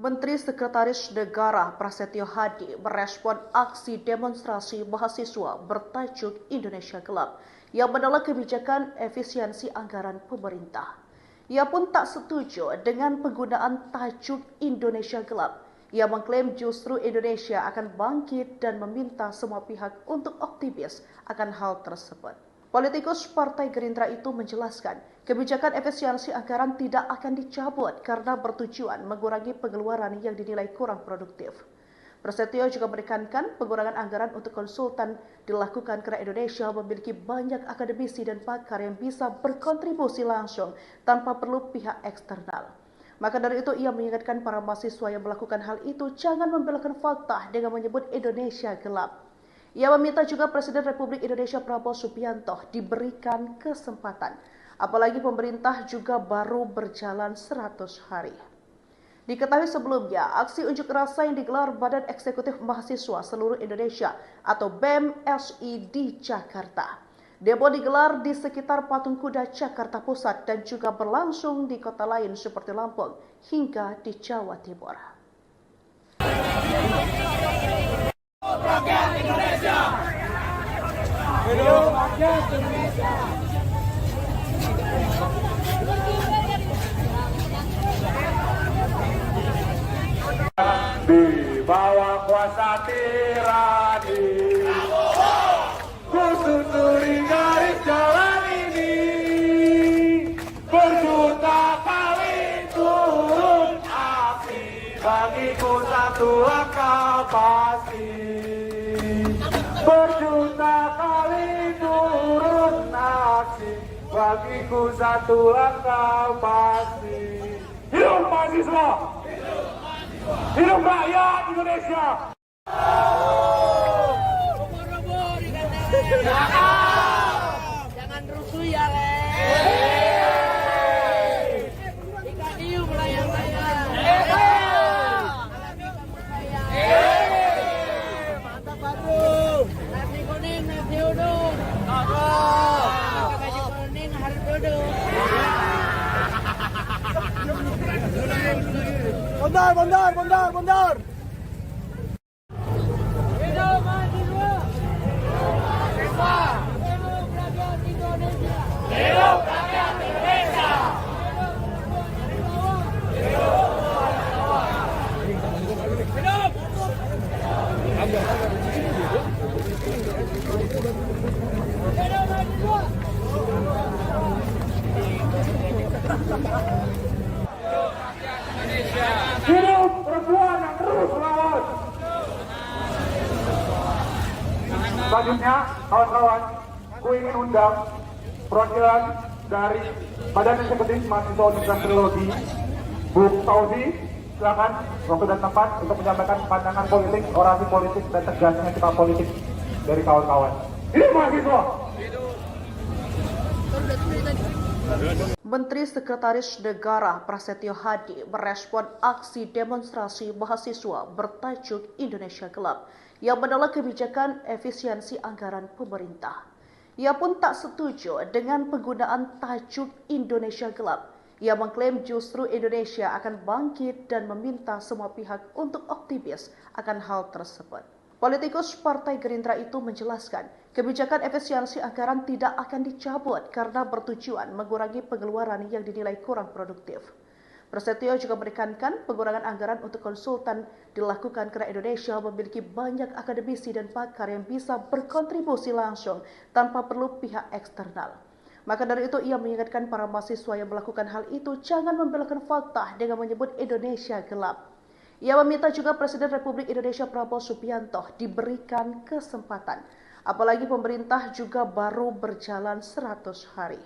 Menteri Sekretaris Negara Prasetyo Hadi merespon aksi demonstrasi mahasiswa bertajuk Indonesia Gelap yang menolak kebijakan efisiensi anggaran pemerintah. Ia pun tak setuju dengan penggunaan tajuk Indonesia Gelap. Ia mengklaim justru Indonesia akan bangkit dan meminta semua pihak untuk optimis akan hal tersebut. Politikus Partai Gerindra itu menjelaskan, kebijakan efisiensi anggaran tidak akan dicabut karena bertujuan mengurangi pengeluaran yang dinilai kurang produktif. Prasetyo juga menekankan pengurangan anggaran untuk konsultan dilakukan karena Indonesia memiliki banyak akademisi dan pakar yang bisa berkontribusi langsung tanpa perlu pihak eksternal. Maka dari itu ia mengingatkan para mahasiswa yang melakukan hal itu jangan membelokkan fakta dengan menyebut Indonesia gelap. Ia meminta juga Presiden Republik Indonesia Prabowo Subianto diberikan kesempatan, apalagi pemerintah juga baru berjalan 100 hari. Diketahui sebelumnya, aksi unjuk rasa yang digelar Badan Eksekutif Mahasiswa Seluruh Indonesia atau BEM-SI di Jakarta. Demo digelar di sekitar Patung Kuda Jakarta Pusat dan juga berlangsung di kota lain seperti Lampung hingga di Jawa Timur. Rakyat Indonesia! Hidup rakyat Indonesia! Di bawah kuasa tirani, ku susuri garis jalan ini, berjuta kali turun api, bagiku satu langkah pasti. Berjuta kali turun aksi, bagiku satu langkah pasti. Hidup mahasiswa! Hidup rakyat Indonesia! Jangan rusuh ya, Le. Ikan hiu melayang-layang. Mantap, Batu. Nasi kuning, nasi uduk. Nasi kuning harus duduk. Bondar. Hidup mahasiswa. Hidup rakyat Indonesia. Hidup rakyat Indonesia! Hidup perempuan yang terus melawan. Selanjutnya, kawan-kawan, ku ingin undang perwakilan dari Badan Eksekutif Mahasiswa Universitas Trilogi, Bu Fauzi, silakan waktu dan tempat untuk menyampaikan pandangan politik, orasi politik, dan tegasnya kita politik dari kawan-kawan. Hidup mahasiswa! Menteri Sekretaris Negara Prasetyo Hadi merespon aksi demonstrasi mahasiswa bertajuk Indonesia Gelap yang menolak kebijakan efisiensi anggaran pemerintah. Ia pun tak setuju dengan penggunaan tajuk Indonesia Gelap. Ia mengklaim justru Indonesia akan bangkit dan meminta semua pihak untuk optimis akan hal tersebut. Politikus Partai Gerindra itu menjelaskan, kebijakan efisiensi anggaran tidak akan dicabut karena bertujuan mengurangi pengeluaran yang dinilai kurang produktif. Prasetyo juga menekankan pengurangan anggaran untuk konsultan dilakukan karena Indonesia memiliki banyak akademisi dan pakar yang bisa berkontribusi langsung tanpa perlu pihak eksternal. Maka dari itu ia mengingatkan para mahasiswa yang melakukan hal itu jangan membelokkan fakta dengan menyebut Indonesia gelap. Ia meminta juga Presiden Republik Indonesia Prabowo Subianto diberikan kesempatan, apalagi pemerintah juga baru berjalan 100 hari.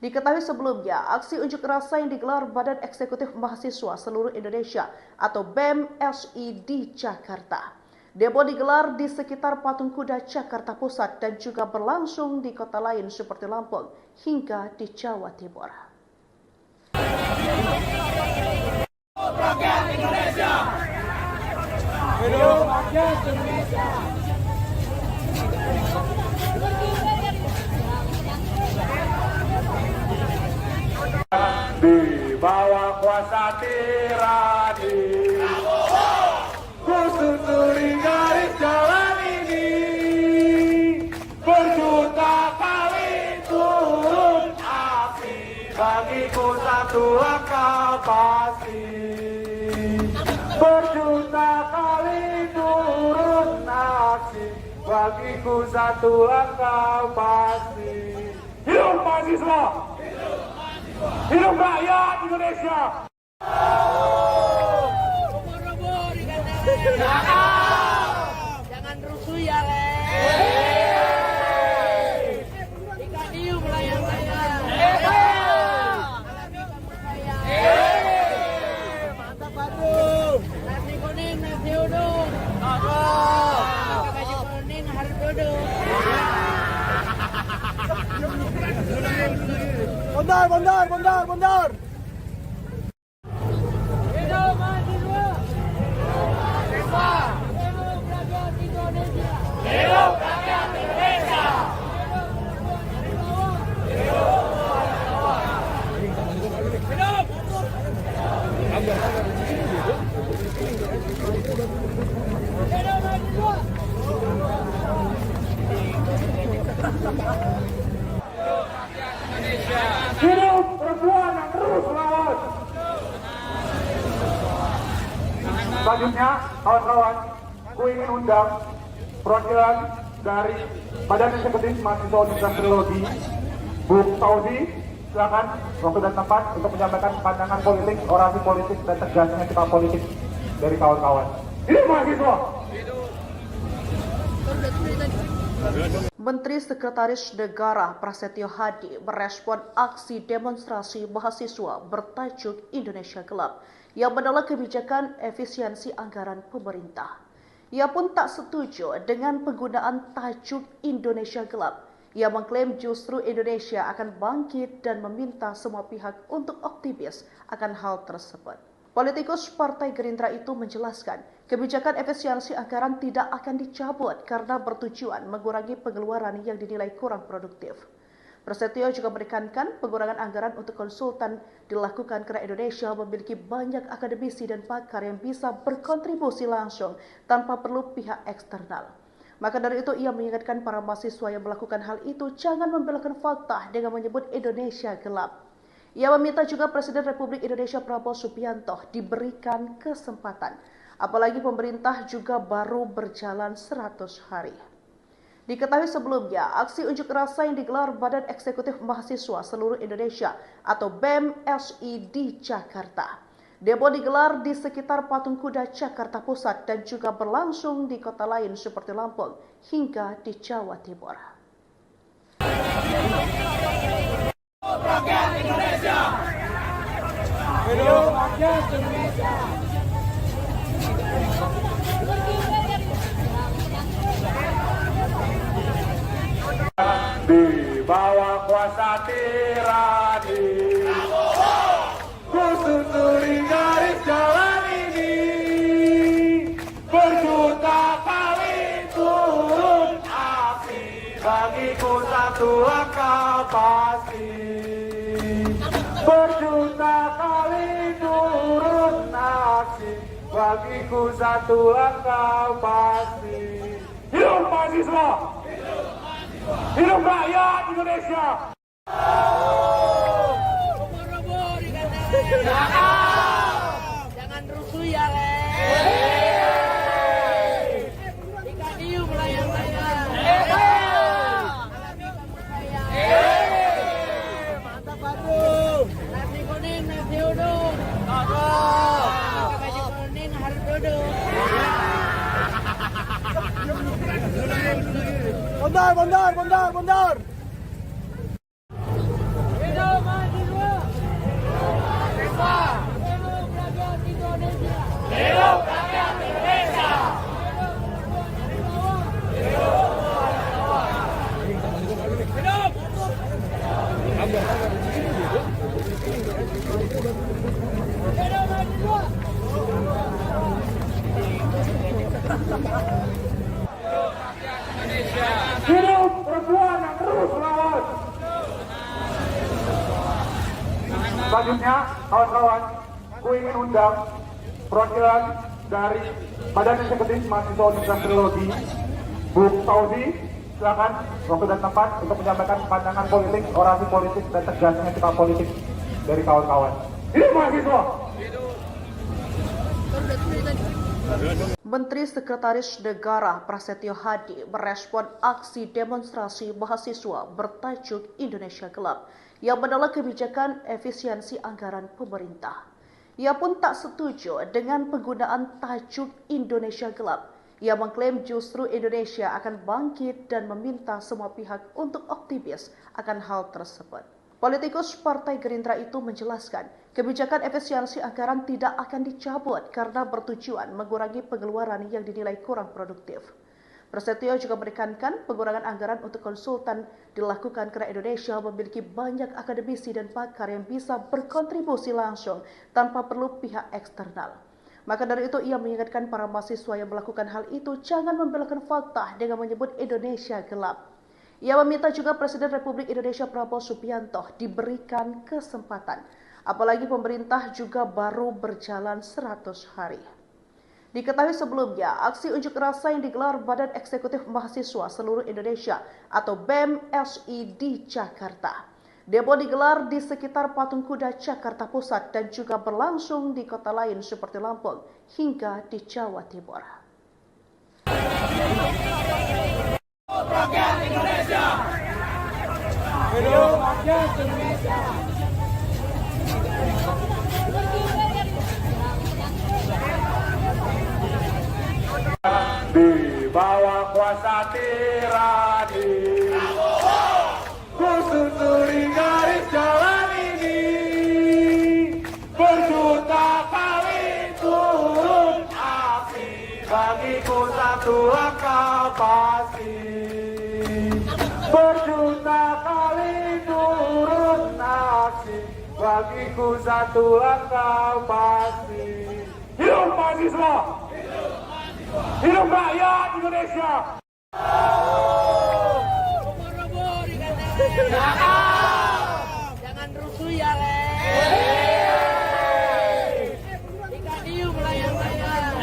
Diketahui sebelumnya, aksi unjuk rasa yang digelar Badan Eksekutif Mahasiswa Seluruh Indonesia atau BEM-SI di Jakarta. Demo digelar di sekitar Patung Kuda Jakarta Pusat dan juga berlangsung di kota lain seperti Lampung hingga di Jawa Timur. Rakyat Indonesia! Hidup rakyat Indonesia! Di bawah kuasa tirani. Ku susuri garis jalan ini, berjuta kali turun api, bagiku satu akal pasti. Berjuta kali turun aksi, bagiku satu akal pasti. Hidup mahasiswa! Hidup rakyat Indonesia! Ubur-ubur ikan lele. Jangan rusuh ya, Le. Ikan hiu melayang-layang. Alami kamu sayang. Mantap, Bandung. Nasi kuning, nasi uduk. Pakai baju kuning harus duduk. Bondar. Hidup mahasiswa. Hidup rakyat Indonesia. Hidup rakyat Indonesia. Hidup perempuan yang terus melawan. Selanjutnya, kawan-kawan, ku ingin undang perwakilan dari Badan Eksekutif Mahasiswa Universitas Teknologi, Bung Tauzi. Silakan waktu dan tempat untuk menyampaikan pandangan politik, orasi politik, dan tegasnya sikap politik dari kawan-kawan. Hidup mahasiswa! Menteri Sekretaris Negara Prasetyo Hadi merespon aksi demonstrasi mahasiswa bertajuk Indonesia Gelap yang menolak kebijakan efisiensi anggaran pemerintah. Ia pun tak setuju dengan penggunaan tajuk Indonesia Gelap. Ia mengklaim justru Indonesia akan bangkit dan meminta semua pihak untuk optimis akan hal tersebut. Politikus Partai Gerindra itu menjelaskan, kebijakan efisiensi anggaran tidak akan dicabut karena bertujuan mengurangi pengeluaran yang dinilai kurang produktif. Prasetyo juga menekankan pengurangan anggaran untuk konsultan dilakukan karena Indonesia memiliki banyak akademisi dan pakar yang bisa berkontribusi langsung tanpa perlu pihak eksternal. Maka dari itu ia mengingatkan para mahasiswa yang melakukan hal itu jangan membelokkan fakta dengan menyebut Indonesia gelap. Ia meminta juga Presiden Republik Indonesia Prabowo Subianto diberikan kesempatan, apalagi pemerintah juga baru berjalan 100 hari. Diketahui sebelumnya, aksi unjuk rasa yang digelar Badan Eksekutif Mahasiswa Seluruh Indonesia atau BEM-SI di Jakarta. Demo digelar di sekitar Patung Kuda Jakarta Pusat dan juga berlangsung di kota lain seperti Lampung hingga di Jawa Timur. Rakyat Indonesia. Hidup rakyat Indonesia. Di bawah kuasa tirani, ku susuri garis jalan ini, berjuta kali turun api, bagiku satu akal pasti. Berjuta kali turun aksi, bagiku satu akal pasti. Hidup mahasiswa! Hidup rakyat Indonesia! Ubur-ubur ikan lele. Jangan rusuh ya, Le. Ikan hiu melayang-layang. Alami kamu sayang. Mantap, Bandung. Nasi kuning, nasi uduk. Pakai baju kuning harus duduk. Bondar. Hidup mahasiswa. Hidup rakyat Indonesia. Hidup rakyat Indonesia. Hidup mahasiswa. Hidup perempuan yang terus melawan. Selanjutnya, kawan-kawan, ku ingin undang perwakilan dari Badan Eksekutif Mahasiswa Universitas Trilogi, Bu Fauzi, silakan waktu dan tempat untuk menyampaikan pandangan politik, orasi politik, dan tegasnya sikap politik dari kawan-kawan. Hidup mahasiswa! Menteri Sekretaris Negara Prasetyo Hadi merespon aksi demonstrasi mahasiswa bertajuk Indonesia Gelap yang menolak kebijakan efisiensi anggaran pemerintah. Ia pun tak setuju dengan penggunaan tajuk Indonesia Gelap. Ia mengklaim justru Indonesia akan bangkit dan meminta semua pihak untuk optimis akan hal tersebut. Politikus Partai Gerindra itu menjelaskan, kebijakan efisiensi anggaran tidak akan dicabut karena bertujuan mengurangi pengeluaran yang dinilai kurang produktif. Prasetyo juga menekankan pengurangan anggaran untuk konsultan dilakukan karena Indonesia memiliki banyak akademisi dan pakar yang bisa berkontribusi langsung tanpa perlu pihak eksternal. Maka dari itu ia mengingatkan para mahasiswa yang melakukan hal itu jangan membelokkan fakta dengan menyebut Indonesia gelap. Ia meminta juga Presiden Republik Indonesia Prabowo Subianto diberikan kesempatan, apalagi pemerintah juga baru berjalan 100 hari. Diketahui sebelumnya, aksi unjuk rasa yang digelar Badan Eksekutif Mahasiswa Seluruh Indonesia atau BEM-SI di Jakarta. Demo digelar di sekitar Patung Kuda Jakarta Pusat dan juga berlangsung di kota lain seperti Lampung hingga di Jawa Timur. Rakyat Indonesia! Hidup rakyat Indonesia! Di bawah kuasa tirani, ku susuri garis jalan ini, berjuta kali turun api, bagiku satu langkah pasti. Berjuta kali turun aksi, bagiku satu langkah pasti. Hidup mahasiswa! Hidup rakyat Indonesia! Jangan rusuh ya, Le. Ikan hiu melayang-layang.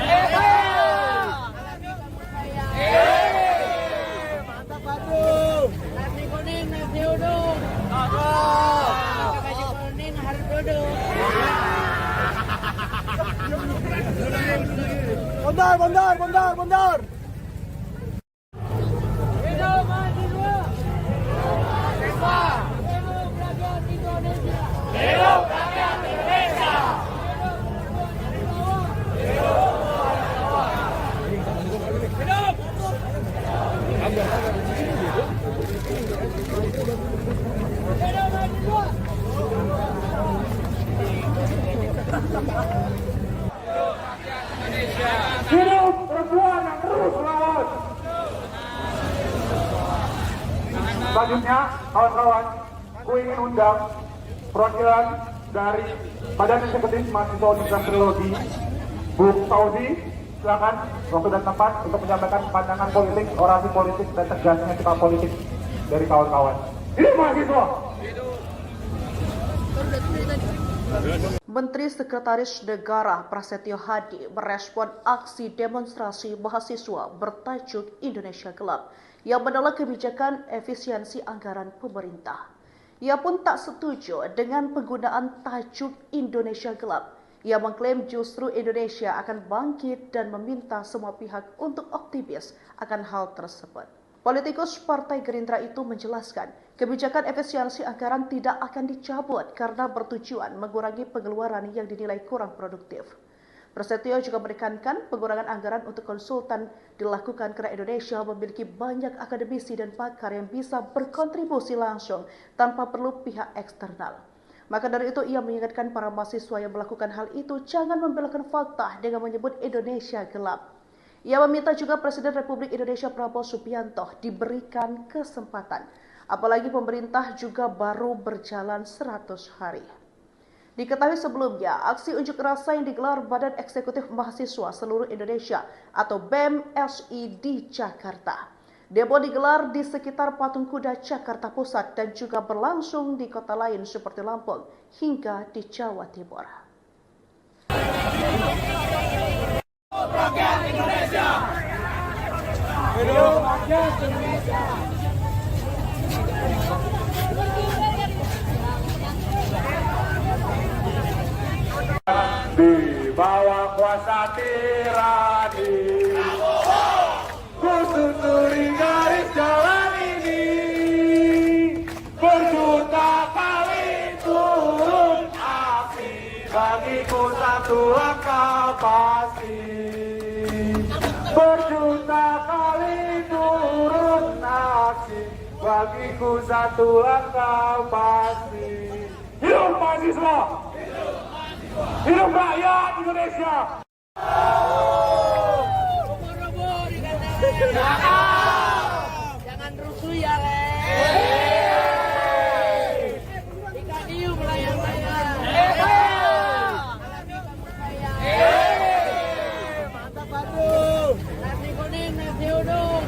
Mantap, Batu. Nasi kuning, nasi uduk. Pakai baju kuning harus duduk. Bondar! Hidup mahasiswa. Hidup rakyat Indonesia. Hidup rakyat Indonesia! Hidup perempuan yang terus melawan! Selanjutnya, kawan-kawan, ku ingin undang perwakilan dari Badan Eksekutif Mahasiswa Universitas Trilogi, Bu Fauzi, silakan waktu dan tempat untuk menyampaikan pandangan politik, orasi politik, dan tegasnya sikap politik dari kawan-kawan. Hidup mahasiswa! Menteri Sekretaris Negara Prasetyo Hadi merespon aksi demonstrasi mahasiswa bertajuk Indonesia Gelap yang menolak kebijakan efisiensi anggaran pemerintah. Ia pun tak setuju dengan penggunaan tajuk Indonesia Gelap. Ia mengklaim justru Indonesia akan bangkit dan meminta semua pihak untuk optimis akan hal tersebut. Politikus Partai Gerindra itu menjelaskan, kebijakan efisiensi anggaran tidak akan dicabut karena bertujuan mengurangi pengeluaran yang dinilai kurang produktif. Prasetyo juga menekankan pengurangan anggaran untuk konsultan dilakukan karena Indonesia memiliki banyak akademisi dan pakar yang bisa berkontribusi langsung tanpa perlu pihak eksternal. Maka dari itu ia mengingatkan para mahasiswa yang melakukan hal itu jangan membelokkan fakta dengan menyebut Indonesia gelap. Ia meminta juga Presiden Republik Indonesia Prabowo Subianto diberikan kesempatan, apalagi pemerintah juga baru berjalan 100 hari. Diketahui sebelumnya, aksi unjuk rasa yang digelar Badan Eksekutif Mahasiswa Seluruh Indonesia atau BEM-SI di Jakarta. Demo digelar di sekitar Patung Kuda Jakarta Pusat dan juga berlangsung di kota lain seperti Lampung hingga di Jawa Timur. Rakyat Indonesia. Hidup rakyat Indonesia. Di bawah kuasa tirani, ku susuri garis jalan ini, berjuta kali turun api, bagiku satu langkah pasti. Berjuta kali turun aksi, bagiku satu langkah pasti. Hidup mahasiswa! Hidup rakyat Indonesia! Jangan rusuh ya, Le. Ikan hiu melayang-layang. Mantap, Bandung. Nasi kuning, nasi uduk.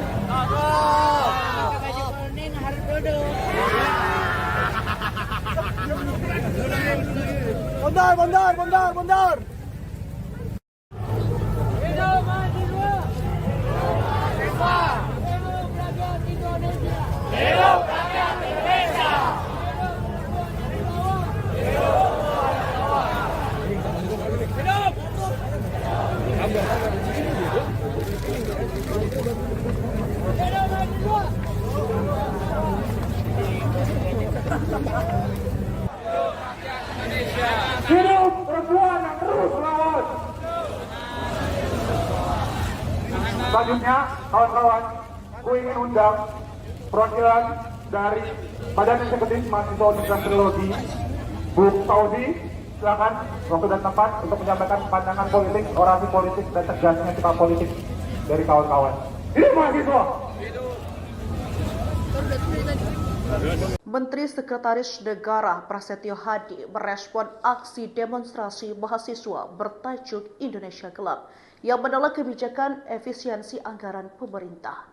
Baju kuning harus duduk. Bondar. Hidup mahasiswa. Hidup rakyat Indonesia. Hidup rakyat Indonesia. Hidup perempuan yang terus melawan. Selanjutnya, kawan-kawan, ku ingin undang perwakilan dari Badan Eksekutif Mahasiswa Universitas Teknologi, Bu Fauzi. Silakan waktu dan tempat untuk menyampaikan pandangan politik, orasi politik, dan tegasnya sikap politik dari kawan-kawan. Hidup mahasiswa! Menteri Sekretaris Negara Prasetyo Hadi merespon aksi demonstrasi mahasiswa bertajuk Indonesia Gelap yang menolak kebijakan efisiensi anggaran pemerintah.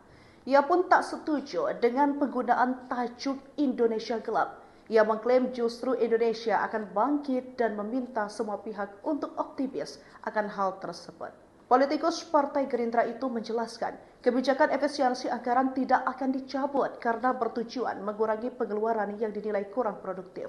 Ia pun tak setuju dengan penggunaan tajuk Indonesia Gelap. Ia mengklaim justru Indonesia akan bangkit dan meminta semua pihak untuk optimis akan hal tersebut. Politikus Partai Gerindra itu menjelaskan, kebijakan efisiensi anggaran tidak akan dicabut karena bertujuan mengurangi pengeluaran yang dinilai kurang produktif.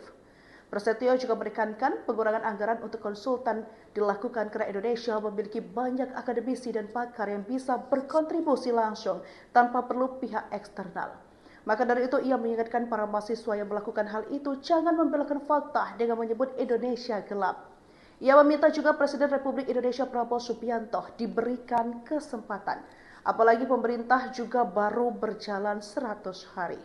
Prasetyo juga menekankan pengurangan anggaran untuk konsultan dilakukan karena Indonesia memiliki banyak akademisi dan pakar yang bisa berkontribusi langsung tanpa perlu pihak eksternal. Maka dari itu ia mengingatkan para mahasiswa yang melakukan hal itu jangan membelokkan fakta dengan menyebut Indonesia gelap. Ia meminta juga Presiden Republik Indonesia Prabowo Subianto diberikan kesempatan, apalagi pemerintah juga baru berjalan 100 hari.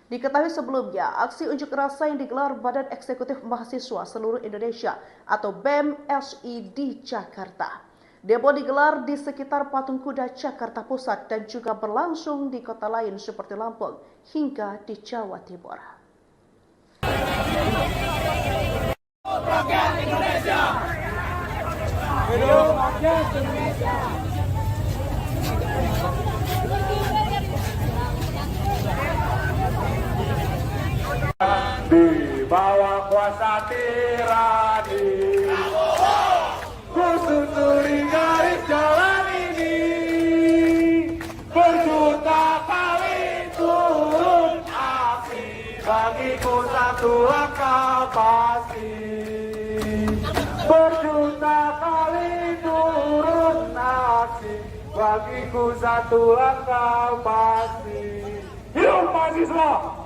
Diketahui sebelumnya, aksi unjuk rasa yang digelar Badan Eksekutif Mahasiswa Seluruh Indonesia atau BEM-SI di Jakarta. Demo digelar di sekitar Patung Kuda Jakarta Pusat dan juga berlangsung di kota lain seperti Lampung hingga di Jawa Timur. Rakyat Indonesia. Hidup rakyat Indonesia. Di bawah kuasa tirani, ku susuri garis jalan ini, berjuta kali turun api, bagiku satu langkah pasti. Berjuta kali turun aksi, bagiku satu langkah pasti. Hidup mahasiswa!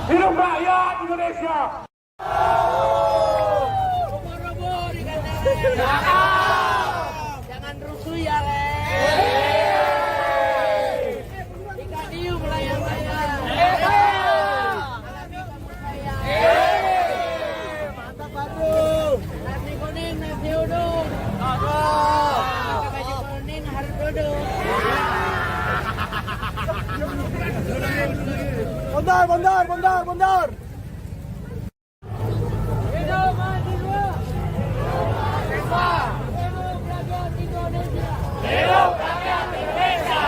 Hidup rakyat Indonesia! Jangan rusuh ya, Le. Ikan hiu melayang-layang. Mantap, Bandung. Nasi kuning, nasi uduk. Baju kuning harus duduk. Bondar. Hidup mahasiswa. Hidup rakyat Indonesia. Hidup rakyat Indonesia.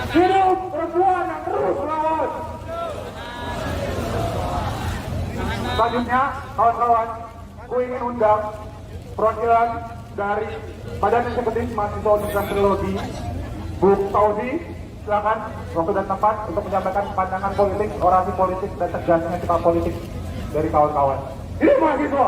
Hidup perempuan yang terus melawan. Selanjutnya, kawan-kawan, ku ingin undang perwakilan dari Badan Eksekutif Mahasiswa Universitas Teknologi, Bu Tauzi, silakan waktu dan tempat untuk menyampaikan pandangan politik, orasi politik, dan tegasnya sikap politik dari kawan-kawan. Hidup mahasiswa!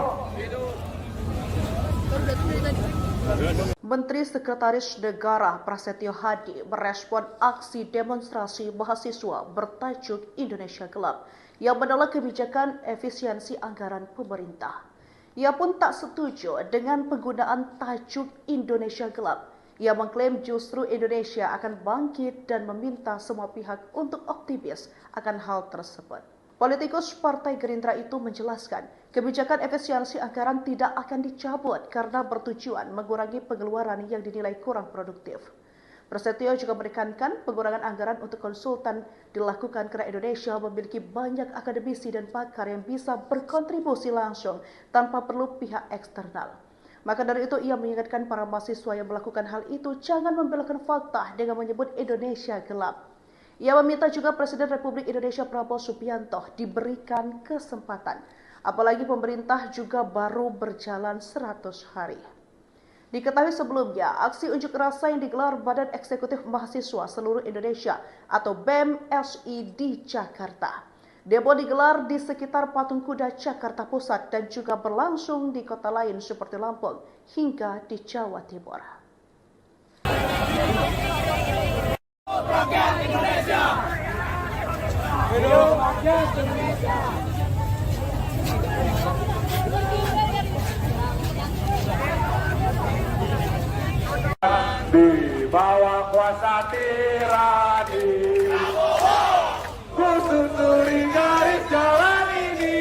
Menteri Sekretaris Negara Prasetyo Hadi merespon aksi demonstrasi mahasiswa bertajuk Indonesia Gelap yang menolak kebijakan efisiensi anggaran pemerintah. Ia pun tak setuju dengan penggunaan tajuk Indonesia Gelap. Ia mengklaim justru Indonesia akan bangkit dan meminta semua pihak untuk optimis akan hal tersebut. Politikus Partai Gerindra itu menjelaskan, kebijakan efisiensi anggaran tidak akan dicabut karena bertujuan mengurangi pengeluaran yang dinilai kurang produktif. Prasetyo juga menekankan pengurangan anggaran untuk konsultan dilakukan karena Indonesia memiliki banyak akademisi dan pakar yang bisa berkontribusi langsung tanpa perlu pihak eksternal. Maka dari itu ia mengingatkan para mahasiswa yang melakukan hal itu jangan membelokkan fakta dengan menyebut Indonesia gelap. Ia meminta juga Presiden Republik Indonesia Prabowo Subianto diberikan kesempatan, apalagi pemerintah juga baru berjalan 100 hari. Diketahui sebelumnya, aksi unjuk rasa yang digelar Badan Eksekutif Mahasiswa Seluruh Indonesia atau BEM-SI di Jakarta. Demo digelar di sekitar Patung Kuda Jakarta Pusat dan juga berlangsung di kota lain seperti Lampung hingga di Jawa Timur. Rakyat Indonesia! Hidup rakyat Indonesia! Di bawah kuasa tirani, ku susuri garis jalan ini,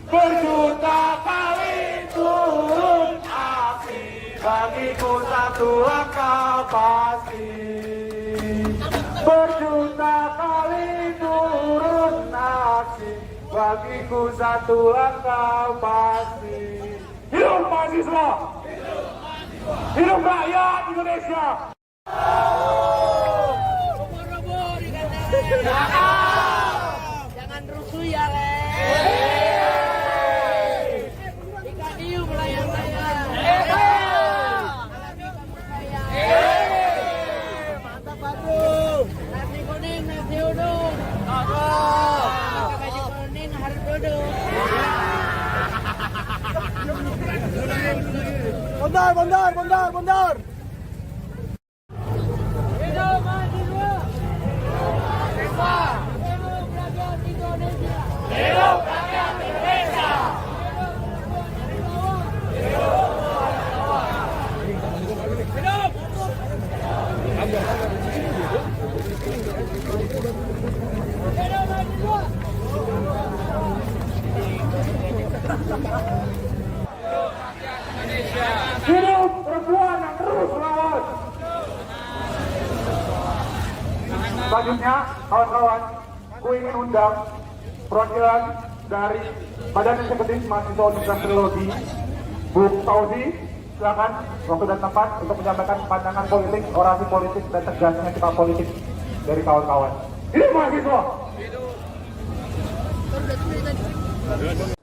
berjuta kali turun aksi, bagiku satu langkah pasti. Berjuta kali turun aksi, bagiku satu langkah pasti. Hidup mahasiswa! Hidup rakyat Indonesia! Ubur-ubur dikatakan. Jangan rusuh ya, Le. Ikan hiu melayang-layang. Alami kepercayaan. Mantap, Batu. Nasi kuning, nasi uduk. Pakai baju kuning harus duduk. Bondar. Hidup mahasiswa. Hidup rakyat Indonesia. Hidup rakyat Indonesia! Hidup perempuan yang terus melawan. Selanjutnya, kawan-kawan, ku ingin undang perwakilan dari Badan Eksekutif Mahasiswa Universitas Teknologi, Bu Tauzi, silakan waktu dan tempat untuk menyampaikan pandangan politik, orasi politik, dan tegasnya sikap politik dari kawan-kawan. Hidup mahasiswa!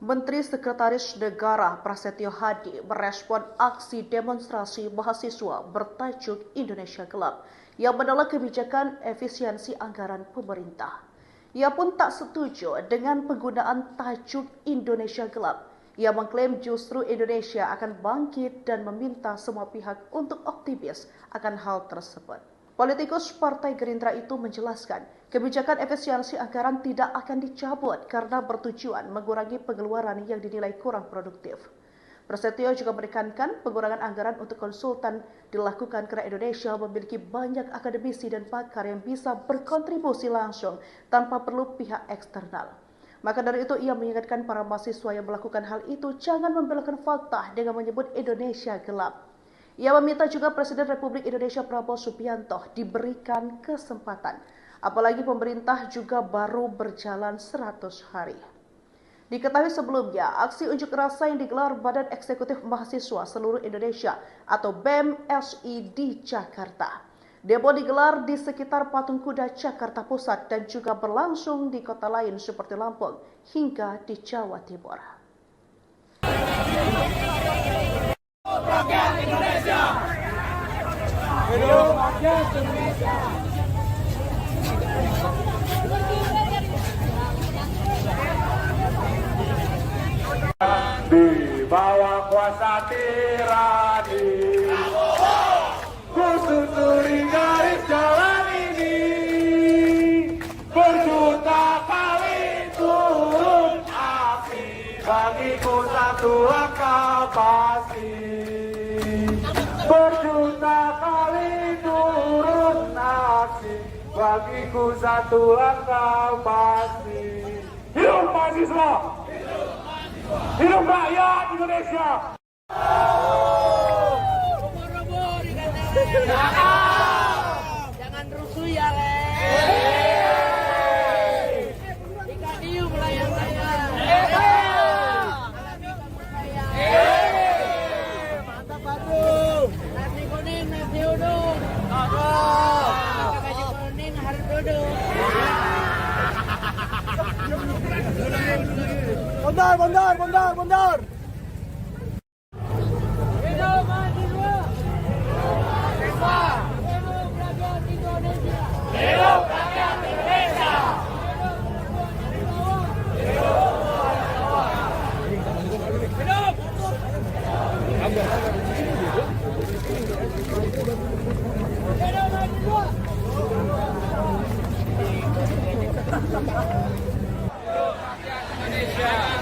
Menteri Sekretaris Negara Prasetyo Hadi merespon aksi demonstrasi mahasiswa bertajuk Indonesia Gelap yang menolak kebijakan efisiensi anggaran pemerintah. Ia pun tak setuju dengan penggunaan tajuk Indonesia Gelap. Ia mengklaim justru Indonesia akan bangkit dan meminta semua pihak untuk optimis akan hal tersebut. Politikus Partai Gerindra itu menjelaskan, kebijakan efisiensi anggaran tidak akan dicabut karena bertujuan mengurangi pengeluaran yang dinilai kurang produktif. Prasetyo juga menekankan pengurangan anggaran untuk konsultan dilakukan karena Indonesia memiliki banyak akademisi dan pakar yang bisa berkontribusi langsung tanpa perlu pihak eksternal. Maka dari itu ia mengingatkan para mahasiswa yang melakukan hal itu jangan membelokkan fakta dengan menyebut Indonesia gelap. Ia meminta juga Presiden Republik Indonesia Prabowo Subianto diberikan kesempatan, apalagi pemerintah juga baru berjalan 100 hari. Diketahui sebelumnya, aksi unjuk rasa yang digelar Badan Eksekutif Mahasiswa Seluruh Indonesia atau BEM-SI di Jakarta. Demo digelar di sekitar Patung Kuda Jakarta Pusat dan juga berlangsung di kota lain seperti Lampung hingga di Jawa Timur. Rakyat Indonesia. Hidup rakyat Indonesia. Di bawah kuasa tirani, ku susuri garis jalan ini, berjuta kali turun api, bagiku satu langkah pasti. Berjuta kali turun api, bagiku satu langkah pasti. Hidup mahasiswa! Hidup rakyat Indonesia! Jangan rusuh ya, Le. Ikan hiu melayang saya. Mantap, Batu. Nasi kuning, nasi uduk. Gaji kuning harus duduk. Bondar. Hidup mahasiswa. Hidup rakyat Indonesia. Hidup rakyat Indonesia.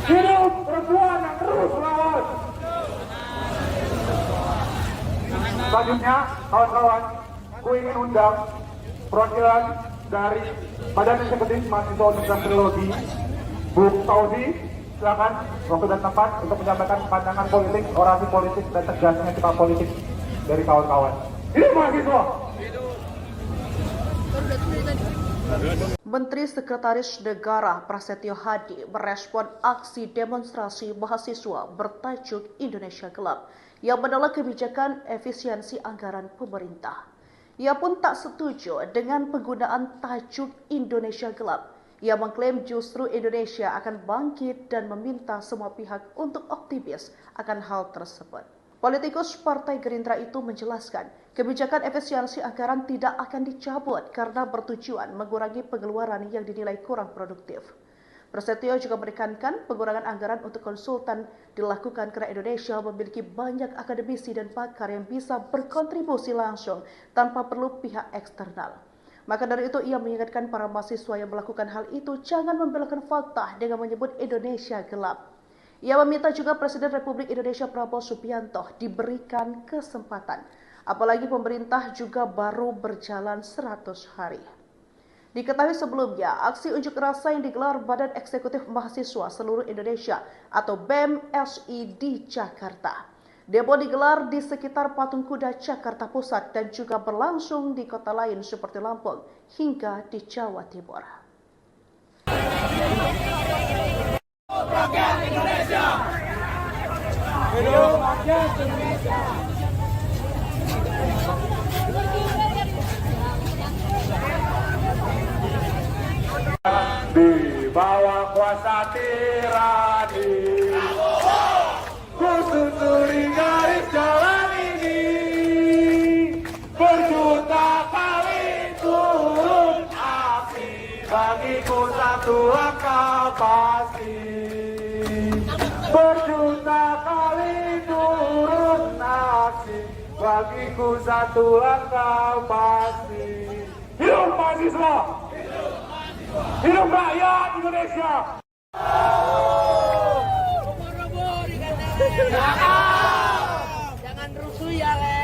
Hidup perempuan yang terus melawan. Selanjutnya, kawan-kawan, ku ingin undang perwakilan dari Badan Eksekutif Mahasiswa Universitas Trilogi, Bu Tauzi, silakan waktu dan tempat untuk menyampaikan pandangan politik, orasi politik, dan tegasnya sikap politik dari kawan-kawan. Hidup mahasiswa! Menteri Sekretaris Negara Prasetyo Hadi merespon aksi demonstrasi mahasiswa bertajuk Indonesia Gelap yang menolak kebijakan efisiensi anggaran pemerintah. Ia pun tak setuju dengan penggunaan tajuk Indonesia Gelap. Ia mengklaim justru Indonesia akan bangkit dan meminta semua pihak untuk optimis akan hal tersebut. Politikus Partai Gerindra itu menjelaskan, kebijakan efisiensi anggaran tidak akan dicabut karena bertujuan mengurangi pengeluaran yang dinilai kurang produktif. Prasetyo juga menekankan pengurangan anggaran untuk konsultan dilakukan karena Indonesia memiliki banyak akademisi dan pakar yang bisa berkontribusi langsung tanpa perlu pihak eksternal. Maka dari itu ia mengingatkan para mahasiswa yang melakukan hal itu jangan membelokkan fakta dengan menyebut Indonesia gelap. Ia meminta juga Presiden Republik Indonesia Prabowo Subianto diberikan kesempatan, apalagi pemerintah juga baru berjalan 100 hari. Diketahui sebelumnya, aksi unjuk rasa yang digelar Badan Eksekutif Mahasiswa Seluruh Indonesia atau BEM-SI di Jakarta. Demo digelar di sekitar Patung Kuda Jakarta Pusat dan juga berlangsung di kota lain seperti Lampung hingga di Jawa Timur. Rakyat Indonesia. Hidup rakyat Indonesia. Di bawah kuasa tirani, ku susuri garis jalan ini, berjuta kali turun api, bagiku satu langkah pasti. Berjuta kali turun api, bagiku satu langkah pasti. Hidup mahasiswa! Hidup rakyat Indonesia! Jangan rusuh ya, Le.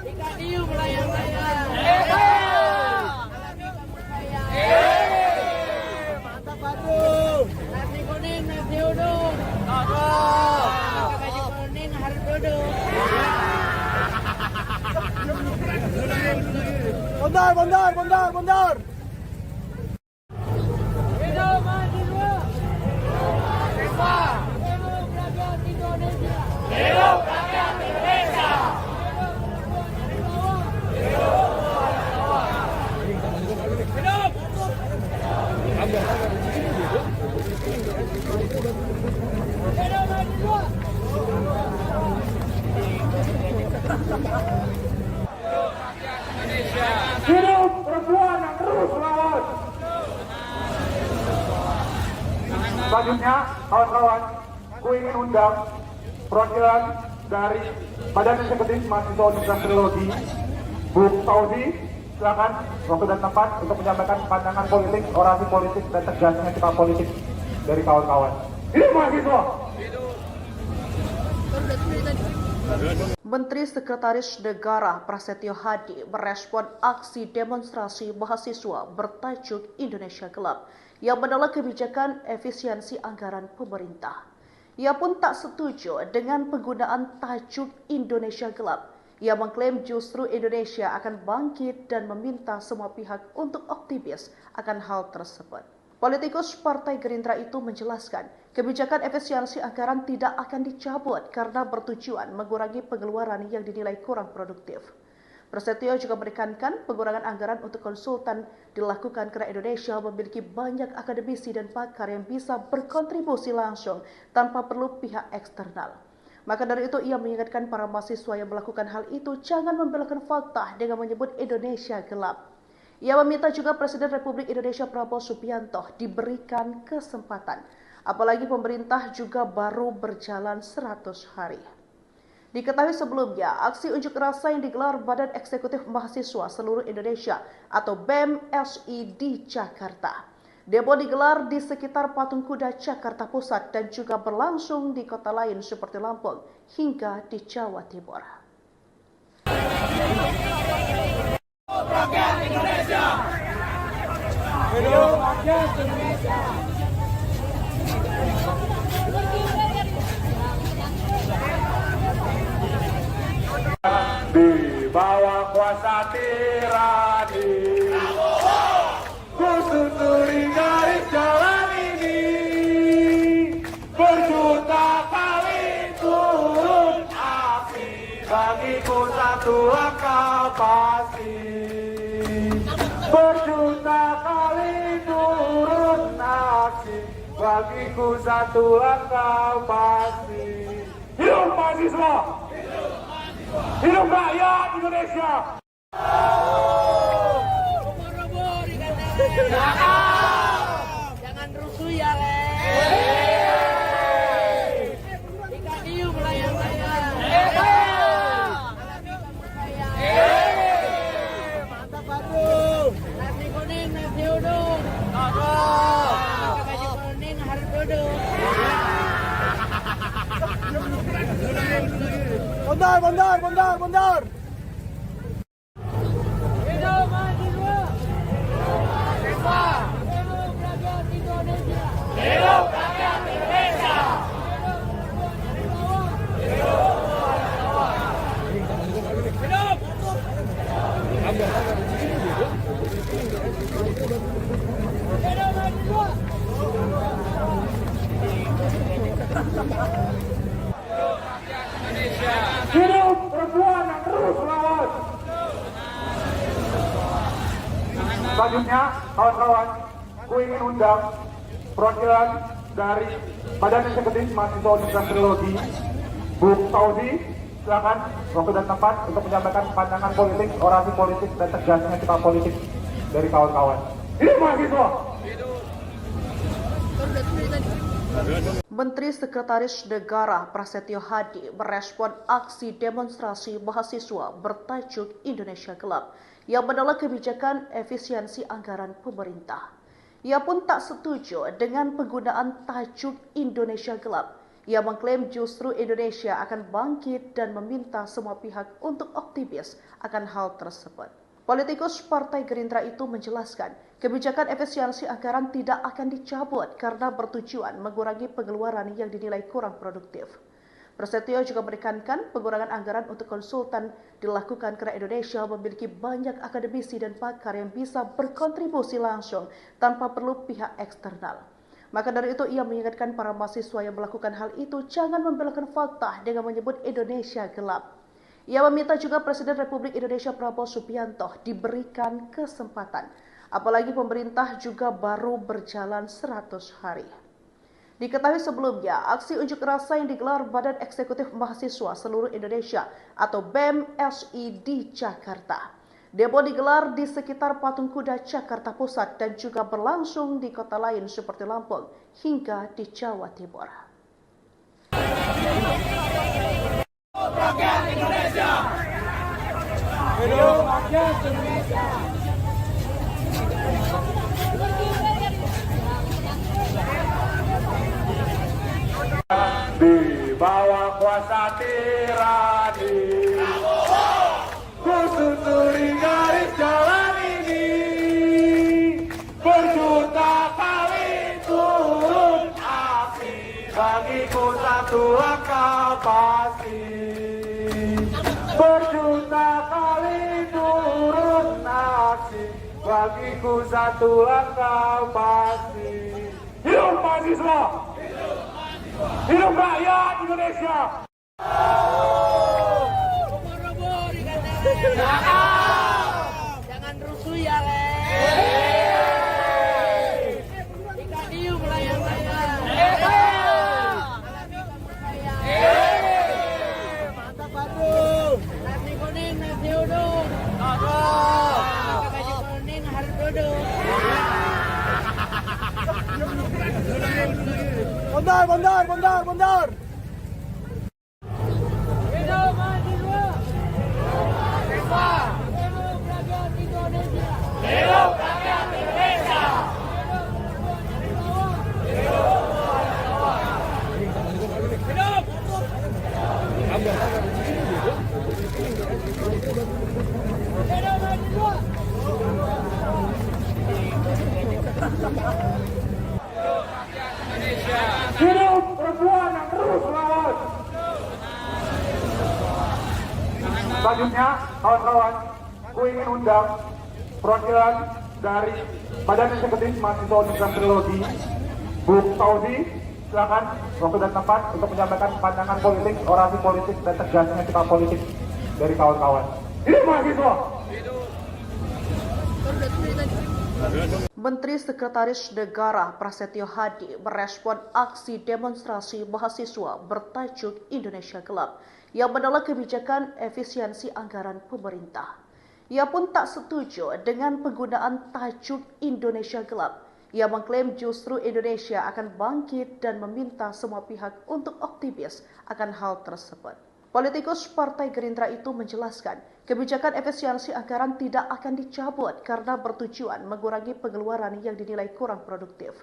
Ikan hiu melayang saya. Mantap, Batu. Nasi kuning, nasi uduk. Gaji kuning harus duduk. Bondar. Hidup mahasiswa. Hidup rakyat Indonesia. Hidup rakyat Indonesia. Hidup perempuan yang terus melawan. Selanjutnya, kawan-kawan, ku ingin undang perwakilan dari Badan Eksekutif Mahasiswa Universitas Trilogi, Bu Saudi, silakan waktu dan tempat untuk menyampaikan pandangan politik, orasi politik, dan tegasnya sikap politik dari kawan-kawan. Hidup mahasiswa! Menteri Sekretaris Negara Prasetyo Hadi merespon aksi demonstrasi mahasiswa bertajuk Indonesia Gelap yang menolak kebijakan efisiensi anggaran pemerintah. Ia pun tak setuju dengan penggunaan tajuk Indonesia Gelap. Ia mengklaim justru Indonesia akan bangkit dan meminta semua pihak untuk optimis akan hal tersebut. Politikus Partai Gerindra itu menjelaskan, kebijakan efisiensi anggaran tidak akan dicabut karena bertujuan mengurangi pengeluaran yang dinilai kurang produktif. Prasetyo juga menekankan pengurangan anggaran untuk konsultan dilakukan karena Indonesia memiliki banyak akademisi dan pakar yang bisa berkontribusi langsung tanpa perlu pihak eksternal. Maka dari itu ia mengingatkan para mahasiswa yang melakukan hal itu jangan membelokkan fakta dengan menyebut Indonesia gelap. Ia meminta juga Presiden Republik Indonesia Prabowo Subianto diberikan kesempatan, apalagi pemerintah juga baru berjalan 100 hari. Diketahui sebelumnya, aksi unjuk rasa yang digelar Badan Eksekutif Mahasiswa Seluruh Indonesia atau BEM-SI di Jakarta. Demo digelar di sekitar Patung Kuda Jakarta Pusat dan juga berlangsung di kota lain seperti Lampung hingga di Jawa Timur. Rakyat Indonesia. Hidup rakyat Indonesia. Di bawah kuasa tirani, ku susuri garis jalan ini. Berjuta kali turun api, bagiku satu langkah pasti. Berjuta kali turun aksi, bagiku satu langkah pasti. Hidup mahasiswa! Hidup rakyat Indonesia! Robo di kandang. Jangan rusuh ya, Le. Ikan hiu melayang-layang. Mantap, Batu. Nasi kuning, nasi uduk. Pakai baju kuning harus duduk. Bondar. Hidup mahasiswa. Hidup rakyat Indonesia. Hidup rakyat Indonesia. Hidup perempuan yang terus melawan. Selanjutnya, kawan-kawan, ku ingin undang perwakilan dari Badan Eksekutif Mahasiswa Universitas Trilogi, Bu Saudi, silakan waktu dan tempat untuk menyampaikan pandangan politik, orasi politik, dan tegasnya sikap politik dari kawan-kawan. Hidup mahasiswa! Menteri Sekretaris Negara Prasetyo Hadi merespon aksi demonstrasi mahasiswa bertajuk Indonesia Gelap yang menolak kebijakan efisiensi anggaran pemerintah. Ia pun tak setuju dengan penggunaan tajuk Indonesia Gelap. Ia mengklaim justru Indonesia akan bangkit dan meminta semua pihak untuk optimis akan hal tersebut. Politikus Partai Gerindra itu menjelaskan, kebijakan efisiensi anggaran tidak akan dicabut karena bertujuan mengurangi pengeluaran yang dinilai kurang produktif. Prasetyo juga menekankan pengurangan anggaran untuk konsultan dilakukan karena Indonesia memiliki banyak akademisi dan pakar yang bisa berkontribusi langsung tanpa perlu pihak eksternal. Maka dari itu ia mengingatkan para mahasiswa yang melakukan hal itu jangan membelokkan fakta dengan menyebut Indonesia gelap. Ia meminta juga Presiden Republik Indonesia Prabowo Subianto diberikan kesempatan, apalagi pemerintah juga baru berjalan 100 hari. Diketahui sebelumnya, aksi unjuk rasa yang digelar Badan Eksekutif Mahasiswa Seluruh Indonesia atau BEM SI di Jakarta. Demo digelar di sekitar Patung Kuda Jakarta Pusat dan juga berlangsung di kota lain seperti Lampung hingga di Jawa Timur. Rakyat Indonesia. Hidup rakyat Indonesia. Di bawah kuasa tirani, ku susuri garis jalan ini, berjuta kali turun aksi, bagiku satu langkah pasti. Berjuta kali turun aksi, bagiku satu langkah pasti. Hidup mahasiswa! Hidup rakyat Indonesia! Jangan rusuh ya, Le. Ikan hiu melayang-layang. Mantap, Batu. Nasi kuning, nasi uduk. Pakai baju kuning harus duduk. Bondar. Hidup mahasiswa. Hidup rakyat Indonesia. Hidup rakyat Indonesia. Hidup perempuan yang terus melawan. Selanjutnya, kawan-kawan, ku ingin undang perwakilan dari Badan Eksekutif Mahasiswa Universitas Trilogi, Bu Fauzi, silakan waktu dan tempat untuk menyampaikan pandangan politik, orasi politik, dan tegasnya sikap politik dari kawan-kawan. Hidup mahasiswa! Menteri Sekretaris Negara Prasetyo Hadi merespon aksi demonstrasi mahasiswa bertajuk Indonesia Gelap yang menolak kebijakan efisiensi anggaran pemerintah. Ia pun tak setuju dengan penggunaan tajuk Indonesia Gelap. Ia mengklaim justru Indonesia akan bangkit dan meminta semua pihak untuk optimis akan hal tersebut. Politikus Partai Gerindra itu menjelaskan, kebijakan efisiensi anggaran tidak akan dicabut karena bertujuan mengurangi pengeluaran yang dinilai kurang produktif.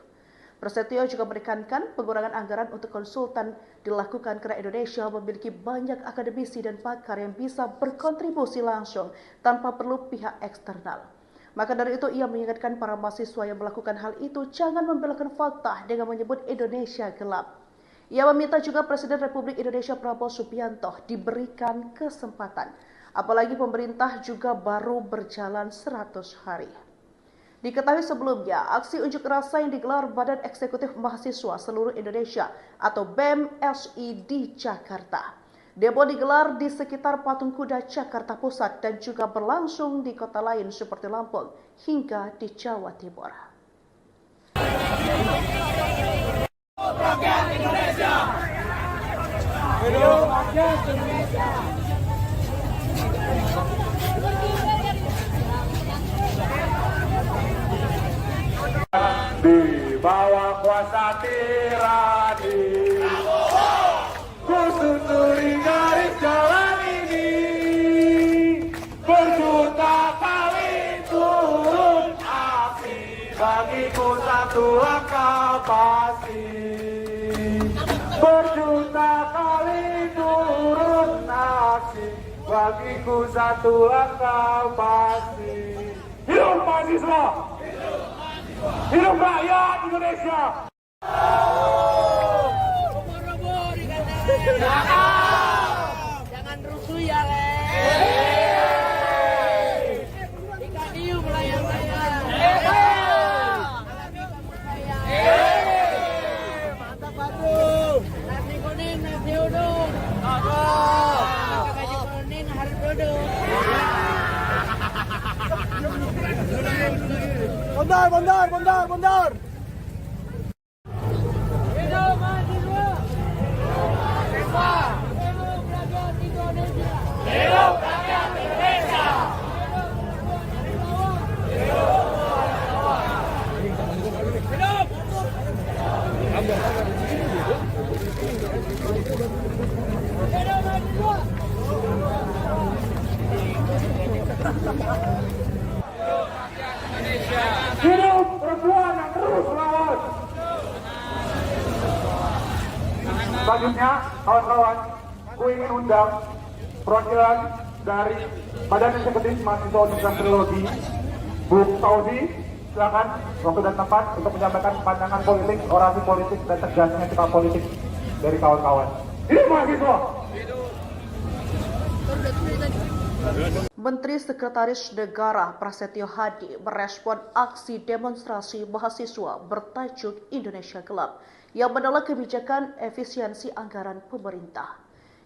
Prasetyo juga menekankan pengurangan anggaran untuk konsultan dilakukan karena Indonesia memiliki banyak akademisi dan pakar yang bisa berkontribusi langsung tanpa perlu pihak eksternal. Maka dari itu ia mengingatkan para mahasiswa yang melakukan hal itu jangan membelokkan fakta dengan menyebut Indonesia gelap. Ia meminta juga Presiden Republik Indonesia Prabowo Subianto diberikan kesempatan, apalagi pemerintah juga baru berjalan 100 hari. Diketahui sebelumnya, aksi unjuk rasa yang digelar Badan Eksekutif Mahasiswa Seluruh Indonesia atau BEM SI di Jakarta. Demo digelar di sekitar Patung Kuda Jakarta Pusat dan juga berlangsung di kota lain seperti Lampung hingga di Jawa Timur. Rakyat Indonesia. Hidup rakyat Indonesia. Di bawah kuasa tirani, ku susuri garis jalan ini, berjuta kali turun aksi, bagiku satu langkah pasti. Berjuta kali turun aksi, bagiku satu langkah pasti. Hidup mahasiswa! Hidup rakyat Indonesia! Jangan rusuh ya, Le. Ikan hiu melayang-layang. Mantap, Batu. Nasi kuning, nasi uduk. Pakai baju kuning harus duduk. Bondar. Hidup Hidup perempuan yang terus melawan. Selanjutnya, kawan-kawan, gue ingin undang perwakilan dari Badan Eksekutif Mahasiswa Universitas Teknologi, Bu Tauzi, silakan waktu dan tempat untuk menyampaikan pandangan politik, orasi politik, dan tegasnya sikap politik dari kawan-kawan. Hidup mahasiswa! Menteri Sekretaris Negara Prasetyo Hadi merespon aksi demonstrasi mahasiswa bertajuk Indonesia Gelap yang menolak kebijakan efisiensi anggaran pemerintah.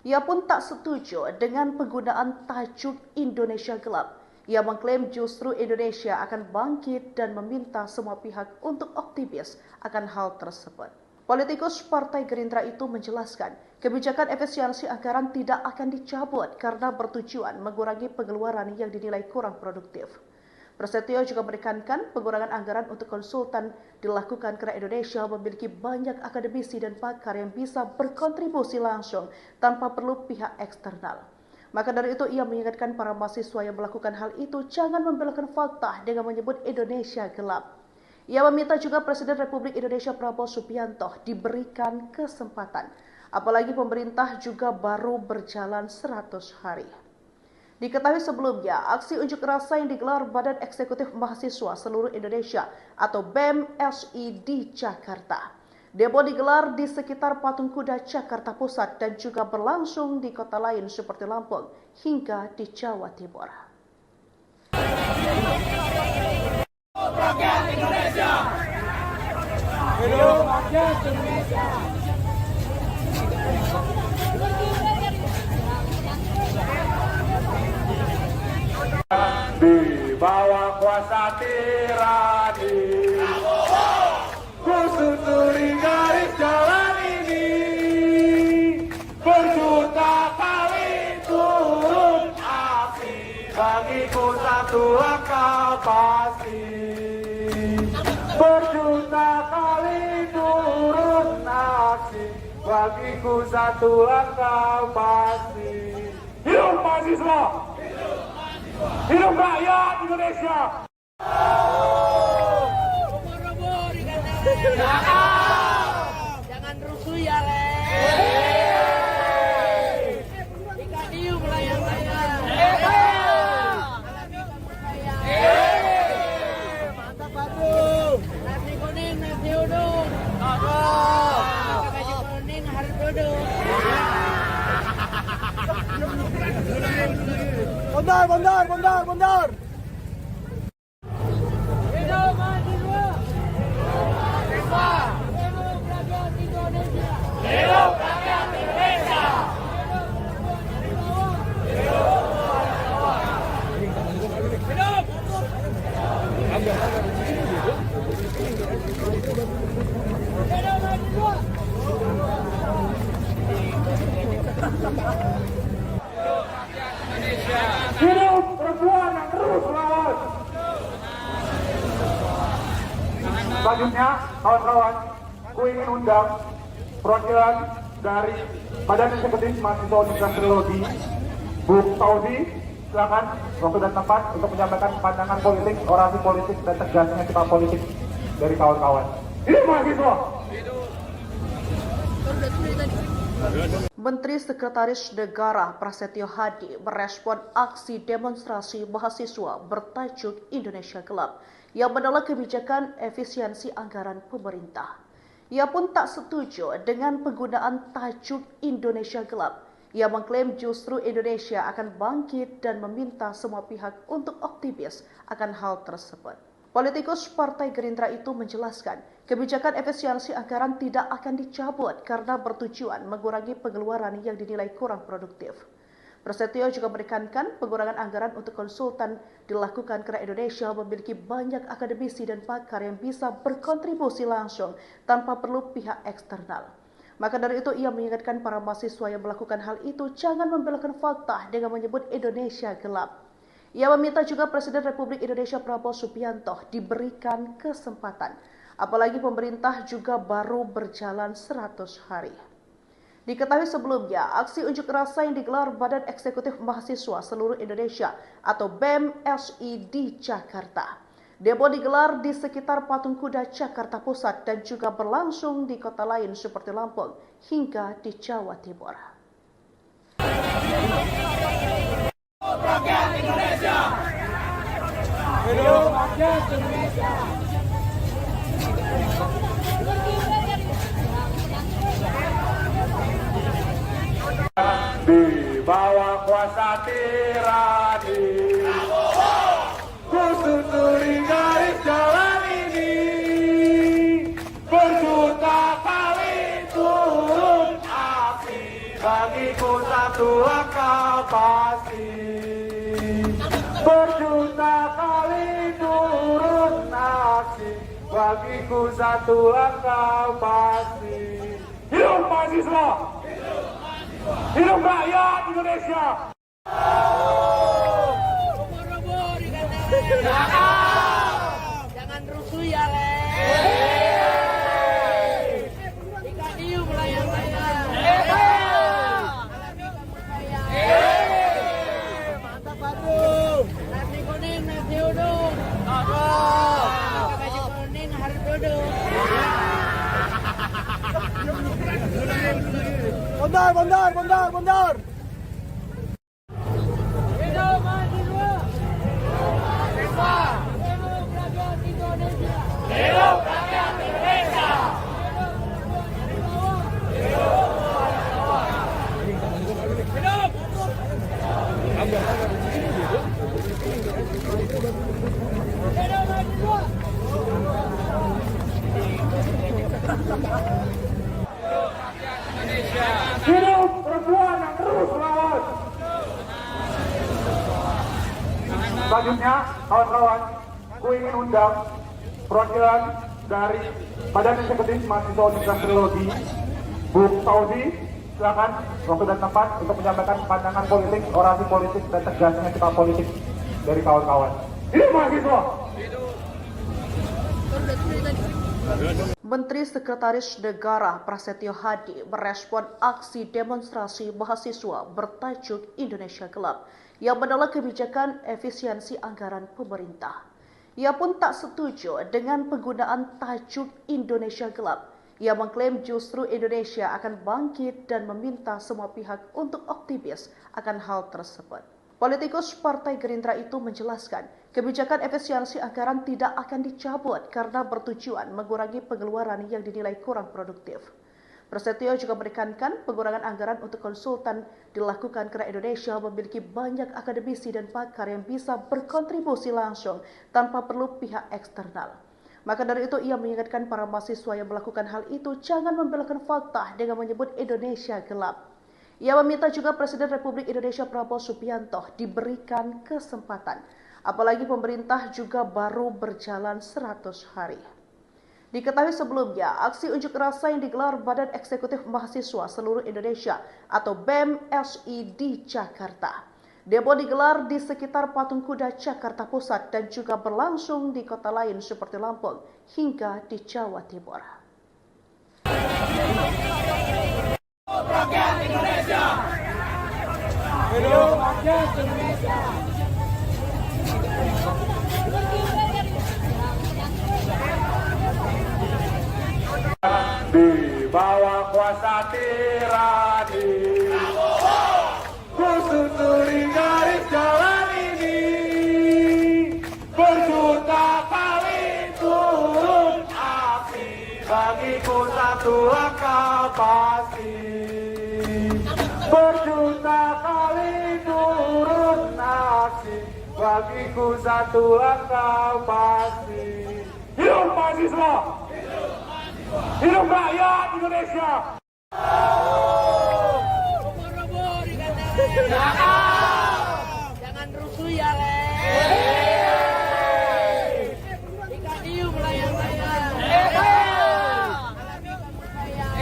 Ia pun tak setuju dengan penggunaan tajuk Indonesia Gelap. Ia mengklaim justru Indonesia akan bangkit dan meminta semua pihak untuk optimis akan hal tersebut. Politikus Partai Gerindra itu menjelaskan, kebijakan efisiensi anggaran tidak akan dicabut karena bertujuan mengurangi pengeluaran yang dinilai kurang produktif. Prasetyo juga menekankan pengurangan anggaran untuk konsultan dilakukan karena Indonesia memiliki banyak akademisi dan pakar yang bisa berkontribusi langsung tanpa perlu pihak eksternal. Maka dari itu ia mengingatkan para mahasiswa yang melakukan hal itu jangan membelokkan fakta dengan menyebut Indonesia gelap. Ia meminta juga Presiden Republik Indonesia Prabowo Subianto diberikan kesempatan, apalagi pemerintah juga baru berjalan 100 hari. Diketahui sebelumnya, aksi unjuk rasa yang digelar Badan Eksekutif Mahasiswa Seluruh Indonesia atau BEM-SI di Jakarta. Demo digelar di sekitar Patung Kuda Jakarta Pusat dan juga berlangsung di kota lain seperti Lampung hingga di Jawa Timur. Rakyat Indonesia. Hidup rakyat Indonesia. Di bawah kuasa tirani, ku susuri garis jalan ini, berjuta kali turun api, bagiku satu langkah pasti. Berjuta kali turun aksi, bagiku satu langkah pasti. Hidup mahasiswa! Hidup rakyat Indonesia! Jangan rusuh ya, Le. Ikan hiu melayang-layang. Mantap, Batu. Nasi kuning, nasi uduk. Pakai baju kuning harus duduk. Bondar. Hidup mahasiswa. Hidup rakyat Indonesia. Hidup rakyat Indonesia. Hidup perempuan yang terus melawan. Selanjutnya, kawan-kawan, gue ingin undang perwakilan dari Badan Eksekutif Mahasiswa Universitas Teknologi, Bu Tauzi, silakan waktu dan tempat untuk menyampaikan pandangan politik, orasi politik, dan tegasnya sikap politik dari kawan-kawan. Hidup mahasiswa! Menteri Sekretaris Negara Prasetyo Hadi merespon aksi demonstrasi mahasiswa bertajuk Indonesia Gelap yang menolak kebijakan efisiensi anggaran pemerintah. Ia pun tak setuju dengan penggunaan tajuk Indonesia Gelap. Ia mengklaim justru Indonesia akan bangkit dan meminta semua pihak untuk optimis akan hal tersebut. Politikus Partai Gerindra itu menjelaskan, kebijakan efisiensi anggaran tidak akan dicabut karena bertujuan mengurangi pengeluaran yang dinilai kurang produktif. Prasetyo juga menekankan pengurangan anggaran untuk konsultan dilakukan karena Indonesia memiliki banyak akademisi dan pakar yang bisa berkontribusi langsung tanpa perlu pihak eksternal. Maka dari itu ia mengingatkan para mahasiswa yang melakukan hal itu jangan membelokkan fakta dengan menyebut Indonesia gelap. Ia meminta juga Presiden Republik Indonesia Prabowo Subianto diberikan kesempatan, apalagi pemerintah juga baru berjalan 100 hari. Diketahui sebelumnya, aksi unjuk rasa yang digelar Badan Eksekutif Mahasiswa Seluruh Indonesia atau BEM-SI di Jakarta. Demo digelar di sekitar Patung Kuda Jakarta Pusat dan juga berlangsung di kota lain seperti Lampung hingga di Jawa Timur. Rakyat Indonesia. Hidup rakyat Indonesia. Di bawah kuasa tirani, ku susuri garis jalan ini, berjuta kali turun api, bagiku satu akal pasti. Berjuta kali turun api, bagiku satu akal pasti. Hidup mahasiswa! Hidup rakyat Indonesia! Ubur-ubur dikatakan. Jangan rusuh ya, Le. Ikan hiu melayang-layang. Alami kamu sayang. Mantap, Batu. Nasi kuning, nasi uduk. Pakai baju kuning harus duduk. Bondar. Hidup mahasiswa. Hidup rakyat Indonesia. Hidup rakyat Indonesia. Hidup perempuan yang terus melawan. Selanjutnya, kawan-kawan, ku ingin undang perwakilan dari Badan Eksekutif Mahasiswa Universitas Trilogi, Bu Fauzi, silakan waktu dan tempat untuk menyampaikan pandangan politik, orasi politik, dan tegasnya sikap politik dari kawan-kawan. Hidup mahasiswa! Menteri Sekretaris Negara Prasetyo Hadi merespon aksi demonstrasi mahasiswa bertajuk Indonesia Gelap yang menolak kebijakan efisiensi anggaran pemerintah. Ia pun tak setuju dengan penggunaan tajuk Indonesia Gelap. Ia mengklaim justru Indonesia akan bangkit dan meminta semua pihak untuk optimis akan hal tersebut. Politikus Partai Gerindra itu menjelaskan, kebijakan efisiensi anggaran tidak akan dicabut karena bertujuan mengurangi pengeluaran yang dinilai kurang produktif. Prasetyo juga menekankan pengurangan anggaran untuk konsultan dilakukan karena Indonesia memiliki banyak akademisi dan pakar yang bisa berkontribusi langsung tanpa perlu pihak eksternal. Maka dari itu ia mengingatkan para mahasiswa yang melakukan hal itu jangan membelokkan fakta dengan menyebut Indonesia gelap. Ia meminta juga Presiden Republik Indonesia Prabowo Subianto diberikan kesempatan, apalagi pemerintah juga baru berjalan 100 hari. Diketahui sebelumnya, aksi unjuk rasa yang digelar Badan Eksekutif Mahasiswa Seluruh Indonesia atau BEM-SI di Jakarta. Demo digelar di sekitar Patung Kuda Jakarta Pusat dan juga berlangsung di kota lain seperti Lampung hingga di Jawa Timur. Rakyat Indonesia. Hidup rakyat Indonesia. Di bawah kuasa tirani, ku susuri garis jalan ini, berjuta kali turun api, bagiku satu akal pasti. Berjuta kali turun api, bagiku satu akal pasti. Hidup mahasiswa! Hidup rakyat Indonesia! Ubur-ubur dikatakan. Jangan rusuh ya, Le. Ikan hiu melayang-layang. Alami kamu sayang.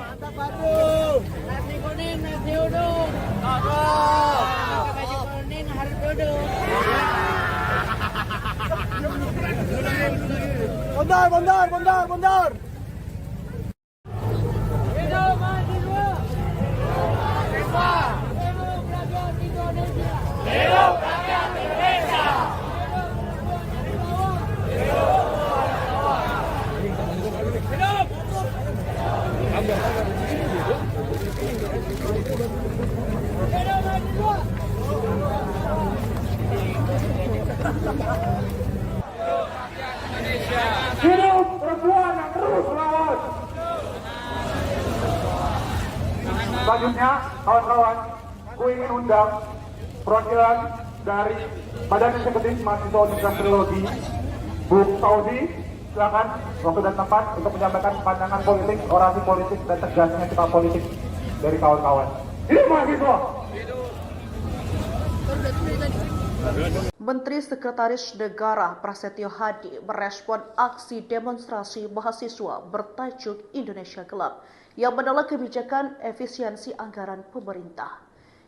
Mantap, Batu. Nasi kuning, nasi uduk. Pakai baju kuning harus duduk. Bondar. Hidup Hidup perempuan yang terus melawan. Selanjutnya, kawan-kawan, gue ingin undang perwakilan dari Badan Eksekutif Mahasiswa Universitas Trilogi, Bu Saudi. Silakan waktu dan tempat untuk menyampaikan pandangan politik, orasi politik, dan tegasnya sikap politik dari kawan-kawan. Hidup mahasiswa! Menteri Sekretaris Negara Prasetyo Hadi merespon aksi demonstrasi mahasiswa bertajuk Indonesia Gelap yang menolak kebijakan efisiensi anggaran pemerintah.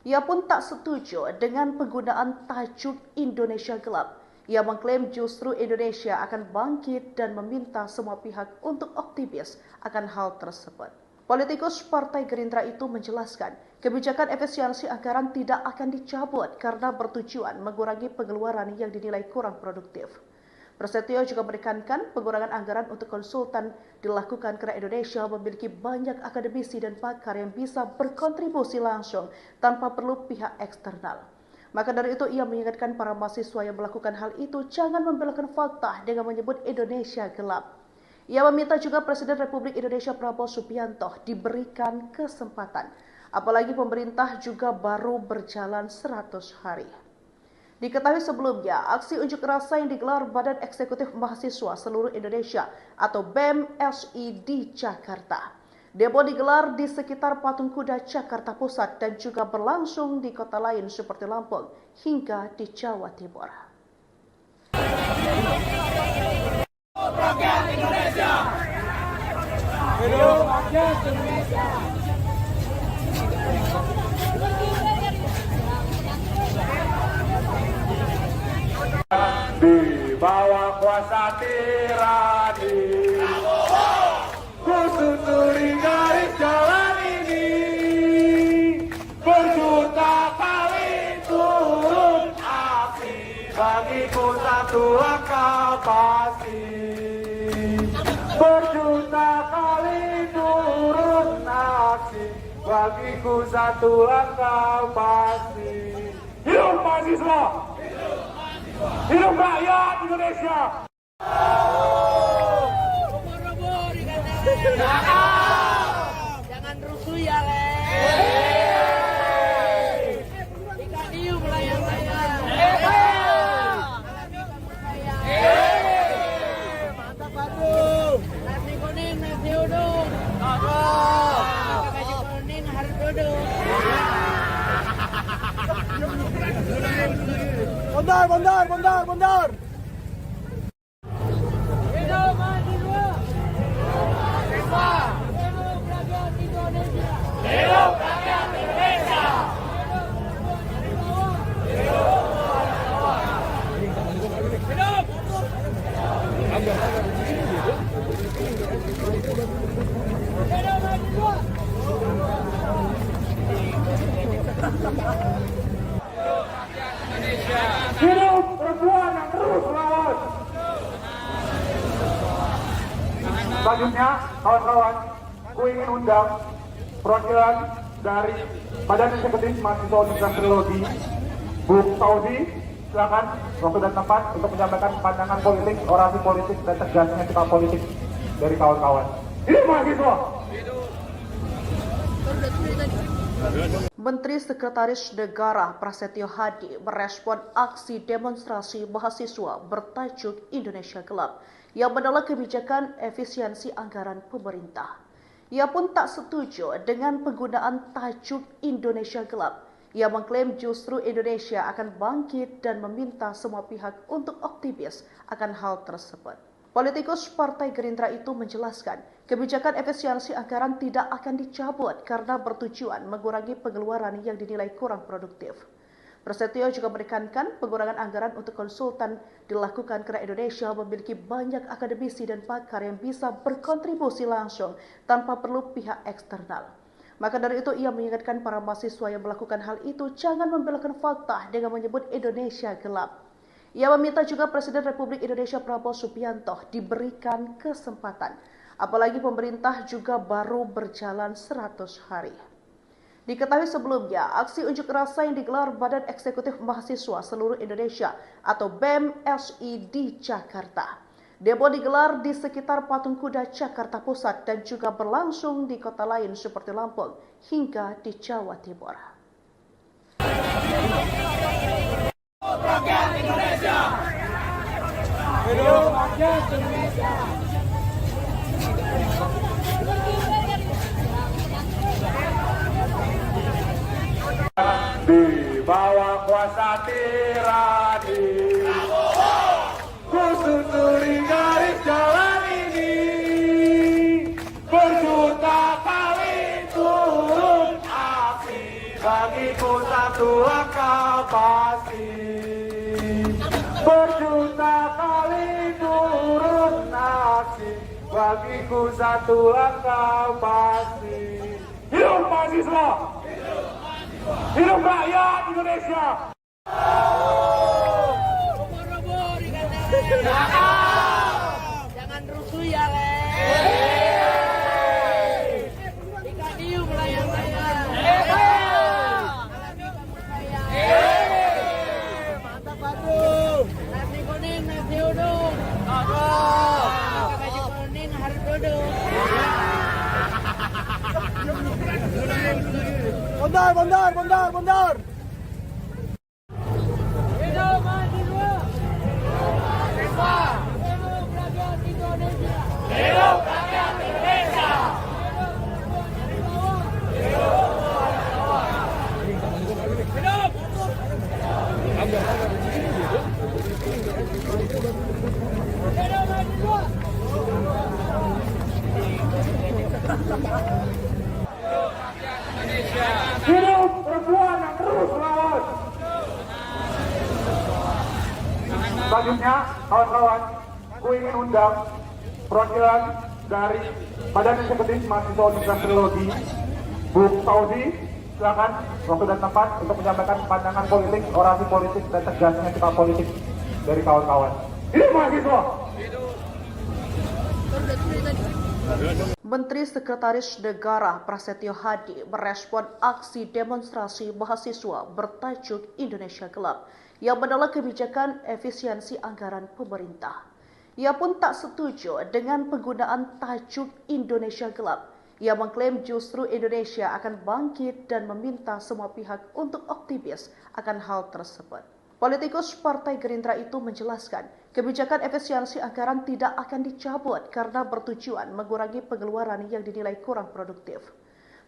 Ia pun tak setuju dengan penggunaan tajuk Indonesia Gelap. Ia mengklaim justru Indonesia akan bangkit dan meminta semua pihak untuk optimis akan hal tersebut. Politikus Partai Gerindra itu menjelaskan, kebijakan efisiensi anggaran tidak akan dicabut karena bertujuan mengurangi pengeluaran yang dinilai kurang produktif. Prasetyo juga menekankan pengurangan anggaran untuk konsultan dilakukan karena Indonesia memiliki banyak akademisi dan pakar yang bisa berkontribusi langsung tanpa perlu pihak eksternal. Maka dari itu ia mengingatkan para mahasiswa yang melakukan hal itu jangan membelokkan fakta dengan menyebut Indonesia gelap. Ia meminta juga Presiden Republik Indonesia Prabowo Subianto diberikan kesempatan, apalagi pemerintah juga baru berjalan 100 hari. Diketahui sebelumnya, aksi unjuk rasa yang digelar Badan Eksekutif Mahasiswa Seluruh Indonesia atau BEM-SI di Jakarta. Demo digelar di sekitar Patung Kuda Jakarta Pusat dan juga berlangsung di kota lain seperti Lampung hingga di Jawa Timur. Rakyat Indonesia. Hidup rakyat Indonesia. Di bawah kuasa tirani, ku susuri garis jalan ini, berjuta kali turun api, bagiku satu langkah pasti. Berjuta kali turun aksi, bagiku satu langkah pasti. Hidup mahasiswa! Hidup rakyat Indonesia! Jangan rusuh ya, Le. Ikan hiu melayang-layang. Mantap, Aduh. Nasi kuning, nasi uduk. Gaji kuning harus duduk. Bondar. Hidup mahasiswa. Hidup rakyat Indonesia. Hidup rakyat Indonesia. Hidup perempuan yang terus melawan. Selanjutnya, kawan-kawan, gue ingin undang perwakilan dari Badan Eksekutif Mahasiswa Universitas Trilogi, Bu Saudi. Silakan waktu dan tempat untuk menyampaikan pandangan politik, orasi politik, dan tegasnya sikap politik dari kawan-kawan. Hidup mahasiswa! Menteri Sekretaris Negara Prasetyo Hadi merespon aksi demonstrasi mahasiswa bertajuk Indonesia Gelap yang menolak kebijakan efisiensi anggaran pemerintah. Ia pun tak setuju dengan penggunaan tajuk Indonesia Gelap. Ia mengklaim justru Indonesia akan bangkit dan meminta semua pihak untuk optimis akan hal tersebut. Politikus Partai Gerindra itu menjelaskan, kebijakan efisiensi anggaran tidak akan dicabut karena bertujuan mengurangi pengeluaran yang dinilai kurang produktif. Prasetyo juga menekankan pengurangan anggaran untuk konsultan dilakukan karena Indonesia memiliki banyak akademisi dan pakar yang bisa berkontribusi langsung tanpa perlu pihak eksternal. Maka dari itu ia mengingatkan para mahasiswa yang melakukan hal itu jangan membelokkan fakta dengan menyebut Indonesia gelap. Ia meminta juga Presiden Republik Indonesia Prabowo Subianto diberikan kesempatan, apalagi pemerintah juga baru berjalan 100 hari. Diketahui sebelumnya, aksi unjuk rasa yang digelar Badan Eksekutif Mahasiswa Seluruh Indonesia atau BEM-SI di Jakarta. Demo digelar di sekitar Patung Kuda Jakarta Pusat dan juga berlangsung di kota lain seperti Lampung hingga di Jawa Timur. Rakyat Indonesia. Hidup rakyat Indonesia. Di bawah kuasa tirani, ku susuri garis jalan ini, berjuta kali turun aksi, bagiku satu langkah pasti. Berjuta kali turun aksi, bagiku satu langkah pasti. Hidup mahasiswa! Hidup rakyat Indonesia! Ubur-ubur dikatakan. Jangan rusuh ya, Le. Ikan hiu melayang-layang. Alami kamu sayang. Mantap, Batu. Nasi kuning, nasi uduk. Pakai baju kuning harus duduk. Bondar. Hidup mahasiswa. Hidup rakyat Indonesia. Hidup rakyat Indonesia. Hidup perempuan yang terus melawan. Selanjutnya, kawan-kawan, ku ingin undang perwakilan dari Badan Eksekutif Mahasiswa Universitas Teknologi, Bu Fauzi, silakan waktu dan tempat untuk menyampaikan pandangan politik, orasi politik, dan tegasnya sikap politik dari kawan-kawan. Hidup mahasiswa! Menteri Sekretaris Negara Prasetyo Hadi merespon aksi demonstrasi mahasiswa bertajuk Indonesia Gelap yang menolak kebijakan efisiensi anggaran pemerintah. Ia pun tak setuju dengan penggunaan tajuk Indonesia Gelap. Ia mengklaim justru Indonesia akan bangkit dan meminta semua pihak untuk optimis akan hal tersebut. Politikus Partai Gerindra itu menjelaskan, kebijakan efisiensi anggaran tidak akan dicabut karena bertujuan mengurangi pengeluaran yang dinilai kurang produktif.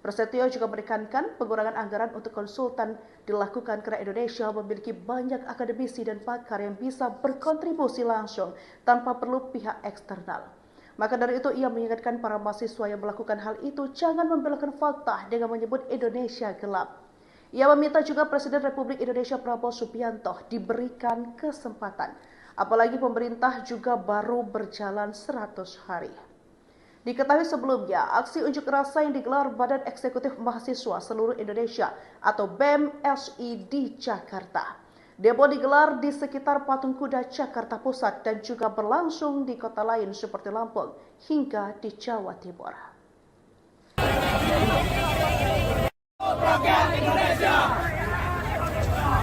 Prasetyo juga menekankan pengurangan anggaran untuk konsultan dilakukan karena Indonesia memiliki banyak akademisi dan pakar yang bisa berkontribusi langsung tanpa perlu pihak eksternal. Maka dari itu ia mengingatkan para mahasiswa yang melakukan hal itu jangan membelokkan fakta dengan menyebut Indonesia gelap. Ia meminta juga Presiden Republik Indonesia Prabowo Subianto diberikan kesempatan, apalagi pemerintah juga baru berjalan 100 hari. Diketahui sebelumnya, aksi unjuk rasa yang digelar Badan Eksekutif Mahasiswa Seluruh Indonesia atau BEM-SI di Jakarta. Demo digelar di sekitar Patung Kuda Jakarta Pusat dan juga berlangsung di kota lain seperti Lampung hingga di Jawa Timur. Rakyat Indonesia.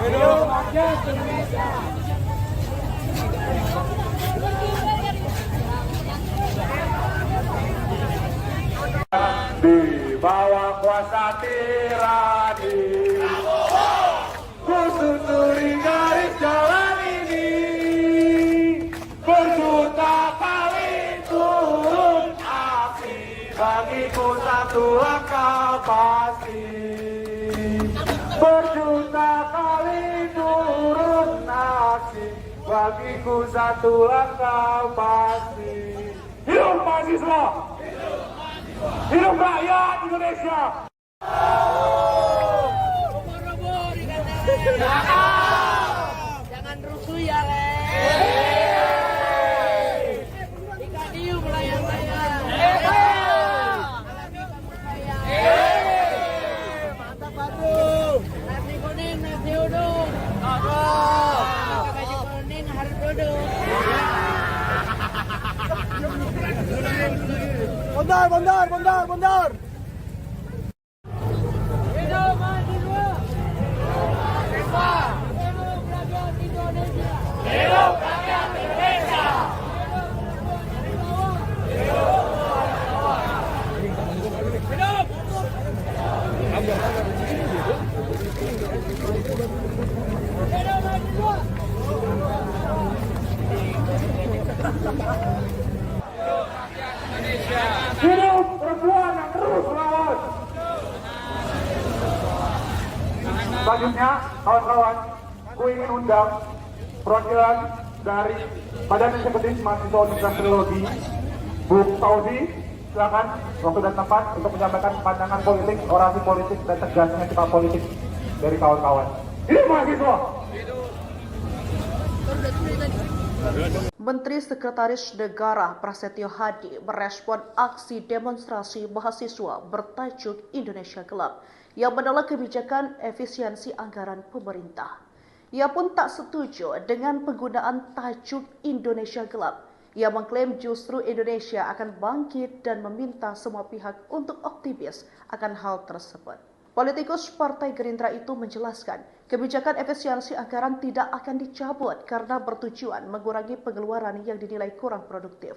Hidup rakyat Indonesia. Di bawah kuasa tirani, ku susuri garis jalan ini, berjuta kali turun aksi, bagiku satu langkah pasti. Berjuta kali turun aksi, bagiku satu langkah pasti. Hidup mahasiswa! Hidup rakyat Indonesia! Ubur-ubur dikatakan. Jangan rusuh ya, Le. Ikan hiu melayang-layang. Alami kamu sayang. Mantap, Batu. Nasi kuning, nasi uduk. Pakai baju kuning harus duduk. Bondar. Hidup Hidup perempuan yang terus melawan. Selanjutnya, kawan-kawan, ku ingin undang perwakilan dari Badan Eksekutif Mahasiswa Universitas Teknologi, Bu Tauzi, silakan waktu dan tempat untuk menyampaikan pandangan politik, orasi politik, dan tegasnya sikap politik dari kawan-kawan. Hidup mahasiswa! Menteri Sekretaris Negara Prasetyo Hadi merespon aksi demonstrasi mahasiswa bertajuk Indonesia Gelap yang menolak kebijakan efisiensi anggaran pemerintah. Ia pun tak setuju dengan penggunaan tajuk Indonesia Gelap. Ia mengklaim justru Indonesia akan bangkit dan meminta semua pihak untuk optimis akan hal tersebut. Politikus Partai Gerindra itu menjelaskan, kebijakan efisiensi anggaran tidak akan dicabut karena bertujuan mengurangi pengeluaran yang dinilai kurang produktif.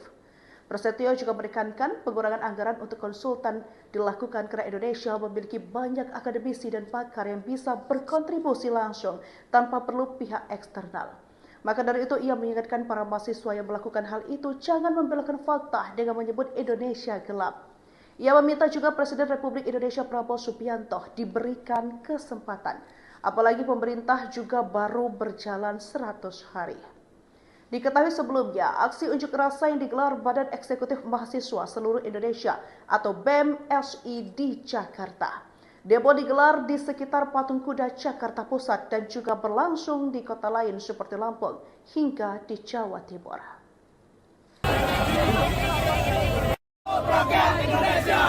Prasetyo juga menekankan pengurangan anggaran untuk konsultan dilakukan karena Indonesia memiliki banyak akademisi dan pakar yang bisa berkontribusi langsung tanpa perlu pihak eksternal. Maka dari itu ia mengingatkan para mahasiswa yang melakukan hal itu jangan membelokkan fakta dengan menyebut Indonesia gelap. Ia meminta juga Presiden Republik Indonesia Prabowo Subianto diberikan kesempatan, apalagi pemerintah juga baru berjalan 100 hari. Diketahui sebelumnya, aksi unjuk rasa yang digelar Badan Eksekutif Mahasiswa Seluruh Indonesia atau BEM-SI di Jakarta. Demo digelar di sekitar Patung Kuda Jakarta Pusat dan juga berlangsung di kota lain seperti Lampung hingga di Jawa Timur. Rakyat Indonesia.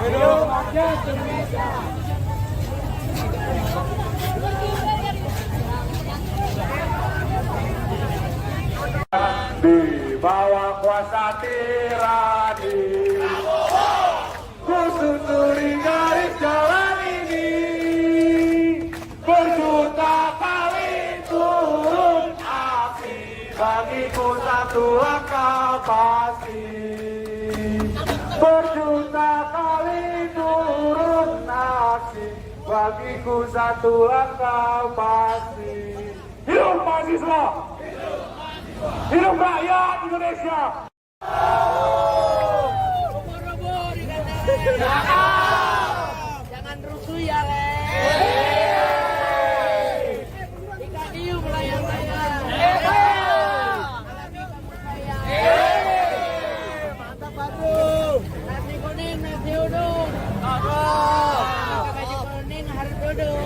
Hidup rakyat Indonesia. Di bawah kuasa tirani, ku susuri garis jalan ini, berjuta kali turun api, bagiku satu langkah pasti. Berjuta kali turun aksi, bagiku satu langkah pasti. Hidup mahasiswa! Hidup rakyat Indonesia! Robo-robo di kandang. Jangan rusuh ya, Le. Ikan hiu melayang-layang. Alami kamu saya. Mantap, Batu. Nasi kuning, nasi uduk. Pakai baju kuning harus duduk.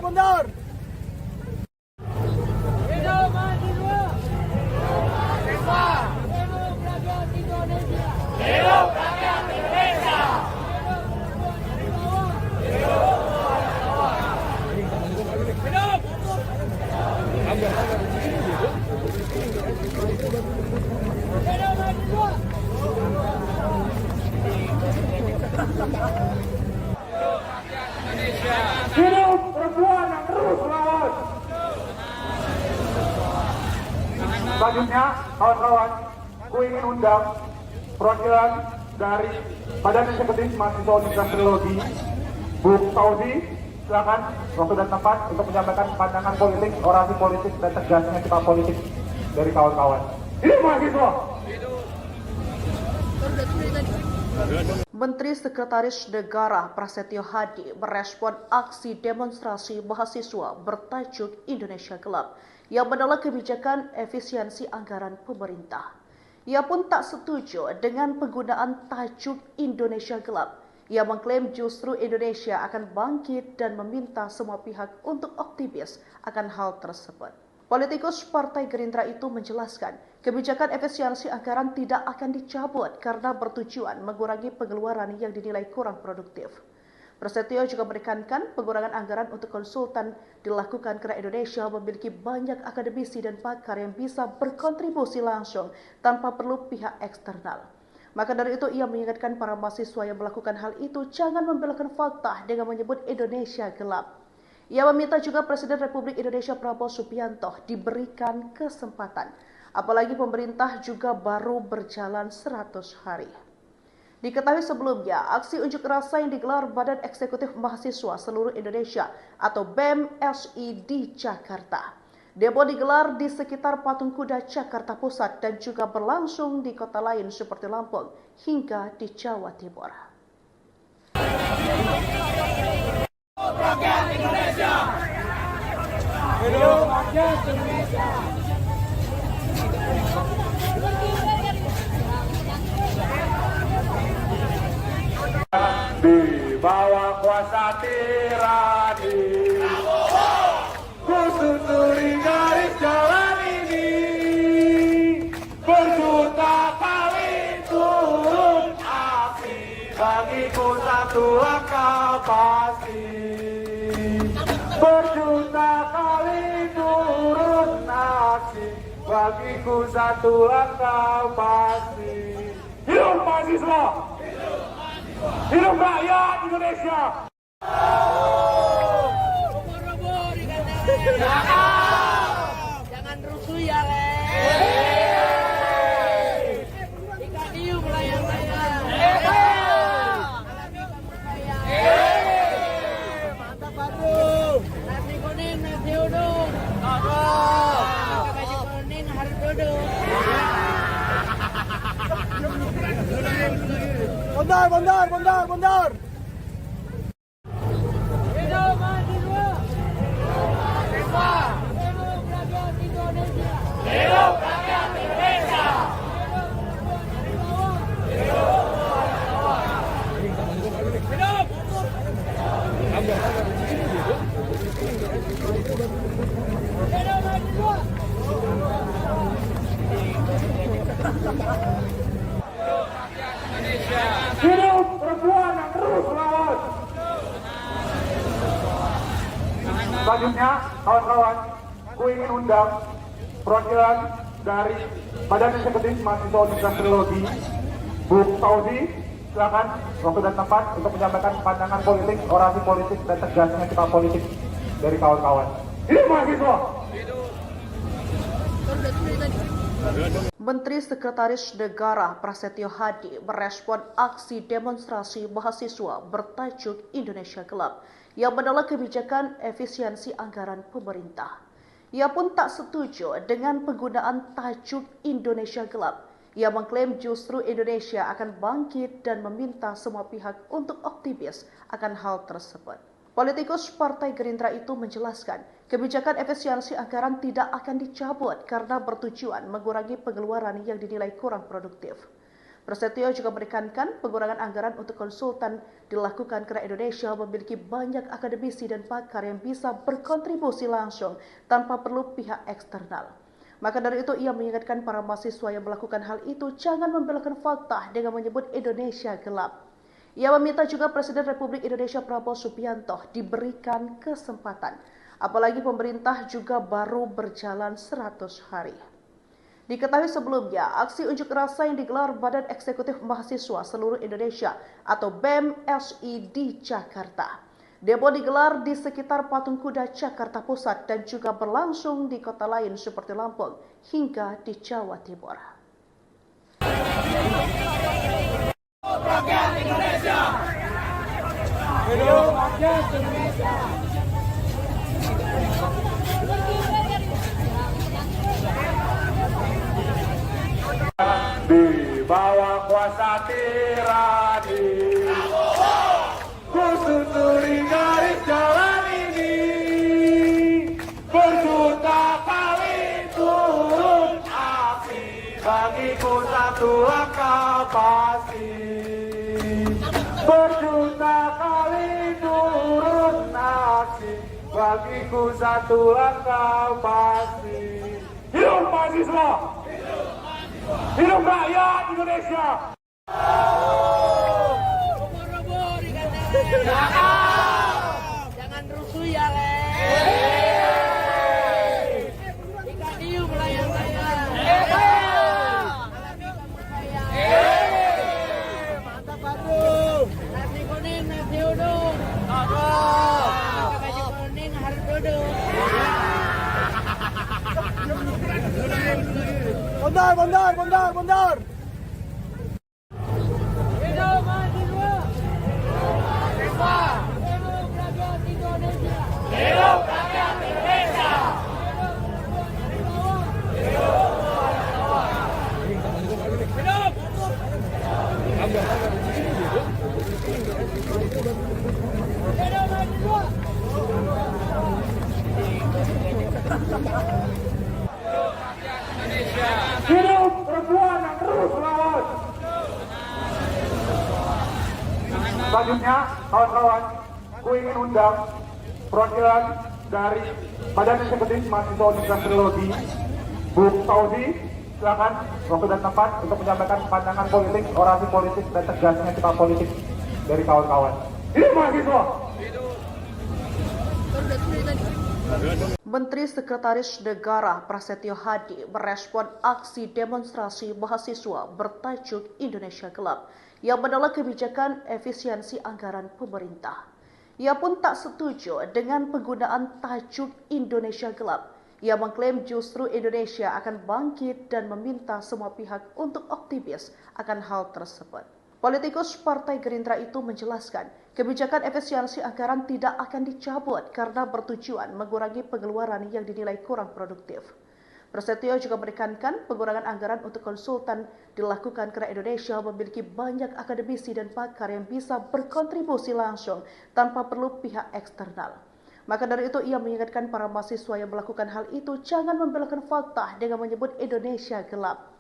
Bondar. Hidup mahasiswa. Hidup rakyat Indonesia. Hidup rakyat Indonesia. Hidup perempuan yang terus melawan. Selanjutnya, kawan-kawan, ku ingin undang perwakilan dari Badan Eksekutif Mahasiswa Universitas Teknologi, Bu Tauzi, silakan waktu dan tempat untuk menyampaikan pandangan politik, orasi politik, dan tegasnya sikap politik dari kawan-kawan. Hidup mahasiswa! Menteri Sekretaris Negara Prasetyo Hadi merespon aksi demonstrasi mahasiswa bertajuk Indonesia Gelap yang menolak kebijakan efisiensi anggaran pemerintah. Ia pun tak setuju dengan penggunaan tajuk Indonesia Gelap. Ia mengklaim justru Indonesia akan bangkit dan meminta semua pihak untuk optimis akan hal tersebut. Politikus Partai Gerindra itu menjelaskan, kebijakan efisiensi anggaran tidak akan dicabut karena bertujuan mengurangi pengeluaran yang dinilai kurang produktif. Prasetyo juga menekankan pengurangan anggaran untuk konsultan dilakukan karena Indonesia memiliki banyak akademisi dan pakar yang bisa berkontribusi langsung tanpa perlu pihak eksternal. Maka dari itu ia mengingatkan para mahasiswa yang melakukan hal itu jangan membelokkan fakta dengan menyebut Indonesia gelap. Ia meminta juga Presiden Republik Indonesia Prabowo Subianto diberikan kesempatan, apalagi pemerintah juga baru berjalan 100 hari. Diketahui sebelumnya, aksi unjuk rasa yang digelar Badan Eksekutif Mahasiswa Seluruh Indonesia atau BEM-SI di Jakarta. Demo digelar di sekitar Patung Kuda Jakarta Pusat dan juga berlangsung di kota lain seperti Lampung hingga di Jawa Timur. Rakyat Indonesia. Hidup rakyat Indonesia. Di bawah kuasa tirani, ku susuri garis jalan ini, berjuta kali turun aksi, bagiku satu langkah pasti. Berjuta kali turun aksi, bagiku satu langkah pasti. Hidup mahasiswa! Hidup rakyat Indonesia! Ubur-ubur jangan rusuh ya, Le. Ikan hiu melayang-layang. Alami kepercayaan. Mantap, Badung. Nasi kuning, nasi uduk. Pakai baju kuning harus duduk. Bondar. Hidup mahasiswa. Hidup rakyat Indonesia. Hidup rakyat Indonesia. Hidup perempuan yang terus melawan. Selanjutnya, kawan-kawan, ku ingin undang perwakilan dari Badan Eksekutif Mahasiswa Universitas Trilogi, Bu Fauzi, silakan waktu dan tempat untuk menyampaikan pandangan politik, orasi politik, dan tegasnya sikap politik dari kawan-kawan. Hidup mahasiswa! Menteri Sekretaris Negara Prasetyo Hadi merespon aksi demonstrasi mahasiswa bertajuk Indonesia Gelap yang menolak kebijakan efisiensi anggaran pemerintah. Ia pun tak setuju dengan penggunaan tajuk Indonesia Gelap. Ia mengklaim justru Indonesia akan bangkit dan meminta semua pihak untuk optimis akan hal tersebut. Politikus Partai Gerindra itu menjelaskan, kebijakan efisiensi anggaran tidak akan dicabut karena bertujuan mengurangi pengeluaran yang dinilai kurang produktif. Prasetyo juga menekankan pengurangan anggaran untuk konsultan dilakukan karena Indonesia memiliki banyak akademisi dan pakar yang bisa berkontribusi langsung tanpa perlu pihak eksternal. Maka dari itu ia mengingatkan para mahasiswa yang melakukan hal itu jangan membelokkan fakta dengan menyebut Indonesia gelap. Ia meminta juga Presiden Republik Indonesia Prabowo Subianto diberikan kesempatan, apalagi pemerintah juga baru berjalan 100 hari. Diketahui sebelumnya, aksi unjuk rasa yang digelar Badan Eksekutif Mahasiswa Seluruh Indonesia atau BEM-SI di Jakarta. Demo digelar di sekitar Patung Kuda Jakarta Pusat dan juga berlangsung di kota lain seperti Lampung hingga di Jawa Timur. Rakyat Indonesia. Hidup rakyat Indonesia. Di bawah kuasa tirani, ku susuri garis jalan ini, berjuta kali turun aksi, bagiku satu langkah pasti. Berjuta kali turun aksi, bagiku satu langkah pasti. Hidup mahasiswa! Hidup rakyat Indonesia! Ubur-ubur jangan rusuh ya, Le. Ikan hiu melayang-layang. Alami kepercayaan. Mantap, Badung. Nasi kuning, nasi uduk. Pakai baju kuning harus duduk. Bondar. Hidup Selanjutnya, kawan-kawan, ku ingin undang perwakilan dari Badan Eksekutif Mahasiswa Universitas Trilogi, Bu Fauzi, silakan waktu dan tempat untuk menyampaikan pandangan politik, orasi politik, dan tegasnya sikap politik dari kawan-kawan. Ini mahasiswa. Menteri Sekretaris Negara Prasetyo Hadi merespon aksi demonstrasi mahasiswa bertajuk Indonesia Gelap yang menolak kebijakan efisiensi anggaran pemerintah. Ia pun tak setuju dengan penggunaan tajuk Indonesia Gelap. Ia mengklaim justru Indonesia akan bangkit dan meminta semua pihak untuk optimis akan hal tersebut. Politikus Partai Gerindra itu menjelaskan, kebijakan efisiensi anggaran tidak akan dicabut karena bertujuan mengurangi pengeluaran yang dinilai kurang produktif. Prasetyo juga menekankan pengurangan anggaran untuk konsultan dilakukan karena Indonesia memiliki banyak akademisi dan pakar yang bisa berkontribusi langsung tanpa perlu pihak eksternal. Maka dari itu ia mengingatkan para mahasiswa yang melakukan hal itu jangan membelokkan fakta dengan menyebut Indonesia gelap.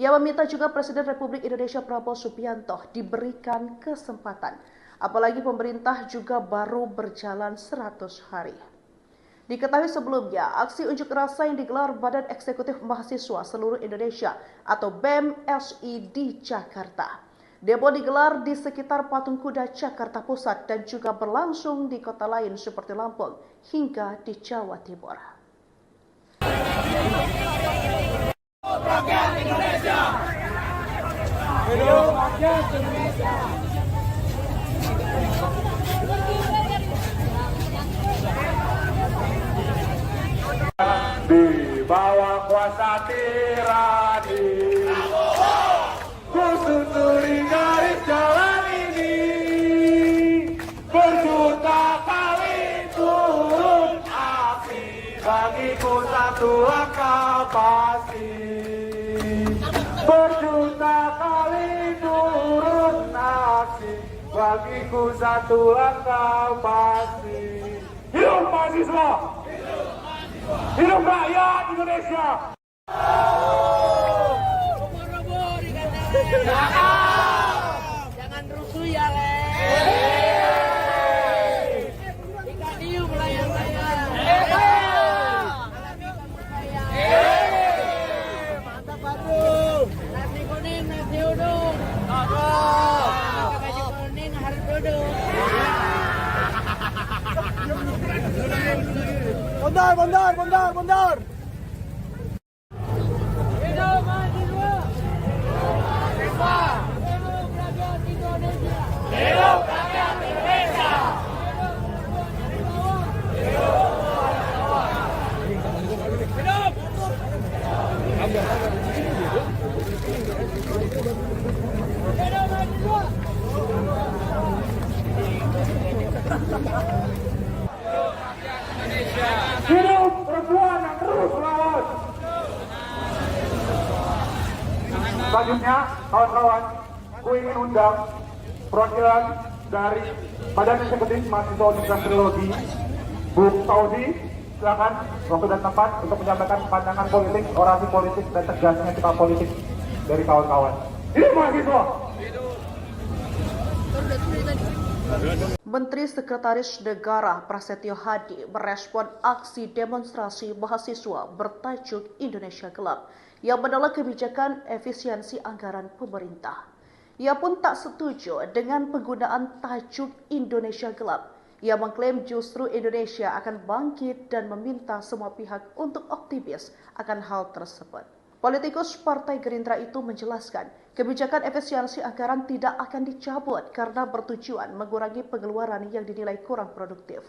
Ia meminta juga Presiden Republik Indonesia Prabowo Subianto diberikan kesempatan, apalagi pemerintah juga baru berjalan 100 hari. Diketahui sebelumnya, aksi unjuk rasa yang digelar Badan Eksekutif Mahasiswa Seluruh Indonesia atau BEM-SI di Jakarta. Demo digelar di sekitar Patung Kuda Jakarta Pusat dan juga berlangsung di kota lain seperti Lampung hingga di Jawa Timur. Rakyat Indonesia. Hidup rakyat Indonesia. Di bawah kuasa tirani, ku susuri garis jalan ini, berjuta kali turun aksi, bagiku satu akal pasti. Berjuta kali turun aksi, bagiku satu akal pasti. Hidup mahasiswa! Hidup rakyat Indonesia! Robo dikatakan. Jangan rusuh ya, Le. Ikan hiu melayang-layang. Mantap, Batu. Nasi kuning, nasi uduk. Pakai baju kuning harus duduk. Bondar. Hidup mahasiswa. Hidup rakyat Indonesia. Hidup rakyat Indonesia. Hidup perempuan yang terus melawan. Selanjutnya, kawan-kawan, ku ingin undang perwakilan dari Badan Eksekutif Mahasiswa Universitas Trilogi, Bu Fauzi, silakan waktu dan tempat untuk menyampaikan pandangan politik, orasi politik, dan tegasnya sikap politik dari kawan-kawan. Ini mahasiswa. Menteri Sekretaris Negara Prasetyo Hadi merespon aksi demonstrasi mahasiswa bertajuk Indonesia Gelap yang menolak kebijakan efisiensi anggaran pemerintah. Ia pun tak setuju dengan penggunaan tajuk Indonesia Gelap. Ia mengklaim justru Indonesia akan bangkit dan meminta semua pihak untuk optimis akan hal tersebut. Politikus Partai Gerindra itu menjelaskan, kebijakan efisiensi anggaran tidak akan dicabut karena bertujuan mengurangi pengeluaran yang dinilai kurang produktif.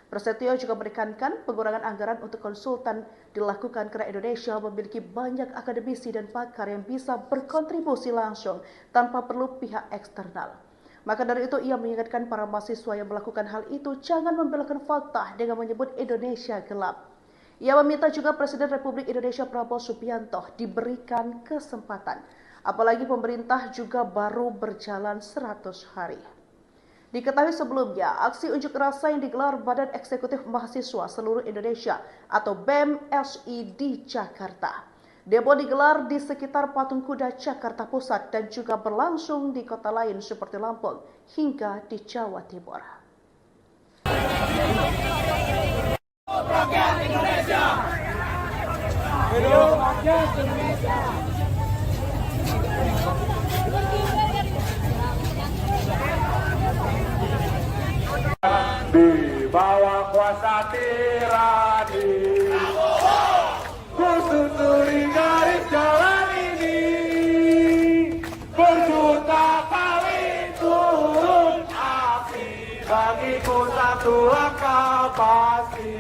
Prasetyo juga menekankan pengurangan anggaran untuk konsultan dilakukan karena Indonesia memiliki banyak akademisi dan pakar yang bisa berkontribusi langsung tanpa perlu pihak eksternal. Maka dari itu ia mengingatkan para mahasiswa yang melakukan hal itu jangan membelokkan fakta dengan menyebut Indonesia gelap. Ia meminta juga Presiden Republik Indonesia Prabowo Subianto diberikan kesempatan, apalagi pemerintah juga baru berjalan 100 hari. Diketahui sebelumnya, aksi unjuk rasa yang digelar Badan Eksekutif Mahasiswa Seluruh Indonesia atau BEM-SI di Jakarta. Demo digelar di sekitar Patung Kuda Jakarta Pusat dan juga berlangsung di kota lain seperti Lampung hingga di Jawa Timur. Rakyat Indonesia. Hidup rakyat Indonesia. Di bawah kuasa tirani, ku susuri garis jalan ini, berjuta kali turun api, bagiku satu langkah pasti.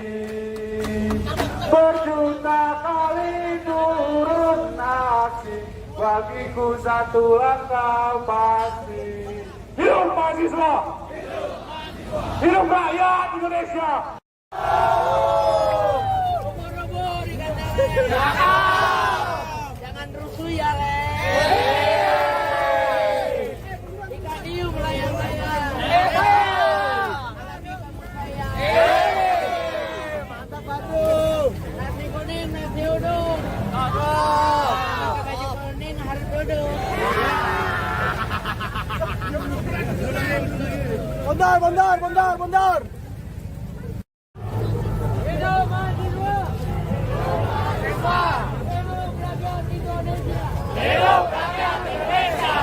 Berjuta kali turun aksi, bagiku satu langkah pasti. Hidup mahasiswa! Hidup rakyat Indonesia! Jangan rusuh ya, Le. Ikan hiu melayang-layang. Mantap, Batu. Nasi kuning, nasi uduk. Pakai baju kuning harus duduk. Bondar. Hidup mahasiswa. Hidup rakyat Indonesia. Hidup rakyat Indonesia.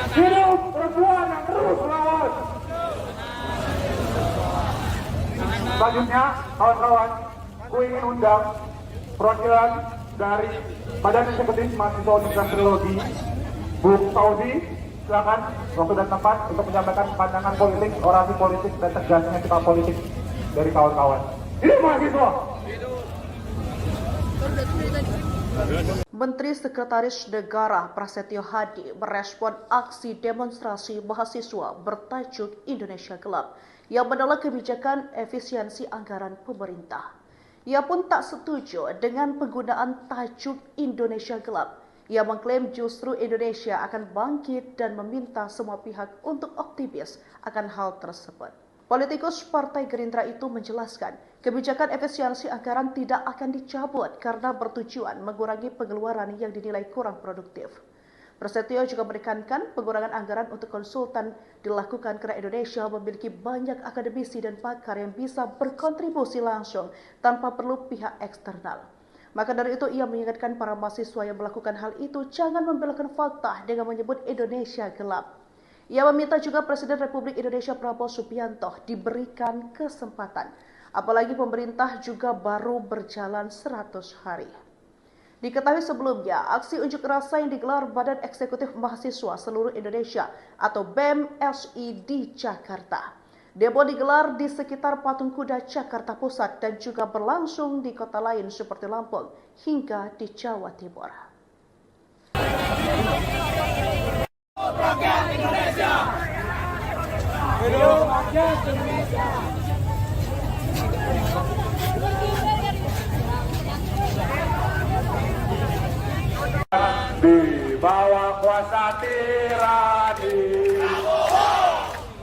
Hidup perempuan yang terus melawan. Selanjutnya, kawan-kawan, ku ingin undang perwakilan dari Badan Eksekutif Mahasiswa Universitas Trilogi, Bu Fauzi, silakan waktu dan tempat untuk menyampaikan pandangan politik, orasi politik, dan tegasnya sikap politik dari kawan-kawan. Hidup mahasiswa! Menteri Sekretaris Negara Prasetyo Hadi merespon aksi demonstrasi mahasiswa bertajuk Indonesia Gelap yang menolak kebijakan efisiensi anggaran pemerintah. Ia pun tak setuju dengan penggunaan tajuk Indonesia Gelap. Ia mengklaim justru Indonesia akan bangkit dan meminta semua pihak untuk optimis akan hal tersebut. Politikus Partai Gerindra itu menjelaskan, kebijakan efisiensi anggaran tidak akan dicabut karena bertujuan mengurangi pengeluaran yang dinilai kurang produktif. Prasetyo juga menekankan pengurangan anggaran untuk konsultan dilakukan karena Indonesia memiliki banyak akademisi dan pakar yang bisa berkontribusi langsung tanpa perlu pihak eksternal. Maka dari itu ia mengingatkan para mahasiswa yang melakukan hal itu jangan membelokkan fakta dengan menyebut Indonesia gelap. Ia meminta juga Presiden Republik Indonesia Prabowo Subianto diberikan kesempatan, apalagi pemerintah juga baru berjalan 100 hari. Diketahui sebelumnya, aksi unjuk rasa yang digelar Badan Eksekutif Mahasiswa Seluruh Indonesia atau BEM-SI di Jakarta. Demo digelar di sekitar Patung Kuda Jakarta Pusat dan juga berlangsung di kota lain seperti Lampung hingga di Jawa Timur. Rakyat Indonesia. Hidup rakyat Indonesia. Di bawah kuasa tirani,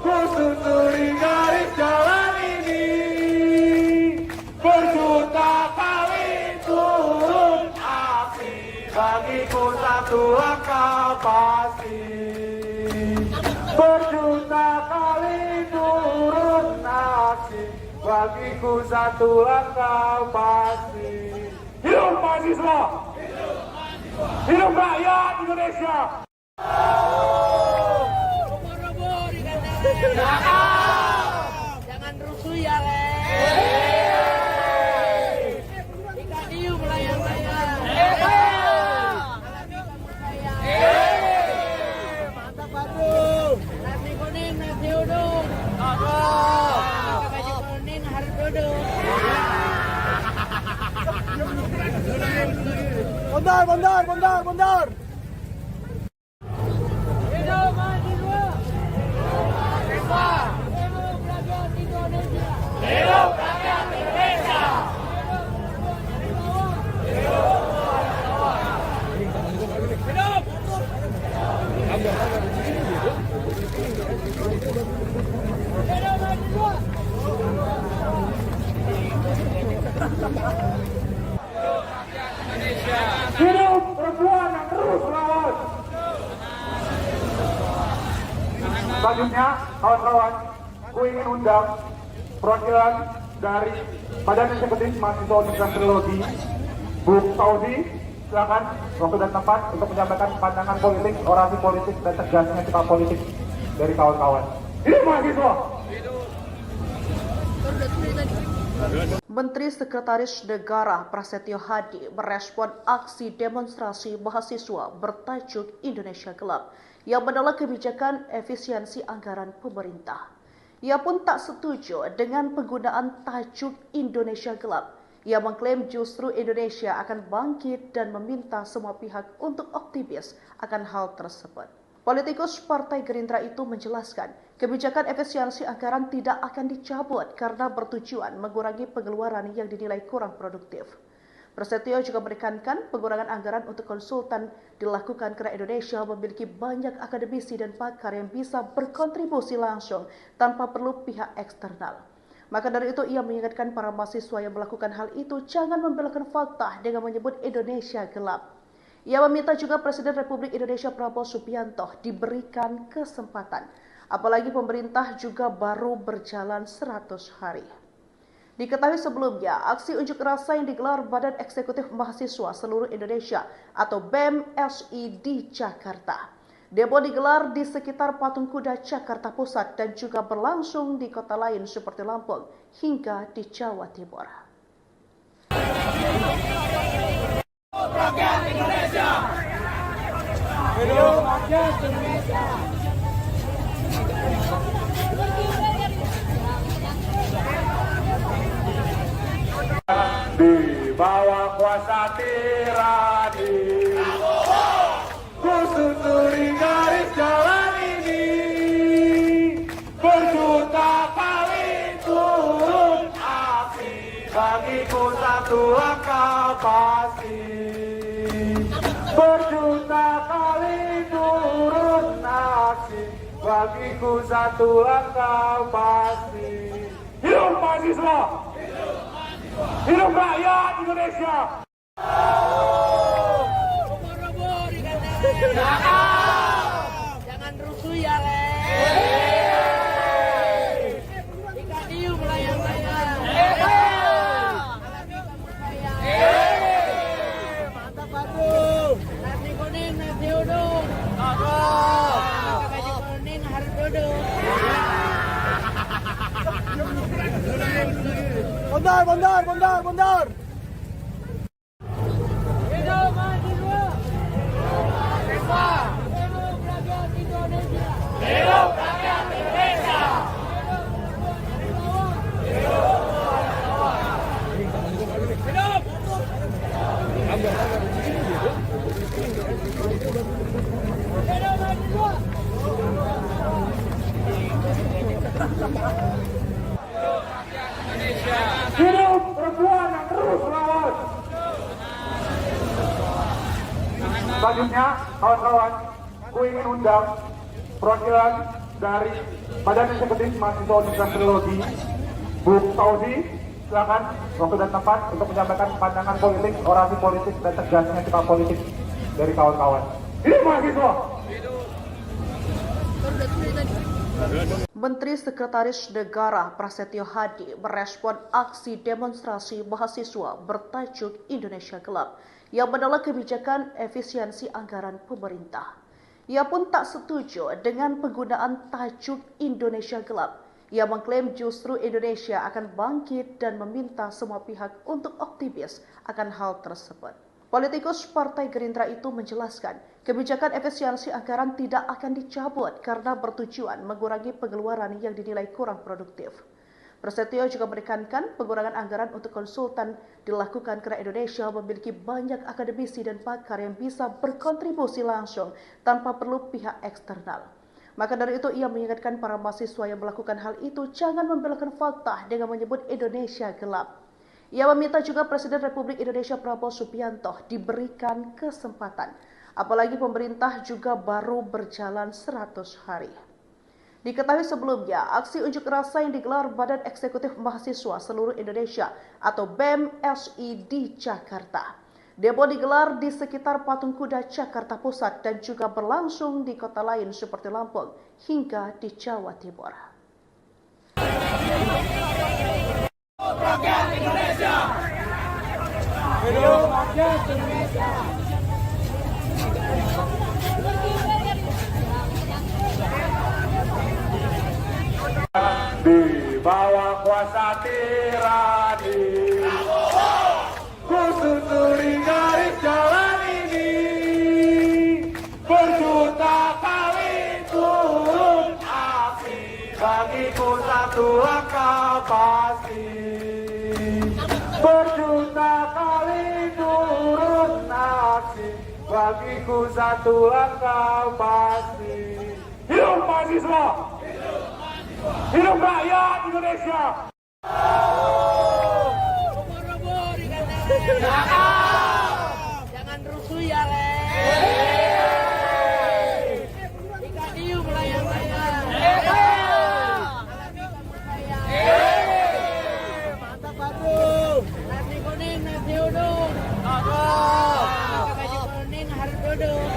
ku susuri garis jalan ini, berjuta kali turun api, bagiku satu langkah pasti. Berjuta kali turun aksi, bagiku satu langkah pasti. Hidup mahasiswa! Hidup rakyat Indonesia! Jangan rusuh ya, Le. Ikan hiu melayang-layang. Mantap, Batu. Nasi kuning, nasi uduk. Pakai baju kuning harus duduk. Bondar. Hidup mahasiswa. Hidup rakyat Indonesia. Hidup rakyat Indonesia. Selanjutnya, kawan-kawan, gue ingin undang perwakilan dari Badan Eksekutif Mahasiswa Universitas Teknologi, Bu Saudi, silakan waktu dan tempat untuk menyampaikan pandangan politik, orasi politik, dan tegasnya sikap politik dari kawan-kawan. Hidup mahasiswa! Menteri Sekretaris Negara Prasetyo Hadi merespon aksi demonstrasi mahasiswa bertajuk Indonesia Gelap yang menolak kebijakan efisiensi anggaran pemerintah. Ia pun tak setuju dengan penggunaan tajuk Indonesia Gelap. Ia mengklaim justru Indonesia akan bangkit dan meminta semua pihak untuk optimis akan hal tersebut. Politikus Partai Gerindra itu menjelaskan, kebijakan efisiensi anggaran tidak akan dicabut karena bertujuan mengurangi pengeluaran yang dinilai kurang produktif. Prasetyo juga menekankan pengurangan anggaran untuk konsultan dilakukan karena Indonesia memiliki banyak akademisi dan pakar yang bisa berkontribusi langsung tanpa perlu pihak eksternal. Maka dari itu ia mengingatkan para mahasiswa yang melakukan hal itu jangan membelokkan fakta dengan menyebut Indonesia gelap. Ia meminta juga Presiden Republik Indonesia Prabowo Subianto diberikan kesempatan, apalagi pemerintah juga baru berjalan 100 hari. Diketahui sebelumnya, aksi unjuk rasa yang digelar Badan Eksekutif Mahasiswa Seluruh Indonesia atau BEM-SI di Jakarta. Demo digelar di sekitar Patung Kuda Jakarta Pusat dan juga berlangsung di kota lain seperti Lampung hingga di Jawa Timur. Rakyat Indonesia. Hidup rakyat Indonesia. Di bawah kuasa tirani, ku susuri garis jalan ini, berjuta kali turun aksi, bagiku satu langkah pasti. Berjuta kali turun aksi, bagiku satu langkah pasti. Hidup mahasiswa! Hidup rakyat Indonesia! Robo-robo di kandang. Jangan rusuh ya, Le. Ikan hiu melayang-layang. Alami kamu sayang. Mantap, Batu. Nasi kuning, nasi uduk. Pakai baju kuning harus duduk. Bondar. Hidup mahasiswa. Hidup rakyat Indonesia. Hidup rakyat Indonesia. Hidup perempuan yang terus melawan! Selanjutnya, kawan-kawan, gue ingin undang perwakilan dari Badan Eksekutif Mahasiswa Universitas Teknologi, Bu Saudi, silakan waktu dan tempat untuk menyampaikan pandangan politik, orasi politik, dan tegasnya sikap politik dari kawan-kawan. Hidup mahasiswa! Menteri Sekretaris Negara Prasetyo Hadi merespon aksi demonstrasi mahasiswa bertajuk Indonesia Gelap yang menolak kebijakan efisiensi anggaran pemerintah. Ia pun tak setuju dengan penggunaan tajuk Indonesia Gelap. Ia mengklaim justru Indonesia akan bangkit dan meminta semua pihak untuk optimis akan hal tersebut. Politikus Partai Gerindra itu menjelaskan, kebijakan efisiensi anggaran tidak akan dicabut karena bertujuan mengurangi pengeluaran yang dinilai kurang produktif. Prasetyo juga menekankan pengurangan anggaran untuk konsultan dilakukan karena Indonesia memiliki banyak akademisi dan pakar yang bisa berkontribusi langsung tanpa perlu pihak eksternal. Maka dari itu ia mengingatkan para mahasiswa yang melakukan hal itu jangan membelokkan fakta dengan menyebut Indonesia gelap. Ia meminta juga Presiden Republik Indonesia Prabowo Subianto diberikan kesempatan, apalagi pemerintah juga baru berjalan 100 hari. Diketahui sebelumnya, aksi unjuk rasa yang digelar Badan Eksekutif Mahasiswa Seluruh Indonesia atau BEM-SI di Jakarta. Demo digelar di sekitar Patung Kuda Jakarta Pusat dan juga berlangsung di kota lain seperti Lampung hingga di Jawa Timur. Rakyat Indonesia. Hidup rakyat Indonesia. Di bawah kuasa tirani, ku susuri garis jalan ini, berjuta kali turun aksi, bagiku satu langkah pasti. Berjuta kali turun aksi, bagiku satu langkah pasti. Hidup mahasiswa! Hidup rakyat Indonesia! Jangan rusuh ya, Le. Ikan hiu melayang-layang. Mantap, Batu. Nasi kuning, nasi uduk. Baju kuning harus duduk.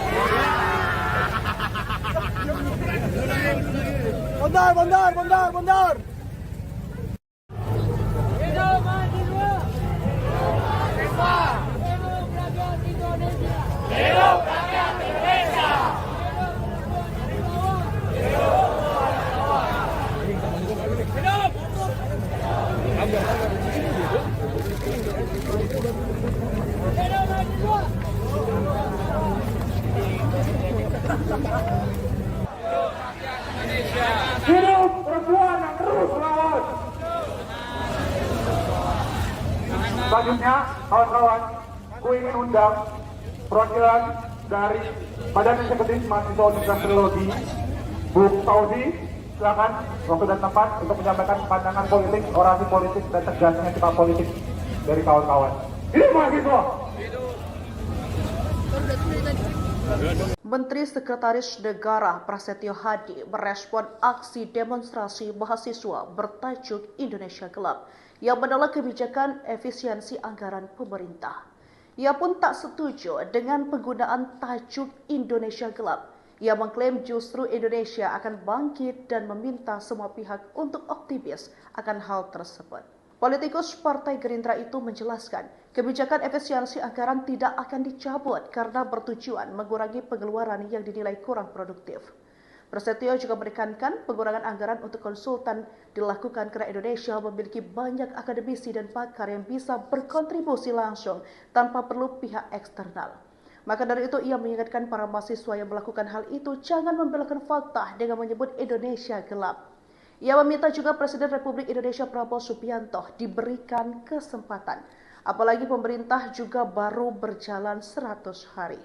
Bondar. Hidup mahasiswa. Hidup rakyat Indonesia. Hidup rakyat Indonesia. Hidup perempuan yang terus melawan. Selanjutnya, kawan-kawan, ku ingin undang perwakilan dari Badan Eksekutif Mahasiswa Universitas Teknologi, Bu Tauzi, silakan waktu dan tempat untuk menyampaikan pandangan politik, orasi politik, dan tegasnya sikap politik dari kawan-kawan. Hidup mahasiswa! Menteri Sekretaris Negara Prasetyo Hadi merespon aksi demonstrasi mahasiswa bertajuk Indonesia Gelap yang menolak kebijakan efisiensi anggaran pemerintah. Ia pun tak setuju dengan penggunaan tajuk Indonesia Gelap. Ia mengklaim justru Indonesia akan bangkit dan meminta semua pihak untuk optimis akan hal tersebut. Politikus Partai Gerindra itu menjelaskan, kebijakan efisiensi anggaran tidak akan dicabut karena bertujuan mengurangi pengeluaran yang dinilai kurang produktif. Prasetyo juga menekankan pengurangan anggaran untuk konsultan dilakukan karena Indonesia memiliki banyak akademisi dan pakar yang bisa berkontribusi langsung tanpa perlu pihak eksternal. Maka dari itu ia mengingatkan para mahasiswa yang melakukan hal itu jangan membelokkan fakta dengan menyebut Indonesia gelap. Ia meminta juga Presiden Republik Indonesia Prabowo Subianto diberikan kesempatan, apalagi pemerintah juga baru berjalan 100 hari.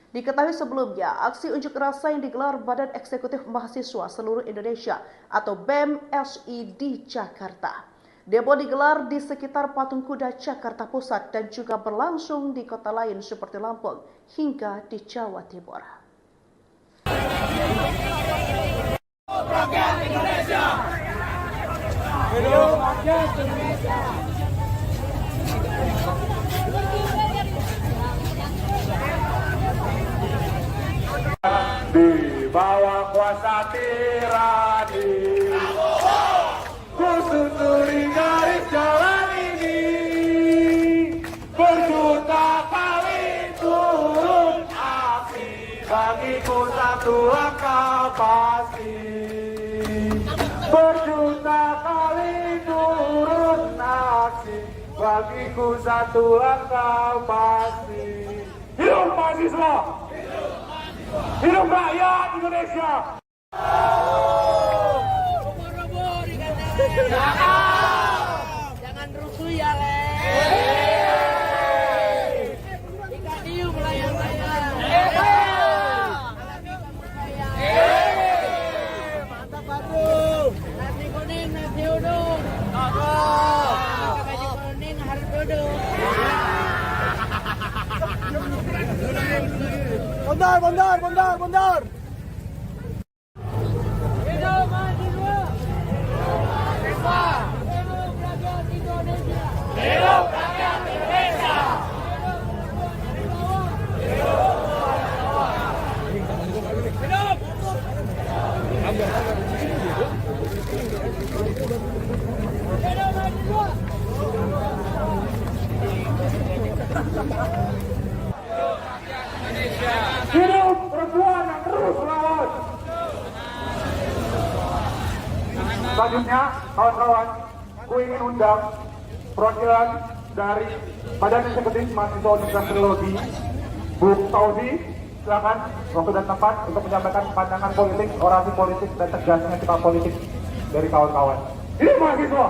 Diketahui sebelumnya, aksi unjuk rasa yang digelar Badan Eksekutif Mahasiswa Seluruh Indonesia atau BEM-SI di Jakarta. Demo digelar di sekitar Patung Kuda Jakarta Pusat dan juga berlangsung di kota lain seperti Lampung hingga di Jawa Timur. Rakyat Indonesia. Hidup rakyat Indonesia. Di bawah kuasa tirani, ku susuri garis jalan ini, berjuta kali turun aksi, bagiku satu langkah pasti. Berjuta kali turun aksi, bagiku satu langkah pasti. Hidup mahasiswa! Hidup rakyat Indonesia! Jangan rusuh ya, Le. Ikan hiu melayang-layang. Mantap, Batu. Nasi kuning, nasi uduk. Baju kuning harus duduk. Bondar. Hidup mahasiswa. Hidup rakyat Indonesia. Hidup rakyat Indonesia. Hidup perempuan yang terus melawan. Selanjutnya, kawan-kawan, ku ingin undang perwakilan dari Badan Eksekutif Mahasiswa Universitas Teknologi, Bu Tauzi, silakan waktu dan tempat untuk menyampaikan pandangan politik, orasi politik, dan tegasnya sikap politik dari kawan-kawan. Hidup mahasiswa!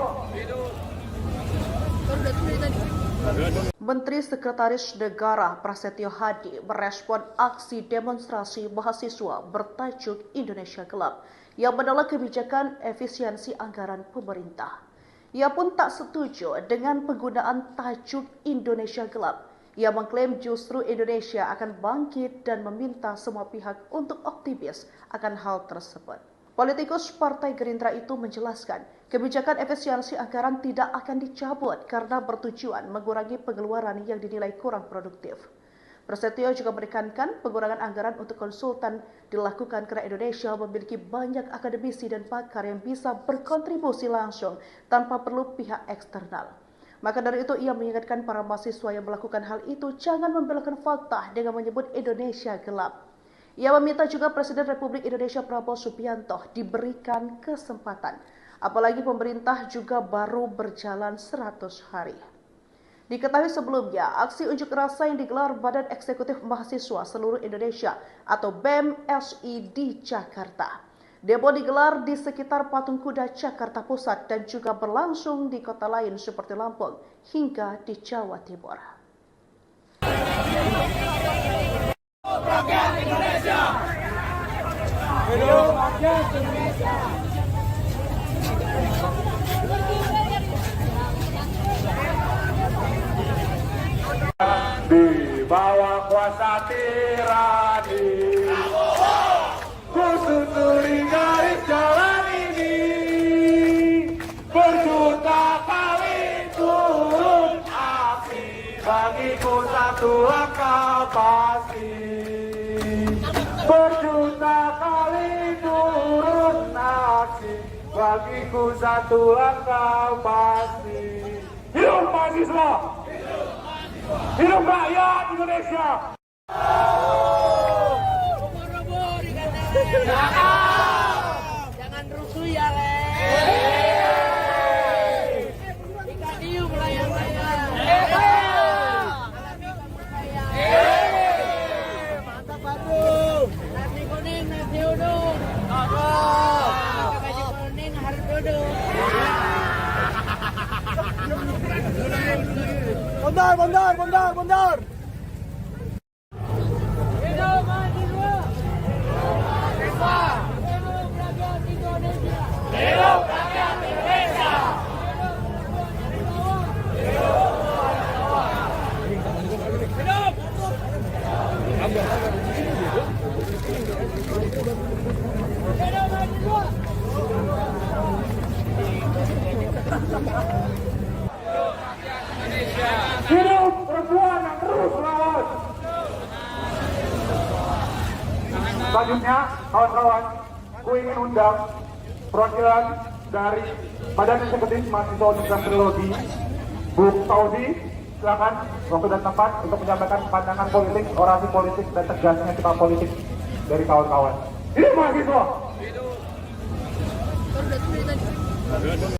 Menteri Sekretaris Negara Prasetyo Hadi merespon aksi demonstrasi mahasiswa bertajuk Indonesia Gelap yang menolak kebijakan efisiensi anggaran pemerintah. Ia pun tak setuju dengan penggunaan tajuk Indonesia Gelap. Ia mengklaim justru Indonesia akan bangkit dan meminta semua pihak untuk optimis akan hal tersebut. Politikus Partai Gerindra itu menjelaskan, kebijakan efisiensi anggaran tidak akan dicabut karena bertujuan mengurangi pengeluaran yang dinilai kurang produktif. Prasetyo juga menekankan pengurangan anggaran untuk konsultan dilakukan karena Indonesia memiliki banyak akademisi dan pakar yang bisa berkontribusi langsung tanpa perlu pihak eksternal. Maka dari itu ia mengingatkan para mahasiswa yang melakukan hal itu jangan membelokkan fakta dengan menyebut Indonesia gelap. Ia meminta juga Presiden Republik Indonesia Prabowo Subianto diberikan kesempatan, apalagi pemerintah juga baru berjalan 100 hari. Diketahui sebelumnya, aksi unjuk rasa yang digelar Badan Eksekutif Mahasiswa Seluruh Indonesia atau BEM-SI di Jakarta. Demo digelar di sekitar Patung Kuda Jakarta Pusat dan juga berlangsung di kota lain seperti Lampung hingga di Jawa Timur. Rakyat Indonesia. Hidup rakyat Indonesia. Di bawah kuasa tirani, ku susuri garis jalan ini. Berjuta kali turun aksi, bagiku satu langkah pasti. Berjuta kali turun aksi, bagiku satu langkah pasti. Hidup mahasiswa! Hidup rakyat Indonesia! Robo dikatakan. Jangan rusuh ya, Le. Ikan hiu melayang-layang. Alami kepercayaan. Mantap, Batu. Nasi kuning, nasi uduk. Pakai baju kuning harus duduk. Bondar. Hidup mahasiswa. Hidup rakyat Indonesia. Hidup rakyat Indonesia. Hidup mahasiswa. Hidup perempuan yang terus melawan. Selanjutnya, kawan-kawan, ku ingin undang perwakilan dari Badan Eksekutif Mahasiswa Universitas Teknologi, Bu Tauzi, silakan waktu dan tempat untuk menyampaikan pandangan politik, orasi politik, dan tegasnya sikap politik dari kawan-kawan. Hidup mahasiswa!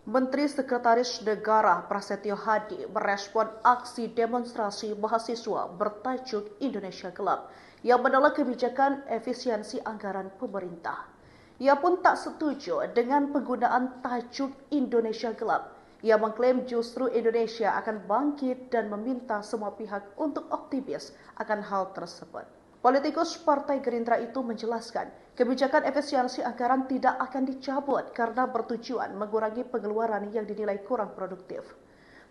Menteri Sekretaris Negara Prasetyo Hadi merespon aksi demonstrasi mahasiswa bertajuk Indonesia Gelap yang menolak kebijakan efisiensi anggaran pemerintah. Ia pun tak setuju dengan penggunaan tajuk Indonesia Gelap. Ia mengklaim justru Indonesia akan bangkit dan meminta semua pihak untuk optimis akan hal tersebut. Politikus Partai Gerindra itu menjelaskan, kebijakan efisiensi anggaran tidak akan dicabut karena bertujuan mengurangi pengeluaran yang dinilai kurang produktif.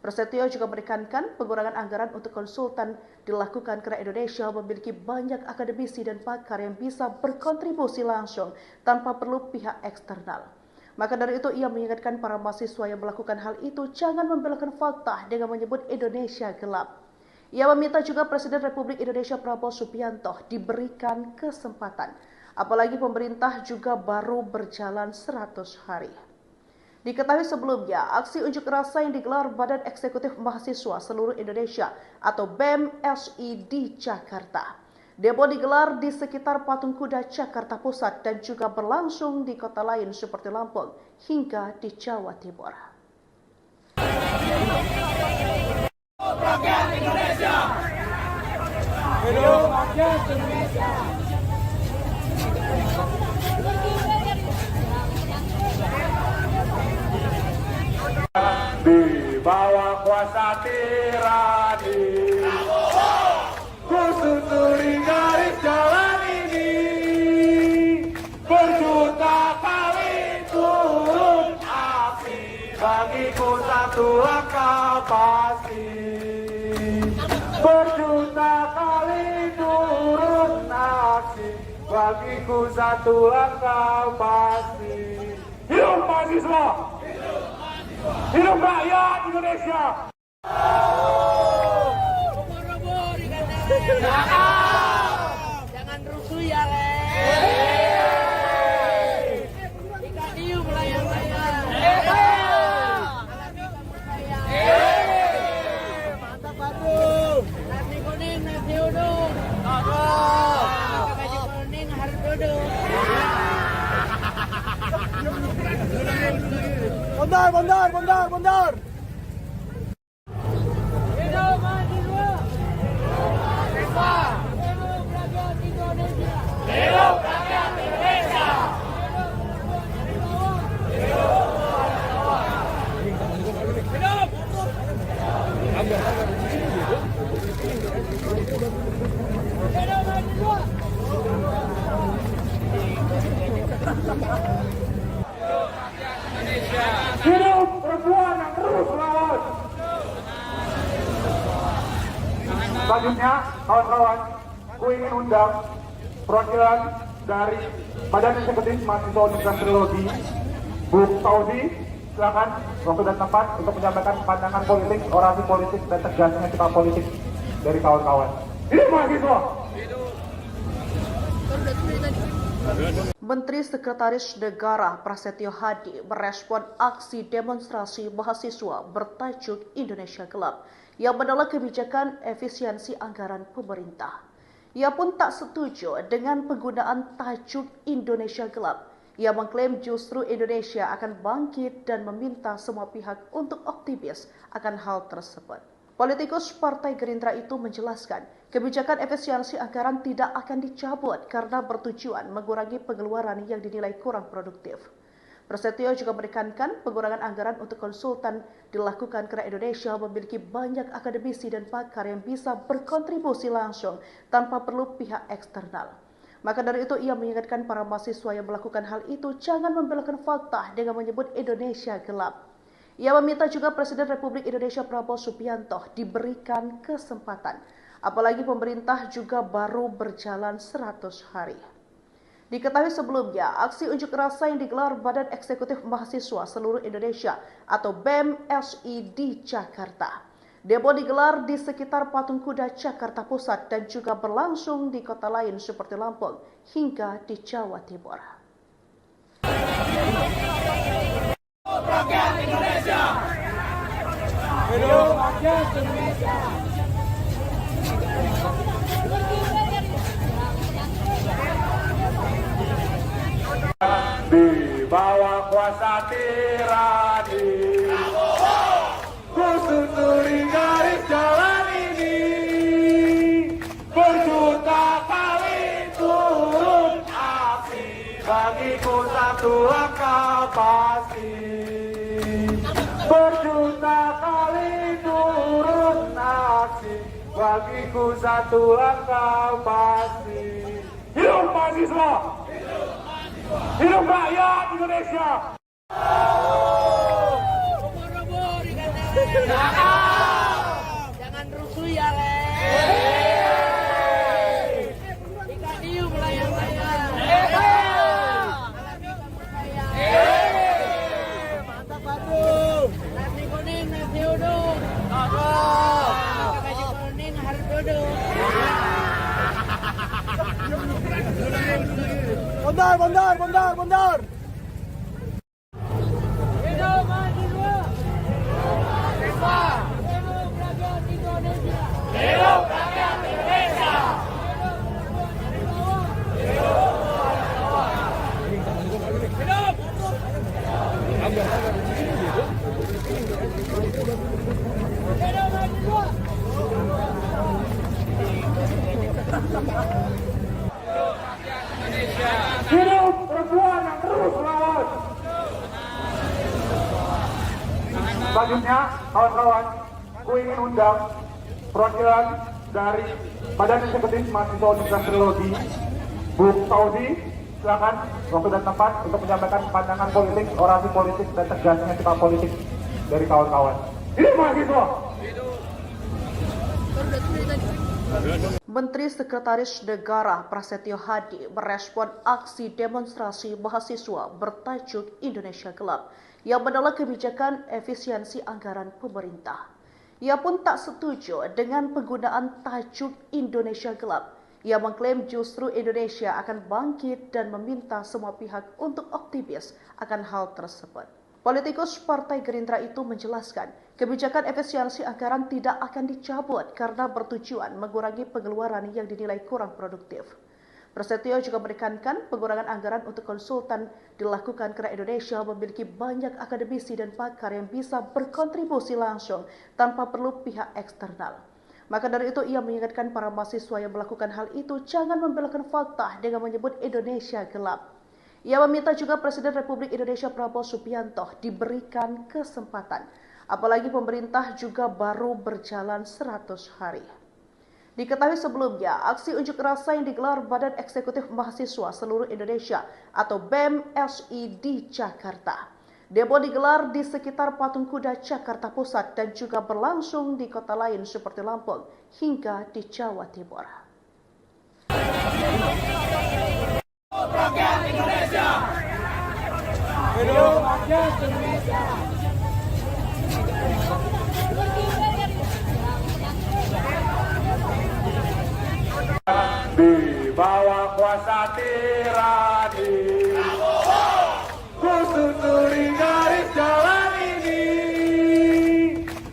Prasetyo juga menekankan pengurangan anggaran untuk konsultan dilakukan karena Indonesia memiliki banyak akademisi dan pakar yang bisa berkontribusi langsung tanpa perlu pihak eksternal. Maka dari itu ia mengingatkan para mahasiswa yang melakukan hal itu jangan membelokkan fakta dengan menyebut Indonesia gelap. Ia meminta juga Presiden Republik Indonesia Prabowo Subianto diberikan kesempatan, apalagi pemerintah juga baru berjalan 100 hari. Diketahui sebelumnya, aksi unjuk rasa yang digelar Badan Eksekutif Mahasiswa Seluruh Indonesia atau BEM-SI di Jakarta. Demo digelar di sekitar Patung Kuda Jakarta Pusat dan juga berlangsung di kota lain seperti Lampung hingga di Jawa Timur. Rakyat Indonesia. Hidup rakyat Indonesia. Di bawah kuasa tirani, ku susuri garis jalan ini, berjuta kali turun api, bagiku satu langkah pasti. Berjuta kali turun aksi, bagiku satu langkah pasti. Hidup mahasiswa! Hidup rakyat Indonesia! Jangan rusuh ya, Le. Ikan hiu melayang-layang. Mantap, Batu. Nasi kuning, nasi uduk. Pakai baju kuning harus duduk. Bondar. Hidup mahasiswa. Hidup rakyat Indonesia. Hidup rakyat Indonesia. Hidup perempuan yang terus melawan. Selanjutnya, kawan-kawan, ku ingin undang perwakilan dari Badan Eksekutif Mahasiswa Universitas Trilogi, Bu Fauzi, silakan waktu dan tempat untuk menyampaikan pandangan politik, orasi politik, dan tegasnya sikap politik dari kawan-kawan. Hidup mahasiswa! Menteri Sekretaris Negara Prasetyo Hadi merespon aksi demonstrasi mahasiswa bertajuk Indonesia Gelap yang menolak kebijakan efisiensi anggaran pemerintah. Ia pun tak setuju dengan penggunaan tajuk Indonesia Gelap. Ia mengklaim justru Indonesia akan bangkit dan meminta semua pihak untuk optimis akan hal tersebut. Politikus Partai Gerindra itu menjelaskan, kebijakan efisiensi anggaran tidak akan dicabut karena bertujuan mengurangi pengeluaran yang dinilai kurang produktif. Prasetyo juga menekankan pengurangan anggaran untuk konsultan dilakukan karena Indonesia memiliki banyak akademisi dan pakar yang bisa berkontribusi langsung tanpa perlu pihak eksternal. Maka dari itu ia mengingatkan para mahasiswa yang melakukan hal itu jangan membelokkan fakta dengan menyebut Indonesia gelap. Ia meminta juga Presiden Republik Indonesia Prabowo Subianto diberikan kesempatan, apalagi pemerintah juga baru berjalan 100 hari. Diketahui sebelumnya, aksi unjuk rasa yang digelar Badan Eksekutif Mahasiswa Seluruh Indonesia atau BEM-SI di Jakarta. Demo digelar di sekitar Patung Kuda Jakarta Pusat dan juga berlangsung di kota lain seperti Lampung hingga di Jawa Timur. Rakyat Indonesia. Hidup rakyat Indonesia. Di bawah kuasa tirani, ku susuri garis jalan ini, berjuta kali turun api, bagiku satu langkah pasti. Berjuta kali turun aksi, bagiku satu langkah pasti. Hidup mahasiswa! Hidup rakyat Indonesia! Jangan rusuh ya, Le. Ikan hiu melayang-layang. Mantap, Batu. Nasi kuning, nasi uduk. Pakai baju kuning harus duduk. Hidup mahasiswa. Hidup rakyat Indonesia. Hidup rakyat Indonesia. Hidup mahasiswa. Hidup perempuan yang terus melawan. Selanjutnya, kawan-kawan, gue ingin undang perwakilan dari Badan Eksekutif Mahasiswa Universitas Teknologi, Bu Saudi, silakan waktu dan tempat untuk menyampaikan pandangan politik, orasi politik, dan tegasnya sikap politik dari kawan-kawan. Hidup mahasiswa! Menteri Sekretaris Negara Prasetyo Hadi merespon aksi demonstrasi mahasiswa bertajuk Indonesia Gelap yang menolak kebijakan efisiensi anggaran pemerintah. Ia pun tak setuju dengan penggunaan tajuk Indonesia Gelap. Ia mengklaim justru Indonesia akan bangkit dan meminta semua pihak untuk optimis akan hal tersebut. Politikus Partai Gerindra itu menjelaskan, kebijakan efisiensi anggaran tidak akan dicabut karena bertujuan mengurangi pengeluaran yang dinilai kurang produktif. Prasetyo juga menekankan pengurangan anggaran untuk konsultan dilakukan karena Indonesia memiliki banyak akademisi dan pakar yang bisa berkontribusi langsung tanpa perlu pihak eksternal. Maka dari itu ia mengingatkan para mahasiswa yang melakukan hal itu jangan membelokkan fakta dengan menyebut Indonesia gelap. Ia meminta juga Presiden Republik Indonesia Prabowo Subianto diberikan kesempatan, apalagi pemerintah juga baru berjalan 100 hari. Diketahui sebelumnya, aksi unjuk rasa yang digelar Badan Eksekutif Mahasiswa Seluruh Indonesia atau BEM-SI di Jakarta. Demo digelar di sekitar Patung Kuda Jakarta Pusat dan juga berlangsung di kota lain seperti Lampung hingga di Jawa Timur. Rakyat Indonesia. Hidup rakyat Indonesia. Di bawah kuasa tirani, ku susuri garis jalan ini,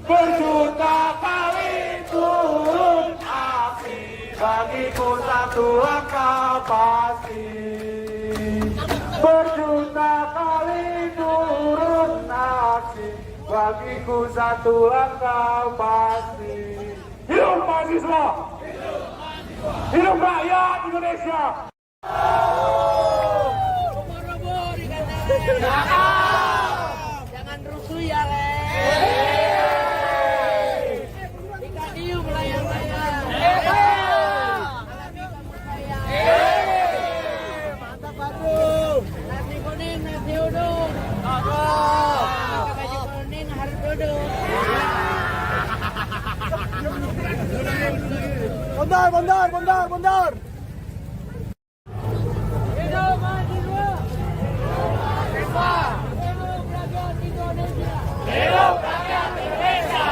berjuta kali turun aksi, bagiku satu langkah pasti. Berjuta kali turun aksi, bagiku satu langkah pasti. Hidup mahasiswa! Hidup rakyat Indonesia! Robo-robo dikatakan. Jangan rusuh ya, Le. Ikan hiu melayang-layang. Alami kamu sayang. Mantap, Badung. Nasi kuning, nasi uduk. Pakai baju kuning harus duduk. Bondar. Hidup mahasiswa. Hidup rakyat Indonesia. Hidup rakyat Indonesia.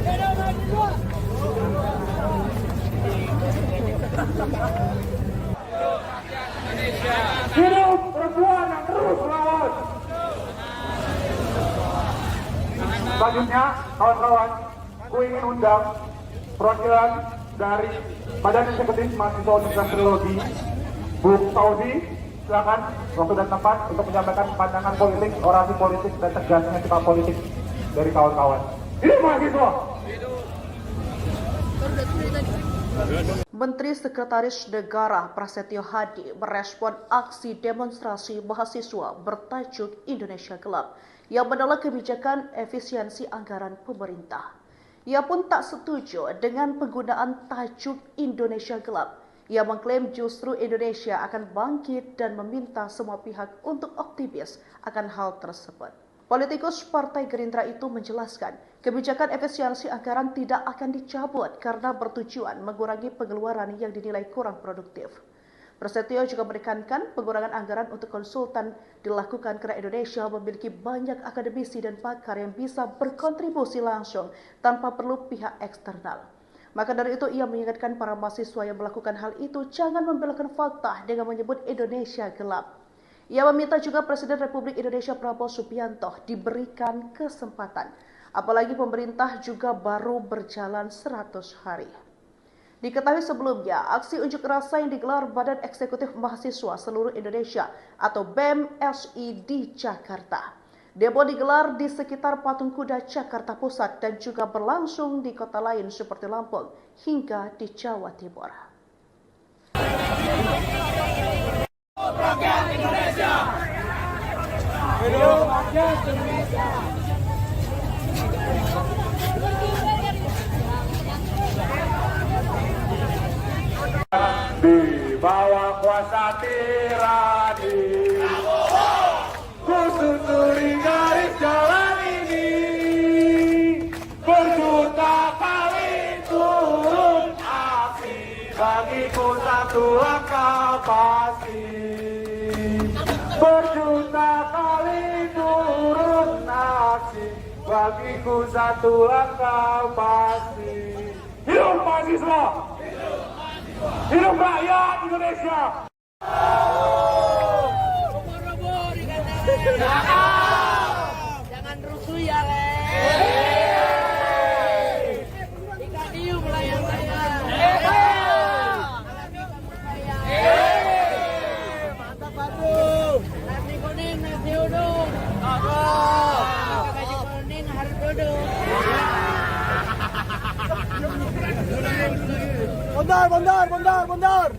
Hidup mahasiswa. Hidup perempuan yang terus melawan. Selanjutnya, kawan-kawan, gue ingin undang perwakilan dari Badan Eksekutif Mahasiswa Universitas Teknologi, Bu Saudi, silakan waktu dan tempat untuk menyampaikan pandangan politik, orasi politik, dan tegasnya sikap politik dari kawan-kawan. Hidup mahasiswa! Menteri Sekretaris Negara Prasetyo Hadi merespon aksi demonstrasi mahasiswa bertajuk Indonesia Gelap yang menolak kebijakan efisiensi anggaran pemerintah. Ia pun tak setuju dengan penggunaan tajuk Indonesia Gelap. Ia mengklaim justru Indonesia akan bangkit dan meminta semua pihak untuk optimis akan hal tersebut. Politikus Partai Gerindra itu menjelaskan, kebijakan efisiensi anggaran tidak akan dicabut karena bertujuan mengurangi pengeluaran yang dinilai kurang produktif. Prasetyo juga menekankan pengurangan anggaran untuk konsultan dilakukan karena Indonesia memiliki banyak akademisi dan pakar yang bisa berkontribusi langsung tanpa perlu pihak eksternal. Maka dari itu ia mengingatkan para mahasiswa yang melakukan hal itu jangan membelokkan fakta dengan menyebut Indonesia gelap. Ia meminta juga Presiden Republik Indonesia Prabowo Subianto diberikan kesempatan, apalagi pemerintah juga baru berjalan 100 hari. Diketahui sebelumnya, aksi unjuk rasa yang digelar Badan Eksekutif Mahasiswa Seluruh Indonesia atau BEM-SI di Jakarta. Demo digelar di sekitar Patung Kuda Jakarta Pusat dan juga berlangsung di kota lain seperti Lampung hingga di Jawa Timur. Rakyat Indonesia. Hidup rakyat Indonesia. Di bawah kuasa tirani, ku susuri garis jalan ini, berjuta kali turun aksi, bagiku satu langkah pasti. Berjuta kali turun aksi, bagiku satu langkah pasti. Hidup mahasiswa! Hidup rakyat Indonesia! Jangan rusuh ya, Le. Ikan hiu melayang-layang. Mantap, Batu. Nasi kuning, nasi uduk. Gaji kuning harus duduk. Bondar.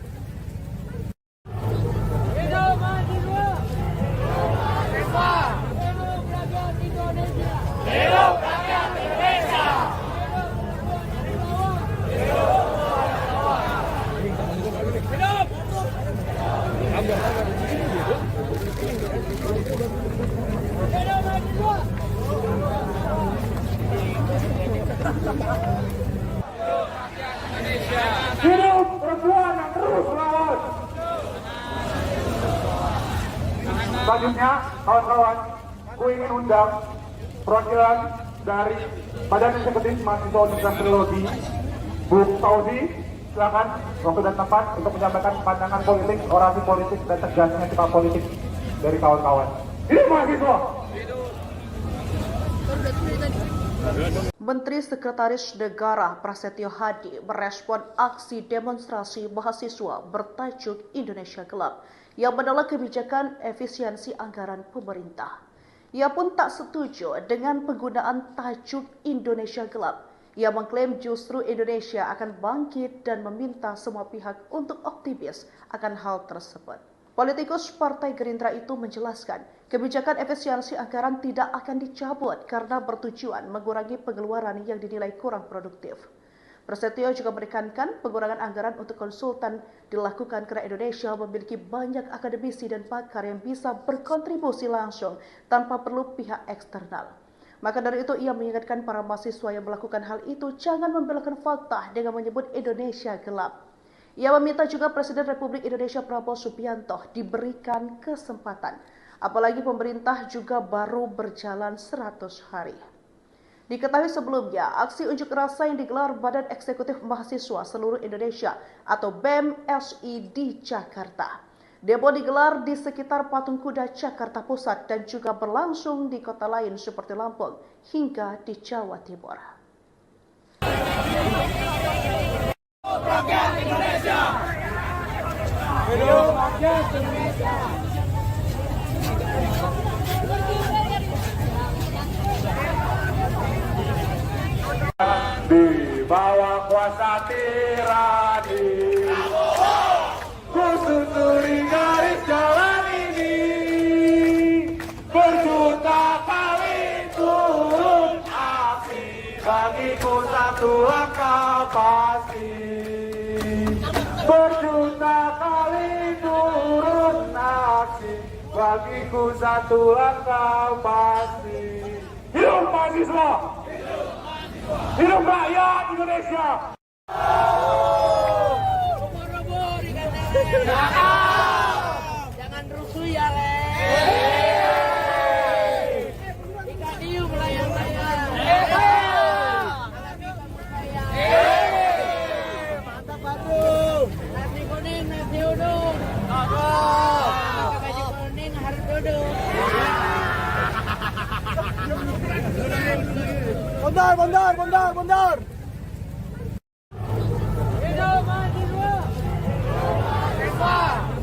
Hidup mahasiswa. Hidup rakyat Indonesia. Hidup rakyat Indonesia. Hidup perempuan yang terus melawan. Selanjutnya, kawan-kawan, ku ingin undang perwakilan dari Badan Eksekutif Mahasiswa Universitas Trilogi, Bu Fauzi, silakan waktu dan tempat untuk menyampaikan pandangan politik, orasi politik, dan tegasnya sikap politik dari kawan-kawan. Hidup mahasiswa! Menteri Sekretaris Negara Prasetyo Hadi merespon aksi demonstrasi mahasiswa bertajuk Indonesia Gelap yang menolak kebijakan efisiensi anggaran pemerintah. Ia pun tak setuju dengan penggunaan tajuk Indonesia Gelap. Ia mengklaim justru Indonesia akan bangkit dan meminta semua pihak untuk optimis akan hal tersebut. Politikus Partai Gerindra itu menjelaskan, kebijakan efisiensi anggaran tidak akan dicabut karena bertujuan mengurangi pengeluaran yang dinilai kurang produktif. Prasetyo juga menekankan pengurangan anggaran untuk konsultan dilakukan karena Indonesia memiliki banyak akademisi dan pakar yang bisa berkontribusi langsung tanpa perlu pihak eksternal. Maka dari itu ia mengingatkan para mahasiswa yang melakukan hal itu jangan membelokkan fakta dengan menyebut Indonesia gelap. Ia meminta juga Presiden Republik Indonesia Prabowo Subianto diberikan kesempatan, apalagi pemerintah juga baru berjalan 100 hari. Diketahui sebelumnya, aksi unjuk rasa yang digelar Badan Eksekutif Mahasiswa Seluruh Indonesia atau BEM-SI di Jakarta. Demo digelar di sekitar Patung Kuda Jakarta Pusat dan juga berlangsung di kota lain seperti Lampung hingga di Jawa Timur. Rakyat Indonesia. Hidup rakyat Indonesia. Di bawah kuasa tirani, ku susuri garis jalan ini, berjuta kali turun aksi, bagiku satu langkah pasti. Berjuta kali turun aksi, bagiku satu langkah pasti. Hidup mahasiswa! Hidup rakyat Indonesia! Robo-robo dikatakan. Mundur. Hidup mahasiswa.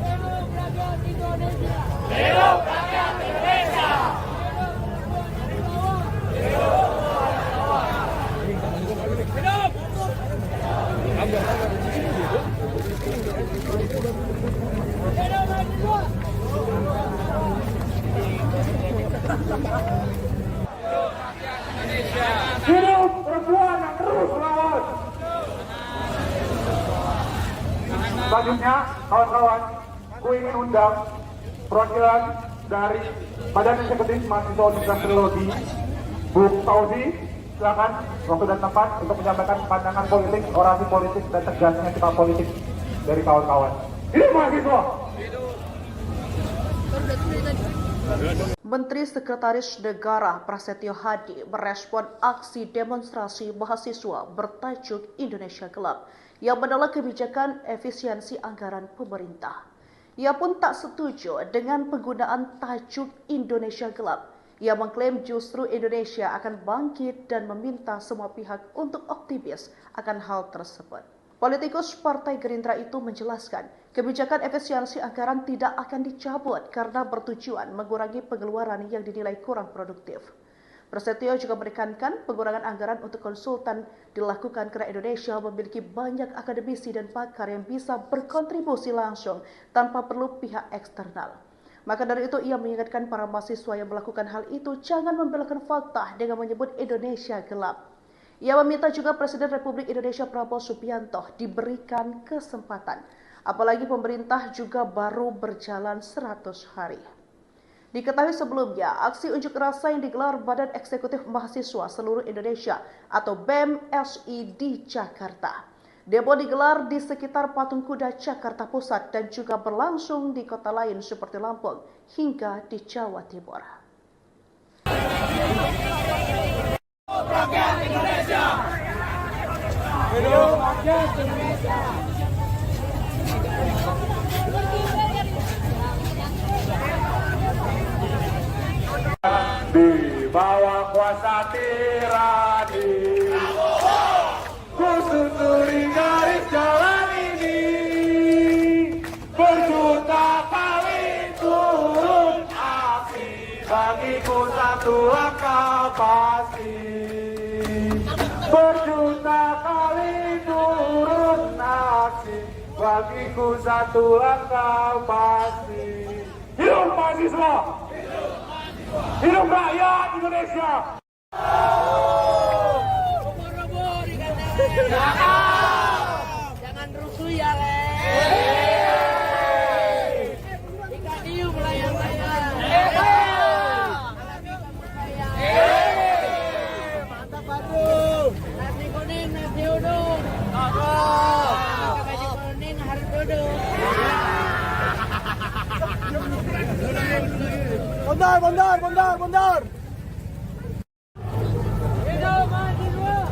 Hidup rakyat Indonesia. Hidup rakyat Indonesia. Hidup perempuan yang terus melawan. Selanjutnya, kawan-kawan, ku ingin undang perwakilan dari Badan Eksekutif Mahasiswa Universitas Teknologi, Bu Tauzi, silakan waktu dan tempat untuk menyampaikan pandangan politik, orasi politik, dan tegasnya sikap politik dari kawan-kawan. Hidup mahasiswa! Menteri Sekretaris Negara Prasetyo Hadi merespon aksi demonstrasi mahasiswa bertajuk Indonesia Gelap yang menolak kebijakan efisiensi anggaran pemerintah. Ia pun tak setuju dengan penggunaan tajuk Indonesia Gelap. Ia mengklaim justru Indonesia akan bangkit dan meminta semua pihak untuk optimis akan hal tersebut. Politikus Partai Gerindra itu menjelaskan, kebijakan efisiensi anggaran tidak akan dicabut karena bertujuan mengurangi pengeluaran yang dinilai kurang produktif. Prasetyo juga menekankan pengurangan anggaran untuk konsultan dilakukan karena Indonesia memiliki banyak akademisi dan pakar yang bisa berkontribusi langsung tanpa perlu pihak eksternal. Maka dari itu ia mengingatkan para mahasiswa yang melakukan hal itu jangan membelokkan fakta dengan menyebut Indonesia gelap. Ia meminta juga Presiden Republik Indonesia Prabowo Subianto diberikan kesempatan, apalagi pemerintah juga baru berjalan 100 hari. Diketahui sebelumnya, aksi unjuk rasa yang digelar Badan Eksekutif Mahasiswa Seluruh Indonesia atau BEM-SI di Jakarta. Demo digelar di sekitar Patung Kuda Jakarta Pusat dan juga berlangsung di kota lain seperti Lampung hingga di Jawa Timur. Rakyat Indonesia. Hidup rakyat Indonesia. Di bawah kuasa tirani, ku susuri garis jalan ini, berjuta kali turun aksi, bagiku satu langkah pasti. Berjuta kali turun aksi, bagiku satu langkah pasti. Hidup mahasiswa! Hidup rakyat Indonesia! Ubur-ubur dikatakan. Jangan rusuh ya, Le. Ikan hiu melayang-layang. Alami kepercayaan. Mantap, Badung. Nasi kuning, nasi uduk. Pakai baju kuning harus duduk. Mundur. Hidup mahasiswa.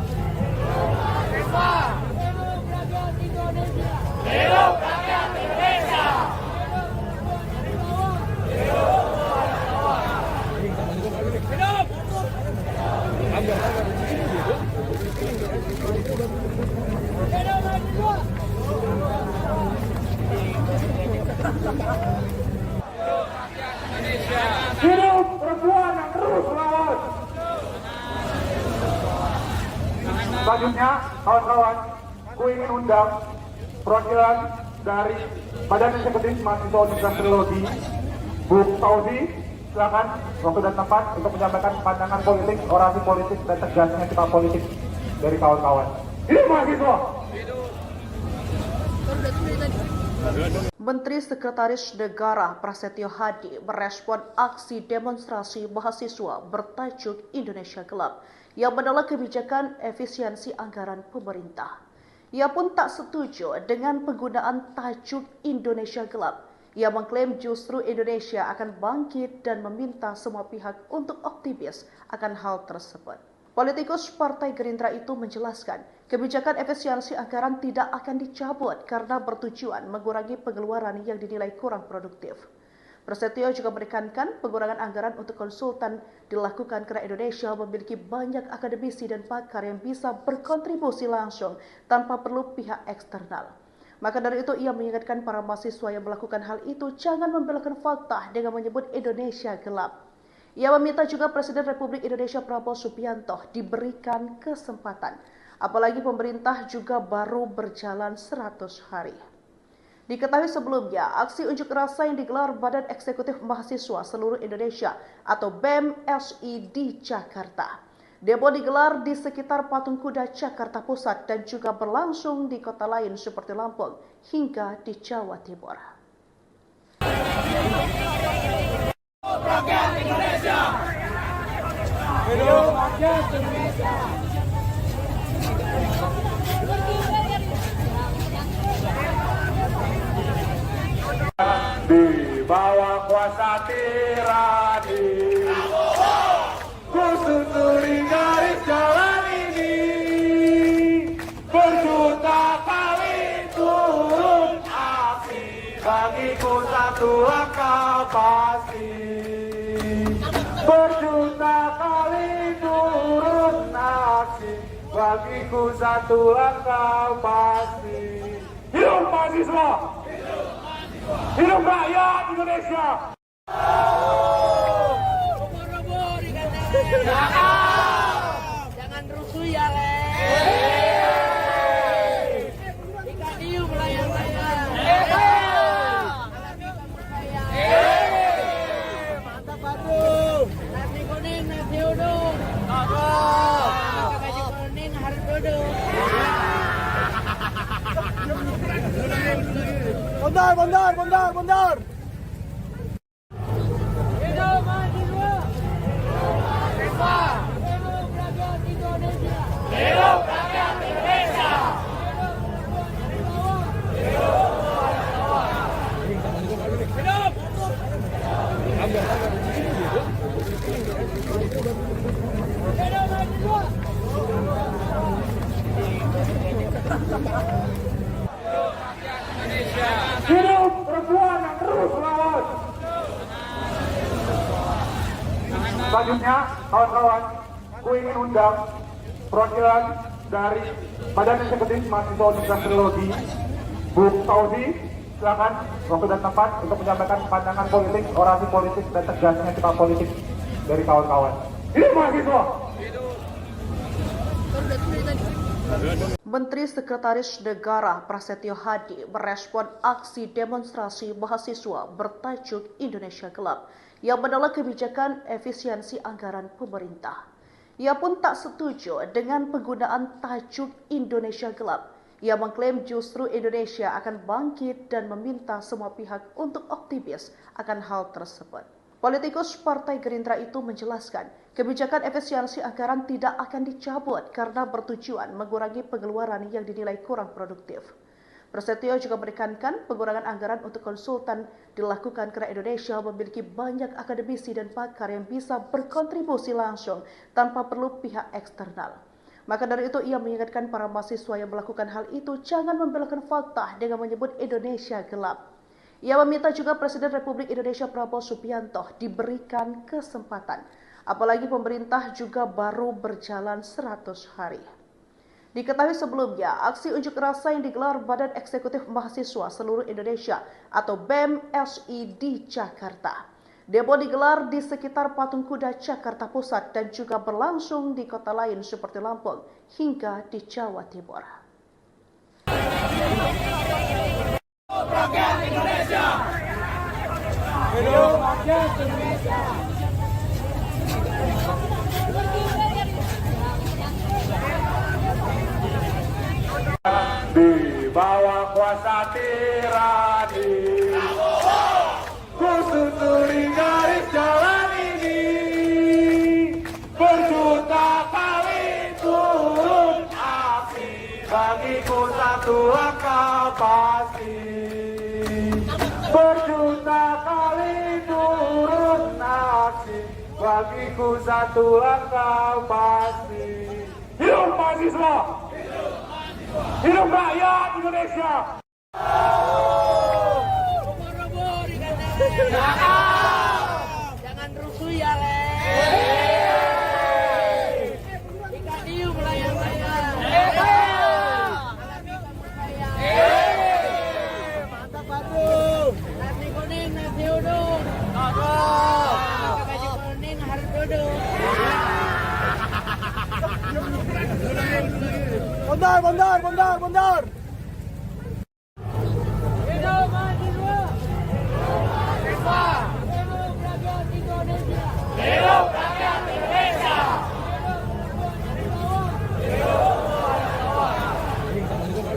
Hidup rakyat Indonesia. Hidup rakyat Indonesia. Hidup perempuan yang terus melawan. Selanjutnya, kawan-kawan, ku ingin undang perwakilan dari Badan Eksekutif Mahasiswa Universitas Teknologi, Bu Tauzi, silakan waktu dan tempat untuk menyampaikan pandangan politik, orasi politik, dan tegasnya sikap politik dari kawan-kawan. Hidup mahasiswa! Menteri Sekretaris Negara Prasetyo Hadi merespon aksi demonstrasi mahasiswa bertajuk Indonesia Gelap yang menolak kebijakan efisiensi anggaran pemerintah. Ia pun tak setuju dengan penggunaan tajuk Indonesia Gelap. Ia mengklaim justru Indonesia akan bangkit dan meminta semua pihak untuk optimis akan hal tersebut. Politikus Partai Gerindra itu menjelaskan, kebijakan efisiensi anggaran tidak akan dicabut karena bertujuan mengurangi pengeluaran yang dinilai kurang produktif. Prasetyo juga menekankan pengurangan anggaran untuk konsultan dilakukan karena Indonesia memiliki banyak akademisi dan pakar yang bisa berkontribusi langsung tanpa perlu pihak eksternal. Maka dari itu ia mengingatkan para mahasiswa yang melakukan hal itu jangan membelokkan fakta dengan menyebut Indonesia gelap. Ia meminta juga Presiden Republik Indonesia Prabowo Subianto diberikan kesempatan, apalagi pemerintah juga baru berjalan 100 hari. Diketahui sebelumnya, aksi unjuk rasa yang digelar Badan Eksekutif Mahasiswa Seluruh Indonesia atau BEM-SI di Jakarta. Demo digelar di sekitar Patung Kuda Jakarta Pusat dan juga berlangsung di kota lain seperti Lampung hingga di Jawa Timur. Rakyat Indonesia. Hidup rakyat Indonesia. Di bawah kuasa tirani, ku susuri garis jalan ini, berjuta kali turun aksi, bagiku satu langkah pasti. Berjuta kali turun aksi, bagiku satu langkah pasti. Hidup mahasiswa! Hidup rakyat Indonesia! Jangan rusuh ya, Le. Ikan hiu melayang-layang. Mantap, Batu. Nasi kuning, nasi uduk. Pakai baju kuning harus duduk. Bondar. Hidup mahasiswa. Hidup rakyat Indonesia. Hidup rakyat Indonesia. Hidup perempuan yang terus melawan. Selanjutnya, kawan-kawan, ku ingin undang perwakilan dari Badan Eksekutif Mahasiswa Universitas Teknologi, Bu Tauzi, silakan waktu dan tempat untuk menyampaikan pandangan politik, orasi politik, dan tegasnya sikap politik dari kawan-kawan. Hidup mahasiswa! Menteri Sekretaris Negara Prasetyo Hadi merespon aksi demonstrasi mahasiswa bertajuk Indonesia Gelap yang menolak kebijakan efisiensi anggaran pemerintah. Ia pun tak setuju dengan penggunaan tajuk Indonesia Gelap. Ia mengklaim justru Indonesia akan bangkit dan meminta semua pihak untuk optimis akan hal tersebut. Politikus Partai Gerindra itu menjelaskan, kebijakan efisiensi anggaran tidak akan dicabut karena bertujuan mengurangi pengeluaran yang dinilai kurang produktif. Prasetyo juga menekankan pengurangan anggaran untuk konsultan dilakukan karena Indonesia memiliki banyak akademisi dan pakar yang bisa berkontribusi langsung tanpa perlu pihak eksternal. Maka dari itu ia mengingatkan para mahasiswa yang melakukan hal itu jangan membelokkan fakta dengan menyebut Indonesia gelap. Ia meminta juga Presiden Republik Indonesia Prabowo Subianto diberikan kesempatan, apalagi pemerintah juga baru berjalan 100 hari. Diketahui sebelumnya, aksi unjuk rasa yang digelar Badan Eksekutif Mahasiswa Seluruh Indonesia atau BEM-SI di Jakarta. Demo digelar di sekitar Patung Kuda Jakarta Pusat dan juga berlangsung di kota lain seperti Lampung hingga di Jawa Timur. Rakyat Indonesia. Hidup rakyat Indonesia. Di bawah kuasa tirani, ku susuri garis jalan ini, berjuta kali turun aksi, bagiku satu langkah pasti. Berjuta kali turun aksi, bagiku satu langkah pasti. Hidup mahasiswa! Hidup rakyat Indonesia! Robo-robo di kandang. Jangan rusuh ya, Le. Ikan hiu melayang-layang. Alami kamu sayang. Mantap, Badung. Nasi kuning, nasi uduk. Pakai baju kuning harus duduk. Bondar. Hidup mahasiswa. Hidup rakyat Indonesia. Hidup rakyat Indonesia.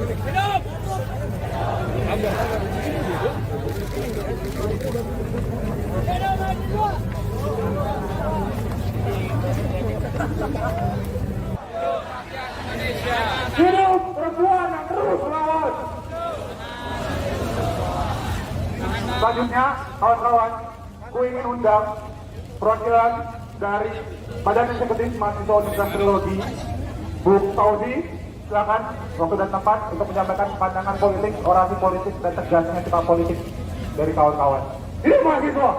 Hidup mahasiswa. Hidup perempuan yang terus melawan. Selanjutnya, kawan-kawan, ku ingin undang perwakilan dari Badan Eksekutif Mahasiswa Universitas Teknologi, Bu Fauzi, silakan waktu dan tempat untuk menyampaikan pandangan politik, orasi politik, dan tegasnya sikap politik dari kawan-kawan. Hidup mahasiswa!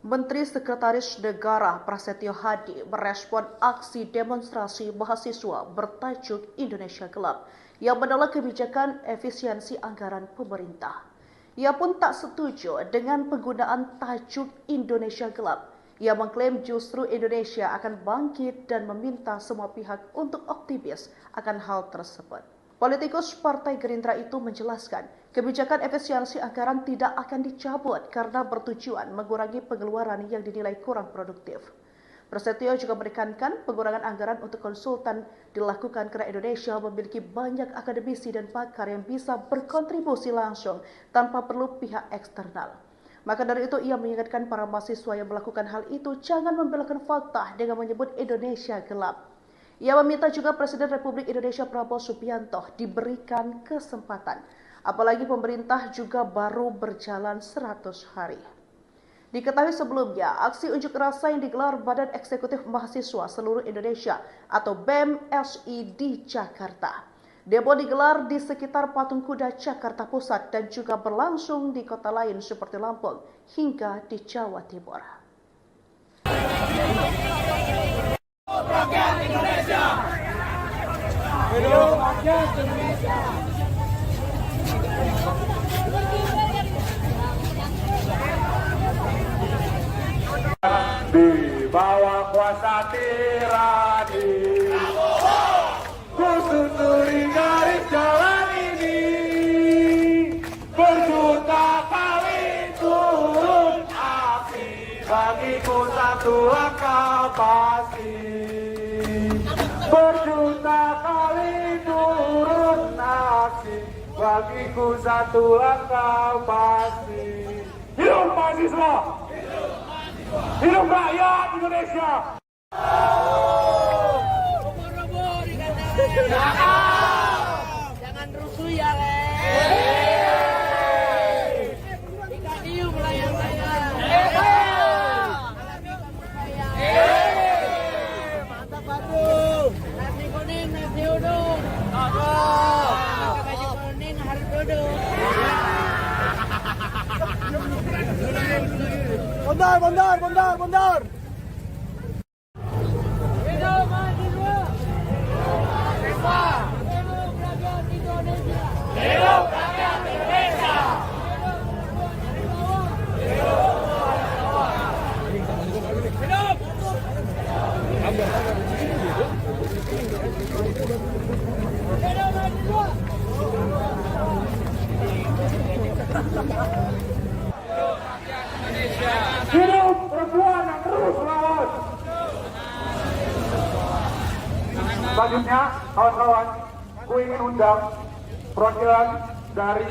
Menteri Sekretaris Negara Prasetyo Hadi merespon aksi demonstrasi mahasiswa bertajuk Indonesia Gelap yang menolak kebijakan efisiensi anggaran pemerintah. Ia pun tak setuju dengan penggunaan tajuk Indonesia Gelap. Ia mengklaim justru Indonesia akan bangkit dan meminta semua pihak untuk optimis akan hal tersebut. Politikus Partai Gerindra itu menjelaskan, kebijakan efisiensi anggaran tidak akan dicabut karena bertujuan mengurangi pengeluaran yang dinilai kurang produktif. Prasetyo juga menekankan pengurangan anggaran untuk konsultan dilakukan karena Indonesia memiliki banyak akademisi dan pakar yang bisa berkontribusi langsung tanpa perlu pihak eksternal. Maka dari itu ia mengingatkan para mahasiswa yang melakukan hal itu jangan membelokkan fakta dengan menyebut Indonesia gelap. Ia meminta juga Presiden Republik Indonesia Prabowo Subianto diberikan kesempatan, apalagi pemerintah juga baru berjalan 100 hari. Diketahui sebelumnya, aksi unjuk rasa yang digelar Badan Eksekutif Mahasiswa Seluruh Indonesia atau BEM-SI di Jakarta. Demo digelar di sekitar Patung Kuda Jakarta Pusat dan juga berlangsung di kota lain seperti Lampung hingga di Jawa Timur. Rakyat Indonesia. Hidup rakyat Indonesia. Di bawah kuasa tirani, ku susuri garis jalan ini, berjuta kali turun api, bagiku satu langkah pasti. Berjuta kali turun aksi, bagiku satu langkah pasti. Hidup mahasiswa! Hidup rakyat Indonesia! Ubur-ubur ikan lele. Jangan rusuh ya, Le. Ikan hiu melayang-layang. Alami kamu sayang. Mantap, Badung. Nasi kuning, nasi uduk. Pakai baju kuning harus duduk. Bondar. Hidup mahasiswa. Hidup rakyat Indonesia. Hidup rakyat Indonesia. Hidup mahasiswa. Hidup perempuan yang terus melawan. Selanjutnya, kawan-kawan, ku ingin undang perwakilan dari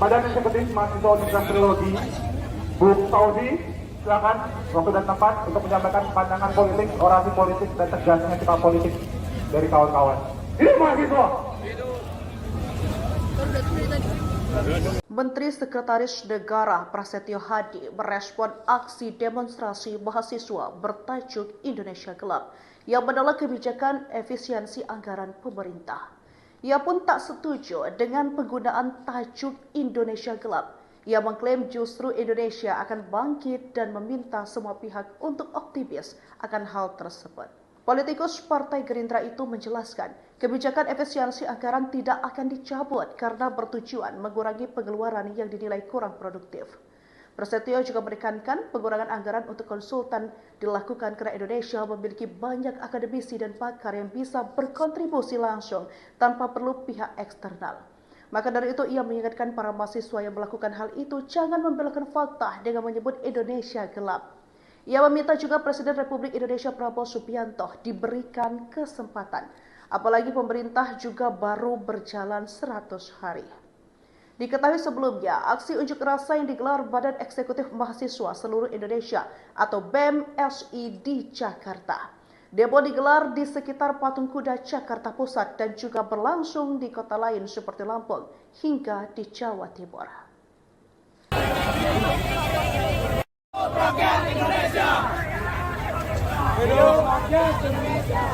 Badan Eksekutif Mahasiswa Universitas Teknologi, Bu Fauzi, silakan waktu dan tempat untuk menyampaikan pandangan politik, orasi politik, dan tegasnya sikap politik dari kawan-kawan. Hidup mahasiswa! Menteri Sekretaris Negara Prasetyo Hadi merespon aksi demonstrasi mahasiswa bertajuk Indonesia Gelap yang menolak kebijakan efisiensi anggaran pemerintah. Ia pun tak setuju dengan penggunaan tajuk Indonesia Gelap. Ia mengklaim justru Indonesia akan bangkit dan meminta semua pihak untuk optimis akan hal tersebut. Politikus Partai Gerindra itu menjelaskan, kebijakan efisiensi anggaran tidak akan dicabut karena bertujuan mengurangi pengeluaran yang dinilai kurang produktif. Prasetyo juga menekankan pengurangan anggaran untuk konsultan dilakukan karena Indonesia memiliki banyak akademisi dan pakar yang bisa berkontribusi langsung tanpa perlu pihak eksternal. Maka dari itu ia mengingatkan para mahasiswa yang melakukan hal itu jangan membelokkan fakta dengan menyebut Indonesia gelap. Ia meminta juga Presiden Republik Indonesia Prabowo Subianto diberikan kesempatan, apalagi pemerintah juga baru berjalan 100 hari. Diketahui sebelumnya, aksi unjuk rasa yang digelar Badan Eksekutif Mahasiswa Seluruh Indonesia atau BEM-SI di Jakarta. Demo digelar di sekitar Patung Kuda Jakarta Pusat dan juga berlangsung di kota lain seperti Lampung hingga di Jawa Timur. Rakyat Indonesia. Hidup rakyat Indonesia.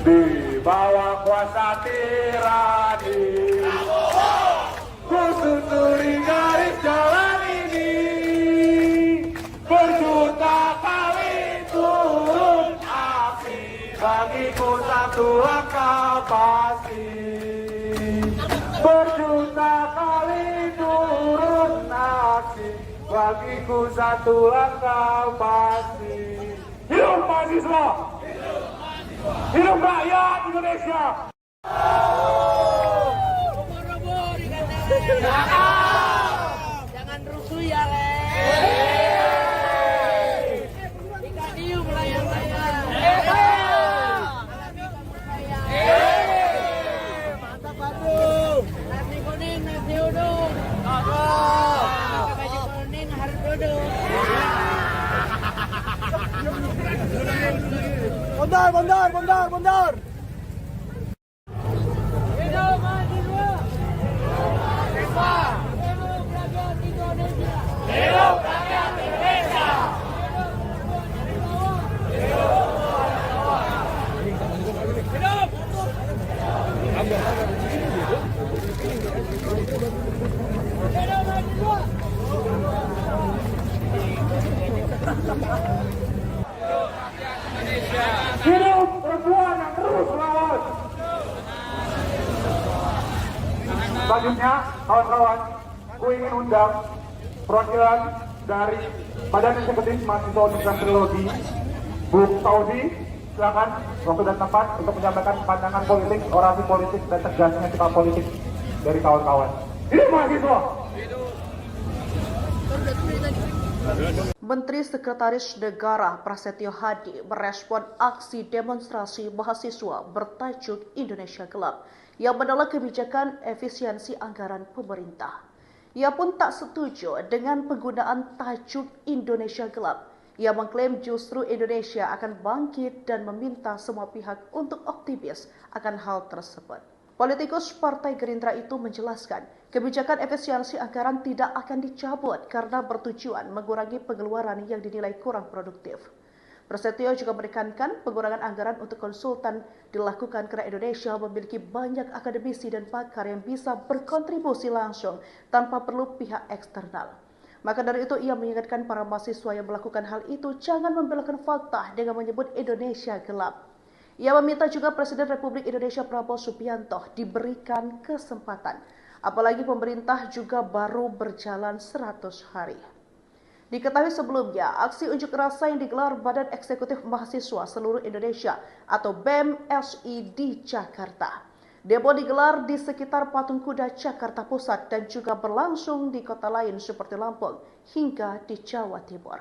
Di bawah kuasa tirani, ku susuri garis jalan ini, berjuta kali turun api, bagiku satu langkah pasti. Berjuta kali turun api, bagiku satu langkah pasti. Hidup mahasiswa! Hidup rakyat Indonesia! Robo-robo dikatakan. Jangan rusuh ya, Le. Dikadiu melayang-layang. Mantap, Batu. Nasi kuning, nasi uduk. Pakai baju kuning harus duduk. Bondar. Hidup mahasiswa. Hidup rakyat Indonesia. Hidup rakyat Indonesia. Hidup perempuan yang terus melawan. Selanjutnya, kawan-kawan, ku ingin undang perwakilan dari Badan Eksekutif Mahasiswa Universitas Trilogi, Bu Saudi, silakan waktu dan tempat untuk menyampaikan pandangan politik, orasi politik, dan tegasnya sikap politik dari kawan-kawan. Hidup mahasiswa! Menteri Sekretaris Negara Prasetyo Hadi merespon aksi demonstrasi mahasiswa bertajuk Indonesia Gelap yang menolak kebijakan efisiensi anggaran pemerintah. Ia pun tak setuju dengan penggunaan tajuk Indonesia Gelap. Ia mengklaim justru Indonesia akan bangkit dan meminta semua pihak untuk optimis akan hal tersebut. Politikus Partai Gerindra itu menjelaskan, kebijakan efisiensi anggaran tidak akan dicabut karena bertujuan mengurangi pengeluaran yang dinilai kurang produktif. Prasetyo juga menekankan pengurangan anggaran untuk konsultan dilakukan karena Indonesia memiliki banyak akademisi dan pakar yang bisa berkontribusi langsung tanpa perlu pihak eksternal. Maka dari itu ia mengingatkan para mahasiswa yang melakukan hal itu jangan membelokkan fakta dengan menyebut Indonesia gelap. Ia meminta juga Presiden Republik Indonesia Prabowo Subianto diberikan kesempatan, apalagi pemerintah juga baru berjalan 100 hari. Diketahui sebelumnya, aksi unjuk rasa yang digelar Badan Eksekutif Mahasiswa Seluruh Indonesia atau BEM-SI di Jakarta. Demo digelar di sekitar Patung Kuda Jakarta Pusat dan juga berlangsung di kota lain seperti Lampung hingga di Jawa Timur.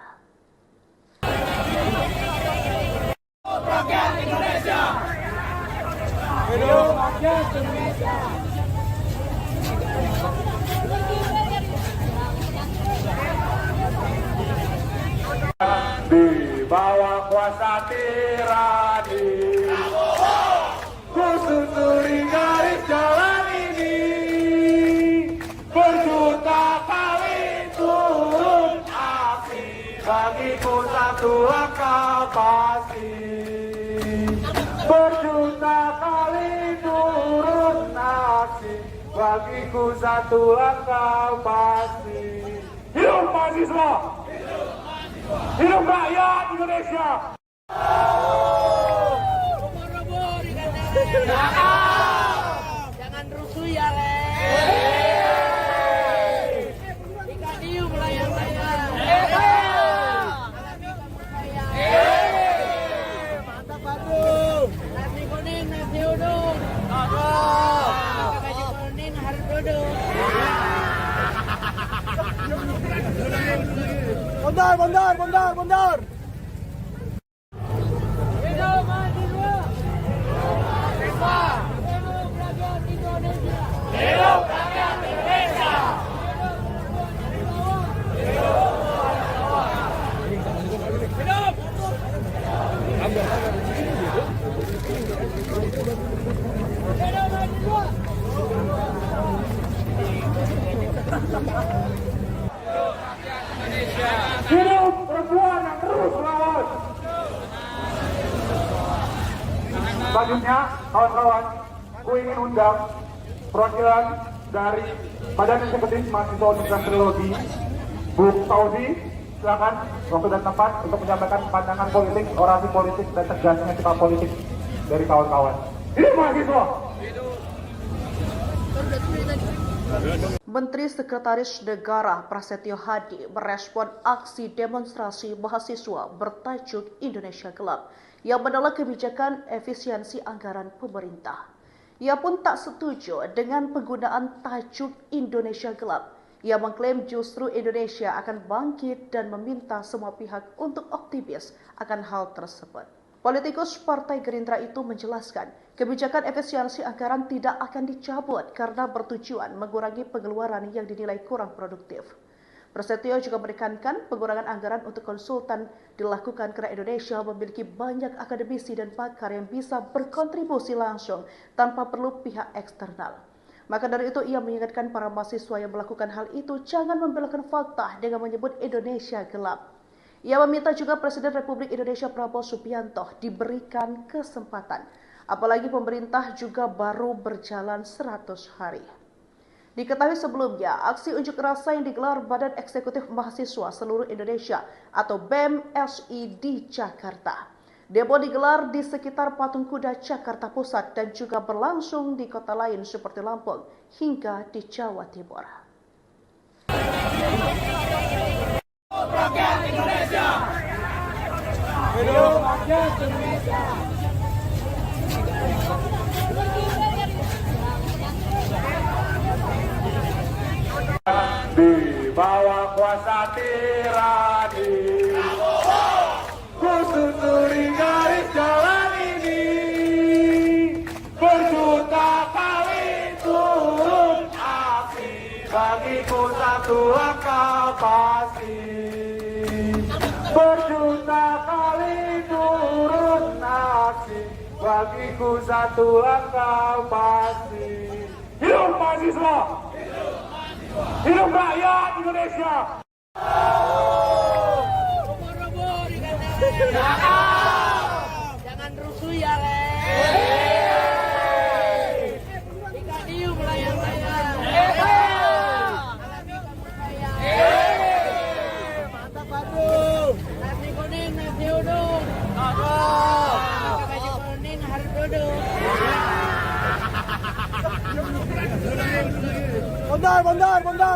Rakyat Indonesia. Hidup rakyat Indonesia. Di bawah kuasa tirani, ku susuri garis jalan ini, berjuta kali turun api, bagiku satu akal pasti. Berjuta kali turun aksi, bagiku satu akal pasti. Hidup mahasiswa! Hidup rakyat Indonesia! Ubur-ubur dikatakan. Jangan rusuh ya, Le. Ikan hiu melayang-layang. Alami kepercayaan. Mantap, Bandung. Nasi kuning, nasi uduk. Pakai baju kuning harus duduk. Bondar. Hidup mahasiswa. Hidup rakyat Indonesia. Hidup rakyat Indonesia. Hidup perempuan yang terus melawan. Selanjutnya, kawan-kawan, ku ingin undang perwakilan dari Badan Eksekutif Mahasiswa Universitas Teknologi, Bu Fauzi, silakan waktu dan tempat untuk menyampaikan pandangan politik, orasi politik, dan tegasnya sikap politik dari kawan-kawan. Hidup mahasiswa! Menteri Sekretaris Negara Prasetyo Hadi merespon aksi demonstrasi mahasiswa bertajuk Indonesia Gelap yang menolak kebijakan efisiensi anggaran pemerintah. Ia pun tak setuju dengan penggunaan tajuk Indonesia Gelap. Ia mengklaim justru Indonesia akan bangkit dan meminta semua pihak untuk optimis akan hal tersebut. Politikus Partai Gerindra itu menjelaskan, kebijakan efisiensi anggaran tidak akan dicabut karena bertujuan mengurangi pengeluaran yang dinilai kurang produktif. Prasetyo juga menekankan pengurangan anggaran untuk konsultan dilakukan karena Indonesia memiliki banyak akademisi dan pakar yang bisa berkontribusi langsung tanpa perlu pihak eksternal. Maka dari itu ia mengingatkan para mahasiswa yang melakukan hal itu jangan membelokkan fakta dengan menyebut Indonesia gelap. Ia meminta juga Presiden Republik Indonesia Prabowo Subianto diberikan kesempatan, apalagi pemerintah juga baru berjalan 100 hari. Diketahui sebelumnya, aksi unjuk rasa yang digelar Badan Eksekutif Mahasiswa Seluruh Indonesia atau BEM-SI di Jakarta. Demo digelar di sekitar Patung Kuda Jakarta Pusat dan juga berlangsung di kota lain seperti Lampung hingga di Jawa Timur. Rakyat Indonesia. Hidup rakyat Indonesia. Di bawah kuasa tirani, ku susuri garis jalan ini, berjuta kali turun aksi, bagiku satu akal pasti. Berjuta kali turun aksi, bagiku satu akal pasti. Hidup mahasiswa! Hidup rakyat Indonesia! Ubur-ubur dikatakan. Jangan rusuh ya, Le. Ikan hiu melayang-layang. Alami kepercayaan. Mantap, Bandung. Nasi kuning, nasi uduk. Pakai baju kuning harus duduk.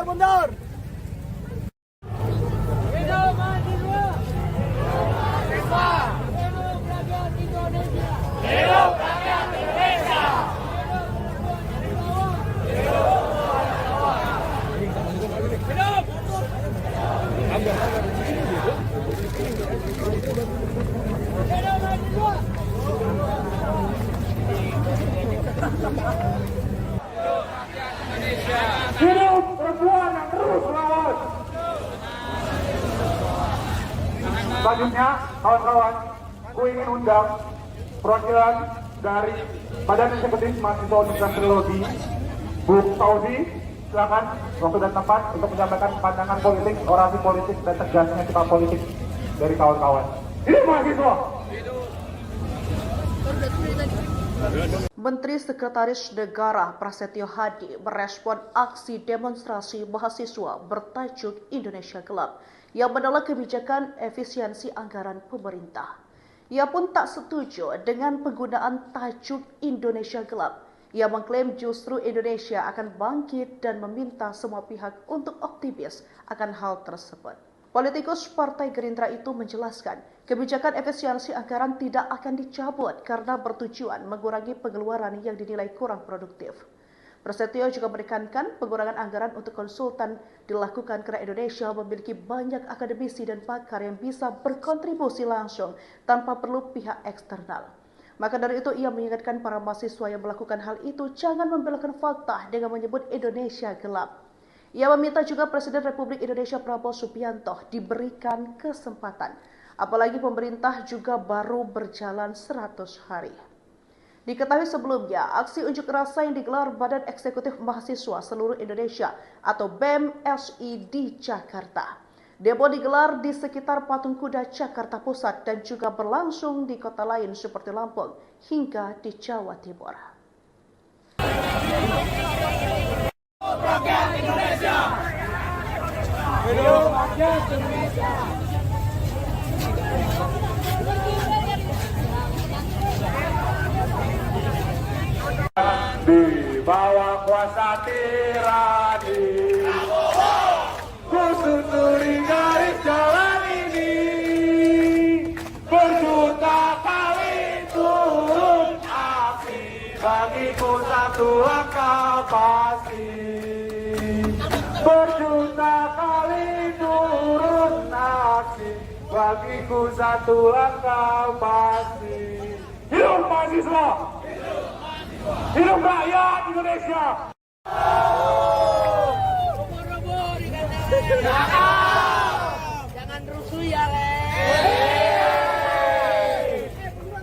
Bondar. Hidup mahasiswa. Hidup rakyat Indonesia. Hidup rakyat Indonesia. Hidup perempuan yang terus melawan. Selanjutnya, kawan-kawan, ku ingin undang perwakilan dari Badan Eksekutif Mahasiswa Universitas Teknologi, Bu Fauzi, silakan waktu dan tempat untuk menyampaikan pandangan politik, orasi politik, dan tegasnya sikap politik dari kawan-kawan. Hidup mahasiswa! Menteri Sekretaris Negara Prasetyo Hadi merespon aksi demonstrasi mahasiswa bertajuk Indonesia Gelap yang menolak kebijakan efisiensi anggaran pemerintah. Ia pun tak setuju dengan penggunaan tajuk Indonesia Gelap. Ia mengklaim justru Indonesia akan bangkit dan meminta semua pihak untuk optimis akan hal tersebut. Politikus Partai Gerindra itu menjelaskan, kebijakan efisiensi anggaran tidak akan dicabut karena bertujuan mengurangi pengeluaran yang dinilai kurang produktif. Prasetyo juga menekankan pengurangan anggaran untuk konsultan dilakukan karena Indonesia memiliki banyak akademisi dan pakar yang bisa berkontribusi langsung tanpa perlu pihak eksternal. Maka dari itu ia mengingatkan para mahasiswa yang melakukan hal itu jangan membelokkan fakta dengan menyebut Indonesia gelap. Ia meminta juga Presiden Republik Indonesia Prabowo Subianto diberikan kesempatan, apalagi pemerintah juga baru berjalan 100 hari. Diketahui sebelumnya, aksi unjuk rasa yang digelar Badan Eksekutif Mahasiswa Seluruh Indonesia atau BEM-SI di Jakarta. Demo digelar di sekitar Patung Kuda Jakarta Pusat dan juga berlangsung di kota lain seperti Lampung hingga di Jawa Timur. Rakyat Indonesia! Hidup rakyat Indonesia! Di bawah kuasa tirani, kusuturi garis jalan ini, berjuta kali turun api, bagiku satu langkah pasti. Berjuta kali turun api, bagiku satu langkah pasti. Hidup mahasiswa! Hidup rakyat Indonesia! Jangan rusuh ya, Le.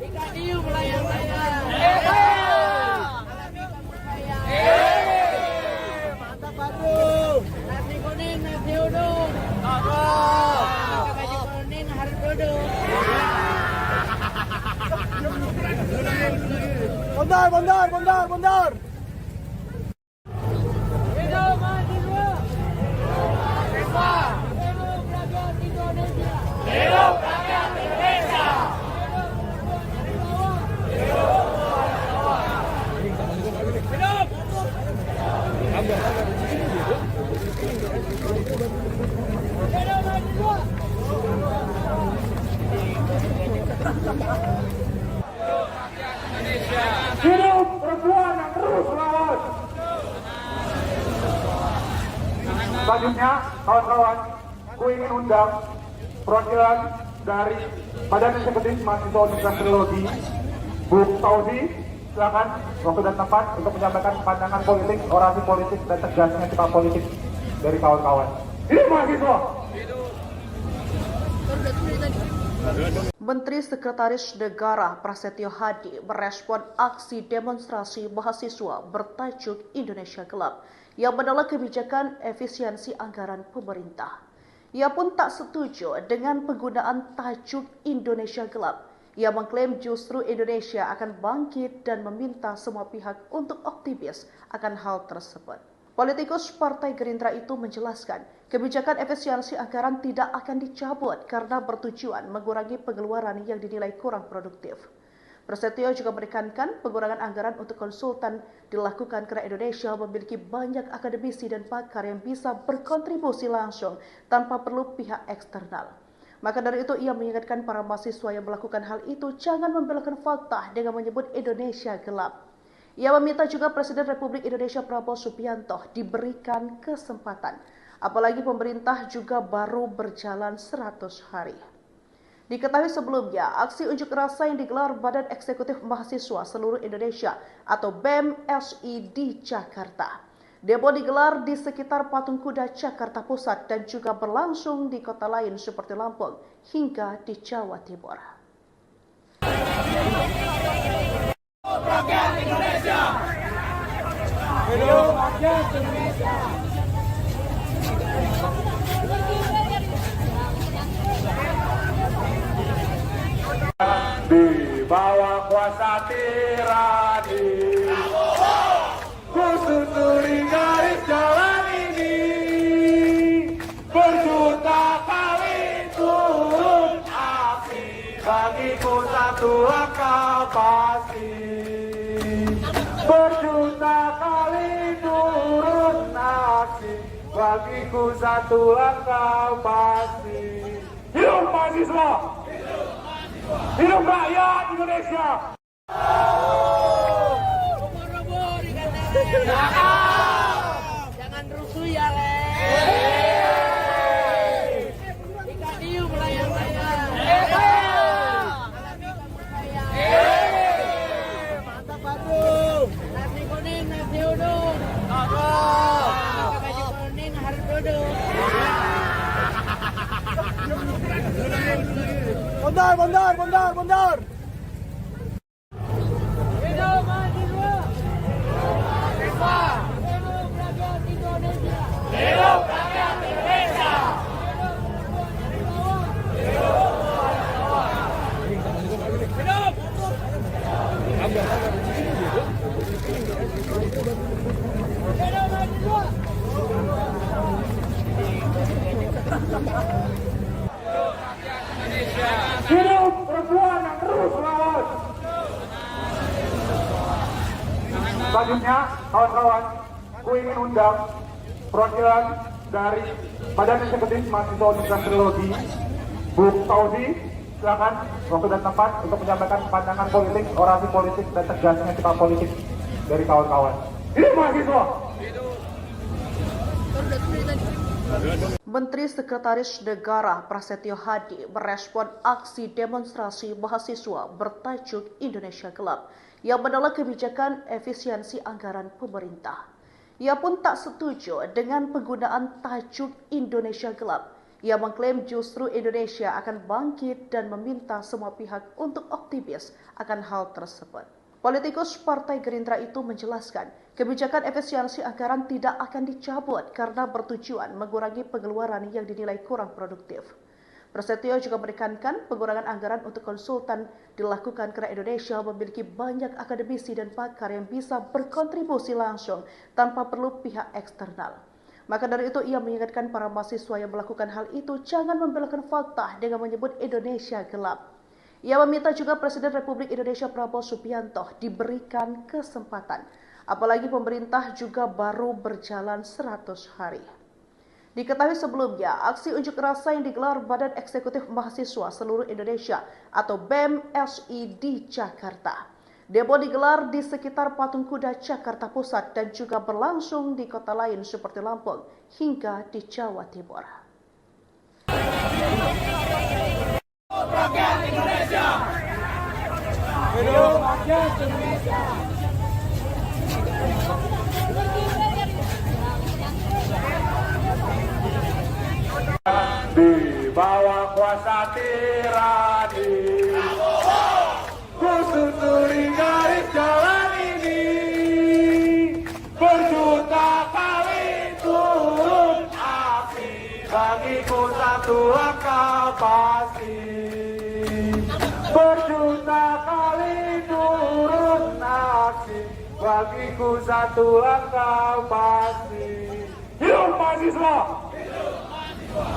Dikadiu melayang saya. Mantap, Batu. Nasi kuning, nasi uduk. Pakai baju kuning harus duduk. Bondar! Hidup mahasiswa! Hidup rakyat Indonesia! Hidup rakyat Indonesia! Hidup perempuan yang terus melawan. Selanjutnya, kawan-kawan, ku ingin undang perwakilan dari Badan Eksekutif Mahasiswa Universitas Teknologi, Bu Tauzi, silakan waktu dan tempat untuk menyampaikan pandangan politik, orasi politik, dan tegasnya sikap politik dari kawan-kawan. Hidup mahasiswa! Menteri Sekretaris Negara Prasetyo Hadi merespon aksi demonstrasi mahasiswa bertajuk Indonesia Gelap yang menolak kebijakan efisiensi anggaran pemerintah. Ia pun tak setuju dengan penggunaan tajuk Indonesia Gelap. Ia mengklaim justru Indonesia akan bangkit dan meminta semua pihak untuk optimis akan hal tersebut. Politikus Partai Gerindra itu menjelaskan, kebijakan efisiensi anggaran tidak akan dicabut karena bertujuan mengurangi pengeluaran yang dinilai kurang produktif. Prasetyo juga menekankan pengurangan anggaran untuk konsultan dilakukan karena Indonesia memiliki banyak akademisi dan pakar yang bisa berkontribusi langsung tanpa perlu pihak eksternal. Maka dari itu ia mengingatkan para mahasiswa yang melakukan hal itu jangan membelokkan fakta dengan menyebut Indonesia gelap. Ia meminta juga Presiden Republik Indonesia Prabowo Subianto diberikan kesempatan, apalagi pemerintah juga baru berjalan 100 hari. Diketahui sebelumnya, aksi unjuk rasa yang digelar Badan Eksekutif Mahasiswa Seluruh Indonesia atau BEM-SI di Jakarta. Demo digelar di sekitar Patung Kuda Jakarta Pusat dan juga berlangsung di kota lain seperti Lampung hingga di Jawa Timur. Rakyat Indonesia! Hidup rakyat Indonesia! kuasa tirani. Ku susuri garis jalan ini, berjuta kali turun api, bagiku satu langkah pasti. Berjuta kali turun api, bagiku satu langkah pasti. Hidup mahasiswa! Hidup rakyat Indonesia! Jangan rusuh ya, Le. Ikan hiu melayang-layang. Alami kamu sayang. Mantap, Badung. Nasi kuning, nasi uduk. Pakai baju kuning, harus duduk. Bondar. Hidup mahasiswa. Hidup rakyat Indonesia. Hidup rakyat Indonesia. Hidup perempuan yang terus melawan. Selanjutnya, kawan-kawan, ku ingin undang perwakilan dari Badan Eksekutif Mahasiswa Universitas Teknologi, Bu Fauzi. Silakan waktu dan tempat untuk menyampaikan pandangan politik, orasi politik, dan tegasnya sikap politik dari kawan-kawan. Hidup mahasiswa! Menteri Sekretaris Negara Prasetyo Hadi merespon aksi demonstrasi mahasiswa bertajuk Indonesia Gelap yang menolak kebijakan efisiensi anggaran pemerintah. Ia pun tak setuju dengan penggunaan tajuk Indonesia Gelap. Ia mengklaim justru Indonesia akan bangkit dan meminta semua pihak untuk optimis akan hal tersebut. Politikus Partai Gerindra itu menjelaskan, kebijakan efisiensi anggaran tidak akan dicabut karena bertujuan mengurangi pengeluaran yang dinilai kurang produktif. Prasetyo juga menekankan pengurangan anggaran untuk konsultan dilakukan karena Indonesia memiliki banyak akademisi dan pakar yang bisa berkontribusi langsung tanpa perlu pihak eksternal. Maka dari itu ia mengingatkan para mahasiswa yang melakukan hal itu jangan membelokkan fakta dengan menyebut Indonesia gelap. Ia meminta juga Presiden Republik Indonesia Prabowo Subianto diberikan kesempatan, apalagi pemerintah juga baru berjalan 100 hari. Diketahui sebelumnya, aksi unjuk rasa yang digelar Badan Eksekutif Mahasiswa Seluruh Indonesia atau BEM-SI di Jakarta. Demo digelar di sekitar Patung Kuda Jakarta Pusat dan juga berlangsung di kota lain seperti Lampung hingga di Jawa Timur. Rakyat Indonesia. Hidup rakyat Indonesia. Di bawah kuasa tirani, ku susuri garis jalan ini, berjuta kali turun api, bagiku satu langkah pasti. Berjuta kali turun api, bagiku satu langkah pasti. Hidup mahasiswa!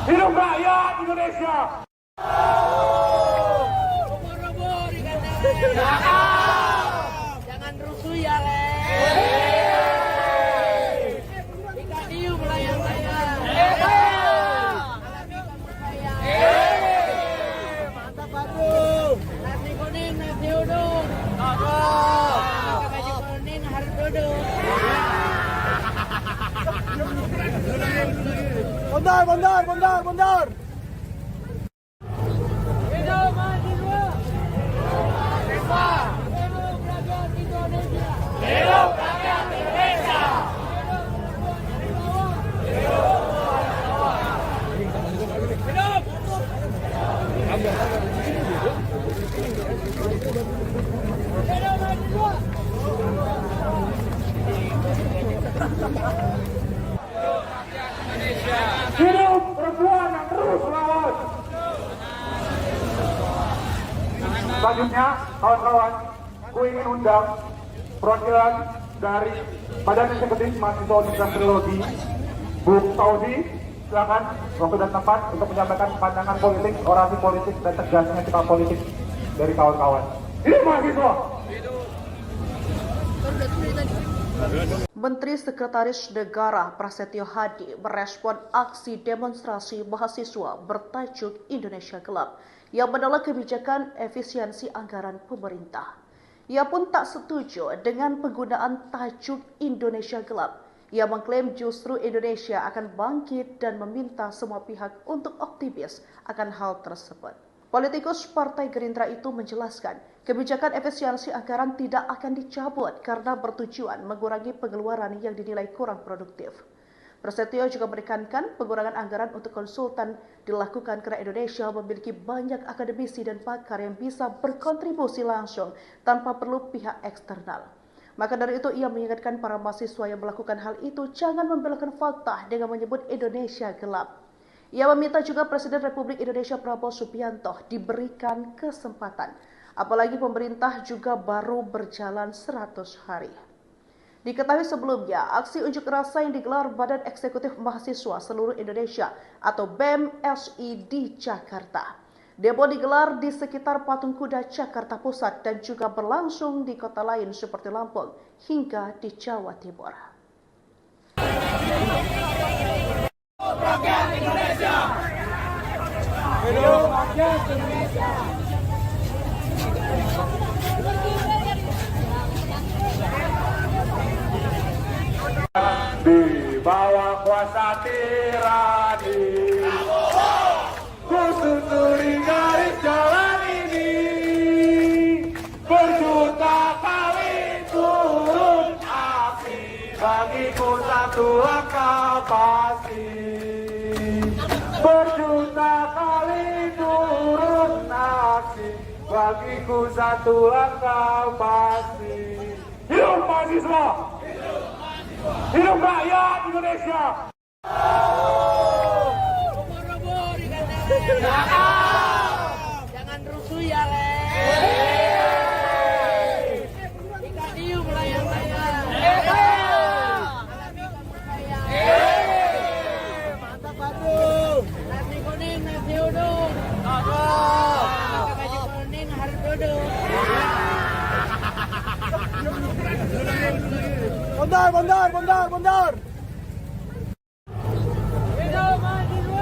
Hidup rakyat Indonesia! Ubur-ubur ikan lele. Jangan rusuh ya, Le. Ikan hiu melayang-layang. Alami kamu sayang. Mantap, Badung. Nasi kuning, nasi uduk. Pakai baju kuning, harus duduk. Bondar. Hidup mahasiswa. Hidup rakyat Indonesia. Hidup rakyat Indonesia. Hidup perempuan yang terus melawan. Selanjutnya, kawan-kawan, ku ingin undang perwakilan dari Badan Eksekutif Mahasiswa Universitas Trilogi, Bu Saudi, silakan waktu dan tempat untuk menyampaikan pandangan politik, orasi politik, dan tegasnya sikap politik dari kawan-kawan. Ini mahasiswa. Menteri Sekretaris Negara Prasetyo Hadi merespon aksi demonstrasi mahasiswa bertajuk Indonesia Gelap yang menolak kebijakan efisiensi anggaran pemerintah. Ia pun tak setuju dengan penggunaan tajuk Indonesia Gelap. Ia mengklaim justru Indonesia akan bangkit dan meminta semua pihak untuk optimis akan hal tersebut. Politikus Partai Gerindra itu menjelaskan, kebijakan efisiensi anggaran tidak akan dicabut karena bertujuan mengurangi pengeluaran yang dinilai kurang produktif. Prasetyo juga menekankan pengurangan anggaran untuk konsultan dilakukan karena Indonesia memiliki banyak akademisi dan pakar yang bisa berkontribusi langsung tanpa perlu pihak eksternal. Maka dari itu ia mengingatkan para mahasiswa yang melakukan hal itu jangan membelokkan fakta dengan menyebut Indonesia gelap. Ia meminta juga Presiden Republik Indonesia Prabowo Subianto diberikan kesempatan, apalagi pemerintah juga baru berjalan 100 hari. Diketahui sebelumnya, aksi unjuk rasa yang digelar Badan Eksekutif Mahasiswa Seluruh Indonesia atau BEM-SI di Jakarta. Demo digelar di sekitar Patung Kuda Jakarta Pusat dan juga berlangsung di kota lain seperti Lampung hingga di Jawa Timur. Rakyat Indonesia. Hidup rakyat Indonesia. Di bawah kuasa tirani, ku susuri garis jalan ini. Berjuta kali turun api, bagiku satu langkah pasti. Berjuta kali turun api, bagiku satu langkah pasti. Hidup mahasiswa! Hidup rakyat Indonesia! Ubur-ubur dikatakan. Jangan rusuh ya, Le. Ikan hiu melayang-layang. Mantap, Batu. Nasi kuning, nasi uduk. Pakai baju kuning harus duduk. Bondar. Hidup mahasiswa.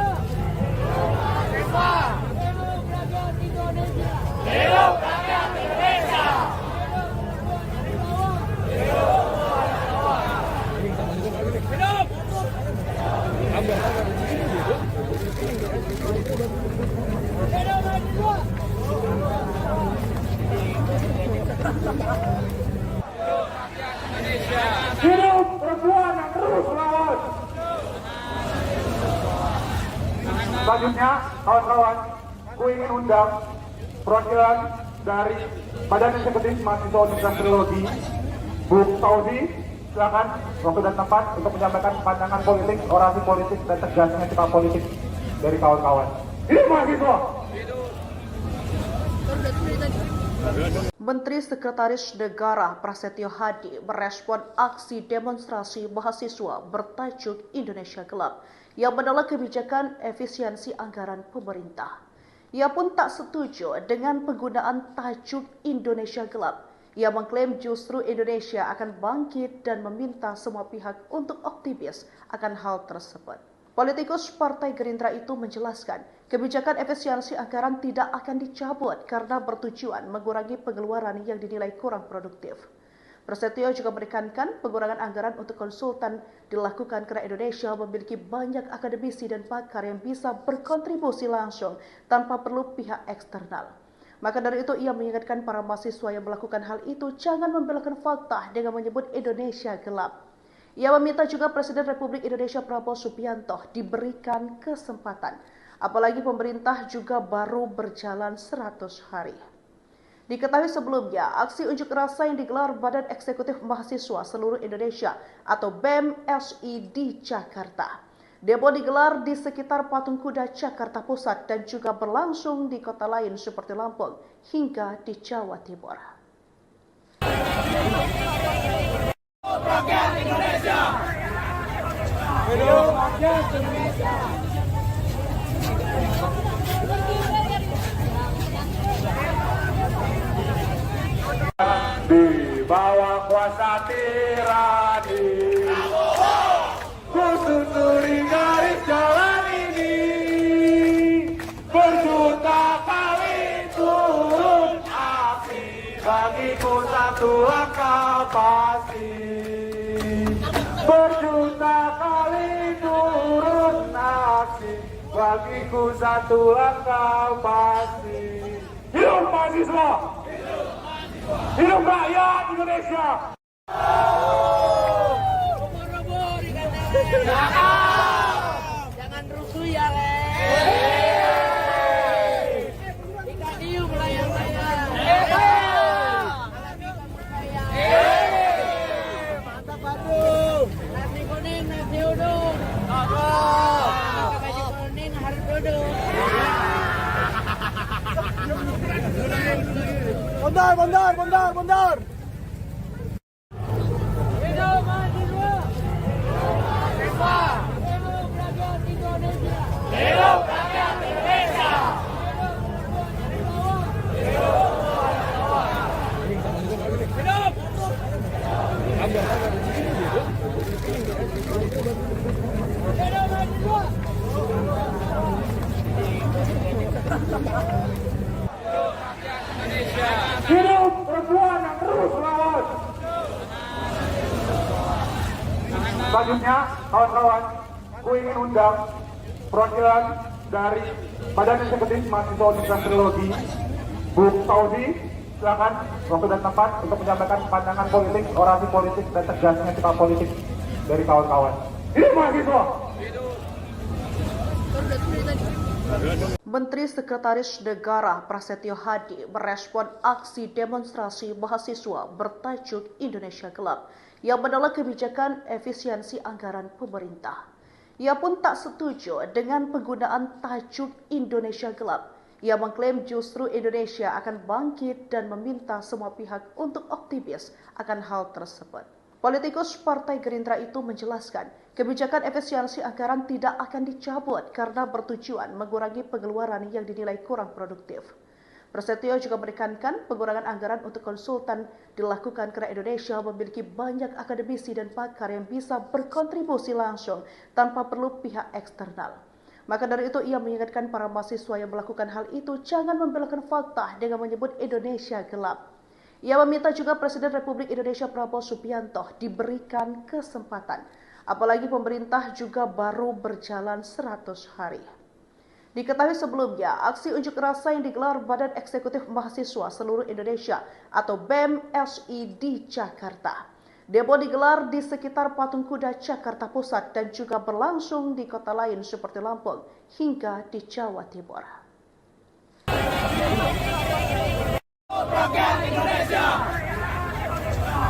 Hidup rakyat Indonesia. Hidup rakyat Indonesia. Hidup perempuan yang terus melawan. Selanjutnya, kawan-kawan, ku ingin undang perwakilan dari Badan Eksekutif Mahasiswa Universitas Trilogi, Bu Saudi, silakan waktu dan tempat untuk menyampaikan pandangan politik, orasi politik, dan tegasnya sikap politik dari kawan-kawan. Ini mahasiswa. Menteri Sekretaris Negara Prasetyo Hadi merespon aksi demonstrasi mahasiswa bertajuk Indonesia Gelap yang menolak kebijakan efisiensi anggaran pemerintah. Ia pun tak setuju dengan penggunaan tajuk Indonesia Gelap. Ia mengklaim justru Indonesia akan bangkit dan meminta semua pihak untuk optimis akan hal tersebut. Politikus Partai Gerindra itu menjelaskan, kebijakan efisiensi anggaran tidak akan dicabut karena bertujuan mengurangi pengeluaran yang dinilai kurang produktif. Prasetyo juga menekankan pengurangan anggaran untuk konsultan dilakukan karena Indonesia memiliki banyak akademisi dan pakar yang bisa berkontribusi langsung tanpa perlu pihak eksternal. Maka dari itu ia mengingatkan para mahasiswa yang melakukan hal itu jangan membelokkan fakta dengan menyebut Indonesia gelap. Ia meminta juga Presiden Republik Indonesia Prabowo Subianto diberikan kesempatan, apalagi pemerintah juga baru berjalan 100 hari. Diketahui sebelumnya, aksi unjuk rasa yang digelar Badan Eksekutif Mahasiswa Seluruh Indonesia atau BEM-SI di Jakarta. Demo digelar di sekitar Patung Kuda Jakarta Pusat dan juga berlangsung di kota lain seperti Lampung hingga di Jawa Timur. Rakyat Indonesia. Hidup rakyat Indonesia. Di bawah kuasa tirani, ku susuri garis jalan ini, berjuta kali turun aksi, bagiku satu langkah pasti. Berjuta kali turun aksi, bagiku satu langkah pasti. Hidup mahasiswa! Hidup rakyat Indonesia! Ubur-ubur dikatakan. Jangan rusuh ya, Le. Ikan hiu melayang-layang. Alami kamu sayang. Mantap Bandung. Nasi kuning, nasi uduk. Pakai baju kuning harus duduk. Bondar. Hidup mahasiswa. Hidup rakyat Indonesia. Hidup rakyat Indonesia. Hidup perempuan yang terus melawan. Selanjutnya, kawan-kawan, ku ingin undang perwakilan dari Badan Eksekutif Mahasiswa Universitas Teknologi, Bu Saudi. Silakan waktu dan tempat untuk menyampaikan pandangan politik, orasi politik, dan tegasnya sikap politik dari kawan-kawan. Hidup mahasiswa! Menteri Sekretaris Negara Prasetyo Hadi merespon aksi demonstrasi mahasiswa bertajuk Indonesia Gelap yang menolak kebijakan efisiensi anggaran pemerintah. Ia pun tak setuju dengan penggunaan tajuk Indonesia Gelap. Ia mengklaim justru Indonesia akan bangkit dan meminta semua pihak untuk optimis akan hal tersebut. Politikus Partai Gerindra itu menjelaskan, kebijakan efisiensi anggaran tidak akan dicabut karena bertujuan mengurangi pengeluaran yang dinilai kurang produktif. Prasetyo juga menekankan pengurangan anggaran untuk konsultan dilakukan karena Indonesia memiliki banyak akademisi dan pakar yang bisa berkontribusi langsung tanpa perlu pihak eksternal. Maka dari itu ia mengingatkan para mahasiswa yang melakukan hal itu jangan membelokkan fakta dengan menyebut Indonesia gelap. Ia meminta juga Presiden Republik Indonesia Prabowo Subianto diberikan kesempatan, apalagi pemerintah juga baru berjalan 100 hari. Diketahui sebelumnya, aksi unjuk rasa yang digelar Badan Eksekutif Mahasiswa Seluruh Indonesia atau BEM-SI di Jakarta. Demo digelar di sekitar Patung Kuda Jakarta Pusat dan juga berlangsung di kota lain seperti Lampung hingga di Jawa Timur. Rakyat Indonesia.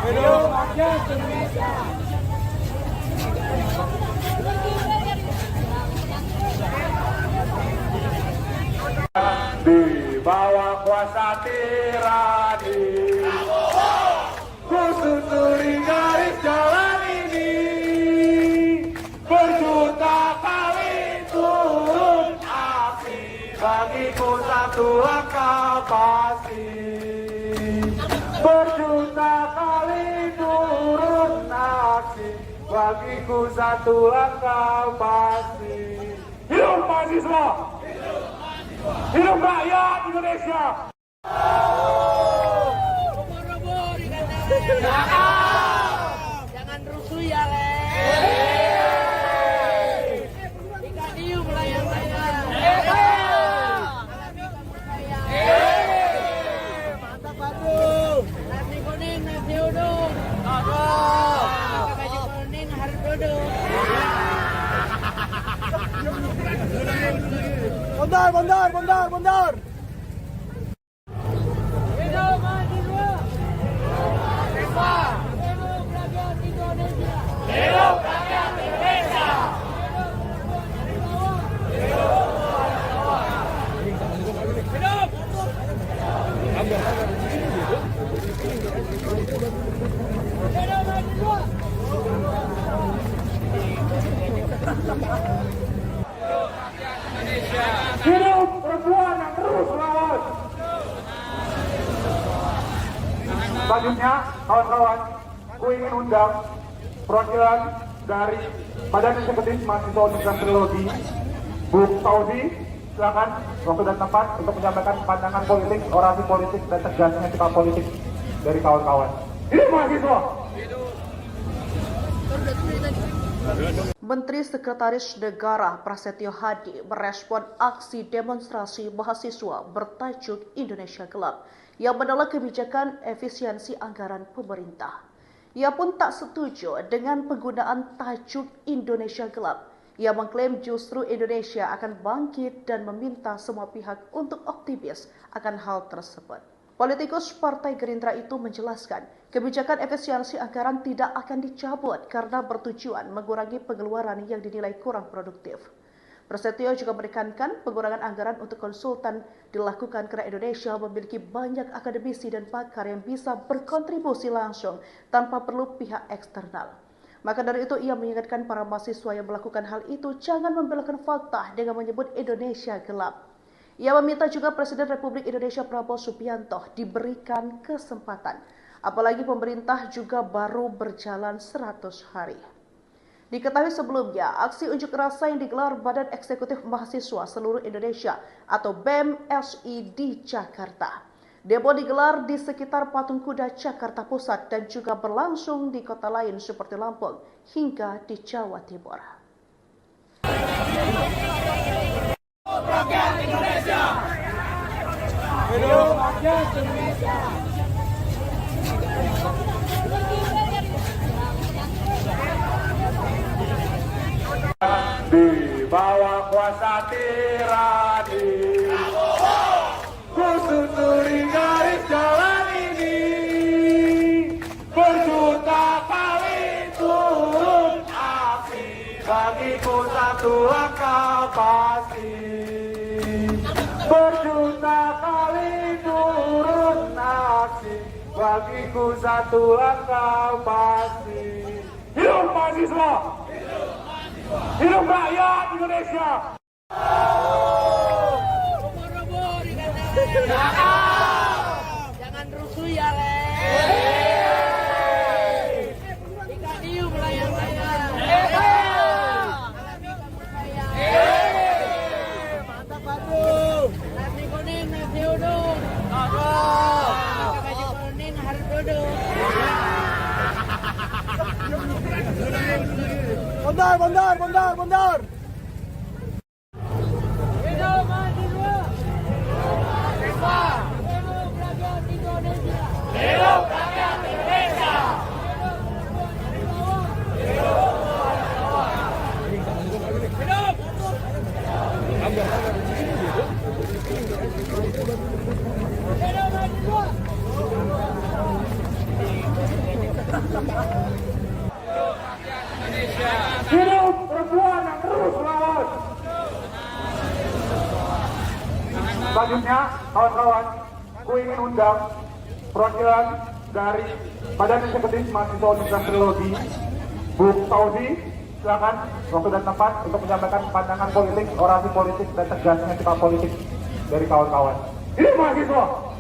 Hidup rakyat Indonesia. Di bawah kuasa tirani, ku susuri garis jalan ini, berjuta kali turun aksi, bagiku satu langkah pasti. Berjuta kali turun aksi, bagiku satu langkah pasti. Hidup mahasiswa! Hidup rakyat Indonesia! Ubur-ubur dikatakan. Jangan rusuh ya, Le. Ikan hiu melayang-layang. Alami kamu sayang. Mantap Bandung. Nasi kuning, nasi uduk. Pakai baju kuning harus duduk. Bondar. Hidup mahasiswa. Hidup rakyat Indonesia. Hidup rakyat Indonesia. Hidup. Selanjutnya, kawan-kawan, ku ingin undang perwakilan dari Badan Eksekutif Mahasiswa Universitas Trilogi, Bu Fauzi, silakan waktu dan tempat untuk menyampaikan pandangan politik, orasi politik, dan tegasnya sikap politik dari kawan-kawan. Hidup mahasiswa! Menteri Sekretaris Negara Prasetyo Hadi merespon aksi demonstrasi mahasiswa bertajuk Indonesia Gelap yang menolak kebijakan efisiensi anggaran pemerintah. Ia pun tak setuju dengan penggunaan tajuk Indonesia Gelap. Ia mengklaim justru Indonesia akan bangkit dan meminta semua pihak untuk optimis akan hal tersebut. Politikus Partai Gerindra itu menjelaskan, kebijakan efisiensi anggaran tidak akan dicabut karena bertujuan mengurangi pengeluaran yang dinilai kurang produktif. Prasetyo juga menekankan pengurangan anggaran untuk konsultan dilakukan karena Indonesia memiliki banyak akademisi dan pakar yang bisa berkontribusi langsung tanpa perlu pihak eksternal. Maka dari itu ia mengingatkan para mahasiswa yang melakukan hal itu jangan membelokkan fakta dengan menyebut Indonesia gelap. Ia meminta juga Presiden Republik Indonesia Prabowo Subianto diberikan kesempatan, apalagi pemerintah juga baru berjalan 100 hari. Diketahui sebelumnya, aksi unjuk rasa yang digelar Badan Eksekutif Mahasiswa Seluruh Indonesia atau BEM-SI di Jakarta. Demo digelar di sekitar Patung Kuda Jakarta Pusat dan juga berlangsung di kota lain seperti Lampung hingga di Jawa Timur. Rakyat Indonesia. Hidup rakyat Indonesia. Di bawah kuasa tirani, ku susuri garis jalan ini, berjuta kali turun api, bagiku satu langkah pasti. Berjuta kali turun aksi, bagiku satu langkah pasti. Hidup mahasiswa! Hidup rakyat Indonesia! Robo-robo dikatakan. Jangan rusuh ya, Le. Ikan hiu melayang-layang. Alami kamu sayang. Mantap Bandung. Nasi kuning, nasi uduk. Pakai baju kuning harus duduk. Bondar. Hidup mahasiswa. Hidup rakyat Indonesia. Hidup rakyat Indonesia. Hidup perempuan yang terus melawan! Selanjutnya, kawan-kawan, ku ingin undang perwakilan dari Badan Eksekutif Mahasiswa Universitas Trilogi, Bu Fauzi, silakan waktu dan tempat untuk menyampaikan pandangan politik, orasi politik, dan tegasnya sikap politik dari kawan-kawan. Hidup mahasiswa!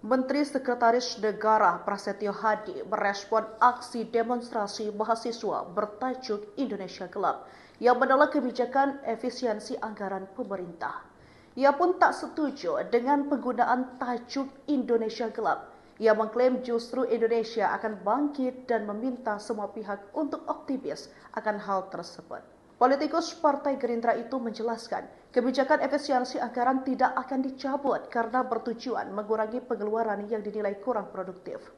Menteri Sekretaris Negara Prasetyo Hadi merespon aksi demonstrasi mahasiswa bertajuk Indonesia Gelap yang menolak kebijakan efisiensi anggaran pemerintah. Ia pun tak setuju dengan penggunaan tajuk Indonesia Gelap. Ia mengklaim justru Indonesia akan bangkit dan meminta semua pihak untuk optimis akan hal tersebut. Politikus Partai Gerindra itu menjelaskan, kebijakan efisiensi anggaran tidak akan dicabut karena bertujuan mengurangi pengeluaran yang dinilai kurang produktif.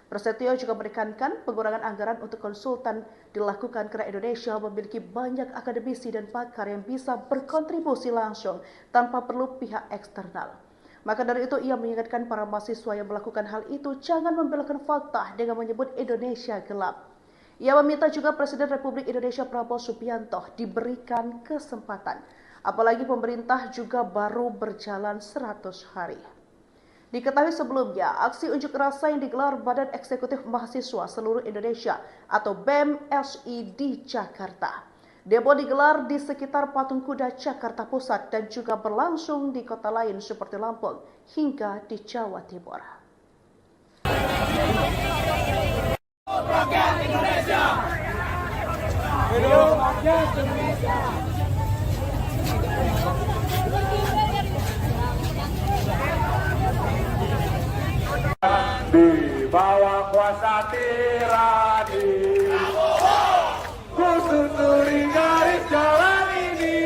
Prasetyo juga menekankan pengurangan anggaran untuk konsultan dilakukan karena Indonesia memiliki banyak akademisi dan pakar yang bisa berkontribusi langsung tanpa perlu pihak eksternal. Maka dari itu ia mengingatkan para mahasiswa yang melakukan hal itu jangan membelokkan fakta dengan menyebut Indonesia gelap. Ia meminta juga Presiden Republik Indonesia Prabowo Subianto diberikan kesempatan, apalagi pemerintah juga baru berjalan 100 hari. Diketahui sebelumnya, aksi unjuk rasa yang digelar Badan Eksekutif Mahasiswa Seluruh Indonesia atau BEM-SI di Jakarta. Demo digelar di sekitar Patung Kuda Jakarta Pusat dan juga berlangsung di kota lain seperti Lampung hingga di Jawa Timur. Rakyat Indonesia. Hidup rakyat Indonesia. Di bawah kuasa tirani, ku susuri garis jalan ini,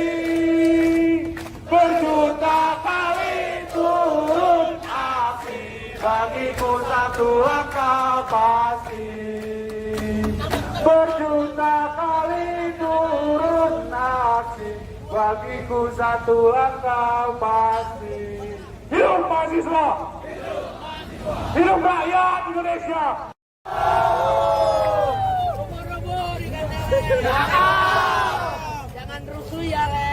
berjuta kali turun aksi, bagiku satu langkah pasti. Berjuta kali turun aksi, bagiku satu langkah pasti. Hidup mahasiswa! Hidup rakyat Indonesia! Jangan rusuh ya, Le.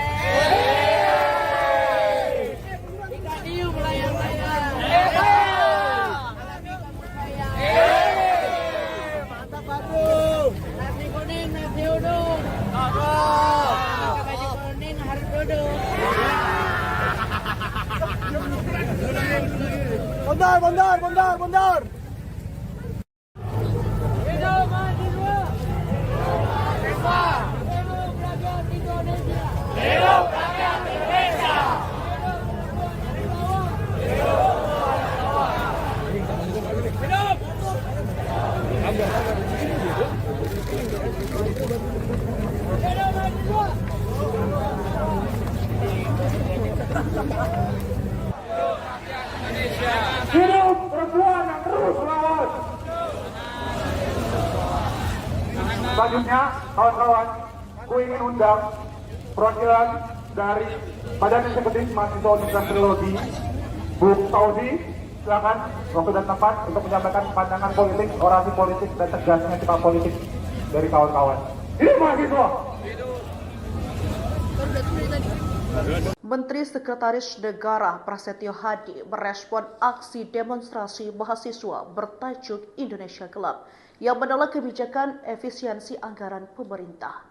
Ikan hiu melayang-layang. Mantap Bandung. Nasi kuning, nasi uduk. Pakai baju kuning harus duduk. Bondar. Hidup mahasiswa. Hidup rakyat Indonesia. Hidup rakyat Indonesia. Hidup perempuan yang terus melawan. Selanjutnya, kawan-kawan, ku ingin undang perwakilan dari Badan Eksekutif Mahasiswa Universitas Teknologi, Bu Tauzi, silakan waktu dan tempat untuk menyampaikan pandangan politik, orasi politik, dan tegasnya sikap politik dari kawan-kawan. Hidup mahasiswa! Menteri Sekretaris Negara Prasetyo Hadi merespon aksi demonstrasi mahasiswa bertajuk Indonesia Gelap yang menolak kebijakan efisiensi anggaran pemerintah.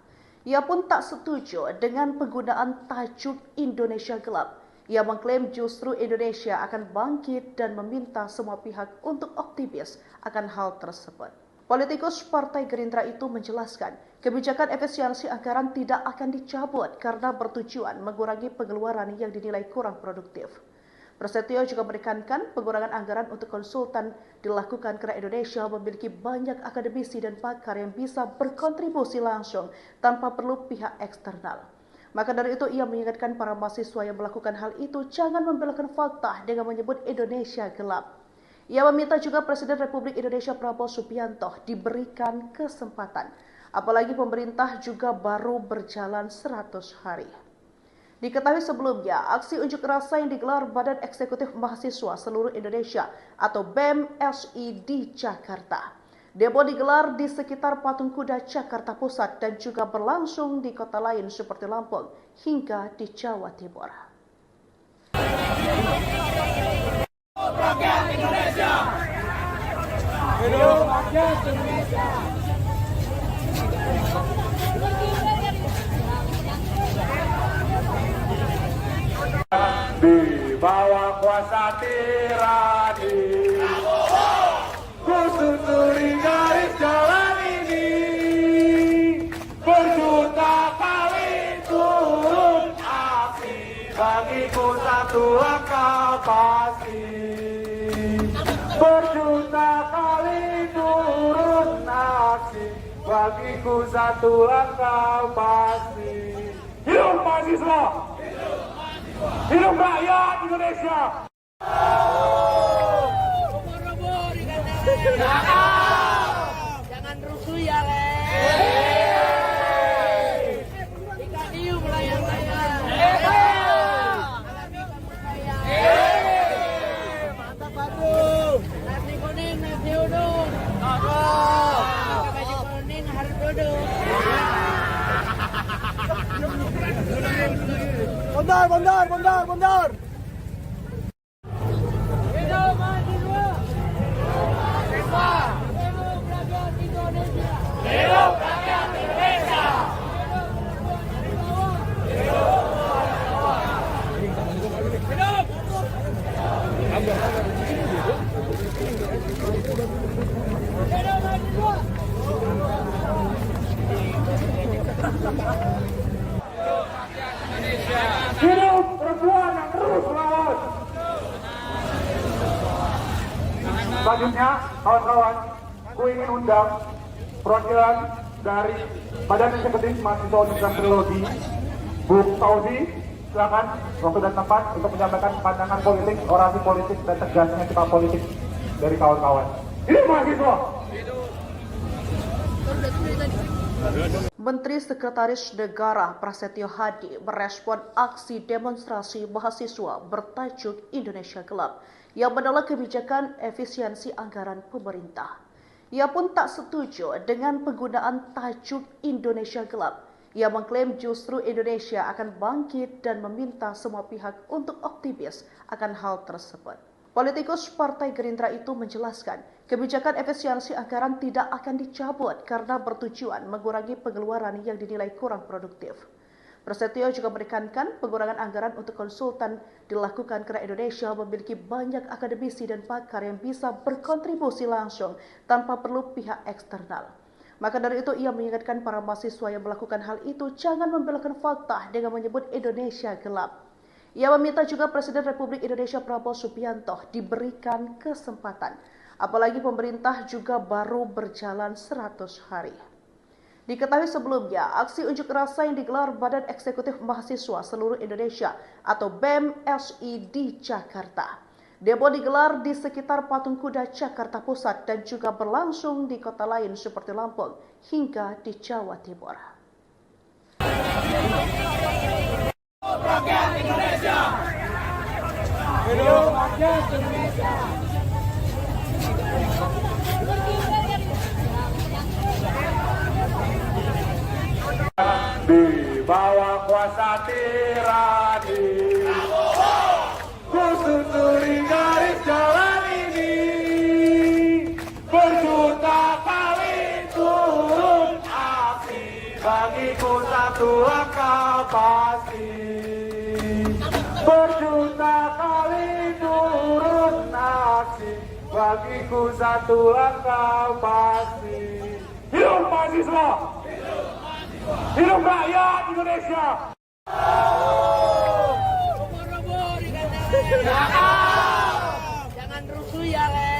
Ia pun tak setuju dengan penggunaan tajuk Indonesia Gelap. Ia mengklaim justru Indonesia akan bangkit dan meminta semua pihak untuk optimis akan hal tersebut. Politikus Partai Gerindra itu menjelaskan, kebijakan efisiensi anggaran tidak akan dicabut karena bertujuan mengurangi pengeluaran yang dinilai kurang produktif. Prasetyo juga menekankan pengurangan anggaran untuk konsultan dilakukan karena Indonesia memiliki banyak akademisi dan pakar yang bisa berkontribusi langsung tanpa perlu pihak eksternal. Maka dari itu ia mengingatkan para mahasiswa yang melakukan hal itu jangan membelokkan fakta dengan menyebut Indonesia gelap. Ia meminta juga Presiden Republik Indonesia Prabowo Subianto diberikan kesempatan, apalagi pemerintah juga baru berjalan 100 hari. Diketahui sebelumnya, aksi unjuk rasa yang digelar Badan Eksekutif Mahasiswa Seluruh Indonesia atau BEM-SI di Jakarta. Demo digelar di sekitar Patung Kuda Jakarta Pusat dan juga berlangsung di kota lain seperti Lampung hingga di Jawa Timur. Rakyat Indonesia. Hidup rakyat Indonesia. Di bawah kuasa tirani, ku susuri garis jalan ini, berjuta kali turun aksi, bagiku satu langkah pasti. Berjuta kali turun aksi, bagiku satu langkah pasti. Hidup mahasiswa! Hidup rakyat Indonesia! Jangan rusuh ya, Le. Ikan hiu melayang-layang. Mantap Bandung. Nasi kuning, nasi uduk. Pakai baju kuning harus duduk. Bondar. Hidup mahasiswa. Hidup rakyat Indonesia. Hidup rakyat Indonesia. Selanjutnya, kawan-kawan, ku ingin undang perwakilan dari Badan Eksekutif Mahasiswa Universitas Trilogi, Bu Fauzi, silakan waktu dan tempat untuk menyampaikan pandangan politik, orasi politik, dan tegasnya sikap politik dari kawan-kawan. Ini mahasiswa. Menteri Sekretaris Negara Prasetyo Hadi merespon aksi demonstrasi mahasiswa bertajuk Indonesia Gelap yang menolak kebijakan efisiensi anggaran pemerintah. Ia pun tak setuju dengan penggunaan tajuk Indonesia Gelap. Ia mengklaim justru Indonesia akan bangkit dan meminta semua pihak untuk optimis akan hal tersebut. Politikus Partai Gerindra itu menjelaskan, kebijakan efisiensi anggaran tidak akan dicabut karena bertujuan mengurangi pengeluaran yang dinilai kurang produktif. Prasetyo juga menekankan pengurangan anggaran untuk konsultan dilakukan karena Indonesia memiliki banyak akademisi dan pakar yang bisa berkontribusi langsung tanpa perlu pihak eksternal. Maka dari itu ia mengingatkan para mahasiswa yang melakukan hal itu jangan membelokkan fakta dengan menyebut Indonesia gelap. Ia meminta juga Presiden Republik Indonesia Prabowo Subianto diberikan kesempatan, apalagi pemerintah juga baru berjalan 100 hari. Diketahui sebelumnya, aksi unjuk rasa yang digelar Badan Eksekutif Mahasiswa Seluruh Indonesia atau BEM-SI di Jakarta. Demo digelar di sekitar Patung Kuda Jakarta Pusat dan juga berlangsung di kota lain seperti Lampung hingga di Jawa Timur. Rakyat Indonesia. Hidup rakyat Indonesia. Di bawah kuasa tirani, ku susuri garis jalan ini, berjuta kali turun aksi, bagiku satu langkah pasti. Berjuta kali turun aksi, bagiku satu langkah pasti. Hidup mahasiswa! Hidup rakyat Indonesia! Ubur-ubur dikatakan. Jangan rusuh ya, Le.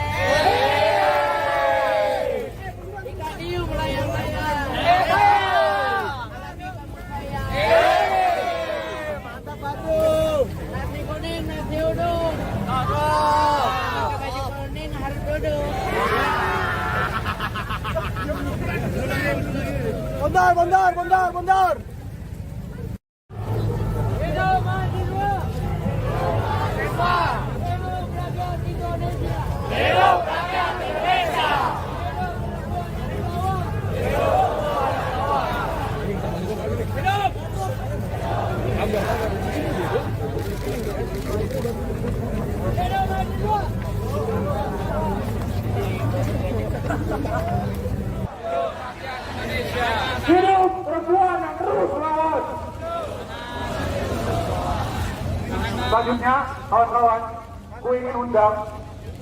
Ikan hiu melayang-layang. Alami kamu sayang. Mantap Badung. Nasi kuning, nasi uduk. Pakai baju kuning harus duduk. Bondar. Hidup mahasiswa. Hidup rakyat Indonesia. Hidup rakyat Indonesia. Hidup perempuan yang terus melawan! Selanjutnya, kawan-kawan, ku ingin undang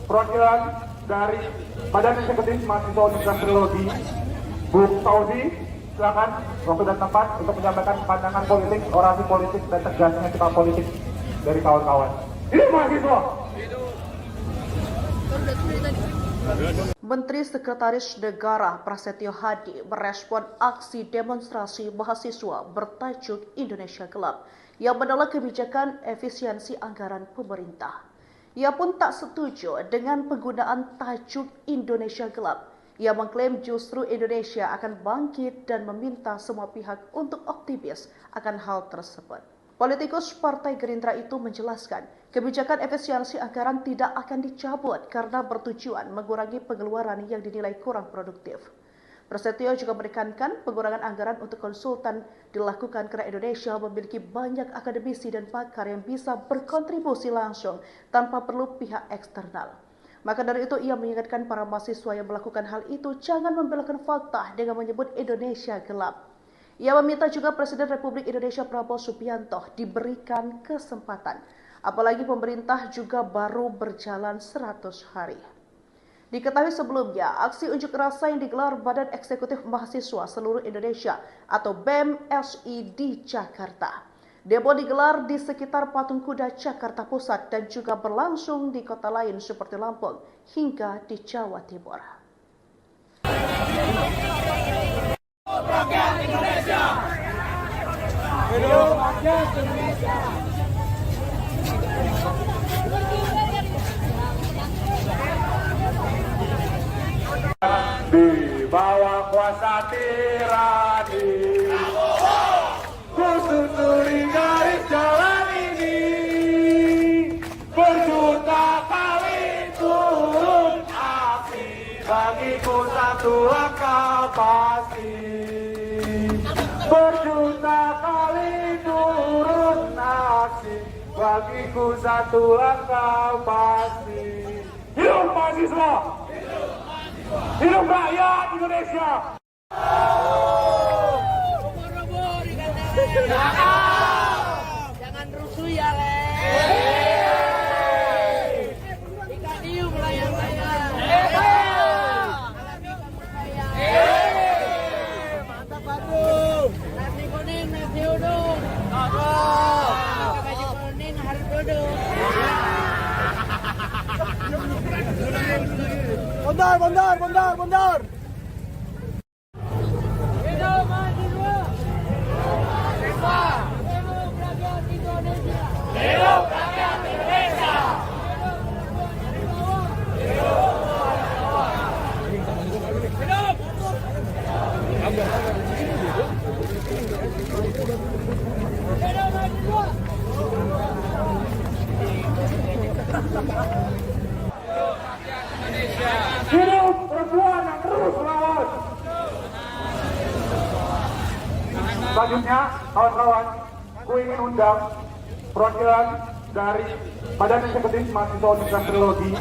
perwakilan dari Badan Eksekutif Mahasiswa Universitas Trilogi, Bu Fauzi, silakan waktu dan tempat untuk menyampaikan pandangan politik, orasi politik, dan tegasnya sikap politik dari kawan-kawan. Ini mahasiswa! Menteri Sekretaris Negara Prasetyo Hadi merespon aksi demonstrasi mahasiswa bertajuk Indonesia Gelap yang menolak kebijakan efisiensi anggaran pemerintah. Ia pun tak setuju dengan penggunaan tajuk Indonesia Gelap. Ia mengklaim justru Indonesia akan bangkit dan meminta semua pihak untuk optimis akan hal tersebut. Politikus Partai Gerindra itu menjelaskan, kebijakan efisiensi anggaran tidak akan dicabut karena bertujuan mengurangi pengeluaran yang dinilai kurang produktif. Prasetyo juga menekankan pengurangan anggaran untuk konsultan dilakukan karena Indonesia memiliki banyak akademisi dan pakar yang bisa berkontribusi langsung tanpa perlu pihak eksternal. Maka dari itu ia mengingatkan para mahasiswa yang melakukan hal itu jangan membelokkan fakta dengan menyebut Indonesia gelap. Ia meminta juga Presiden Republik Indonesia Prabowo Subianto diberikan kesempatan, apalagi pemerintah juga baru berjalan 100 hari. Diketahui sebelumnya, aksi unjuk rasa yang digelar Badan Eksekutif Mahasiswa Seluruh Indonesia atau BEM-SI di Jakarta. Demo digelar di sekitar Patung Kuda Jakarta Pusat dan juga berlangsung di kota lain seperti Lampung hingga di Jawa Timur. Rakyat Indonesia. Hidup rakyat Indonesia. Di bawah kuasa tirani, ku susuri garis jalan ini, berjuta kali turun aksi, bagiku satu langkah pasti. Berjuta kali turun aksi, bagiku satu langkah pasti. Hidup mahasiswa! Hidup rakyat Indonesia! Jangan rusuh ya, Le. Ikan hiu melayang-layang. Mantap Bandung. Nasi kuning, nasi uduk. Pakai baju kuning harus duduk. Bondar. Hidup mahasiswa. Hidup rakyat Indonesia. Hidup rakyat Indonesia. Hidup perempuan yang terus melawan. Selanjutnya, kawan-kawan, ku ingin undang perwakilan dari Badan Eksekutif Mahasiswa Universitas Trilogi,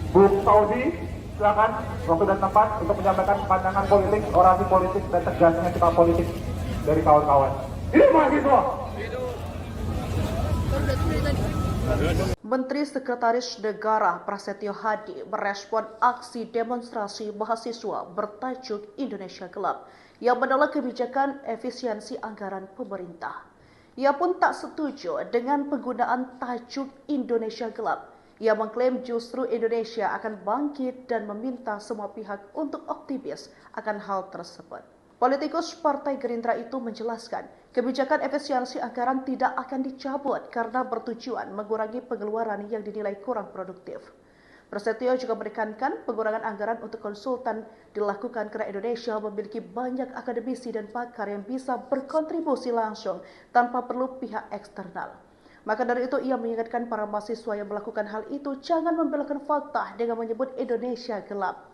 Bu Fauzi, silakan waktu dan tempat untuk menyampaikan pandangan politik, orasi politik, dan tegasnya sikap politik dari kawan-kawan. Hidup mahasiswa! Menteri Sekretaris Negara Prasetyo Hadi merespon aksi demonstrasi mahasiswa bertajuk Indonesia Gelap yang menolak kebijakan efisiensi anggaran pemerintah. Ia pun tak setuju dengan penggunaan tajuk Indonesia Gelap. Ia mengklaim justru Indonesia akan bangkit dan meminta semua pihak untuk optimis akan hal tersebut. Politikus Partai Gerindra itu menjelaskan, kebijakan efisiensi anggaran tidak akan dicabut karena bertujuan mengurangi pengeluaran yang dinilai kurang produktif. Prasetyo juga menekankan pengurangan anggaran untuk konsultan dilakukan karena Indonesia memiliki banyak akademisi dan pakar yang bisa berkontribusi langsung tanpa perlu pihak eksternal. Maka dari itu ia mengingatkan para mahasiswa yang melakukan hal itu jangan membelokkan fakta dengan menyebut Indonesia gelap.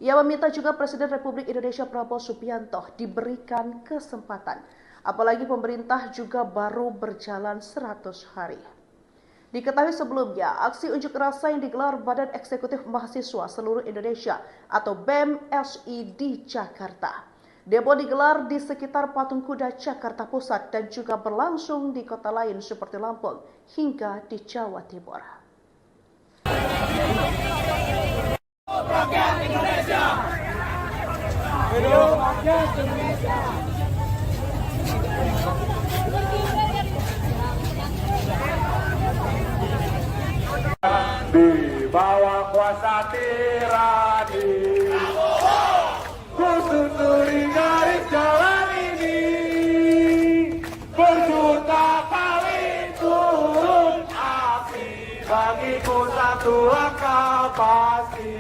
Ia meminta juga Presiden Republik Indonesia Prabowo Subianto diberikan kesempatan, apalagi pemerintah juga baru berjalan 100 hari. Diketahui sebelumnya, aksi unjuk rasa yang digelar Badan Eksekutif Mahasiswa Seluruh Indonesia atau BEM-SI di Jakarta. Demo digelar di sekitar Patung Kuda Jakarta Pusat dan juga berlangsung di kota lain seperti Lampung hingga di Jawa Timur. Rakyat Indonesia. Hidup rakyat Indonesia. Di bawah kuasa tirani, ku susuri garis jalan ini, berjuta kali turun aksi, bagiku satu langkah pasti.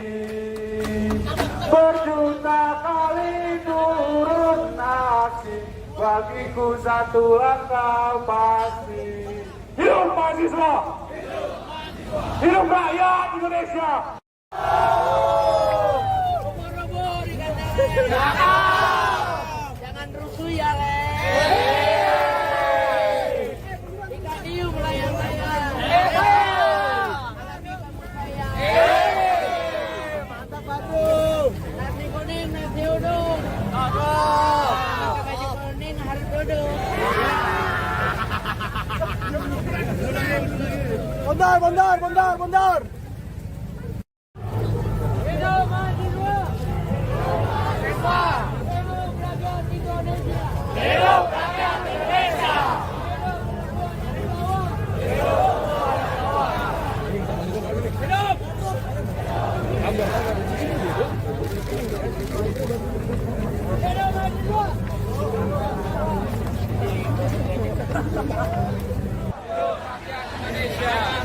Berjuta kali turun aksi, bagiku satu langkah pasti. Hidup mahasiswa! Hidup rakyat Indonesia! Jangan rusuh ya, Le. Ikan hiu melayang-layang. Mantap Bandung. Nasi kuning, nasi uduk. Pakai baju kuning harus duduk. Bondar. Hidup mahasiswa. Hidup rakyat Indonesia. Hidup rakyat Indonesia.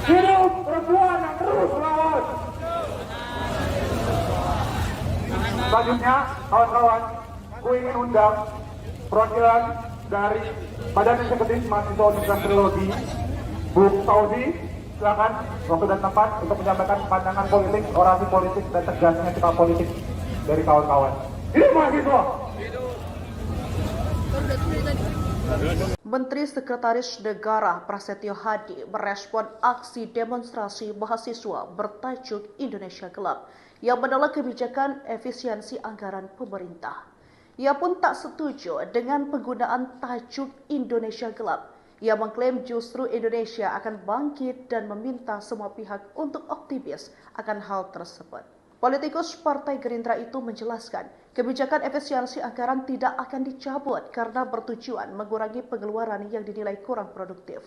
Hidup perempuan yang terus melawan. Selanjutnya, kawan-kawan, ku ingin undang perwakilan dari Badan Eksekutif Mahasiswa Universitas Trilogi, Bu Fauzi, silakan waktu dan tempat untuk menyampaikan pandangan politik, orasi politik, dan tegasnya sikap politik dari kawan-kawan. Hidup mahasiswa! Menteri Sekretaris Negara Prasetyo Hadi merespon aksi demonstrasi mahasiswa bertajuk Indonesia Gelap yang menolak kebijakan efisiensi anggaran pemerintah. Ia pun tak setuju dengan penggunaan tajuk Indonesia Gelap. Ia mengklaim justru Indonesia akan bangkit dan meminta semua pihak untuk optimis akan hal tersebut. Politikus Partai Gerindra itu menjelaskan, kebijakan efisiensi anggaran tidak akan dicabut karena bertujuan mengurangi pengeluaran yang dinilai kurang produktif.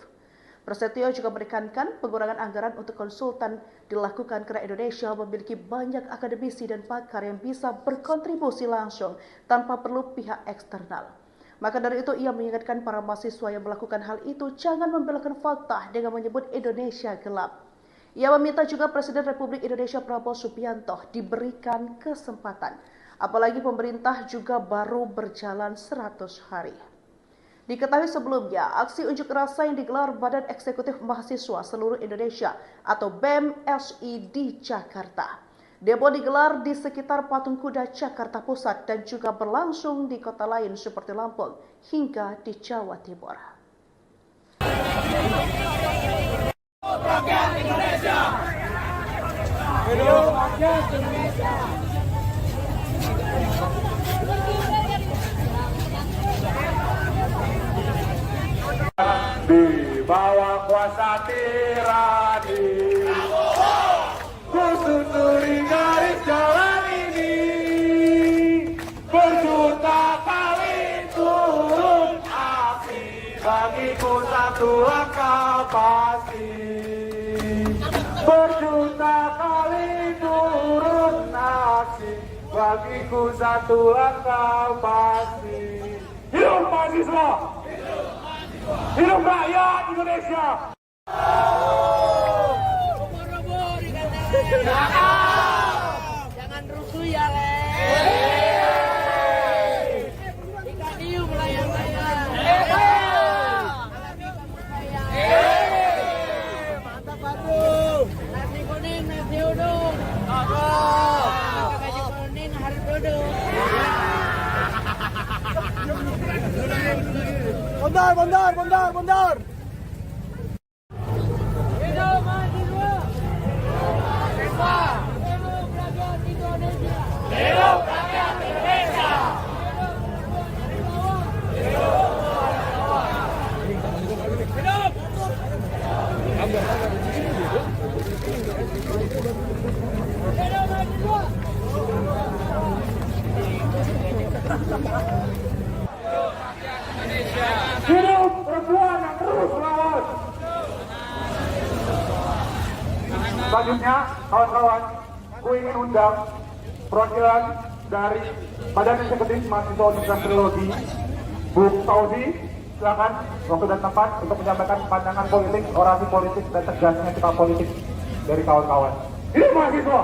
Prasetyo juga menekankan pengurangan anggaran untuk konsultan dilakukan karena Indonesia memiliki banyak akademisi dan pakar yang bisa berkontribusi langsung tanpa perlu pihak eksternal. Maka dari itu ia mengingatkan para mahasiswa yang melakukan hal itu jangan membelokkan fakta dengan menyebut Indonesia gelap. Ia meminta juga Presiden Republik Indonesia Prabowo Subianto diberikan kesempatan, apalagi pemerintah juga baru berjalan 100 hari. Diketahui sebelumnya, aksi unjuk rasa yang digelar Badan Eksekutif Mahasiswa Seluruh Indonesia atau BEM-SI di Jakarta. Demo digelar di sekitar Patung Kuda Jakarta Pusat dan juga berlangsung di kota lain seperti Lampung hingga di Jawa Timur. Rakyat Indonesia. Hidup rakyat Indonesia. Di bawah kuasa tirani, ku susuri garis jalan ini. Berjuta kali turun api, bagiku satu langkah pasti. Berjuta kali turun aksi, bagiku satu langkah pasti. Hidup mahasiswa! Hidup rakyat Indonesia! Robo dikatakan. Jangan rusuh ya, Le. Ikan hiu melayang-layang. Alami kamu sayang. Mantap Bandung. Nasi kuning, nasi uduk. Pakai baju kuning harus duduk. Bondar. Hidup mahasiswa. Hidup rakyat Indonesia. Hidup rakyat Indonesia. Hidup perempuan yang terus melawan. Selanjutnya, kawan-kawan, ku ingin undang perwakilan dari Badan Eksekutif Mahasiswa Universitas Trilogi, Bu Fauzi, silakan waktu dan tempat untuk menyampaikan pandangan politik, orasi politik, dan tegasnya sikap politik dari kawan-kawan. Hidup mahasiswa!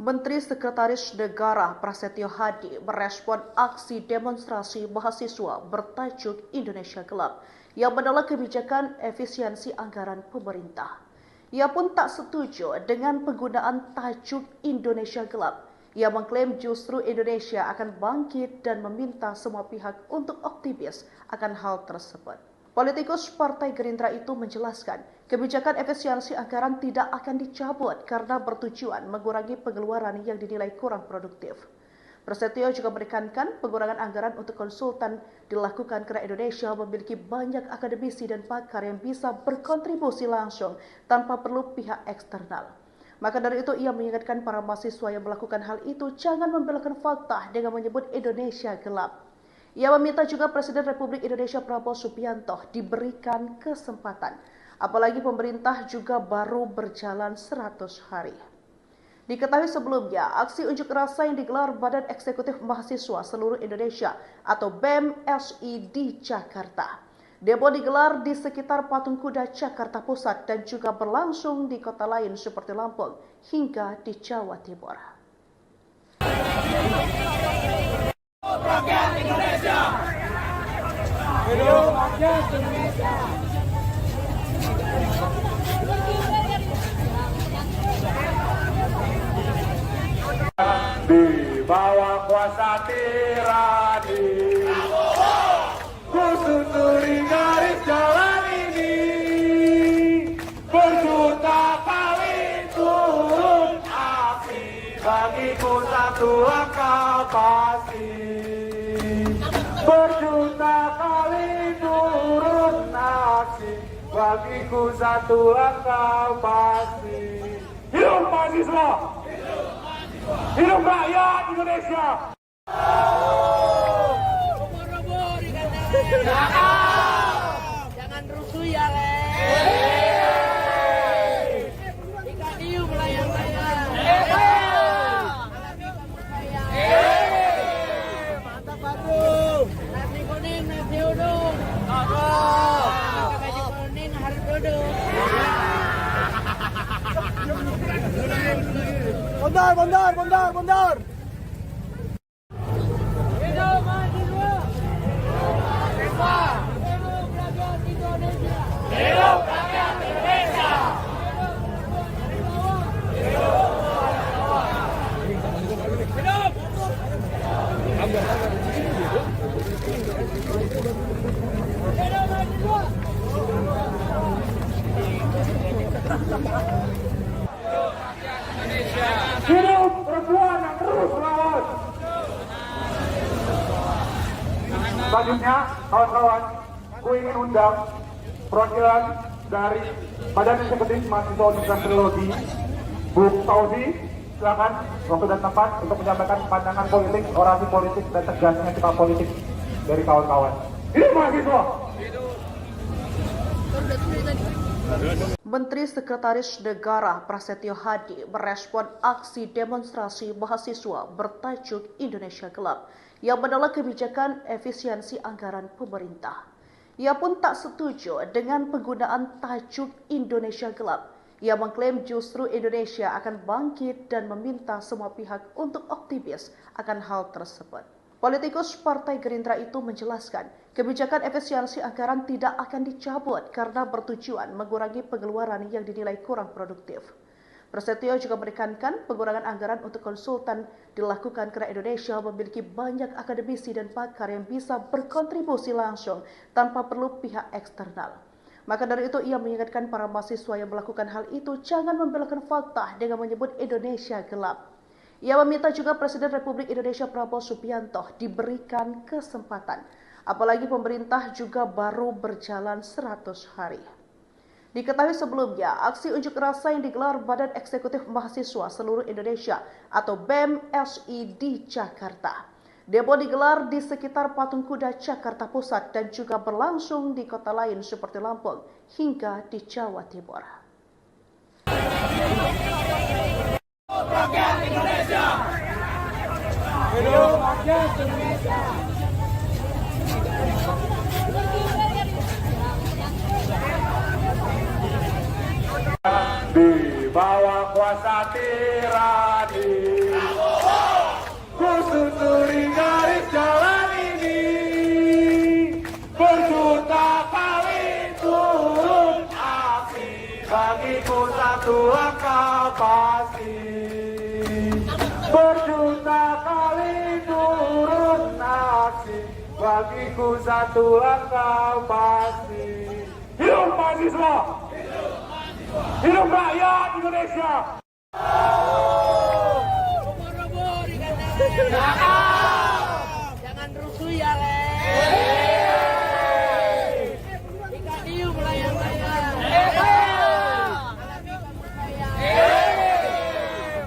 Menteri Sekretaris Negara Prasetyo Hadi merespon aksi demonstrasi mahasiswa bertajuk Indonesia Gelap yang menolak kebijakan efisiensi anggaran pemerintah. Ia pun tak setuju dengan penggunaan tajuk Indonesia Gelap. Ia mengklaim justru Indonesia akan bangkit dan meminta semua pihak untuk optimis akan hal tersebut. Politikus Partai Gerindra itu menjelaskan, kebijakan efisiensi anggaran tidak akan dicabut karena bertujuan mengurangi pengeluaran yang dinilai kurang produktif. Prasetyo juga menekankan pengurangan anggaran untuk konsultan dilakukan karena Indonesia memiliki banyak akademisi dan pakar yang bisa berkontribusi langsung tanpa perlu pihak eksternal. Maka dari itu ia mengingatkan para mahasiswa yang melakukan hal itu jangan membelokkan fakta dengan menyebut Indonesia gelap. Ia meminta juga Presiden Republik Indonesia Prabowo Subianto diberikan kesempatan, apalagi pemerintah juga baru berjalan 100 hari. Diketahui sebelumnya, aksi unjuk rasa yang digelar Badan Eksekutif Mahasiswa Seluruh Indonesia atau BEM SI di Jakarta. Demo digelar di sekitar Patung Kuda Jakarta Pusat dan juga berlangsung di kota lain seperti Lampung hingga di Jawa Timur. Rakyat Indonesia. Hidup rakyat Indonesia. Di bawah kuasa tirani, ku susuri garis jalan ini, berjuta kali turun aksi, bagiku satu angka pasti. Berjuta kali turun aksi, bagiku satu angka pasti. Hidup mahasiswa! Hidup rakyat Indonesia! Jangan rusuh ya, Le. Ikan hiu melayang-layang. Mantap Bandung. Nasi kuning, nasi uduk. Pakai baju kuning harus duduk. Bondar. Hidup mahasiswa. Hidup rakyat Indonesia. Hidup rakyat Indonesia. Hidup perempuan yang terus melawan. Selanjutnya, kawan-kawan, ku ingin undang perwakilan dari Badan Eksekutif Mahasiswa Universitas Teknologi, Bu Fauzi, silakan waktu dan tempat untuk menyampaikan pandangan politik, orasi politik, dan tegasnya sikap politik dari kawan-kawan. Hidup mahasiswa! Menteri Sekretaris Negara Prasetyo Hadi merespon aksi demonstrasi mahasiswa bertajuk Indonesia Gelap yang menolak kebijakan efisiensi anggaran pemerintah. Ia pun tak setuju dengan penggunaan tajuk Indonesia Gelap. Ia mengklaim justru Indonesia akan bangkit dan meminta semua pihak untuk optimis akan hal tersebut. Politikus Partai Gerindra itu menjelaskan, kebijakan efisiensi anggaran tidak akan dicabut karena bertujuan mengurangi pengeluaran yang dinilai kurang produktif. Prasetyo juga menekankan pengurangan anggaran untuk konsultan dilakukan karena Indonesia memiliki banyak akademisi dan pakar yang bisa berkontribusi langsung tanpa perlu pihak eksternal. Maka dari itu ia mengingatkan para mahasiswa yang melakukan hal itu jangan membelokkan fakta dengan menyebut Indonesia gelap. Ia meminta juga Presiden Republik Indonesia Prabowo Subianto diberikan kesempatan, apalagi pemerintah juga baru berjalan 100 hari. Diketahui sebelumnya, aksi unjuk rasa yang digelar Badan Eksekutif Mahasiswa Seluruh Indonesia atau BEM SI di Jakarta. Demo digelar di sekitar Patung Kuda Jakarta Pusat dan juga berlangsung di kota lain seperti Lampung hingga di Jawa Timur. Rakyat Indonesia. Hidup rakyat Indonesia. Di bawah kuasa tirani, ku susuri garis jalan ini, berjuta kali turun aksi, bagiku satu angka pasti. Berjuta kali turun aksi, bagiku satu angka pasti. Hidup mahasiswa! Hidup rakyat Indonesia! Jangan rusuh ya, Le. Ikan hiu melayang-layang.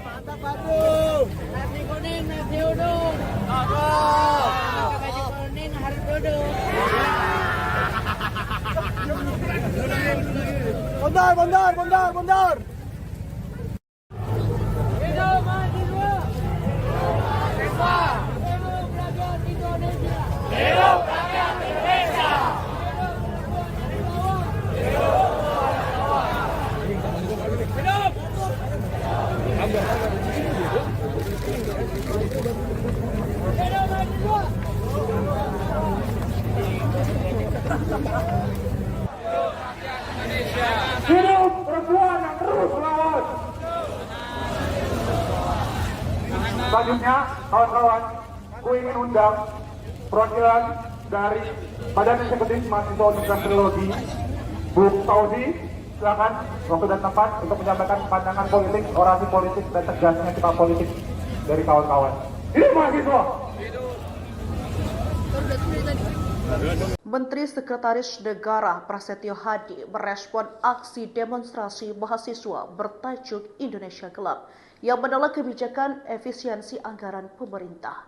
Mantap Bandung. Nasi kuning, nasi uduk. Pakai baju kuning harus duduk. Bondar. Hidup Hidup perempuan yang terus melawan. Selanjutnya, kawan-kawan, gue ingin undang perwakilan dari Badan Eksekutif Mahasiswa Universitas Teknologi, Bu Fauzi, silakan waktu dan tempat untuk menyampaikan pandangan politik, orasi politik, dan tegasnya sikap politik dari kawan-kawan. Hidup mahasiswa! Menteri Sekretaris Negara Prasetyo Hadi merespon aksi demonstrasi mahasiswa bertajuk Indonesia Gelap yang menolak kebijakan efisiensi anggaran pemerintah.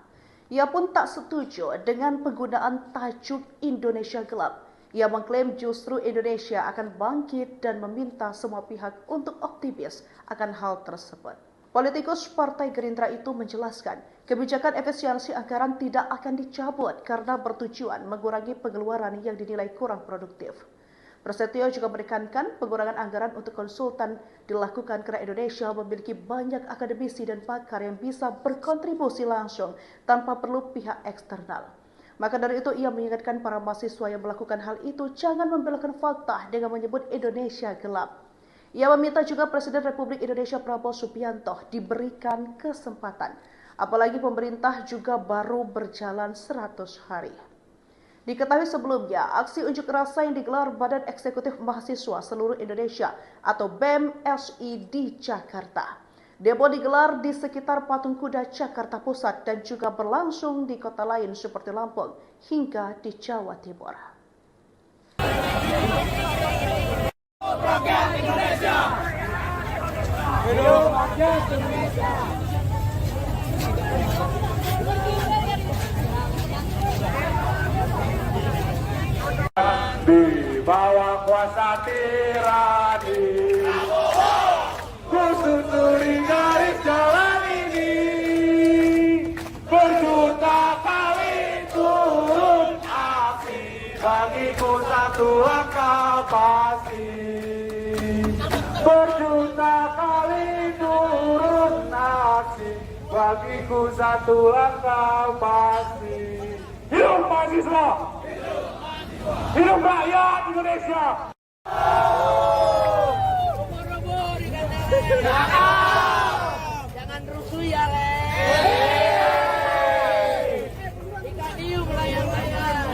Ia pun tak setuju dengan penggunaan tajuk Indonesia Gelap. Ia mengklaim justru Indonesia akan bangkit dan meminta semua pihak untuk optimis akan hal tersebut. Politikus Partai Gerindra itu menjelaskan, kebijakan efisiensi anggaran tidak akan dicabut karena bertujuan mengurangi pengeluaran yang dinilai kurang produktif. Prasetyo juga menekankan pengurangan anggaran untuk konsultan dilakukan karena Indonesia memiliki banyak akademisi dan pakar yang bisa berkontribusi langsung tanpa perlu pihak eksternal. Maka dari itu ia mengingatkan para mahasiswa yang melakukan hal itu jangan membelokkan fakta dengan menyebut Indonesia gelap. Ia meminta juga Presiden Republik Indonesia Prabowo Subianto diberikan kesempatan, apalagi pemerintah juga baru berjalan 100 hari. Diketahui sebelumnya, aksi unjuk rasa yang digelar Badan Eksekutif Mahasiswa Seluruh Indonesia atau BEM-SI di Jakarta. Demo digelar di sekitar Patung Kuda Jakarta Pusat dan juga berlangsung di kota lain seperti Lampung hingga di Jawa Timur. Rakyat Indonesia. Hidup rakyat Indonesia. Di bawah kuasa tirani, ku susuri garis jalan ini, berjuta kali turun aksi, bagiku satu langkah pasti. Berjuta kali turun aksi, bagiku satu langkah pasti. Hidup mahasiswa! Hidup rakyat Indonesia! Jangan rusuh ya, Le. Ikan hiu melayang-layang.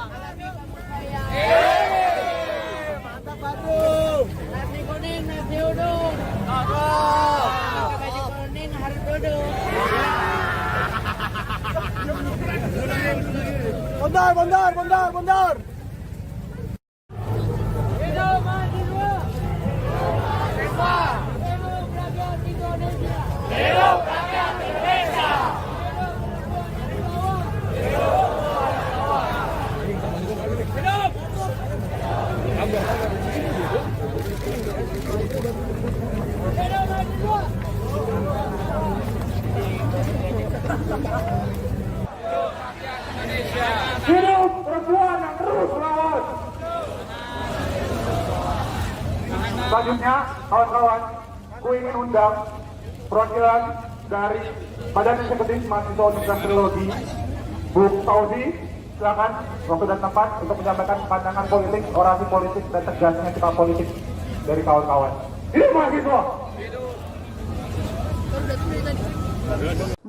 Alami kamu sayang. Mantap Bandung. Nasi kuning, nasi uduk. Pakai baju kuning harus duduk. Bondar. Hidup mahasiswa. Hidup rakyat Indonesia. Hidup rakyat Indonesia. Hidup perempuan yang terus melawan. Selanjutnya, kawan-kawan, gue ingin undang perwakilan dari Badan Eksekutif Mahasiswa Universitas Teknologi, Bu Fauzi, silakan waktu dan tempat untuk menyampaikan pandangan politik, orasi politik, dan tegasnya sikap politik dari kawan-kawan. Hidup mahasiswa!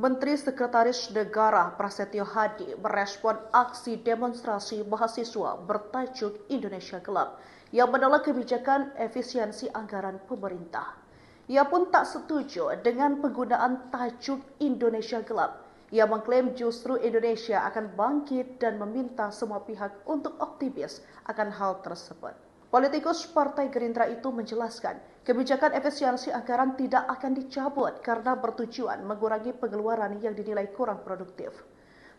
Menteri Sekretaris Negara Prasetyo Hadi merespon aksi demonstrasi mahasiswa bertajuk Indonesia Gelap yang menolak kebijakan efisiensi anggaran pemerintah. Ia pun tak setuju dengan penggunaan tajuk Indonesia Gelap. Ia mengklaim justru Indonesia akan bangkit dan meminta semua pihak untuk optimis akan hal tersebut. Politikus Partai Gerindra itu menjelaskan, kebijakan efisiensi anggaran tidak akan dicabut karena bertujuan mengurangi pengeluaran yang dinilai kurang produktif.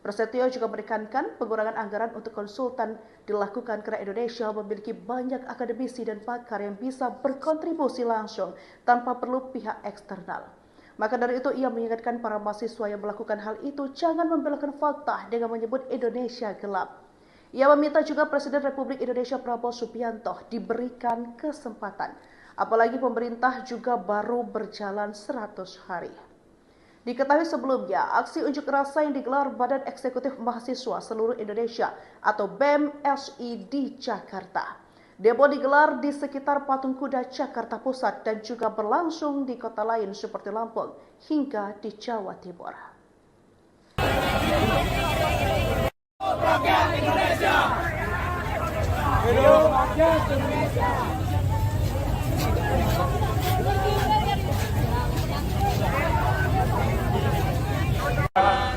Prasetyo juga menekankan pengurangan anggaran untuk konsultan dilakukan karena Indonesia memiliki banyak akademisi dan pakar yang bisa berkontribusi langsung tanpa perlu pihak eksternal. Maka dari itu ia mengingatkan para mahasiswa yang melakukan hal itu jangan membelokkan fakta dengan menyebut Indonesia gelap. Ia meminta juga Presiden Republik Indonesia Prabowo Subianto diberikan kesempatan, apalagi pemerintah juga baru berjalan 100 hari. Diketahui sebelumnya, aksi unjuk rasa yang digelar Badan Eksekutif Mahasiswa Seluruh Indonesia atau BEM SI di Jakarta. Demo digelar di sekitar Patung Kuda Jakarta Pusat dan juga berlangsung di kota lain seperti Lampung hingga di Jawa Timur. Rakyat Indonesia. Hidup rakyat Indonesia.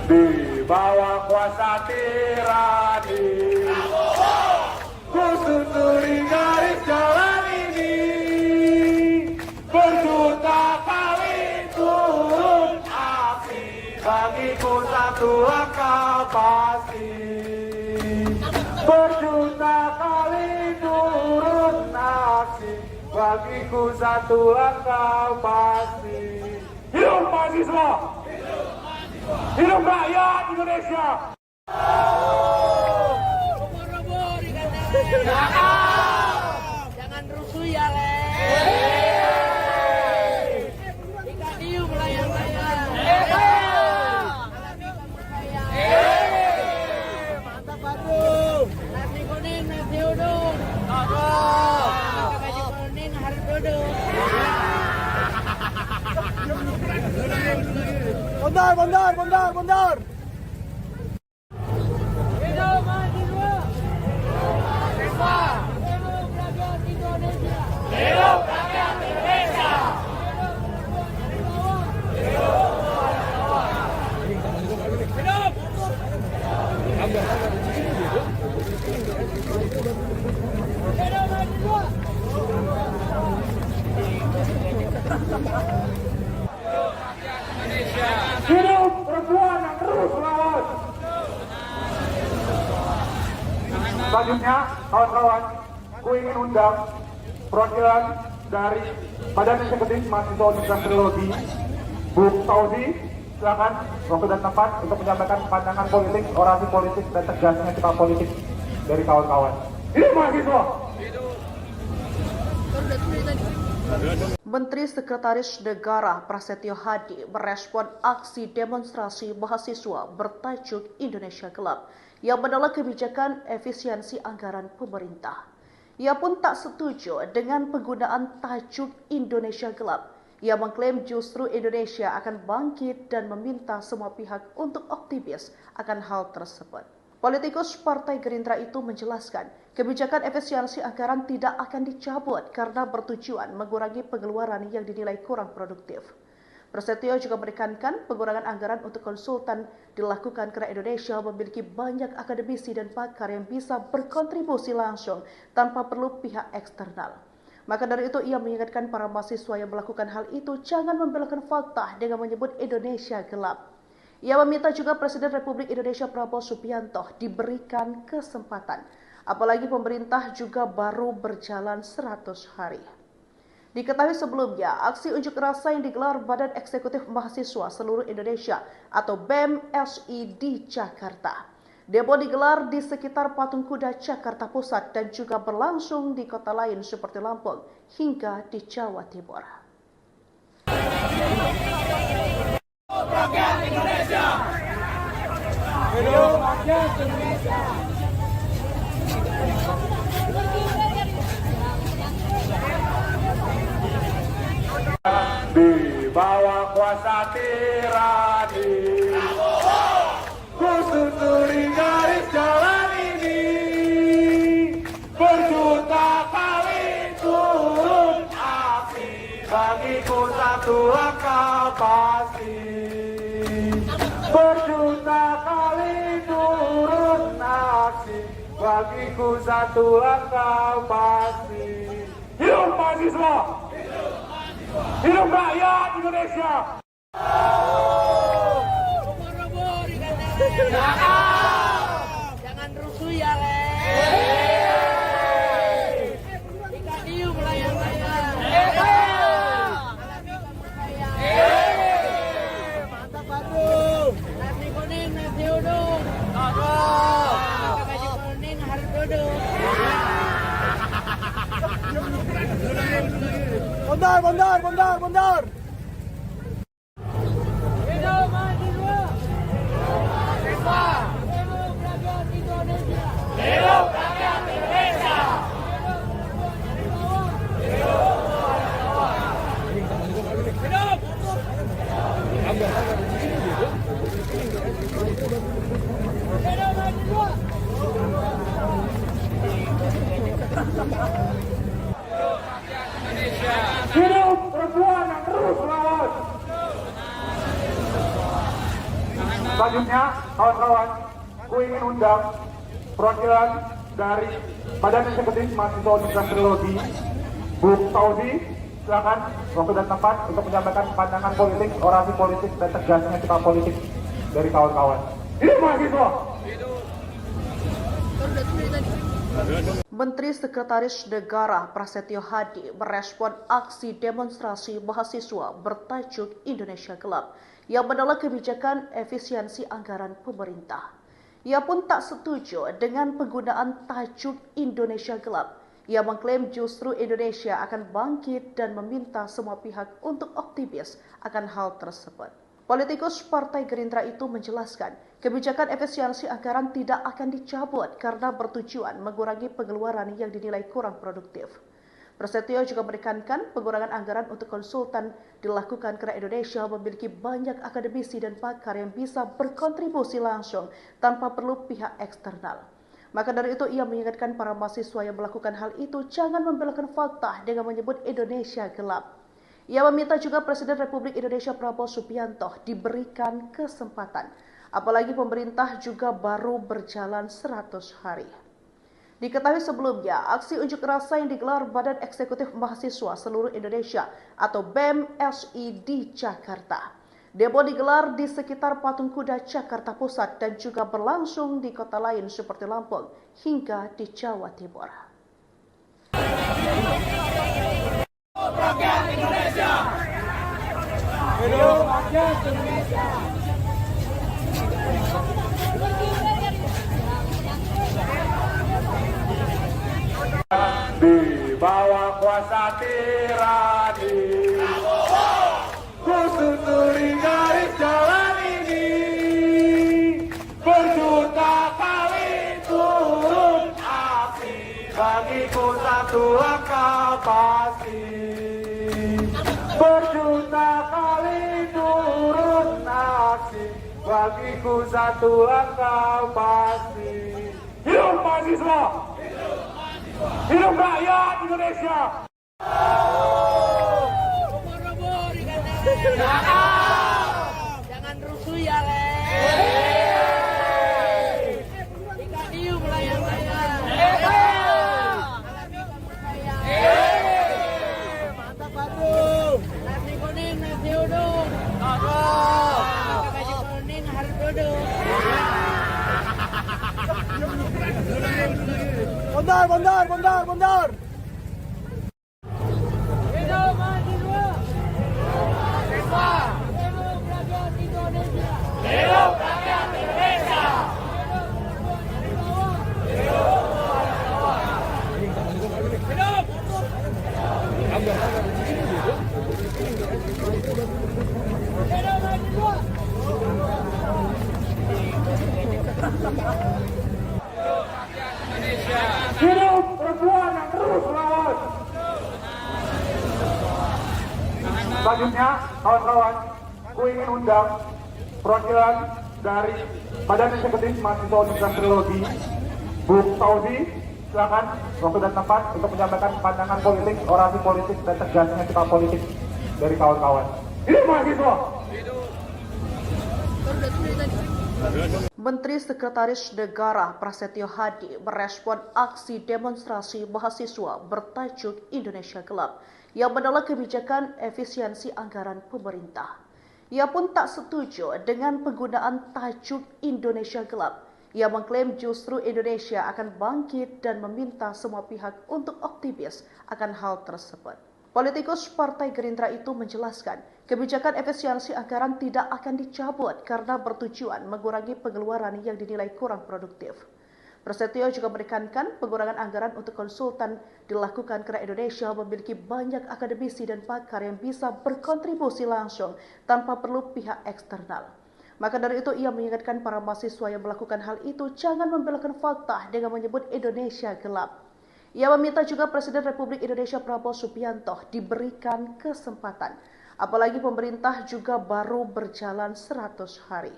Di bawah kuasa tirani, ku susuri garis jalan ini, berjuta kali turun aksi, bagiku satu langkah pasti. Berjuta kali turun aksi, bagiku satu langkah pasti. Hidup mahasiswa! Hidup rakyat Indonesia! Jangan rusuh ya, Le. Ikan hiu melayang-layang. Mantap, Batu. Nasi kuning, nasi uduk. Gaji kuning harus duduk. Bondar. Hidup mahasiswa. Hidup rakyat Indonesia. Hidup rakyat Indonesia. Hidup perempuan yang terus melawan. Selanjutnya, kawan-kawan, ku ingin undang perwakilan dari Badan Eksekutif Mahasiswa Universitas Trilogi, Bu Tauzi, silakan waktu dan tempat untuk menyampaikan pandangan politik, orasi politik, dan tegasnya sikap politik dari kawan-kawan. Hidup mahasiswa! Menteri Sekretaris Negara Prasetyo Hadi merespon aksi demonstrasi mahasiswa bertajuk Indonesia Gelap yang menolak kebijakan efisiensi anggaran pemerintah. Ia pun tak setuju dengan penggunaan tajuk Indonesia Gelap. Ia mengklaim justru Indonesia akan bangkit dan meminta semua pihak untuk optimis akan hal tersebut. Politikus Partai Gerindra itu menjelaskan, kebijakan efisiensi anggaran tidak akan dicabut karena bertujuan mengurangi pengeluaran yang dinilai kurang produktif. Prasetyo juga menekankan pengurangan anggaran untuk konsultan dilakukan karena Indonesia memiliki banyak akademisi dan pakar yang bisa berkontribusi langsung tanpa perlu pihak eksternal. Maka dari itu ia mengingatkan para mahasiswa yang melakukan hal itu jangan membelokkan fakta dengan menyebut Indonesia gelap. Ia meminta juga Presiden Republik Indonesia Prabowo Subianto diberikan kesempatan, apalagi pemerintah juga baru berjalan 100 hari. Diketahui sebelumnya, aksi unjuk rasa yang digelar Badan Eksekutif Mahasiswa Seluruh Indonesia atau BEM SI di Jakarta. Demo digelar di sekitar Patung Kuda Jakarta Pusat dan juga berlangsung di kota lain seperti Lampung hingga di Jawa Timur. Rakyat Indonesia. Hidup rakyat Indonesia. Di bawah kuasa tirani, ku susuri garis jalan ini, berjuta kali turun aksi, bagiku satu langkah pasti. Berjuta kali turun aksi, bagiku satu langkah pasti. Hidup mahasiswa! Hidup rakyat Indonesia! Jangan rusuh ya, Le. Ikan hiu melayang-layang. Mantap, Batu. Nasi kuning, nasi uduk. Gaji kuning harus duduk. Bondar. Hidup Selanjutnya, kawan-kawan, ku ingin undang perwakilan dari Badan Eksekutif Mahasiswa Universitas Teknologi, Bu Fauzi, silakan waktu dan tempat untuk menyampaikan pandangan politik, orasi politik, dan tegasnya sikap politik dari kawan-kawan. Hidup mahasiswa! Menteri Sekretaris Negara Prasetyo Hadi merespon aksi demonstrasi mahasiswa bertajuk Indonesia Gelap yang menolak kebijakan efisiensi anggaran pemerintah. Ia pun tak setuju dengan penggunaan tajuk Indonesia Gelap. Ia mengklaim justru Indonesia akan bangkit dan meminta semua pihak untuk optimis akan hal tersebut. Politikus Partai Gerindra itu menjelaskan, kebijakan efisiensi anggaran tidak akan dicabut karena bertujuan mengurangi pengeluaran yang dinilai kurang produktif. Prasetyo juga menekankan pengurangan anggaran untuk konsultan dilakukan karena Indonesia memiliki banyak akademisi dan pakar yang bisa berkontribusi langsung tanpa perlu pihak eksternal. Maka dari itu ia mengingatkan para mahasiswa yang melakukan hal itu jangan membelokkan fakta dengan menyebut Indonesia gelap. Ia meminta juga Presiden Republik Indonesia Prabowo Subianto diberikan kesempatan, apalagi pemerintah juga baru berjalan 100 hari. Diketahui sebelumnya, aksi unjuk rasa yang digelar Badan Eksekutif Mahasiswa Seluruh Indonesia atau BEM-SI di Jakarta. Demo digelar di sekitar Patung Kuda Jakarta Pusat dan juga berlangsung di kota lain seperti Lampung hingga di Jawa Timur. Rakyat Indonesia. Hidup rakyat Indonesia. Di bawah kuasa tirani, ku susuri garis jalan ini, berjuta kali turun api, bagiku satu langkah pasti. Berjuta kali turun aksi, bagiku satu langkah pasti. Hidup mahasiswa! Hidup rakyat Indonesia! Jangan rusuh ya, Le. Ikan hiu melayang-layang. Mantap, Batu. Nasi kuning, nasi uduk. Pakai baju kuning harus duduk. Bondar. Hidup mahasiswa. Hidup rakyat Indonesia. Hidup rakyat Indonesia. Hidup perempuan yang terus melawan! Selanjutnya, kawan-kawan, ku ingin undang perwakilan dari Badan Eksekutif Mahasiswa Universitas Teknologi, Bu Fauzi, silakan waktu dan tempat untuk menyampaikan pandangan politik, orasi politik, dan tegasnya sikap politik dari kawan-kawan. Hidup mahasiswa! Menteri Sekretaris Negara Prasetyo Hadi merespon aksi demonstrasi mahasiswa bertajuk Indonesia Gelap yang menolak kebijakan efisiensi anggaran pemerintah. Ia pun tak setuju dengan penggunaan tajuk Indonesia Gelap. Ia mengklaim justru Indonesia akan bangkit dan meminta semua pihak untuk optimis akan hal tersebut. Politikus Partai Gerindra itu menjelaskan, kebijakan efisiensi anggaran tidak akan dicabut karena bertujuan mengurangi pengeluaran yang dinilai kurang produktif. Prasetyo juga menekankan pengurangan anggaran untuk konsultan dilakukan karena Indonesia memiliki banyak akademisi dan pakar yang bisa berkontribusi langsung tanpa perlu pihak eksternal. Maka dari itu ia mengingatkan para mahasiswa yang melakukan hal itu jangan membelokkan fakta dengan menyebut Indonesia gelap. Ia meminta juga Presiden Republik Indonesia Prabowo Subianto diberikan kesempatan, apalagi pemerintah juga baru berjalan 100 hari.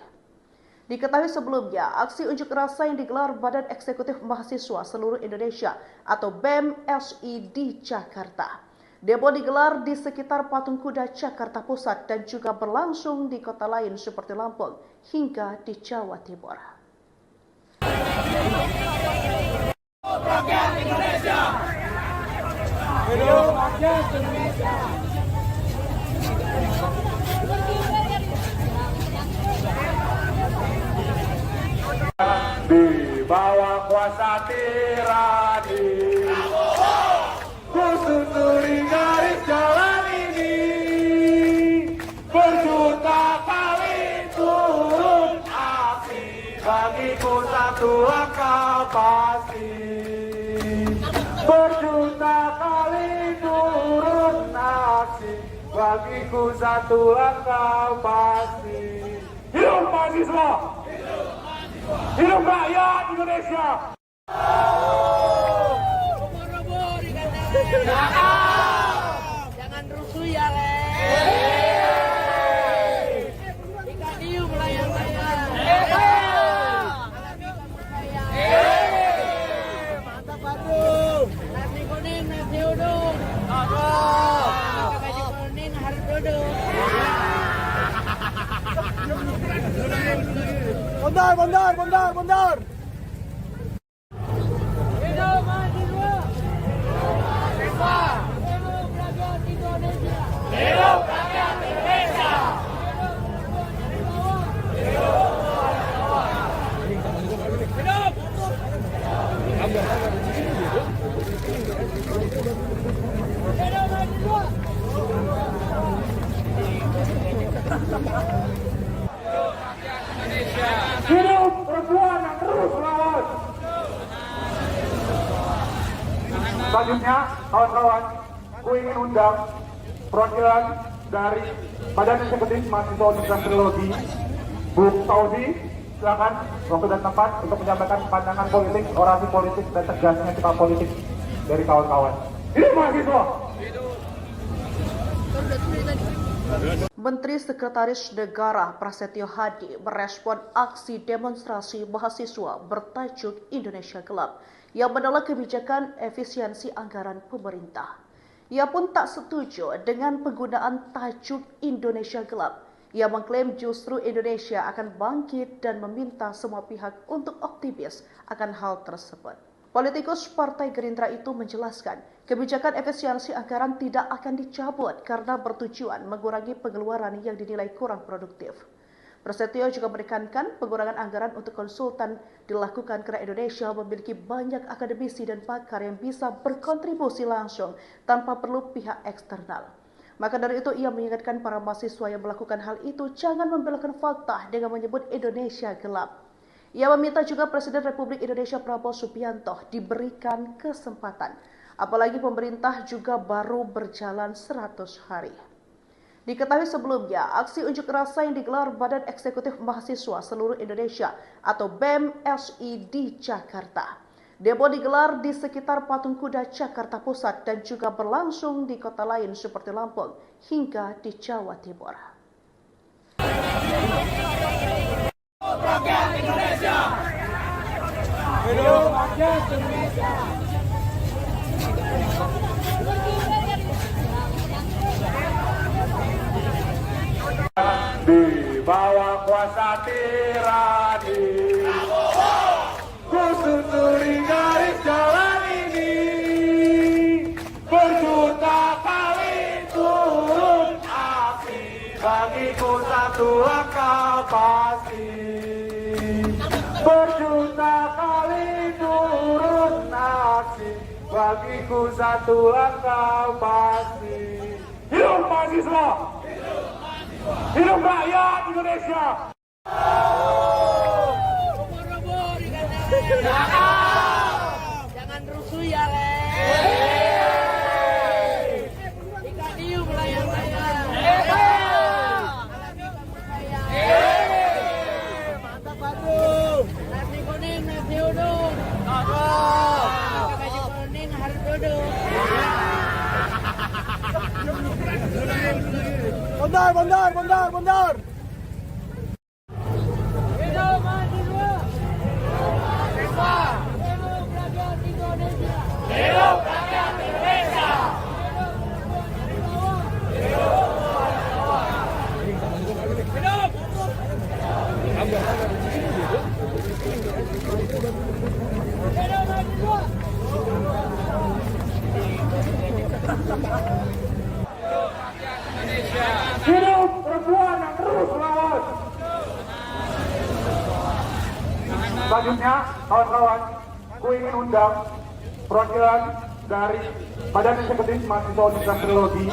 Diketahui sebelumnya, aksi unjuk rasa yang digelar Badan Eksekutif Mahasiswa Seluruh Indonesia atau BEM-SI di Jakarta. Demo digelar di sekitar Patung Kuda Jakarta Pusat dan juga berlangsung di kota lain seperti Lampung hingga di Jawa Timur. Rakyat Indonesia. Hidup rakyat Indonesia. Di bawah kuasa tirani, ku susuri garis jalan ini, berjuta kali turun aksi, bagiku satu langkah pasti. Berjuta kali turun aksi, bagiku satu langkah pasti. Hidup mahasiswa! Hidup rakyat Indonesia! Robo-robo dikatakan. Jangan rusuh ya, Le. Ikan hiu melayang-layang. Alami kepercayaan. Mantap, Bandung. Nasi kuning, nasi uduk. Pakai baju kuning harus duduk. Bondar. Hidup mahasiswa. Hidup rakyat Indonesia. Hidup rakyat Indonesia. Hidup perempuan yang terus melawan. Selanjutnya, kawan-kawan, ku ingin undang perwakilan dari Badan Eksekutif Mahasiswa Universitas Teknologi, Bu Tauzi. Silakan waktu dan tempat untuk menyampaikan pandangan politik, orasi politik, dan tegasnya sikap politik dari kawan-kawan. Hidup mahasiswa! Menteri Sekretaris Negara Prasetyo Hadi merespon aksi demonstrasi mahasiswa bertajuk Indonesia Gelap yang menolak kebijakan efisiensi anggaran pemerintah. Ia pun tak setuju dengan penggunaan tajuk Indonesia Gelap. Ia mengklaim justru Indonesia akan bangkit dan meminta semua pihak untuk optimis akan hal tersebut. Politikus Partai Gerindra itu menjelaskan, kebijakan efisiensi anggaran tidak akan dicabut karena bertujuan mengurangi pengeluaran yang dinilai kurang produktif. Prasetyo juga menekankan pengurangan anggaran untuk konsultan dilakukan karena Indonesia memiliki banyak akademisi dan pakar yang bisa berkontribusi langsung tanpa perlu pihak eksternal. Maka dari itu ia mengingatkan para mahasiswa yang melakukan hal itu jangan membelokkan fakta dengan menyebut Indonesia gelap. Ia meminta juga Presiden Republik Indonesia Prabowo Subianto diberikan kesempatan, apalagi pemerintah juga baru berjalan 100 hari. Diketahui sebelumnya, aksi unjuk rasa yang digelar Badan Eksekutif Mahasiswa Seluruh Indonesia atau BEM-SI di Jakarta. Demo digelar di sekitar Patung Kuda Jakarta Pusat dan juga berlangsung di kota lain seperti Lampung hingga di Jawa Timur. Rakyat Indonesia. Hidup rakyat Indonesia. Di bawah kuasa tirani, ku susuri garis jalan ini, berjuta kali turun aksi, bagiku satu langkah pasti. Berjuta kali turun aksi, bagiku satu langkah pasti. Hidup mahasiswa! Hidup rakyat Indonesia! Robo-robo dikatakan. Jangan rusuh ya, Le. Ikan hiu melayang-layang. Alami kepercayaan. Mantap, Bandung. Nasi kuning, nasi uduk. Pakai baju kuning harus duduk. Bondar. Hidup mahasiswa. Hidup rakyat Indonesia. Hidup rakyat Indonesia. Selanjutnya, kawan-kawan, ku ingin undang perwakilan dari Badan Eksekutif Mahasiswa Universitas Teknologi,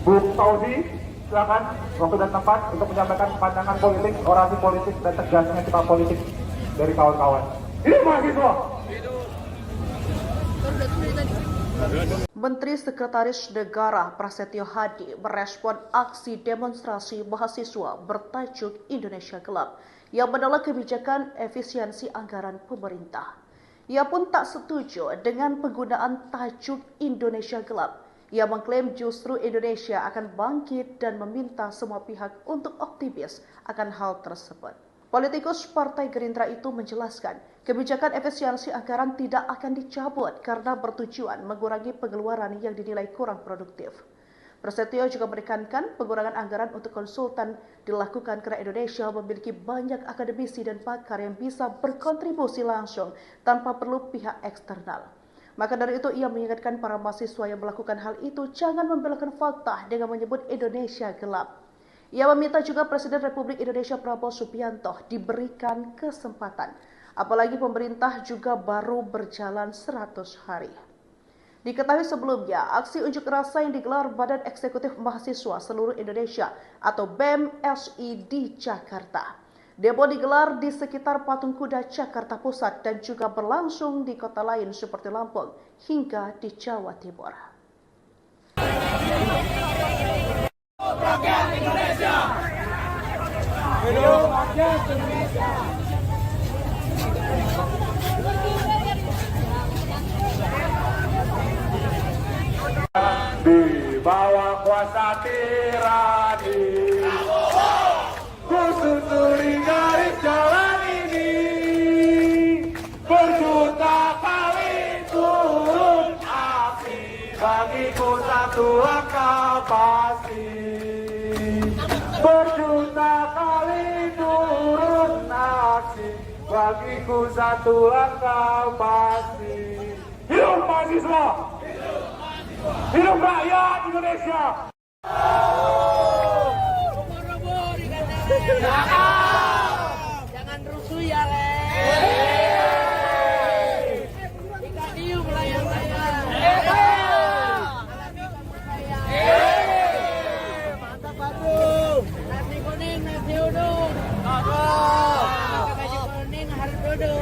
Bu Fauzi, silakan waktu dan tempat untuk menyampaikan pandangan politik, orasi politik, dan tegasnya sikap politik dari kawan-kawan. Hidup mahasiswa! Menteri Sekretaris Negara Prasetyo Hadi merespon aksi demonstrasi mahasiswa bertajuk Indonesia Gelap yang menolak kebijakan efisiensi anggaran pemerintah. Ia pun tak setuju dengan penggunaan tajuk Indonesia Gelap. Ia mengklaim justru Indonesia akan bangkit dan meminta semua pihak untuk optimis akan hal tersebut. Politikus Partai Gerindra itu menjelaskan, kebijakan efisiensi anggaran tidak akan dicabut karena bertujuan mengurangi pengeluaran yang dinilai kurang produktif. Prasetyo juga menekankan pengurangan anggaran untuk konsultan dilakukan karena Indonesia memiliki banyak akademisi dan pakar yang bisa berkontribusi langsung tanpa perlu pihak eksternal. Maka dari itu ia mengingatkan para mahasiswa yang melakukan hal itu jangan membelokkan fakta dengan menyebut Indonesia gelap. Ia meminta juga Presiden Republik Indonesia Prabowo Subianto diberikan kesempatan, apalagi pemerintah juga baru berjalan 100 hari. Diketahui sebelumnya, aksi unjuk rasa yang digelar Badan Eksekutif Mahasiswa Seluruh Indonesia atau BEM-SI di Jakarta. Demo digelar di sekitar Patung Kuda Jakarta Pusat dan juga berlangsung di kota lain seperti Lampung hingga di Jawa Timur. Rakyat Indonesia. Hidup rakyat Indonesia. Di bawah kuasa tirani, ku susuri garis jalan ini, berjuta kali turun api, bagiku satu langkah pasti. Berjuta kali turun aksi, bagiku satu langkah pasti. Hidup mahasiswa! Hidup rakyat Indonesia! Ubur-ubur ikannya. Jangan rusuh ya, Le. Ikan hiu melayang-layang. Alami kepercayaan. Mantap, Batu. Nasi kuning, nasi uduk. Pakai baju kuning harus duduk.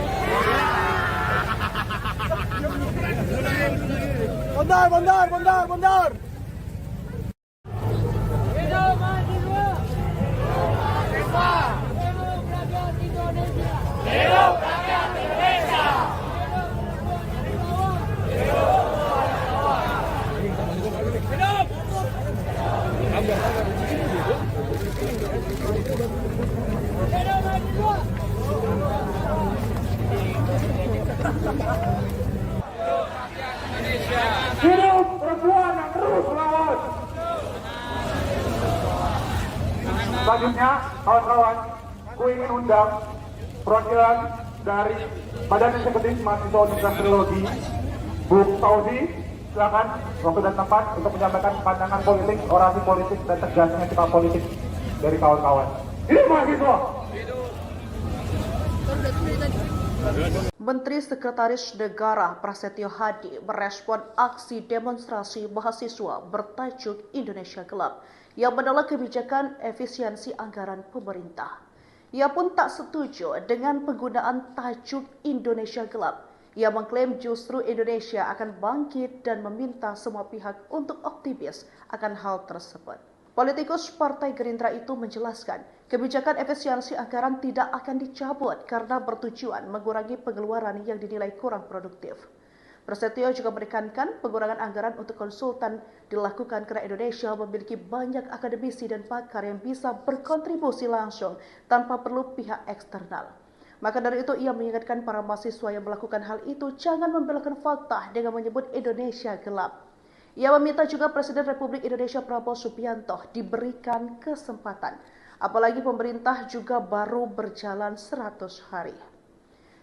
Bondar. Hidup mahasiswa. Hidup rakyat Indonesia. Hidup rakyat Indonesia. Hidup perempuan yang terus melawan! Selanjutnya, kawan-kawan, ku ingin undang perwakilan dari Badan Eksekutif Mahasiswa Universitas Teknologi, Bu Fauzi, silakan waktu dan tempat untuk menyampaikan pandangan politik, orasi politik, dan tegasnya sikap politik dari kawan-kawan. Hidup mahasiswa! Menteri Sekretaris Negara Prasetyo Hadi merespon aksi demonstrasi mahasiswa bertajuk Indonesia Gelap yang menolak kebijakan efisiensi anggaran pemerintah. Ia pun tak setuju dengan penggunaan tajuk Indonesia Gelap. Ia mengklaim justru Indonesia akan bangkit dan meminta semua pihak untuk optimis akan hal tersebut. Politikus Partai Gerindra itu menjelaskan, kebijakan efisiensi anggaran tidak akan dicabut karena bertujuan mengurangi pengeluaran yang dinilai kurang produktif. Prasetyo juga menekankan pengurangan anggaran untuk konsultan dilakukan karena Indonesia memiliki banyak akademisi dan pakar yang bisa berkontribusi langsung tanpa perlu pihak eksternal. Maka dari itu ia mengingatkan para mahasiswa yang melakukan hal itu jangan membelokkan fakta dengan menyebut Indonesia gelap. Ia meminta juga Presiden Republik Indonesia Prabowo Subianto diberikan kesempatan, apalagi pemerintah juga baru berjalan 100 hari.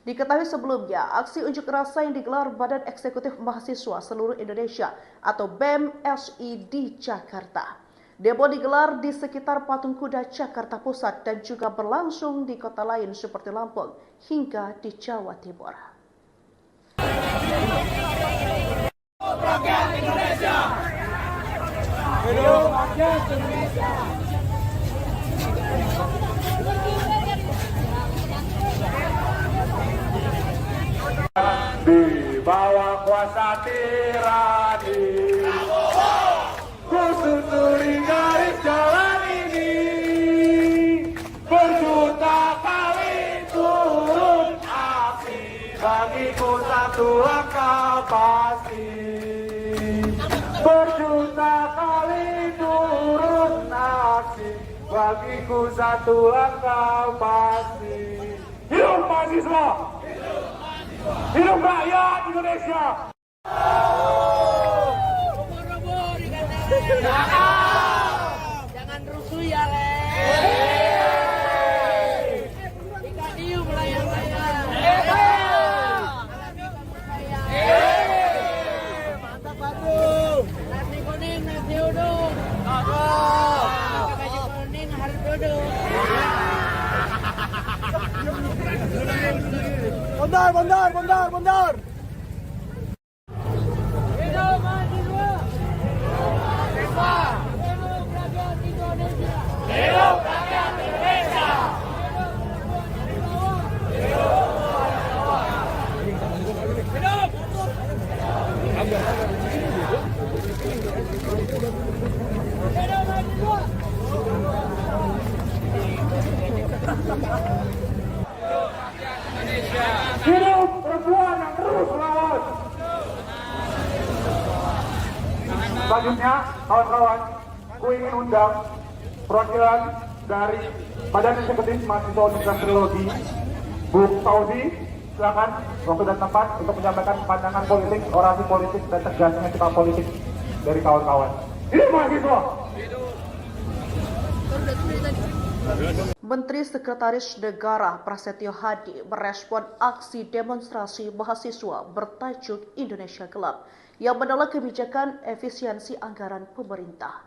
Diketahui sebelumnya, aksi unjuk rasa yang digelar Badan Eksekutif Mahasiswa Seluruh Indonesia atau BEM-SI di Jakarta. Demo digelar di sekitar Patung Kuda Jakarta Pusat dan juga berlangsung di kota lain seperti Lampung hingga di Jawa Timur. Rakyat Indonesia. Hidup rakyat Indonesia. Di bawah kuasa tirani, ku susuri garis jalan ini, berjuta kali turun api, bagiku satu langkah pasti. Berjuta kali turun aksi, bagiku satu langkah pasti. Hidup mahasiswa! Hidup rakyat Indonesia! Jangan rusuh ya, Le. Ikan hiu melayang-layang. Mantap, Batu. Nasi kuning, nasi uduk. Pakai baju kuning harus duduk. Bondar. Hidup mahasiswa. Hidup rakyat Indonesia. Hidup rakyat Indonesia. Hidup perempuan yang terus melawan. Selanjutnya, kawan-kawan, ku ingin undang perwakilan dari Badan Eksekutif Mahasiswa Universitas Teknologi, Bu Fauzi. Silakan waktu dan tempat untuk menyampaikan pandangan politik, orasi politik, dan tegasnya sikap politik dari kawan-kawan. Hidup mahasiswa! Menteri Sekretaris Negara Prasetyo Hadi merespon aksi demonstrasi mahasiswa bertajuk Indonesia Gelap yang menolak kebijakan efisiensi anggaran pemerintah.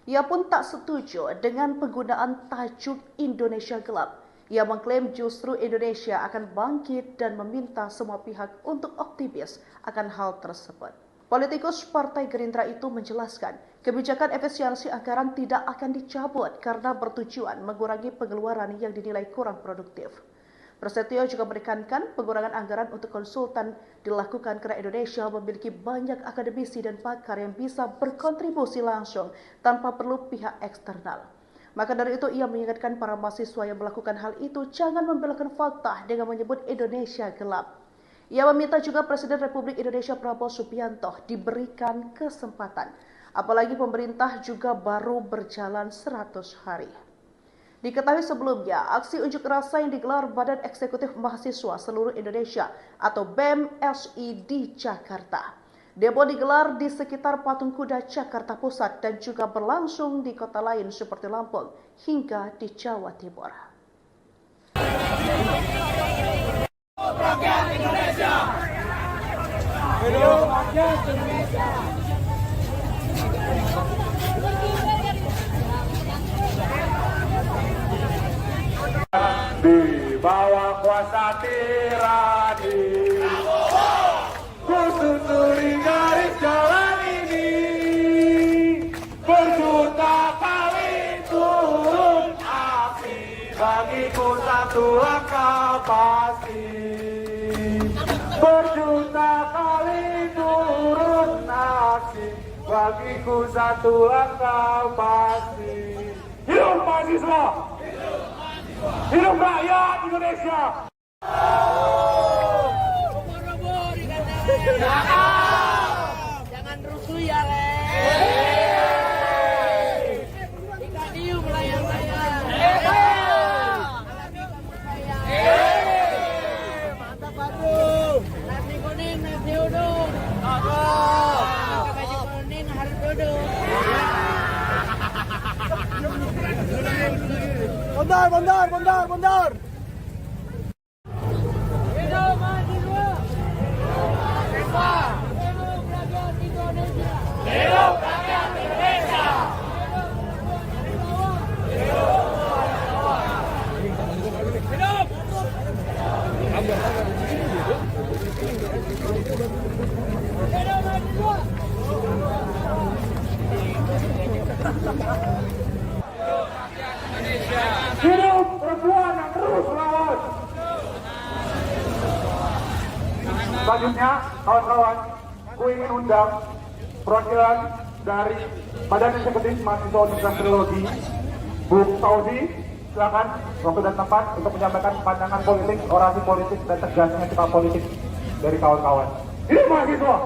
Ia pun tak setuju dengan penggunaan tajuk Indonesia Gelap. Ia mengklaim justru Indonesia akan bangkit dan meminta semua pihak untuk optimis akan hal tersebut. Politikus Partai Gerindra itu menjelaskan, kebijakan efisiensi anggaran tidak akan dicabut karena bertujuan mengurangi pengeluaran yang dinilai kurang produktif. Prasetyo juga menekankan pengurangan anggaran untuk konsultan dilakukan karena Indonesia memiliki banyak akademisi dan pakar yang bisa berkontribusi langsung tanpa perlu pihak eksternal. Maka dari itu ia mengingatkan para mahasiswa yang melakukan hal itu jangan membelokkan fakta dengan menyebut Indonesia gelap. Ia meminta juga Presiden Republik Indonesia Prabowo Subianto diberikan kesempatan, apalagi pemerintah juga baru berjalan 100 hari. Diketahui sebelumnya, aksi unjuk rasa yang digelar Badan Eksekutif Mahasiswa Seluruh Indonesia atau BEM-SI di Jakarta. Demo digelar di sekitar Patung Kuda Jakarta Pusat dan juga berlangsung di kota lain seperti Lampung hingga di Jawa Timur. Rakyat Indonesia. Hidup rakyat Indonesia. Di bawah kuasa tirani, ku susuri garis jalan ini, berjuta kali turun api, bagiku satu langkah pasti. Berjuta kali turun aksi, bagiku satu langkah pasti. Hidup mahasiswa! Hidup rakyat Indonesia! Ubur-ubur ikan jangan rusuh ya, Le. Ikan hiu melayang-layang. Mantap, Batu. Nasi kuning, nasi uduk. Pakai baju kuning harus duduk. Bondar. Hidup mahasiswa. Hidup rakyat Indonesia. Hidup rakyat Indonesia. Selanjutnya, kawan-kawan, ku ingin undang perwakilan dari Badan Eksekutif Mahasiswa Universitas Teknologi, Bu Fauzi, silakan waktu dan tempat untuk menyampaikan pandangan politik, orasi politik, dan tegasnya sikap politik dari kawan-kawan. Hidup mahasiswa!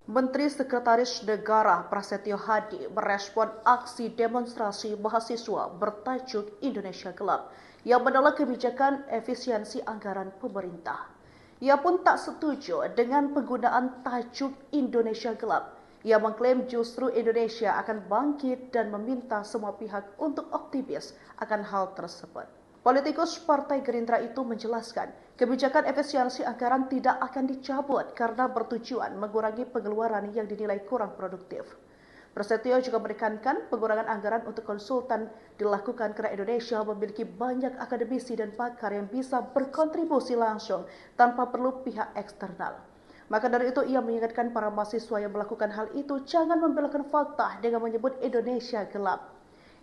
Menteri Sekretaris Negara Prasetyo Hadi merespon aksi demonstrasi mahasiswa bertajuk Indonesia Gelap yang menolak kebijakan efisiensi anggaran pemerintah. Ia pun tak setuju dengan penggunaan tajuk Indonesia Gelap. Ia mengklaim justru Indonesia akan bangkit dan meminta semua pihak untuk optimis akan hal tersebut. Politikus Partai Gerindra itu menjelaskan, kebijakan efisiensi anggaran tidak akan dicabut karena bertujuan mengurangi pengeluaran yang dinilai kurang produktif. Prasetyo juga menekankan pengurangan anggaran untuk konsultan dilakukan karena Indonesia memiliki banyak akademisi dan pakar yang bisa berkontribusi langsung tanpa perlu pihak eksternal. Maka dari itu ia mengingatkan para mahasiswa yang melakukan hal itu jangan membelokkan fakta dengan menyebut Indonesia gelap.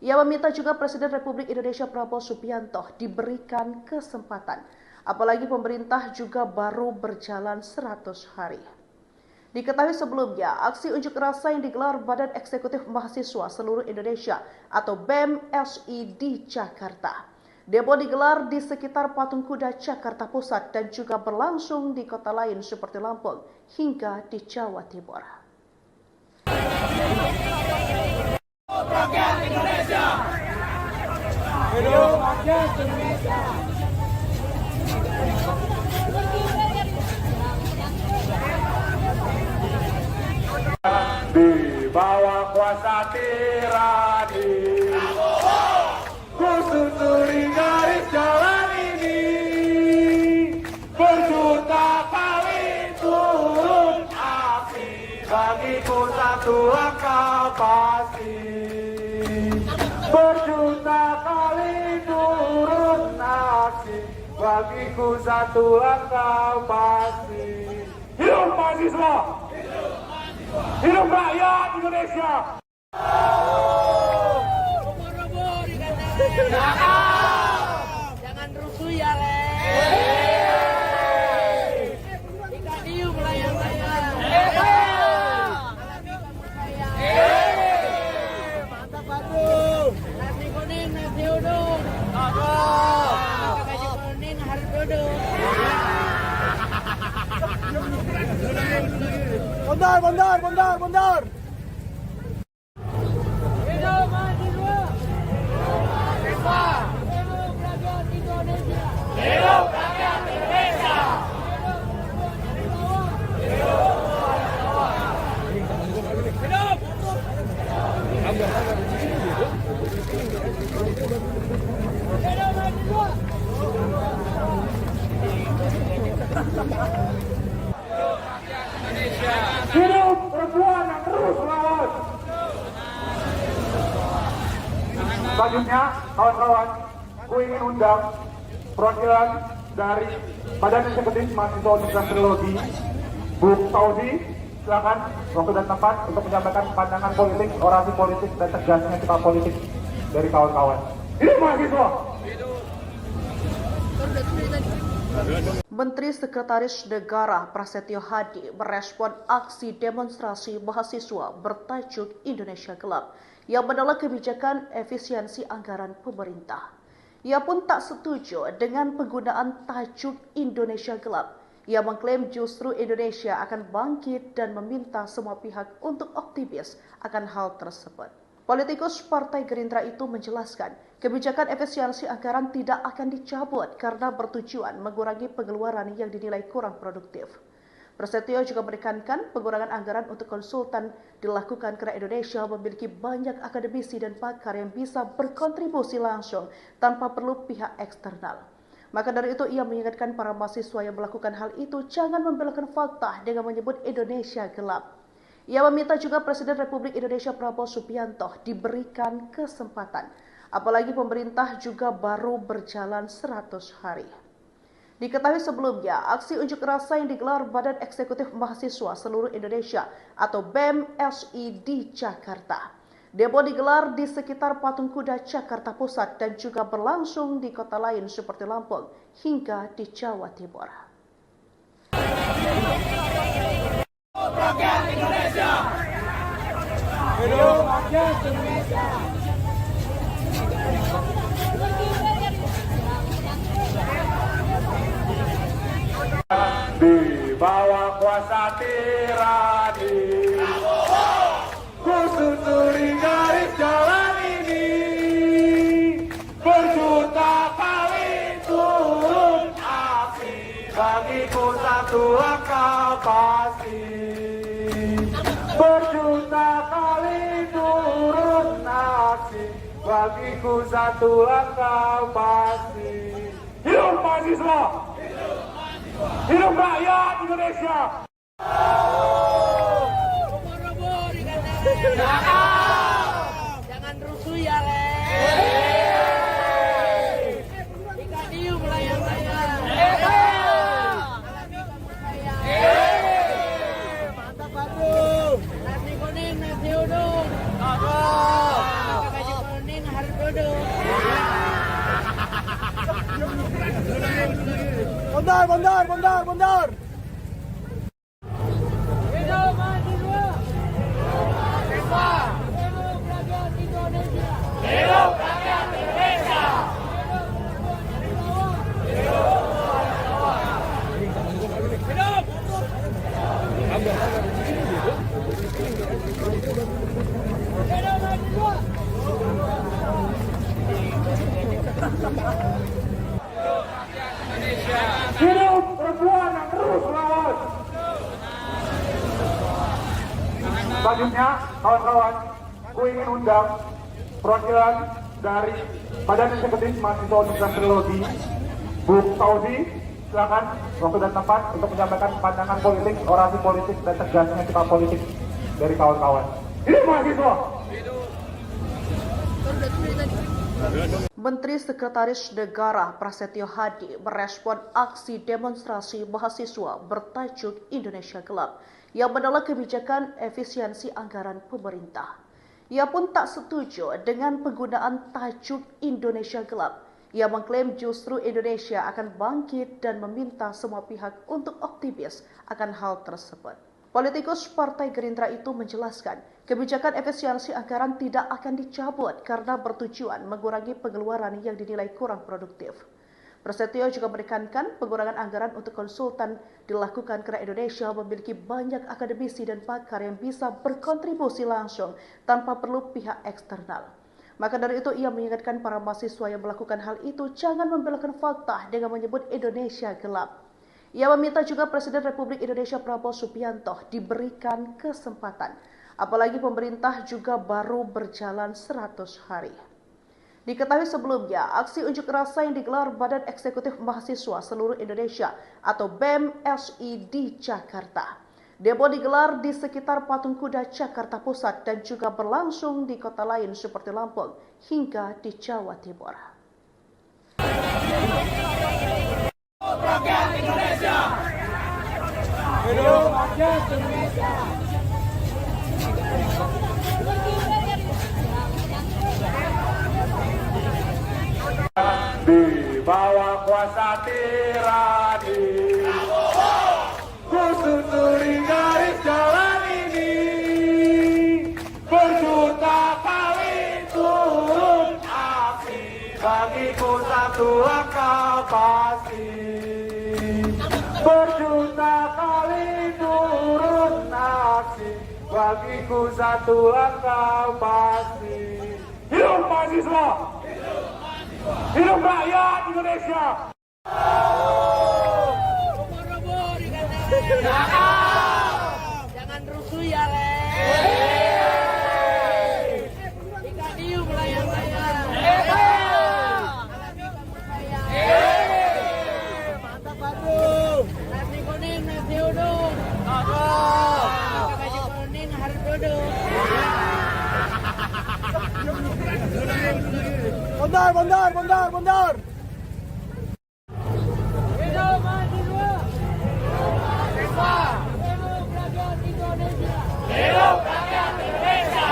Ia meminta juga Presiden Republik Indonesia Prabowo Subianto diberikan kesempatan, apalagi pemerintah juga baru berjalan 100 hari. Diketahui sebelumnya, aksi unjuk rasa yang digelar Badan Eksekutif Mahasiswa Seluruh Indonesia atau BEM-SI di Jakarta. Demo digelar di sekitar Patung Kuda Jakarta Pusat dan juga berlangsung di kota lain seperti Lampung hingga di Jawa Timur. Rakyat Indonesia. Hidup rakyat Indonesia. Di bawah kuasa tirani, ku susuri garis jalan ini, berjuta kali turun api, bagiku satu langkah pasti. Berjuta kali turun aksi, bagiku satu langkah pasti. Hidup mahasiswa! Hidup rakyat Indonesia! Jangan rusuh ya, Le. Ikan hiu melayang-layang. Mantap, Batu. Nasi kuning, nasi uduk. Nasi kuning harus duduk. Bondar. Hidup mahasiswa. Hidup rakyat Indonesia. Hidup rakyat Indonesia. Hidup perempuan yang terus melawan! Selanjutnya, kawan-kawan, ku ingin undang perwakilan dari Badan Eksekutif Mahasiswa Universitas Teknologi, Bu Fauzi, silakan waktu dan tempat untuk menyampaikan pandangan politik, orasi politik, dan tegasnya sikap politik dari kawan-kawan. Hidup mahasiswa! Menteri Sekretaris Negara Prasetyo Hadi merespon aksi demonstrasi mahasiswa bertajuk Indonesia Gelap yang menolak kebijakan efisiensi anggaran pemerintah. Ia pun tak setuju dengan penggunaan tajuk Indonesia Gelap. Ia mengklaim justru Indonesia akan bangkit dan meminta semua pihak untuk optimis akan hal tersebut. Politikus Partai Gerindra itu menjelaskan, kebijakan efisiensi anggaran tidak akan dicabut karena bertujuan mengurangi pengeluaran yang dinilai kurang produktif. Prasetyo juga menekankan pengurangan anggaran untuk konsultan dilakukan karena Indonesia memiliki banyak akademisi dan pakar yang bisa berkontribusi langsung tanpa perlu pihak eksternal. Maka dari itu ia mengingatkan para mahasiswa yang melakukan hal itu jangan membelokkan fakta dengan menyebut Indonesia gelap. Ia meminta juga Presiden Republik Indonesia Prabowo Subianto diberikan kesempatan, apalagi pemerintah juga baru berjalan 100 hari. Diketahui sebelumnya, aksi unjuk rasa yang digelar Badan Eksekutif Mahasiswa Seluruh Indonesia atau BEM-SI di Jakarta. Demo digelar di sekitar Patung Kuda Jakarta Pusat dan juga berlangsung di kota lain seperti Lampung hingga di Jawa Timur. Rakyat Indonesia. Hidup rakyat Indonesia. Di bawah kuasa tirani, ku susuri garis jalan ini, berjuta kali turun api, bagiku satu langkah pasti. Berjuta kali turun api, bagiku satu langkah pasti. Hidup mahasiswa! Hidup rakyat Indonesia! Jangan rusuh ya, Le. Ikan hiu melayang-layang. Mantap, bagus. Nasi kuning, nasi uduk. Pakai baju kuning harus duduk. Bondar. Hidup mahasiswa. Hidup rakyat Indonesia. Hidup rakyat Indonesia. Hidup perempuan yang terus melawan. Selanjutnya, kawan-kawan, ku ingin undang perwakilan dari Badan Eksekutif Mahasiswa Universitas Teknologi, Bu Fauzi, silakan waktu dan tempat untuk menyampaikan pandangan politik, orasi politik, dan tegasnya sikap politik dari kawan-kawan. Hidup mahasiswa! Menteri Sekretaris Negara Prasetyo Hadi merespon aksi demonstrasi mahasiswa bertajuk Indonesia Gelap yang menolak kebijakan efisiensi anggaran pemerintah. Ia pun tak setuju dengan penggunaan tajuk Indonesia Gelap. Ia mengklaim justru Indonesia akan bangkit dan meminta semua pihak untuk optimis akan hal tersebut. Politikus Partai Gerindra itu menjelaskan, kebijakan efisiensi anggaran tidak akan dicabut karena bertujuan mengurangi pengeluaran yang dinilai kurang produktif. Prasetyo juga menekankan pengurangan anggaran untuk konsultan dilakukan karena Indonesia memiliki banyak akademisi dan pakar yang bisa berkontribusi langsung tanpa perlu pihak eksternal. Maka dari itu ia mengingatkan para mahasiswa yang melakukan hal itu jangan membelokkan fakta dengan menyebut Indonesia gelap. Ia meminta juga Presiden Republik Indonesia Prabowo Subianto diberikan kesempatan, apalagi pemerintah juga baru berjalan 100 hari. Diketahui sebelumnya, aksi unjuk rasa yang digelar Badan Eksekutif Mahasiswa Seluruh Indonesia atau BEM-SI di Jakarta. Demo digelar di sekitar Patung Kuda Jakarta Pusat dan juga berlangsung di kota lain seperti Lampung hingga di Jawa Timur. Rakyat Indonesia. Hidup rakyat Indonesia. Di bawah kuasa tirani, ku susuri garis jalan ini, berjuta kali turun api, bagiku satu langkah pasti. Berjuta kali turun api, bagiku satu langkah pasti. Hidup mahasiswa! Hidup rakyat Indonesia! Jangan rusuh ya, Le. Ikan hiu melayang-layang. Mantap, bagus. Nasi kuning, nasi uduk. Pakai baju kuning harus duduk. Bondar. Hidup mahasiswa. Hidup rakyat Indonesia. Hidup rakyat Indonesia.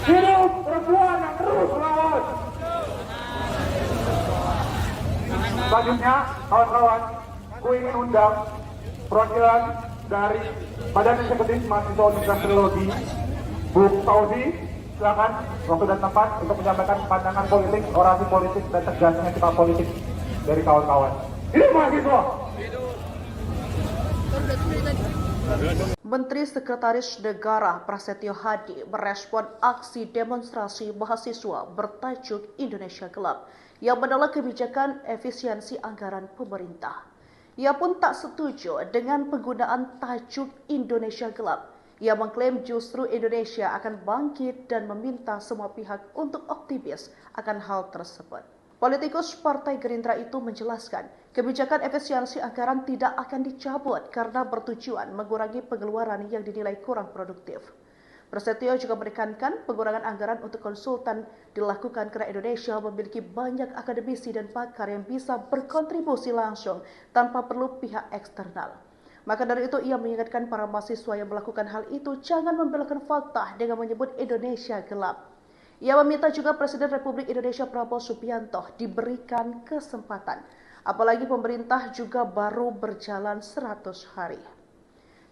Hidup perempuan yang terus melawan. Selanjutnya, kawan-kawan, ku ingin undang perwakilan dari Badan Eksekutif Mahasiswa Universitas Teknologi, Bu Fauzi, silakan waktu dan tempat untuk menyampaikan pandangan politik, orasi politik, dan tegasnya sikap politik dari kawan-kawan. Hidup mahasiswa! Menteri Sekretaris Negara Prasetyo Hadi merespon aksi demonstrasi mahasiswa bertajuk Indonesia Gelap yang menolak kebijakan efisiensi anggaran pemerintah. Ia pun tak setuju dengan penggunaan tajuk Indonesia Gelap. Ia mengklaim justru Indonesia akan bangkit dan meminta semua pihak untuk optimis akan hal tersebut. Politikus Partai Gerindra itu menjelaskan, kebijakan efisiensi anggaran tidak akan dicabut karena bertujuan mengurangi pengeluaran yang dinilai kurang produktif. Prasetyo juga menekankan pengurangan anggaran untuk konsultan dilakukan karena Indonesia memiliki banyak akademisi dan pakar yang bisa berkontribusi langsung tanpa perlu pihak eksternal. Maka dari itu ia mengingatkan para mahasiswa yang melakukan hal itu jangan membelokkan fakta dengan menyebut Indonesia gelap. Ia meminta juga Presiden Republik Indonesia Prabowo Subianto diberikan kesempatan, apalagi pemerintah juga baru berjalan 100 hari.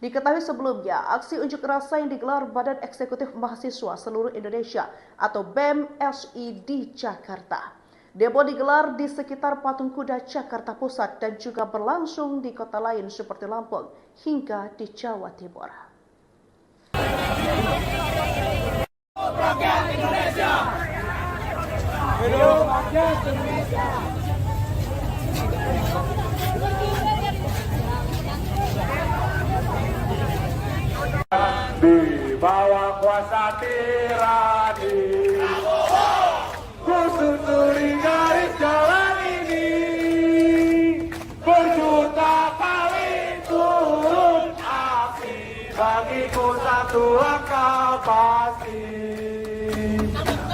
Diketahui sebelumnya, aksi unjuk rasa yang digelar Badan Eksekutif Mahasiswa Seluruh Indonesia atau BEM-SI di Jakarta. Demo digelar di sekitar Patung Kuda Jakarta Pusat dan juga berlangsung di kota lain seperti Lampung hingga di Jawa Timur. Rakyat Indonesia! Hidup rakyat Indonesia! Di bawah kuasa tirani, ku susuri garis jalan ini, berjuta kali turun aksi, bagiku satu langkah pasti.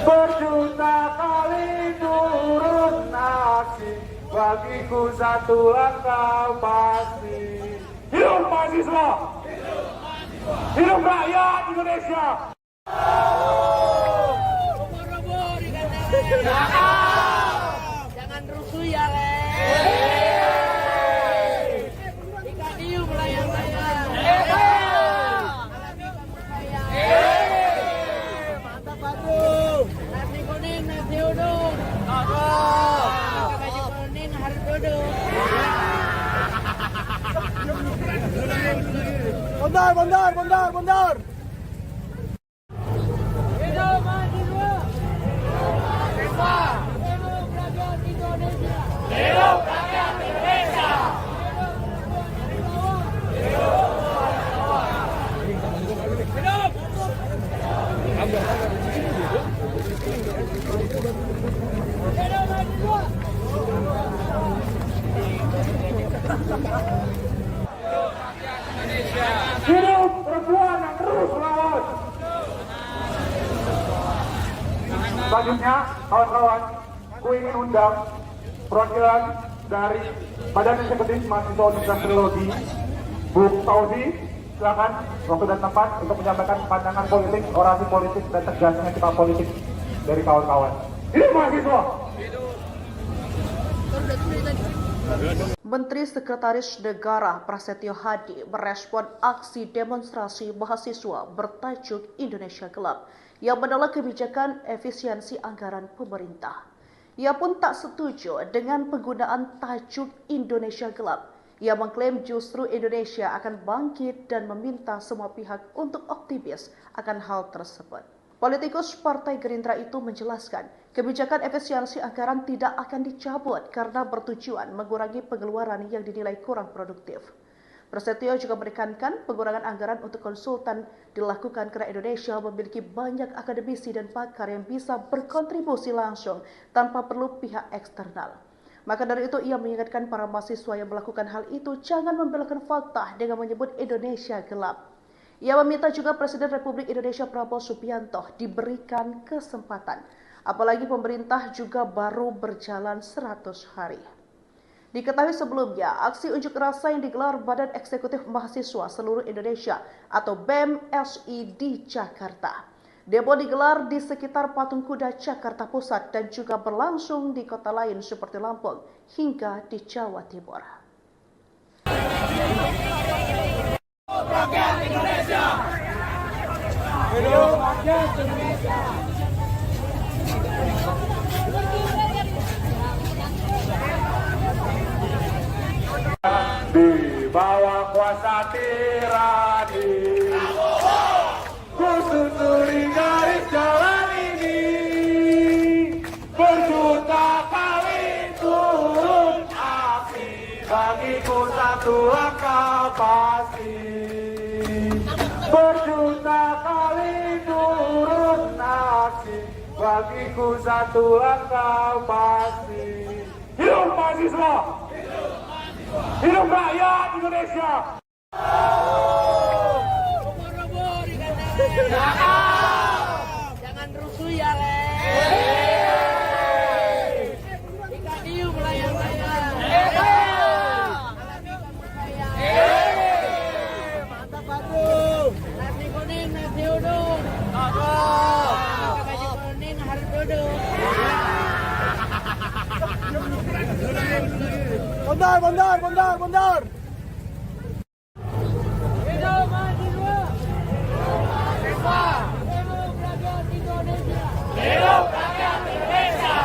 Berjuta kali turun aksi, bagiku satu langkah pasti. Hidup mahasiswa! Hidup rakyat Indonesia! Jangan rusuh ya, Le. Ikan hiu melayang-layang. Mantap, Batu. Nasi kuning, nasi uduk. Pakai baju kuning harus duduk. Bondar! Hidup mahasiswa. Hidup rakyat Indonesia. Hidup rakyat Indonesia! Hidup perempuan yang terus melawan. Selanjutnya, kawan-kawan, ku ingin undang perwakilan dari Badan Eksekutif Mahasiswa Universitas Teknologi, Bu Fauzi, silakan waktu dan tempat untuk menyampaikan pandangan politik, orasi politik, dan tegasnya sikap politik dari kawan-kawan. Hidup mahasiswa! Menteri Sekretaris Negara Prasetyo Hadi merespon aksi demonstrasi mahasiswa bertajuk Indonesia Gelap yang menolak kebijakan efisiensi anggaran pemerintah. Ia pun tak setuju dengan penggunaan tajuk Indonesia Gelap. Ia mengklaim justru Indonesia akan bangkit dan meminta semua pihak untuk optimis akan hal tersebut. Politikus Partai Gerindra itu menjelaskan, kebijakan efisiensi anggaran tidak akan dicabut karena bertujuan mengurangi pengeluaran yang dinilai kurang produktif. Prasetyo juga menekankan pengurangan anggaran untuk konsultan dilakukan karena Indonesia memiliki banyak akademisi dan pakar yang bisa berkontribusi langsung tanpa perlu pihak eksternal. Maka dari itu ia mengingatkan para mahasiswa yang melakukan hal itu jangan membelokkan fakta dengan menyebut Indonesia gelap. Ia meminta juga Presiden Republik Indonesia Prabowo Subianto diberikan kesempatan, apalagi pemerintah juga baru berjalan 100 hari. Diketahui sebelumnya, aksi unjuk rasa yang digelar Badan Eksekutif Mahasiswa Seluruh Indonesia atau BEM-SI di Jakarta. Demo digelar di sekitar Patung Kuda Jakarta Pusat dan juga berlangsung di kota lain seperti Lampung hingga di Jawa Timur. Rakyat Indonesia. Hidup rakyat Indonesia. Di bawah kuasa tirani, ku susuri garis jalan ini, berjuta kali turun api, bagiku satu langkah pasti. Berjuta kali turun api, bagiku satu langkah pasti. Hidup mahasiswa! Hidup rakyat Indonesia! Ubur-ubur dikatakan. Jangan rusuh ya, Le. Ikan hiu melayang-layang. Alami kamu sayang. Mantap Bandung. Nasi kuning, nasi uduk. Pakai baju kuning harus duduk. Bondar. Hidup mahasiswa. Hidup rakyat Indonesia. Hidup rakyat Indonesia.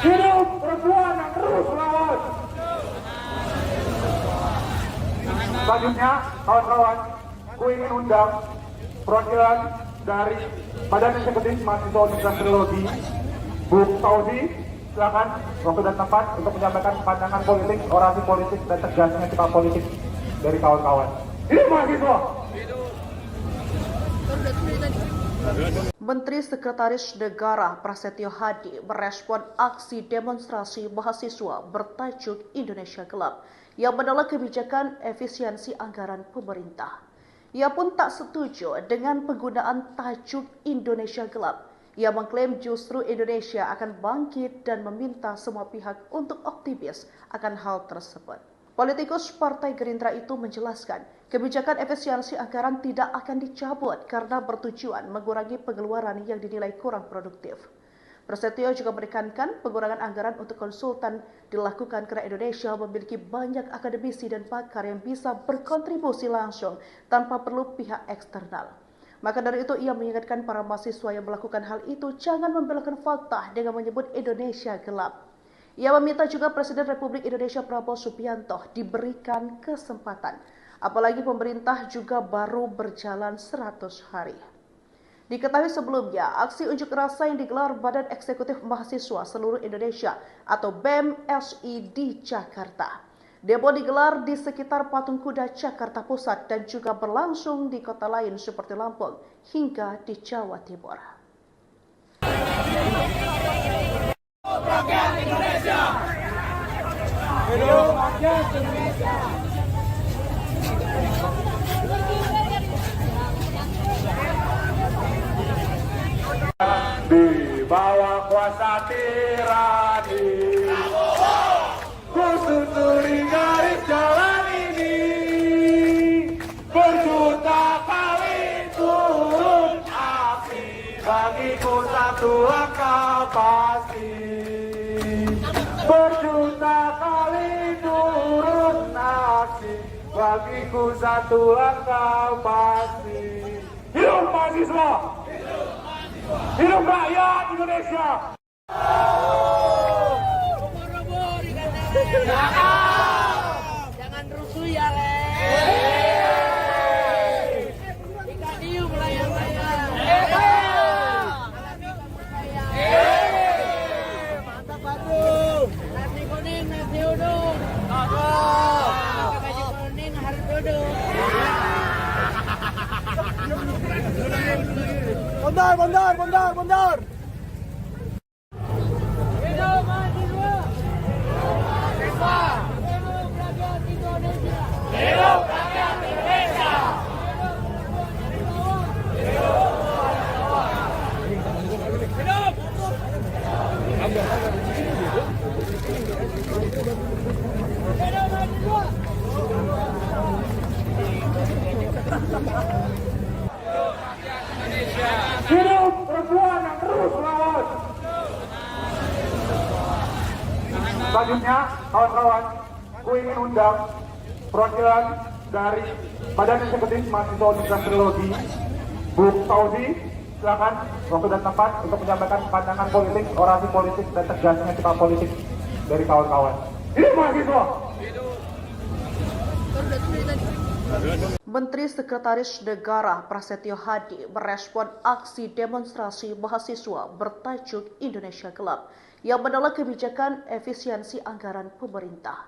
Hidup perempuan yang terus melawan. Selanjutnya, kawan-kawan, ku ingin undang perwakilan dari Badan Eksekutif Mahasiswa Universitas Teknologi, Bu Fauzi, silakan waktu dan tempat untuk menyampaikan pandangan politik, orasi politik, dan tegasnya sikap politik dari kawan-kawan. Hidup mahasiswa! Menteri Sekretaris Negara Prasetyo Hadi merespon aksi demonstrasi mahasiswa bertajuk Indonesia Gelap yang menolak kebijakan efisiensi anggaran pemerintah. Ia pun tak setuju dengan penggunaan tajuk Indonesia Gelap. Ia mengklaim justru Indonesia akan bangkit dan meminta semua pihak untuk optimis akan hal tersebut. Politikus Partai Gerindra itu menjelaskan, kebijakan efisiensi anggaran tidak akan dicabut karena bertujuan mengurangi pengeluaran yang dinilai kurang produktif. Prasetyo juga menekankan pengurangan anggaran untuk konsultan dilakukan karena Indonesia memiliki banyak akademisi dan pakar yang bisa berkontribusi langsung tanpa perlu pihak eksternal. Maka dari itu ia mengingatkan para mahasiswa yang melakukan hal itu jangan membelokkan fakta dengan menyebut Indonesia gelap. Ia meminta juga Presiden Republik Indonesia Prabowo Subianto diberikan kesempatan, apalagi pemerintah juga baru berjalan 100 hari. Diketahui sebelumnya, aksi unjuk rasa yang digelar Badan Eksekutif Mahasiswa Seluruh Indonesia atau BEM-SI di Jakarta. Demo digelar di sekitar Patung Kuda Jakarta Pusat dan juga berlangsung di kota lain seperti Lampung hingga di Jawa Timur. Rakyat Indonesia. Hidup rakyat Indonesia. Di bawah kuasa tirani, ku susuri garis jalan ini, berjuta kali turun api, bagiku satu langkah pasti. Berjuta kali turun api, bagiku satu langkah pasti. Hidup mahasiswa! Hidup rakyat Indonesia! Ubur-ubur dikatakan. Jangan rusuh ya, Le. Ikan hiu melayang-layang. Alami kamu sayang. Mantap Bandung. Nasi kuning, nasi uduk. Pakai baju kuning harus duduk. Bondar. Hidup Hidup perempuan yang terus melawan. Selanjutnya, kawan-kawan, gue ingin undang perwakilan dari Badan Eksekutif Mahasiswa Universitas Trilogi, Bu Fauzi, silakan waktu dan tempat untuk menyampaikan pandangan politik, orasi politik, dan tegasnya sikap politik dari kawan-kawan. Hidup mahasiswa! Menteri Sekretaris Negara Prasetyo Hadi merespon aksi demonstrasi mahasiswa bertajuk Indonesia Gelap yang menolak kebijakan efisiensi anggaran pemerintah.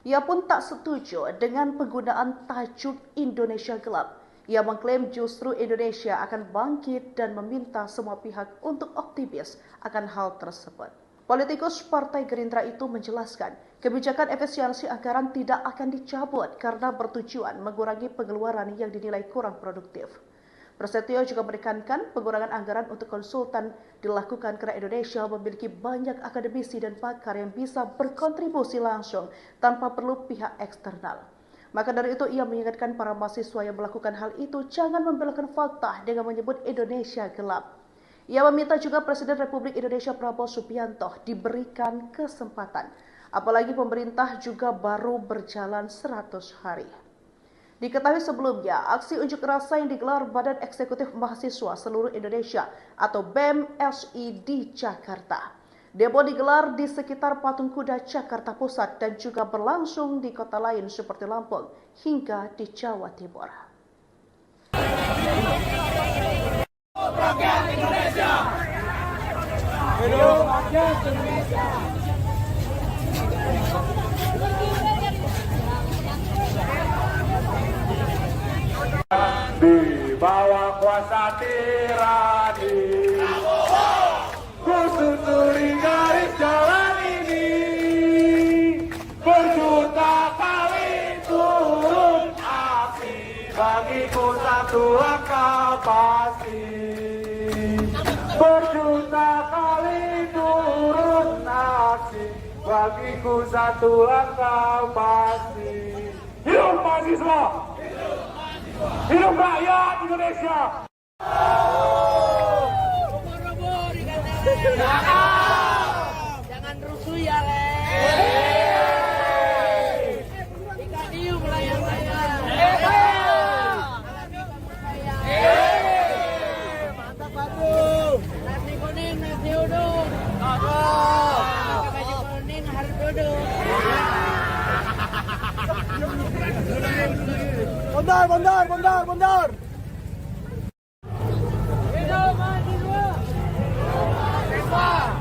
Ia pun tak setuju dengan penggunaan tajuk Indonesia Gelap. Ia mengklaim justru Indonesia akan bangkit dan meminta semua pihak untuk optimis akan hal tersebut. Politikus Partai Gerindra itu menjelaskan, kebijakan efisiensi anggaran tidak akan dicabut karena bertujuan mengurangi pengeluaran yang dinilai kurang produktif. Prasetyo juga menekankan pengurangan anggaran untuk konsultan dilakukan karena Indonesia memiliki banyak akademisi dan pakar yang bisa berkontribusi langsung tanpa perlu pihak eksternal. Maka dari itu ia mengingatkan para mahasiswa yang melakukan hal itu jangan membelokkan fakta dengan menyebut Indonesia gelap. Ia meminta juga Presiden Republik Indonesia Prabowo Subianto diberikan kesempatan, apalagi pemerintah juga baru berjalan 100 hari. Diketahui sebelumnya, aksi unjuk rasa yang digelar Badan Eksekutif Mahasiswa Seluruh Indonesia atau BEM-SI di Jakarta. Demo digelar di sekitar Patung Kuda Jakarta Pusat dan juga berlangsung di kota lain seperti Lampung hingga di Jawa Timur. Rakyat Indonesia. Hidup rakyat Indonesia. Di bawah kuasa tirani, ku susuri garis jalan ini. Berjuta kali turun api, bagiku satu langkah pasti. Berjuta kali turun aksi, bagiku satu langkah pasti. Hidup mahasiswa! Hidup rakyat Indonesia! Robo-robo dikatakan. Jangan rusuh ya, Le. Ikan hiu melayang-layang. Mantap bagus. Nasi kuning, nasi uduk. Pakai baju kuning harus duduk. Bondar. Hidup mahasiswa.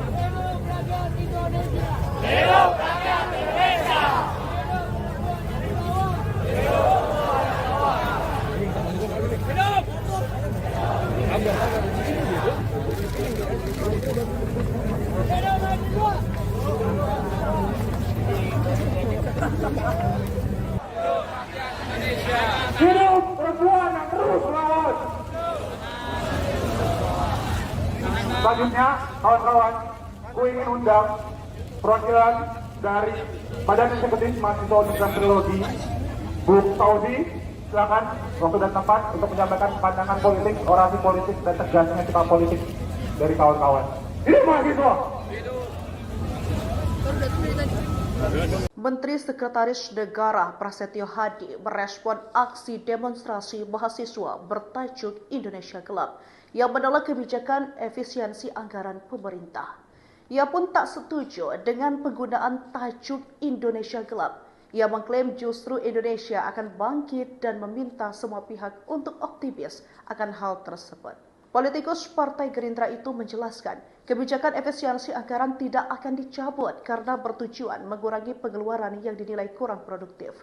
Hidup rakyat Indonesia. Hidup rakyat Indonesia. Hidup perempuan yang terus melawan. Selanjutnya, kawan-kawan, gue ingin undang perwakilan dari Badan Eksekutif Mahasiswa Universitas Trilogi, Bu Fauzi, silakan waktu dan tempat untuk menyampaikan pandangan politik, orasi politik, dan tegasnya sikap politik dari kawan-kawan. Hidup mahasiswa! Menteri Sekretaris Negara Prasetyo Hadi merespon aksi demonstrasi mahasiswa bertajuk Indonesia Gelap yang menolak kebijakan efisiensi anggaran pemerintah. Ia pun tak setuju dengan penggunaan tajuk Indonesia Gelap. Ia mengklaim justru Indonesia akan bangkit dan meminta semua pihak untuk optimis akan hal tersebut. Politikus Partai Gerindra itu menjelaskan, kebijakan efisiensi anggaran tidak akan dicabut karena bertujuan mengurangi pengeluaran yang dinilai kurang produktif.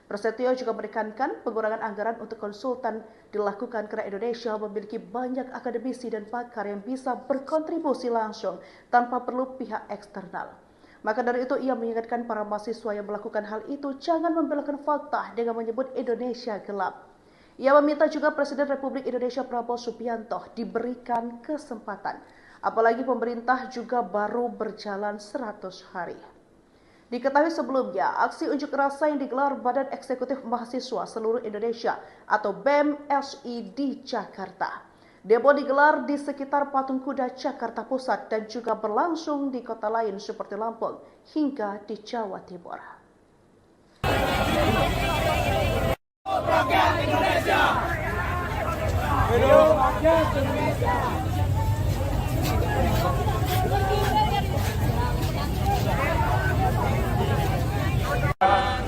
Prasetyo juga menekankan pengurangan anggaran untuk konsultan dilakukan karena Indonesia memiliki banyak akademisi dan pakar yang bisa berkontribusi langsung tanpa perlu pihak eksternal. Maka dari itu ia mengingatkan para mahasiswa yang melakukan hal itu jangan membelokkan fakta dengan menyebut Indonesia gelap. Ia meminta juga Presiden Republik Indonesia Prabowo Subianto diberikan kesempatan, apalagi pemerintah juga baru berjalan 100 hari. Diketahui sebelumnya, aksi unjuk rasa yang digelar Badan Eksekutif Mahasiswa Seluruh Indonesia atau BEM-SI di Jakarta. Demo digelar di sekitar Patung Kuda Jakarta Pusat dan juga berlangsung di kota lain seperti Lampung hingga di Jawa Timur. Rakyat Indonesia. Hidup rakyat Indonesia.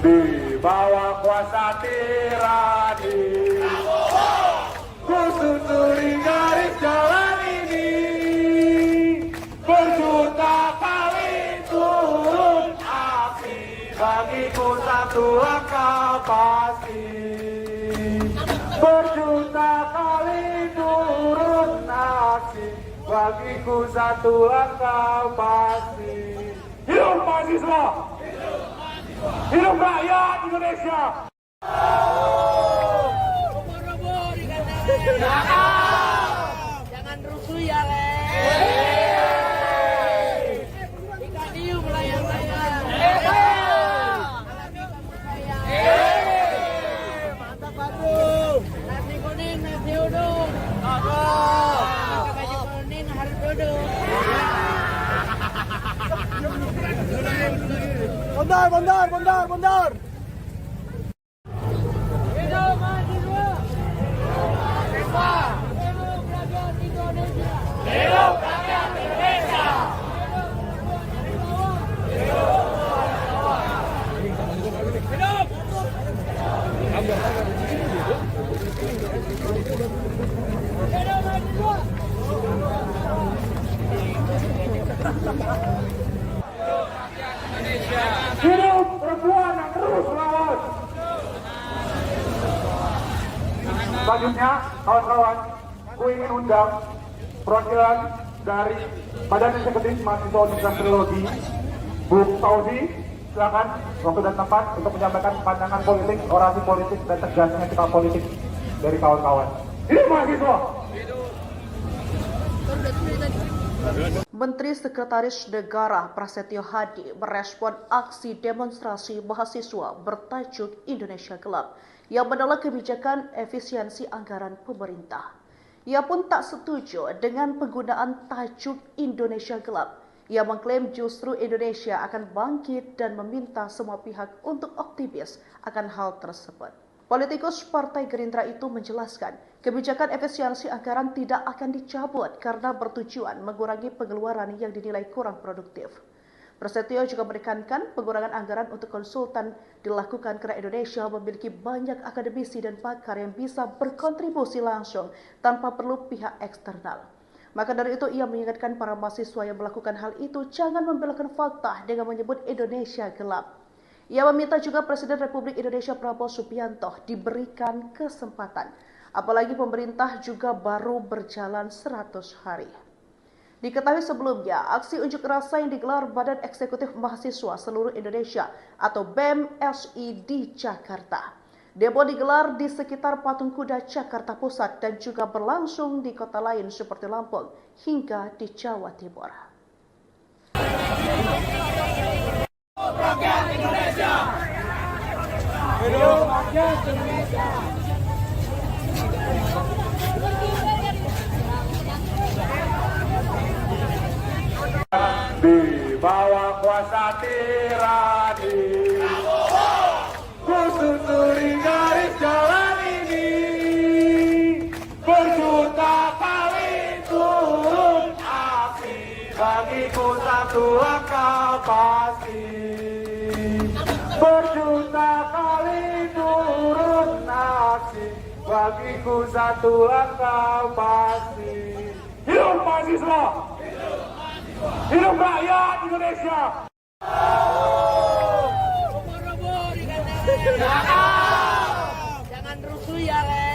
Di bawah kuasa tirani, kususuri garis jalan ini, berjuta kali turun aksi, bagiku satu langkah pasti. Berjuta kali turun aksi, bagiku satu langkah pasti. Hidup mahasiswa! Hidup rakyat Indonesia! Ubur-ubur dikatakan. Jangan rusuh ya, Le. Ikan hiu melayang-layang. Alami kamu sayang. Mantap Bandung. Nasi kuning, nasi uduk. Pakai baju kuning harus duduk. Bondar. Hidup mahasiswa. Hidup rakyat Indonesia. Hidup rakyat Indonesia. Hidup perempuan yang terus melawan. Selanjutnya, kawan-kawan, ku ingin undang perwakilan dari Badan Eksekutif Mahasiswa Universitas Trilogi, Bu Fauzi, silakan waktu dan tempat untuk menyampaikan pandangan politik, orasi politik, dan tegasnya sikap politik dari kawan-kawan. Hidup mahasiswa! Menteri Sekretaris Negara Prasetyo Hadi merespon aksi demonstrasi mahasiswa bertajuk Indonesia Gelap yang menolak kebijakan efisiensi anggaran pemerintah. Ia pun tak setuju dengan penggunaan tajuk Indonesia Gelap. Ia mengklaim justru Indonesia akan bangkit dan meminta semua pihak untuk optimis akan hal tersebut. Politikus Partai Gerindra itu menjelaskan, kebijakan efisiensi anggaran tidak akan dicabut karena bertujuan mengurangi pengeluaran yang dinilai kurang produktif. Prasetyo juga menekankan pengurangan anggaran untuk konsultan dilakukan karena Indonesia memiliki banyak akademisi dan pakar yang bisa berkontribusi langsung tanpa perlu pihak eksternal. Maka dari itu ia mengingatkan para mahasiswa yang melakukan hal itu jangan membelokkan fakta dengan menyebut Indonesia gelap. Ia meminta juga Presiden Republik Indonesia Prabowo Subianto diberikan kesempatan, apalagi pemerintah juga baru berjalan 100 hari. Diketahui sebelumnya, aksi unjuk rasa yang digelar Badan Eksekutif Mahasiswa Seluruh Indonesia atau BEM-SI di Jakarta. Demo digelar di sekitar Patung Kuda Jakarta Pusat dan juga berlangsung di kota lain seperti Lampung hingga di Jawa Timur. Rakyat Indonesia. Hidup rakyat Indonesia. Di bawah kuasa tirani, kususuri garis jalan ini, berjuta kali turun aksi, bagiku satu langkah pasti. Berjuta kali turun aksi, bagiku satu langkah pasti. Hidup mahasiswa! Hidup rakyat Indonesia! Ubur-ubur dikatakan. Jangan rusuh ya, Le.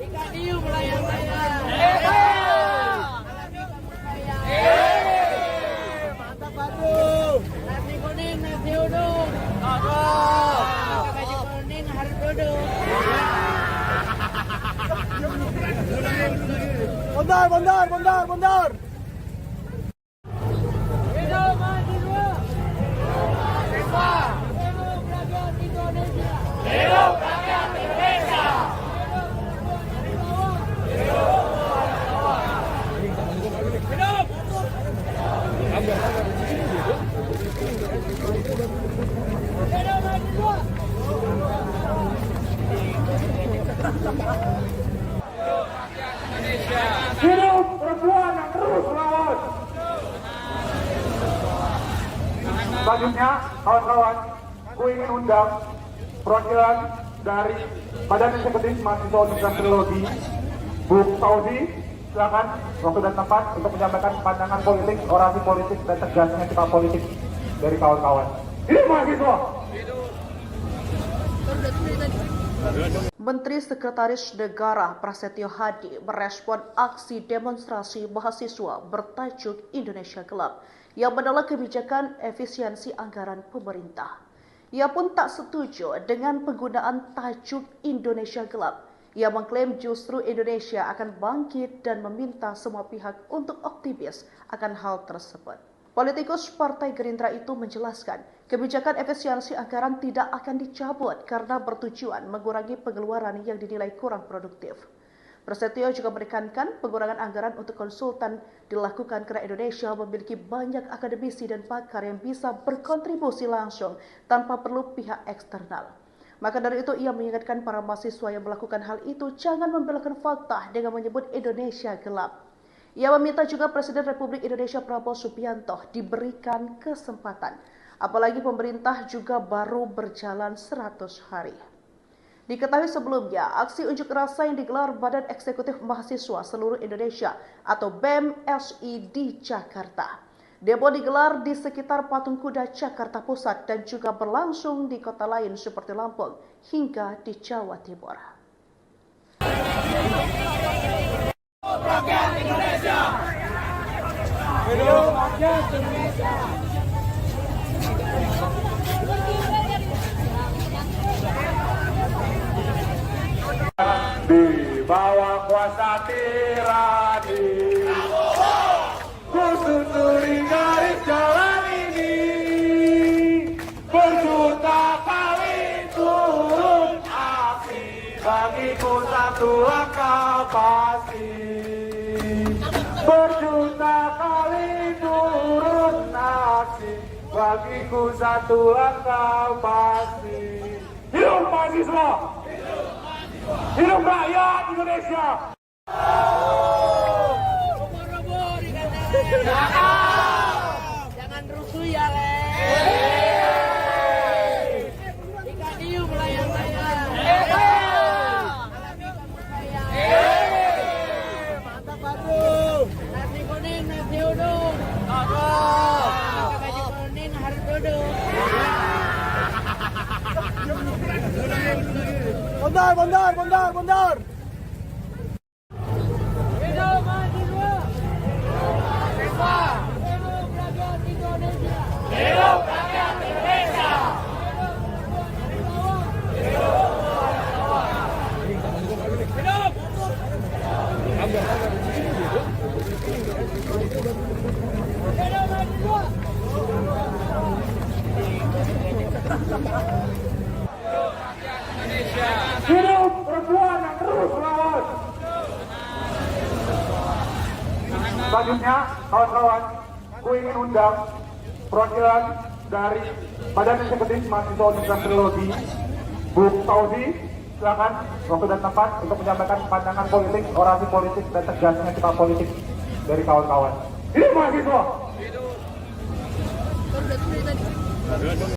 Ikan hiu melayang-layang. Alami kamu sayang. Mantap Bandung. Nasi kuning, nasi uduk. Pakai baju kuning harus duduk. Bundar. Hidup mahasiswa. Hidup rakyat Indonesia. Hidup rakyat Indonesia. Hidup perempuan yang terus melawan. Selanjutnya, kawan-kawan, ku ingin undang perwakilan dari Badan Eksekutif Mahasiswa Universitas Teknologi, Bu Fauzi, silakan waktu dan tempat untuk menyampaikan pandangan politik, orasi politik, dan tegasnya sikap politik dari kawan-kawan. Hidup mahasiswa! Menteri Sekretaris Negara Prasetyo Hadi merespon aksi demonstrasi mahasiswa bertajuk Indonesia Gelap yang menolak kebijakan efisiensi anggaran pemerintah. Ia pun tak setuju dengan penggunaan tajuk Indonesia Gelap. Ia mengklaim justru Indonesia akan bangkit dan meminta semua pihak untuk optimis akan hal tersebut. Politikus Partai Gerindra itu menjelaskan, kebijakan efisiensi anggaran tidak akan dicabut karena bertujuan mengurangi pengeluaran yang dinilai kurang produktif. Prasetyo juga menekankan pengurangan anggaran untuk konsultan dilakukan karena Indonesia memiliki banyak akademisi dan pakar yang bisa berkontribusi langsung tanpa perlu pihak eksternal. Maka dari itu ia mengingatkan para mahasiswa yang melakukan hal itu jangan membelokkan fakta dengan menyebut Indonesia gelap. Ia meminta juga Presiden Republik Indonesia Prabowo Subianto diberikan kesempatan, apalagi pemerintah juga baru berjalan 100 hari. Diketahui sebelumnya, aksi unjuk rasa yang digelar Badan Eksekutif Mahasiswa Seluruh Indonesia atau BEM-SI di Jakarta. Demo digelar di sekitar Patung Kuda Jakarta Pusat dan juga berlangsung di kota lain seperti Lampung hingga di Jawa Timur. Rakyat Indonesia. Hidup rakyat Indonesia. Di bawah kuasa tirani, ku susuri garis jalan ini, berjuta kali turun aksi, bagiku satu langkah pasti. Berjuta kali turun aksi, bagiku satu langkah pasti. Hidup mahasiswa! Hidup rakyat Indonesia! Jangan rusuh ya, Le. Ikan hiu melayang-layang. Mantap Batu. Nasi kuning, nasi uduk. Pakai baju kuning harus duduk. Bundar. Hidup mahasiswa. Hidup rakyat Indonesia. Hidup rakyat Indonesia. Hidup mahasiswa. Hidup perempuan yang terus melawan. Selanjutnya, kawan-kawan, ku ingin undang perwakilan dari Badan Eksekutif Mahasiswa Universitas Teknologi, Bu Fauzi, silakan waktu dan tempat untuk menyampaikan pandangan politik, orasi politik, dan tegasnya sikap politik dari kawan-kawan. Hidup mahasiswa!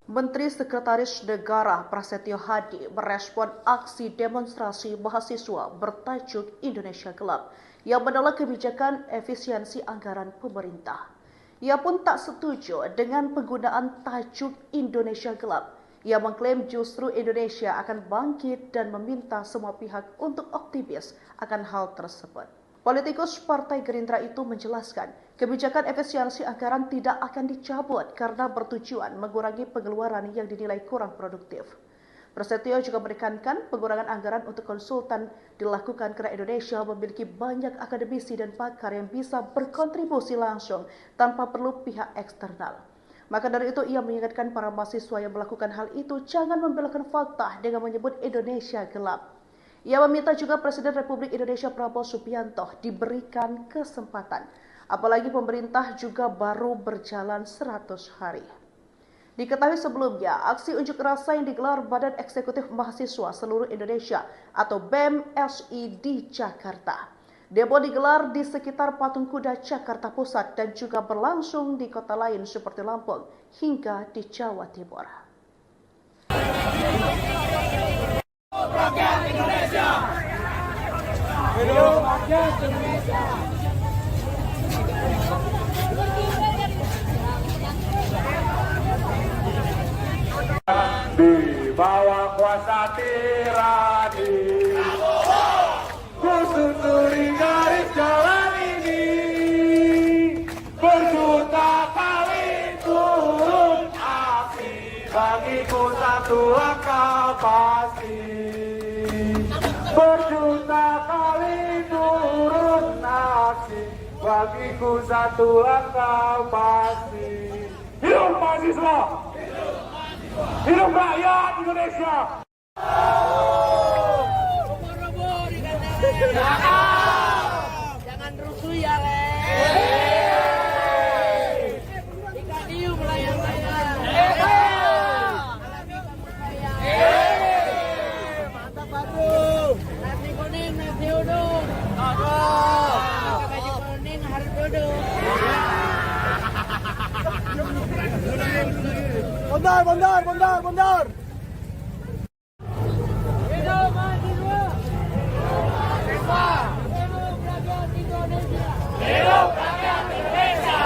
Menteri Sekretaris Negara Prasetyo Hadi merespon aksi demonstrasi mahasiswa bertajuk Indonesia Gelap yang menolak kebijakan efisiensi anggaran pemerintah. Ia pun tak setuju dengan penggunaan tajuk Indonesia Gelap. Ia mengklaim justru Indonesia akan bangkit dan meminta semua pihak untuk optimis akan hal tersebut. Politikus Partai Gerindra itu menjelaskan, kebijakan efisiensi anggaran tidak akan dicabut karena bertujuan mengurangi pengeluaran yang dinilai kurang produktif. Prasetyo juga menekankan pengurangan anggaran untuk konsultan dilakukan karena Indonesia memiliki banyak akademisi dan pakar yang bisa berkontribusi langsung tanpa perlu pihak eksternal. Maka dari itu ia mengingatkan para mahasiswa yang melakukan hal itu jangan membelokkan fakta dengan menyebut Indonesia gelap. Ia meminta juga Presiden Republik Indonesia Prabowo Subianto diberikan kesempatan, apalagi pemerintah juga baru berjalan 100 hari. Diketahui sebelumnya, aksi unjuk rasa yang digelar Badan Eksekutif Mahasiswa Seluruh Indonesia atau BEM-SI di Jakarta. Demo digelar di sekitar Patung Kuda Jakarta Pusat dan juga berlangsung di kota lain seperti Lampung hingga di Jawa Timur. Rakyat Indonesia. Hidup rakyat Indonesia. Di bawah kuasa tirani, ku susuri garis jalan ini, berjuta kali turun aksi, bagiku satu langkah pasti. Berjuta kali turun aksi, bagiku satu langkah pasti. Hidup mahasiswa! Hidup rakyat Indonesia! Robo di kandang. Jangan rusuh ya, Le. Ikan hiu melayang-layang. Alami kamu sayang. Mantap Badung. Nasi kuning, nasi uduk. Pakai baju kuning harus duduk. Bondar. Hidup mahasiswa. Hidup rakyat Indonesia. Hidup rakyat Indonesia.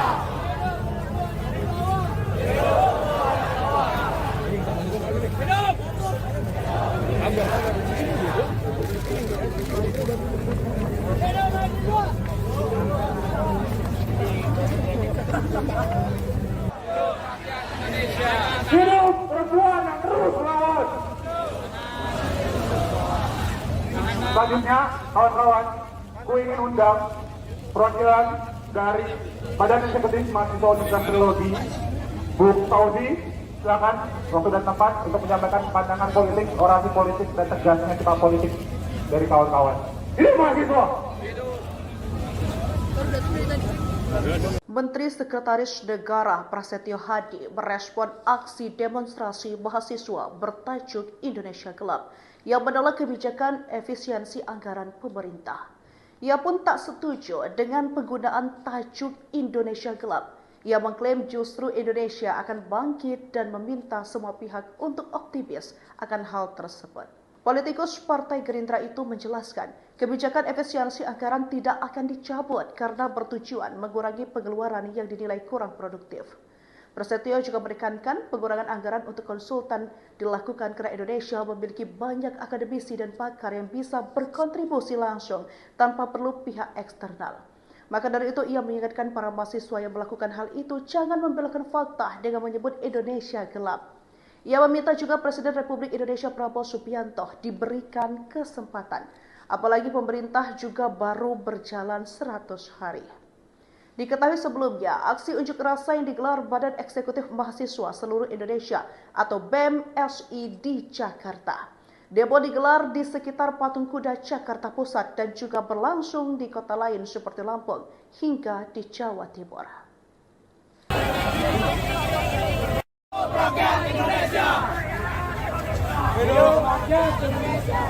Hidup perempuan yang terus melawan! Selanjutnya, kawan-kawan, ku ingin undang perwakilan dari Badan Eksekutif Mahasiswa Universitas Teknologi, Bu Tauzi, silakan waktu dan tempat untuk menyampaikan pandangan politik, orasi politik, dan tegasnya sikap politik dari kawan-kawan. Hidup mahasiswa! Menteri Sekretaris Negara Prasetyo Hadi merespon aksi demonstrasi mahasiswa bertajuk Indonesia Gelap yang menolak kebijakan efisiensi anggaran pemerintah. Ia pun tak setuju dengan penggunaan tajuk Indonesia Gelap. Ia mengklaim justru Indonesia akan bangkit dan meminta semua pihak untuk optimis akan hal tersebut. Politikus Partai Gerindra itu menjelaskan, kebijakan efisiensi anggaran tidak akan dicabut karena bertujuan mengurangi pengeluaran yang dinilai kurang produktif. Prasetyo juga menekankan pengurangan anggaran untuk konsultan dilakukan karena Indonesia memiliki banyak akademisi dan pakar yang bisa berkontribusi langsung tanpa perlu pihak eksternal. Maka dari itu ia mengingatkan para mahasiswa yang melakukan hal itu jangan membelokkan fakta dengan menyebut Indonesia gelap. Ia meminta juga Presiden Republik Indonesia Prabowo Subianto diberikan kesempatan, apalagi pemerintah juga baru berjalan 100 hari. Diketahui sebelumnya, aksi unjuk rasa yang digelar Badan Eksekutif Mahasiswa Seluruh Indonesia atau BEM-SI di Jakarta. Demo digelar di sekitar Patung Kuda Jakarta Pusat dan juga berlangsung di kota lain seperti Lampung hingga di Jawa Timur. Rakyat Indonesia. Hidup rakyat Indonesia.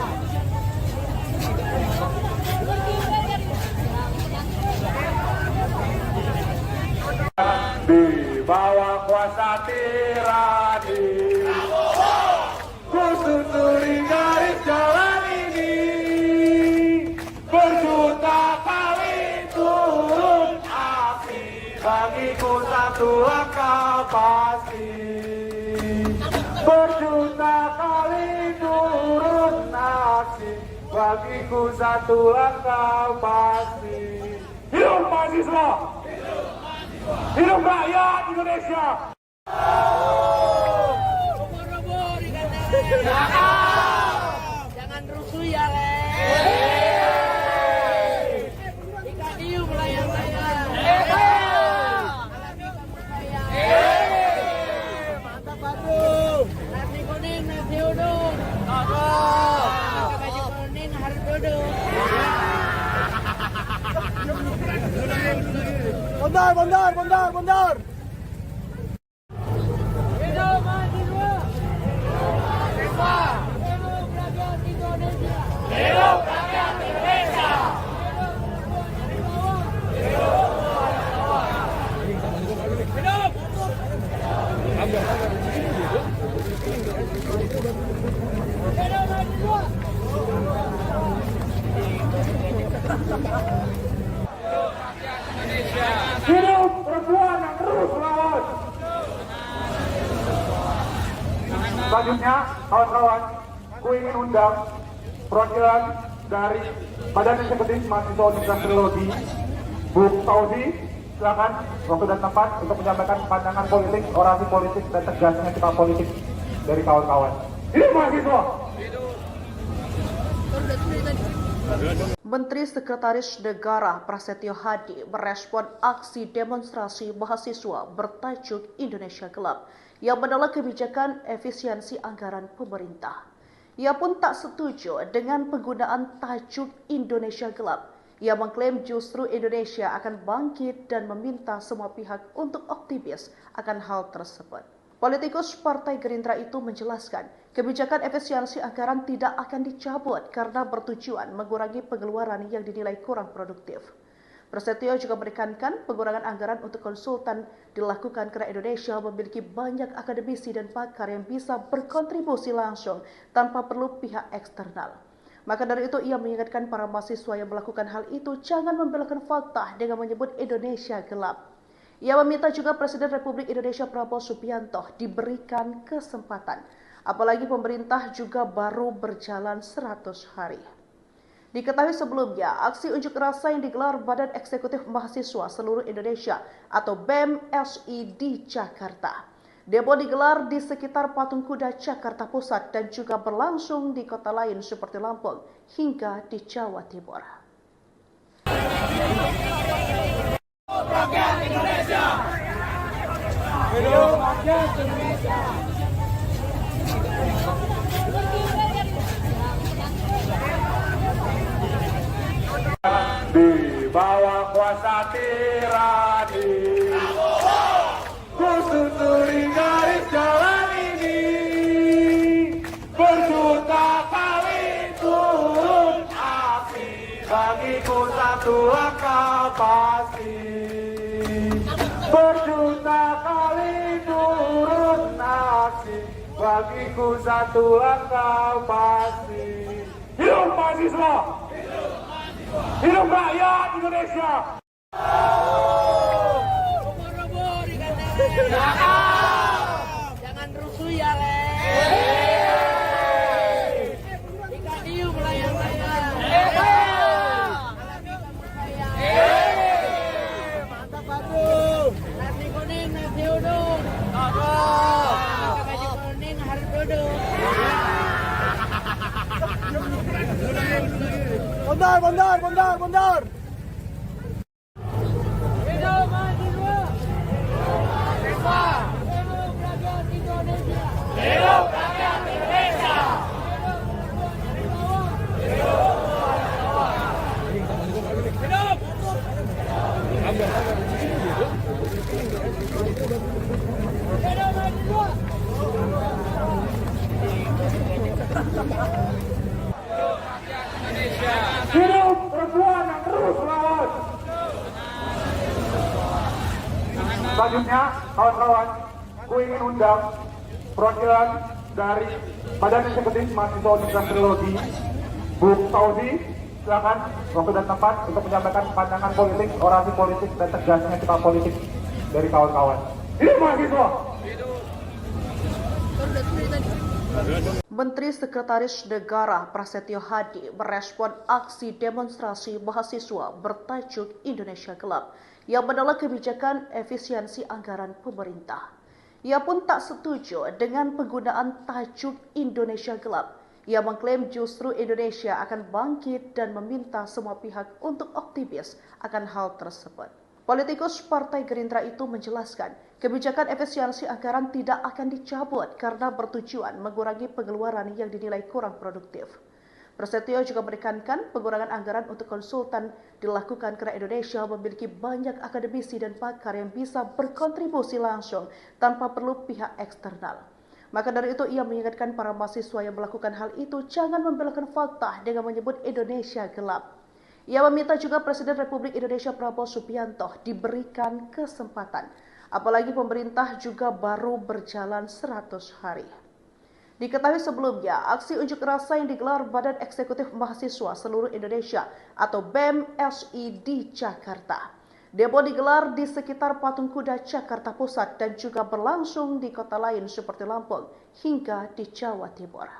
Di bawah kuasa tirani, ku susuri garis jalan ini, berjuta kali turun aksi, bagiku satu langkah pasti. Berjuta kali turun aksi, bagiku satu langkah pasti. Hidup mahasiswa! Hidup rakyat Indonesia! Robo di kandang. Mundur. Hidup mahasiswa. Hidup rakyat Indonesia. Hidup rakyat Indonesia. Hidup perempuan yang terus melawan. Selanjutnya, kawan-kawan, ku ingin undang perwakilan dari Badan Eksekutif Mahasiswa Universitas Trilogi, Bu Fauzi, silakan waktu dan tempat untuk menyampaikan pandangan politik, orasi politik, dan tegasnya sikap politik dari kawan-kawan. Hidup mahasiswa! Menteri Sekretaris Negara Prasetyo Hadi merespon aksi demonstrasi mahasiswa bertajuk Indonesia Gelap yang menolak kebijakan efisiensi anggaran pemerintah. Ia pun tak setuju dengan penggunaan tajuk Indonesia Gelap. Ia mengklaim justru Indonesia akan bangkit dan meminta semua pihak untuk optimis akan hal tersebut. Politikus Partai Gerindra itu menjelaskan, kebijakan efisiensi anggaran tidak akan dicabut karena bertujuan mengurangi pengeluaran yang dinilai kurang produktif. Prasetyo juga menekankan pengurangan anggaran untuk konsultan dilakukan karena Indonesia memiliki banyak akademisi dan pakar yang bisa berkontribusi langsung tanpa perlu pihak eksternal. Maka dari itu ia mengingatkan para mahasiswa yang melakukan hal itu jangan membelokkan fakta dengan menyebut Indonesia gelap. Ia meminta juga Presiden Republik Indonesia Prabowo Subianto diberikan kesempatan, apalagi pemerintah juga baru berjalan 100 hari. Diketahui sebelumnya, aksi unjuk rasa yang digelar Badan Eksekutif Mahasiswa Seluruh Indonesia atau BEM-SI di Jakarta. Demo digelar di sekitar Patung Kuda Jakarta Pusat dan juga berlangsung di kota lain seperti Lampung hingga di Jawa Timur. Rakyat Indonesia. Hidup rakyat Indonesia. Di bawah kuasa tirani, ku susuri garis jalan ini, berjuta kali turun api, bagiku satu langkah pasti. Berjuta kali turun aksi, bagiku satu langkah pasti. Hidup mahasiswa! Hidup rakyat Indonesia! Ubur-ubur ikan lele. Jangan rusuh ya, Le. Ikan hiu melayang-layang. Mantap Badung. Nasi kuning, nasi uduk. Pakai baju kuning harus duduk. Mundur. Hidup mahasiswa. Hidup rakyat Indonesia. Hidup rakyat Indonesia. Hidup mahasiswa. Hidup perempuan yang terus melawan. Selanjutnya, kawan-kawan, ku ingin undang perwakilan dari Badan Eksekutif Mahasiswa Universitas Trilogi, Bu Fauzi, silakan waktu dan tempat untuk menyampaikan pandangan politik, orasi politik, dan tegasnya sikap politik dari kawan-kawan. Hidup mahasiswa! Menteri Sekretaris Negara Prasetyo Hadi merespon aksi demonstrasi mahasiswa bertajuk Indonesia Gelap yang menolak kebijakan efisiensi anggaran pemerintah. Ia pun tak setuju dengan penggunaan tajuk Indonesia Gelap. Ia mengklaim justru Indonesia akan bangkit dan meminta semua pihak untuk optimis akan hal tersebut. Politikus Partai Gerindra itu menjelaskan, kebijakan efisiensi anggaran tidak akan dicabut karena bertujuan mengurangi pengeluaran yang dinilai kurang produktif. Prasetyo juga menekankan pengurangan anggaran untuk konsultan dilakukan karena Indonesia memiliki banyak akademisi dan pakar yang bisa berkontribusi langsung tanpa perlu pihak eksternal. Maka dari itu ia mengingatkan para mahasiswa yang melakukan hal itu jangan membelokkan fakta dengan menyebut Indonesia gelap. Ia meminta juga Presiden Republik Indonesia Prabowo Subianto diberikan kesempatan, apalagi pemerintah juga baru berjalan 100 hari. Diketahui sebelumnya, aksi unjuk rasa yang digelar Badan Eksekutif Mahasiswa Seluruh Indonesia atau BEM-SI di Jakarta. Demo digelar di sekitar Patung Kuda Jakarta Pusat dan juga berlangsung di kota lain seperti Lampung hingga di Jawa Timur.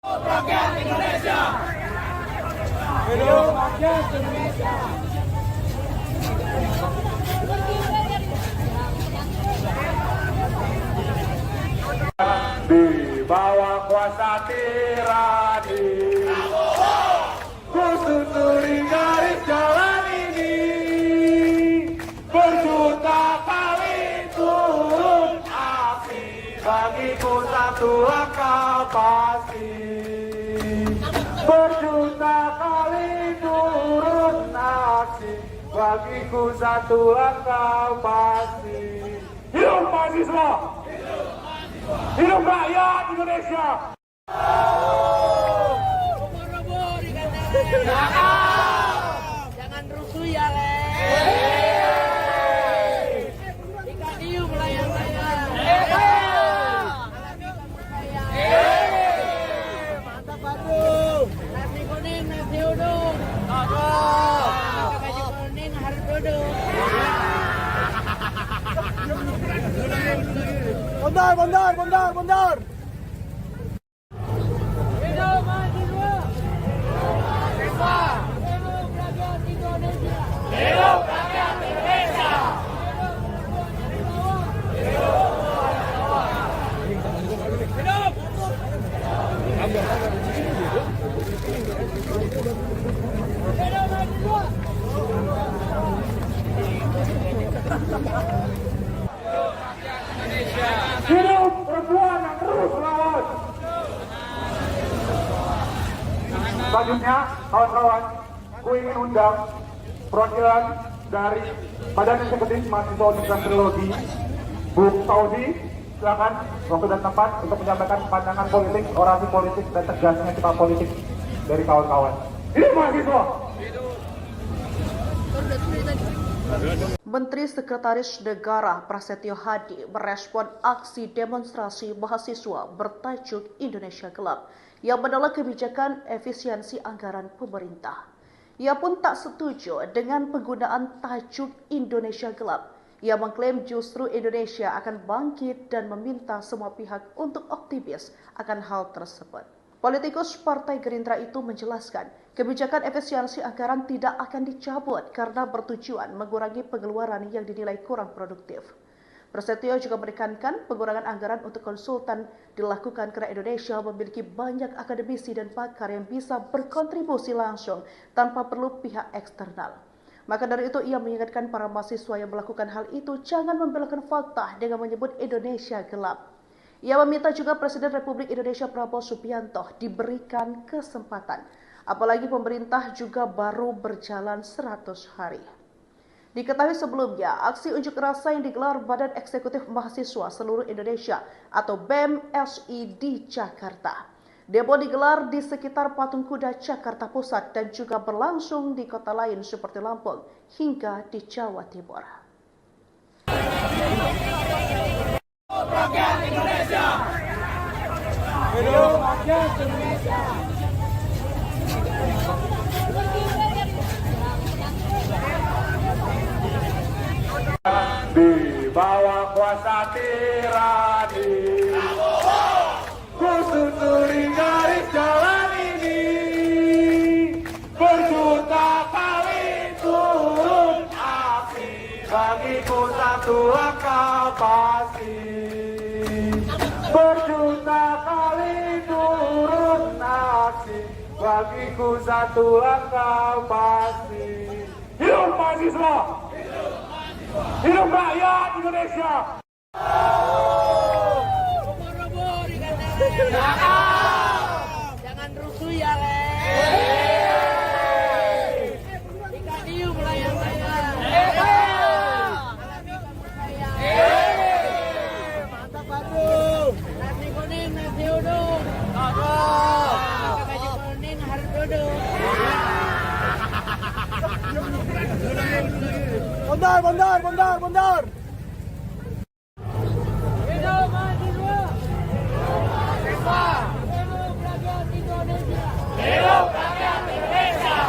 Rakyat Indonesia. Hidup rakyat Indonesia. Di bawah kuasa tirani, ku susuri garis jalan ini, berjuta kali turun api, bagiku satu langkah pasti. Berjuta kali turun aksi, bagiku satu langkah pasti. Hidup mahasiswa! Hidup rakyat Indonesia! Jangan rusuh ya, Le. Ikan hiu melayang-layang. Mantap Bandung. Nasi kuning, nasi uduk. Pakai baju kuning harus duduk. Bondar. Hidup mahasiswa. Hidup rakyat Indonesia. Hidup rakyat Indonesia. Hidup perempuan yang terus melawan! Selanjutnya, kawan-kawan, ku ingin undang perwakilan dari Badan Eksekutif Mahasiswa Universitas Trilogi, Bu Saudi, silakan waktu dan tempat untuk menyampaikan pandangan politik, orasi politik, dan tegasnya sikap politik dari kawan-kawan. Hidup mahasiswa! Menteri Sekretaris Negara Prasetyo Hadi merespon aksi demonstrasi mahasiswa bertajuk Indonesia Gelap yang menolak kebijakan efisiensi anggaran pemerintah. Ia pun tak setuju dengan penggunaan tajuk Indonesia Gelap. Ia mengklaim justru Indonesia akan bangkit dan meminta semua pihak untuk optimis akan hal tersebut. Politikus Partai Gerindra itu menjelaskan, kebijakan efisiensi anggaran tidak akan dicabut karena bertujuan mengurangi pengeluaran yang dinilai kurang produktif. Prasetyo juga menekankan pengurangan anggaran untuk konsultan dilakukan karena Indonesia memiliki banyak akademisi dan pakar yang bisa berkontribusi langsung tanpa perlu pihak eksternal. Maka dari itu ia mengingatkan para mahasiswa yang melakukan hal itu jangan membelokkan fakta dengan menyebut Indonesia gelap. Ia meminta juga Presiden Republik Indonesia Prabowo Subianto diberikan kesempatan, apalagi pemerintah juga baru berjalan 100 hari. Diketahui sebelumnya, aksi unjuk rasa yang digelar Badan Eksekutif Mahasiswa Seluruh Indonesia atau BEM-SI di Jakarta. Demo digelar di sekitar Patung Kuda Jakarta Pusat dan juga berlangsung di kota lain seperti Lampung hingga di Jawa Timur. Rakyat Indonesia. Hidup rakyat Indonesia. Di bawah kuasa tirani, ku susuri garis jalan ini, berjuta kali turun api, bagiku satu langkah pasti. Berjuta kali turun aksi, bagiku satu langkah pasti. Hidup mahasiswa! Hidup rakyat Indonesia! Robo-robo di kandang. Bondar. Hidup mahasiswa. Hidup rakyat Indonesia. Hidup rakyat Indonesia.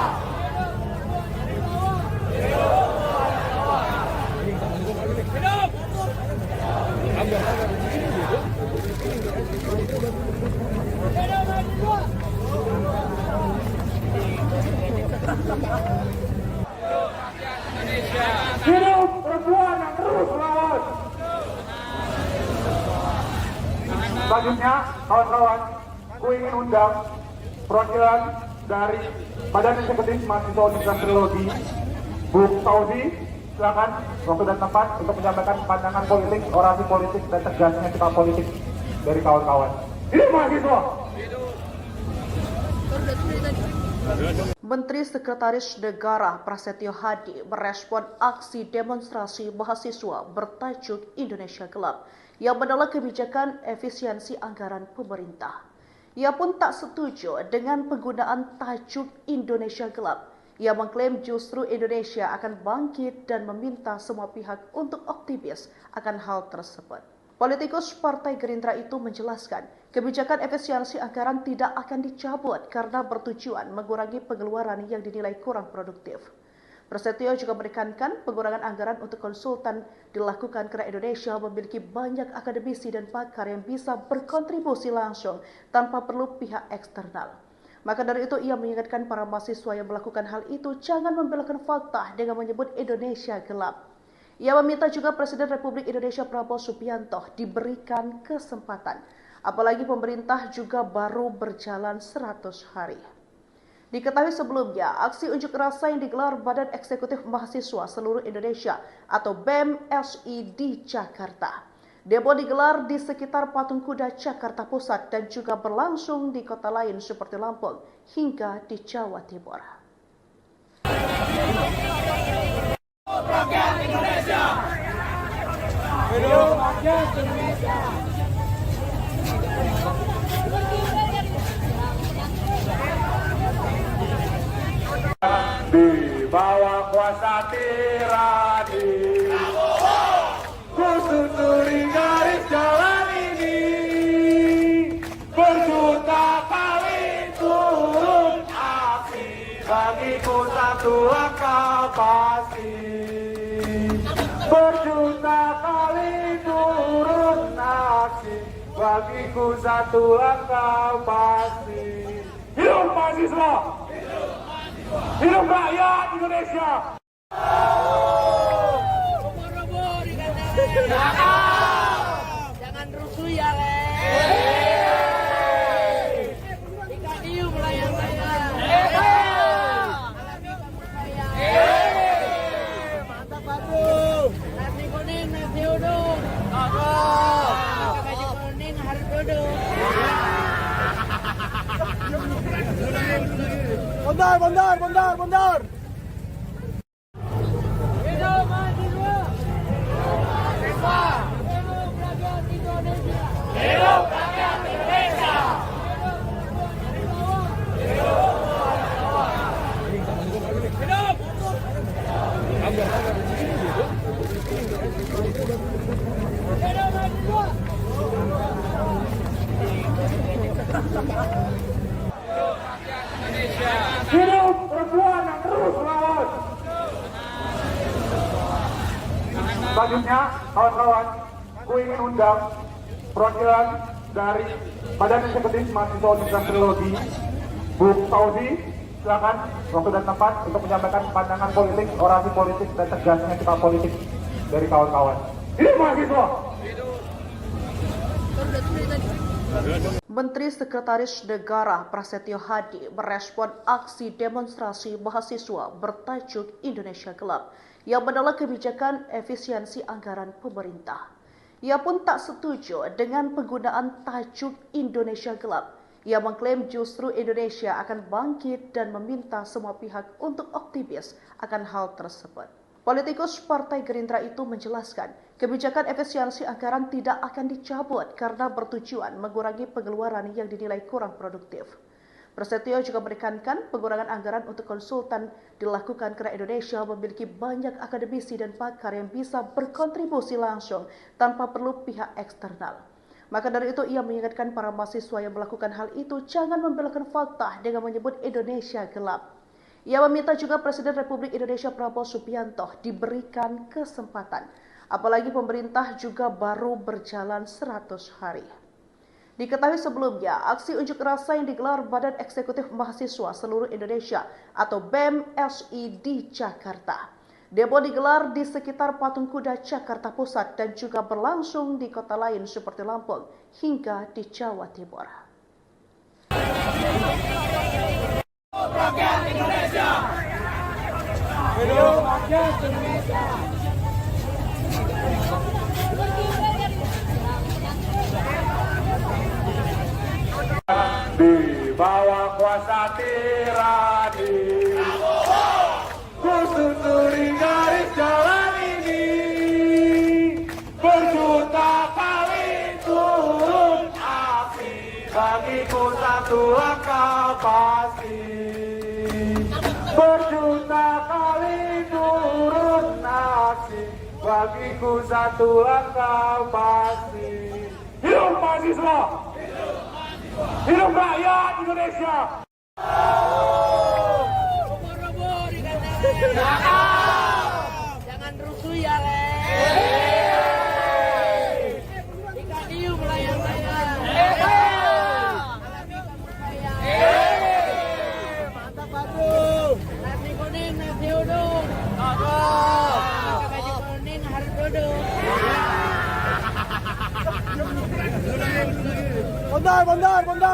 Hidup perempuan yang terus melawan. Selanjutnya, kawan-kawan, ku ingin undang perwakilan dari Badan Eksekutif Mahasiswa Universitas Trilogi, Bu Saudi, silakan waktu dan tempat untuk menyampaikan pandangan politik, orasi politik, dan tegasnya sikap politik dari kawan-kawan. Hidup mahasiswa! Menteri Sekretaris Negara Prasetyo Hadi merespon aksi demonstrasi mahasiswa bertajuk Indonesia Gelap yang menolak kebijakan efisiensi anggaran pemerintah. Ia pun tak setuju dengan penggunaan tajuk Indonesia Gelap. Ia mengklaim justru Indonesia akan bangkit dan meminta semua pihak untuk optimis akan hal tersebut. Politikus Partai Gerindra itu menjelaskan, kebijakan efisiensi anggaran tidak akan dicabut karena bertujuan mengurangi pengeluaran yang dinilai kurang produktif. Prasetyo juga menekankan pengurangan anggaran untuk konsultan dilakukan karena Indonesia memiliki banyak akademisi dan pakar yang bisa berkontribusi langsung tanpa perlu pihak eksternal. Maka dari itu ia mengingatkan para mahasiswa yang melakukan hal itu jangan membelokkan fakta dengan menyebut Indonesia gelap. Ia meminta juga Presiden Republik Indonesia Prabowo Subianto diberikan kesempatan, apalagi pemerintah juga baru berjalan 100 hari. Diketahui sebelumnya, aksi unjuk rasa yang digelar Badan Eksekutif Mahasiswa Seluruh Indonesia atau BEM-SI di Jakarta. Demo digelar di sekitar Patung Kuda Jakarta Pusat dan juga berlangsung di kota lain seperti Lampung hingga di Jawa Timur. Rakyat Indonesia. Hidup rakyat Indonesia. Di bawah kuasa tirani, ku susuri garis jalan ini, berjuta kali turun aksi, bagiku satu langkah pasti. Berjuta kali turun aksi, bagiku satu langkah pasti. Hidup mahasiswa! Hidup rakyat Indonesia! Robo dikatakan. Jangan rusuh ya, Le. Ikan hiu melayang-layang. Mantap Badung. Nasi kuning, nasi uduk. Pakai baju kuning harus duduk. Bondar. Hidup mahasiswa. Hidup rakyat Indonesia. Hidup rakyat Indonesia. Hidup perempuan yang terus melawan. Selanjutnya, kawan-kawan, ku ingin undang perwakilan dari Badan Eksekutif Mahasiswa Universitas Trilogi, Bu Saudi, silakan waktu dan tempat untuk menyampaikan pandangan politik, orasi politik, dan tegasnya sikap politik dari kawan-kawan. Hidup mahasiswa! Menteri Sekretaris Negara Prasetyo Hadi merespon aksi demonstrasi mahasiswa bertajuk Indonesia Gelap yang menolak kebijakan efisiensi anggaran pemerintah. Ia pun tak setuju dengan penggunaan tajuk Indonesia Gelap. Ia mengklaim justru Indonesia akan bangkit dan meminta semua pihak untuk optimis akan hal tersebut. Politikus Partai Gerindra itu menjelaskan, kebijakan efisiensi anggaran tidak akan dicabut karena bertujuan mengurangi pengeluaran yang dinilai kurang produktif. Prasetyo juga menekankan pengurangan anggaran untuk konsultan dilakukan karena Indonesia memiliki banyak akademisi dan pakar yang bisa berkontribusi langsung tanpa perlu pihak eksternal. Maka dari itu ia mengingatkan para mahasiswa yang melakukan hal itu jangan membelokkan fakta dengan menyebut Indonesia gelap. Ia meminta juga Presiden Republik Indonesia Prabowo Subianto diberikan kesempatan, apalagi pemerintah juga baru berjalan 100 hari. Diketahui sebelumnya, aksi unjuk rasa yang digelar Badan Eksekutif Mahasiswa Seluruh Indonesia atau BEM-SI di Jakarta. Demo digelar di sekitar Patung Kuda Jakarta Pusat dan juga berlangsung di kota lain seperti Lampung hingga di Jawa Timur. Rakyat Indonesia. Hidup rakyat Indonesia. Di bawah kuasa tirani, ku susuri garis jalan ini, berjuta kali turun api, bagiku satu langkah pasti. Berjuta kali turun aksi, bagiku satu langkah pasti. Hidup mahasiswa! Hidup rakyat Indonesia! Jangan rusuh ya, Le. Ikan hiu melayang-layang. Mantap Badrung. Nasi kuning, nasi uduk. Pakai baju kuning harus duduk.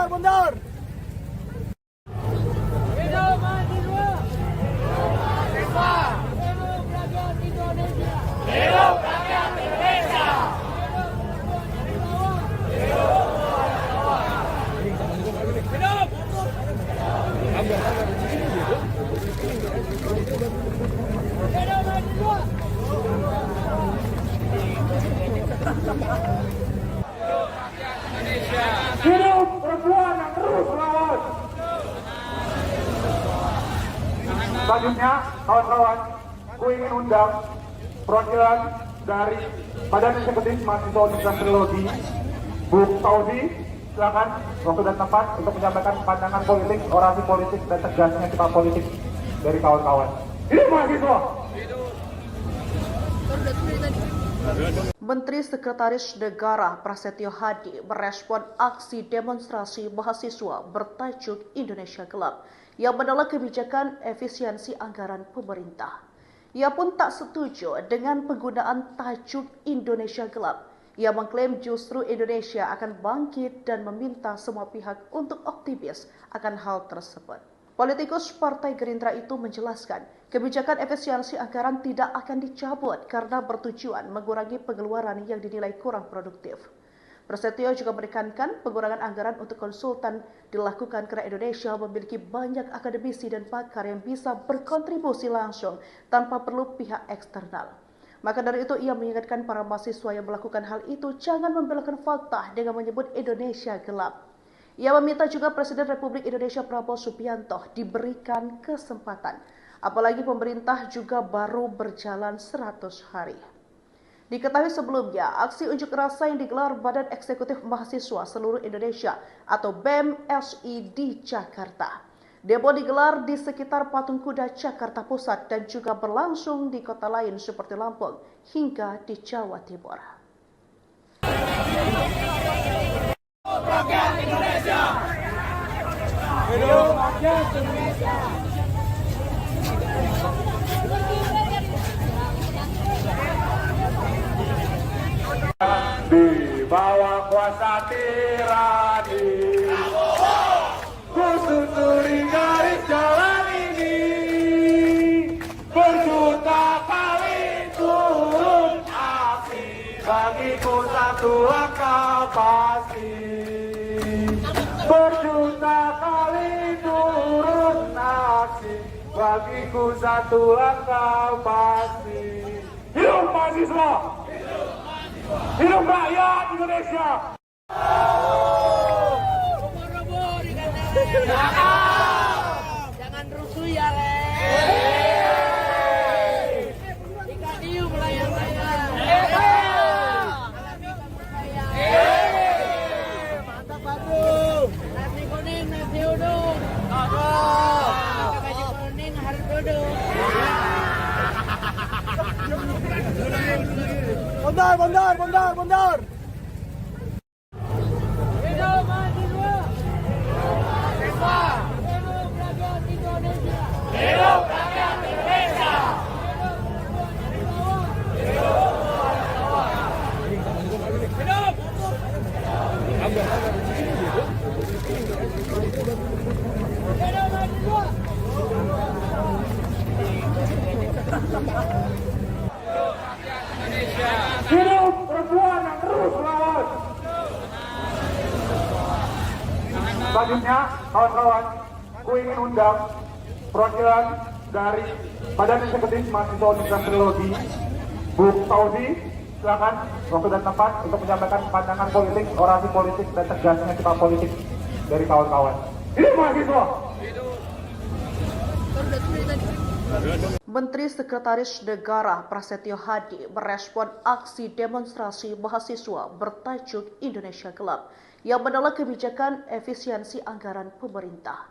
Bondar. Hidup mahasiswa. Hidup rakyat Indonesia. Hidup rakyat Indonesia. Hidup perempuan yang terus melawan. Selanjutnya, kawan-kawan, ku ingin undang perwakilan dari Badan Eksekutif Mahasiswa Universitas Trilogi, Bu Fauzi, silakan waktu dan tempat untuk menyampaikan pandangan politik, orasi politik, dan tegasnya sikap politik dari kawan-kawan. Hidup mahasiswa! Menteri Sekretaris Negara Prasetyo Hadi merespon aksi demonstrasi mahasiswa bertajuk Indonesia Gelap yang menolak kebijakan efisiensi anggaran pemerintah. Ia pun tak setuju dengan penggunaan tajuk Indonesia Gelap. Ia mengklaim justru Indonesia akan bangkit dan meminta semua pihak untuk optimis akan hal tersebut. Politikus Partai Gerindra itu menjelaskan, kebijakan efisiensi anggaran tidak akan dicabut karena bertujuan mengurangi pengeluaran yang dinilai kurang produktif. Prasetyo juga menekankan pengurangan anggaran untuk konsultan dilakukan karena Indonesia memiliki banyak akademisi dan pakar yang bisa berkontribusi langsung tanpa perlu pihak eksternal. Maka dari itu ia mengingatkan para mahasiswa yang melakukan hal itu jangan membelokkan fakta dengan menyebut Indonesia gelap. Ia meminta juga Presiden Republik Indonesia Prabowo Subianto diberikan kesempatan, apalagi pemerintah juga baru berjalan 100 hari. Diketahui sebelumnya, aksi unjuk rasa yang digelar Badan Eksekutif Mahasiswa Seluruh Indonesia atau BEM-SI di Jakarta. Demo digelar di sekitar Patung Kuda Jakarta Pusat dan juga berlangsung di kota lain seperti Lampung hingga di Jawa Timur. Rakyat Indonesia. Hidup rakyat Indonesia. Di bawah kuasa tirani, ku susuri garis jalan ini, berjuta kali turun api, bagiku satu langkah pasti. Berjuta kali turun aksi, bagiku satu langkah pasti. Hidup mahasiswa! Hidup rakyat Indonesia! Robo-robo di kandang. Bondar. Hidup mahasiswa. Hidup rakyat Indonesia. Hidup rakyat Indonesia. Hidup mahasiswa. Hidup perempuan yang terus melawan. Selanjutnya, kawan-kawan, ku ingin undang perwakilan dari Badan Eksekutif Mahasiswa Universitas Teknologi, Bu Fauzi, silakan waktu dan tempat untuk menyampaikan pandangan politik, orasi politik, dan tegasnya sikap politik dari kawan-kawan. Hidup mahasiswa! Menteri Sekretaris Negara Prasetyo Hadi merespon aksi demonstrasi mahasiswa bertajuk Indonesia Gelap yang menolak kebijakan efisiensi anggaran pemerintah.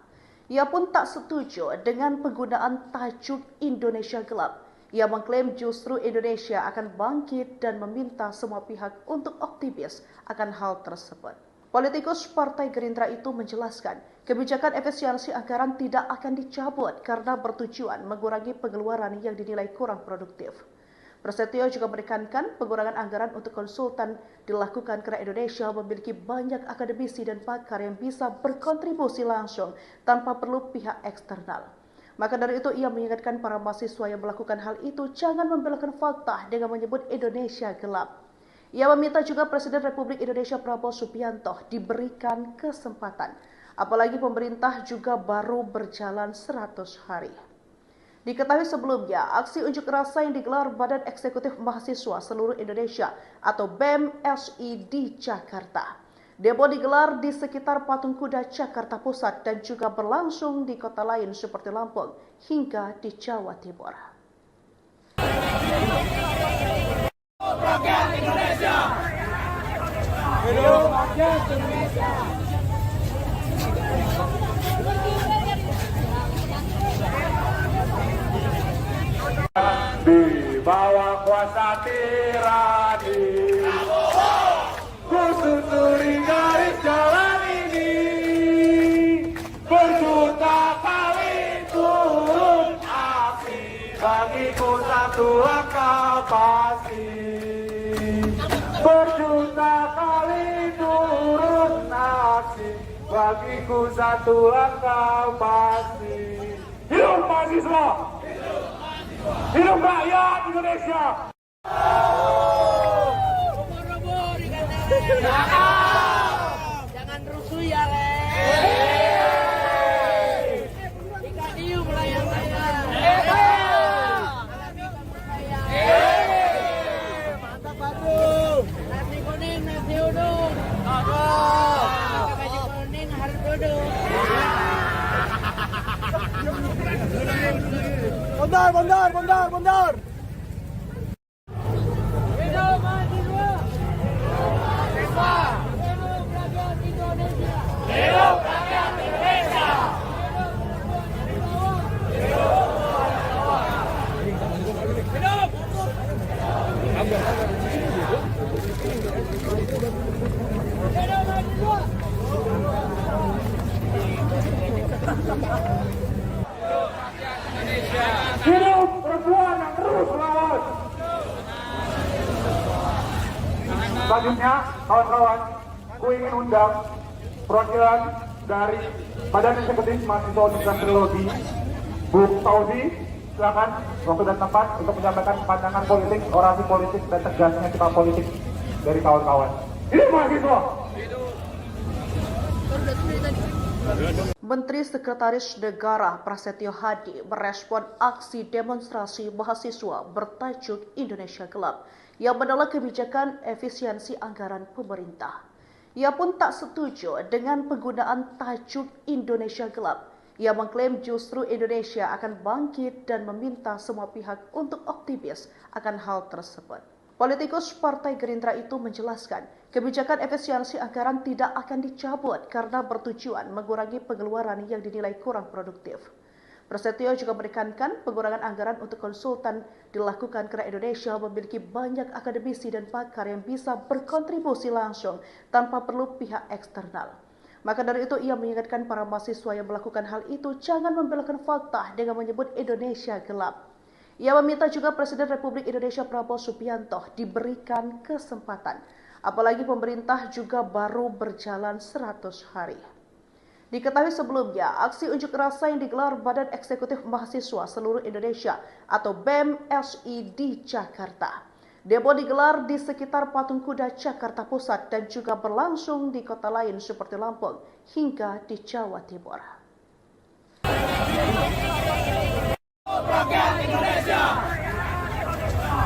Ia pun tak setuju dengan penggunaan tajuk Indonesia Gelap. Ia mengklaim justru Indonesia akan bangkit dan meminta semua pihak untuk optimis akan hal tersebut. Politikus Partai Gerindra itu menjelaskan, kebijakan efisiensi anggaran tidak akan dicabut karena bertujuan mengurangi pengeluaran yang dinilai kurang produktif. Prasetyo juga menekankan pengurangan anggaran untuk konsultan dilakukan karena Indonesia memiliki banyak akademisi dan pakar yang bisa berkontribusi langsung tanpa perlu pihak eksternal. Maka dari itu ia mengingatkan para mahasiswa yang melakukan hal itu jangan membelokkan fakta dengan menyebut Indonesia gelap. Ia meminta juga Presiden Republik Indonesia Prabowo Subianto diberikan kesempatan, apalagi pemerintah juga baru berjalan 100 hari. Diketahui sebelumnya, aksi unjuk rasa yang digelar Badan Eksekutif Mahasiswa Seluruh Indonesia atau BEM-SI di Jakarta. Demo digelar di sekitar Patung Kuda Jakarta Pusat dan juga berlangsung di kota lain seperti Lampung hingga di Jawa Timur. Rakyat Indonesia. Hidup rakyat Indonesia. Di bawah kuasa tirani, ku susuri garis jalan ini, berjuta kali turun api, bagiku satu langkah pasti. Berjuta kali turun aksi, bagiku satu langkah pasti. Hidup mahasiswa! Hidup rakyat Indonesia! Ubur-ubur dikatakan. Jangan rusuh ya, Le. Ikan hiu melayang-layang. Alami kamu saya. Mantap Badrung. Nasi kuning, nasi uduk. Pakai baju kuning harus duduk. Bondar. Hidup mahasiswa. Hidup rakyat Indonesia. Hidup rakyat Indonesia. Hidup mahasiswa. Hidup perempuan yang terus melawan. Selanjutnya, kawan-kawan, ku ingin undang perwakilan dari Badan Eksekutif Mahasiswa Universitas Teknologi, Bu Fauzi, silakan waktu dan tempat untuk menyampaikan pandangan politik, orasi politik, dan tegasnya sikap politik dari kawan-kawan. Hidup mahasiswa! Menteri Sekretaris Negara Prasetyo Hadi merespon aksi demonstrasi mahasiswa bertajuk Indonesia Gelap yang menolak kebijakan efisiensi anggaran pemerintah. Ia pun tak setuju dengan penggunaan tajuk Indonesia Gelap. Ia mengklaim justru Indonesia akan bangkit dan meminta semua pihak untuk optimis akan hal tersebut. Politikus Partai Gerindra itu menjelaskan, kebijakan efisiensi anggaran tidak akan dicabut karena bertujuan mengurangi pengeluaran yang dinilai kurang produktif. Prasetyo juga menekankan pengurangan anggaran untuk konsultan dilakukan karena Indonesia memiliki banyak akademisi dan pakar yang bisa berkontribusi langsung tanpa perlu pihak eksternal. Maka dari itu ia mengingatkan para mahasiswa yang melakukan hal itu jangan membelokkan fakta dengan menyebut Indonesia gelap. Ia meminta juga Presiden Republik Indonesia Prabowo Subianto diberikan kesempatan, apalagi pemerintah juga baru berjalan 100 hari. Diketahui sebelumnya, aksi unjuk rasa yang digelar Badan Eksekutif Mahasiswa Seluruh Indonesia atau BEM-SI di Jakarta. Demo digelar di sekitar Patung Kuda Jakarta Pusat dan juga berlangsung di kota lain seperti Lampung hingga di Jawa Timur. Rakyat Indonesia.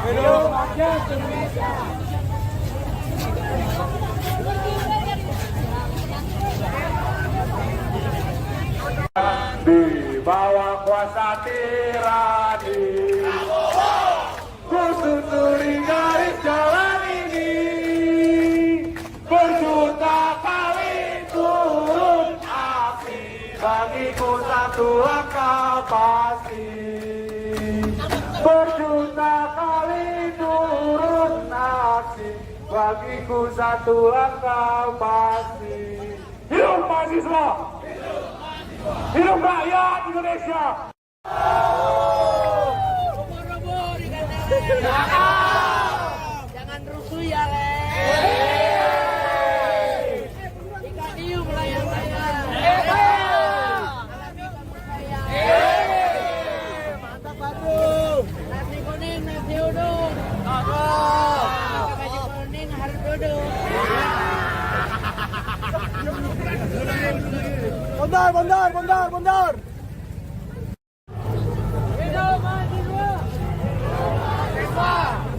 Hidup rakyat Indonesia. Di bawah kuasa tirani, ku susuri garis jalan ini, berjuta kali turun api, bagiku satu langkah pasti. Berjuta kali turun aksi, bagiku satu langkah pasti. Hidup mahasiswa! Hidup rakyat Indonesia! Jangan rusuh ya, Le. Ikan hiu melayang-layang. Mantap, Batu. Nasi kuning, nasi uduk. Gaji kuning harus duduk. Bondar. Hidup mahasiswa.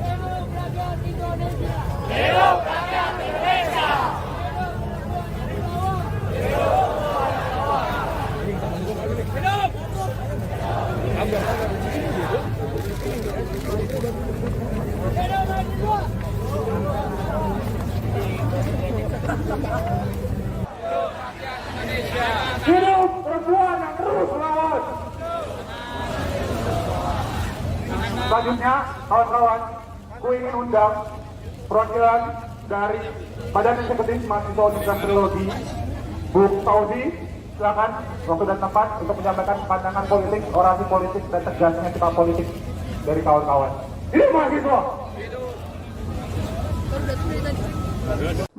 Hidup rakyat Indonesia. Hidup rakyat Indonesia. Hidup perempuan yang terus melawan. Selanjutnya, kawan-kawan, ku ingin undang perwakilan dari Badan Eksekutif Mahasiswa Universitas Trilogi, Bu Fauzi, silakan waktu dan tempat untuk menyampaikan pandangan politik, orasi politik, dan tegasnya kita politik dari kawan-kawan. Hidup mahasiswa!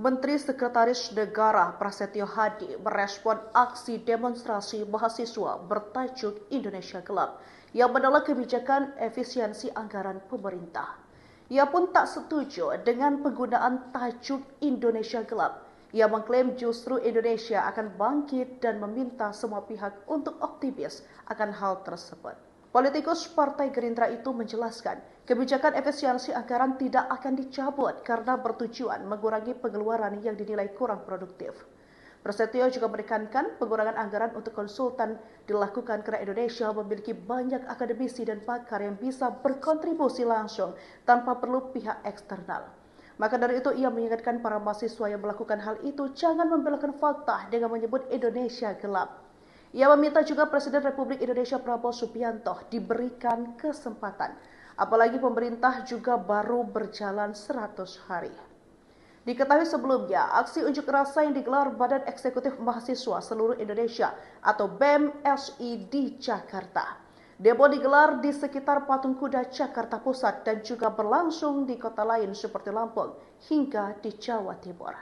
Menteri Sekretaris Negara Prasetyo Hadi merespon aksi demonstrasi mahasiswa bertajuk Indonesia Gelap yang menolak kebijakan efisiensi anggaran pemerintah. Ia pun tak setuju dengan penggunaan tajuk Indonesia Gelap. Ia mengklaim justru Indonesia akan bangkit dan meminta semua pihak untuk optimis akan hal tersebut. Politikus Partai Gerindra itu menjelaskan, kebijakan efisiensi anggaran tidak akan dicabut karena bertujuan mengurangi pengeluaran yang dinilai kurang produktif. Prasetyo juga menekankan pengurangan anggaran untuk konsultan dilakukan karena Indonesia memiliki banyak akademisi dan pakar yang bisa berkontribusi langsung tanpa perlu pihak eksternal. Maka dari itu ia mengingatkan para mahasiswa yang melakukan hal itu jangan membelokkan fakta dengan menyebut Indonesia gelap. Ia meminta juga Presiden Republik Indonesia Prabowo Subianto diberikan kesempatan, apalagi pemerintah juga baru berjalan 100 hari. Diketahui sebelumnya, aksi unjuk rasa yang digelar Badan Eksekutif Mahasiswa Seluruh Indonesia atau BEM-SI di Jakarta. Demo digelar di sekitar Patung Kuda Jakarta Pusat dan juga berlangsung di kota lain seperti Lampung hingga di Jawa Timur.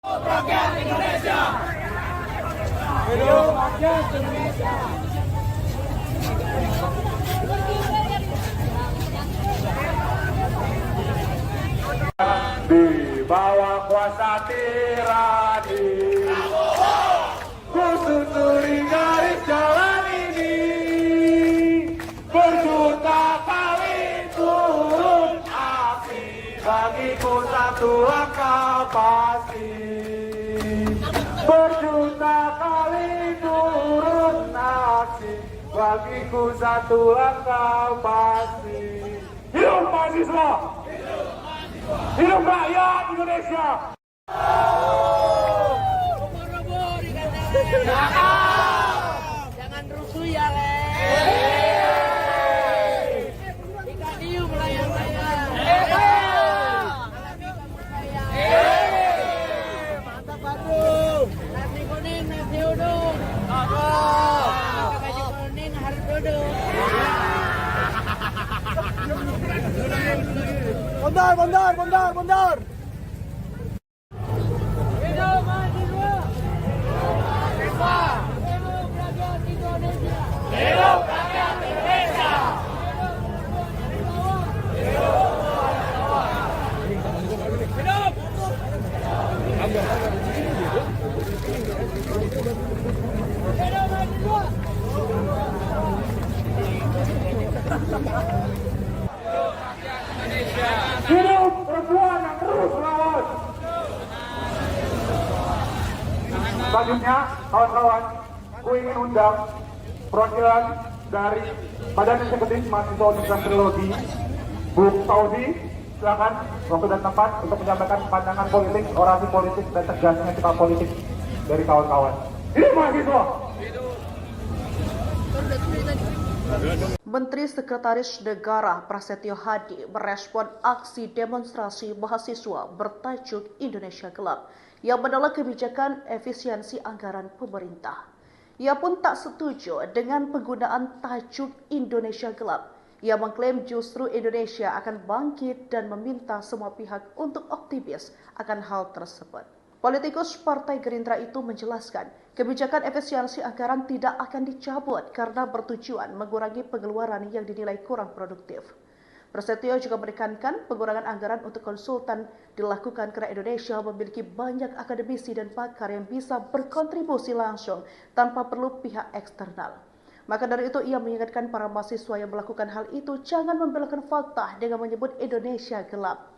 Rakyat Indonesia. Hidup rakyat Indonesia. Di bawah kuasa tirani, ku susuri garis jalan ini, berjuta kali turun api, bagiku satu langkah pasti. Berjuta kali turun aksi, bagiku satu langkah pasti. Hidup mahasiswa! Hidup rakyat Indonesia! Robo-robo di kandang. Bundar. Hidup mahasiswa. Hidup rakyat Indonesia. Hidup rakyat Indonesia. Hidup perempuan yang terus melawan. Selanjutnya, kawan-kawan, gue ingin undang perwakilan dari Badan Eksekutif Mahasiswa Universitas Teknologi, Bu Saudi. Silakan waktu dan tempat untuk menyampaikan pandangan politik, orasi politik, dan tegasnya sikap politik dari kawan-kawan. Hidup mahasiswa! Menteri Sekretaris Negara Prasetyo Hadi merespon aksi demonstrasi mahasiswa bertajuk Indonesia Gelap yang menolak kebijakan efisiensi anggaran pemerintah. Ia pun tak setuju dengan penggunaan tajuk Indonesia Gelap. Ia mengklaim justru Indonesia akan bangkit dan meminta semua pihak untuk optimis akan hal tersebut. Politikus Partai Gerindra itu menjelaskan, kebijakan efisiensi anggaran tidak akan dicabut karena bertujuan mengurangi pengeluaran yang dinilai kurang produktif. Prasetyo juga menekankan pengurangan anggaran untuk konsultan dilakukan karena Indonesia memiliki banyak akademisi dan pakar yang bisa berkontribusi langsung tanpa perlu pihak eksternal. Maka dari itu ia mengingatkan para mahasiswa yang melakukan hal itu jangan membelokkan fakta dengan menyebut Indonesia gelap.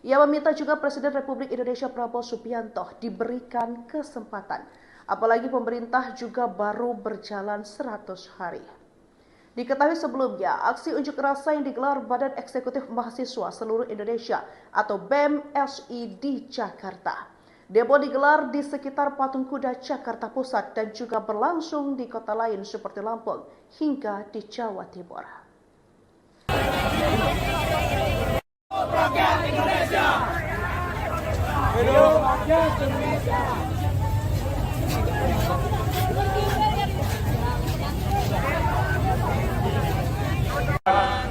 Ia meminta juga Presiden Republik Indonesia Prabowo Subianto diberikan kesempatan, apalagi pemerintah juga baru berjalan 100 hari. Diketahui sebelumnya, aksi unjuk rasa yang digelar Badan Eksekutif Mahasiswa Seluruh Indonesia atau BEM-SI di Jakarta. Demo digelar di sekitar Patung Kuda Jakarta Pusat dan juga berlangsung di kota lain seperti Lampung hingga di Jawa Timur. Rakyat Indonesia. Hidup rakyat Indonesia.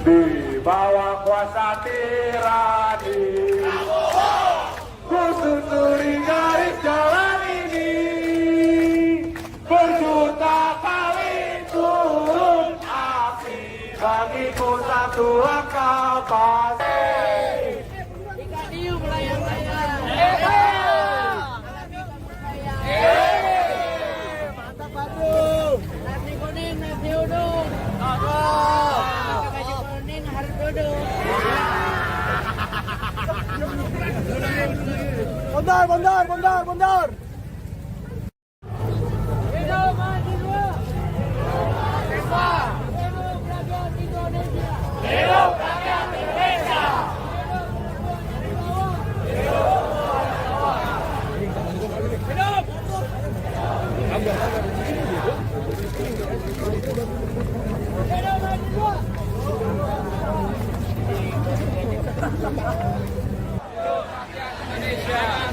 Di bawah kuasa tirani, ku susuri garis jalan ini, berjuta kali turun api, bagiku satu langkah pasti. Ikadiu melayang-layang. Mantap Batu. Nasi kuning, nasi uduk. Baju kuning harus duduk. Bundar. Hidup mahasiswa. Hidup rakyat Indonesia. Hidup rakyat Indonesia.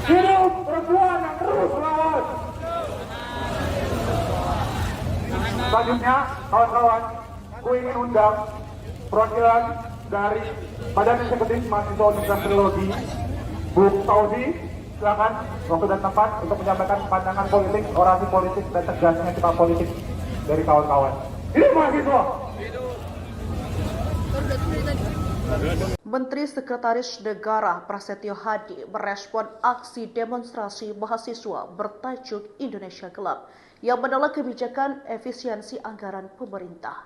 Hidup perempuan yang terus melawan. Selanjutnya, kawan-kawan, gue ingin undang perwakilan dari Badan Eksekutif Mahasiswa Universitas Teknologi, Bu Saudi. Silakan waktu dan tempat untuk menyampaikan pandangan politik, orasi politik, dan tegasnya sikap politik dari kawan-kawan. Hidup mahasiswa! Menteri Sekretaris Negara Prasetyo Hadi merespon aksi demonstrasi mahasiswa bertajuk Indonesia Gelap yang menolak kebijakan efisiensi anggaran pemerintah.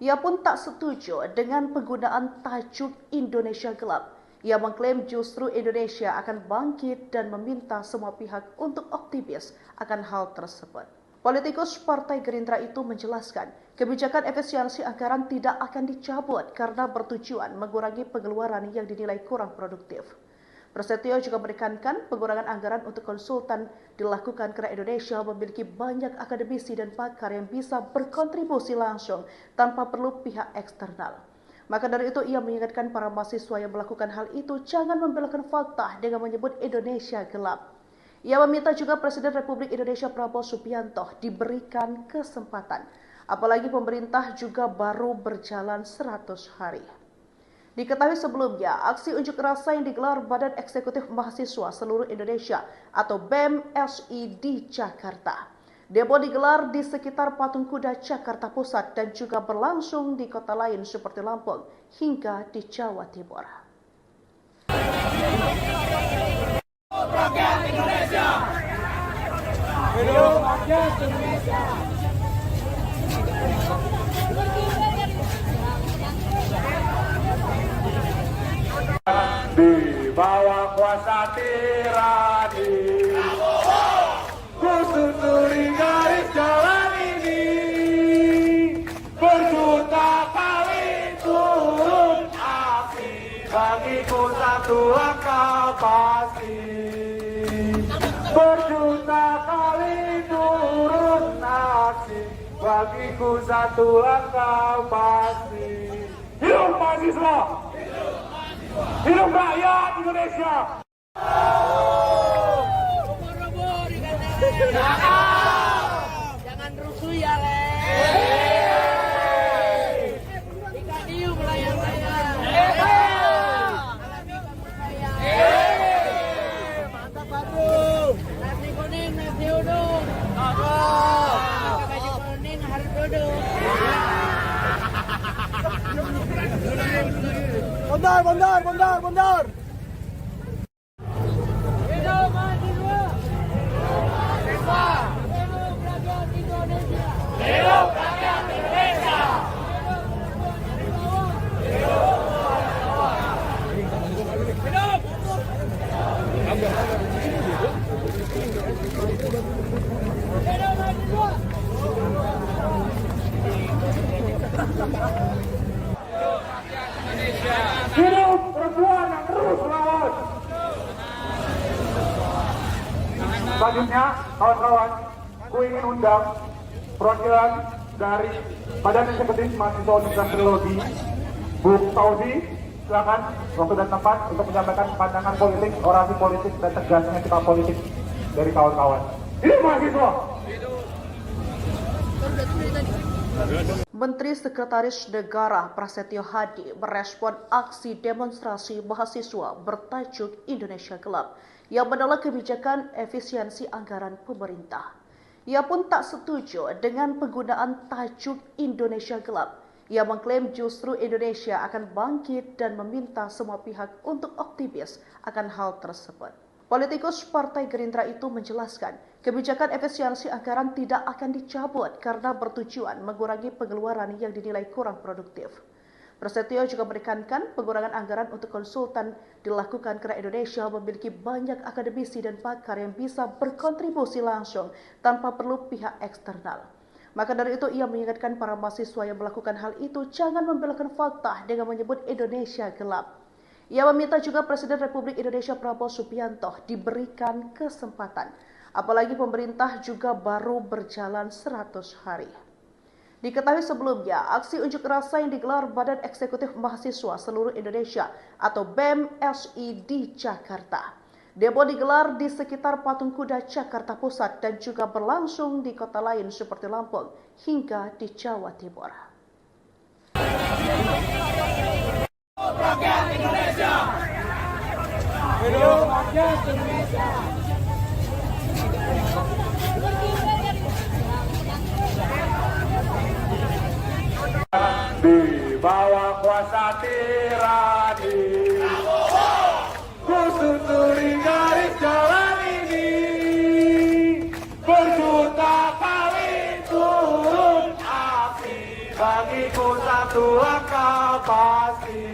Ia pun tak setuju dengan penggunaan tajuk Indonesia Gelap. Ia mengklaim justru Indonesia akan bangkit dan meminta semua pihak untuk optimis akan hal tersebut. Politikus Partai Gerindra itu menjelaskan, kebijakan efisiensi anggaran tidak akan dicabut karena bertujuan mengurangi pengeluaran yang dinilai kurang produktif. Prasetyo juga menekankan pengurangan anggaran untuk konsultan dilakukan karena Indonesia memiliki banyak akademisi dan pakar yang bisa berkontribusi langsung tanpa perlu pihak eksternal. Maka dari itu ia mengingatkan para mahasiswa yang melakukan hal itu jangan membelokkan fakta dengan menyebut Indonesia gelap. Ia meminta juga Presiden Republik Indonesia Prabowo Subianto diberikan kesempatan, apalagi pemerintah juga baru berjalan 100 hari. Diketahui sebelumnya, aksi unjuk rasa yang digelar Badan Eksekutif Mahasiswa Seluruh Indonesia atau BEM-SI di Jakarta. Demo digelar di sekitar Patung Kuda Jakarta Pusat dan juga berlangsung di kota lain seperti Lampung hingga di Jawa Timur. Rakyat Indonesia. Hidup rakyat Indonesia. Di bawah kuasa tirani, ku susuri garis jalan ini, berjuta kali turun aksi, bagiku satu langkah pasti. Berjuta kali turun aksi, bagiku satu langkah pasti. Hidup mahasiswa! Hidup rakyat Indonesia! Jangan rusuh ya, Le. Ikan hiu melayang-layang. Mantap, Batu. Nasi kuning, nasi uduk. Pakai baju kuning harus duduk. Bondar. Hidup mahasiswa. Hidup rakyat Indonesia. Hidup rakyat Indonesia. Hidup perempuan yang terus melawan. Selanjutnya, kawan-kawan, ku ingin undang perwakilan dari Badan Eksekutif Mahasiswa Universitas Teknologi, Bu Fauzi, silakan waktu dan tempat untuk menyampaikan pandangan politik, orasi politik, dan tegasnya sikap politik dari kawan-kawan. Hidup mahasiswa! Menteri Sekretaris Negara Prasetyo Hadi merespon aksi demonstrasi mahasiswa bertajuk Indonesia Gelap yang menolak kebijakan efisiensi anggaran pemerintah. Ia pun tak setuju dengan penggunaan tajuk Indonesia Gelap. Ia mengklaim justru Indonesia akan bangkit dan meminta semua pihak untuk optimis akan hal tersebut. Politikus Partai Gerindra itu menjelaskan, kebijakan efisiensi anggaran tidak akan dicabut karena bertujuan mengurangi pengeluaran yang dinilai kurang produktif. Prasetyo juga menekankan pengurangan anggaran untuk konsultan dilakukan karena Indonesia memiliki banyak akademisi dan pakar yang bisa berkontribusi langsung tanpa perlu pihak eksternal. Maka dari itu ia mengingatkan para mahasiswa yang melakukan hal itu jangan membelokkan fakta dengan menyebut Indonesia gelap. Ia meminta juga Presiden Republik Indonesia Prabowo Subianto diberikan kesempatan, apalagi pemerintah juga baru berjalan 100 hari. Diketahui sebelumnya, aksi unjuk rasa yang digelar Badan Eksekutif Mahasiswa Seluruh Indonesia atau BEM-SI di Jakarta. Demo digelar di sekitar Patung Kuda Jakarta Pusat dan juga berlangsung di kota lain seperti Lampung hingga di Jawa Timur. Rakyat Indonesia. Hidup rakyat Indonesia. Di bawah kuasa tirani, ku susuri garis jalan ini, berjuta kali turun aksi, bagiku satu langkah pasti.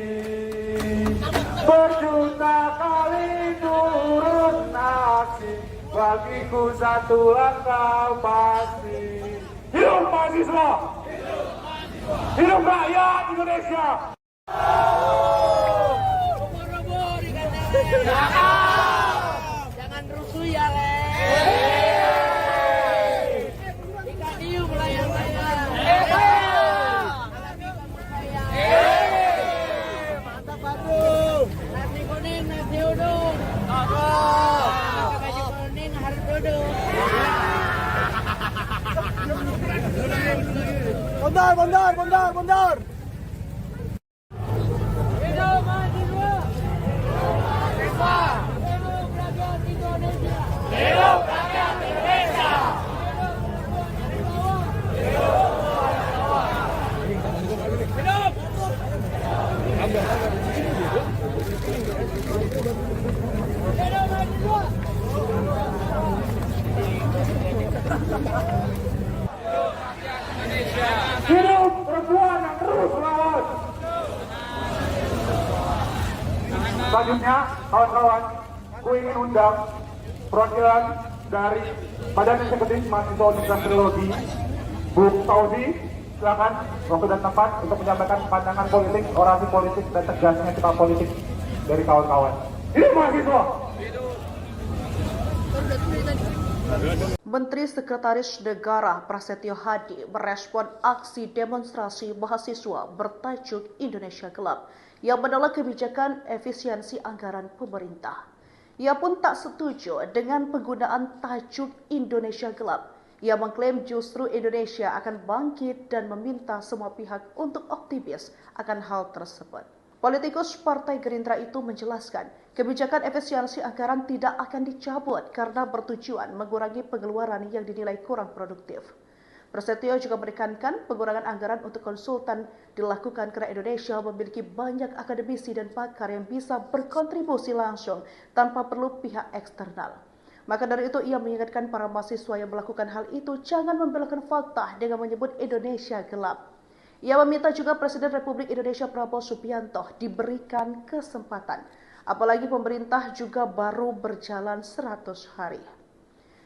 Berjuta kali turun aksi, bagiku satu langkah pasti. Hidup mahasiswa! Hidup rakyat Indonesia! Ubur-ubur ikan lele. Jangan rusuh ya, Le. Ikan hiu melayang-layang. Mantap, Batu. Nasi kuning, nasi uduk. Pakai baju kuning harus duduk. Bondar. Hidup Hidup perempuan yang terus melawan. Selanjutnya, kawan-kawan, ku ingin undang perwakilan dari Badan Eksekutif Mahasiswa Universitas Trilogi, Bu Fauzi, silakan waktu dan tempat untuk menyampaikan pandangan politik, orasi politik, dan tegasnya sikap politik dari kawan-kawan. Hidup mahasiswa! Menteri Sekretaris Negara Prasetyo Hadi merespon aksi demonstrasi mahasiswa bertajuk Indonesia Gelap yang menolak kebijakan efisiensi anggaran pemerintah. Ia pun tak setuju dengan penggunaan tajuk Indonesia Gelap. Ia mengklaim justru Indonesia akan bangkit dan meminta semua pihak untuk optimis akan hal tersebut. Politikus Partai Gerindra itu menjelaskan, kebijakan efisiensi anggaran tidak akan dicabut karena bertujuan mengurangi pengeluaran yang dinilai kurang produktif. Prasetyo juga menekankan pengurangan anggaran untuk konsultan dilakukan karena Indonesia memiliki banyak akademisi dan pakar yang bisa berkontribusi langsung tanpa perlu pihak eksternal. Maka dari itu ia mengingatkan para mahasiswa yang melakukan hal itu jangan membelokkan fakta dengan menyebut Indonesia gelap. Ia meminta juga Presiden Republik Indonesia Prabowo Subianto diberikan kesempatan, apalagi pemerintah juga baru berjalan 100 hari.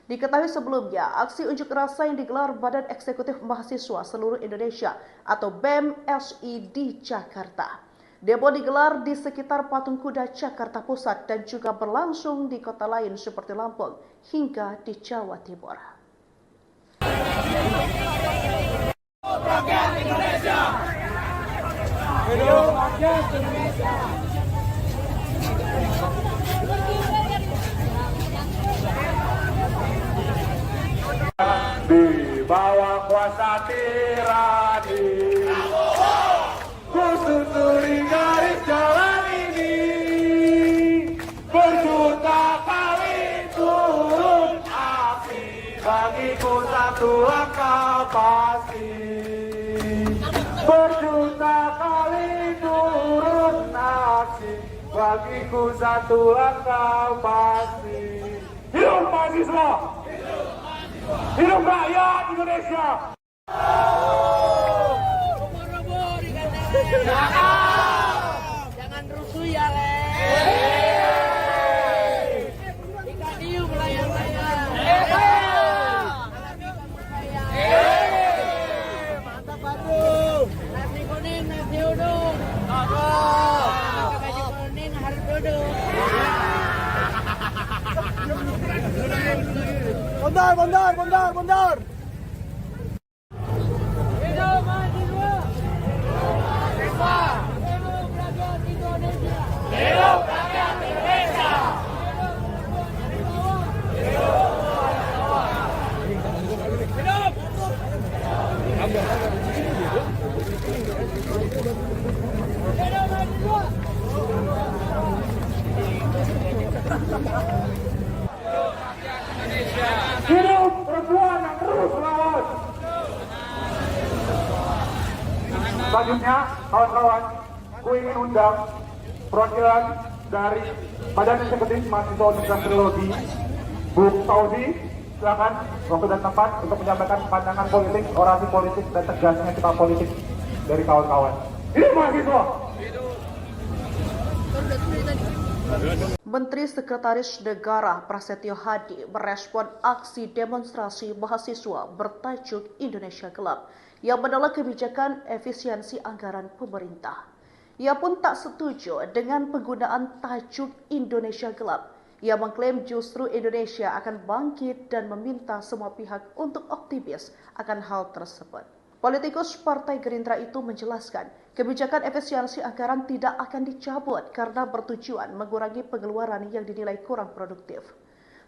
Diketahui sebelumnya, aksi unjuk rasa yang digelar Badan Eksekutif Mahasiswa Seluruh Indonesia atau BEM-SI di Jakarta. Demo digelar di sekitar Patung Kuda Jakarta Pusat dan juga berlangsung di kota lain seperti Lampung hingga di Jawa Timur. Rakyat Indonesia. Hidup rakyat Indonesia. Di bawah kuasa tirani, ku susuri garis jalan ini. Berjuta kali turun api, bagiku satu langkah pasti. Berjuta kali turun aksi, bagiku satu langkah pasti. Hidup mahasiswa! Hidup rakyat Indonesia! Robo-robo dikatakan. Jangan rusuh ya, Le. Ikan hiu melayang-layang. Alami kepercayaan. Mantap, Batu. Nasi kuning, nasi uduk. Pakai baju kuning harus duduk. Bondar. Hidup mahasiswa. Hidup rakyat Indonesia. Hidup rakyat Indonesia. Hidup perempuan yang terus melawan. Selanjutnya, kawan-kawan, ku ingin undang perwakilan dari Badan Eksekutif Mahasiswa Universitas Trilogi, Bu Fauzi, silakan waktu dan tempat untuk menyampaikan pandangan politik, orasi politik, dan tegasnya sikap politik dari kawan-kawan. Hidup mahasiswa! Menteri Sekretaris Negara Prasetyo Hadi merespon aksi demonstrasi mahasiswa bertajuk Indonesia Gelap yang menolak kebijakan efisiensi anggaran pemerintah. Ia pun tak setuju dengan penggunaan tajuk Indonesia Gelap. Ia mengklaim justru Indonesia akan bangkit dan meminta semua pihak untuk optimis akan hal tersebut. Politikus Partai Gerindra itu menjelaskan, kebijakan efisiensi anggaran tidak akan dicabut karena bertujuan mengurangi pengeluaran yang dinilai kurang produktif.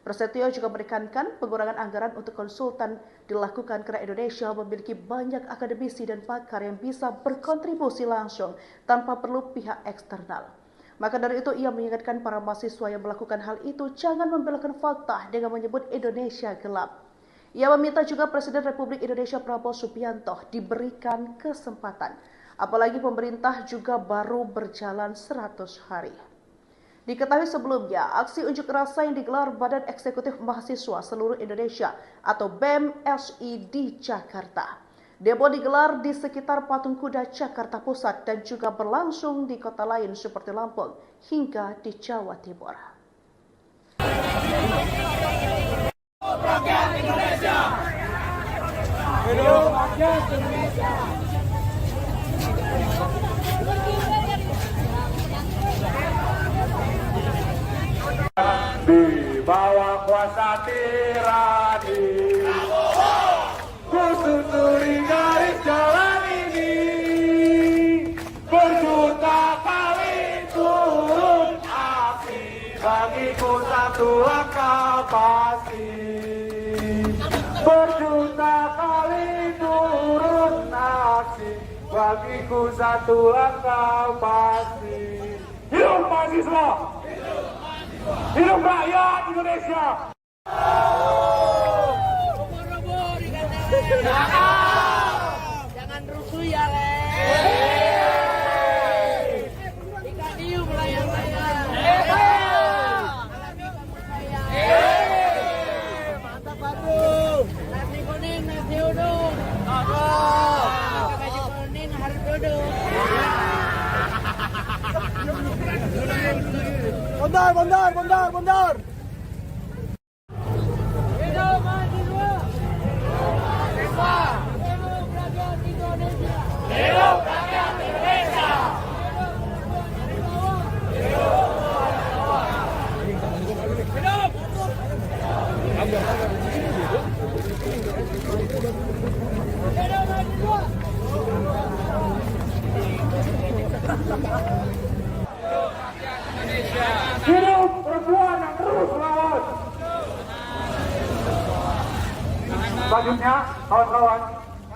Prasetyo juga menekankan pengurangan anggaran untuk konsultan dilakukan karena Indonesia memiliki banyak akademisi dan pakar yang bisa berkontribusi langsung tanpa perlu pihak eksternal. Maka dari itu ia mengingatkan para mahasiswa yang melakukan hal itu jangan membelokkan fakta dengan menyebut Indonesia gelap. Ia meminta juga Presiden Republik Indonesia Prabowo Subianto diberikan kesempatan, apalagi pemerintah juga baru berjalan 100 hari. Diketahui sebelumnya, aksi unjuk rasa yang digelar Badan Eksekutif Mahasiswa Seluruh Indonesia atau BEM-SI di Jakarta. Demo digelar di sekitar Patung Kuda Jakarta Pusat dan juga berlangsung di kota lain seperti Lampung hingga di Jawa Timur. Rakyat Indonesia. Hidup rakyat Indonesia. Di bawah kuasa tirani, ku susuri garis jalan ini, berjuta kali turun aksi, bagiku satu langkah pasti. Berjuta kali turun aksi, bagiku satu langkah pasti. Hidup mahasiswa! Hidup rakyat Indonesia! Ubur-ubur dikatakan. Jangan rusuh ya, Le. Ikan hiu melayang-layang. Alami kamu sayang. Mantap Bandung. Nasi kuning, nasi uduk. Pakai baju kuning harus duduk. Bondar, bondar, bondar, bondar. Hidup mahasiswa. Hidup rakyat Indonesia. Hidup rakyat Indonesia. Hidup perempuan yang terus melawan. Selanjutnya, kawan-kawan,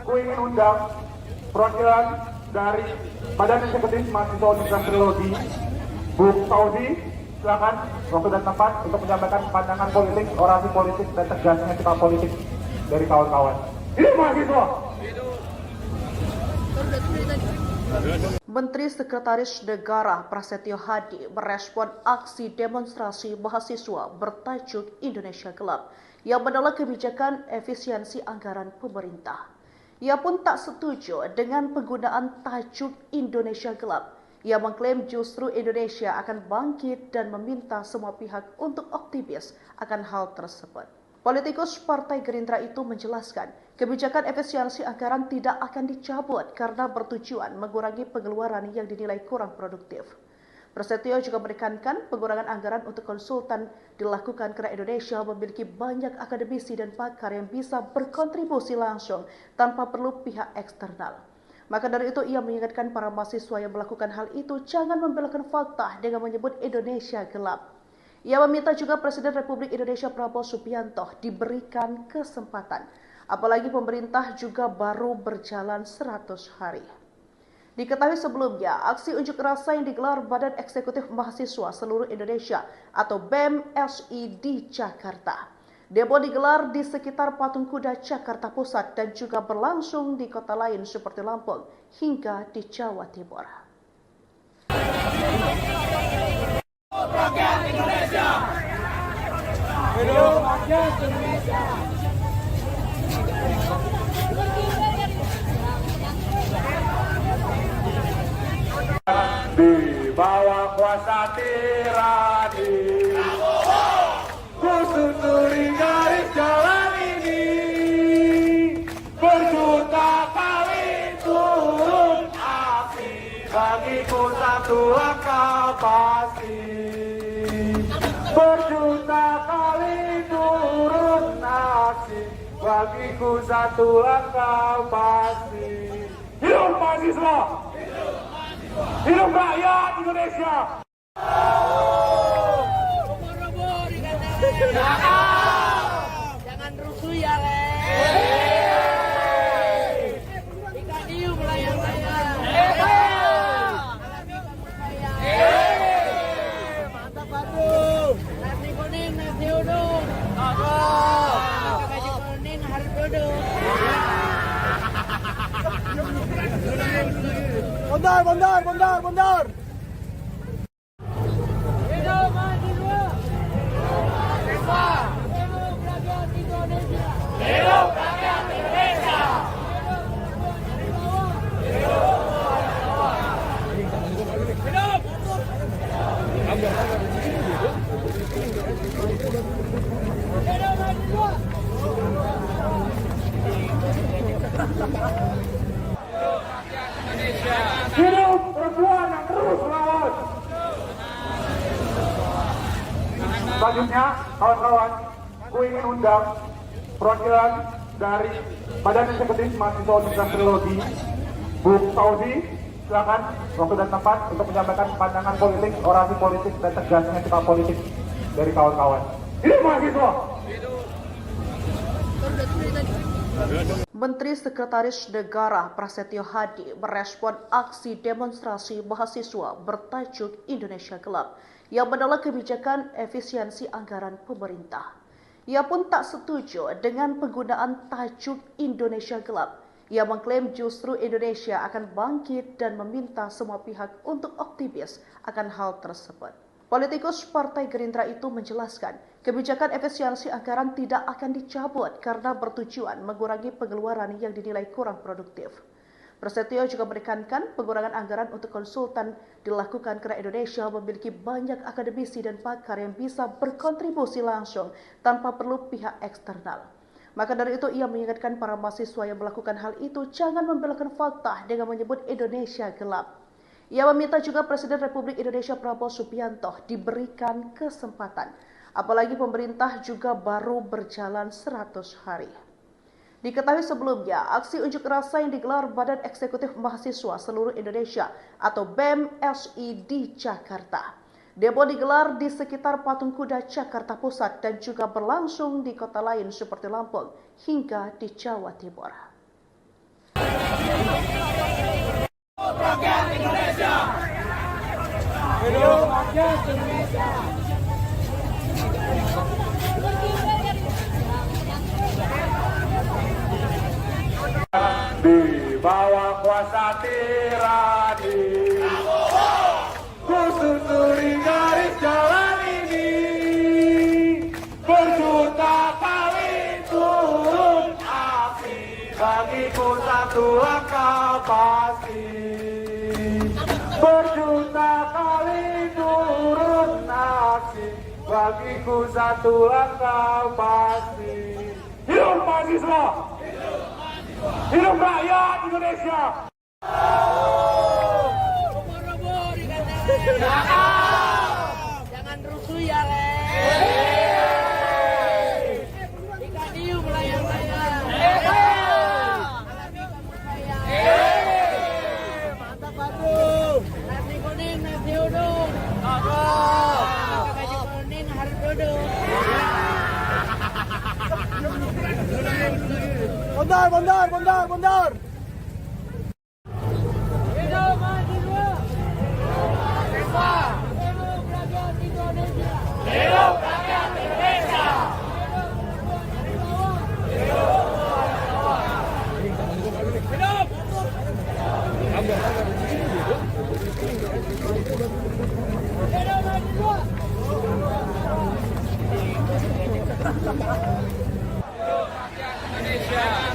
ku ingin undang perwakilan dari Badan Eksekutif Mahasiswa Universitas Trilogi, Bu Fauzi, silakan waktu dan tempat untuk menyampaikan pandangan politik, orasi politik, dan tegasnya sikap politik dari kawan-kawan. Hidup mahasiswa! Menteri Sekretaris Negara Prasetyo Hadi merespon aksi demonstrasi mahasiswa bertajuk Indonesia Gelap yang menolak kebijakan efisiensi anggaran pemerintah. Ia pun tak setuju dengan penggunaan tajuk Indonesia Gelap. Ia mengklaim justru Indonesia akan bangkit dan meminta semua pihak untuk optimis akan hal tersebut. Politikus Partai Gerindra itu menjelaskan, kebijakan efisiensi anggaran tidak akan dicabut karena bertujuan mengurangi pengeluaran yang dinilai kurang produktif. Prasetyo juga menekankan pengurangan anggaran untuk konsultan dilakukan karena Indonesia memiliki banyak akademisi dan pakar yang bisa berkontribusi langsung tanpa perlu pihak eksternal. Maka dari itu ia mengingatkan para mahasiswa yang melakukan hal itu jangan membelokkan fakta dengan menyebut Indonesia gelap. Ia meminta juga Presiden Republik Indonesia Prabowo Subianto diberikan kesempatan, apalagi pemerintah juga baru berjalan 100 hari. Diketahui sebelumnya, aksi unjuk rasa yang digelar Badan Eksekutif Mahasiswa Seluruh Indonesia atau BEM-SI di Jakarta. Demo digelar di sekitar Patung Kuda Jakarta Pusat dan juga berlangsung di kota lain seperti Lampung hingga di Jawa Timur. Rakyat Indonesia. Hidup rakyat Indonesia. Di bawah kuasa tirani, ku susuri garis jalan ini, berjuta kali turun aksi, bagiku satu langkah pasti. Berjuta kali turun aksi, bagiku satu langkah pasti. Hidup mahasiswa! Hidup rakyat Indonesia! Ubur-ubur dikatakan. Jangan rusuh ya, Le. Ikan hiu melayang-layang. Alami kamu sayang. Mantap Bandung. Nasi kuning, nasi uduk. Pakai baju kuning harus duduk. Bondar, bondar, bondar, bondar. Hidup Hidup perempuan yang terus melawan. Selanjutnya, kawan-kawan, gue ingin undang perwakilan dari Badan Eksekutif Mahasiswa Universitas Trilogi, Bu Fauzi, silakan waktu dan tempat untuk menyampaikan pandangan politik, orasi politik, dan tegasnya sikap politik dari kawan-kawan. Hidup mahasiswa! Menteri Sekretaris Negara Prasetyo Hadi merespon aksi demonstrasi mahasiswa bertajuk Indonesia Gelap yang menolak kebijakan efisiensi anggaran pemerintah. Ia pun tak setuju dengan penggunaan tajuk Indonesia Gelap. Ia mengklaim justru Indonesia akan bangkit dan meminta semua pihak untuk optimis akan hal tersebut. Politikus Partai Gerindra itu menjelaskan, kebijakan efisiensi anggaran tidak akan dicabut karena bertujuan mengurangi pengeluaran yang dinilai kurang produktif. Prasetyo juga menekankan pengurangan anggaran untuk konsultan dilakukan karena Indonesia memiliki banyak akademisi dan pakar yang bisa berkontribusi langsung tanpa perlu pihak eksternal. Maka dari itu ia mengingatkan para mahasiswa yang melakukan hal itu jangan membelokkan fakta dengan menyebut Indonesia gelap. Ia meminta juga Presiden Republik Indonesia Prabowo Subianto diberikan kesempatan, apalagi pemerintah juga baru berjalan 100 hari. Diketahui sebelumnya, aksi unjuk rasa yang digelar Badan Eksekutif Mahasiswa Seluruh Indonesia atau BEM-SI di Jakarta. Demo digelar di sekitar Patung Kuda Jakarta Pusat dan juga berlangsung di kota lain seperti Lampung hingga di Jawa Timur. Rakyat Indonesia. Hidup rakyat Indonesia. Di bawah kuasa tirani, ku susuri garis jalan ini, berjuta kali turun api, bagiku satu langkah pasti. Berjuta kali turun aksi, bagiku satu langkah pasti. Hidup mahasiswa! Hidup rakyat Indonesia! Robo-robo dikatakan. Jangan rusuh ya, Le. Ikan hiu melayang-layang. Alami kepercayaan. Mantap Bandung. Nasi kuning, nasi uduk. Pakai baju kuning harus duduk. Bondar. Hidup mahasiswa. Hidup rakyat Indonesia. Hidup rakyat Indonesia.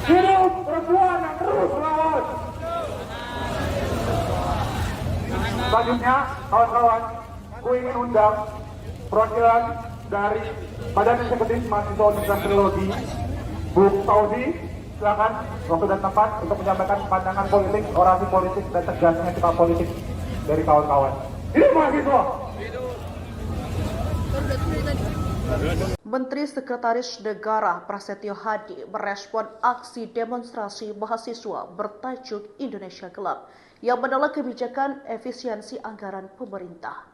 Hidup perempuan yang terus melawan. Selanjutnya, kawan-kawan, gue ingin undang perwakilan dari Badan Eksekutif Mahasiswa Universitas Trilogi, Bu Fauzi, silakan waktu dan tempat untuk menyampaikan pandangan politik, orasi politik, dan tegasnya sikap politik dari kawan-kawan. Hidup mahasiswa! Menteri Sekretaris Negara Prasetyo Hadi merespon aksi demonstrasi mahasiswa bertajuk Indonesia Gelap yang menolak kebijakan efisiensi anggaran pemerintah.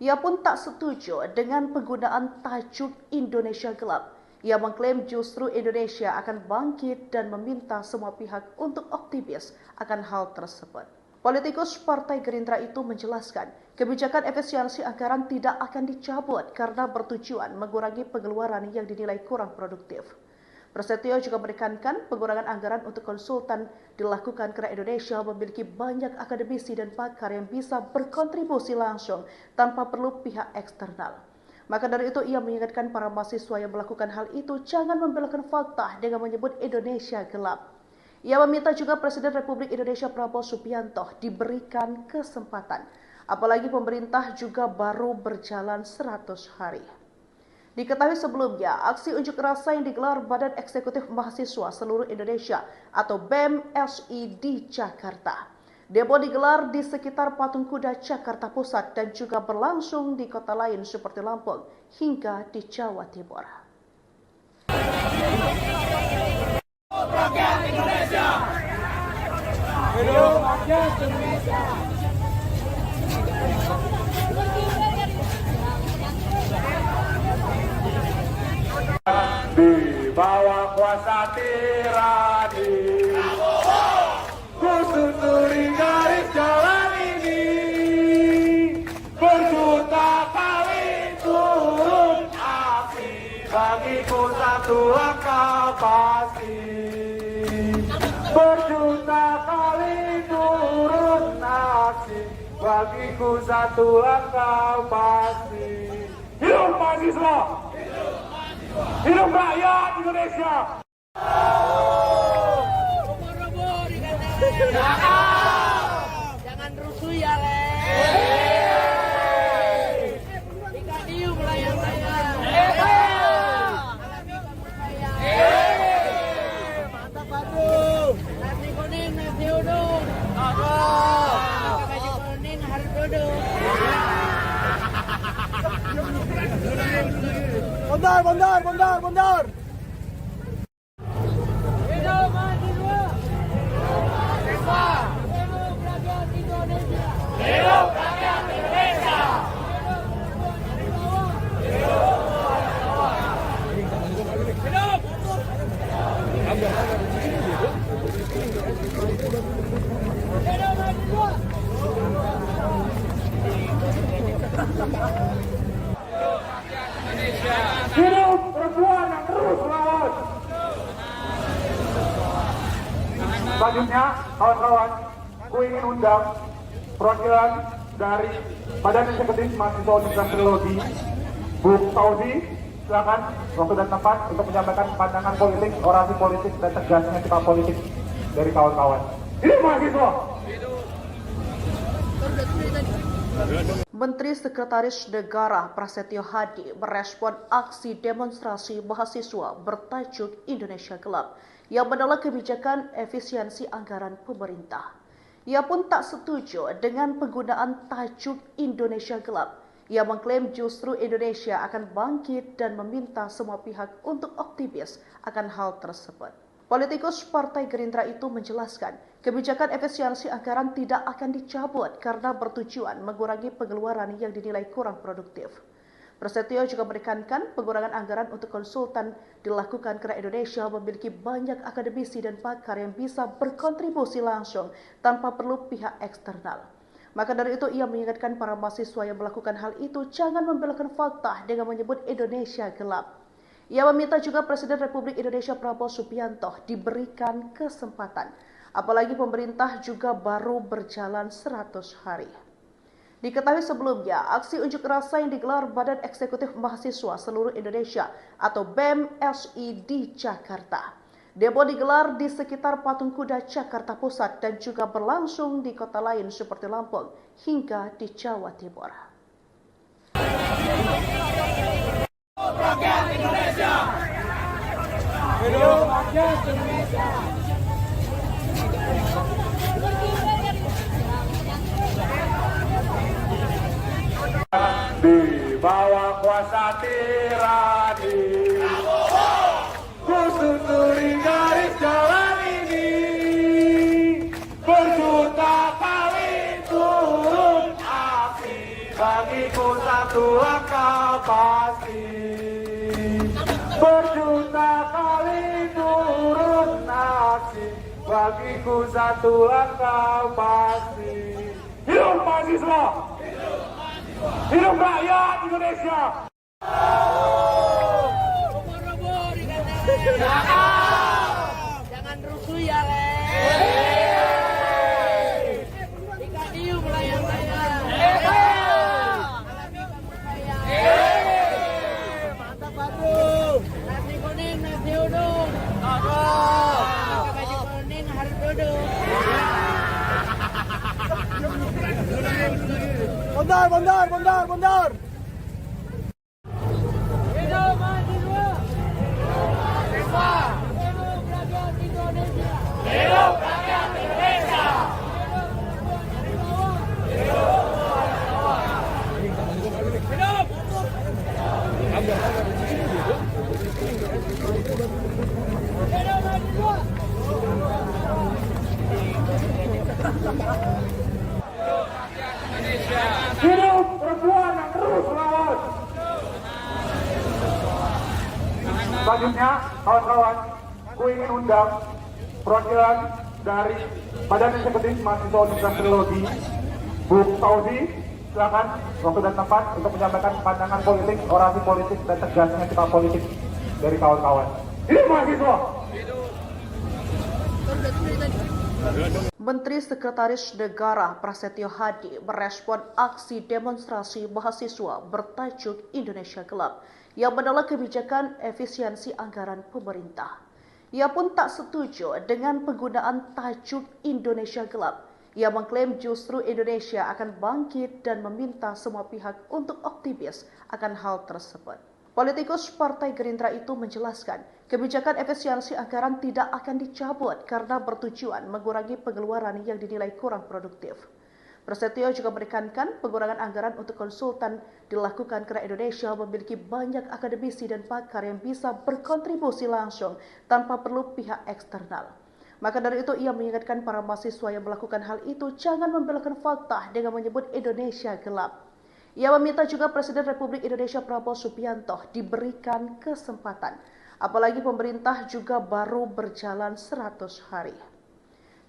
Ia pun tak setuju dengan penggunaan tajuk Indonesia Gelap. Ia mengklaim justru Indonesia akan bangkit dan meminta semua pihak untuk optimis akan hal tersebut. Politikus Partai Gerindra itu menjelaskan, kebijakan efisiensi anggaran tidak akan dicabut karena bertujuan mengurangi pengeluaran yang dinilai kurang produktif. Prasetyo juga menekankan pengurangan anggaran untuk konsultan dilakukan karena Indonesia memiliki banyak akademisi dan pakar yang bisa berkontribusi langsung tanpa perlu pihak eksternal. Maka dari itu ia mengingatkan para mahasiswa yang melakukan hal itu jangan membelokkan fakta dengan menyebut Indonesia gelap. Ia meminta juga Presiden Republik Indonesia Prabowo Subianto diberikan kesempatan, apalagi pemerintah juga baru berjalan 100 hari. Diketahui sebelumnya, aksi unjuk rasa yang digelar Badan Eksekutif Mahasiswa Seluruh Indonesia atau BEM-SI di Jakarta. Demo digelar di sekitar Patung Kuda Jakarta Pusat dan juga berlangsung di kota lain seperti Lampung hingga di Jawa Timur. Rakyat Indonesia. Hidup rakyat Indonesia. Di bawah kuasa tirani, ku susuri garis jalan ini, berjuta kali turun api, bagiku satu langkah pasti. Berjuta kali turun api, bagiku satu langkah pasti. Hidup mahasiswa! Hidup rakyat Indonesia! Jangan rusuh ya, Le. Ikan hiu melayang-layang. Mantap Bandung. Nasi kuning, nasi uduk. Pakai baju kuning harus duduk. Bondar. Hidup mahasiswa. Hidup rakyat Indonesia. Hidup rakyat Indonesia. Hidup perempuan yang terus melawan. Selanjutnya, kawan-kawan, ku ingin undang perwakilan dari Badan Eksekutif Mahasiswa Universitas Teknologi, Bu Fauzi, silakan waktu dan tempat untuk menyampaikan pandangan politik, orasi politik, dan tegasnya sikap politik dari kawan-kawan. Hidup mahasiswa! Menteri Sekretaris Negara Prasetyo Hadi merespon aksi demonstrasi mahasiswa bertajuk Indonesia Gelap yang menolak kebijakan efisiensi anggaran pemerintah. Ia pun tak setuju dengan penggunaan tajuk Indonesia Gelap. Ia mengklaim justru Indonesia akan bangkit dan meminta semua pihak untuk optimis akan hal tersebut. Politikus Partai Gerindra itu menjelaskan, kebijakan efisiensi anggaran tidak akan dicabut karena bertujuan mengurangi pengeluaran yang dinilai kurang produktif. Prasetyo juga menekankan pengurangan anggaran untuk konsultan dilakukan karena Indonesia memiliki banyak akademisi dan pakar yang bisa berkontribusi langsung tanpa perlu pihak eksternal. Maka dari itu ia mengingatkan para mahasiswa yang melakukan hal itu jangan membelokkan fakta dengan menyebut Indonesia gelap. Ia meminta juga Presiden Republik Indonesia Prabowo Subianto diberikan kesempatan, apalagi pemerintah juga baru berjalan 100 hari. Diketahui sebelumnya, aksi unjuk rasa yang digelar Badan Eksekutif Mahasiswa Seluruh Indonesia atau BEM-SI di Jakarta. Demo digelar di sekitar Patung Kuda Jakarta Pusat dan juga berlangsung di kota lain seperti Lampung hingga di Jawa Timur. Rakyat Indonesia. Hidup rakyat Indonesia. Di bawah kuasa tirani, ku susuri garis jalan ini, berjuta kali turun api, bagiku satu langkah pasti. Berjuta kali turun api, bagiku satu langkah pasti. Hidup mahasiswa! Hidup rakyat Indonesia! Jangan rusuh ya, Le. Ikan hiu melayang-layang. Mantap Bandung. Nasi kuning, nasi uduk. Pakai baju kuning harus duduk. mundur. Hidup mahasiswa. Hidup rakyat Indonesia. Hidup rakyat Indonesia. Hidup mahasiswa. Hidup perempuan yang terus melawan. Selanjutnya, kawan-kawan, ku ingin undang perwakilan dari Badan Eksekutif Mahasiswa Universitas Teknologi, Bu Tauzi, silakan waktu dan tempat untuk menyampaikan pandangan politik, orasi politik, dan tegasnya kita politik dari kawan-kawan. Hidup mahasiswa! Menteri Sekretaris Negara Prasetyo Hadi merespon aksi demonstrasi mahasiswa bertajuk Indonesia Gelap yang menolak kebijakan efisiensi anggaran pemerintah. Ia pun tak setuju dengan penggunaan tajuk Indonesia Gelap. Ia mengklaim justru Indonesia akan bangkit dan meminta semua pihak untuk optimis akan hal tersebut. Politikus Partai Gerindra itu menjelaskan, kebijakan efisiensi anggaran tidak akan dicabut karena bertujuan mengurangi pengeluaran yang dinilai kurang produktif. Prasetyo juga menekankan pengurangan anggaran untuk konsultan dilakukan karena Indonesia memiliki banyak akademisi dan pakar yang bisa berkontribusi langsung tanpa perlu pihak eksternal. Maka dari itu ia mengingatkan para mahasiswa yang melakukan hal itu jangan membelokkan fakta dengan menyebut Indonesia gelap. Ia meminta juga Presiden Republik Indonesia Prabowo Subianto diberikan kesempatan, apalagi pemerintah juga baru berjalan 100 hari.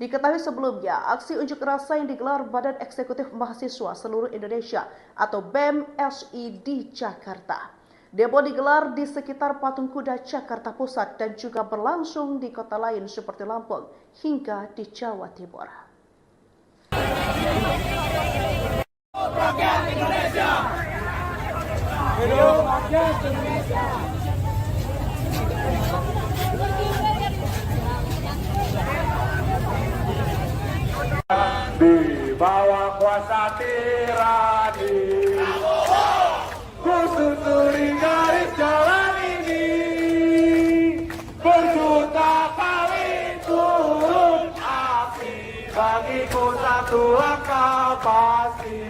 Diketahui sebelumnya, aksi unjuk rasa yang digelar Badan Eksekutif Mahasiswa Seluruh Indonesia atau BEM-SI di Jakarta. Demo digelar di sekitar Patung Kuda Jakarta Pusat dan juga berlangsung di kota lain seperti Lampung hingga di Jawa Timur. Rakyat Indonesia. Hidup rakyat Indonesia. Di bawah kuasa tirani, ku susuri garis jalan ini, berjuta kali turun api, bagiku satu langkah pasti.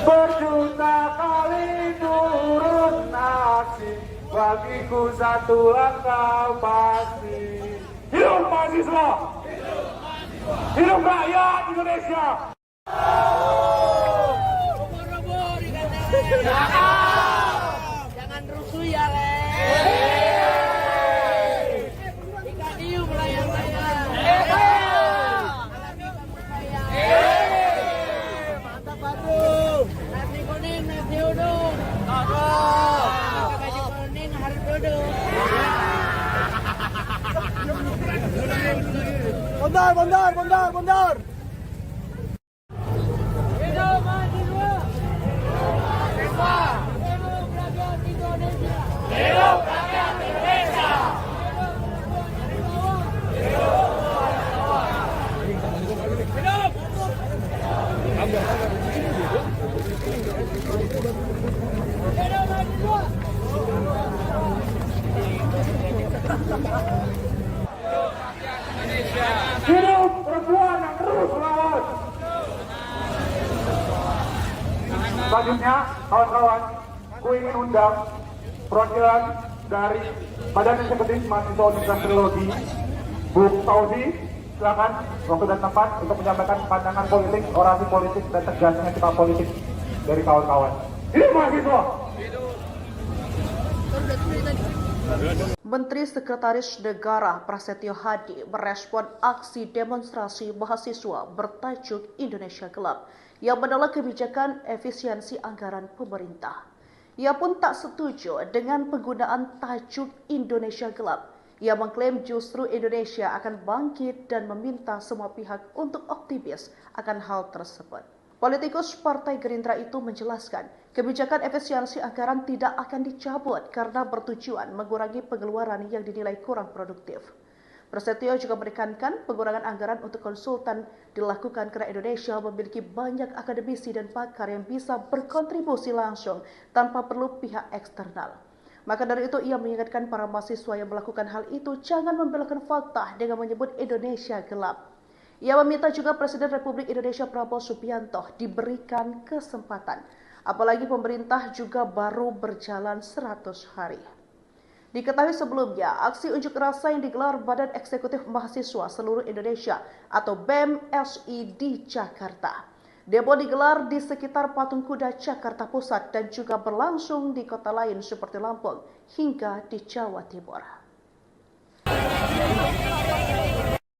Berjuta kali turun aksi, bagiku satu langkah pasti. Hidup mahasiswa! Hidup rakyat Indonesia! Ubur-ubur dikatakan. Jangan rusuh ya, Le. Ikan hiu melayang-layang. Alami kamu sayang. Mantap Bandung. Nasi kuning, nasi uduk. Pakai baju kuning harus duduk. Mundur. Hidup mahasiswa. Hidup rakyat Indonesia. Hidup rakyat Indonesia. Hidup mahasiswa. Hidup perempuan yang terus melawan. Selanjutnya, kawan-kawan, ku ingin undang perwakilan dari Badan Eksekutif Mahasiswa Universitas Teknologi, Bu Tauzi, silakan waktu dan tempat untuk menyampaikan pandangan politik, orasi politik, dan tegasnya kita politik dari kawan-kawan. Hidup mahasiswa! Menteri Sekretaris Negara Prasetyo Hadi merespon aksi demonstrasi mahasiswa bertajuk Indonesia Gelap yang menolak kebijakan efisiensi anggaran pemerintah. Ia pun tak setuju dengan penggunaan tajuk Indonesia Gelap. Ia mengklaim justru Indonesia akan bangkit dan meminta semua pihak untuk optimis akan hal tersebut. Politikus Partai Gerindra itu menjelaskan, kebijakan efisiensi anggaran tidak akan dicabut karena bertujuan mengurangi pengeluaran yang dinilai kurang produktif. Prasetyo juga menekankan pengurangan anggaran untuk konsultan dilakukan karena Indonesia memiliki banyak akademisi dan pakar yang bisa berkontribusi langsung tanpa perlu pihak eksternal. Maka dari itu ia mengingatkan para mahasiswa yang melakukan hal itu jangan membelokkan fakta dengan menyebut Indonesia gelap. Ia meminta juga Presiden Republik Indonesia Prabowo Subianto diberikan kesempatan, apalagi pemerintah juga baru berjalan 100 hari. Diketahui sebelumnya, aksi unjuk rasa yang digelar Badan Eksekutif Mahasiswa Seluruh Indonesia atau BEM-SI di Jakarta. Demo digelar di sekitar Patung Kuda Jakarta Pusat dan juga berlangsung di kota lain seperti Lampung hingga di Jawa Timur.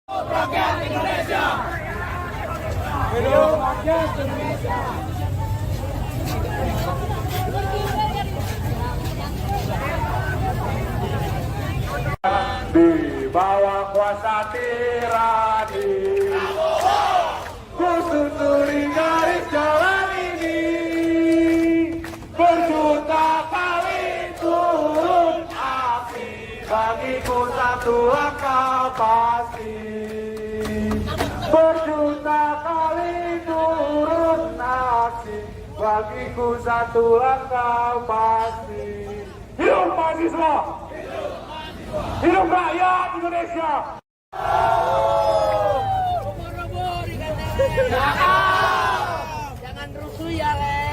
Rakyat Indonesia. Hidup rakyat Indonesia. Di bawah kuasa tirani, ku susuri garis jalan ini, berjuta kali turun api, bagiku satu langkah pasti. Berjuta kali turun api, bagiku satu langkah pasti. Hidup mahasiswa! Hidup rakyat Indonesia! Jangan rusuh ya, Le.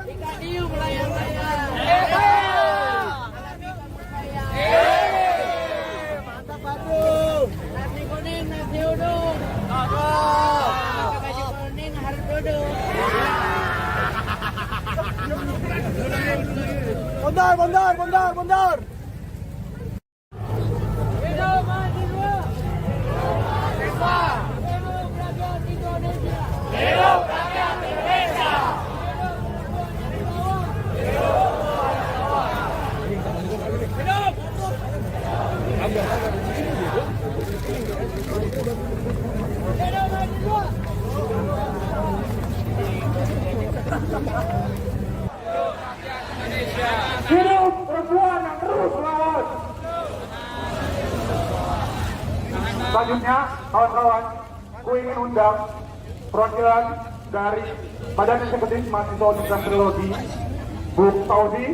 Ikan hiu melayang-layang. Mantap Bandung. Nasi kuning, nasi uduk. Pakai baju kuning harus duduk. Bondar. Hidup mahasiswa. Hidup rakyat Indonesia. Hidup rakyat Indonesia. Hidup perempuan yang terus melawan. Selanjutnya, kawan-kawan, ku ingin undang perwakilan dari Badan Eksekutif Mahasiswa Universitas Trilogi, Bu Fauzi,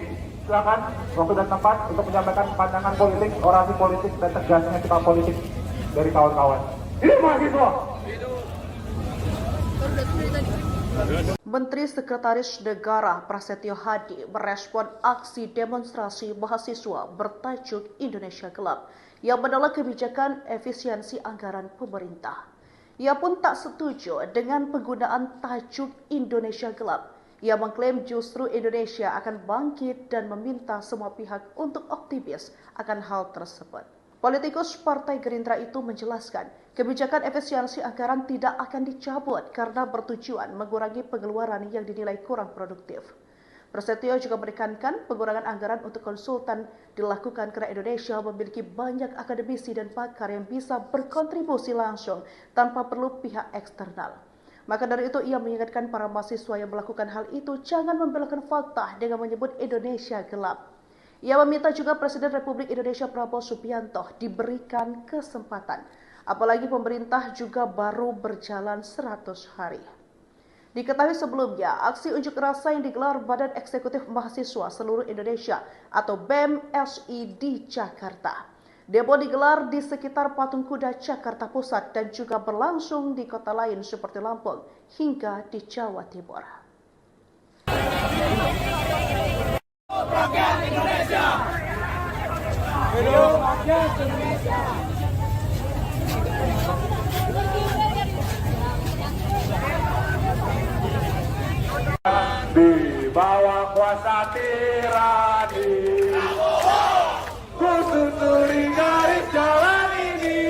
silakan waktu dan tempat untuk menyampaikan pandangan politik, orasi politik, dan tegasnya sikap politik dari kawan-kawan. Hidup mahasiswa! Menteri Sekretaris Negara Prasetyo Hadi merespon aksi demonstrasi mahasiswa bertajuk Indonesia Gelap yang menolak kebijakan efisiensi anggaran pemerintah. Ia pun tak setuju dengan penggunaan tajuk Indonesia Gelap. Ia mengklaim justru Indonesia akan bangkit dan meminta semua pihak untuk optimis akan hal tersebut. Politikus Partai Gerindra itu menjelaskan, kebijakan efisiensi anggaran tidak akan dicabut karena bertujuan mengurangi pengeluaran yang dinilai kurang produktif. Prasetyo juga menekankan pengurangan anggaran untuk konsultan dilakukan karena Indonesia memiliki banyak akademisi dan pakar yang bisa berkontribusi langsung tanpa perlu pihak eksternal. Maka dari itu ia mengingatkan para mahasiswa yang melakukan hal itu jangan membelokkan fakta dengan menyebut Indonesia gelap. Ia meminta juga Presiden Republik Indonesia Prabowo Subianto diberikan kesempatan, apalagi pemerintah juga baru berjalan 100 hari. Diketahui sebelumnya, aksi unjuk rasa yang digelar Badan Eksekutif Mahasiswa Seluruh Indonesia atau BEM-SI di Jakarta. Demo digelar di sekitar Patung Kuda Jakarta Pusat dan juga berlangsung di kota lain seperti Lampung hingga di Jawa Timur. Rakyat Indonesia. Hidup rakyat Indonesia. Di bawah kuasa tirani, ku susuri garis jalan ini,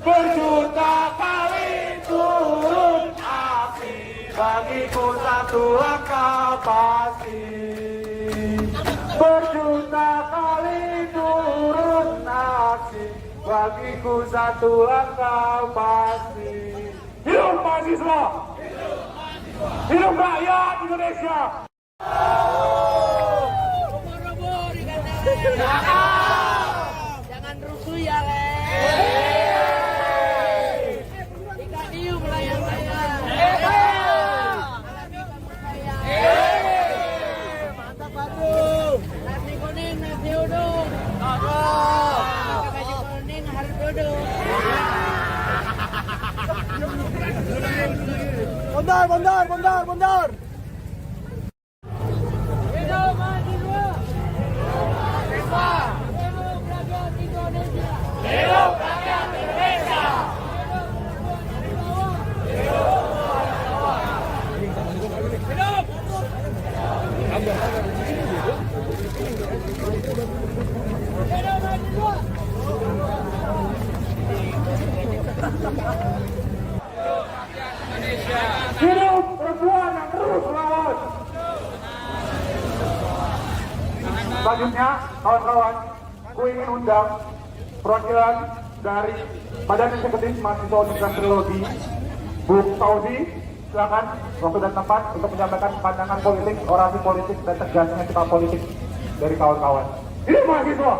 berjuta kali turun api, bagiku satu langkah pasti. Berjuta kali turun api, bagiku satu langkah pasti. Hidup mahasiswa! Hidup rakyat Indonesia! Robo-robo di kandang. Bundar. Hidup mahasiswa. Hidup rakyat Indonesia. Hidup rakyat Indonesia. Hidup perempuan yang terus melawan. Selanjutnya, kawan-kawan, ku ingin undang perwakilan dari Badan Eksekutif Mahasiswa Universitas Trilogi, Bu Saudi, silakan waktu dan tempat untuk menyampaikan pandangan politik, orasi politik, dan tegasnya sikap politik dari kawan-kawan. Hidup mahasiswa!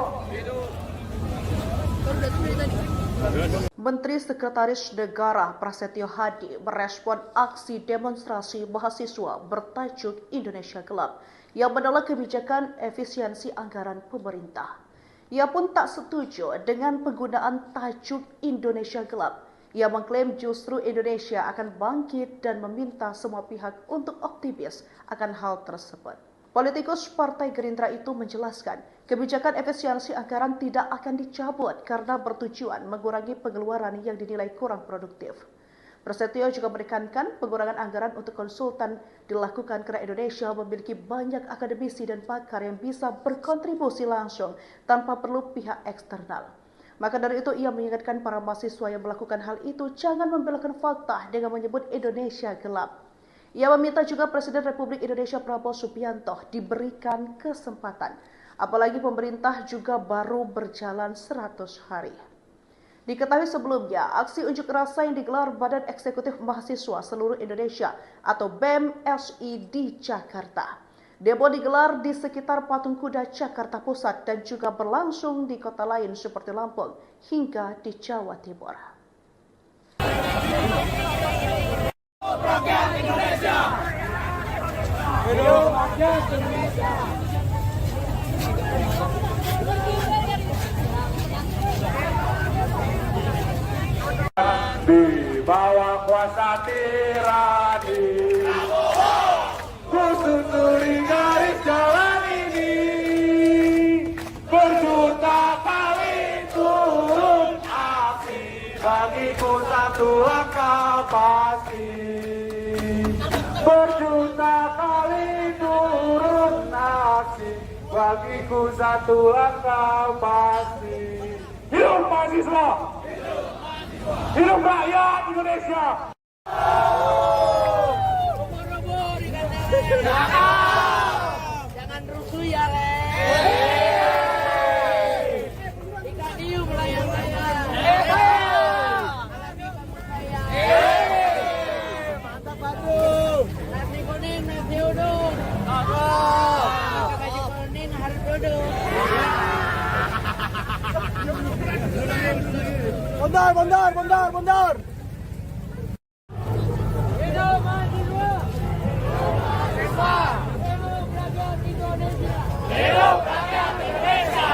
Menteri Sekretaris Negara Prasetyo Hadi merespon aksi demonstrasi mahasiswa bertajuk Indonesia Gelap yang menolak kebijakan efisiensi anggaran pemerintah. Ia pun tak setuju dengan penggunaan tajuk Indonesia Gelap. Ia mengklaim justru Indonesia akan bangkit dan meminta semua pihak untuk optimis akan hal tersebut. Politikus Partai Gerindra itu menjelaskan, kebijakan efisiensi anggaran tidak akan dicabut karena bertujuan mengurangi pengeluaran yang dinilai kurang produktif. Prasetyo juga menekankan pengurangan anggaran untuk konsultan dilakukan karena Indonesia memiliki banyak akademisi dan pakar yang bisa berkontribusi langsung tanpa perlu pihak eksternal. Maka dari itu ia mengingatkan para mahasiswa yang melakukan hal itu jangan membelokkan fakta dengan menyebut Indonesia gelap. Ia meminta juga Presiden Republik Indonesia Prabowo Subianto diberikan kesempatan, apalagi pemerintah juga baru berjalan 100 hari. Diketahui sebelumnya, aksi unjuk rasa yang digelar Badan Eksekutif Mahasiswa Seluruh Indonesia atau BEM-SI di Jakarta. Demo digelar di sekitar Patung Kuda Jakarta Pusat dan juga berlangsung di kota lain seperti Lampung hingga di Jawa Timur. Rakyat Indonesia. Hidup rakyat Indonesia. Di bawah kuasa tirani, ku susuri garis jalan ini, berjuta kali turun aksi, bagiku satu langkah pasti. Berjuta kali turun aksi, bagiku satu langkah pasti. Hidup mahasiswa! Hidup rakyat Indonesia! Robo dikatakan. Jangan rusuh ya, Le. Ikan hiu melayang-layang. Mantap Bandung. Nasi kuning, nasi uduk. Pakai baju kuning harus duduk. Bundar. Hidup mahasiswa. Hidup rakyat Indonesia. Hidup rakyat Indonesia.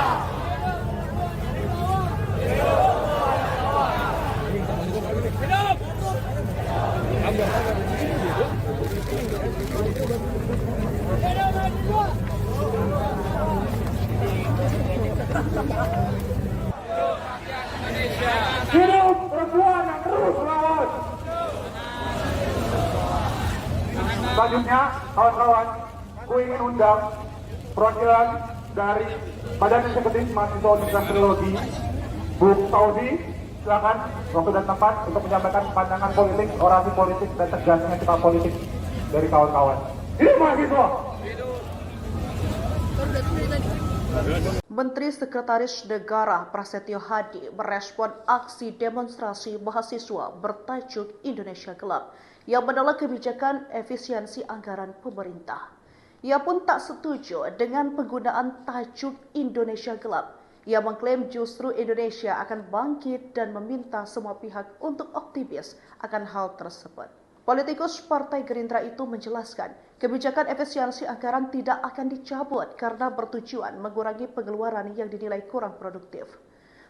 Hidup perempuan yang terus melawan. Selanjutnya, kawan-kawan, ku ingin undang perwakilan dari Badan Eksekutif Mahasiswa Universitas Trilogi, Bu Saudi, silakan waktu dan tempat untuk menyampaikan pandangan politik, orasi politik, dan tegasnya sikap politik dari kawan-kawan. Hidup mahasiswa! Menteri Sekretaris Negara Prasetyo Hadi merespon aksi demonstrasi mahasiswa bertajuk Indonesia Gelap yang menolak kebijakan efisiensi anggaran pemerintah. Ia pun tak setuju dengan penggunaan tajuk Indonesia Gelap. Ia mengklaim justru Indonesia akan bangkit dan meminta semua pihak untuk optimis akan hal tersebut. Politikus Partai Gerindra itu menjelaskan, kebijakan efisiensi anggaran tidak akan dicabut karena bertujuan mengurangi pengeluaran yang dinilai kurang produktif.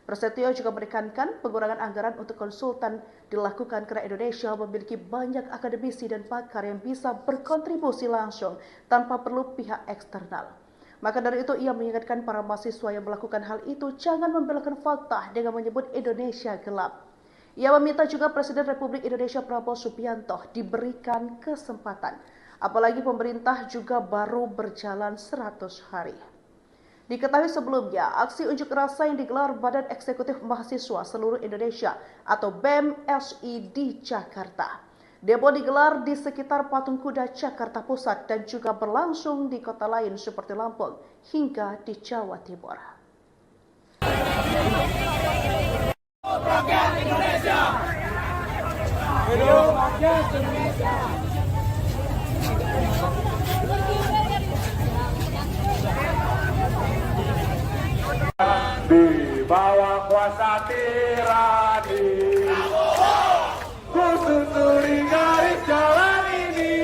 Prasetyo juga menekankan pengurangan anggaran untuk konsultan dilakukan karena Indonesia memiliki banyak akademisi dan pakar yang bisa berkontribusi langsung tanpa perlu pihak eksternal. Maka dari itu ia mengingatkan para mahasiswa yang melakukan hal itu jangan membelokkan fakta dengan menyebut Indonesia gelap. Ia meminta juga Presiden Republik Indonesia Prabowo Subianto diberikan kesempatan, apalagi pemerintah juga baru berjalan 100 hari. Diketahui sebelumnya, aksi unjuk rasa yang digelar Badan Eksekutif Mahasiswa Seluruh Indonesia atau BEM-SI di Jakarta. Demo digelar di sekitar Patung Kuda Jakarta Pusat dan juga berlangsung di kota lain seperti Lampung hingga di Jawa Timur. Rakyat Indonesia. Hidup rakyat Indonesia. Di bawah kuasa tirani, ku susuri garis jalan ini,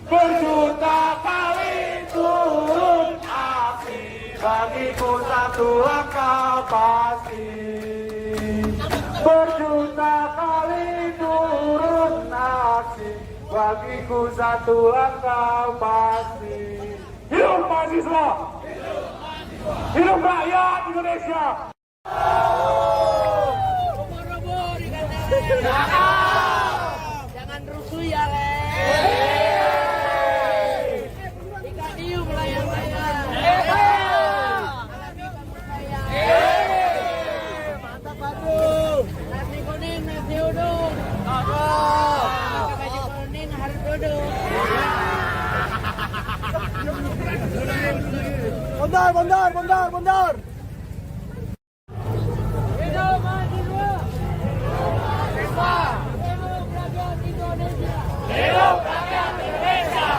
berjuta kali turun aksi, bagiku satu langkah pasti. Berjuta kali turun aksi, bagiku satu langkah pasti. Hidup mahasiswa! Hidup rakyat Indonesia! Jangan rusuh ya, Le. Ikan hiu melayang-layang. Mantap Bandung. Nasi kuning, nasi uduk. Pakai baju kuning harus duduk. Bondar. Hidup mahasiswa. Hidup rakyat Indonesia. Hidup rakyat Indonesia.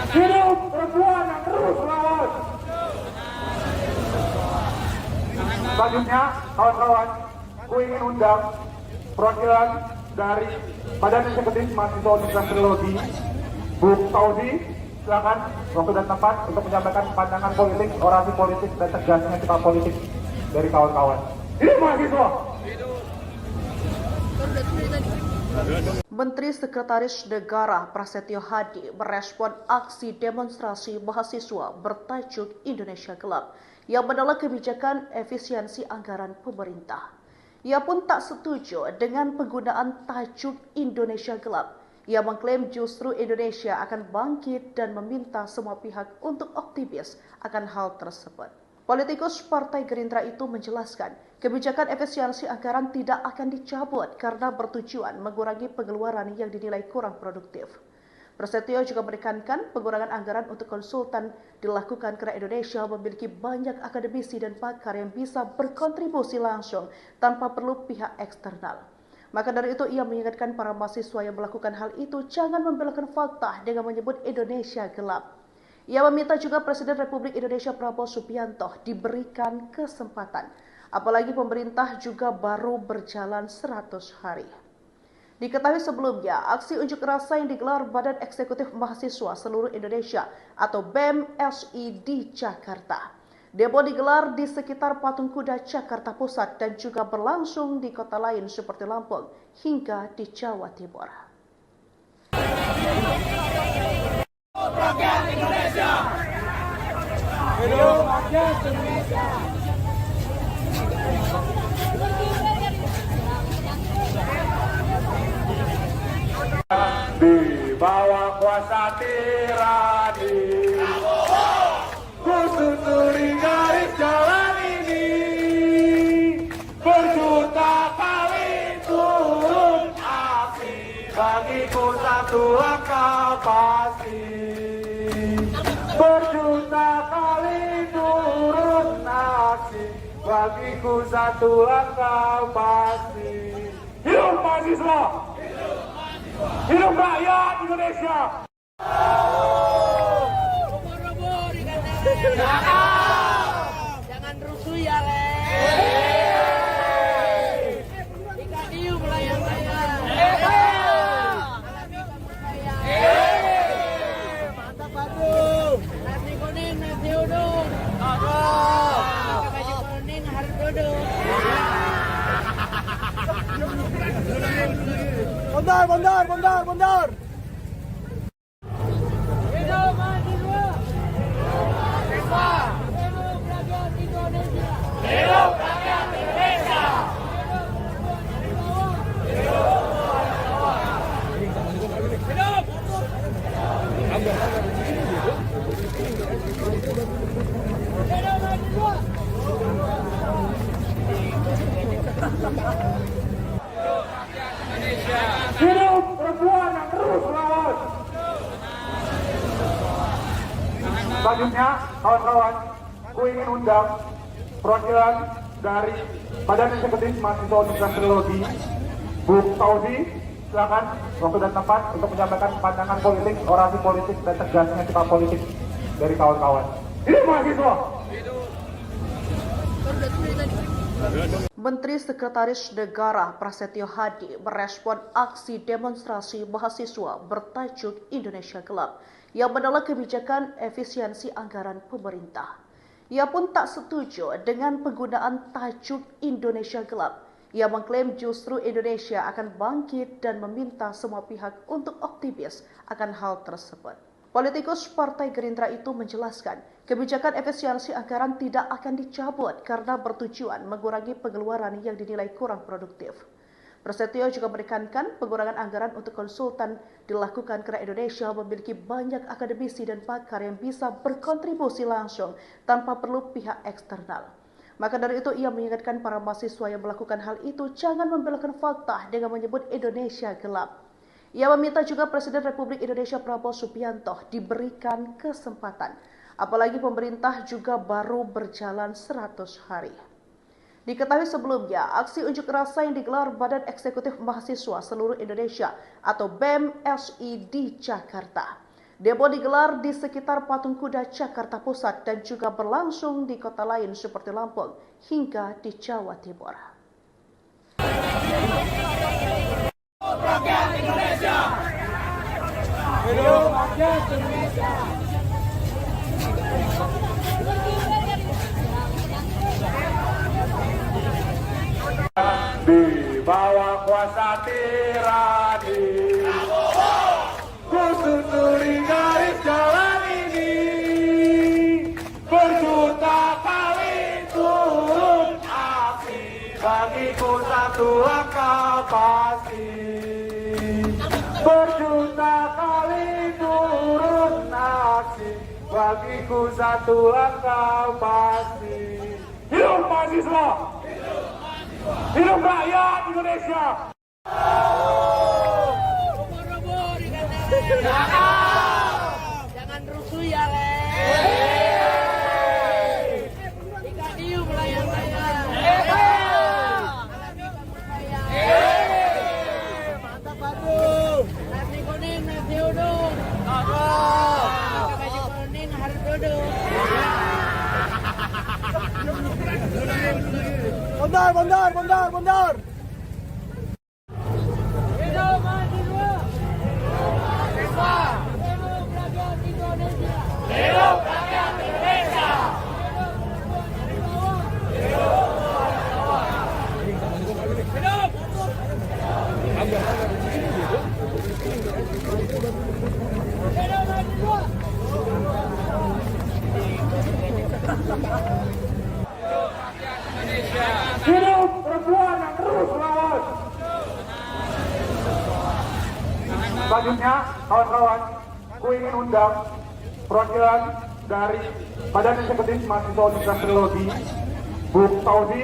Hidup perempuan yang terus melawan. Selanjutnya, kawan-kawan, ku ingin undang perwakilan dari Badan Eksekutif Mahasiswa Universitas Trilogi, Bu Fauzi, silakan waktu dan tempat untuk menyampaikan pandangan politik, orasi politik, dan tegasnya sikap politik dari kawan-kawan. Hidup mahasiswa! Menteri Sekretaris Negara Prasetyo Hadi merespon aksi demonstrasi mahasiswa bertajuk Indonesia Gelap yang menolak kebijakan efisiensi anggaran pemerintah. Ia pun tak setuju dengan penggunaan tajuk Indonesia Gelap. Ia mengklaim justru Indonesia akan bangkit dan meminta semua pihak untuk optimis akan hal tersebut. Politikus Partai Gerindra itu menjelaskan, kebijakan efisiensi anggaran tidak akan dicabut karena bertujuan mengurangi pengeluaran yang dinilai kurang produktif. Prasetyo juga menekankan pengurangan anggaran untuk konsultan dilakukan karena Indonesia memiliki banyak akademisi dan pakar yang bisa berkontribusi langsung tanpa perlu pihak eksternal. Maka dari itu ia mengingatkan para mahasiswa yang melakukan hal itu jangan membelokkan fakta dengan menyebut Indonesia gelap. Ia meminta juga Presiden Republik Indonesia Prabowo Subianto diberikan kesempatan, apalagi pemerintah juga baru berjalan 100 hari. Diketahui sebelumnya, aksi unjuk rasa yang digelar Badan Eksekutif Mahasiswa Seluruh Indonesia atau BEM-SI di Jakarta. Demo digelar di sekitar Patung Kuda Jakarta Pusat dan juga berlangsung di kota lain seperti Lampung hingga di Jawa Timur. Rakyat Indonesia. Hidup rakyat Indonesia. Di bawah kuasa tirani, ku susuri garis jalan ini, berjuta kali turun aksi, bagiku satu langkah pasti. Berjuta kali turun aksi, bagiku satu langkah pasti. Hidup mahasiswa! Hidup rakyat Indonesia! Ubur-ubur ikan lele. Jangan rusuh ya, Le. Jika diu melayang-layang. Alami kamu sayang. Mantap Badung. Nasi kuning, nasi uduk. Pakai baju kuning harus duduk. Bondar. Hidup mahasiswa. Hidup rakyat Indonesia. Hidup rakyat Indonesia. Hidup mahasiswa. Hidup perempuan yang terus melawan. Selanjutnya, kawan-kawan, ku ingin undang perwakilan dari Badan Eksekutif Mahasiswa Universitas Teknologi, Bu Tauzi, silakan waktu dan tempat untuk menyampaikan pandangan politik, orasi politik, dan tegasnya sikap politik dari kawan-kawan. Hidup mahasiswa! Menteri Sekretaris Negara Prasetyo Hadi merespon aksi demonstrasi mahasiswa bertajuk Indonesia Gelap yang menolak kebijakan efisiensi anggaran pemerintah. Ia pun tak setuju dengan penggunaan tajuk Indonesia Gelap. Ia mengklaim justru Indonesia akan bangkit dan meminta semua pihak untuk optimis akan hal tersebut. Politikus Partai Gerindra itu menjelaskan, kebijakan efisiensi anggaran tidak akan dicabut karena bertujuan mengurangi pengeluaran yang dinilai kurang produktif. Prasetyo juga menekankan pengurangan anggaran untuk konsultan dilakukan karena Indonesia memiliki banyak akademisi dan pakar yang bisa berkontribusi langsung tanpa perlu pihak eksternal. Maka dari itu ia mengingatkan para mahasiswa yang melakukan hal itu jangan membelokkan fakta dengan menyebut Indonesia gelap. Ia meminta juga Presiden Republik Indonesia Prabowo Subianto diberikan kesempatan, apalagi pemerintah juga baru berjalan 100 hari. Diketahui sebelumnya, aksi unjuk rasa yang digelar Badan Eksekutif Mahasiswa Seluruh Indonesia atau BEM-SI di Jakarta. Demo digelar di sekitar Patung Kuda Jakarta Pusat dan juga berlangsung di kota lain seperti Lampung hingga di Jawa Timur. Rakyat Indonesia. Hidup rakyat Indonesia. Di bawah kuasa tirani, ku susuri garis jalan ini, berjuta kali turun api, bagiku satu langkah pasti. Berjuta kali turun aksi, bagiku satu langkah pasti. Hidup mahasiswa! Hidup rakyat Indonesia! Ubur-ubur ikan lele. Jangan rusuh ya, Le. Jika diu melayang-layang. Alami kamu sayang. Mantap Badung. Nasi kuning, nasi uduk. Pakai baju kuning harus duduk. Bondar. Hidup mahasiswa. Hidup rakyat Indonesia. Hidup rakyat Indonesia. Hidup mahasiswa. Hidup perempuan yang terus melawan. Selanjutnya, kawan-kawan, ku ingin undang perwakilan dari Badan Eksekutif Mahasiswa Universitas Teknologi, Bu Tauzi,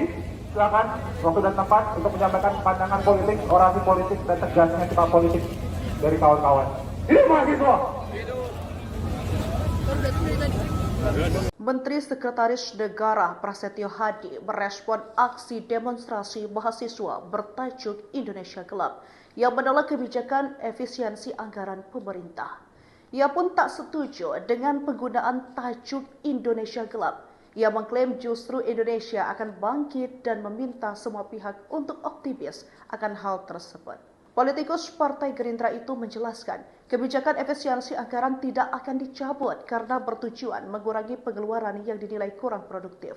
silakan waktu dan tempat untuk menyampaikan pandangan politik, orasi politik, dan tegasnya sikap politik dari kawan-kawan. Hidup mahasiswa! Menteri Sekretaris Negara Prasetyo Hadi merespon aksi demonstrasi mahasiswa bertajuk Indonesia Gelap yang menolak kebijakan efisiensi anggaran pemerintah. Ia pun tak setuju dengan penggunaan tajuk Indonesia Gelap. Ia mengklaim justru Indonesia akan bangkit dan meminta semua pihak untuk optimis akan hal tersebut. Politikus Partai Gerindra itu menjelaskan, kebijakan efisiensi anggaran tidak akan dicabut karena bertujuan mengurangi pengeluaran yang dinilai kurang produktif.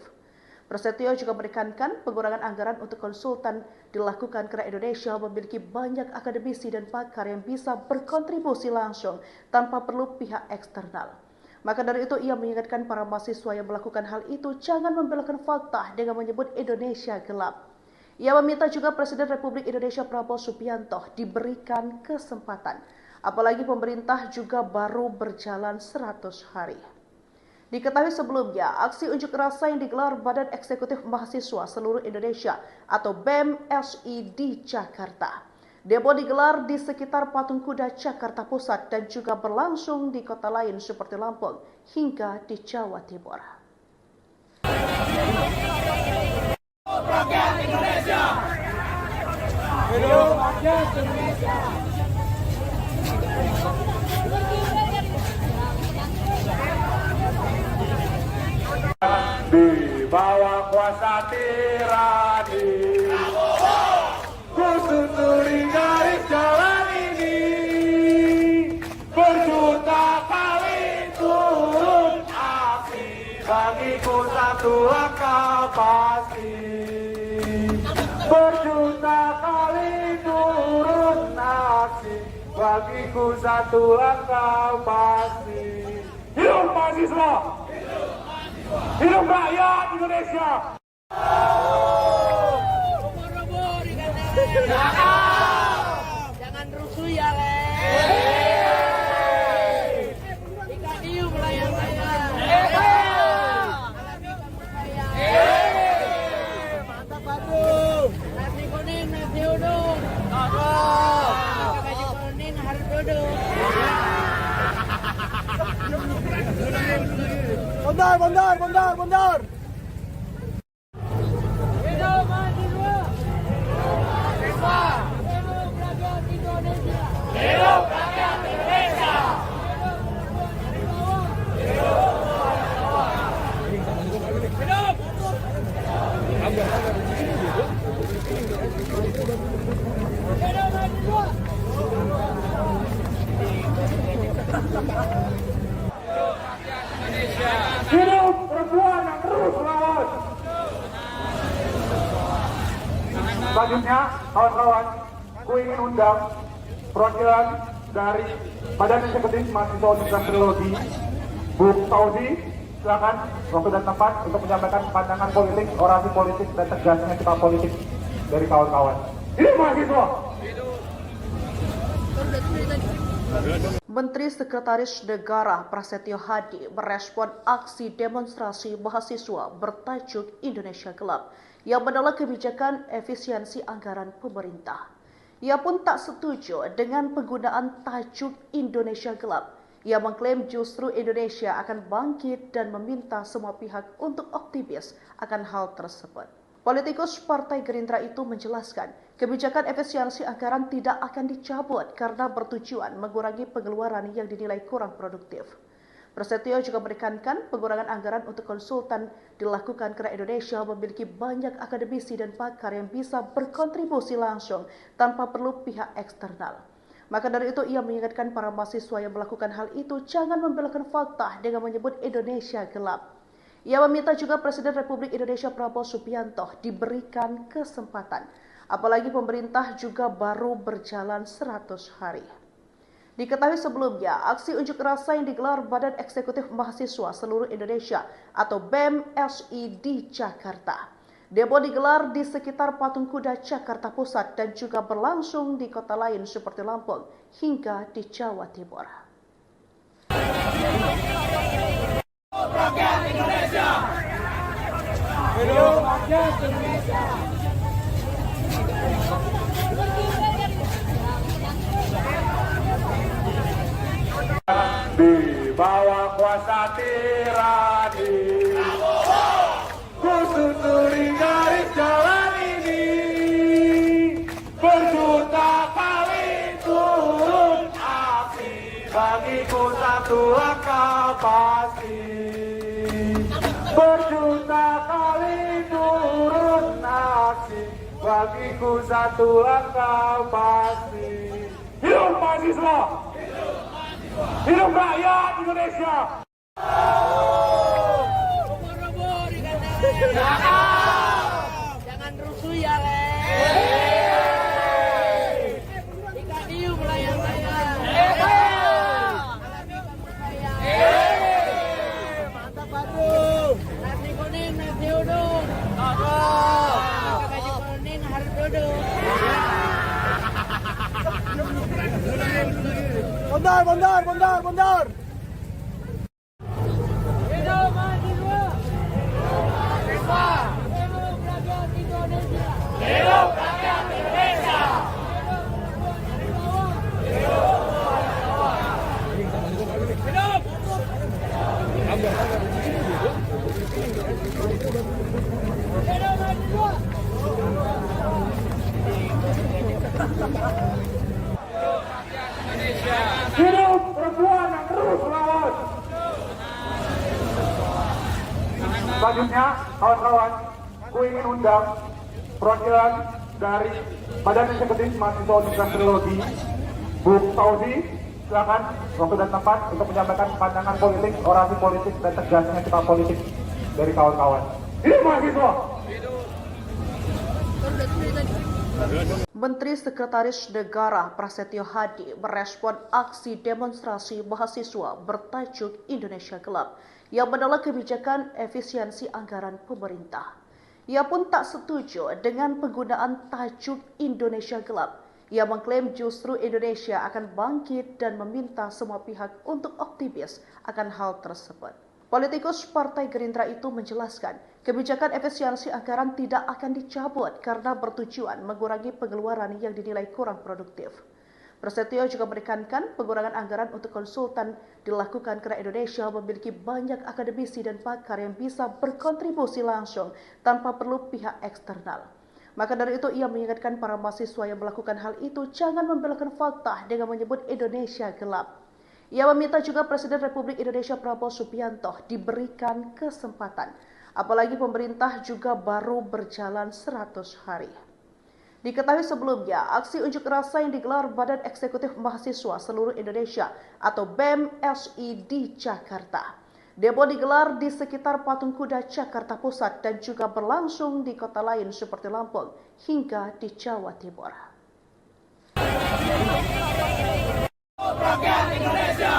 Prasetyo juga menekankan pengurangan anggaran untuk konsultan dilakukan karena Indonesia memiliki banyak akademisi dan pakar yang bisa berkontribusi langsung tanpa perlu pihak eksternal. Maka dari itu ia mengingatkan para mahasiswa yang melakukan hal itu jangan membelokkan fakta dengan menyebut Indonesia gelap. Ia meminta juga Presiden Republik Indonesia Prabowo Subianto diberikan kesempatan, apalagi pemerintah juga baru berjalan 100 hari. Diketahui sebelumnya, aksi unjuk rasa yang digelar Badan Eksekutif Mahasiswa Seluruh Indonesia atau BEM-SI di Jakarta. Demo digelar di sekitar Patung Kuda Jakarta Pusat dan juga berlangsung di kota lain seperti Lampung hingga di Jawa Timur. Rakyat Indonesia. Hidup rakyat Indonesia. Di bawah kuasa tirani, ku susuri garis jalan ini, berjuta kali turun aksi, bagiku satu langkah pasti. Berjuta kali turun aksi, bagiku satu langkah pasti. Hidup mahasiswa! Hidup rakyat Indonesia! Jangan rusuh ya, Le. Ikan hiu melayang-layang. Mantap Bandung. Nasi kuning, nasi uduk. Pakai baju kuning harus duduk. Bondar. Hidup mahasiswa. Hidup rakyat Indonesia. Hidup rakyat Indonesia. Hidup perempuan yang terus melawan. Selanjutnya, kawan-kawan, ku ingin undang perwakilan dari Badan Eksekutif Mahasiswa Universitas Teknologi, Bu Fauzi, silakan waktu dan tempat untuk menyampaikan pandangan politik, orasi politik, dan tegasnya sikap politik dari kawan-kawan. Hidup mahasiswa! Menteri Sekretaris Negara Prasetyo Hadi merespon aksi demonstrasi mahasiswa bertajuk Indonesia Gelap yang menolak kebijakan efisiensi anggaran pemerintah. Ia pun tak setuju dengan penggunaan tajuk Indonesia Gelap. Ia mengklaim justru Indonesia akan bangkit dan meminta semua pihak untuk optimis akan hal tersebut. Politikus Partai Gerindra itu menjelaskan, kebijakan efisiensi anggaran tidak akan dicabut karena bertujuan mengurangi pengeluaran yang dinilai kurang produktif. Prasetyo juga menekankan pengurangan anggaran untuk konsultan dilakukan karena Indonesia memiliki banyak akademisi dan pakar yang bisa berkontribusi langsung tanpa perlu pihak eksternal. Maka dari itu ia mengingatkan para mahasiswa yang melakukan hal itu jangan membelokkan fakta dengan menyebut Indonesia gelap. Ia meminta juga Presiden Republik Indonesia Prabowo Subianto diberikan kesempatan, apalagi pemerintah juga baru berjalan 100 hari. Diketahui sebelumnya, aksi unjuk rasa yang digelar Badan Eksekutif Mahasiswa Seluruh Indonesia atau BEM-SI di Jakarta. Demo digelar di sekitar Patung Kuda Jakarta Pusat dan juga berlangsung di kota lain seperti Lampung hingga di Jawa Timur. Rakyat Indonesia. Hidup rakyat Indonesia. Di bawah kuasa tirani, ku susuri garis jalan ini, berjuta kali turun aksi, bagiku satu akal pasti. Berjuta kali turun aksi, bagiku satu akal pasti. Hidup mahasiswa! Hidup rakyat Indonesia! Ubur-ubur ikannya. Jangan rusuh ya, Le. Ikan hiu melayang-layang. Mantap Badung. Nasi kuning, nasi uduk. Pakai baju kuning harus duduk. Bondar. Hidup mahasiswa. Hidup rakyat Indonesia. Hidup rakyat Indonesia. Hidup mahasiswa. Hidup perempuan yang terus melawan. Selanjutnya, kawan-kawan, ku ingin undang perwakilan dari Badan Eksekutif Mahasiswa Universitas Teknologi, Bu Fauzi, silakan waktu dan tempat untuk menyampaikan pandangan politik, orasi politik, dan tegasnya sikap politik dari kawan-kawan. Hidup mahasiswa! Menteri Sekretaris Negara Prasetyo Hadi merespon aksi demonstrasi mahasiswa bertajuk Indonesia Gelap yang menolak kebijakan efisiensi anggaran pemerintah. Ia pun tak setuju dengan penggunaan tajuk Indonesia Gelap. Ia mengklaim justru Indonesia akan bangkit dan meminta semua pihak untuk optimis akan hal tersebut. Politikus Partai Gerindra itu menjelaskan, kebijakan efisiensi anggaran tidak akan dicabut karena bertujuan mengurangi pengeluaran yang dinilai kurang produktif. Prasetyo juga menekankan pengurangan anggaran untuk konsultan dilakukan karena Indonesia memiliki banyak akademisi dan pakar yang bisa berkontribusi langsung tanpa perlu pihak eksternal. Maka dari itu ia mengingatkan para mahasiswa yang melakukan hal itu jangan membelokkan fakta dengan menyebut Indonesia gelap. Ia meminta juga Presiden Republik Indonesia Prabowo Subianto diberikan kesempatan, apalagi pemerintah juga baru berjalan 100 hari. Diketahui sebelumnya, aksi unjuk rasa yang digelar Badan Eksekutif Mahasiswa Seluruh Indonesia atau BEM-SI di Jakarta. Demo digelar di sekitar Patung Kuda Jakarta Pusat dan juga berlangsung di kota lain seperti Lampung hingga di Jawa Timur. Rakyat Indonesia.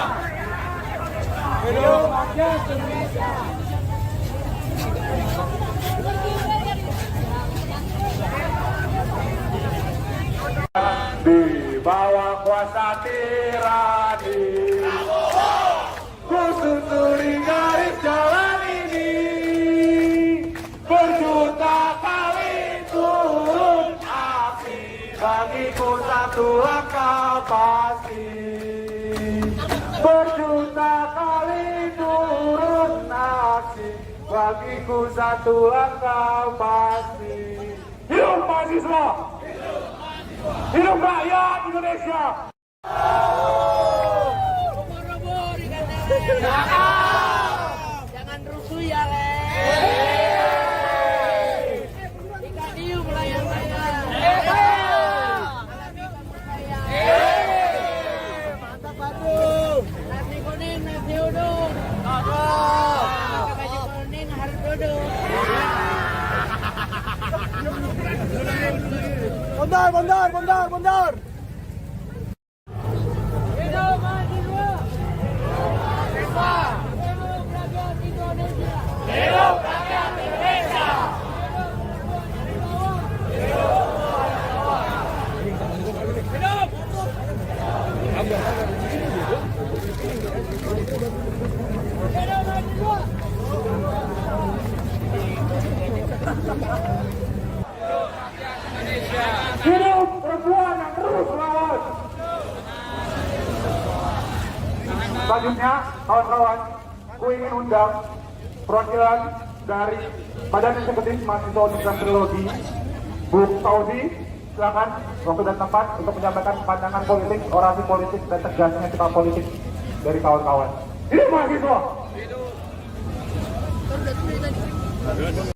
Hidup rakyat Indonesia. Di bawah kuasa tirani, ku susuri garis jalan ini. Berjuta kali turun aksi, bagiku satu akal pasti. Berjuta kali turun aksi, bagiku satu akal pasti. Hidup mahasiswa! Hidup rakyat Indonesia! Ubur-ubur ikannya. Jangan rusuh ya, Le. Ikan hiu melayang-layang. Mantap Badung. Nasi kuning, nasi uduk. Pakai baju kuning harus duduk. Bondar. Hidup mahasiswa. Hidup rakyat Indonesia. Hidup rakyat Indonesia. Hidup mahasiswa. Hidup perempuan yang terus melawan. Selanjutnya, kawan-kawan, ku ingin undang perwakilan dari Badan Eksekutif Mahasiswa Universitas Teknologi, Bu Fauzi, silakan waktu dan tempat untuk menyampaikan pandangan politik, orasi politik, dan tegasnya sikap politik dari kawan-kawan. Hidup mahasiswa!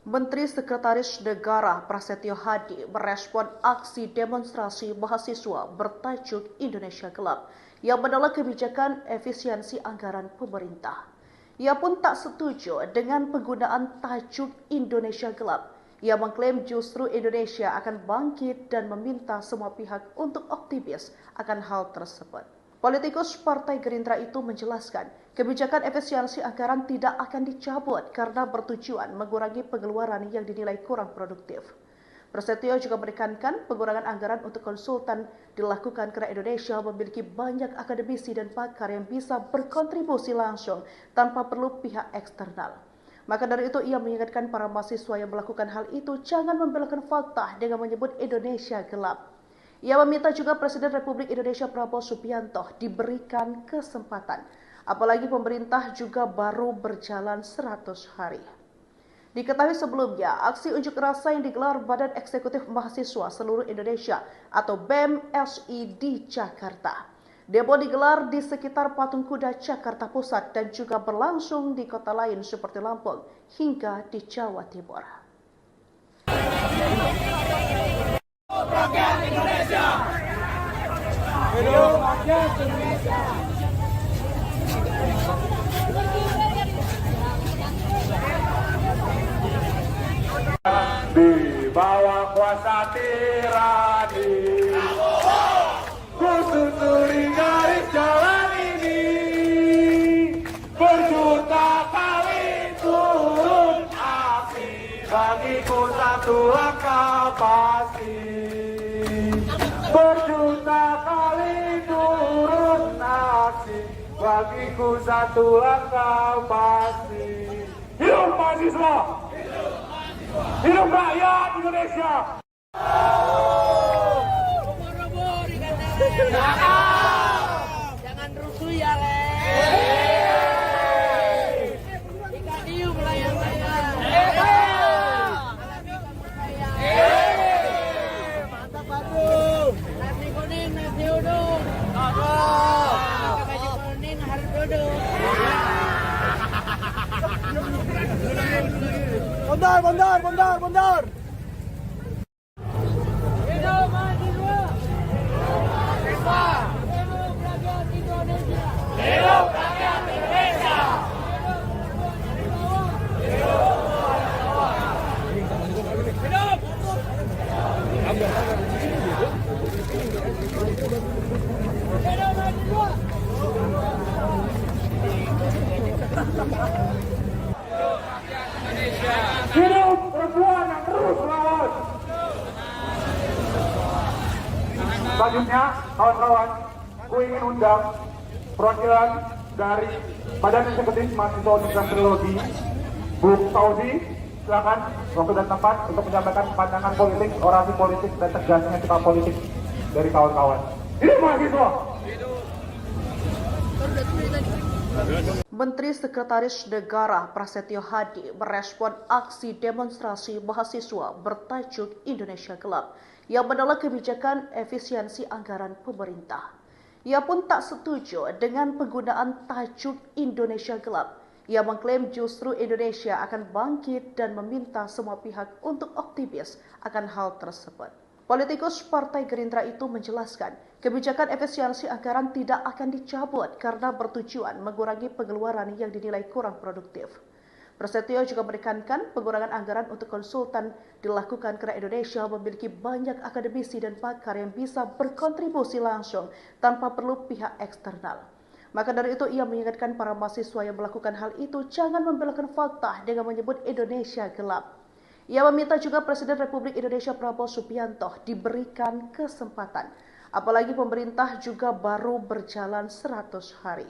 Menteri Sekretaris Negara Prasetyo Hadi merespon aksi demonstrasi mahasiswa bertajuk Indonesia Gelap yang menolak kebijakan efisiensi anggaran pemerintah. Ia pun tak setuju dengan penggunaan tajuk Indonesia Gelap. Ia mengklaim justru Indonesia akan bangkit dan meminta semua pihak untuk optimis akan hal tersebut. Politikus Partai Gerindra itu menjelaskan, kebijakan efisiensi anggaran tidak akan dicabut karena bertujuan mengurangi pengeluaran yang dinilai kurang produktif. Prasetyo juga menekankan pengurangan anggaran untuk konsultan dilakukan karena Indonesia memiliki banyak akademisi dan pakar yang bisa berkontribusi langsung tanpa perlu pihak eksternal. Maka dari itu ia mengingatkan para mahasiswa yang melakukan hal itu jangan membelokkan fakta dengan menyebut Indonesia gelap. Ia meminta juga Presiden Republik Indonesia Prabowo Subianto diberikan kesempatan, apalagi pemerintah juga baru berjalan 100 hari. Diketahui sebelumnya, aksi unjuk rasa yang digelar Badan Eksekutif Mahasiswa Seluruh Indonesia atau BEM-SI di Jakarta. Demo digelar di sekitar Patung Kuda Jakarta Pusat dan juga berlangsung di kota lain seperti Lampung hingga di Jawa Timur. Rakyat Indonesia! Hidup rakyat Indonesia! Di bawah kuasa tirani, ku susuri garis jalan ini, berjuta kali turun aksi, bagiku satu langkah pasti. Berjuta kali turun aksi, bagiku satu langkah pasti. Hidup mahasiswa! Hidup rakyat Indonesia! Jangan rusuh ya, Le. Ikan hiu melayang-layang. Mantap Badung! Nasi kuning, nasi uduk. Pakai baju kuning harus duduk. Bondar! Hidup mahasiswa. Hidup rakyat Indonesia. Hidup rakyat Indonesia! Hidup perempuan yang terus melawan! Selanjutnya, kawan-kawan, ku ingin undang perwakilan dari Badan Eksekutif Mahasiswa Universitas Teknologi, Bu Fauzi, silakan waktu dan tempat untuk menyampaikan pandangan politik, orasi politik, dan tegasnya sikap politik dari kawan-kawan. Hidup mahasiswa! Menteri Sekretaris Negara Prasetyo Hadi merespon aksi demonstrasi mahasiswa bertajuk Indonesia Gelap yang menolak kebijakan efisiensi anggaran pemerintah. Ia pun tak setuju dengan penggunaan tajuk Indonesia Gelap. Ia mengklaim justru Indonesia akan bangkit dan meminta semua pihak untuk optimis akan hal tersebut. Politikus Partai Gerindra itu menjelaskan, kebijakan efisiensi anggaran tidak akan dicabut karena bertujuan mengurangi pengeluaran yang dinilai kurang produktif. Prasetyo juga menekankan pengurangan anggaran untuk konsultan dilakukan karena Indonesia memiliki banyak akademisi dan pakar yang bisa berkontribusi langsung tanpa perlu pihak eksternal. Maka dari itu ia mengingatkan para mahasiswa yang melakukan hal itu jangan membelokkan fakta dengan menyebut Indonesia gelap. Ia meminta juga Presiden Republik Indonesia Prabowo Subianto diberikan kesempatan, apalagi pemerintah juga baru berjalan 100 hari.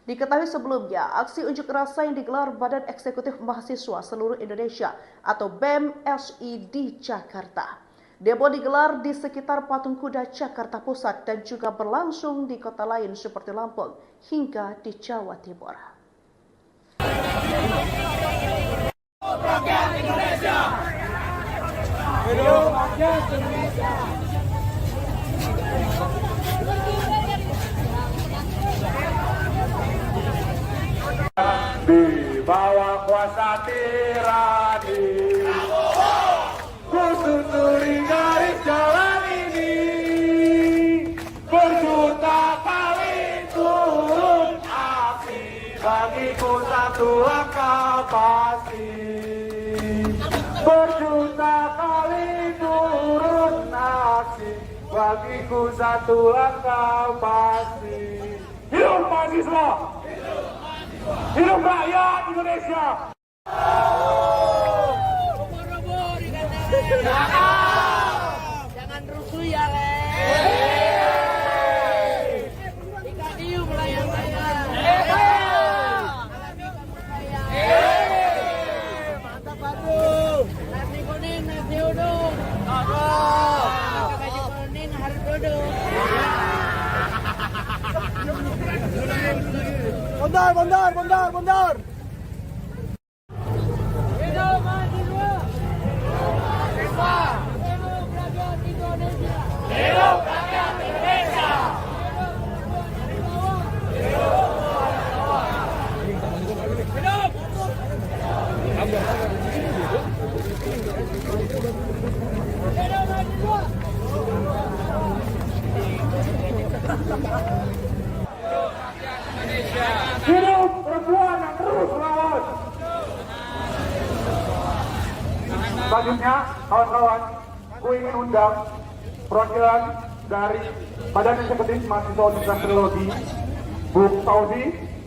Diketahui sebelumnya, aksi unjuk rasa yang digelar Badan Eksekutif Mahasiswa Seluruh Indonesia atau BEM-SI di Jakarta. Demo digelar di sekitar Patung Kuda Jakarta Pusat dan juga berlangsung di kota lain seperti Lampung hingga di Jawa Timur. Rakyat Indonesia! Hidup rakyat Indonesia! kuasa tirani. Ku susuri garis jalan ini, berjuta kali turun api, bagiku satu langkah pasti. Berjuta kali turun aksi, bagiku satu langkah pasti. Hidup mahasiswa! Hidup rakyat Indonesia! Ubur-ubur dikatakan. Jangan rusuh ya, Le. Ikan hiu melayang-layang. Alami kamu sayang. Mantap, Badung. Nasi kuning, nasi uduk. Pakai baju kuning harus duduk. Bondar. Hidup mahasiswa. Hidup rakyat Indonesia. Hidup rakyat Indonesia. Hidup perempuan yang terus melawan. Selanjutnya, kawan-kawan, ku ingin undang perwakilan dari Badan Eksekutif Mahasiswa Universitas Teknologi, Bu Fauzi.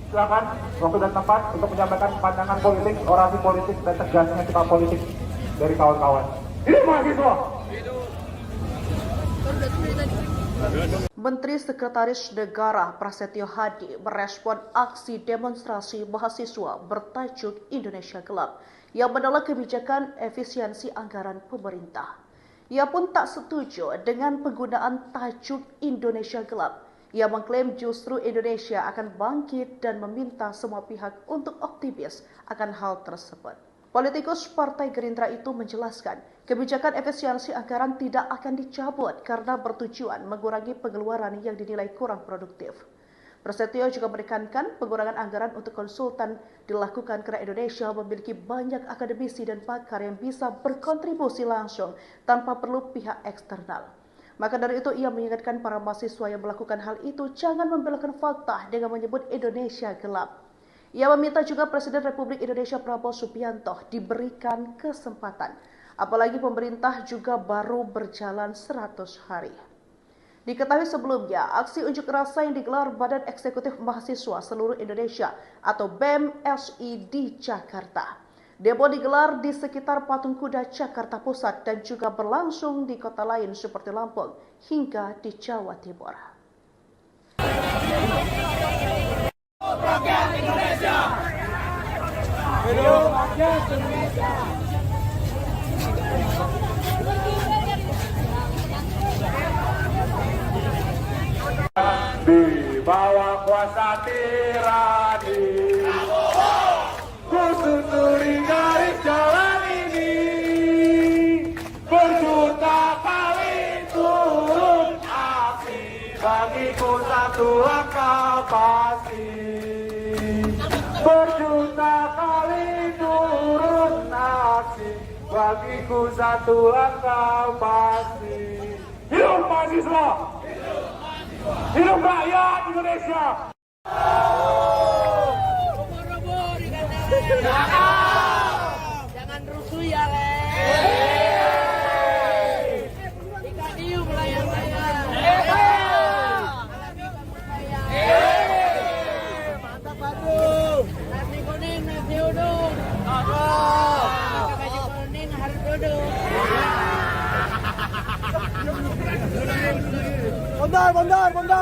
Silakan waktu dan tempat untuk menyampaikan pandangan politik, orasi politik, dan tegasnya sikap politik dari kawan-kawan. Hidup mahasiswa! Menteri Sekretaris Negara Prasetyo Hadi merespon aksi demonstrasi mahasiswa bertajuk Indonesia Gelap yang menolak kebijakan efisiensi anggaran pemerintah. Ia pun tak setuju dengan penggunaan tajuk Indonesia Gelap. Ia mengklaim justru Indonesia akan bangkit dan meminta semua pihak untuk optimis akan hal tersebut. Politikus Partai Gerindra itu menjelaskan, kebijakan efisiensi anggaran tidak akan dicabut karena bertujuan mengurangi pengeluaran yang dinilai kurang produktif. Prasetyo juga menekankan pengurangan anggaran untuk konsultan dilakukan karena Indonesia memiliki banyak akademisi dan pakar yang bisa berkontribusi langsung tanpa perlu pihak eksternal. Maka dari itu ia mengingatkan para mahasiswa yang melakukan hal itu jangan membelokkan fakta dengan menyebut Indonesia gelap. Ia meminta juga Presiden Republik Indonesia Prabowo Subianto diberikan kesempatan, apalagi pemerintah juga baru berjalan 100 hari. Diketahui sebelumnya, aksi unjuk rasa yang digelar Badan Eksekutif Mahasiswa Seluruh Indonesia atau BEM-SI di Jakarta. Demo digelar di sekitar Patung Kuda Jakarta Pusat dan juga berlangsung di kota lain seperti Lampung hingga di Jawa Timur. Rakyat Indonesia. Hidup rakyat Indonesia. Di bawah kuasa tirani, ku susuri garis jalan ini, berjuta kali turun api, bagiku satu langkah pasti. Berjuta kali turun aksi, bagiku satu langkah pasti. Hidup mahasiswa! Hidup rakyat Indonesia! Ubur-ubur dikatakan. Jangan rusuh ya, Le. Ikan hiu melayang-layang. Alami kamu sayang. Mantap, Badung. Nasi kuning, nasi uduk. Pakai baju kuning harus duduk.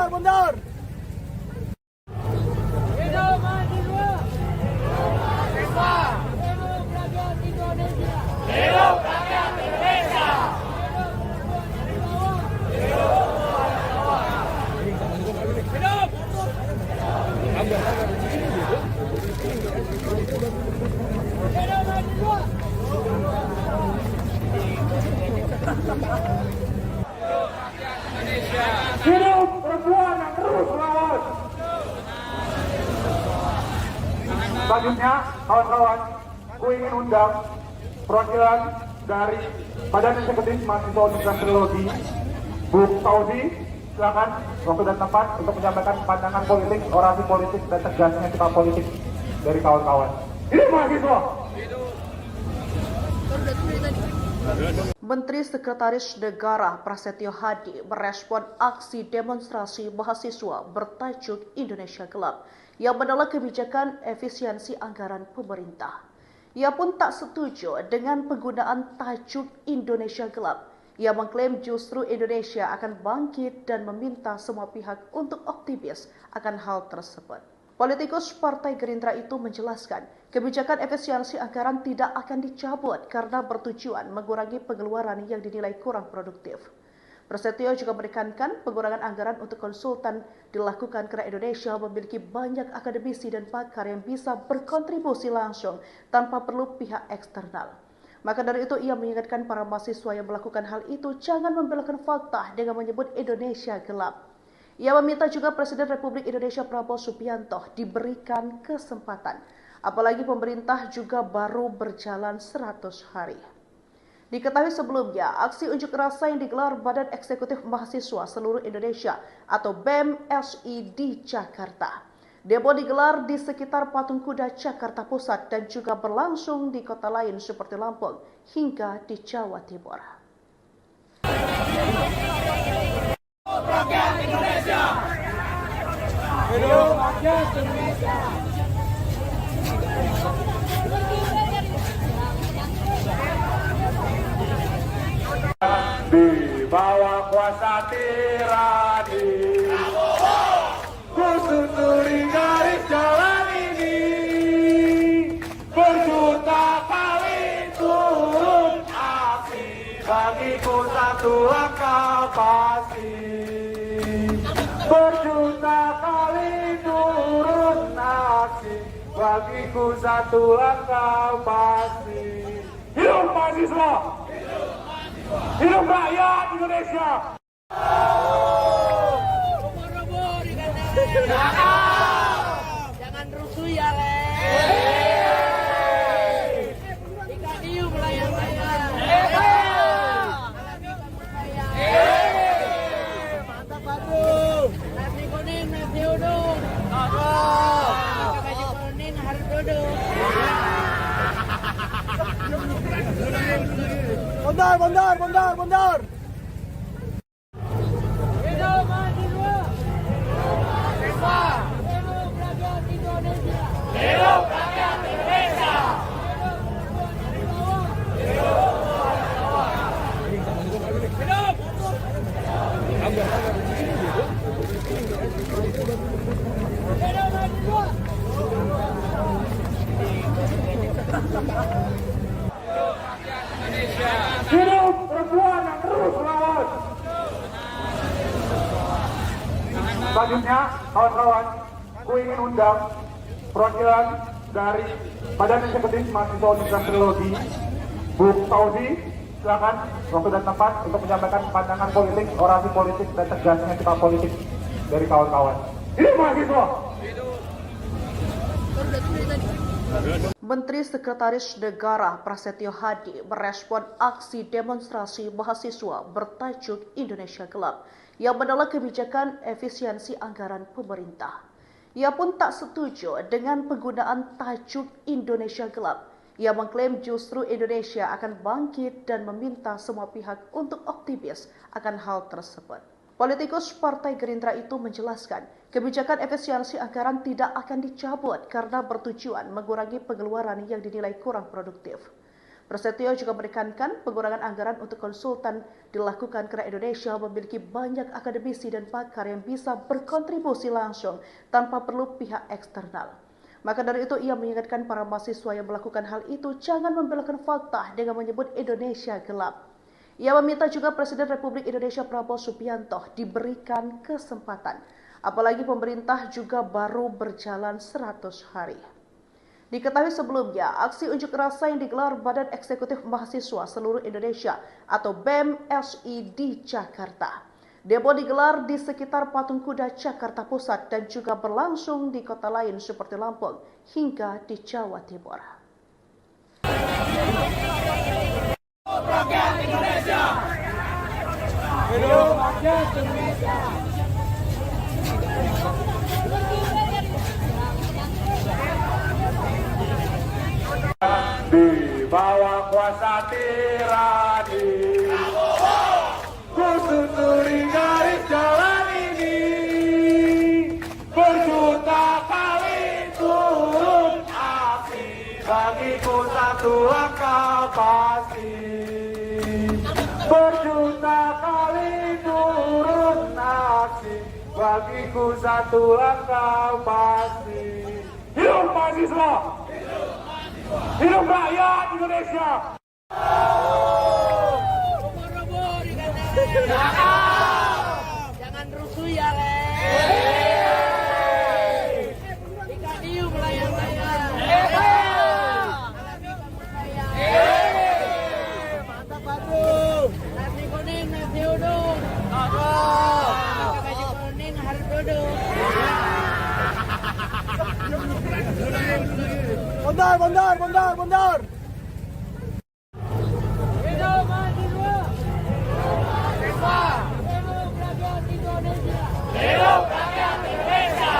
Bondar. Hidup mahasiswa. Hidup rakyat Indonesia. Hidup rakyat Indonesia. Hidup perempuan yang terus melawan. Selanjutnya, kawan-kawan, ku ingin undang perwakilan dari Badan Eksekutif Mahasiswa Universitas Teknologi, Bu Tauzi, silakan waktu dan tempat untuk menyampaikan pandangan politik, orasi politik, dan tegasnya sikap politik dari kawan-kawan. Ini mahasiswa. Menteri Sekretaris Negara Prasetyo Hadi merespon aksi demonstrasi mahasiswa bertajuk Indonesia Gelap yang menolak kebijakan efisiensi anggaran pemerintah. Ia pun tak setuju dengan penggunaan tajuk Indonesia Gelap. Ia mengklaim justru Indonesia akan bangkit dan meminta semua pihak untuk optimis akan hal tersebut. Politikus Partai Gerindra itu menjelaskan, kebijakan efisiensi anggaran tidak akan dicabut karena bertujuan mengurangi pengeluaran yang dinilai kurang produktif. Prasetyo juga menekankan pengurangan anggaran untuk konsultan dilakukan karena Indonesia memiliki banyak akademisi dan pakar yang bisa berkontribusi langsung tanpa perlu pihak eksternal. Maka dari itu ia mengingatkan para mahasiswa yang melakukan hal itu jangan membelokkan fakta dengan menyebut Indonesia gelap. Ia meminta juga Presiden Republik Indonesia Prabowo Subianto diberikan kesempatan, apalagi pemerintah juga baru berjalan 100 hari. Diketahui sebelumnya, aksi unjuk rasa yang digelar Badan Eksekutif Mahasiswa Seluruh Indonesia atau BEM-SI di Jakarta. Demo digelar di sekitar Patung Kuda Jakarta Pusat dan juga berlangsung di kota lain seperti Lampung hingga di Jawa Timur. Rakyat Indonesia. Hidup rakyat Indonesia. Di bawah kuasa tirani, ku susuri garis jalan ini, berjuta kali turun aksi, bagiku satu langkah pasti. Berjuta kali turun aksi, bagiku satu langkah pasti. Hidup mahasiswa! Hidup rakyat Indonesia! Robo-robo di kandang. Jangan rusuh ya, Le. Ikan hiu melayang-layang. Mantap Badung. Nasi kuning, nasi uduk. Pakai baju kuning harus duduk. Bondar. Hidup mahasiswa. Hidup rakyat Indonesia. Hidup rakyat Indonesia. Hidup perempuan yang terus melawan. Selanjutnya, kawan-kawan, ku ingin undang perwakilan dari Badan Eksekutif Mahasiswa Universitas Teknologi, Bu Tauzi, silakan waktu dan tempat untuk menyampaikan pandangan politik, orasi politik, dan tegasnya sikap politik dari kawan-kawan. Ini mahasiswa. Menteri Sekretaris Negara Prasetyo Hadi merespon aksi demonstrasi mahasiswa bertajuk Indonesia Gelap yang menolak kebijakan efisiensi anggaran pemerintah. Ia pun tak setuju dengan penggunaan tajuk Indonesia Gelap. Ia mengklaim justru Indonesia akan bangkit dan meminta semua pihak untuk optimis akan hal tersebut. Politikus Partai Gerindra itu menjelaskan, kebijakan efisiensi anggaran tidak akan dicabut karena bertujuan mengurangi pengeluaran yang dinilai kurang produktif. Prasetyo juga menekankan pengurangan anggaran untuk konsultan dilakukan karena Indonesia memiliki banyak akademisi dan pakar yang bisa berkontribusi langsung tanpa perlu pihak eksternal. Maka dari itu ia mengingatkan para mahasiswa yang melakukan hal itu jangan membelokkan fakta dengan menyebut Indonesia gelap. Ia meminta juga Presiden Republik Indonesia Prabowo Subianto diberikan kesempatan, apalagi pemerintah juga baru berjalan 100 hari. Diketahui sebelumnya, aksi unjuk rasa yang digelar Badan Eksekutif Mahasiswa Seluruh Indonesia atau BEM-SI di Jakarta. Demo digelar di sekitar Patung Kuda Jakarta Pusat dan juga berlangsung di kota lain seperti Lampung hingga di Jawa Timur. Rakyat Indonesia. Hidup rakyat Indonesia. Di bawah kuasa tirani, ku susuri garis jalan ini, berjuta kali turun aksi, bagiku satu langkah pasti. Berjuta kali turun aksi, bagiku satu langkah pasti. Hidup mahasiswa! Hidup rakyat Indonesia! Jangan rusuh ya, Le. Ikan hiu melayang saya. Mantap Badung. Nasi kuning, nasi uduk. Pakai baju kuning harus duduk. Bondar. Hidup mahasiswa. Hidup rakyat Indonesia. Hidup rakyat Indonesia.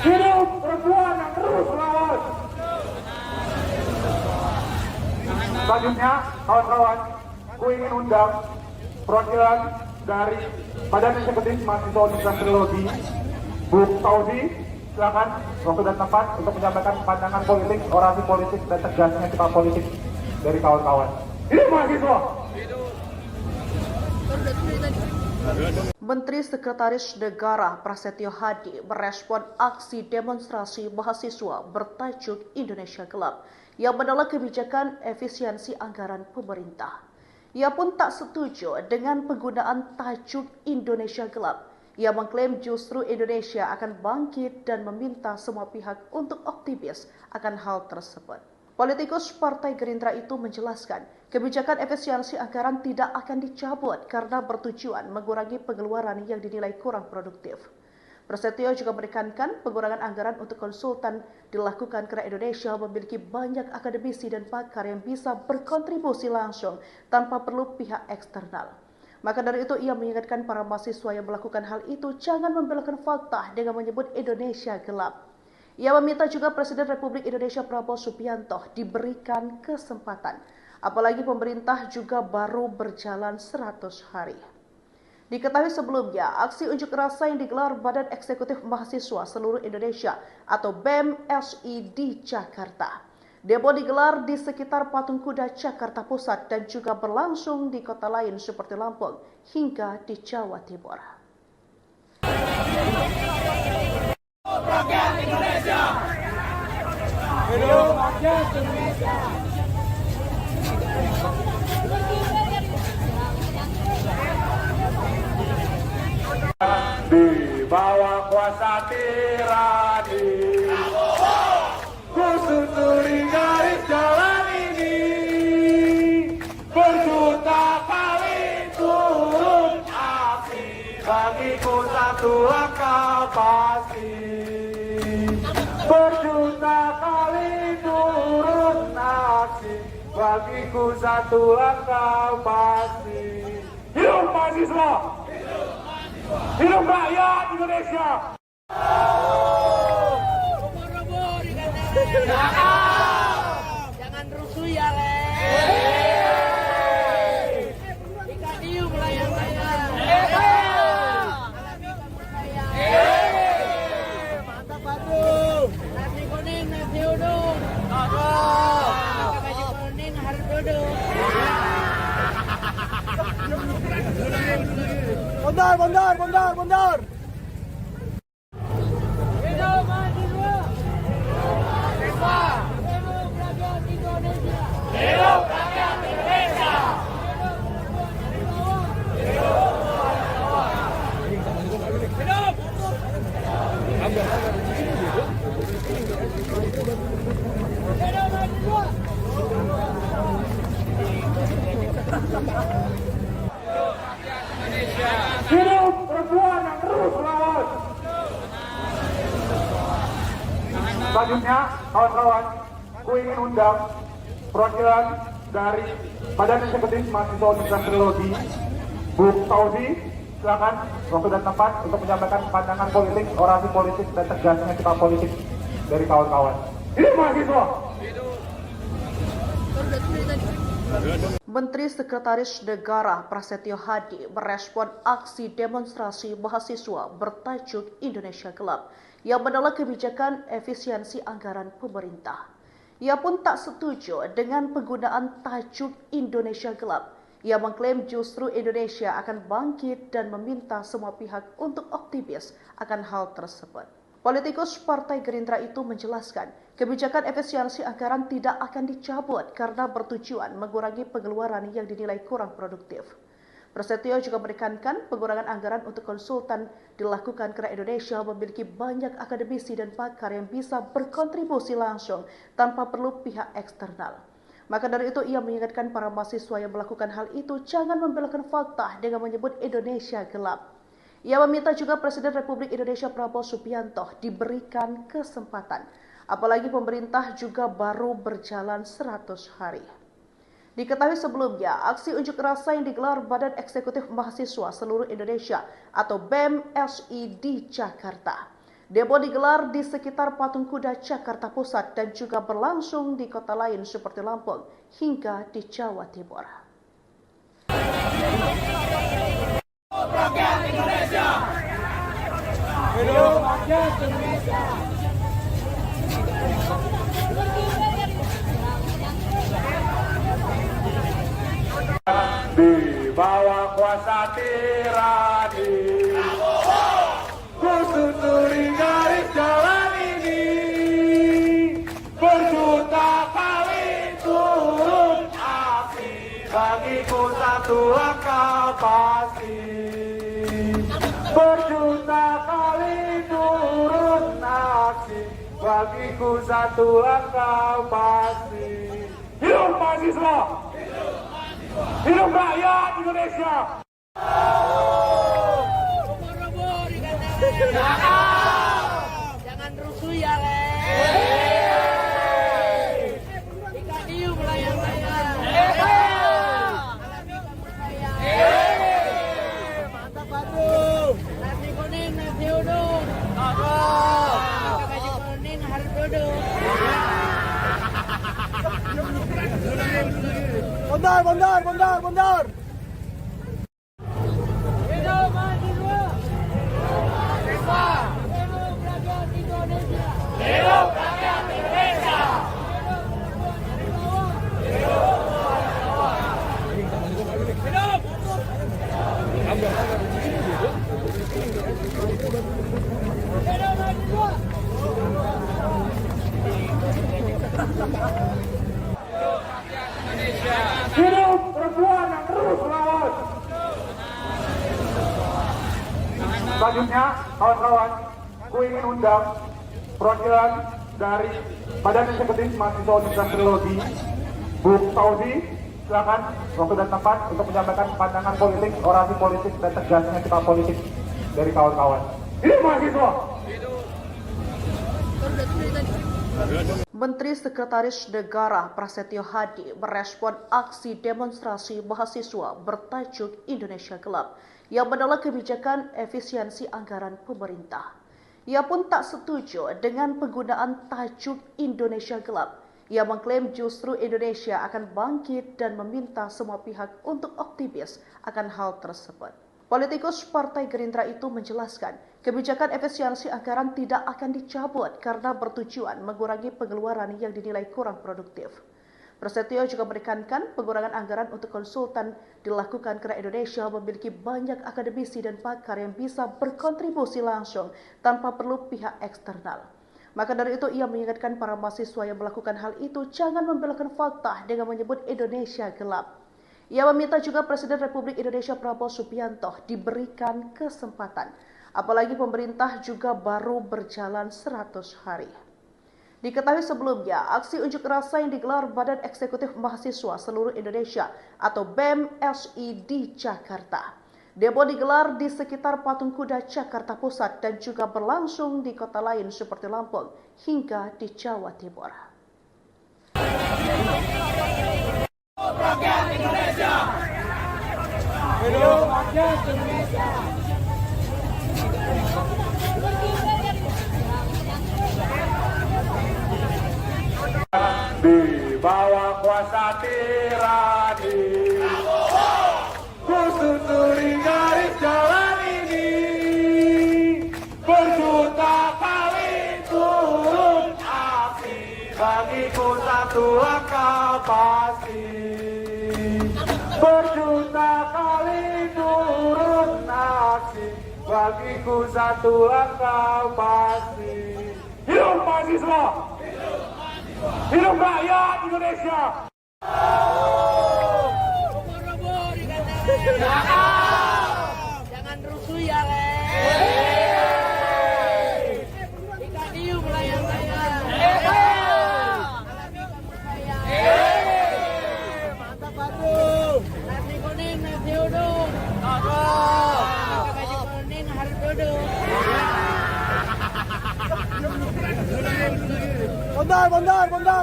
Hidup perempuan yang terus melawan! Selanjutnya, kawan-kawan, ku ingin undang perwakilan dari Badan Eksekutif Mahasiswa Universitas Teknologi, Bu Tauzi, silakan waktu dan tempat untuk menyampaikan pandangan politik, orasi politik, dan tegasnya sikap politik dari kawan-kawan. Hidup mahasiswa! Menteri Sekretaris Negara Prasetyo Hadi merespon aksi demonstrasi mahasiswa bertajuk Indonesia Gelap yang menolak kebijakan efisiensi anggaran pemerintah. Ia pun tak setuju dengan penggunaan tajuk Indonesia Gelap. Ia mengklaim justru Indonesia akan bangkit dan meminta semua pihak untuk optimis akan hal tersebut. Politikus Partai Gerindra itu menjelaskan, kebijakan efisiensi anggaran tidak akan dicabut karena bertujuan mengurangi pengeluaran yang dinilai kurang produktif. Prasetyo juga menekankan pengurangan anggaran untuk konsultan dilakukan karena Indonesia memiliki banyak akademisi dan pakar yang bisa berkontribusi langsung tanpa perlu pihak eksternal. Maka dari itu ia mengingatkan para mahasiswa yang melakukan hal itu jangan membelokkan fakta dengan menyebut Indonesia gelap. Ia meminta juga Presiden Republik Indonesia Prabowo Subianto diberikan kesempatan, apalagi pemerintah juga baru berjalan 100 hari. Diketahui sebelumnya, aksi unjuk rasa yang digelar Badan Eksekutif Mahasiswa Seluruh Indonesia atau BEM-SI di Jakarta. Demo digelar di sekitar Patung Kuda Jakarta Pusat dan juga berlangsung di kota lain seperti Lampung hingga di Jawa Timur. Rakyat Indonesia. Hidup rakyat Indonesia. Di bawah kuasa tirani, ku susuri garis jalan ini, berjuta kali turun aksi, bagiku satu langkah pasti. Berjuta kali turun aksi, bagiku satu langkah pasti. Hidup mahasiswa! Hidup rakyat Indonesia! Ubur-ubur ikannya. Jangan rusuh ya, Le. Ikan hiu melayang saya. Mantap Badung. Nasi kuning, nasi uduk. Pakai baju kuning harus duduk. Bondar. Hidup mahasiswa. Hidup rakyat Indonesia. Hidup rakyat Indonesia. Hidup. terus melawan. Selanjutnya, kawan-kawan, ku ingin undang perwakilan dari Badan Eksekutif Mahasiswa Universitas Teknologi, Bu Tauzi, silakan waktu dan tempat untuk menyampaikan pandangan politik, orasi politik, dan tegasnya sikap politik dari kawan-kawan. Hidup mahasiswa! Menteri Sekretaris Negara Prasetyo Hadi merespon aksi demonstrasi mahasiswa bertajuk Indonesia Gelap yang menolak kebijakan efisiensi anggaran pemerintah. Ia pun tak setuju dengan penggunaan tajuk Indonesia Gelap. Ia mengklaim justru Indonesia akan bangkit dan meminta semua pihak untuk optimis akan hal tersebut. Politikus Partai Gerindra itu menjelaskan, kebijakan efisiensi anggaran tidak akan dicabut karena bertujuan mengurangi pengeluaran yang dinilai kurang produktif. Prasetyo juga menekankan pengurangan anggaran untuk konsultan dilakukan karena Indonesia memiliki banyak akademisi dan pakar yang bisa berkontribusi langsung tanpa perlu pihak eksternal. Maka dari itu ia mengingatkan para mahasiswa yang melakukan hal itu jangan membelokkan fakta dengan menyebut Indonesia gelap. Ia meminta juga Presiden Republik Indonesia Prabowo Subianto diberikan kesempatan. Apalagi pemerintah juga baru berjalan 100 hari. Diketahui sebelumnya, aksi unjuk rasa yang digelar Badan Eksekutif Mahasiswa Seluruh Indonesia atau BEM-SI di Jakarta. Demo digelar di sekitar Patung Kuda Jakarta Pusat dan juga berlangsung di kota lain seperti Lampung hingga di Jawa Timur. Rakyat Indonesia! Hidup rakyat Indonesia! Di bawah kuasa tirani, ku susuri garis jalan ini, berjuta kali turun api, bagiku satu langkah pasti. Berjuta kali turun aksi, bagiku satu langkah pasti. Hidup mahasiswa! Hidup rakyat Indonesia! Jangan rusuh ya, Le. Ikan hiu melayang-layang. Mantap Bandung! Nasi kuning, nasi uduk. Pakai baju kuning harus duduk. Bondar! Hidup mahasiswa. Hidup rakyat Indonesia. Hidup rakyat Indonesia! Hidup perempuan yang terus melawan! Selanjutnya, kawan-kawan, ku ingin undang perwakilan dari Badan Eksekutif Mahasiswa Universitas Teknologi, Bu Tauzi, silakan waktu dan tempat untuk menyampaikan pandangan politik, orasi politik, dan tegasnya sikap politik dari kawan-kawan. Hidup mahasiswa! Menteri Sekretaris Negara Prasetyo Hadi merespon aksi demonstrasi mahasiswa bertajuk Indonesia Gelap yang menolak kebijakan efisiensi anggaran pemerintah. Ia pun tak setuju dengan penggunaan tajuk Indonesia Gelap. Ia mengklaim justru Indonesia akan bangkit dan meminta semua pihak untuk optimis akan hal tersebut. Politikus Partai Gerindra itu menjelaskan, kebijakan efisiensi anggaran tidak akan dicabut karena bertujuan mengurangi pengeluaran yang dinilai kurang produktif. Prasetyo juga menekankan pengurangan anggaran untuk konsultan dilakukan karena Indonesia memiliki banyak akademisi dan pakar yang bisa berkontribusi langsung tanpa perlu pihak eksternal. Maka dari itu ia mengingatkan para mahasiswa yang melakukan hal itu jangan membelokkan fakta dengan menyebut Indonesia gelap. Ia meminta juga Presiden Republik Indonesia Prabowo Subianto diberikan kesempatan. Apalagi pemerintah juga baru berjalan 100 hari. Diketahui sebelumnya, aksi unjuk rasa yang digelar Badan Eksekutif Mahasiswa Seluruh Indonesia atau BEM-SI di Jakarta. Demo digelar di sekitar Patung Kuda Jakarta Pusat dan juga berlangsung di kota lain seperti Lampung hingga di Jawa Timur. Rakyat Indonesia. Hidup rakyat Indonesia. Di bawah kuasa tirani, ku susuri garis jalan ini, berjuta kali turun aksi, bagiku satu akal pasti. Berjuta kali turun aksi, bagiku satu akal pasti. Hidup mahasiswa! Hidup rakyat Indonesia! Jangan rusuh ya, Le. Ikan hiu melayang-layang. Mantap Bandung. Nasi kuning, nasi uduk. Pakai baju kuning harus duduk.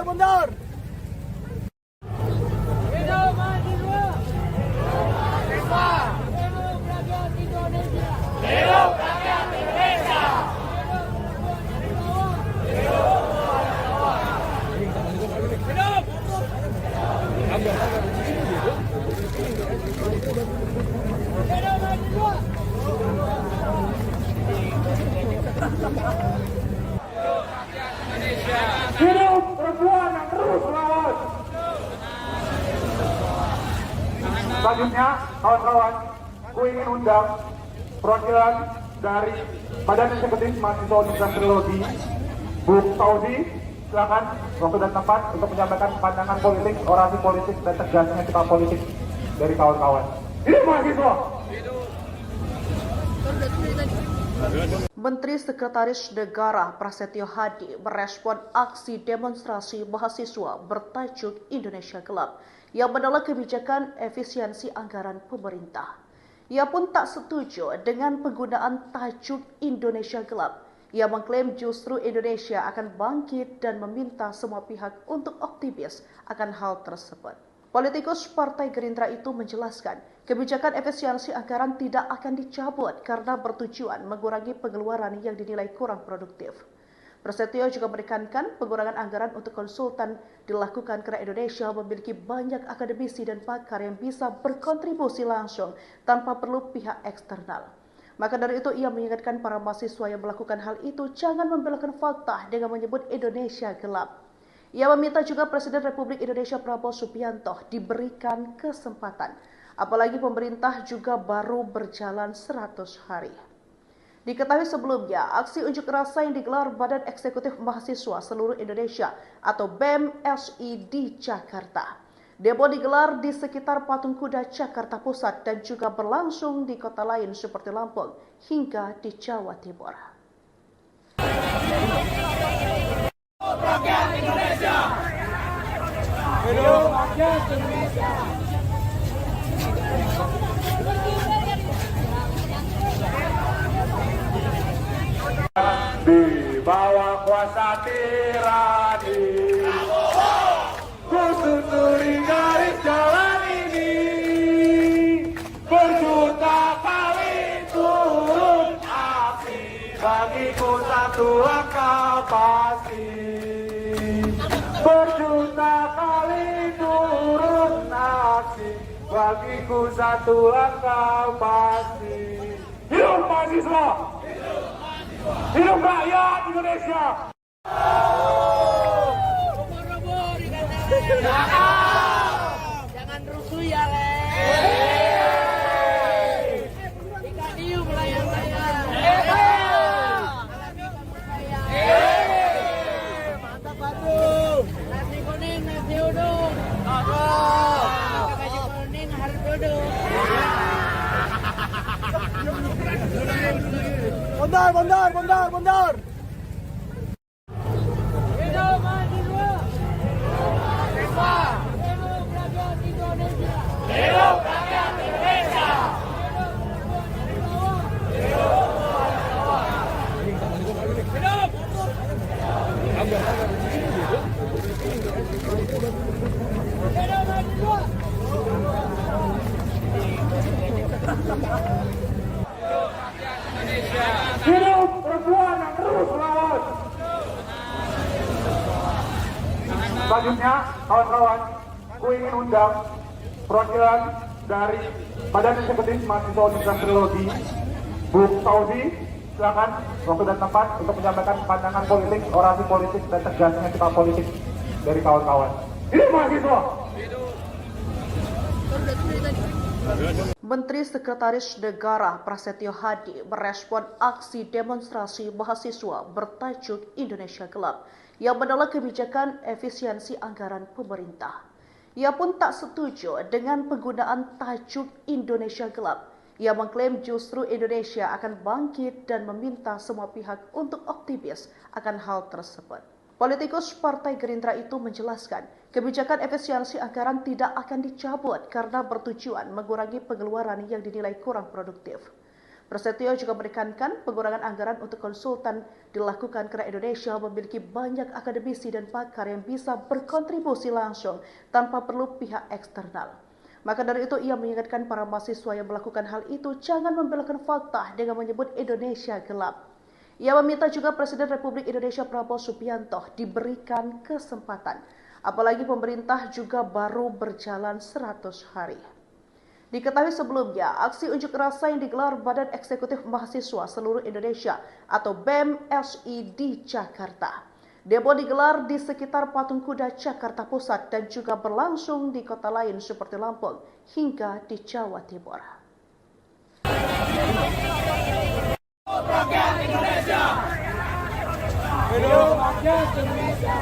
Bondar. Hidup mahasiswa. Hidup rakyat Indonesia. Hidup rakyat Indonesia. Hidup perempuan yang terus melawan. Selanjutnya, kawan-kawan, ku ingin undang perwakilan dari Badan Eksekutif Mahasiswa Universitas Teknologi, Bu Fauzi, silakan waktu dan tempat untuk menyampaikan pandangan politik, orasi politik, dan tegasnya sikap politik dari kawan-kawan. Hidup mahasiswa! Menteri Sekretaris Negara Prasetyo Hadi merespon aksi demonstrasi mahasiswa bertajuk Indonesia Gelap yang menolak kebijakan efisiensi anggaran pemerintah. Ia pun tak setuju dengan penggunaan tajuk Indonesia Gelap. Ia mengklaim justru Indonesia akan bangkit dan meminta semua pihak untuk optimis akan hal tersebut. Politikus Partai Gerindra itu menjelaskan, kebijakan efisiensi anggaran tidak akan dicabut karena bertujuan mengurangi pengeluaran yang dinilai kurang produktif. Prasetyo juga menekankan pengurangan anggaran untuk konsultan dilakukan karena Indonesia memiliki banyak akademisi dan pakar yang bisa berkontribusi langsung tanpa perlu pihak eksternal. Maka dari itu ia mengingatkan para mahasiswa yang melakukan hal itu jangan membelokkan fakta dengan menyebut Indonesia gelap. Ia meminta juga Presiden Republik Indonesia Prabowo Subianto diberikan kesempatan, apalagi pemerintah juga baru berjalan 100 hari. Diketahui sebelumnya, aksi unjuk rasa yang digelar Badan Eksekutif Mahasiswa Seluruh Indonesia atau BEM-SI di Jakarta. Demo digelar di sekitar Patung Kuda Jakarta Pusat dan juga berlangsung di kota lain seperti Lampung hingga di Jawa Timur. Rakyat Indonesia. Hidup rakyat Indonesia. Di bawah kuasa tirani, ku susuri garis jalan ini, berjuta kali turun aksi, bagiku satu akal pasti. Berjuta kali turun aksi, bagiku satu akal pasti. Hidup mahasiswa! Hidup rakyat Indonesia! Ubur-ubur ikan lele. Jangan rusuh ya, Le. Ikan hiu melayang-layang. Mantap Bandung. Nasi kuning, nasi uduk. Pakai baju kuning harus duduk. Bondar. Hidup mahasiswa. Hidup rakyat Indonesia. Hidup rakyat Indonesia. Hidup perempuan yang terus melawan. Selanjutnya, kawan-kawan, ku ingin undang perwakilan dari Badan Eksekutif Mahasiswa Universitas Trilogi, Bu Fauzi, silakan waktu dan tempat untuk menyampaikan pandangan politik, orasi politik, dan tegasnya sikap politik dari kawan-kawan. Hidup mahasiswa! Menteri Sekretaris Negara Prasetyo Hadi merespon aksi demonstrasi mahasiswa bertajuk Indonesia Gelap yang menolak kebijakan efisiensi anggaran pemerintah. Ia pun tak setuju dengan penggunaan tajuk Indonesia Gelap. Ia mengklaim justru Indonesia akan bangkit dan meminta semua pihak untuk optimis akan hal tersebut. Politikus Partai Gerindra itu menjelaskan, kebijakan efisiensi anggaran tidak akan dicabut karena bertujuan mengurangi pengeluaran yang dinilai kurang produktif. Prasetyo juga menekankan pengurangan anggaran untuk konsultan dilakukan karena Indonesia memiliki banyak akademisi dan pakar yang bisa berkontribusi langsung tanpa perlu pihak eksternal. Maka dari itu ia mengingatkan para mahasiswa yang melakukan hal itu jangan membelokkan fakta dengan menyebut Indonesia gelap. Ia meminta juga Presiden Republik Indonesia Prabowo Subianto diberikan kesempatan, apalagi pemerintah juga baru berjalan 100 hari. Diketahui sebelumnya, aksi unjuk rasa yang digelar Badan Eksekutif Mahasiswa Seluruh Indonesia atau BEM-SI di Jakarta. Demo digelar di sekitar Patung Kuda Jakarta Pusat dan juga berlangsung di kota lain seperti Lampung hingga di Jawa Timur. Rakyat Indonesia. Hidup rakyat Indonesia.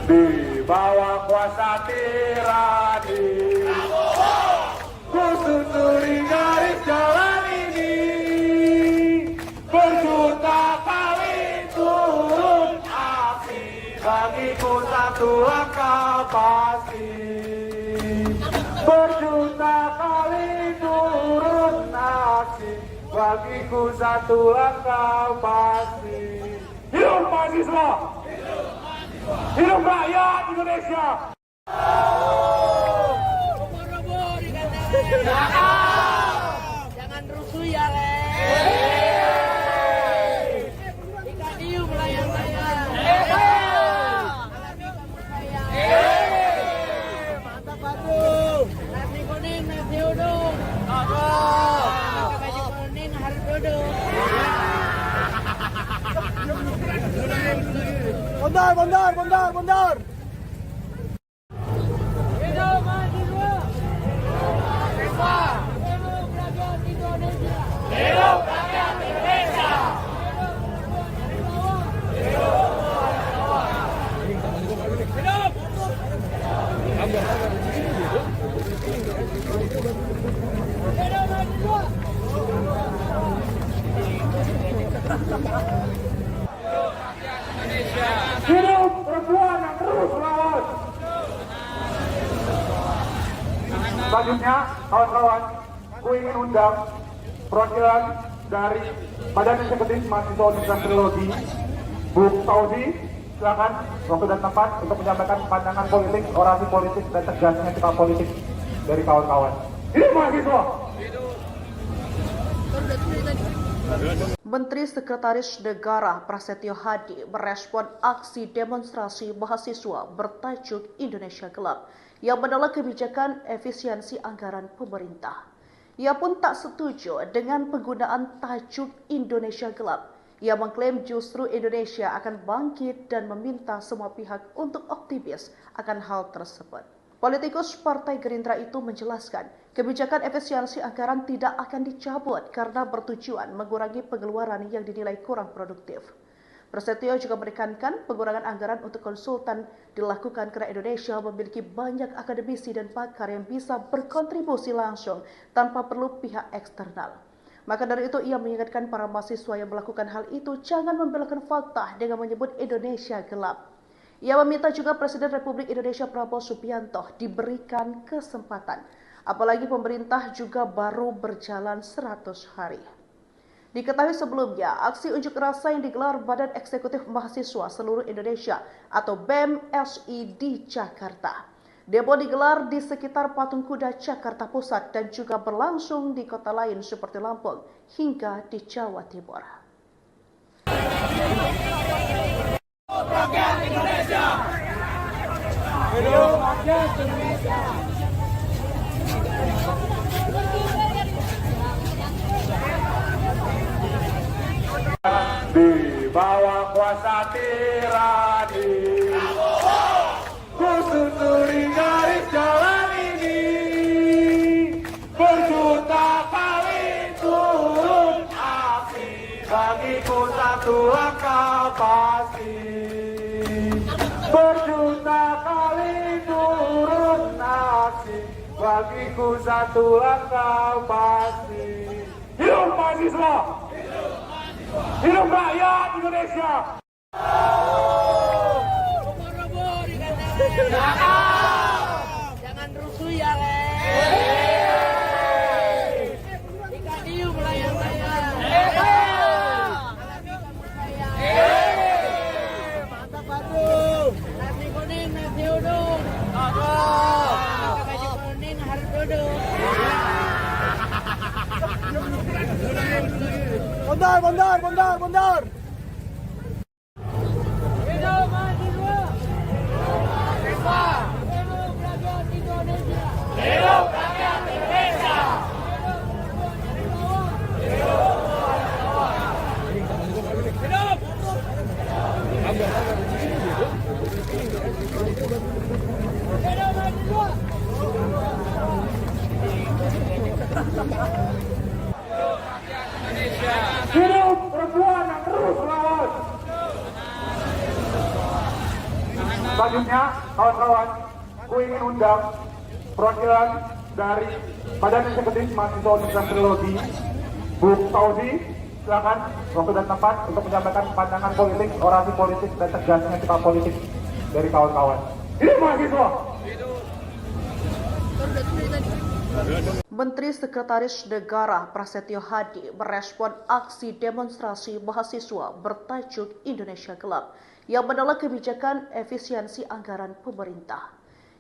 Di bawah kuasa tirani, ku susuri garis jalan ini, berjuta kali turun api, bagiku satu langkah pasti. Berjuta kali turun aksi, bagiku satu langkah pasti. Hidup mahasiswa! Hidup rakyat Indonesia! Jangan rusuh ya, Le. Ikan hiu melayang-layang. Mantap Bandung. Nasi kuning, nasi uduk. Pakai baju kuning harus duduk. Bondar. Hidup mahasiswa. Hidup rakyat Indonesia. Hidup rakyat Indonesia. Hidup perempuan yang terus melawan. Selanjutnya, kawan-kawan, ku ingin undang perwakilan dari Badan Eksekutif Mahasiswa Universitas Trilogi, Bu Fauzi, silakan waktu dan tempat untuk menyampaikan pandangan politik, orasi politik, dan tegasnya sikap politik dari kawan-kawan. Hidup mahasiswa! Menteri Sekretaris Negara Prasetyo Hadi merespon aksi demonstrasi mahasiswa bertajuk Indonesia Gelap yang menolak kebijakan efisiensi anggaran pemerintah. Ia pun tak setuju dengan penggunaan tajuk Indonesia Gelap. Ia mengklaim justru Indonesia akan bangkit dan meminta semua pihak untuk optimis akan hal tersebut. Politikus Partai Gerindra itu menjelaskan, kebijakan efisiensi anggaran tidak akan dicabut karena bertujuan mengurangi pengeluaran yang dinilai kurang produktif. Prasetyo juga menekankan pengurangan anggaran untuk konsultan dilakukan karena Indonesia memiliki banyak akademisi dan pakar yang bisa berkontribusi langsung tanpa perlu pihak eksternal. Maka dari itu ia mengingatkan para mahasiswa yang melakukan hal itu jangan membelokkan fakta dengan menyebut Indonesia gelap. Ia meminta juga Presiden Republik Indonesia Prabowo Subianto diberikan kesempatan, apalagi pemerintah juga baru berjalan 100 hari. Diketahui sebelumnya, aksi unjuk rasa yang digelar Badan Eksekutif Mahasiswa Seluruh Indonesia atau BEM-SI di Jakarta. Demo digelar di sekitar Patung Kuda Jakarta Pusat dan juga berlangsung di kota lain seperti Lampung hingga di Jawa Timur. Rakyat Indonesia. Hidup rakyat Indonesia. Di bawah kuasa tirani, ku susuri garis jalan ini, berjuta kali turun aksi, bagiku satu langkah pasti. Berjuta kali turun aksi, bagiku satu langkah pasti. Hidup mahasiswa! Hidup rakyat Indonesia! Jangan rusuh ya, Le. Dikadiu melayang-layang. Mantap Bandung. Nasi kuning, nasi uduk. Baju kuning harus duduk. Bondar. Hidup mahasiswa. Hidup rakyat Indonesia. Hidup rakyat Indonesia. Hidup perempuan yang terus melawan. Selanjutnya, kawan-kawan, ku ingin undang perwakilan dari Badan Eksekutif Mahasiswa Universitas Teknologi, Bu Fauzi, silakan waktu dan tempat untuk menyampaikan pandangan politik, orasi politik, dan tegasnya sikap politik dari kawan-kawan. Hidup mahasiswa! Menteri Sekretaris Negara Prasetyo Hadi merespon aksi demonstrasi mahasiswa bertajuk Indonesia Gelap yang menolak kebijakan efisiensi anggaran pemerintah.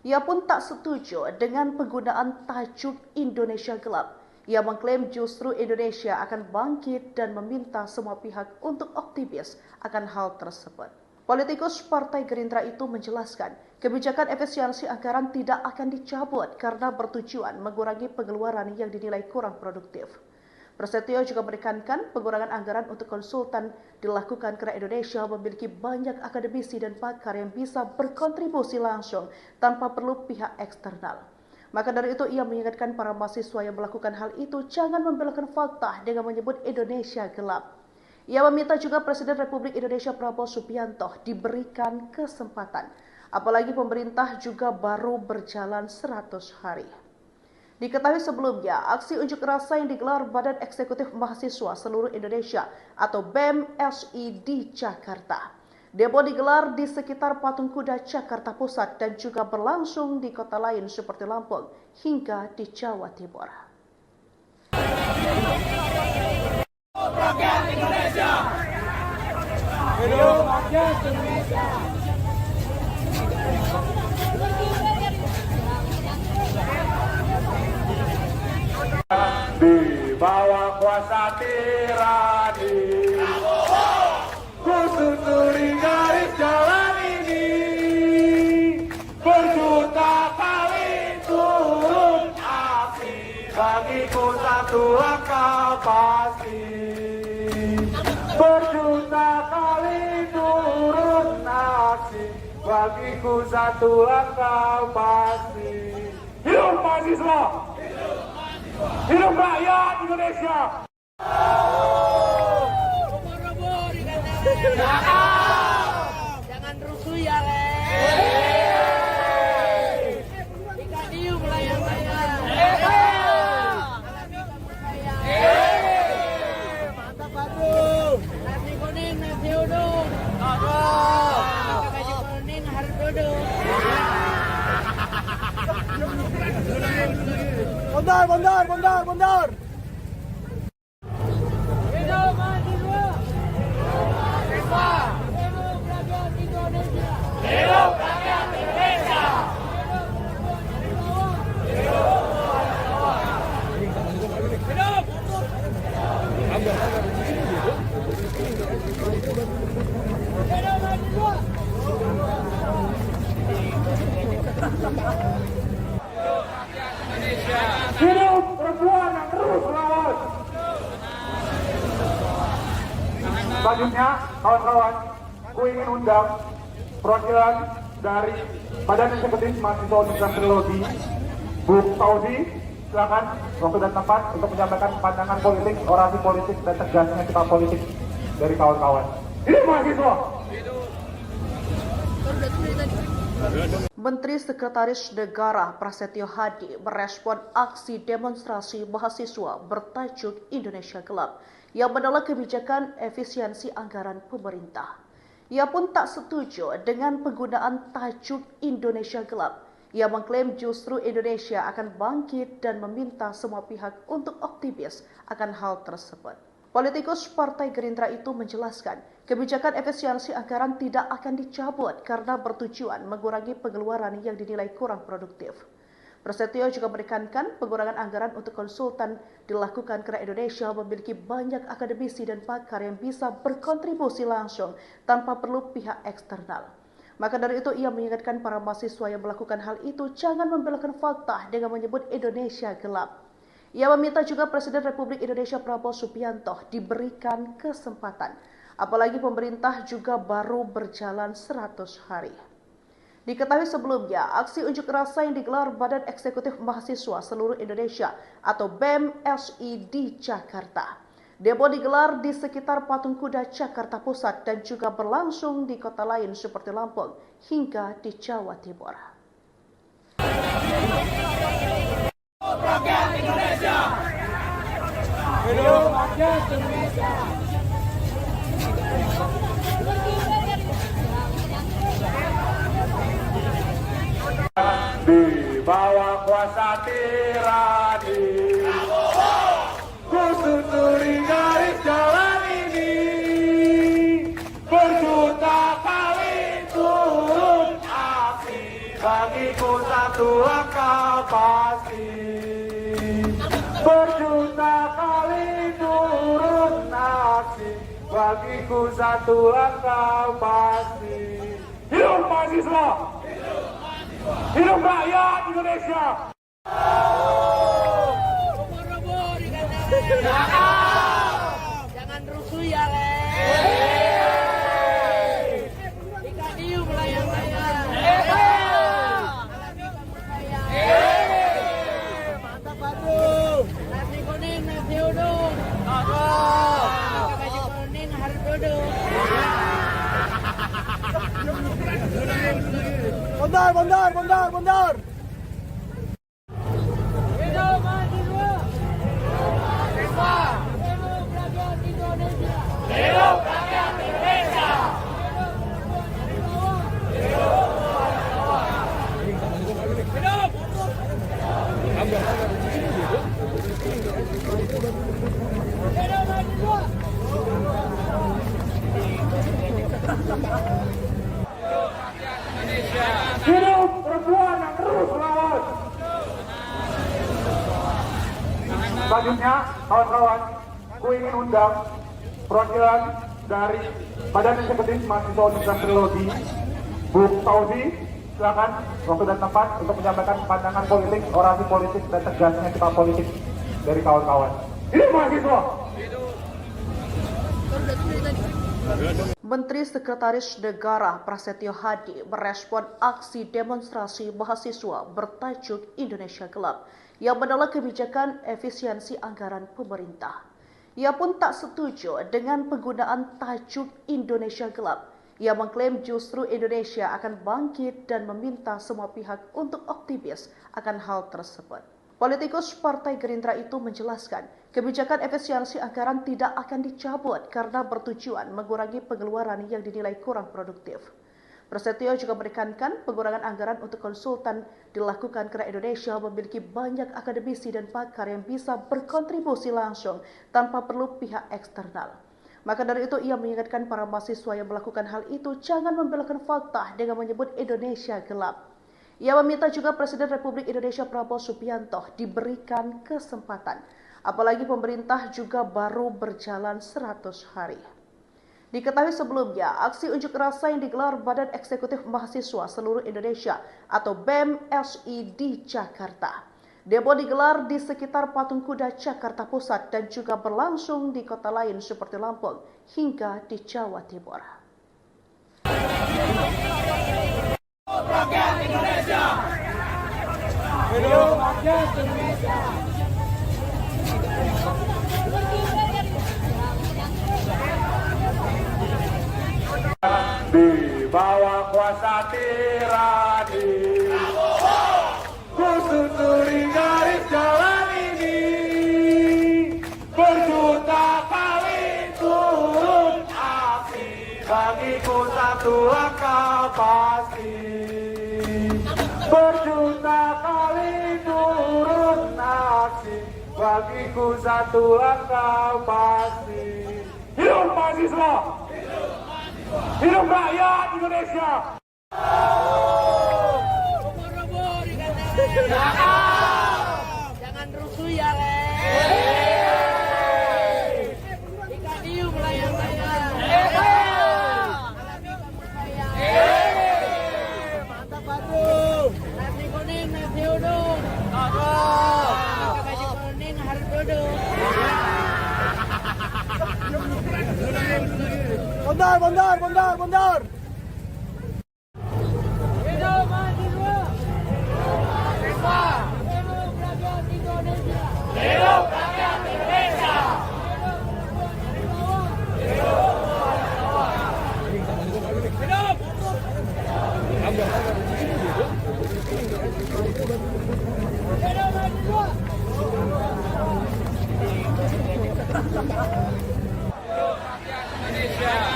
Ia pun tak setuju dengan penggunaan tajuk Indonesia Gelap. Ia mengklaim justru Indonesia akan bangkit dan meminta semua pihak untuk optimis akan hal tersebut. Politikus Partai Gerindra itu menjelaskan, kebijakan efisiensi anggaran tidak akan dicabut karena bertujuan mengurangi pengeluaran yang dinilai kurang produktif. Prasetyo juga menekankan pengurangan anggaran untuk konsultan dilakukan karena Indonesia memiliki banyak akademisi dan pakar yang bisa berkontribusi langsung tanpa perlu pihak eksternal. Maka dari itu ia mengingatkan para mahasiswa yang melakukan hal itu jangan membelokkan fakta dengan menyebut Indonesia gelap. Ia meminta juga Presiden Republik Indonesia Prabowo Subianto diberikan kesempatan, apalagi pemerintah juga baru berjalan 100 hari. Diketahui sebelumnya, aksi unjuk rasa yang digelar Badan Eksekutif Mahasiswa Seluruh Indonesia atau BEM-SI di Jakarta. Demo digelar di sekitar Patung Kuda Jakarta Pusat dan juga berlangsung di kota lain seperti Lampung hingga di Jawa Timur. Rakyat Indonesia. Hidup rakyat Indonesia. Di bawah kuasa tirani, ku susuri garis jalan ini, berjuta kali turun aksi, bagiku satu langkah pasti. Berjuta kali turun aksi, bagiku satu langkah pasti. Hidup mahasiswa! Hidup rakyat Indonesia! Jangan rusuh ya, Le. Dikadiu melayang-layang. Mantap Bandung. Nasi kuning, nasi uduk. Baju kuning harus duduk. Bondar. Hidup Hidup perempuan yang terus melawan. Selanjutnya, kawan-kawan, ku ingin undang perwakilan dari Badan Eksekutif Mahasiswa Universitas Teknologi, Bu Fauzi, silakan waktu dan tempat untuk menyampaikan pandangan politik, orasi politik, dan tegasnya kita politik dari kawan-kawan. Hidup mahasiswa! Menteri Sekretaris Negara Prasetyo Hadi merespon aksi demonstrasi mahasiswa bertajuk Indonesia Gelap yang menolak kebijakan efisiensi anggaran pemerintah. Ia pun tak setuju dengan penggunaan tajuk Indonesia Gelap. Ia mengklaim justru Indonesia akan bangkit dan meminta semua pihak untuk optimis akan hal tersebut. Politikus Partai Gerindra itu menjelaskan, kebijakan efisiensi anggaran tidak akan dicabut karena bertujuan mengurangi pengeluaran yang dinilai kurang produktif. Prasetyo juga menekankan pengurangan anggaran untuk konsultan dilakukan karena Indonesia memiliki banyak akademisi dan pakar yang bisa berkontribusi langsung tanpa perlu pihak eksternal. Maka dari itu ia mengingatkan para mahasiswa yang melakukan hal itu jangan membelokkan fakta dengan menyebut Indonesia gelap. Ia meminta juga Presiden Republik Indonesia Prabowo Subianto diberikan kesempatan, apalagi pemerintah juga baru berjalan 100 hari. Diketahui sebelumnya, aksi unjuk rasa yang digelar Badan Eksekutif Mahasiswa Seluruh Indonesia atau BEM-SI di Jakarta. Demo digelar di sekitar Patung Kuda Jakarta Pusat dan juga berlangsung di kota lain seperti Lampung hingga di Jawa Timur. Rakyat Indonesia! Hidup rakyat Indonesia! Di bawah kuasa tirani, ku susuri garis jalan ini, berjuta kali turun aksi, bagiku satu langkah pasti. Berjuta kali turun aksi, bagiku satu langkah pasti. Hidup mahasiswa! Hidup rakyat Indonesia! Robo-robo dikatakan. Jangan rusuh ya, Le. Ikan hiu melayang-layang. Mantap Badrung! Nasi kuning, nasi uduk. Pakai baju kuning harus duduk. Bondar! Hidup mahasiswa! Hidup rakyat Indonesia! Hidup rakyat Indonesia! Hidup mahasiswa! Hidup perempuan yang terus melawan. Selanjutnya, kawan-kawan, ku ingin undang perwakilan dari Badan Eksekutif Mahasiswa Universitas Teknologi, Bu Fauzi, silakan waktu dan tempat untuk menyampaikan pandangan politik, orasi politik, dan tegasnya kita politik dari kawan-kawan. Hidup mahasiswa! Menteri Sekretaris Negara Prasetyo Hadi merespon aksi demonstrasi mahasiswa bertajuk Indonesia Gelap yang menolak kebijakan efisiensi anggaran pemerintah. Ia pun tak setuju dengan penggunaan tajuk Indonesia Gelap. Ia mengklaim justru Indonesia akan bangkit dan meminta semua pihak untuk optimis akan hal tersebut. Politikus Partai Gerindra itu menjelaskan, kebijakan efisiensi anggaran tidak akan dicabut karena bertujuan mengurangi pengeluaran yang dinilai kurang produktif. Prasetyo juga menekankan pengurangan anggaran untuk konsultan dilakukan karena Indonesia memiliki banyak akademisi dan pakar yang bisa berkontribusi langsung tanpa perlu pihak eksternal. Maka dari itu ia mengingatkan para mahasiswa yang melakukan hal itu jangan membelokkan fakta dengan menyebut Indonesia gelap. Ia meminta juga Presiden Republik Indonesia Prabowo Subianto diberikan kesempatan, apalagi pemerintah juga baru berjalan 100 hari. Diketahui sebelumnya, aksi unjuk rasa yang digelar Badan Eksekutif Mahasiswa Seluruh Indonesia atau BEM SI di Jakarta. Demo digelar di sekitar Patung Kuda Jakarta Pusat dan juga berlangsung di kota lain seperti Lampung hingga di Jawa Timur. Rakyat Indonesia. Hidup rakyat Indonesia. Di bawah kuasa tirani, ku susuri garis jalan ini, berjuta kali turun aksi, bagiku satu langkah pasti. Berjuta kali turun aksi, bagiku satu langkah pasti. Hidup mahasiswa! Hidup rakyat Indonesia! Ubur-ubur dikatakan. Jangan rusuh ya, Le. Ikan hiu melayang-layang. Alami kampung saya. Mantap Badrung. Nasi kuning, nasi uduk. Pakai baju kuning harus duduk. Bondar. Hidup mahasiswa. Hidup rakyat Indonesia. Hidup rakyat Indonesia.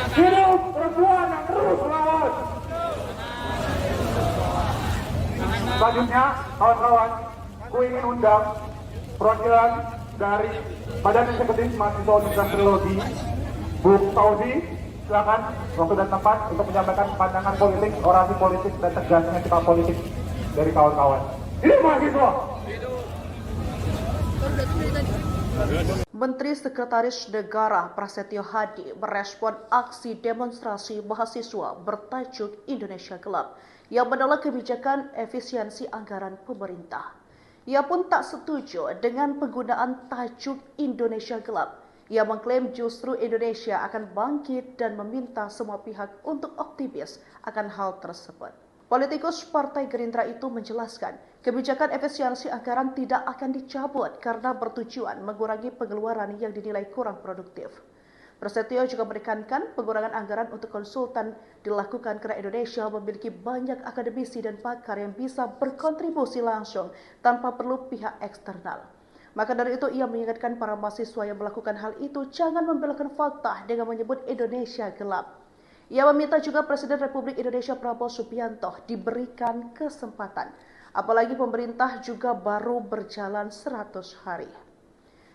Hidup perempuan yang terus melawan. Selanjutnya, kawan-kawan, ku ingin undang perwakilan dari Badan Eksekutif Mahasiswa Universitas Trilogi, Bu Fauzi, silakan waktu dan tempat untuk menyampaikan pandangan politik, orasi politik, dan tegasnya sikap politik dari kawan-kawan. Hidup mahasiswa! Menteri Sekretaris Negara Prasetyo Hadi merespon aksi demonstrasi mahasiswa bertajuk Indonesia Gelap yang menolak kebijakan efisiensi anggaran pemerintah. Ia pun tak setuju dengan penggunaan tajuk Indonesia Gelap. Ia mengklaim justru Indonesia akan bangkit dan meminta semua pihak untuk optimis akan hal tersebut. Politikus Partai Gerindra itu menjelaskan, kebijakan efisiensi anggaran tidak akan dicabut karena bertujuan mengurangi pengeluaran yang dinilai kurang produktif. Prasetyo juga menekankan pengurangan anggaran untuk konsultan dilakukan karena Indonesia memiliki banyak akademisi dan pakar yang bisa berkontribusi langsung tanpa perlu pihak eksternal. Maka dari itu ia mengingatkan para mahasiswa yang melakukan hal itu jangan membelokkan fakta dengan menyebut Indonesia gelap. Ia meminta juga Presiden Republik Indonesia Prabowo Subianto diberikan kesempatan, apalagi pemerintah juga baru berjalan 100 hari.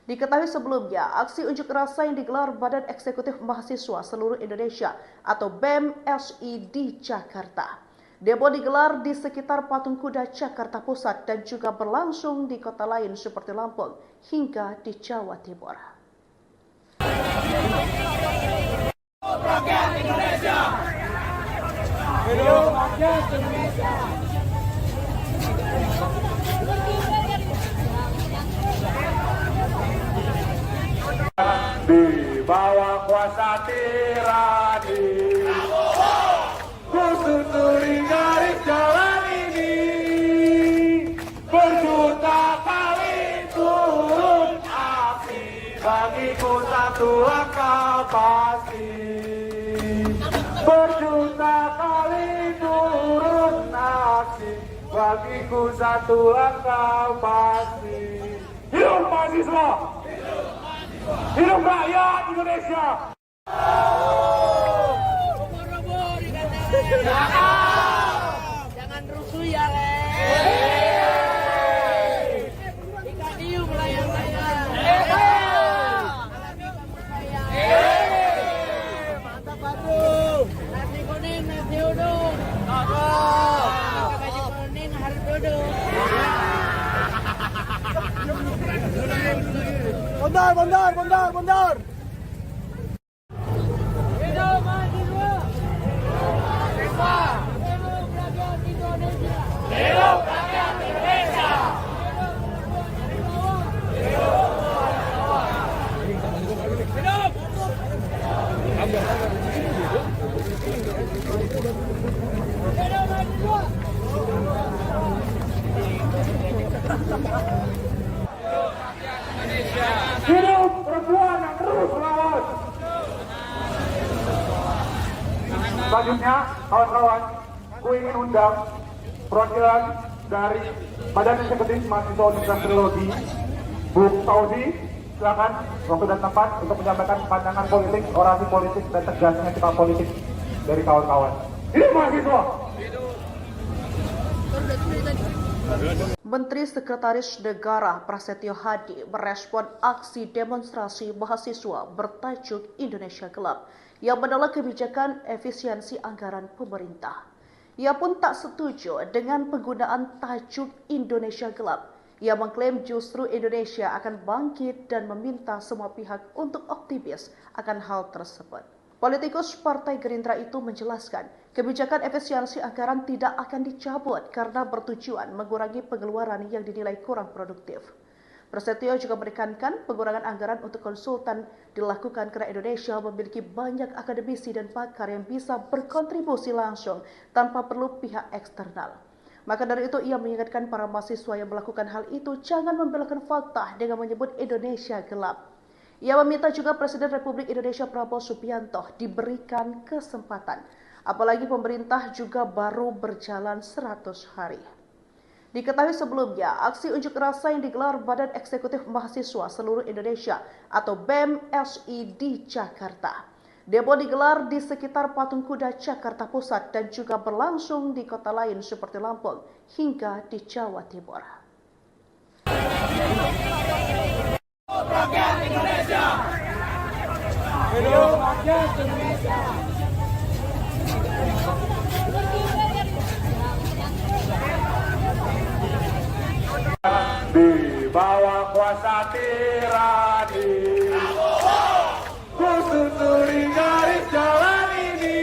Diketahui sebelumnya, aksi unjuk rasa yang digelar Badan Eksekutif Mahasiswa Seluruh Indonesia atau BEM SI di Jakarta. Demo digelar di sekitar Patung Kuda Jakarta Pusat dan juga berlangsung di kota lain seperti Lampung hingga di Jawa Timur. Rakyat Indonesia. Hidup rakyat Indonesia. Di bawah kuasa tirani, ku susuri garis jalan ini, berjuta kali turun aksi, bagiku satu langkah pasti. Berjuta kali turun aksi, bagiku satu langkah pasti. Hidup mahasiswa! Hidup rakyat Indonesia! Ubur-ubur dikatakan. Jangan rusuh ya, Le. Ikan hiu melayang-layang. Alami kampung saya. Mantap Badrung. Nasi kuning, nasi uduk. Pakai baju kuning harus duduk. Bondar. Hidup Hidup perempuan yang terus melawan. Selanjutnya, kawan-kawan, ku ingin undang perwakilan dari Badan Eksekutif Mahasiswa Universitas Trilogi, Bu Saudi, silakan waktu dan tempat untuk menyampaikan pandangan politik, orasi politik, dan tegasnya sikap politik dari kawan-kawan. Hidup mahasiswa! Menteri Sekretaris Negara Prasetyo Hadi merespon aksi demonstrasi mahasiswa bertajuk Indonesia Gelap yang menolak kebijakan efisiensi anggaran pemerintah. Ia pun tak setuju dengan penggunaan tajuk Indonesia Gelap. Ia mengklaim justru Indonesia akan bangkit dan meminta semua pihak untuk optimis akan hal tersebut. Politikus Partai Gerindra itu menjelaskan, kebijakan efisiensi anggaran tidak akan dicabut karena bertujuan mengurangi pengeluaran yang dinilai kurang produktif. Prasetyo juga menekankan pengurangan anggaran untuk konsultan dilakukan karena Indonesia memiliki banyak akademisi dan pakar yang bisa berkontribusi langsung tanpa perlu pihak eksternal. Maka dari itu ia mengingatkan para mahasiswa yang melakukan hal itu jangan membelokkan fakta dengan menyebut Indonesia gelap. Ia meminta juga Presiden Republik Indonesia Prabowo Subianto diberikan kesempatan, apalagi pemerintah juga baru berjalan 100 hari. Diketahui sebelumnya, aksi unjuk rasa yang digelar Badan Eksekutif Mahasiswa Seluruh Indonesia atau BEM-SI di Jakarta. Demo digelar di sekitar Patung Kuda Jakarta Pusat dan juga berlangsung di kota lain seperti Lampung hingga di Jawa Timur. Rakyat Indonesia. Hidup rakyat Indonesia. Di bawah kuasa tirani, ku susuri garis jalan ini.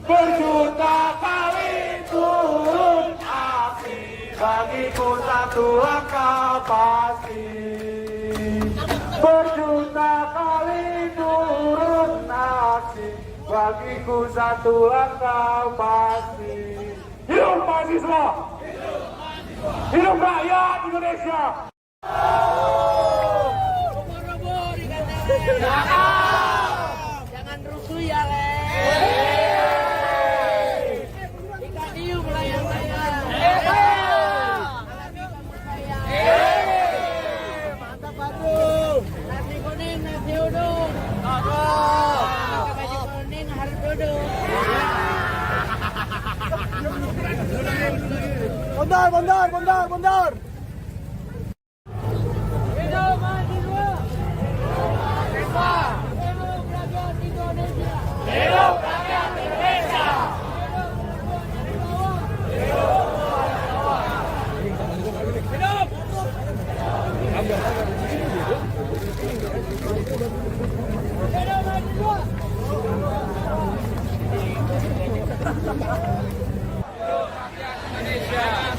Berjuta kali turun aksi, bagiku satu langkah pasti. Berjuta kali turun aksi, bagiku satu langkah pasti. Hidup mahasiswa! Hidup rakyat Indonesia! Robo-robo dikatakan. Jangan rusuh ya, Le. Ikan hiu melayang-layang. Mantap, Batu. Nasi kuning, nasi uduk. Pakai baju kuning harus duduk. Bondar. Hidup mahasiswa. Hidup rakyat Indonesia. Hidup rakyat Indonesia.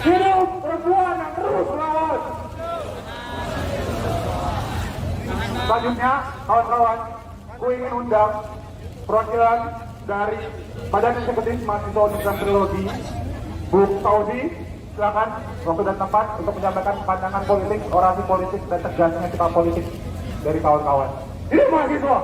Hidup perempuan yang terus melawan. Selanjutnya, kawan-kawan, ku ingin undang perwakilan dari Badan Eksekutif Mahasiswa Universitas Trilogi, Bu Saudi, silakan waktu dan tempat untuk menyampaikan pandangan politik, orasi politik, dan tegasnya sikap politik dari kawan-kawan. Hidup mahasiswa!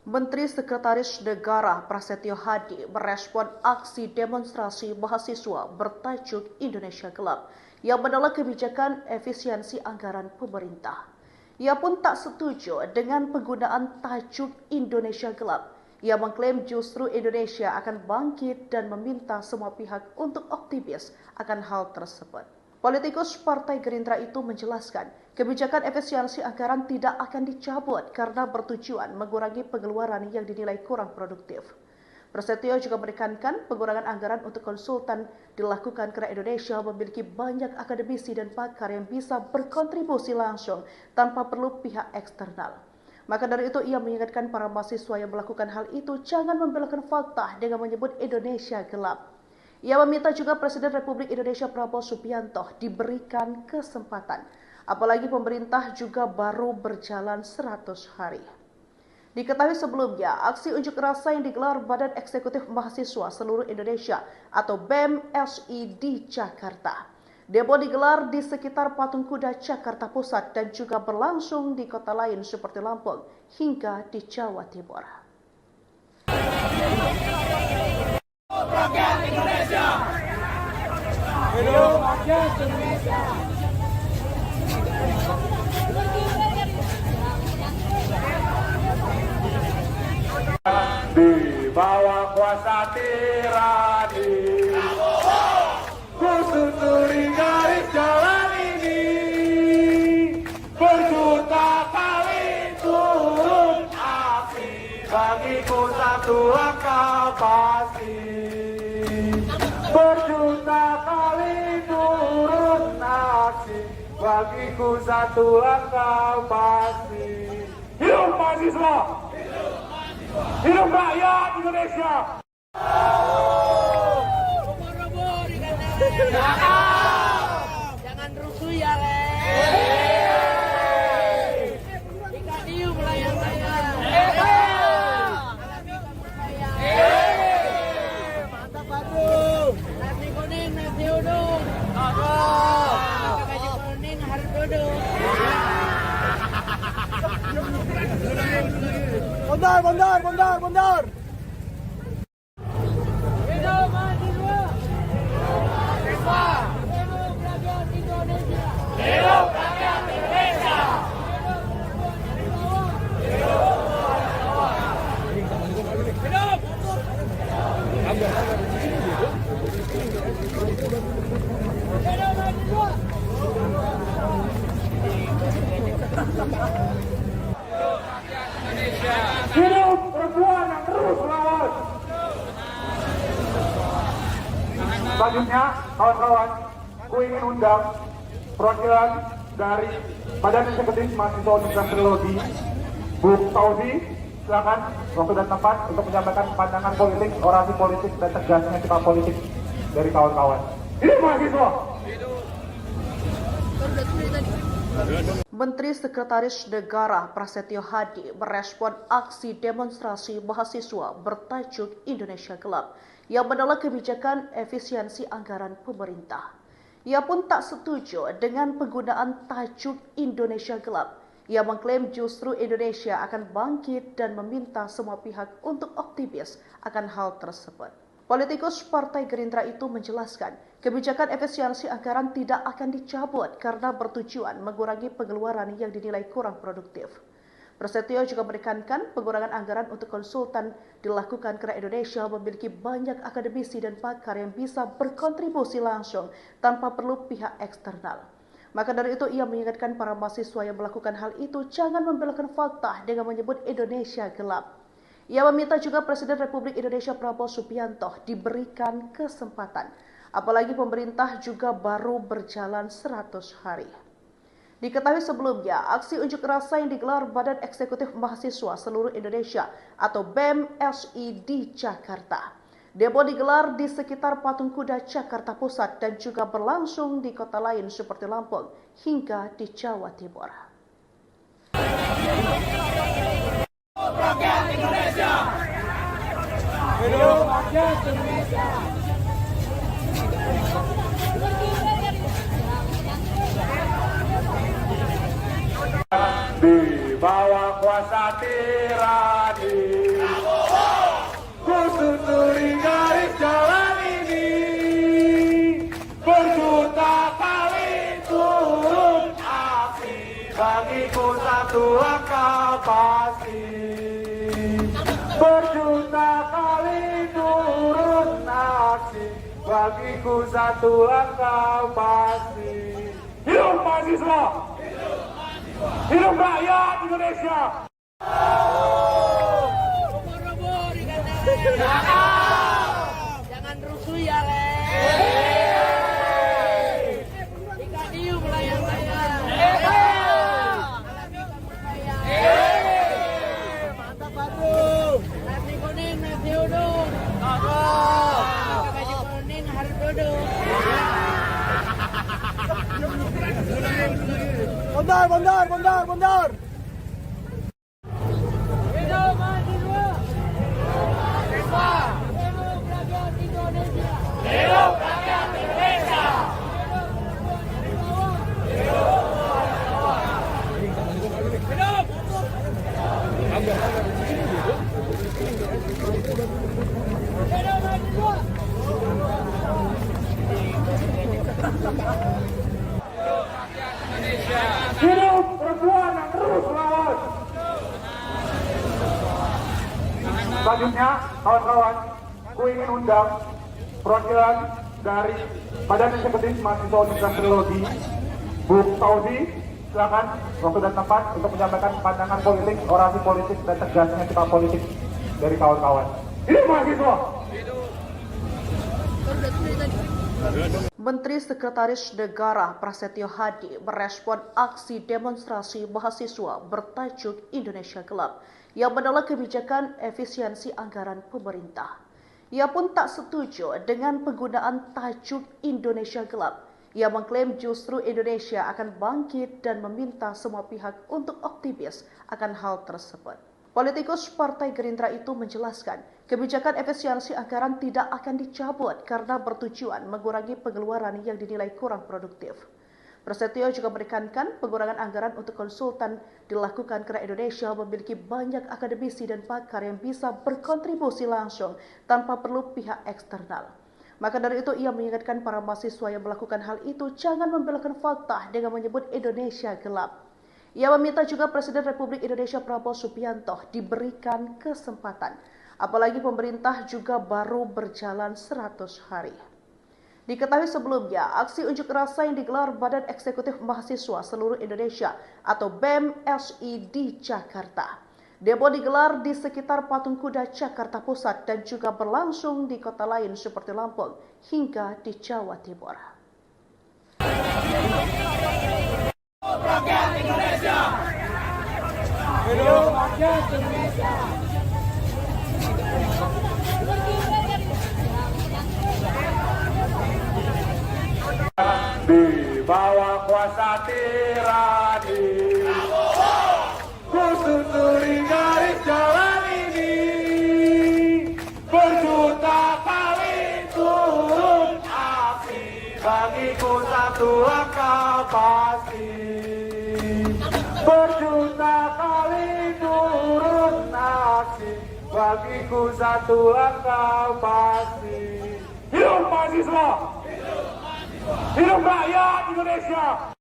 Menteri Sekretaris Negara Prasetyo Hadi merespon aksi demonstrasi mahasiswa bertajuk Indonesia Gelap yang menolak kebijakan efisiensi anggaran pemerintah. Ia pun tak setuju dengan penggunaan tajuk Indonesia Gelap. Ia mengklaim justru Indonesia akan bangkit dan meminta semua pihak untuk optimis akan hal tersebut. Politikus Partai Gerindra itu menjelaskan, kebijakan efisiensi anggaran tidak akan dicabut karena bertujuan mengurangi pengeluaran yang dinilai kurang produktif. Prasetyo juga menekankan pengurangan anggaran untuk konsultan dilakukan karena Indonesia memiliki banyak akademisi dan pakar yang bisa berkontribusi langsung tanpa perlu pihak eksternal. Maka dari itu ia mengingatkan para mahasiswa yang melakukan hal itu jangan membelokkan fakta dengan menyebut Indonesia gelap. Ia meminta juga Presiden Republik Indonesia Prabowo Subianto diberikan kesempatan, apalagi pemerintah juga baru berjalan 100 hari. Diketahui sebelumnya, aksi unjuk rasa yang digelar Badan Eksekutif Mahasiswa Seluruh Indonesia atau BEM SI di Jakarta. Demo digelar di sekitar Patung Kuda Jakarta Pusat dan juga berlangsung di kota lain seperti Lampung hingga di Jawa Timur. Rakyat Indonesia. Hidup rakyat Indonesia. Di bawah kuasa tirani, ku susuri garis jalan ini, berjuta kali turun aksi, bagiku satu langkah pasti. Berjuta kali turun aksi, bagiku satu langkah pasti. Hidup mahasiswa! Hidup rakyat Indonesia! Jangan rusuh ya, Le. Jika diu melayang saya. Mantap, Batu. Nasi kuning, nasi uduk. Pakai baju kuning harus duduk. Bondar. Hidup mahasiswa. Hidup rakyat Indonesia. Hidup rakyat Indonesia. Hidup perempuan yang terus melawan. Selanjutnya, kawan-kawan, ku ingin undang perwakilan dari Badan Eksekutif Mahasiswa Universitas Trilogi, Bu Tauzi, silakan waktu dan tempat untuk menyampaikan pandangan politik, orasi politik, dan tegasnya sikap politik dari kawan-kawan. Hidup mahasiswa! Menteri Sekretaris Negara Prasetyo Hadi merespon aksi demonstrasi mahasiswa bertajuk Indonesia Gelap yang menolak kebijakan efisiensi anggaran pemerintah. Ia pun tak setuju dengan penggunaan tajuk Indonesia Gelap. Ia mengklaim justru Indonesia akan bangkit dan meminta semua pihak untuk optimis akan hal tersebut. Politikus Partai Gerindra itu menjelaskan, kebijakan efisiensi anggaran tidak akan dicabut karena bertujuan mengurangi pengeluaran yang dinilai kurang produktif. Prasetyo juga menekankan pengurangan anggaran untuk konsultan dilakukan karena Indonesia memiliki banyak akademisi dan pakar yang bisa berkontribusi langsung tanpa perlu pihak eksternal. Maka dari itu ia mengingatkan para mahasiswa yang melakukan hal itu jangan membelokkan fakta dengan menyebut Indonesia gelap. Ia meminta juga Presiden Republik Indonesia Prabowo Subianto diberikan kesempatan, apalagi pemerintah juga baru berjalan 100 hari. Diketahui sebelumnya, aksi unjuk rasa yang digelar Badan Eksekutif Mahasiswa Seluruh Indonesia atau BEM SI di Jakarta. Demo digelar di sekitar Patung Kuda Jakarta Pusat dan juga berlangsung di kota lain seperti Lampung hingga di Jawa Timur. Rakyat Indonesia. Hidup rakyat Indonesia. Di bawah kuasa tirani, ku susuri garis jalan ini, berjuta kali turun aksi, bagiku satu langkah pasti. Berjuta kali turun aksi, bagiku satu langkah pasti. Hidup mahasiswa! Hidup rakyat Indonesia! Jangan rusuh ya, Le. Jika diu melayang saya. Mantap, Batu. Nasi kuning, nasi uduk. Pakai baju kuning harus duduk. Bondar. Hidup Hidup perempuan yang terus melawan. Selanjutnya, kawan-kawan, ku ingin undang perwakilan dari Badan Eksekutif Mahasiswa Universitas Teknologi, Bu Tauzi, silakan waktu dan tempat untuk menyampaikan pandangan politik, orasi politik, dan tegasnya sikap politik dari kawan-kawan. Hidup mahasiswa! Menteri Sekretaris Negara Prasetyo Hadi merespon aksi demonstrasi mahasiswa bertajuk Indonesia Gelap yang menolak kebijakan efisiensi anggaran pemerintah. Ia pun tak setuju dengan penggunaan tajuk Indonesia Gelap. Ia mengklaim justru Indonesia akan bangkit dan meminta semua pihak untuk optimis akan hal tersebut. Politikus Partai Gerindra itu menjelaskan, kebijakan efisiensi anggaran tidak akan dicabut karena bertujuan mengurangi pengeluaran yang dinilai kurang produktif. Prasetyo juga menekankan pengurangan anggaran untuk konsultan dilakukan karena Indonesia memiliki banyak akademisi dan pakar yang bisa berkontribusi langsung tanpa perlu pihak eksternal. Maka dari itu ia mengingatkan para mahasiswa yang melakukan hal itu jangan membelokkan fakta dengan menyebut Indonesia gelap. Ia meminta juga Presiden Republik Indonesia Prabowo Subianto diberikan kesempatan, apalagi pemerintah juga baru berjalan 100 hari. Diketahui sebelumnya, aksi unjuk rasa yang digelar Badan Eksekutif Mahasiswa Seluruh Indonesia atau BEM-SI di Jakarta. Demo digelar di sekitar Patung Kuda Jakarta Pusat dan juga berlangsung di kota lain seperti Lampung hingga di Jawa Timur. Rakyat Indonesia. Hidup rakyat Indonesia. Di bawah kuasa tirani, ku susuri garis jalan ini, berjuta kali turun api, bagiku satu langkah pasti. Berjuta kali turun api, bagiku satu langkah pasti. Hidup mahasiswa! Hidup rakyat Indonesia!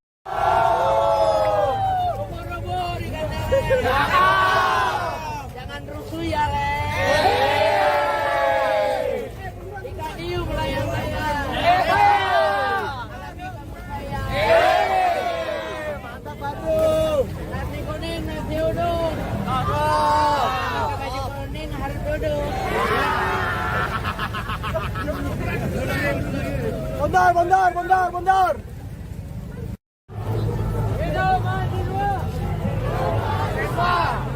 Ubur-ubur dikatakan. Jangan rusuh ya, Le. Ikan hiu melayang-layang. Alami kamu sayang. Mantap, Badung. Nasi kuning, nasi uduk. Pakai baju kuning harus duduk. Bondar. Hidup mahasiswa.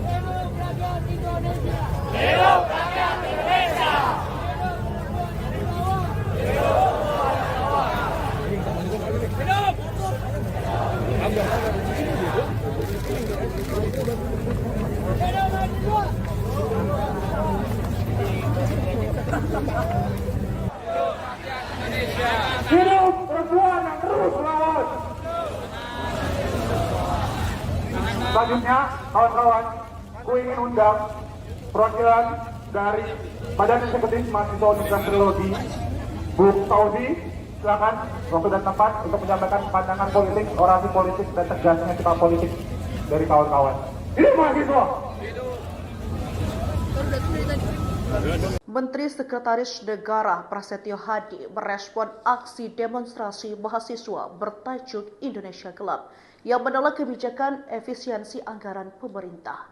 Hidup rakyat Indonesia. Hidup rakyat Indonesia. Hidup perempuan yang terus melawan. Selanjutnya, kawan-kawan, ku ingin undang perwakilan dari Badan Eksekutif Mahasiswa Universitas Teknologi, Bu Tauzi, silakan waktu dan tempat untuk menyampaikan pandangan politik, orasi politik, dan tegasnya sikap politik dari kawan-kawan. Hidup mahasiswa! Menteri Sekretaris Negara Prasetyo Hadi merespon aksi demonstrasi mahasiswa bertajuk Indonesia Gelap yang menolak kebijakan efisiensi anggaran pemerintah.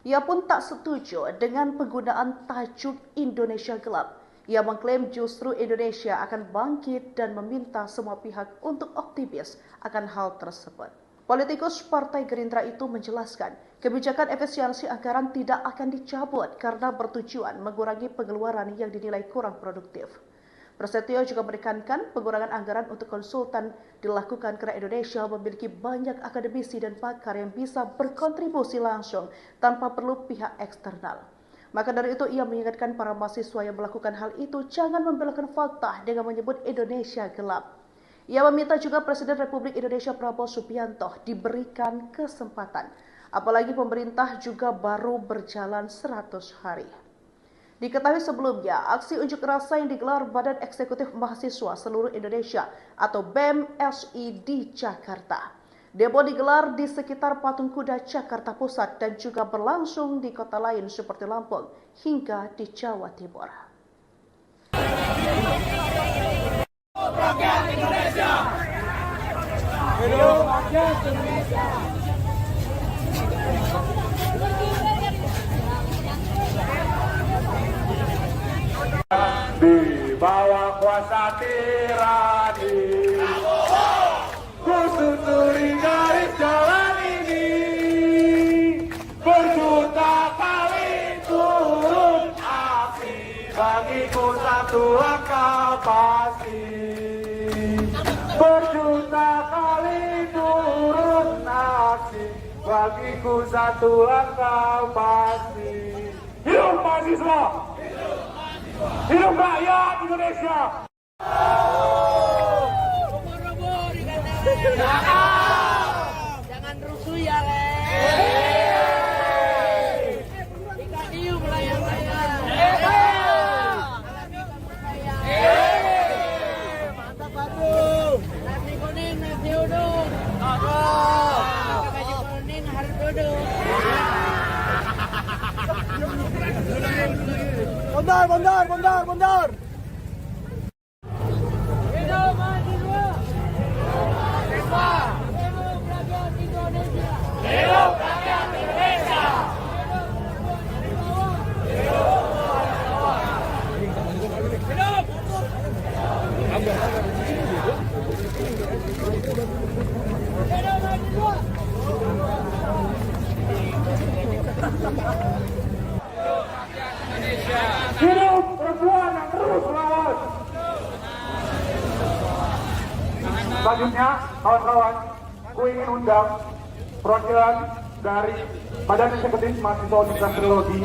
Ia pun tak setuju dengan penggunaan tajuk Indonesia Gelap. Ia mengklaim justru Indonesia akan bangkit dan meminta semua pihak untuk optimis akan hal tersebut. Politikus Partai Gerindra itu menjelaskan, kebijakan efisiensi anggaran tidak akan dicabut karena bertujuan mengurangi pengeluaran yang dinilai kurang produktif. Prasetyo juga menekankan pengurangan anggaran untuk konsultan dilakukan karena Indonesia memiliki banyak akademisi dan pakar yang bisa berkontribusi langsung tanpa perlu pihak eksternal. Maka dari itu ia mengingatkan para mahasiswa yang melakukan hal itu jangan membelokkan fakta dengan menyebut Indonesia gelap. Ia meminta juga Presiden Republik Indonesia Prabowo Subianto diberikan kesempatan, apalagi pemerintah juga baru berjalan 100 hari. Diketahui sebelumnya, aksi unjuk rasa yang digelar Badan Eksekutif Mahasiswa Seluruh Indonesia atau BEM SI di Jakarta. Demo digelar di sekitar Patung Kuda Jakarta Pusat dan juga berlangsung di kota lain seperti Lampung hingga di Jawa Timur. Rakyat Indonesia. Hidup rakyat Indonesia. Di bawah kuasa tirani, ku susuri garis jalan ini, berjuta kali turun aksi, bagiku satu langkah pasti. Berjuta kali turun aksi, bagiku satu langkah pasti. Hidup mahasiswa! Hidup rakyat Indonesia! Jangan rusuh ya, Le. Ikan hiu melayang-layang. Mantap, Batu. Nasi kuning, nasi uduk. Pakai baju kuning harus duduk. Bondar. Hidup mahasiswa. Hidup rakyat Indonesia. Hidup rakyat Indonesia. Hidup perempuan yang terus melawan. Selanjutnya, kawan-kawan, ku ingin undang perwakilan dari Badan Eksekutif Mahasiswa Universitas Trilogi,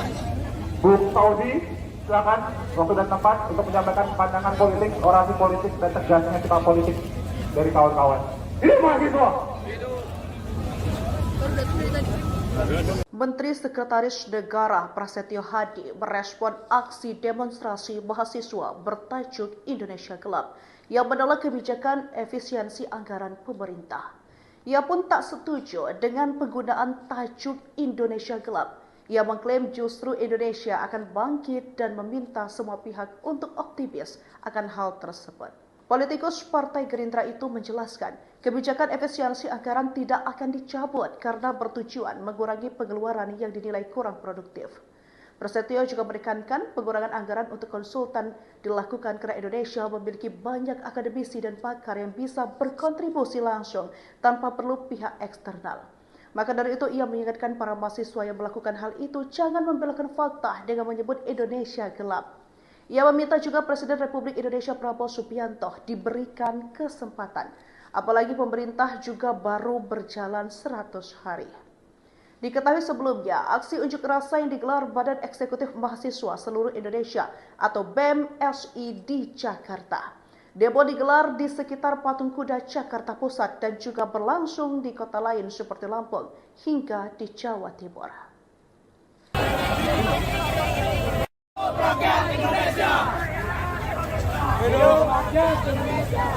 Bu Fauzi, silakan waktu dan tempat untuk menyampaikan pandangan politik, orasi politik, dan tegasnya sikap politik dari kawan-kawan. Hidup mahasiswa! Menteri Sekretaris Negara Prasetyo Hadi merespon aksi demonstrasi mahasiswa bertajuk Indonesia Gelap yang menolak kebijakan efisiensi anggaran pemerintah. Ia pun tak setuju dengan penggunaan tajuk Indonesia Gelap. Ia mengklaim justru Indonesia akan bangkit dan meminta semua pihak untuk optimis akan hal tersebut. Politikus Partai Gerindra itu menjelaskan, kebijakan efisiensi anggaran tidak akan dicabut karena bertujuan mengurangi pengeluaran yang dinilai kurang produktif. Prasetyo juga menekankan pengurangan anggaran untuk konsultan dilakukan karena Indonesia memiliki banyak akademisi dan pakar yang bisa berkontribusi langsung tanpa perlu pihak eksternal. Maka dari itu ia mengingatkan para mahasiswa yang melakukan hal itu jangan membelokkan fakta dengan menyebut Indonesia gelap. Ia meminta juga Presiden Republik Indonesia Prabowo Subianto diberikan kesempatan, apalagi pemerintah juga baru berjalan 100 hari. Diketahui sebelumnya, aksi unjuk rasa yang digelar Badan Eksekutif Mahasiswa Seluruh Indonesia atau BEM SI di Jakarta. Demo digelar di sekitar Patung Kuda Jakarta Pusat dan juga berlangsung di kota lain seperti Lampung hingga di Jawa Timur. Rakyat Indonesia. Hidup rakyat Indonesia.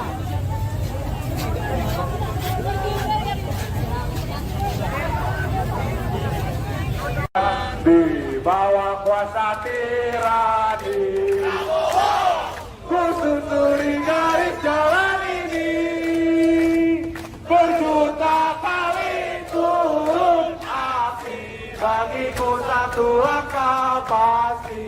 Di bawah kuasa tirani, ku susuri garis jalan ini, berjuta kali turun aksi, bagiku satu langkah pasti.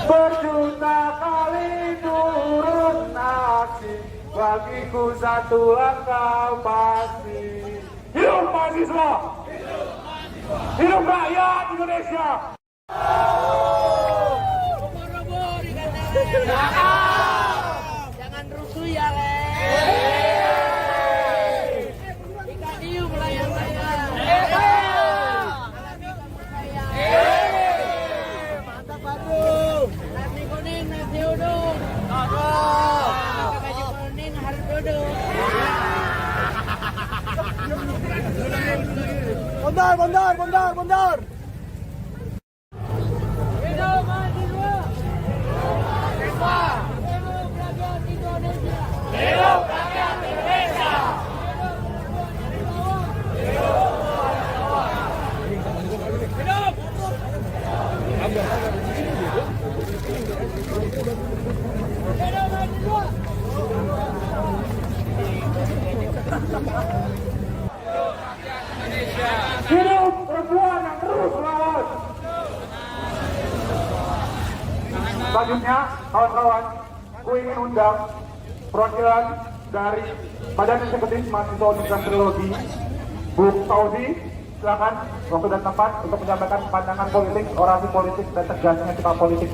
Berjuta kali turun aksi, bagiku satu langkah pasti. Hidup mahasiswa! Hidup rakyat Indonesia! Jangan rusuh ya, Le. Ikan hiu melayang-layang. Mantap, Batu. Nasi kuning, nasi uduk. Pakai baju kuning harus duduk. Bondar. Hidup Hidup perempuan yang terus melawan. Selanjutnya, kawan-kawan, ku ingin undang perwakilan dari Badan Eksekutif Mahasiswa Universitas Teknologi, Bu Fauzi, silakan waktu dan tempat untuk menyampaikan pandangan politik, orasi politik, dan tegasnya sikap politik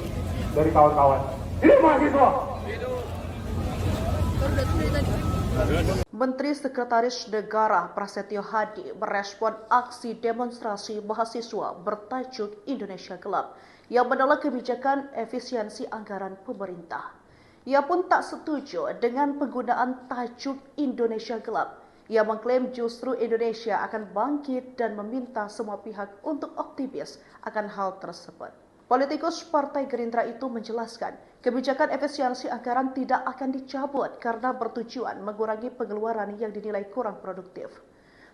dari kawan-kawan. Hidup mahasiswa! Menteri Sekretaris Negara Prasetyo Hadi merespon aksi demonstrasi mahasiswa bertajuk Indonesia Gelap yang menolak kebijakan efisiensi anggaran pemerintah. Ia pun tak setuju dengan penggunaan tajuk Indonesia Gelap. Ia mengklaim justru Indonesia akan bangkit dan meminta semua pihak untuk optimis akan hal tersebut. Politikus Partai Gerindra itu menjelaskan, kebijakan efisiensi anggaran tidak akan dicabut karena bertujuan mengurangi pengeluaran yang dinilai kurang produktif.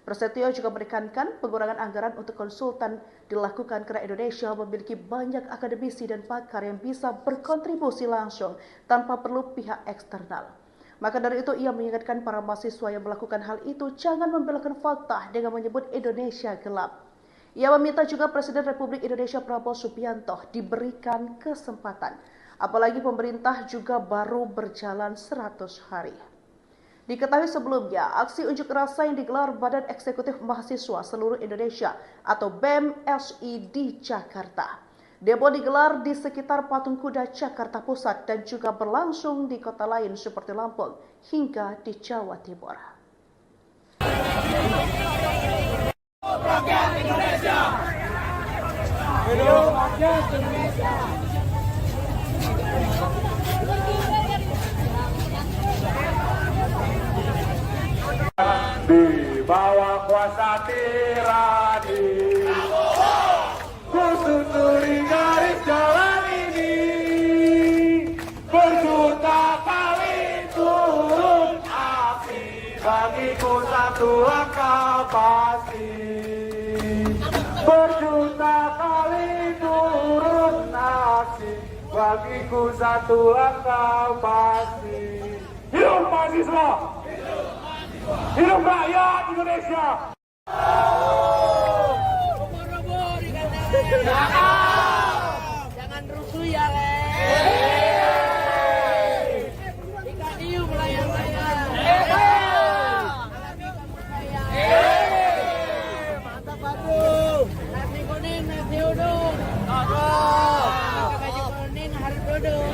Prasetyo juga menekankan pengurangan anggaran untuk konsultan dilakukan karena Indonesia memiliki banyak akademisi dan pakar yang bisa berkontribusi langsung tanpa perlu pihak eksternal. Maka dari itu ia mengingatkan para mahasiswa yang melakukan hal itu jangan membelokkan fakta dengan menyebut Indonesia gelap. Ia meminta juga Presiden Republik Indonesia Prabowo Subianto diberikan kesempatan, apalagi pemerintah juga baru berjalan 100 hari. Diketahui sebelumnya, aksi unjuk rasa yang digelar Badan Eksekutif Mahasiswa Seluruh Indonesia atau BEM-SI di Jakarta. Demo digelar di sekitar Patung Kuda Jakarta Pusat dan juga berlangsung di kota lain seperti Lampung hingga di Jawa Timur. Rakyat Indonesia. Hidup rakyat Indonesia. Di bawah kuasa tirani, ku susuri garis jalan ini, berjuta kali turun aksi, bagiku satu langkah pasti. Berjuta kali turun aksi, bagiku satu langkah pasti. Hidup mahasiswa! Hidup rakyat Indonesia! Jangan rusuh ya, Le. Ikan hiu melayang-layang. Mantap, Batu. Nasi kuning, nasi uduk. Pakai baju kuning, harus duduk.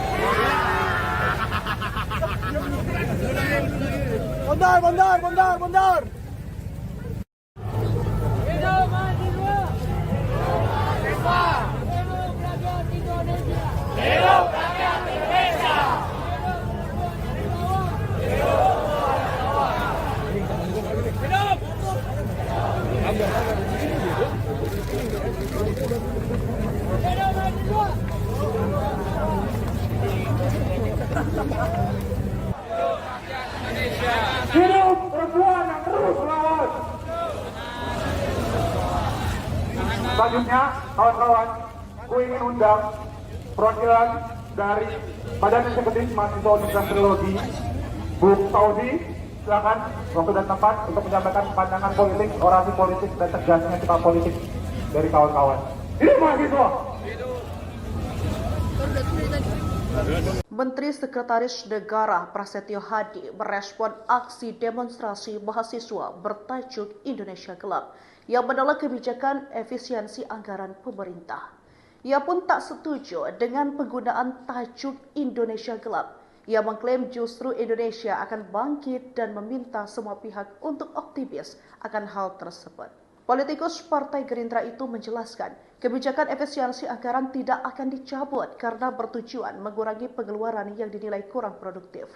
Bondar. Hidup mahasiswa. Hidup rakyat Indonesia. Hidup rakyat Indonesia. Hidup perempuan yang terus melawan. Selanjutnya, kawan-kawan, ku ingin undang perwakilan dari Badan Eksekutif Mahasiswa Universitas Teknologi, Bu Fauzi, silakan waktu dan tempat untuk menyampaikan pandangan politik, orasi politik, dan tegasnya sikap politik dari kawan-kawan. Hidup mahasiswa! Menteri Sekretaris Negara Prasetyo Hadi merespon aksi demonstrasi mahasiswa bertajuk Indonesia Gelap yang menolak kebijakan efisiensi anggaran pemerintah. Ia pun tak setuju dengan penggunaan tajuk Indonesia Gelap. Ia mengklaim justru Indonesia akan bangkit dan meminta semua pihak untuk optimis akan hal tersebut. Politikus Partai Gerindra itu menjelaskan, kebijakan efisiensi anggaran tidak akan dicabut karena bertujuan mengurangi pengeluaran yang dinilai kurang produktif.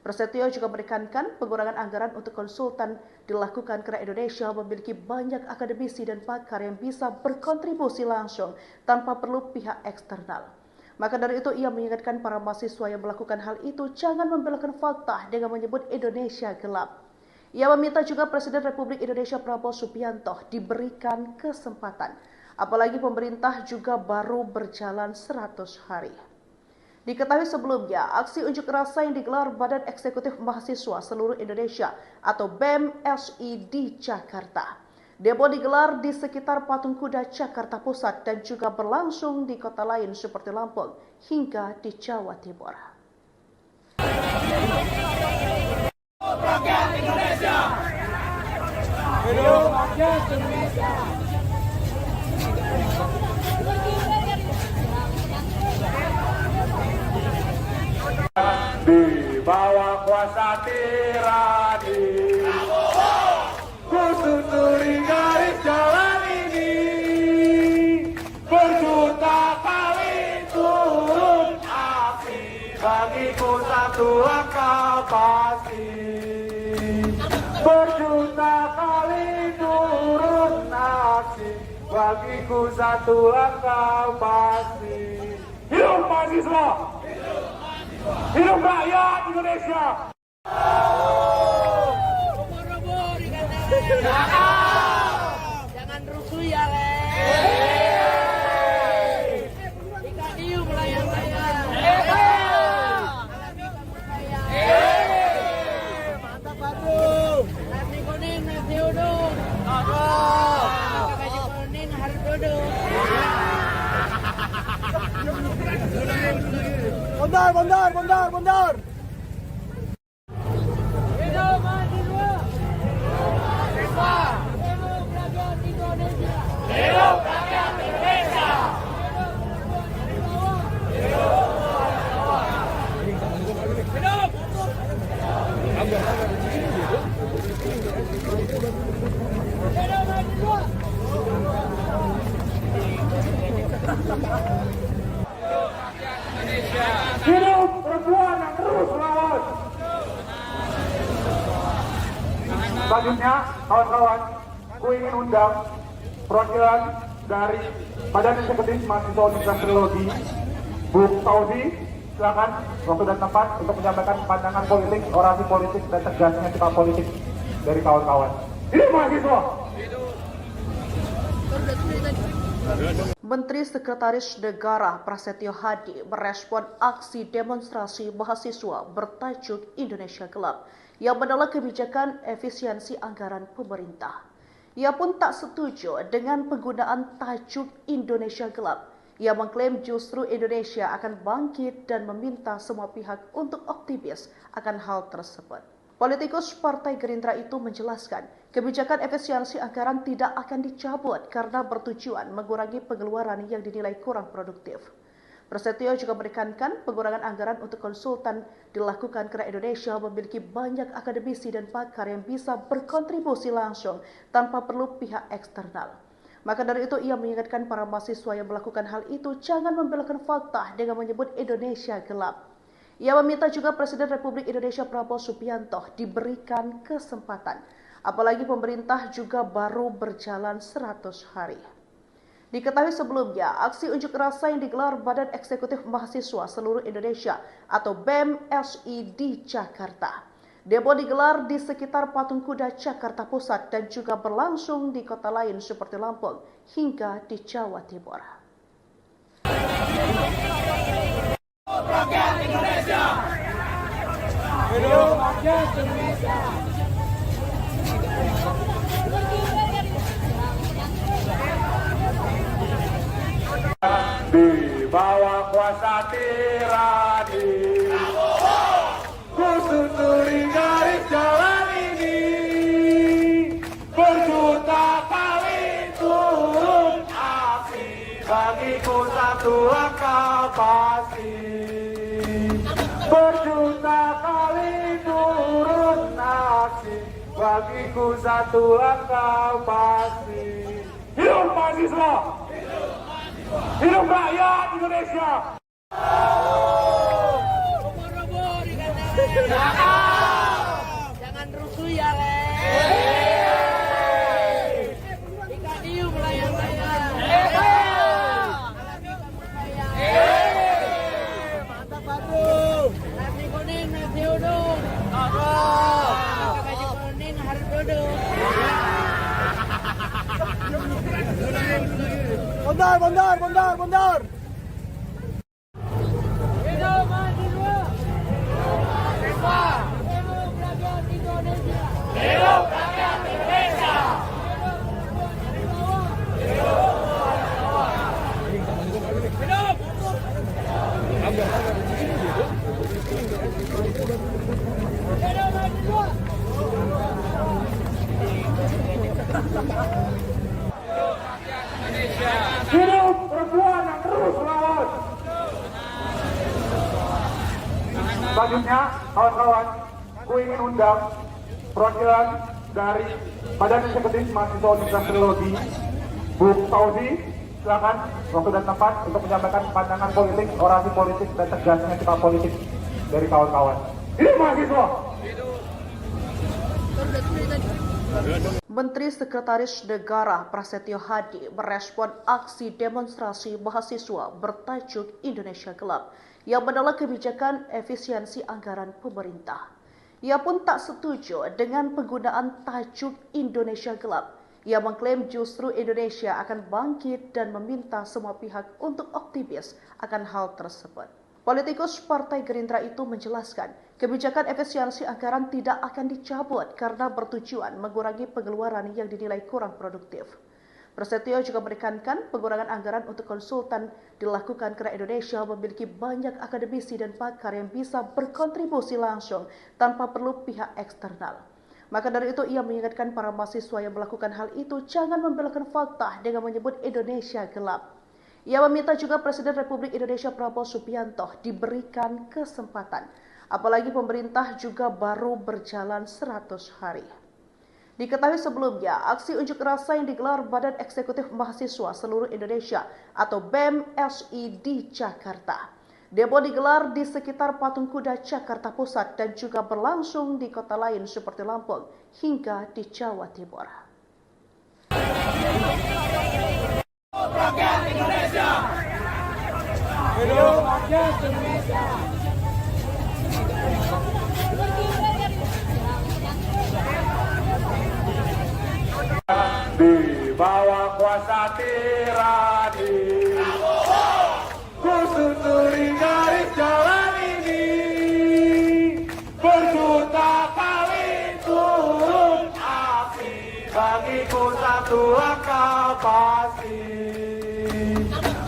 Prasetyo juga menekankan pengurangan anggaran untuk konsultan dilakukan karena Indonesia memiliki banyak akademisi dan pakar yang bisa berkontribusi langsung tanpa perlu pihak eksternal. Maka dari itu ia mengingatkan para mahasiswa yang melakukan hal itu jangan membelokkan fakta dengan menyebut Indonesia gelap. Ia meminta juga Presiden Republik Indonesia Prabowo Subianto diberikan kesempatan, apalagi pemerintah juga baru berjalan 100 hari. Diketahui sebelumnya, aksi unjuk rasa yang digelar Badan Eksekutif Mahasiswa Seluruh Indonesia atau BEM SI di Jakarta. Demo digelar di sekitar Patung Kuda Jakarta Pusat dan juga berlangsung di kota lain seperti Lampung hingga di Jawa Timur. Rakyat Indonesia. Hidup rakyat Indonesia. Di bawah kuasa tirani, ku susuri garis jalan ini, berjuta kali turun api, bagiku satu langkah pasti. Berjuta kali turun api, bagiku satu langkah pasti. Hidup mahasiswa! Hidup rakyat Indonesia! Robo-robo dikatakan. Jangan rusuh ya, Le. Ikan hiu melayang-layang. Mantap, Batu. Nasi kuning, nasi uduk. Gaji kuning harus duduk. Bondar. Hidup mahasiswa. Hidup rakyat Indonesia. Hidup rakyat Indonesia. Hidup perempuan yang terus melawan. Selanjutnya, kawan-kawan, ku ingin undang perwakilan dari Badan Eksekutif Mahasiswa Universitas Trilogi, Bu Tauzi, silakan waktu dan tempat untuk menyampaikan pandangan politik, orasi politik, dan tegasnya sikap politik dari kawan-kawan. Hidup mahasiswa! Menteri Sekretaris Negara Prasetyo Hadi merespon aksi demonstrasi mahasiswa bertajuk Indonesia Gelap yang menolak kebijakan efisiensi anggaran pemerintah. Ia pun tak setuju dengan penggunaan tajuk Indonesia Gelap. Ia mengklaim justru Indonesia akan bangkit dan meminta semua pihak untuk optimis akan hal tersebut. Politikus Partai Gerindra itu menjelaskan, kebijakan efisiensi anggaran tidak akan dicabut karena bertujuan mengurangi pengeluaran yang dinilai kurang produktif. Prasetyo juga menekankan pengurangan anggaran untuk konsultan dilakukan karena Indonesia memiliki banyak akademisi dan pakar yang bisa berkontribusi langsung tanpa perlu pihak eksternal. Maka dari itu ia mengingatkan para mahasiswa yang melakukan hal itu jangan membelokkan fakta dengan menyebut Indonesia gelap. Ia meminta juga Presiden Republik Indonesia Prabowo Subianto diberikan kesempatan, apalagi pemerintah juga baru berjalan 100 hari. Diketahui sebelumnya, aksi unjuk rasa yang digelar Badan Eksekutif Mahasiswa Seluruh Indonesia atau BEM SI di Jakarta. Demo digelar di sekitar Patung Kuda Jakarta Pusat dan juga berlangsung di kota lain seperti Lampung hingga di Jawa Timur. Rakyat Indonesia. Hidup rakyat Indonesia. Di bawah kuasa tirani, ku susuri garis jalan ini, berjuta kali turun api, bagiku satu langkah pasti. Berjuta kali turun api, bagiku satu langkah pasti. Hidup mahasiswa! Hidup rakyat Indonesia! Robo-robo dikatakan. Jangan rusuh ya, Le. Ikan hiu melayang-layang. Mantap, Batu. Nasi kuning, nasi uduk. Gaji kuning harus duduk. Bondar. Hidup Hidup perempuan yang terus melawan. Selanjutnya, kawan-kawan, ku ingin undang perwakilan dari Badan Eksekutif Mahasiswa Universitas Teknologi, Bu Fauzi, silakan waktu dan tempat untuk menyampaikan pandangan politik, orasi politik, dan tegasnya sikap politik dari kawan-kawan. Hidup mahasiswa! Menteri Sekretaris Negara Prasetyo Hadi merespon aksi demonstrasi mahasiswa bertajuk Indonesia Gelap yang menolak kebijakan efisiensi anggaran pemerintah. Ia pun tak setuju dengan penggunaan tajuk Indonesia Gelap. Ia mengklaim justru Indonesia akan bangkit dan meminta semua pihak untuk optimis akan hal tersebut. Politikus Partai Gerindra itu menjelaskan, kebijakan efisiensi anggaran tidak akan dicabut karena bertujuan mengurangi pengeluaran yang dinilai kurang produktif. Prasetyo juga menekankan pengurangan anggaran untuk konsultan dilakukan karena Indonesia memiliki banyak akademisi dan pakar yang bisa berkontribusi langsung tanpa perlu pihak eksternal. Maka dari itu ia mengingatkan para mahasiswa yang melakukan hal itu jangan membelokkan fakta dengan menyebut Indonesia gelap. Ia meminta juga Presiden Republik Indonesia Prabowo Subianto diberikan kesempatan, apalagi pemerintah juga baru berjalan 100 hari. Diketahui sebelumnya, aksi unjuk rasa yang digelar Badan Eksekutif Mahasiswa Seluruh Indonesia atau BEM-SI di Jakarta. Demo digelar di sekitar Patung Kuda Jakarta Pusat dan juga berlangsung di kota lain seperti Lampung hingga di Jawa Timur. Rakyat Indonesia. Hidup rakyat Indonesia. Di bawah kuasa tirani, ku susuri garis jalan ini, berjuta kali turun api, bagiku satu langkah pasti.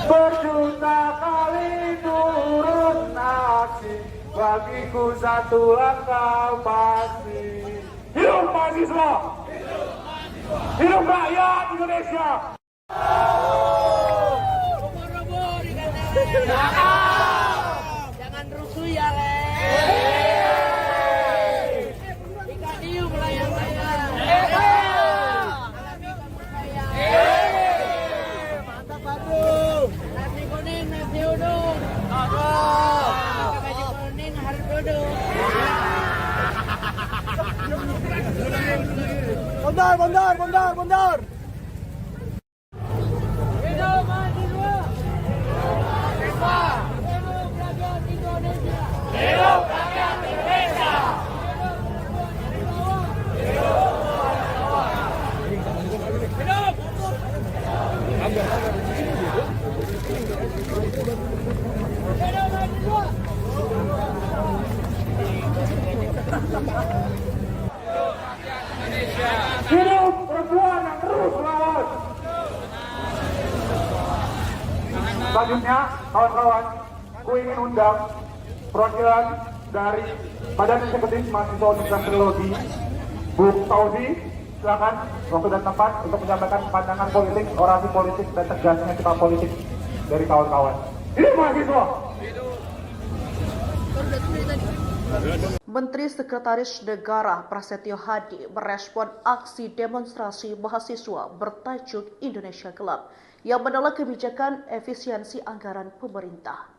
Berjuta kali turun aksi, bagiku satu langkah pasti. Hidup mahasiswa! Hidup rakyat Indonesia! Jangan rusuh ya, Le. Ikan hiu melayang-layang. Mantap, Batu. Nasi kuning, nasi uduk. Pakai baju kuning harus duduk. Bondar. Hidup mahasiswa. Hidup rakyat Indonesia. Hidup rakyat Indonesia. Hidup perempuan yang terus melawan. Selanjutnya, kawan-kawan, ku ingin undang perwakilan dari Badan Eksekutif Mahasiswa Universitas Teknologi, Bu Fauzi, silakan waktu dan tempat untuk menyampaikan pandangan politik, orasi politik, dan tegasnya sikap politik dari kawan-kawan. Hidup mahasiswa! Menteri Sekretaris Negara Prasetyo Hadi merespon aksi demonstrasi mahasiswa bertajuk Indonesia Gelap yang menolak kebijakan efisiensi anggaran pemerintah.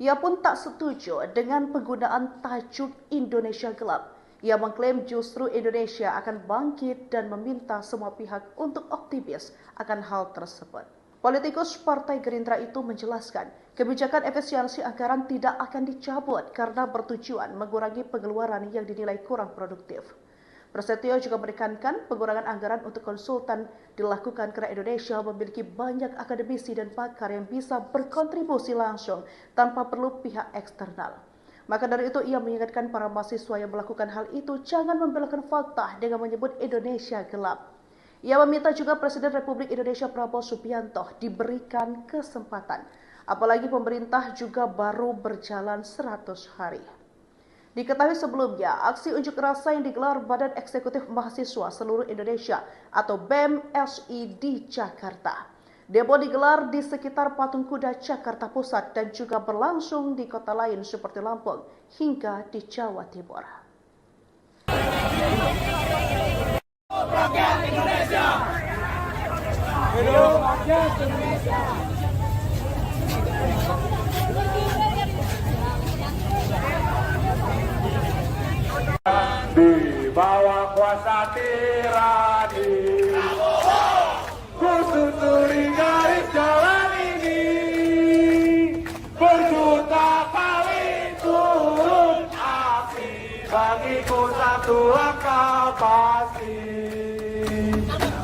Ia pun tak setuju dengan penggunaan tajuk Indonesia Gelap. Ia mengklaim justru Indonesia akan bangkit dan meminta semua pihak untuk optimis akan hal tersebut. Politikus Partai Gerindra itu menjelaskan, kebijakan efisiensi anggaran tidak akan dicabut karena bertujuan mengurangi pengeluaran yang dinilai kurang produktif. Prasetyo juga menekankan pengurangan anggaran untuk konsultan dilakukan karena Indonesia memiliki banyak akademisi dan pakar yang bisa berkontribusi langsung tanpa perlu pihak eksternal. Maka dari itu ia mengingatkan para mahasiswa yang melakukan hal itu jangan membelokkan fakta dengan menyebut Indonesia gelap. Ia meminta juga Presiden Republik Indonesia Prabowo Subianto diberikan kesempatan, apalagi pemerintah juga baru berjalan 100 hari. Diketahui sebelumnya, aksi unjuk rasa yang digelar Badan Eksekutif Mahasiswa Seluruh Indonesia atau BEM-SI di Jakarta. Demo digelar di sekitar Patung Kuda Jakarta Pusat dan juga berlangsung di kota lain seperti Lampung hingga di Jawa Timur. Rakyat Indonesia. Hidup rakyat Indonesia. Di bawah kuasa tirani, ku susuri garis jalan ini, berjuta kali turun api, bagiku satu langkah pasti.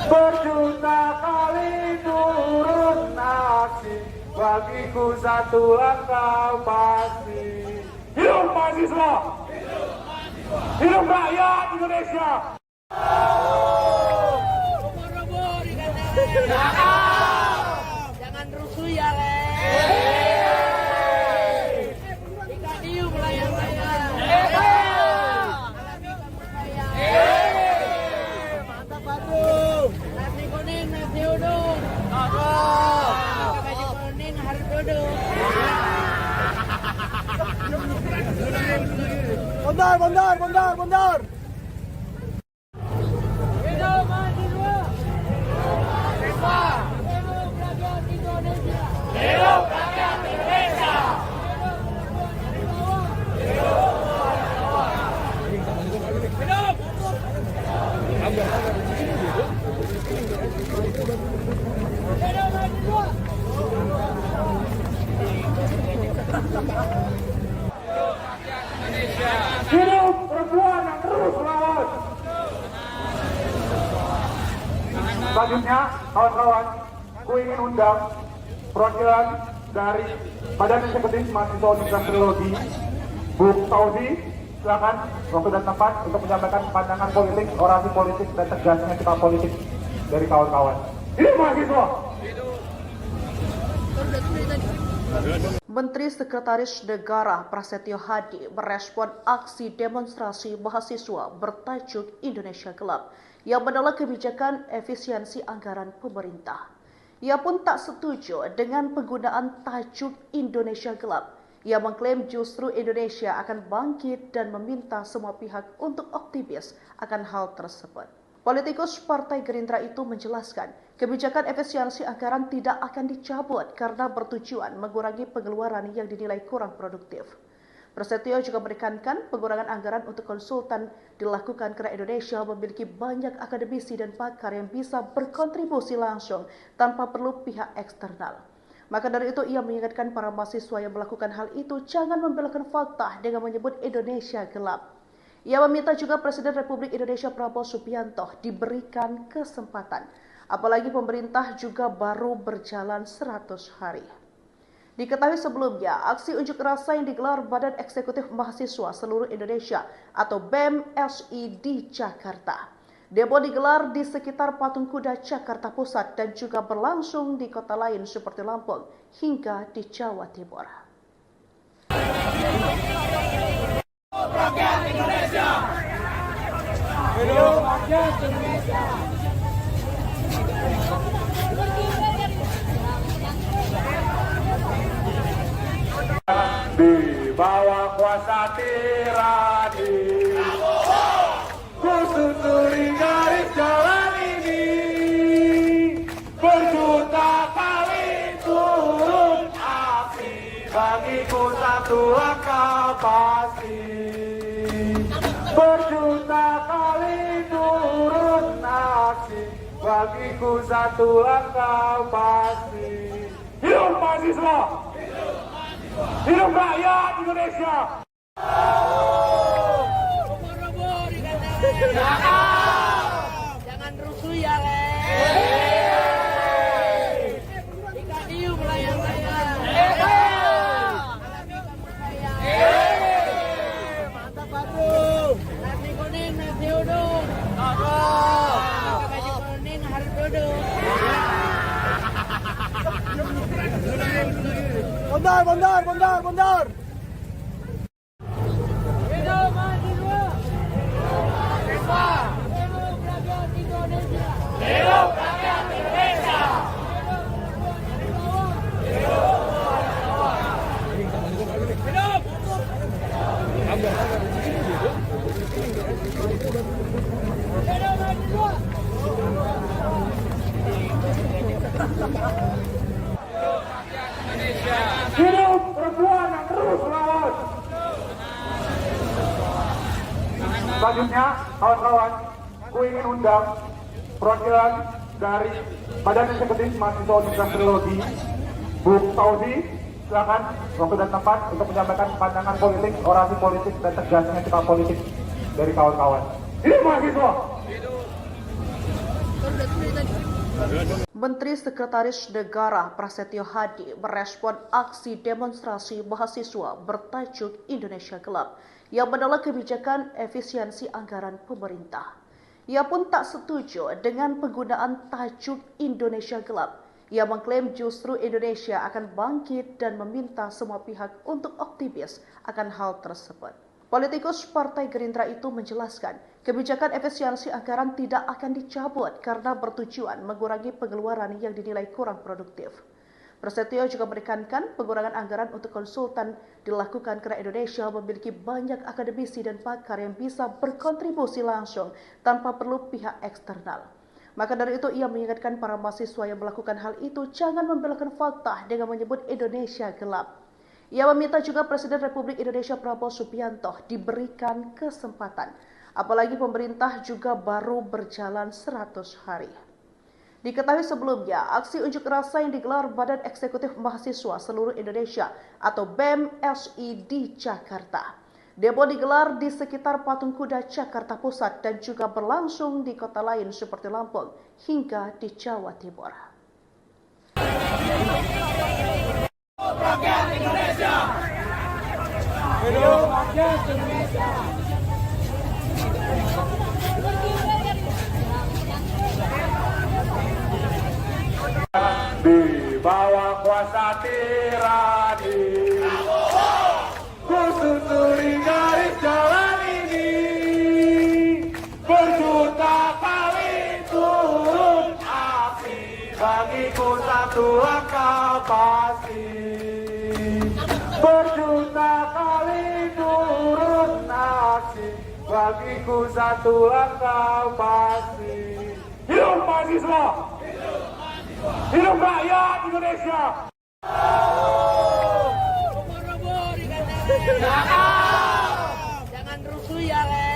Berjuta kali turun aksi, bagiku satu langkah pasti. Hidup mahasiswa! Hidup rakyat Indonesia! Jangan rusuh ya, Le. Ikan hiu melayang-layang. Mantap, Batu. Nasi kuning, nasi uduk. Baju kuning harus duduk. Bondar. Hidup mahasiswa. Hidup rakyat Indonesia. Hidup rakyat Indonesia. Hidup perempuan yang terus melawan. Selanjutnya, kawan-kawan, ku ingin undang perwakilan dari Badan Eksekutif Mahasiswa Universitas Teknologi, Bu Tauzi, silakan waktu dan tempat untuk menyampaikan pandangan politik, orasi politik, dan tegasnya sikap politik dari kawan-kawan. Hidup mahasiswa! Menteri Sekretaris Negara Prasetyo Hadi merespon aksi demonstrasi mahasiswa bertajuk Indonesia Gelap yang menolak kebijakan efisiensi anggaran pemerintah. Ia pun tak setuju dengan penggunaan tajuk Indonesia Gelap. Ia mengklaim justru Indonesia akan bangkit dan meminta semua pihak untuk optimis akan hal tersebut. Politikus Partai Gerindra itu menjelaskan, kebijakan efisiensi anggaran tidak akan dicabut karena bertujuan mengurangi pengeluaran yang dinilai kurang produktif. Prasetyo juga menekankan pengurangan anggaran untuk konsultan dilakukan karena Indonesia memiliki banyak akademisi dan pakar yang bisa berkontribusi langsung tanpa perlu pihak eksternal. Maka dari itu ia mengingatkan para mahasiswa yang melakukan hal itu jangan membelokkan fakta dengan menyebut Indonesia gelap. Ia meminta juga Presiden Republik Indonesia Prabowo Subianto diberikan kesempatan, apalagi pemerintah juga baru berjalan 100 hari. Diketahui sebelumnya, aksi unjuk rasa yang digelar Badan Eksekutif Mahasiswa Seluruh Indonesia atau BEM-SI di Jakarta. Demo digelar di sekitar Patung Kuda Jakarta Pusat dan juga berlangsung di kota lain seperti Lampung hingga di Jawa Timur. Rakyat Indonesia. Hidup rakyat Indonesia. Di bawah kuasa tirani, ku susuri garis jalan ini, berjuta kali turun api, bagiku satu langkah pasti. Berjuta kali turun aksi, bagiku satu langkah pasti. Hidup mahasiswa! Hidup rakyat Indonesia! Ubur-ubur ikan lele. Jangan rusuh ya, Le. Ikan hiu melayang-layang. Mantap, Batu. Nasi kuning, nasi uduk. Baju kuning harus duduk. Bondar. Hidup Hidup perempuan yang terus melawan. Selanjutnya, kawan-kawan, ku ingin undang perwakilan dari Badan Eksekutif Mahasiswa Universitas Trilogi, Bu Tauzi, silakan waktu dan tempat untuk menyampaikan pandangan politik, orasi politik, dan tegasnya sikap politik dari kawan-kawan. Hidup mahasiswa! Menteri Sekretaris Negara Prasetyo Hadi merespon aksi demonstrasi mahasiswa bertajuk Indonesia Gelap yang menolak kebijakan efisiensi anggaran pemerintah. Ia pun tak setuju dengan penggunaan tajuk Indonesia Gelap. Ia mengklaim justru Indonesia akan bangkit dan meminta semua pihak untuk optimis akan hal tersebut. Politikus Partai Gerindra itu menjelaskan, kebijakan efisiensi anggaran tidak akan dicabut karena bertujuan mengurangi pengeluaran yang dinilai kurang produktif. Prasetyo juga menekankan pengurangan anggaran untuk konsultan dilakukan karena Indonesia memiliki banyak akademisi dan pakar yang bisa berkontribusi langsung tanpa perlu pihak eksternal. Maka dari itu ia mengingatkan para mahasiswa yang melakukan hal itu jangan membelokkan fakta dengan menyebut Indonesia gelap. Ia meminta juga Presiden Republik Indonesia Prabowo Subianto diberikan kesempatan, apalagi pemerintah juga baru berjalan 100 hari. Diketahui sebelumnya, aksi unjuk rasa yang digelar Badan Eksekutif Mahasiswa Seluruh Indonesia atau BEM-SI di Jakarta. Demo digelar di sekitar Patung Kuda Jakarta Pusat dan juga berlangsung di kota lain seperti Lampung hingga di Jawa Timur. Rakyat Indonesia. Hidup rakyat Indonesia. Di bawah kuasa tirani, ku susuri garis jalan ini, berjuta kali turun api, bagiku satu langkah pasti. Berjuta kali turun aksi, bagiku satu langkah pasti. Hidup mahasiswa! Hidup rakyat Indonesia! Jangan rusuh ya, Le.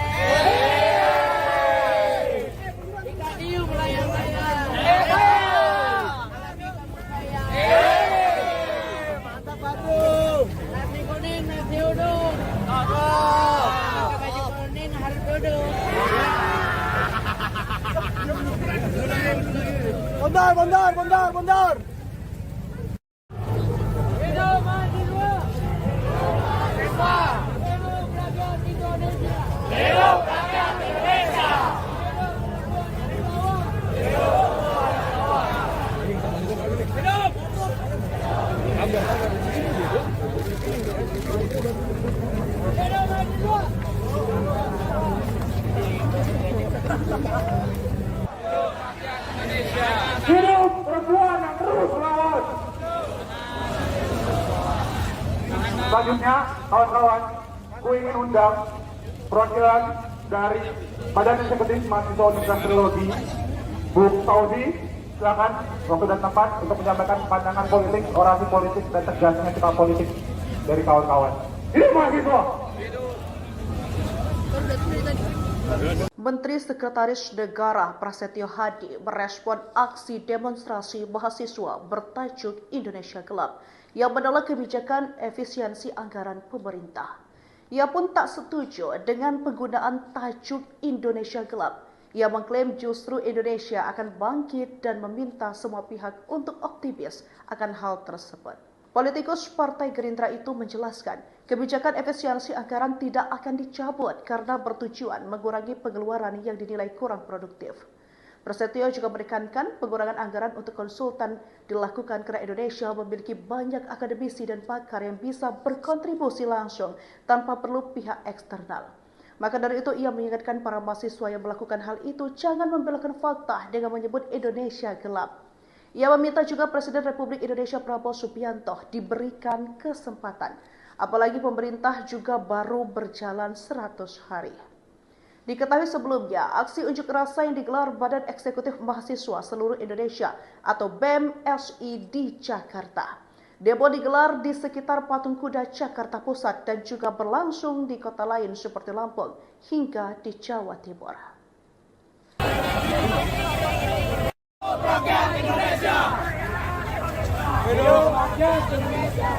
Ikan hiu melayang-layang. Mantap, Batu. Nasi kuning, nasi uduk. Pakai baju kuning harus duduk. Bondar. Hidup mahasiswa. Hidup rakyat Indonesia. Hidup rakyat Indonesia. Hidup perempuan yang terus melawan. Selanjutnya, kawan-kawan, ku ingin undang perwakilan dari Badan Eksekutif Mahasiswa Universitas Trilogi, Bu Tauzi, silakan waktu dan tempat untuk menyampaikan pandangan politik, orasi politik, dan tegasnya sikap politik dari kawan-kawan. Hidup mahasiswa! Menteri Sekretaris Negara Prasetyo Hadi merespon aksi demonstrasi mahasiswa bertajuk Indonesia Gelap yang menolak kebijakan efisiensi anggaran pemerintah. Ia pun tak setuju dengan penggunaan tajuk Indonesia Gelap. Ia mengklaim justru Indonesia akan bangkit dan meminta semua pihak untuk optimis akan hal tersebut. Politikus Partai Gerindra itu menjelaskan, kebijakan efisiensi anggaran tidak akan dicabut karena bertujuan mengurangi pengeluaran yang dinilai kurang produktif. Prasetyo juga menekankan pengurangan anggaran untuk konsultan dilakukan karena Indonesia memiliki banyak akademisi dan pakar yang bisa berkontribusi langsung tanpa perlu pihak eksternal. Maka dari itu ia mengingatkan para mahasiswa yang melakukan hal itu jangan membelokkan fakta dengan menyebut Indonesia gelap. Ia meminta juga Presiden Republik Indonesia Prabowo Subianto diberikan kesempatan, apalagi pemerintah juga baru berjalan 100 hari. Diketahui sebelumnya, aksi unjuk rasa yang digelar Badan Eksekutif Mahasiswa Seluruh Indonesia atau BEM SI di Jakarta. Demo digelar di sekitar Patung Kuda Jakarta Pusat dan juga berlangsung di kota lain seperti Lampung hingga di Jawa Timur. Rakyat Indonesia. Hidup rakyat Indonesia.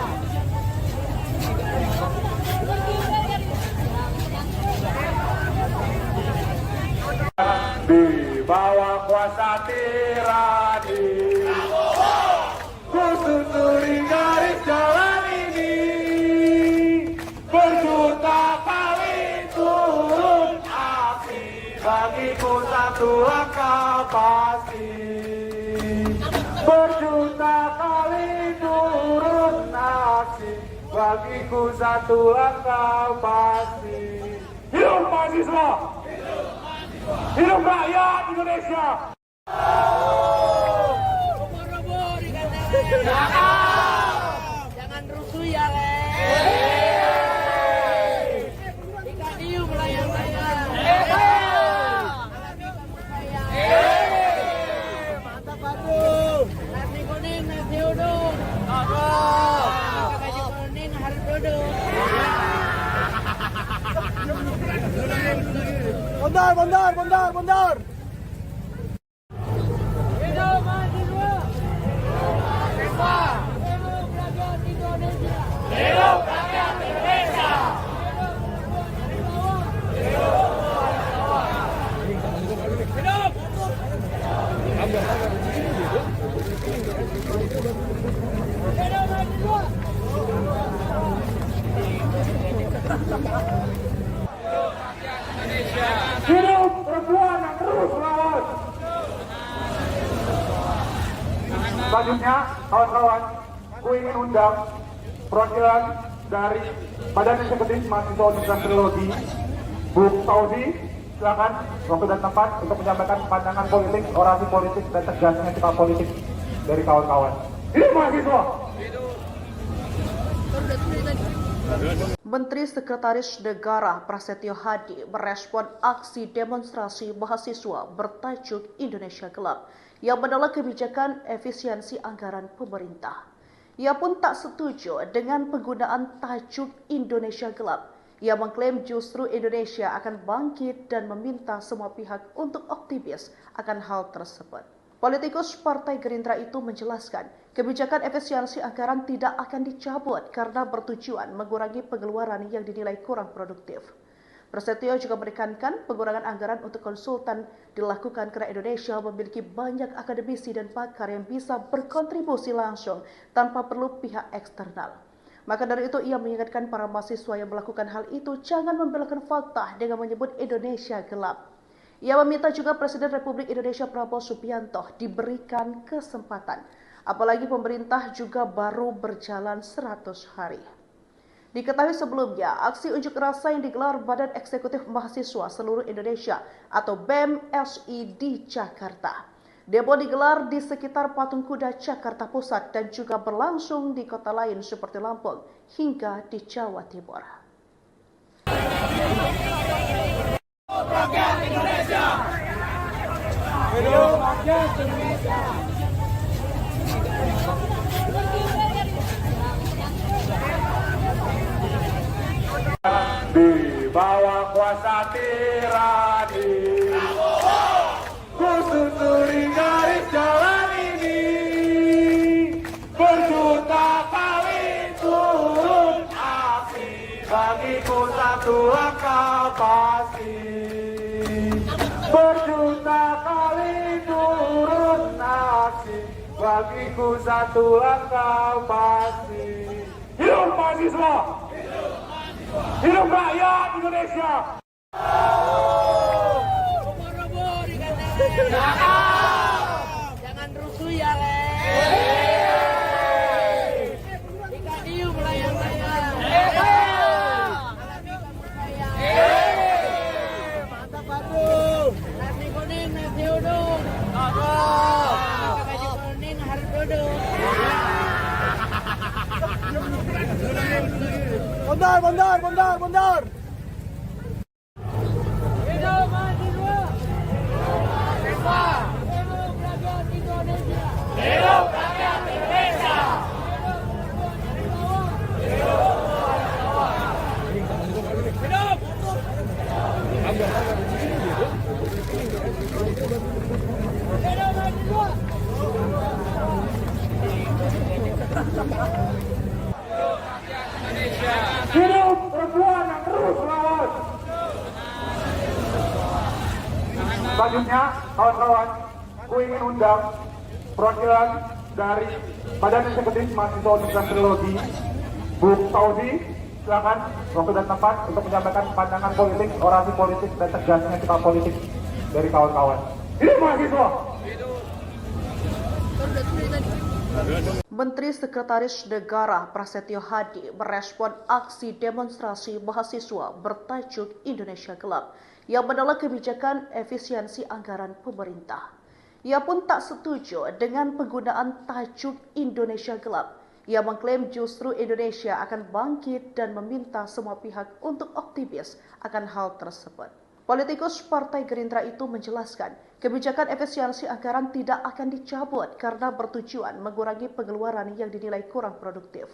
Di bawah kuasa tirani, ku susuri garis jalan ini, berjuta kali turun aksi, bagiku satu langkah pasti. Berjuta kali turun aksi, bagiku satu langkah pasti. Hidup mahasiswa! Hidup rakyat Indonesia! Jangan rusuh ya, Le. Dikadiu melayang-layang. Mantap, Aduh. Nasi kuning, nasi uduk. Nasi kuning, harus duduk. Bondar. Hidup mahasiswa. Hidup rakyat Indonesia. Hidup rakyat Indonesia. Hidup perempuan yang terus melawan. Selanjutnya, kawan-kawan, ku ingin undang perwakilan dari Badan Eksekutif Mahasiswa Universitas Teknologi, Bu Saudi, silakan waktu dan tempat untuk menyampaikan pandangan politik, orasi politik, dan tegasnya sikap politik dari kawan-kawan. Hidup mahasiswa! Menteri Sekretaris Negara Prasetyo Hadi merespon aksi demonstrasi mahasiswa bertajuk Indonesia Gelap yang menolak kebijakan efisiensi anggaran pemerintah. Ia pun tak setuju dengan penggunaan tajuk Indonesia Gelap. Ia mengklaim justru Indonesia akan bangkit dan meminta semua pihak untuk optimis akan hal tersebut. Politikus Partai Gerindra itu menjelaskan, kebijakan efisiensi anggaran tidak akan dicabut karena bertujuan mengurangi pengeluaran yang dinilai kurang produktif. Prasetyo juga menekankan pengurangan anggaran untuk konsultan dilakukan karena Indonesia memiliki banyak akademisi dan pakar yang bisa berkontribusi langsung tanpa perlu pihak eksternal. Maka dari itu ia mengingatkan para mahasiswa yang melakukan hal itu jangan membelokkan fakta dengan menyebut Indonesia gelap. Ia meminta juga Presiden Republik Indonesia Prabowo Subianto diberikan kesempatan, apalagi pemerintah juga baru berjalan 100 hari. Diketahui sebelumnya, aksi unjuk rasa yang digelar Badan Eksekutif Mahasiswa Seluruh Indonesia atau BEM SI di Jakarta. Demo digelar di sekitar Patung Kuda Jakarta Pusat dan juga berlangsung di kota lain seperti Lampung hingga di Jawa Timur. Rakyat Indonesia. Hidup rakyat Indonesia. Di bawah kuasa tirani, ku susuri garis jalan ini, berjuta kali turun aksi, bagiku satu langkah pasti. Berjuta kali turun aksi, bagiku satu langkah pasti. Hidup mahasiswa! Hidup rakyat Indonesia! Jangan rusuh ya, Le. Dikadiu melayang-layang. Mantap, Aduh. Nasi kuning, nasi uduk. Nasi kuning, harus duduk. Bondar. Hidup Selanjutnya, kawan-kawan, ku ingin undang perwakilan dari Badan Eksekutif Mahasiswa Universitas Teknologi, Bu Fauzi, silakan waktu dan tempat untuk menyampaikan pandangan politik, orasi politik, dan tegasnya sikap politik dari kawan-kawan. Hidup mahasiswa! Menteri Sekretaris Negara Prasetyo Hadi merespon aksi demonstrasi mahasiswa bertajuk Indonesia Gelap yang menolak kebijakan efisiensi anggaran pemerintah. Ia pun tak setuju dengan penggunaan tajuk Indonesia Gelap. Ia mengklaim justru Indonesia akan bangkit dan meminta semua pihak untuk optimis akan hal tersebut. Politikus Partai Gerindra itu menjelaskan, kebijakan efisiensi anggaran tidak akan dicabut karena bertujuan mengurangi pengeluaran yang dinilai kurang produktif.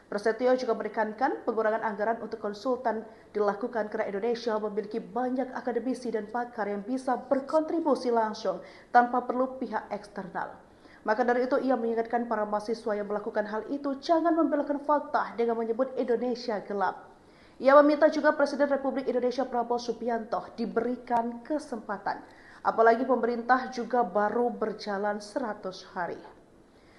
Prasetyo juga menekankan pengurangan anggaran untuk konsultan dilakukan karena Indonesia memiliki banyak akademisi dan pakar yang bisa berkontribusi langsung tanpa perlu pihak eksternal. Maka dari itu ia mengingatkan para mahasiswa yang melakukan hal itu jangan membelokkan fakta dengan menyebut Indonesia gelap. Ia meminta juga Presiden Republik Indonesia Prabowo Subianto diberikan kesempatan, apalagi pemerintah juga baru berjalan 100 hari.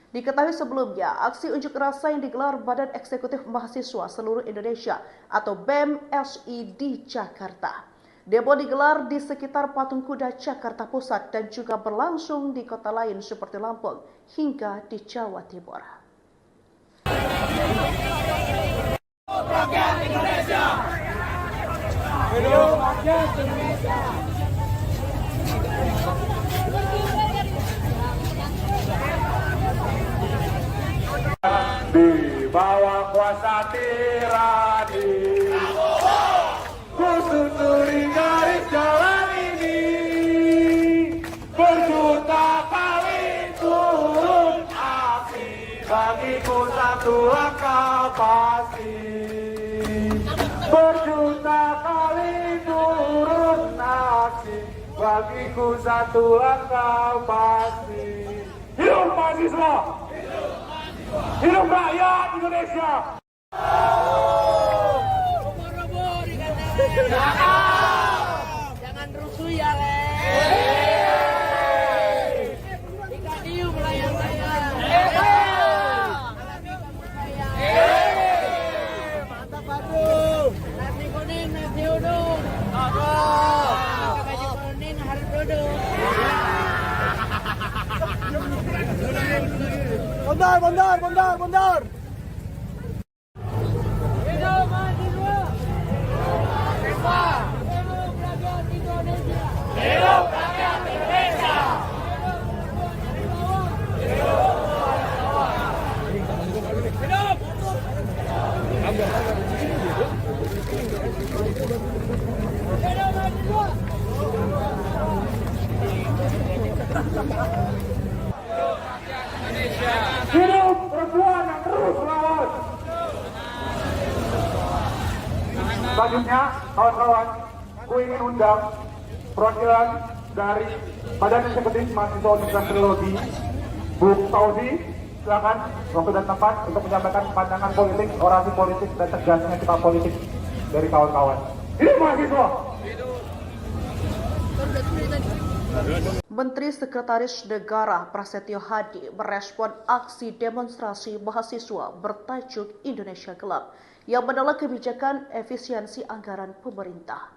Diketahui sebelumnya, aksi unjuk rasa yang digelar Badan Eksekutif Mahasiswa Seluruh Indonesia atau BEM-SI di Jakarta. Demo digelar di sekitar Patung Kuda Jakarta Pusat dan juga berlangsung di kota lain seperti Lampung hingga di Jawa Timur. Rakyat Indonesia. Hidup rakyat Indonesia. Di bawah kuasa tirani, ku susuri garis jalan ini, berjuta kali turun aksi, bagiku satu langkah pasti. Berjuta kali turun aksi, bagiku satu langkah pasti. Hidup mahasiswa! Hidup rakyat Indonesia! Jangan rusuh ya, Le. Ikan hiu melayang-layang. Mantap, Badung. Nasi kuning, nasi uduk. Pakai baju kuning harus duduk. Bondar. Hidup mahasiswa. Hidup rakyat Indonesia. Hidup rakyat Indonesia. Hidup perempuan yang terus melawan! Selanjutnya, kawan-kawan, ku ingin undang perwakilan dari Badan Eksekutif Mahasiswa Universitas Teknologi, Bu Fauzi, silakan waktu dan tempat untuk menyampaikan pandangan politik, orasi politik, dan tegasnya sikap politik dari kawan-kawan. Hidup mahasiswa! Menteri Sekretaris Negara Prasetyo Hadi merespon aksi demonstrasi mahasiswa bertajuk Indonesia Gelap yang menolak kebijakan efisiensi anggaran pemerintah.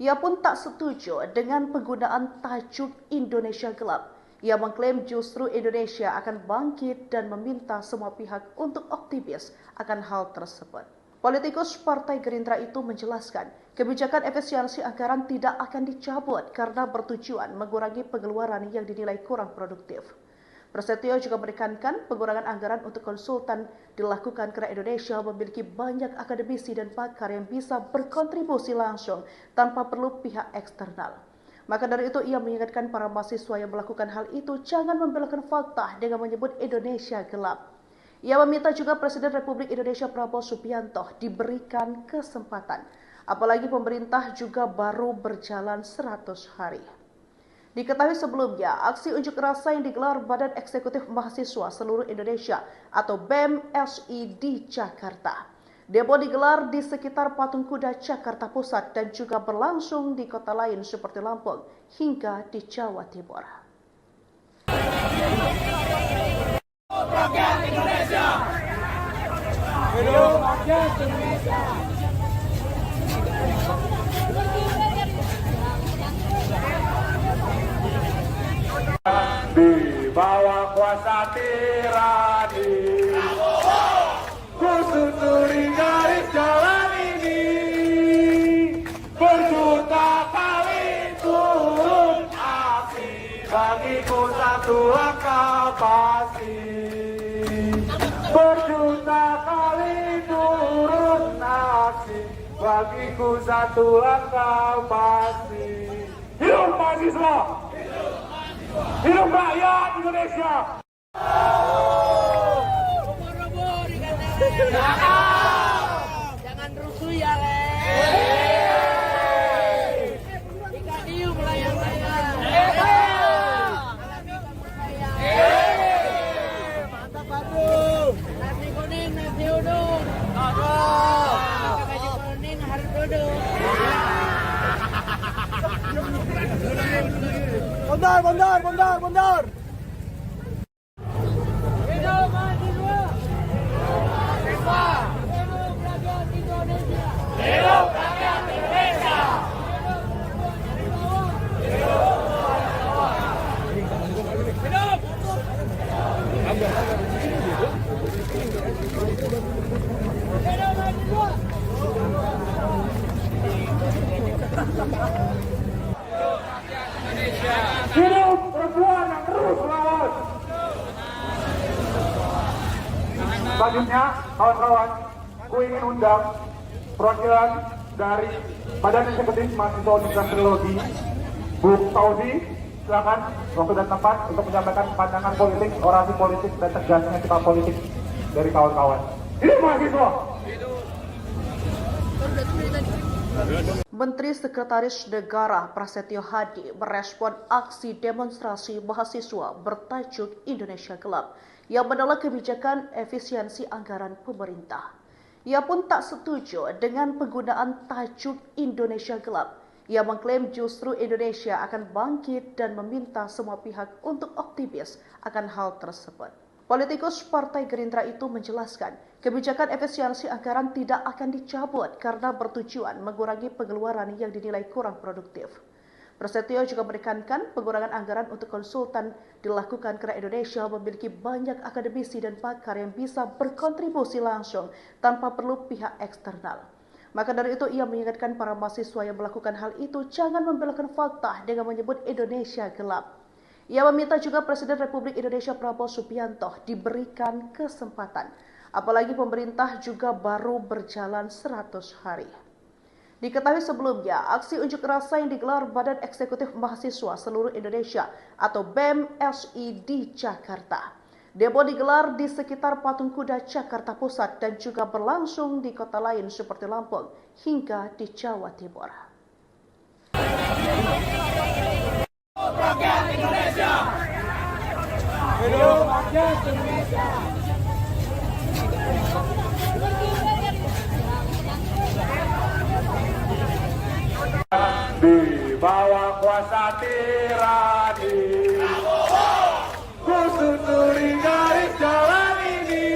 Ia pun tak setuju dengan penggunaan tajuk Indonesia Gelap. Ia mengklaim justru Indonesia akan bangkit dan meminta semua pihak untuk optimis akan hal tersebut. Politikus Partai Gerindra itu menjelaskan, kebijakan efisiensi anggaran tidak akan dicabut karena bertujuan mengurangi pengeluaran yang dinilai kurang produktif. Prasetyo juga menekankan pengurangan anggaran untuk konsultan dilakukan karena Indonesia memiliki banyak akademisi dan pakar yang bisa berkontribusi langsung tanpa perlu pihak eksternal. Maka dari itu ia mengingatkan para mahasiswa yang melakukan hal itu jangan membelokkan fakta dengan menyebut Indonesia gelap. Ia meminta juga Presiden Republik Indonesia Prabowo Subianto diberikan kesempatan, apalagi pemerintah juga baru berjalan 100 hari. Diketahui sebelumnya, aksi unjuk rasa yang digelar Badan Eksekutif Mahasiswa Seluruh Indonesia atau BEM-SI di Jakarta. Demo digelar di sekitar Patung Kuda Jakarta Pusat dan juga berlangsung di kota lain seperti Lampung hingga di Jawa Timur. Rakyat Indonesia. Hidup rakyat Indonesia. Di bawah kuasa tirani, kususuri garis jalan ini, berjuta kali turun aksi, bagiku satu langkah pasti. Berjuta kali turun aksi, bagiku satu langkah pasti. Hidup mahasiswa! Hidup rakyat Indonesia! Robo-robo dikatakan. Jangan rusuh ya, Le. Ikan hiu melayang saya. Alami kamu saya. Mantap, Batu. Nasi kuning, nasi uduk. Pakai baju kuning harus duduk. Bondar. Hidup mahasiswa. Hidup rakyat Indonesia. Hidup rakyat Indonesia. Hidup perempuan yang terus melawan. Selanjutnya, kawan-kawan, ku ingin undang perwakilan dari Badan Eksekutif Mahasiswa Universitas Teknologi, Bu Tauzi, silakan waktu dan tempat untuk menyampaikan pandangan politik, orasi politik, dan tegasnya sikap politik dari kawan-kawan. Hidup mahasiswa! Menteri Sekretaris Negara Prasetyo Hadi merespon aksi demonstrasi mahasiswa bertajuk Indonesia Gelap yang menolak kebijakan efisiensi anggaran pemerintah. Ia pun tak setuju dengan penggunaan tajuk Indonesia Gelap. Ia mengklaim justru Indonesia akan bangkit dan meminta semua pihak untuk optimis akan hal tersebut. Politikus Partai Gerindra itu menjelaskan, kebijakan efisiensi anggaran tidak akan dicabut karena bertujuan mengurangi pengeluaran yang dinilai kurang produktif. Prasetyo juga menekankan pengurangan anggaran untuk konsultan dilakukan karena Indonesia memiliki banyak akademisi dan pakar yang bisa berkontribusi langsung tanpa perlu pihak eksternal. Maka dari itu ia mengingatkan para mahasiswa yang melakukan hal itu jangan membelokkan fakta dengan menyebut Indonesia gelap. Ia meminta juga Presiden Republik Indonesia Prabowo Subianto diberikan kesempatan, apalagi pemerintah juga baru berjalan 100 hari. Diketahui sebelumnya, aksi unjuk rasa yang digelar Badan Eksekutif Mahasiswa Seluruh Indonesia atau BEM-SI di Jakarta. Demo digelar di sekitar Patung Kuda Jakarta Pusat dan juga berlangsung di kota lain seperti Lampung hingga di Jawa Timur. Rakyat Indonesia. Hidup rakyat Indonesia. Di bawah kuasa tirani, kususuri garis jalan ini,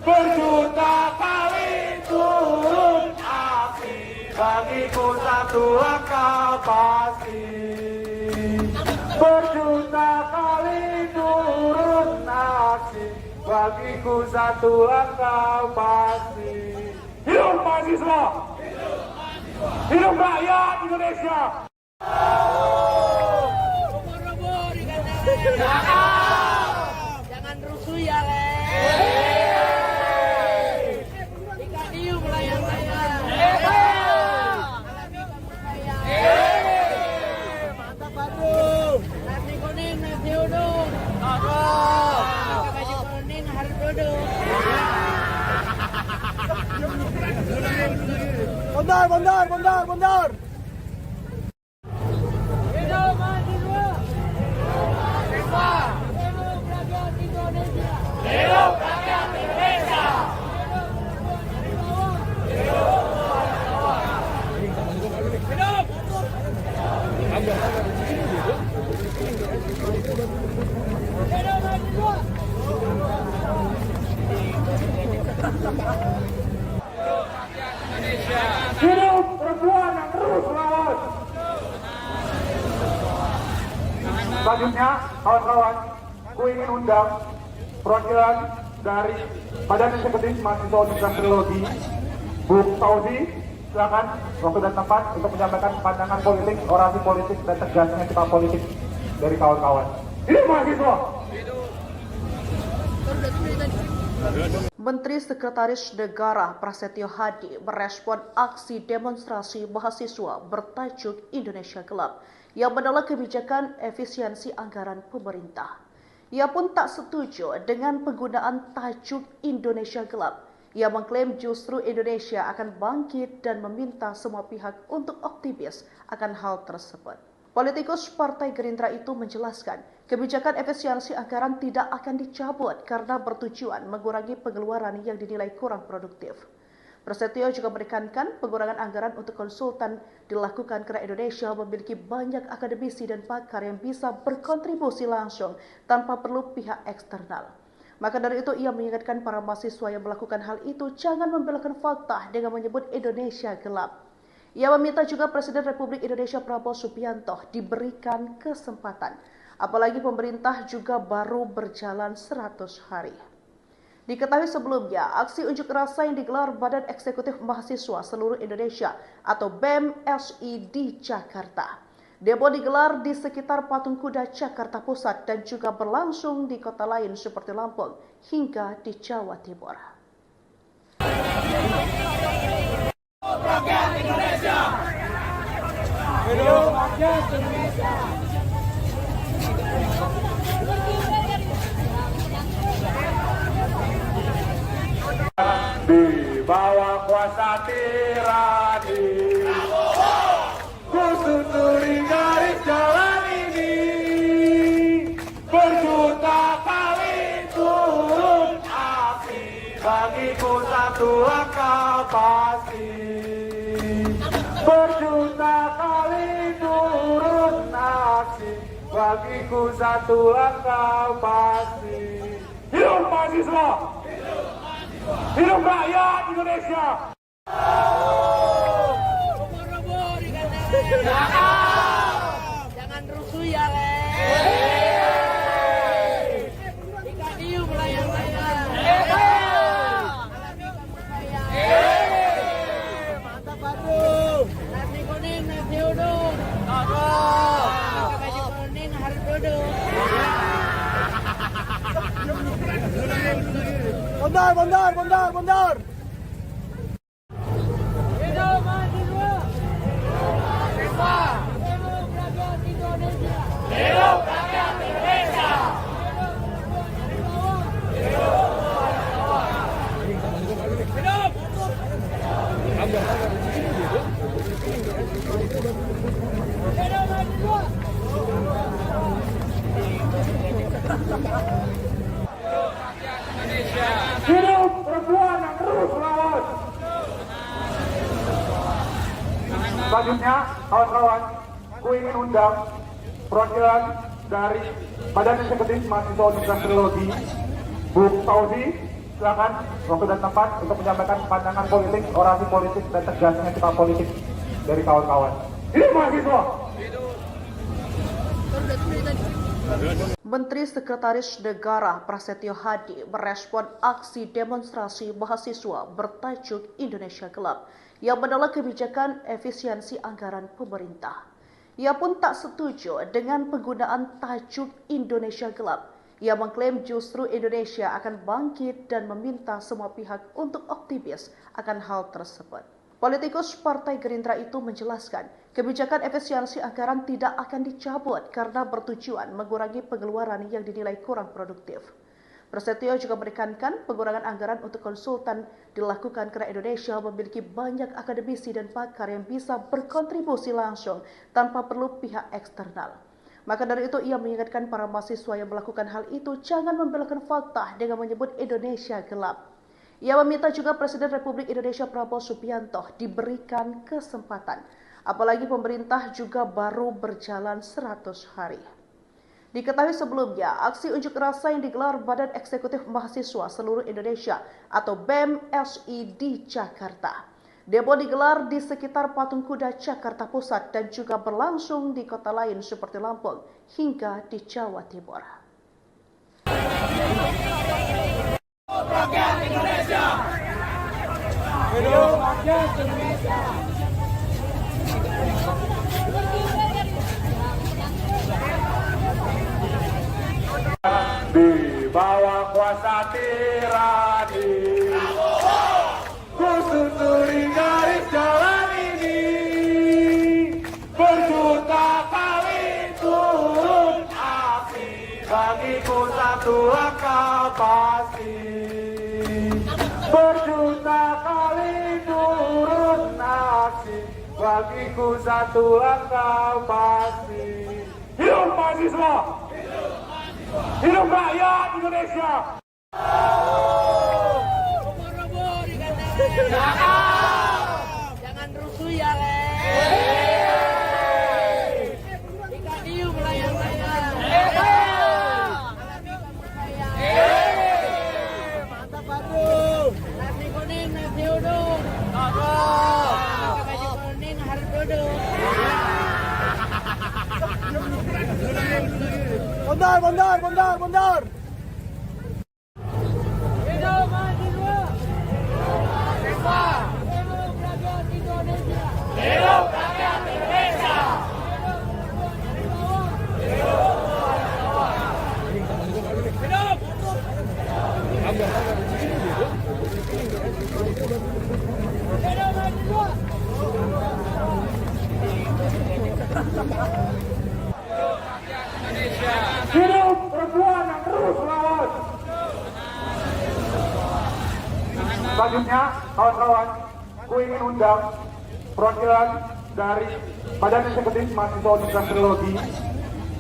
berjuta kali turun aksi, bagiku satu langkah pasti. Berjuta kali turun aksi, bagiku satu langkah pasti. Hidup mahasiswa! Hidup rakyat Indonesia! Robo-robo dikatakan. Jangan rusuh ya, Le. Ikan hiu melayang saya. Alami kamu saya. Mantap, Batu. Nasi kuning, nasi uduk. Pakai baju kuning harus duduk. Bondar. Hidup mahasiswa. Hidup rakyat Indonesia. Hidup rakyat Indonesia. Selanjutnya, kawan-kawan, ku ingin undang perwakilan dari Badan Eksekutif Mahasiswa Universitas Teknologi, Bu Tauzi, silakan waktu dan tempat untuk menyampaikan pandangan politik, orasi politik, dan tegasnya sikap politik dari kawan-kawan. Hidup mahasiswa! Menteri Sekretaris Negara Prasetyo Hadi merespon aksi demonstrasi mahasiswa bertajuk Indonesia Gelap yang menolak kebijakan efisiensi anggaran pemerintah. Ia pun tak setuju dengan penggunaan tajuk Indonesia Gelap. Ia mengklaim justru Indonesia akan bangkit dan meminta semua pihak untuk optimis akan hal tersebut. Politikus Partai Gerindra itu menjelaskan, kebijakan efisiensi anggaran tidak akan dicabut karena bertujuan mengurangi pengeluaran yang dinilai kurang produktif. Prasetyo juga menekankan pengurangan anggaran untuk konsultan dilakukan karena Indonesia memiliki banyak akademisi dan pakar yang bisa berkontribusi langsung tanpa perlu pihak eksternal. Maka dari itu ia mengingatkan para mahasiswa yang melakukan hal itu jangan membelokkan fakta dengan menyebut Indonesia gelap. Ia meminta juga Presiden Republik Indonesia Prabowo Subianto diberikan kesempatan, apalagi pemerintah juga baru berjalan 100 hari. Diketahui sebelumnya, aksi unjuk rasa yang digelar Badan Eksekutif Mahasiswa Seluruh Indonesia atau BEM-SI di Jakarta. Demo digelar di sekitar Patung Kuda Jakarta Pusat dan juga berlangsung di kota lain seperti Lampung hingga di Jawa Timur. Rakyat Indonesia. Hidup rakyat Indonesia. Di bawah kuasa tirani, ku susuri garis jalan ini, berjuta kali turun api, bagiku satu langkah pasti. Berjuta kali turun aksi, bagiku satu langkah pasti. Hidup mahasiswa! Hidup rakyat Indonesia! Jangan rusuh ya, Le. Ikan hiu melayang-layang. Mantap, Batu. Nasi kuning, nasi uduk. Pakai baju kuning harus duduk. Bondar. Hidup mahasiswa. Hidup rakyat Indonesia. Hidup rakyat Indonesia. Hidup perempuan yang terus melawan! Selanjutnya, kawan-kawan, ku ingin undang perwakilan dari Badan Eksekutif Mahasiswa Universitas Teknologi, Bu Tauzi, silakan waktu dan tempat untuk menyampaikan pandangan politik, orasi politik, dan tegasnya sikap politik dari kawan-kawan. Hidup mahasiswa! Menteri Sekretaris Negara Prasetyo Hadi merespon aksi demonstrasi mahasiswa bertajuk Indonesia Gelap yang menolak kebijakan efisiensi anggaran pemerintah. Ia pun tak setuju dengan penggunaan tajuk Indonesia Gelap. Ia mengklaim justru Indonesia akan bangkit dan meminta semua pihak untuk optimis akan hal tersebut. Politikus Partai Gerindra itu menjelaskan, kebijakan efisiensi anggaran tidak akan dicabut karena bertujuan mengurangi pengeluaran yang dinilai kurang produktif. Prasetyo juga menekankan pengurangan anggaran untuk konsultan dilakukan karena Indonesia memiliki banyak akademisi dan pakar yang bisa berkontribusi langsung tanpa perlu pihak eksternal. Maka dari itu ia mengingatkan para mahasiswa yang melakukan hal itu jangan membelokkan fakta dengan menyebut Indonesia gelap. Ia meminta juga Presiden Republik Indonesia Prabowo Subianto diberikan kesempatan, apalagi pemerintah juga baru berjalan 100 hari. Diketahui sebelumnya, aksi unjuk rasa yang digelar Badan Eksekutif Mahasiswa Seluruh Indonesia atau BEM-SI di Jakarta. Demo digelar di sekitar Patung Kuda Jakarta Pusat dan juga berlangsung di kota lain seperti Lampung hingga di Jawa Timur. Rakyat Indonesia. Hidup rakyat Indonesia. Di bawah kuasa tirani, ku susuri garis jalan ini, berjuta kali turun aksi, bagiku satu langkah pasti. Berjuta kali turun aksi, bagiku satu langkah pasti. Hidup mahasiswa! Hidup rakyat Indonesia! Jangan rusuh ya, Le. Ikan hiu melayang-layang. Mantap, Batu. Nasi kuning, nasi uduk. Pakai baju kuning harus duduk. Bondar. Hidup mahasiswa. Hidup rakyat Indonesia. Hidup rakyat Indonesia. Hidup perempuan yang terus melawan. Selanjutnya, kawan-kawan, ku ingin undang perwakilan dari Badan Eksekutif Mahasiswa Universitas Teknologi,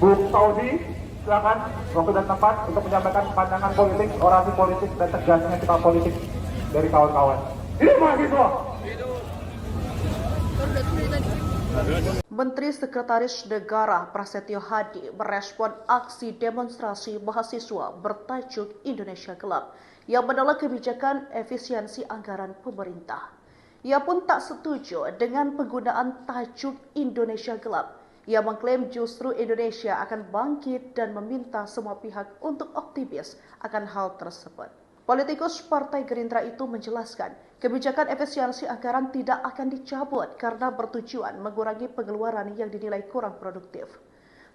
Bu Fauzi, silakan waktu dan tempat untuk menyampaikan pandangan politik, orasi politik, dan tegasnya sikap politik dari kawan-kawan. Hidup mahasiswa! Menteri Sekretaris Negara Prasetyo Hadi merespon aksi demonstrasi mahasiswa bertajuk Indonesia Gelap yang menolak kebijakan efisiensi anggaran pemerintah. Ia pun tak setuju dengan penggunaan tajuk Indonesia Gelap. Ia mengklaim justru Indonesia akan bangkit dan meminta semua pihak untuk optimis akan hal tersebut. Politikus Partai Gerindra itu menjelaskan, kebijakan efisiensi anggaran tidak akan dicabut karena bertujuan mengurangi pengeluaran yang dinilai kurang produktif.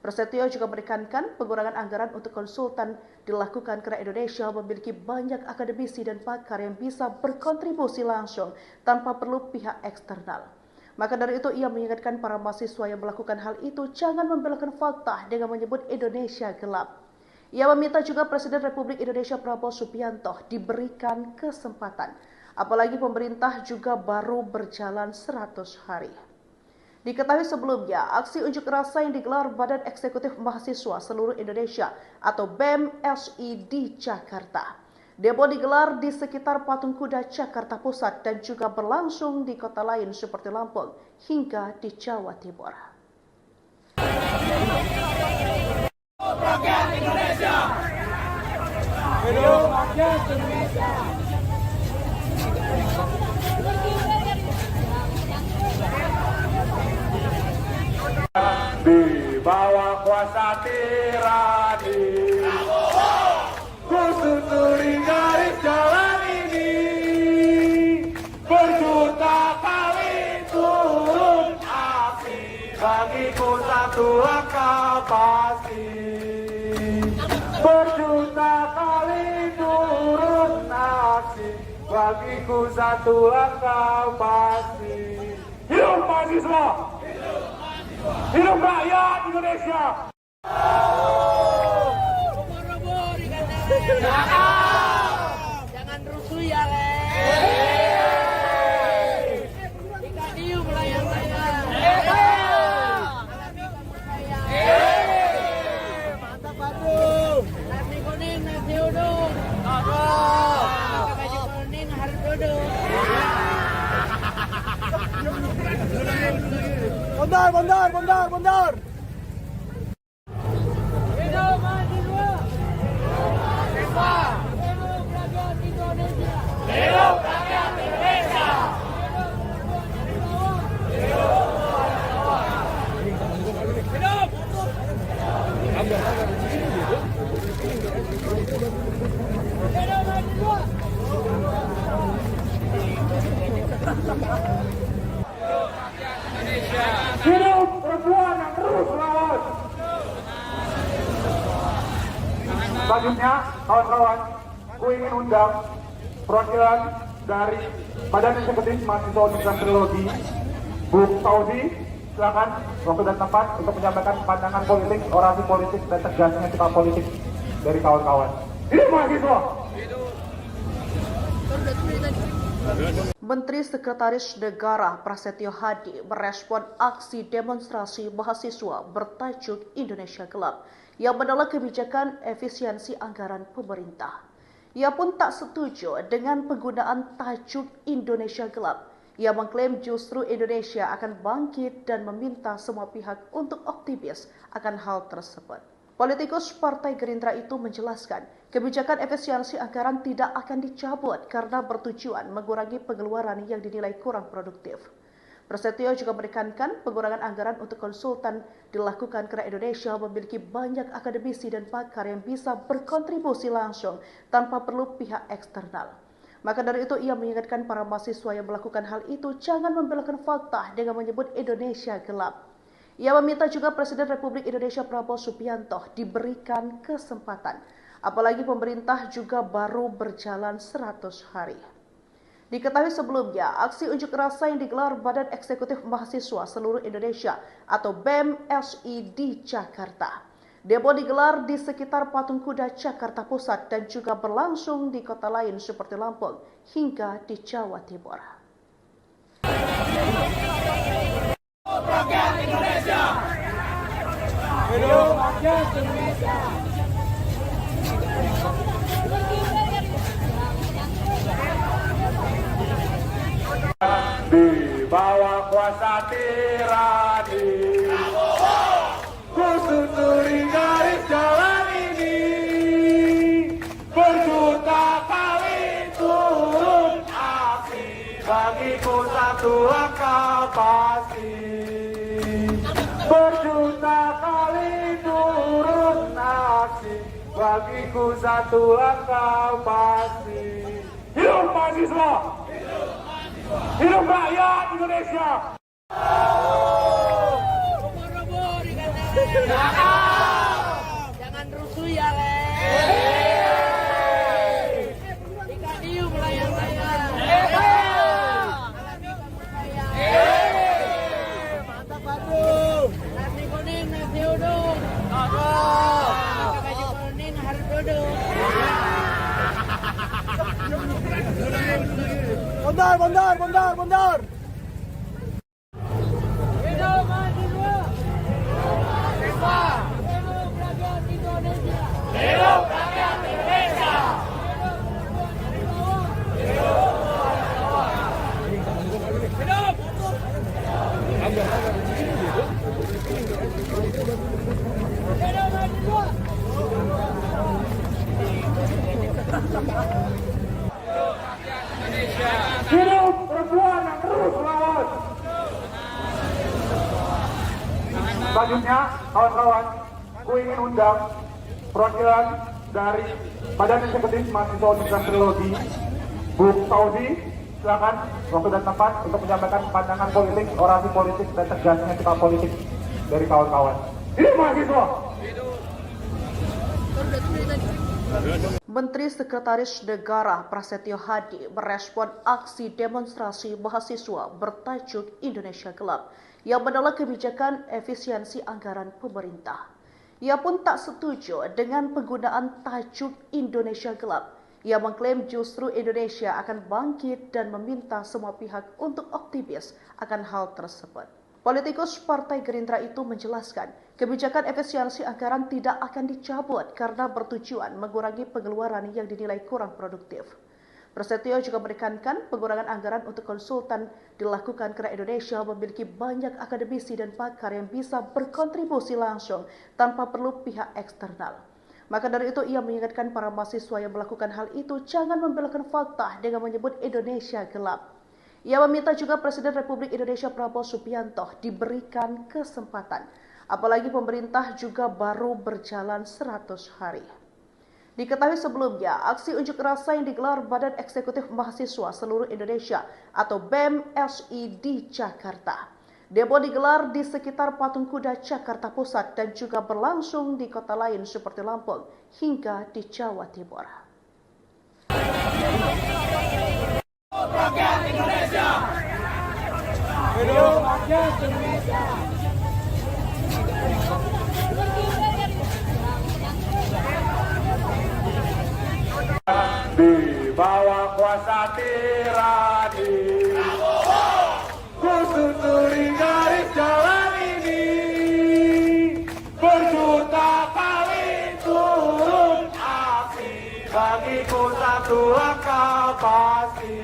Prasetyo juga menekankan pengurangan anggaran untuk konsultan dilakukan karena Indonesia memiliki banyak akademisi dan pakar yang bisa berkontribusi langsung tanpa perlu pihak eksternal. Maka dari itu ia mengingatkan para mahasiswa yang melakukan hal itu jangan membelokkan fakta dengan menyebut Indonesia gelap. Ia meminta juga Presiden Republik Indonesia Prabowo Subianto diberikan kesempatan, apalagi pemerintah juga baru berjalan 100 hari. Diketahui sebelumnya, aksi unjuk rasa yang digelar Badan Eksekutif Mahasiswa Seluruh Indonesia atau BEM-SI di Jakarta. Demo digelar di sekitar Patung Kuda Jakarta Pusat dan juga berlangsung di kota lain seperti Lampung hingga di Jawa Timur. Rakyat Indonesia. Hidup rakyat Indonesia. Di bawah kuasa tirani, ku susuri garis jalan ini, berjuta kali turun aksi, bagiku satu langkah pasti. Berjuta kali turun aksi, bagiku satu langkah pasti. Hidup mahasiswa! Hidup rakyat Indonesia! Jangan rusuh ya, Le. Ikan hiu melayang-layang. Mantap, Batu. Nasi kuning, nasi uduk. Pakai baju kuning harus duduk. Bondar. Hidup mahasiswa. Hidup rakyat Indonesia. Hidup rakyat Indonesia. Selanjutnya, kawan-kawan, gue ingin undang perwakilan dari Badan Eksekutif Mahasiswa Universitas Trilogi, Bu Fauzi, silakan waktu dan tempat untuk menyampaikan pandangan politik, orasi politik, dan tegasnya sikap politik dari kawan-kawan. Hidup mahasiswa! Menteri Sekretaris Negara Prasetyo Hadi merespon aksi demonstrasi mahasiswa bertajuk Indonesia Gelap yang menolak kebijakan efisiensi anggaran pemerintah. Ia pun tak setuju dengan penggunaan tajuk Indonesia Gelap. Ia mengklaim justru Indonesia akan bangkit dan meminta semua pihak untuk optimis akan hal tersebut. Politikus Partai Gerindra itu menjelaskan, kebijakan efisiensi anggaran tidak akan dicabut karena bertujuan mengurangi pengeluaran yang dinilai kurang produktif. Prasetyo juga menekankan pengurangan anggaran untuk konsultan dilakukan karena Indonesia memiliki banyak akademisi dan pakar yang bisa berkontribusi langsung tanpa perlu pihak eksternal. Maka dari itu ia mengingatkan para mahasiswa yang melakukan hal itu jangan membelokkan fakta dengan menyebut Indonesia gelap. Ia meminta juga Presiden Republik Indonesia Prabowo Subianto diberikan kesempatan, apalagi pemerintah juga baru berjalan 100 hari. Diketahui sebelumnya, aksi unjuk rasa yang digelar Badan Eksekutif Mahasiswa Seluruh Indonesia atau BEM-SI di Jakarta. Demo digelar di sekitar Patung Kuda Jakarta Pusat dan juga berlangsung di kota lain seperti Lampung hingga di Jawa Timur. Rakyat Indonesia! Hidup rakyat Indonesia! Di bawah kuasa tirani, ku susuri garis jalan ini, berjuta kali turun aksi, bagiku satu langkah pasti. Berjuta kali turun aksi, bagiku satu langkah pasti. Hidup mahasiswa! Hidup rakyat Indonesia! Robo dikatakan. Jangan rusuh ya, Le. Dikadiu melayang-layang. Alami kamu sayang. Mantap, Bandung. Nasi kuning, nasi uduk. Pakai baju kuning harus duduk. Bondar! Hidup mahasiswa! Hidup rakyat Indonesia! Hidup rakyat Indonesia! Hidup mahasiswa! Hidup perempuan yang terus melawan! Selanjutnya, kawan-kawan, gue ingin undang perwakilan dari Badan Eksekutif Mahasiswa Universitas Trilogi, Bu Fauzi, silakan waktu dan tempat untuk menyampaikan pandangan politik, orasi politik, dan tegasnya sikap politik dari kawan-kawan. Hidup mahasiswa! Menteri Sekretaris Negara Prasetyo Hadi merespon aksi demonstrasi mahasiswa bertajuk Indonesia Gelap yang menolak kebijakan efisiensi anggaran pemerintah. Ia pun tak setuju dengan penggunaan tajuk Indonesia Gelap. Ia mengklaim justru Indonesia akan bangkit dan meminta semua pihak untuk optimis akan hal tersebut. Politikus Partai Gerindra itu menjelaskan, kebijakan efisiensi anggaran tidak akan dicabut karena bertujuan mengurangi pengeluaran yang dinilai kurang produktif. Prasetyo juga menekankan pengurangan anggaran untuk konsultan dilakukan karena Indonesia memiliki banyak akademisi dan pakar yang bisa berkontribusi langsung tanpa perlu pihak eksternal. Maka dari itu ia mengingatkan para mahasiswa yang melakukan hal itu jangan membelokkan fakta dengan menyebut Indonesia gelap. Ia meminta juga Presiden Republik Indonesia Prabowo Subianto diberikan kesempatan, apalagi pemerintah juga baru berjalan 100 hari. Diketahui sebelumnya, aksi unjuk rasa yang digelar Badan Eksekutif Mahasiswa Seluruh Indonesia atau BEM-SI di Jakarta. Demo digelar di sekitar Patung Kuda Jakarta Pusat dan juga berlangsung di kota lain seperti Lampung hingga di Jawa Timur. Rakyat Indonesia. Hidup rakyat Indonesia. Di bawah kuasa tirani, ku susuri garis jalan ini, berjuta kali turun aksi, bagiku satu langkah pasti.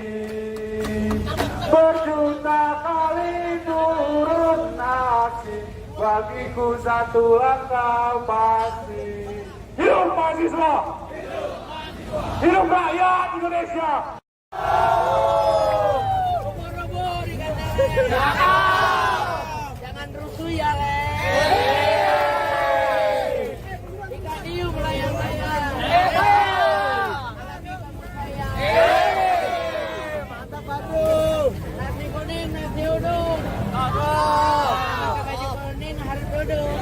Berjuta kali turun aksi, bagiku satu langkah pasti. Hidup mahasiswa! Hidup rakyat Indonesia! Robo-robo dikatakan. Jangan rusuh ya, Le. Dikadiu melayang-layang. Mantap, Batu. Nasi kuning, nasi uduk. Pakai baju kuning, harus duduk.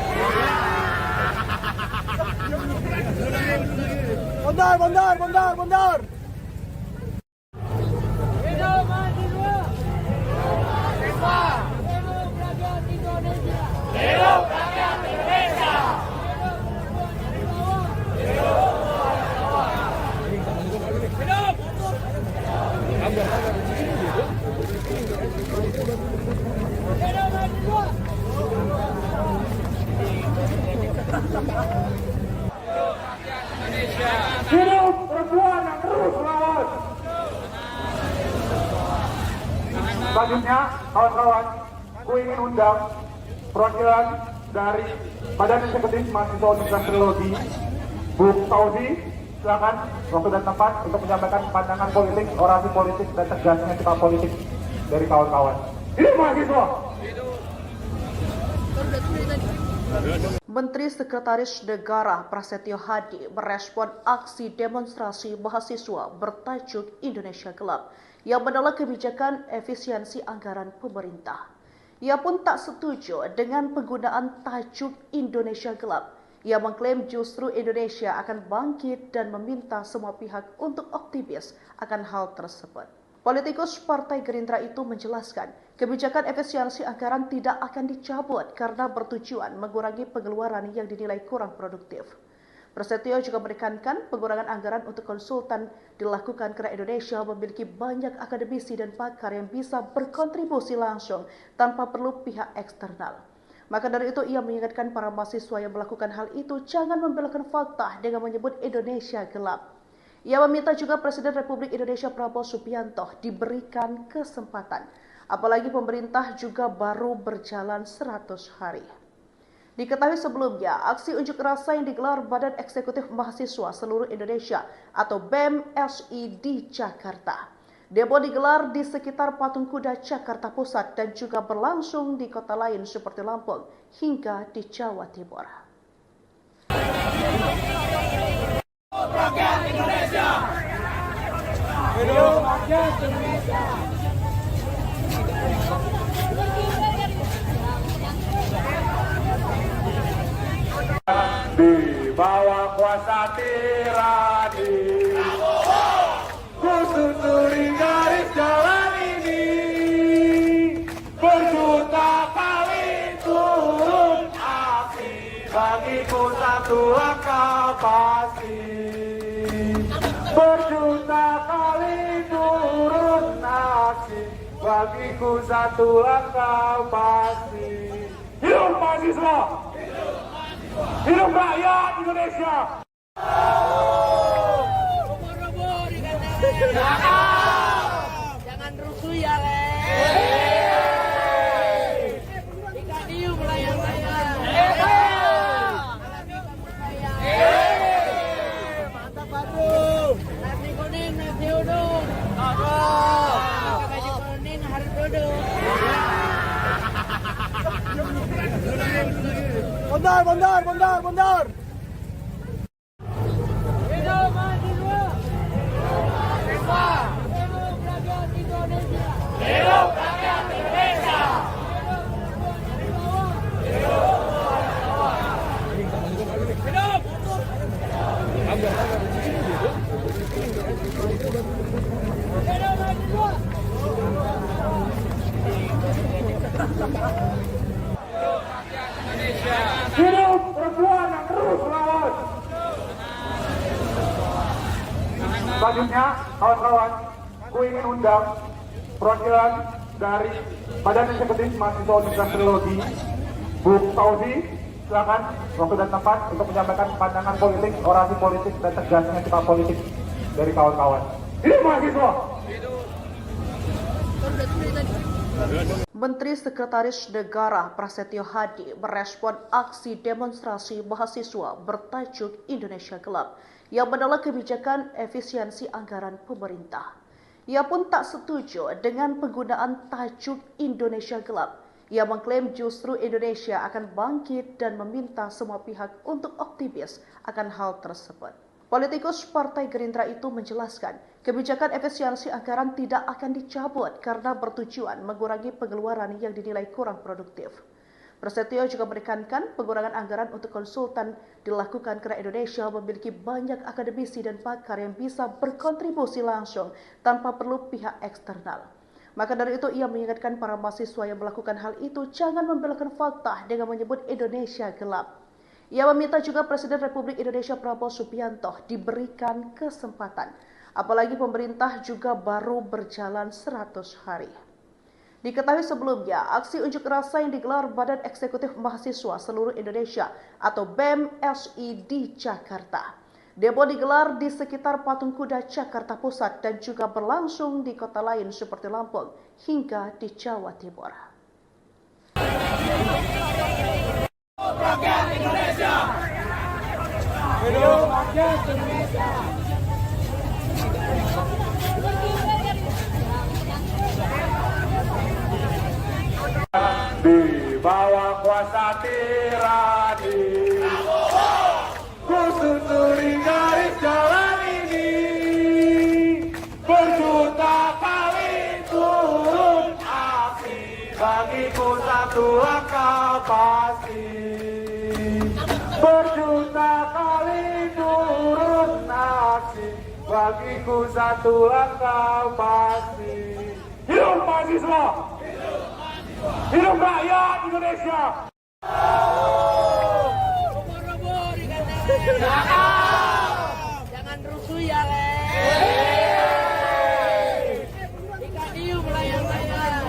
Bondar. Hidup mahasiswa. Hidup rakyat Indonesia. Hidup rakyat Indonesia. Hidup mahasiswa. Hidup perempuan yang terus melawan. Selanjutnya, kawan-kawan, ku ingin undang perwakilan dari Badan Eksekutif Mahasiswa Universitas Teknologi, Bu Tauzi. Silakan waktu dan tempat untuk menyampaikan pandangan politik, orasi politik, dan tegasnya sikap politik dari kawan-kawan. Hidup mahasiswa! Menteri Sekretaris Negara Prasetyo Hadi merespon aksi demonstrasi mahasiswa bertajuk Indonesia Gelap yang menolak kebijakan efisiensi anggaran pemerintah. Ia pun tak setuju dengan penggunaan tajuk Indonesia Gelap. Ia mengklaim justru Indonesia akan bangkit dan meminta semua pihak untuk optimis akan hal tersebut. Politikus Partai Gerindra itu menjelaskan, kebijakan efisiensi anggaran tidak akan dicabut karena bertujuan mengurangi pengeluaran yang dinilai kurang produktif. Prasetyo juga menekankan pengurangan anggaran untuk konsultan dilakukan karena Indonesia memiliki banyak akademisi dan pakar yang bisa berkontribusi langsung tanpa perlu pihak eksternal. Maka dari itu ia mengingatkan para mahasiswa yang melakukan hal itu jangan membelokkan fakta dengan menyebut Indonesia gelap. Ia meminta juga Presiden Republik Indonesia Prabowo Subianto diberikan kesempatan, apalagi pemerintah juga baru berjalan 100 hari. Diketahui sebelumnya, aksi unjuk rasa yang digelar Badan Eksekutif Mahasiswa Seluruh Indonesia atau BEM-SI di Jakarta. Demo digelar di sekitar Patung Kuda Jakarta Pusat dan juga berlangsung di kota lain seperti Lampung hingga di Jawa Timur. Rakyat Indonesia. Hidup rakyat Indonesia. Di bawah kuasa tirani, ku susuri garis jalan ini, berjuta kali turun aksi, bagiku satu langkah pasti. Berjuta kali turun aksi, bagiku satu langkah pasti. Hidup mahasiswa! Hidup rakyat Indonesia! Robo-robo dikatakan. Jangan rusuh ya, Le. Dikadiu melayang-layang. Mantap, Batu. Nasi kuning, nasi uduk. Pakai baju kuning, harus duduk. Bondar. Hidup mahasiswa. Hidup rakyat Indonesia. Hidup rakyat Indonesia. Selanjutnya, kawan-kawan, ku ingin undang perwakilan dari Badan Eksekutif Mahasiswa Universitas Trilogi, Bu Tauzi, silakan waktu dan tempat untuk menyampaikan pandangan politik, orasi politik, dan tegasnya sikap politik dari kawan-kawan. Ini mahasiswa. Menteri Sekretaris Negara Prasetyo Hadi merespon aksi demonstrasi mahasiswa bertajuk Indonesia Gelap yang menolak kebijakan efisiensi anggaran pemerintah. Ia pun tak setuju dengan penggunaan tajuk Indonesia Gelap. Ia mengklaim justru Indonesia akan bangkit dan meminta semua pihak untuk optimis akan hal tersebut. Politikus Partai Gerindra itu menjelaskan, kebijakan efisiensi anggaran tidak akan dicabut karena bertujuan mengurangi pengeluaran yang dinilai kurang produktif. Prasetyo juga menekankan pengurangan anggaran untuk konsultan dilakukan karena Indonesia memiliki banyak akademisi dan pakar yang bisa berkontribusi langsung tanpa perlu pihak eksternal. Maka dari itu ia mengingatkan para mahasiswa yang melakukan hal itu jangan membelokkan fakta dengan menyebut Indonesia gelap. Ia meminta juga Presiden Republik Indonesia Prabowo Subianto diberikan kesempatan, apalagi pemerintah juga baru berjalan 100 hari. Diketahui sebelumnya, aksi unjuk rasa yang digelar Badan Eksekutif Mahasiswa Seluruh Indonesia atau BEM-SI di Jakarta. Demo digelar di sekitar Patung Kuda Jakarta Pusat dan juga berlangsung di kota lain seperti Lampung hingga di Jawa Timur. Rakyat Indonesia. Hidup rakyat Indonesia. Di bawah kuasa tirani, ku susuri garis jalan ini, berjuta kali turun aksi, bagiku satu langkah pasti. Berjuta kali turun aksi, bagiku satu langkah pasti. Hidup mahasiswa! Hidup rakyat Indonesia! Robo-robo dikatakan. Jangan rusuh ya, Le. Ikan hiu melayang-layang.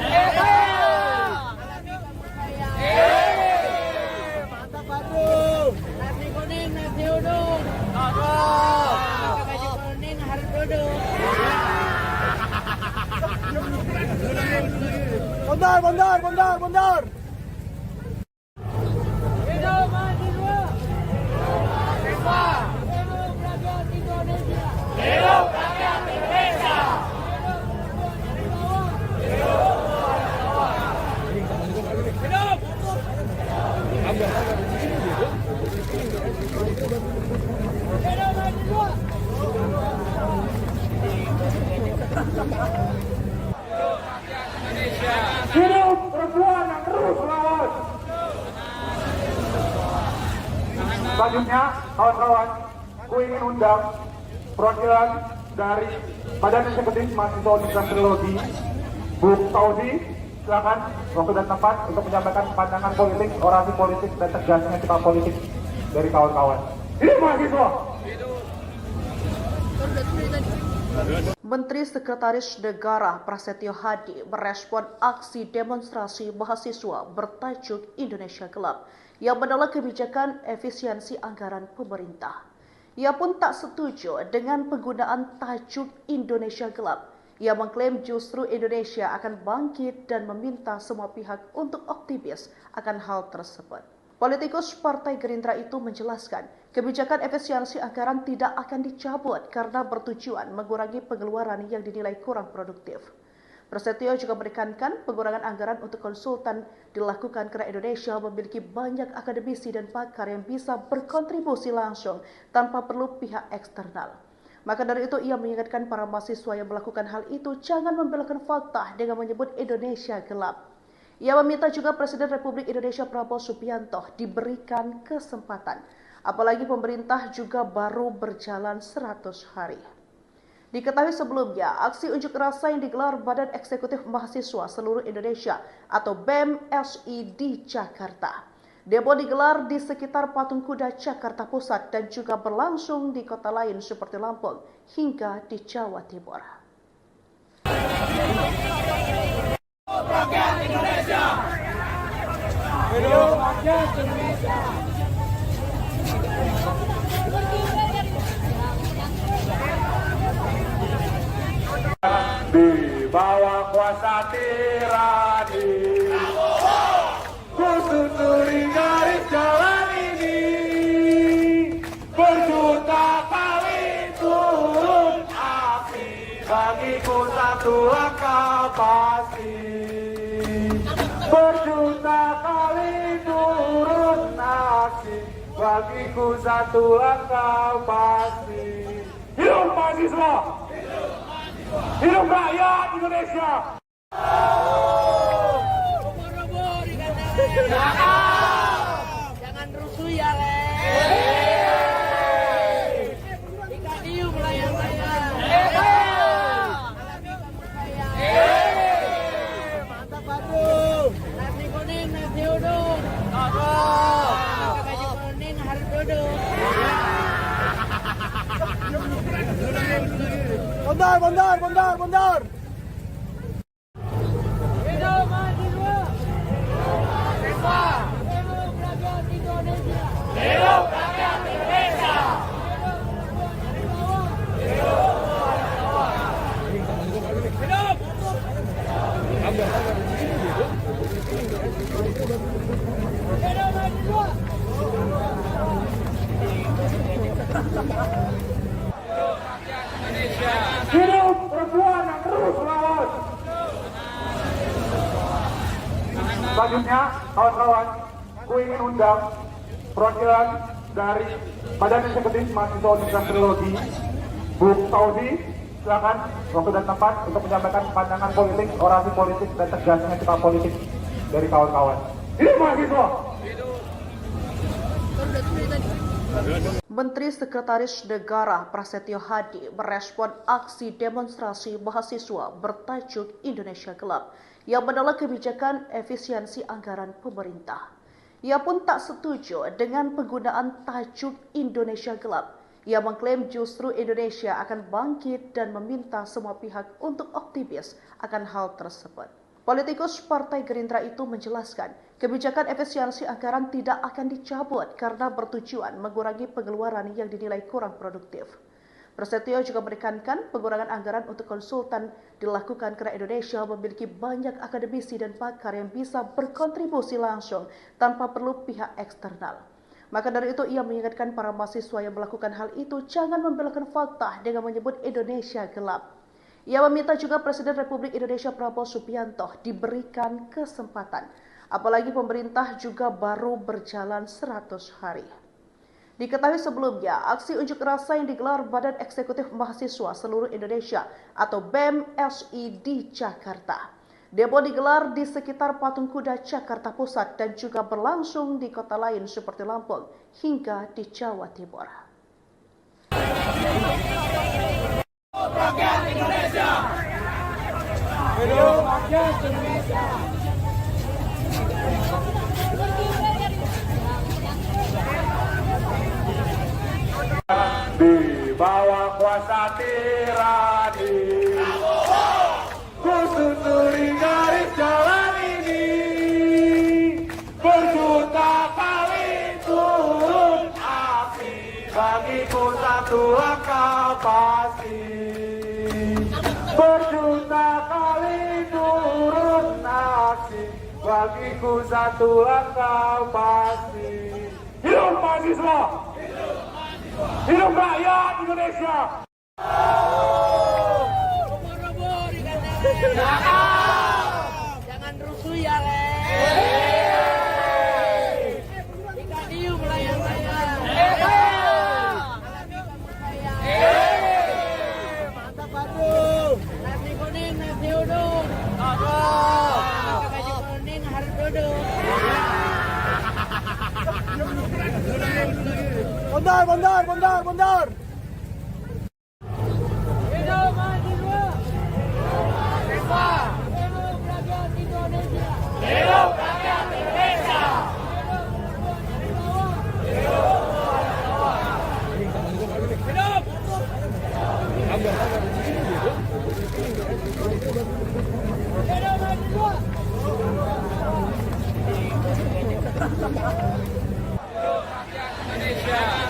Mantap, Batu. Nasi kuning, nasi uduk. Pakai baju kuning harus duduk. Bondar. Hidup mahasiswa. Hidup rakyat Indonesia. Hidup rakyat Indonesia. Hidup perempuan yang terus melawan! Selanjutnya, kawan-kawan, ku ingin undang perwakilan dari Badan Eksekutif Mahasiswa Universitas Trilogi, Bu Tauzi, silakan waktu dan tempat untuk menyampaikan pandangan politik, orasi politik, dan tegasnya sikap politik dari kawan-kawan. Ini mahasiswa! Menteri Sekretaris Negara Prasetyo Hadi merespon aksi demonstrasi mahasiswa bertajuk Indonesia Gelap yang menolak kebijakan efisiensi anggaran pemerintah. Ia pun tak setuju dengan penggunaan tajuk Indonesia Gelap. Ia mengklaim justru Indonesia akan bangkit dan meminta semua pihak untuk optimis akan hal tersebut. Politikus Partai Gerindra itu menjelaskan, kebijakan efisiensi anggaran tidak akan dicabut karena bertujuan mengurangi pengeluaran yang dinilai kurang produktif. Prasetyo juga menekankan pengurangan anggaran untuk konsultan dilakukan karena Indonesia memiliki banyak akademisi dan pakar yang bisa berkontribusi langsung tanpa perlu pihak eksternal. Maka dari itu ia mengingatkan para mahasiswa yang melakukan hal itu jangan membelokkan fakta dengan menyebut Indonesia gelap. Ia meminta juga Presiden Republik Indonesia Prabowo Subianto diberikan kesempatan, apalagi pemerintah juga baru berjalan 100 hari. Diketahui sebelumnya, aksi unjuk rasa yang digelar Badan Eksekutif Mahasiswa Seluruh Indonesia atau BEM-SI di Jakarta. Demo digelar di sekitar Patung Kuda Jakarta Pusat dan juga berlangsung di kota lain seperti Lampung hingga di Jawa Timur. Rakyat Indonesia. Hidup rakyat Indonesia. Di bawah kuasa tirani, ku susuri garis jalan ini, berjuta kali turun api, bagiku satu langkah pasti. Berjuta kali turun api, bagiku satu langkah pasti. Hidup mahasiswa! Hidup rakyat Indonesia! Jangan rusuh ya, Le. Ikan hiu melayang-layang. Mantap, Batu. Nasi kuning, nasi uduk. Pakai baju kuning harus duduk. Bondar. Hidup mahasiswa. Hidup rakyat Indonesia. Hidup rakyat Indonesia. Hidup perempuan yang terus melawan. Selanjutnya, kawan-kawan, ku ingin undang perwakilan dari Badan Eksekutif Mahasiswa Universitas Teknologi, Bu Saudi. Silakan waktu dan tempat untuk menyampaikan pandangan politik, orasi politik, dan tegasnya sikap politik dari kawan-kawan. Hidup mahasiswa! Menteri Sekretaris Negara Prasetyo Hadi merespon aksi demonstrasi mahasiswa bertajuk Indonesia Gelap yang menolak kebijakan efisiensi anggaran pemerintah. Ia pun tak setuju dengan penggunaan tajuk Indonesia Gelap. Ia mengklaim justru Indonesia akan bangkit dan meminta semua pihak untuk optimis akan hal tersebut. Politikus Partai Gerindra itu menjelaskan, kebijakan efisiensi anggaran tidak akan dicabut karena bertujuan mengurangi pengeluaran yang dinilai kurang produktif. Prasetyo juga menekankan pengurangan anggaran untuk konsultan dilakukan karena Indonesia memiliki banyak akademisi dan pakar yang bisa berkontribusi langsung tanpa perlu pihak eksternal. Maka dari itu ia mengingatkan para mahasiswa yang melakukan hal itu jangan membelokkan fakta dengan menyebut Indonesia gelap. Ia meminta juga Presiden Republik Indonesia Prabowo Subianto diberikan kesempatan, apalagi pemerintah juga baru berjalan 100 hari. Diketahui sebelumnya, aksi unjuk rasa yang digelar Badan Eksekutif Mahasiswa Seluruh Indonesia atau BEM-SI di Jakarta. Demo digelar di sekitar Patung Kuda Jakarta Pusat dan juga berlangsung di kota lain seperti Lampung hingga di Jawa Timur. Rakyat Indonesia. Hidup rakyat Indonesia. Di bawah kuasa tirani, ku susuri garis jalan ini, berjuta kali turun api, bagiku satu langkah pasti. Berjuta kali turun api, bagiku satu langkah pasti. Hidup mahasiswa! Hidup rakyat Indonesia! Jangan rusuh ya, Le. Ikan hiu melayang-layang. Mantap, Batu. Nasi kuning, nasi uduk. Pakai baju kuning harus duduk. Bondar. Hidup mahasiswa. Hidup rakyat Indonesia. Hidup rakyat Indonesia.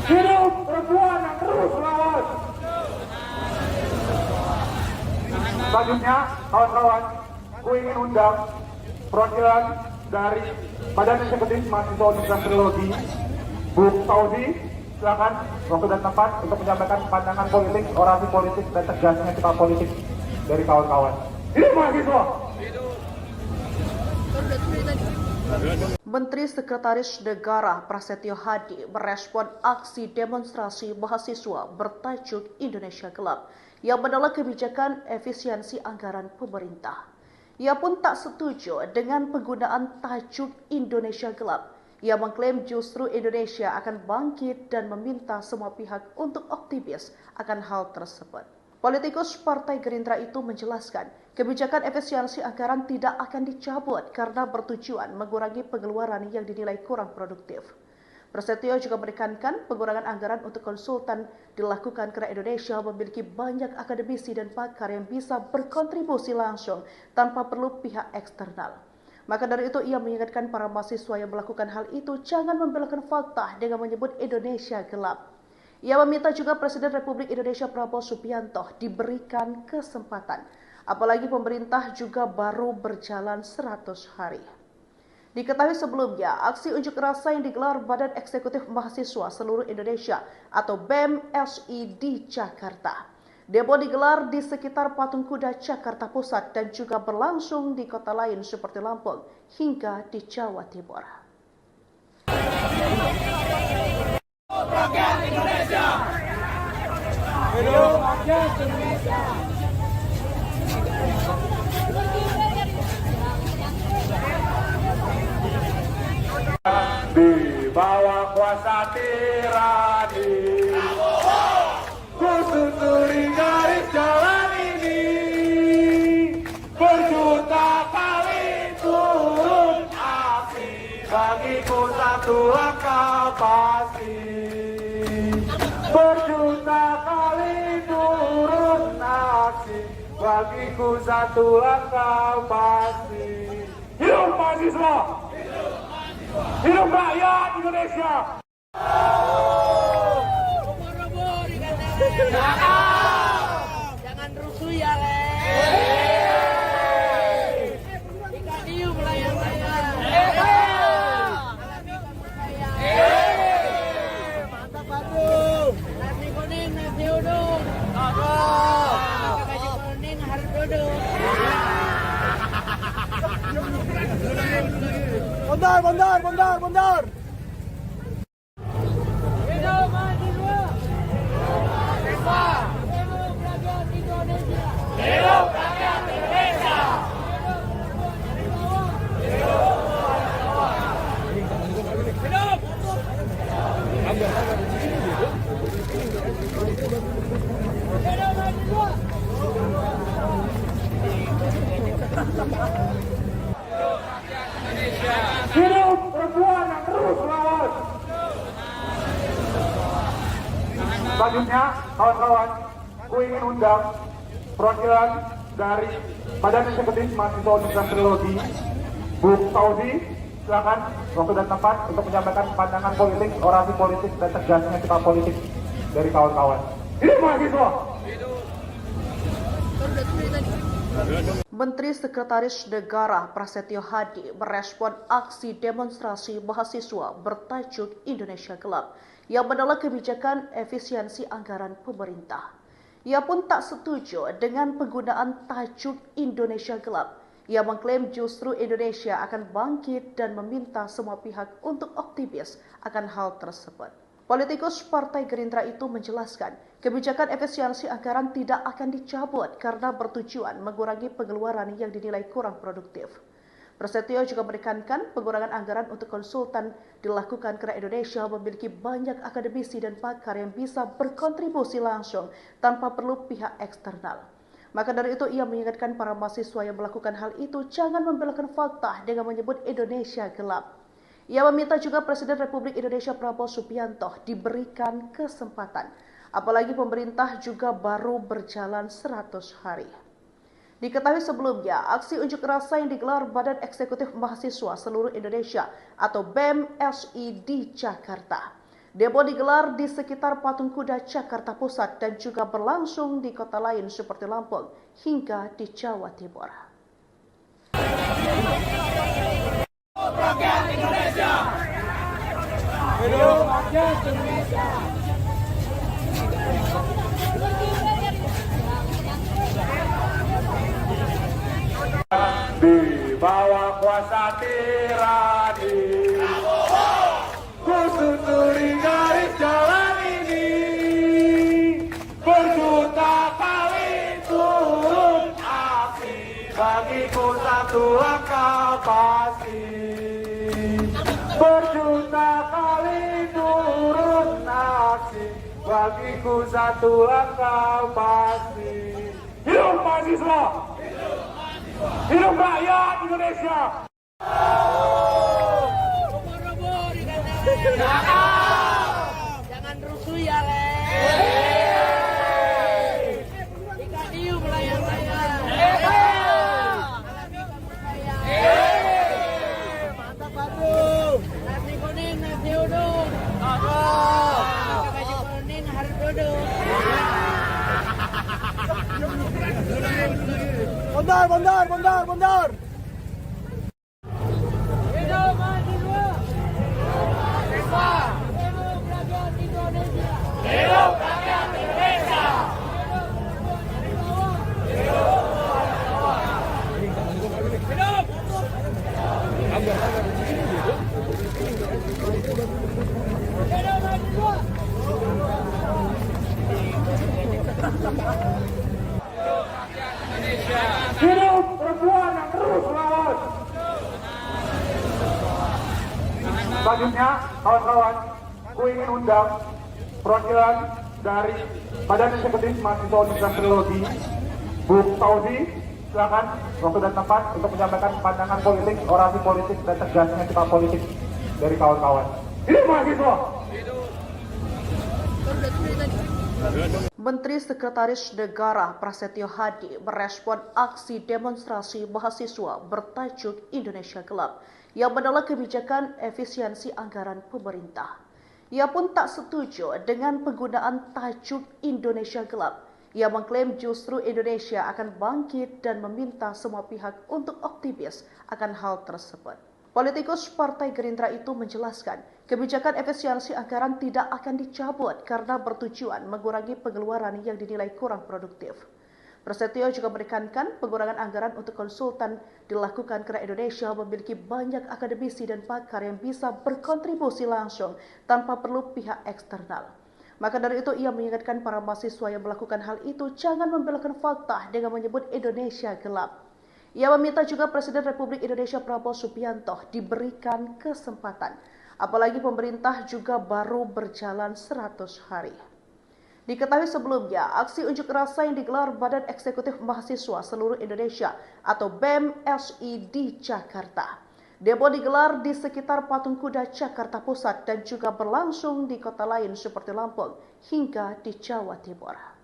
Hidup perempuan yang terus melawan. Selanjutnya, kawan-kawan, gue ingin undang perwakilan dari Badan Eksekutif Mahasiswa Universitas Trilogi, Bu Fauzi. Silakan waktu dan tempat untuk menyampaikan pandangan politik, orasi politik, dan tegasnya sikap politik dari kawan-kawan. Hidup mahasiswa! Menteri Sekretaris Negara Prasetyo Hadi merespon aksi demonstrasi mahasiswa bertajuk Indonesia Gelap yang menolak kebijakan efisiensi anggaran pemerintah. Ia pun tak setuju dengan penggunaan tajuk Indonesia Gelap. Ia mengklaim justru Indonesia akan bangkit dan meminta semua pihak untuk optimis akan hal tersebut. Politikus Partai Gerindra itu menjelaskan, kebijakan efisiensi anggaran tidak akan dicabut karena bertujuan mengurangi pengeluaran yang dinilai kurang produktif. Prasetyo juga menekankan pengurangan anggaran untuk konsultan dilakukan karena Indonesia memiliki banyak akademisi dan pakar yang bisa berkontribusi langsung tanpa perlu pihak eksternal. Maka dari itu ia mengingatkan para mahasiswa yang melakukan hal itu jangan membelokkan fakta dengan menyebut Indonesia gelap. Ia meminta juga Presiden Republik Indonesia Prabowo Subianto diberikan kesempatan, apalagi pemerintah juga baru berjalan 100 hari. Diketahui sebelumnya, aksi unjuk rasa yang digelar Badan Eksekutif Mahasiswa Seluruh Indonesia atau BEM-SI di Jakarta. Demo digelar di sekitar Patung Kuda Jakarta Pusat dan juga berlangsung di kota lain seperti Lampung hingga di Jawa Timur. Rakyat Indonesia! Hidup rakyat Indonesia! Di bawah kuasa tirani, ku susuri garis jalan ini. Berjuta kali turun aksi, bagiku satu langkah pasti. Berjuta kali turun aksi, bagiku satu langkah pasti. Hidup mahasiswa! Hidup rakyat Indonesia! Robo-robo dikatakan. Jangan rusuh ya, Le. Ikan hiu melayang-layang. Alami kepercayaan. Mantap, Batu. Nasi kuning, nasi uduk. Pakai baju kuning harus duduk. Bondar! Hidup mahasiswa! Hidup rakyat Indonesia! Hidup rakyat Indonesia! Hidup perempuan yang terus melawan. Selanjutnya, kawan-kawan, gue ingin undang perwakilan dari Badan Eksekutif Mahasiswa Universitas Trilogi, Bu Fauzi. Silakan waktu dan tempat untuk menyampaikan pandangan politik, orasi politik, dan tegasnya sikap politik dari kawan-kawan. Hidup mahasiswa! Menteri Sekretaris Negara Prasetyo Hadi merespon aksi demonstrasi mahasiswa bertajuk Indonesia Gelap yang menolak kebijakan efisiensi anggaran pemerintah. Ia pun tak setuju dengan penggunaan tajuk Indonesia Gelap. Ia mengklaim justru Indonesia akan bangkit dan meminta semua pihak untuk optimis akan hal tersebut. Politikus Partai Gerindra itu menjelaskan, kebijakan efisiensi anggaran tidak akan dicabut karena bertujuan mengurangi pengeluaran yang dinilai kurang produktif. Prasetyo juga menekankan pengurangan anggaran untuk konsultan dilakukan karena Indonesia memiliki banyak akademisi dan pakar yang bisa berkontribusi langsung tanpa perlu pihak eksternal. Maka dari itu ia mengingatkan para mahasiswa yang melakukan hal itu jangan membelokkan fakta dengan menyebut Indonesia gelap. Ia meminta juga Presiden Republik Indonesia Prabowo Subianto diberikan kesempatan, apalagi pemerintah juga baru berjalan 100 hari. Diketahui sebelumnya, aksi unjuk rasa yang digelar Badan Eksekutif Mahasiswa Seluruh Indonesia atau BEM-SI di Jakarta. Demo digelar di sekitar Patung Kuda Jakarta Pusat dan juga berlangsung di kota lain seperti Lampung hingga di Jawa Timur. Rakyat Indonesia. Hidup rakyat Indonesia. Di bawah kuasa tirani, ku susuri garis jalan ini, berjuta kali turun aksi, bagiku satu langkah pasti. Berjuta kali turun aksi, bagiku satu langkah pasti. Hidup mahasiswa! Hidup rakyat Indonesia! Jangan rusuh ya, Le. Ikadiu melayang-layang. Mantap, Batu. Nasi kuning, nasi uduk. Baju kuning, harus duduk. Bondar. Hidup mahasiswa. Hidup rakyat Indonesia. Hidup rakyat Indonesia. Hidup perempuan yang terus melawan. Selanjutnya, kawan-kawan, ku ingin undang perwakilan dari Badan Eksekutif Mahasiswa Universitas Teknologi, Bu Tauzi, silakan waktu dan tempat untuk menyampaikan pandangan politik, orasi politik, dan tegasnya sikap politik dari kawan-kawan. Hidup mahasiswa! Menteri Sekretaris Negara Prasetyo Hadi merespon aksi demonstrasi mahasiswa bertajuk Indonesia Gelap yang menolak kebijakan efisiensi anggaran pemerintah. Ia pun tak setuju dengan penggunaan tajuk Indonesia Gelap. Ia mengklaim justru Indonesia akan bangkit dan meminta semua pihak untuk optimis akan hal tersebut. Politikus Partai Gerindra itu menjelaskan, kebijakan efisiensi anggaran tidak akan dicabut karena bertujuan mengurangi pengeluaran yang dinilai kurang produktif. Prasetyo juga menekankan pengurangan anggaran untuk konsultan dilakukan karena Indonesia memiliki banyak akademisi dan pakar yang bisa berkontribusi langsung tanpa perlu pihak eksternal. Maka dari itu ia mengingatkan para mahasiswa yang melakukan hal itu jangan membelokkan fakta dengan menyebut Indonesia gelap. Ia meminta juga Presiden Republik Indonesia Prabowo Subianto diberikan kesempatan, apalagi pemerintah juga baru berjalan 100 hari. Diketahui sebelumnya, aksi unjuk rasa yang digelar Badan Eksekutif Mahasiswa Seluruh Indonesia atau BEM-SI di Jakarta. Demo digelar di sekitar Patung Kuda Jakarta Pusat dan juga berlangsung di kota lain seperti Lampung hingga di Jawa Timur.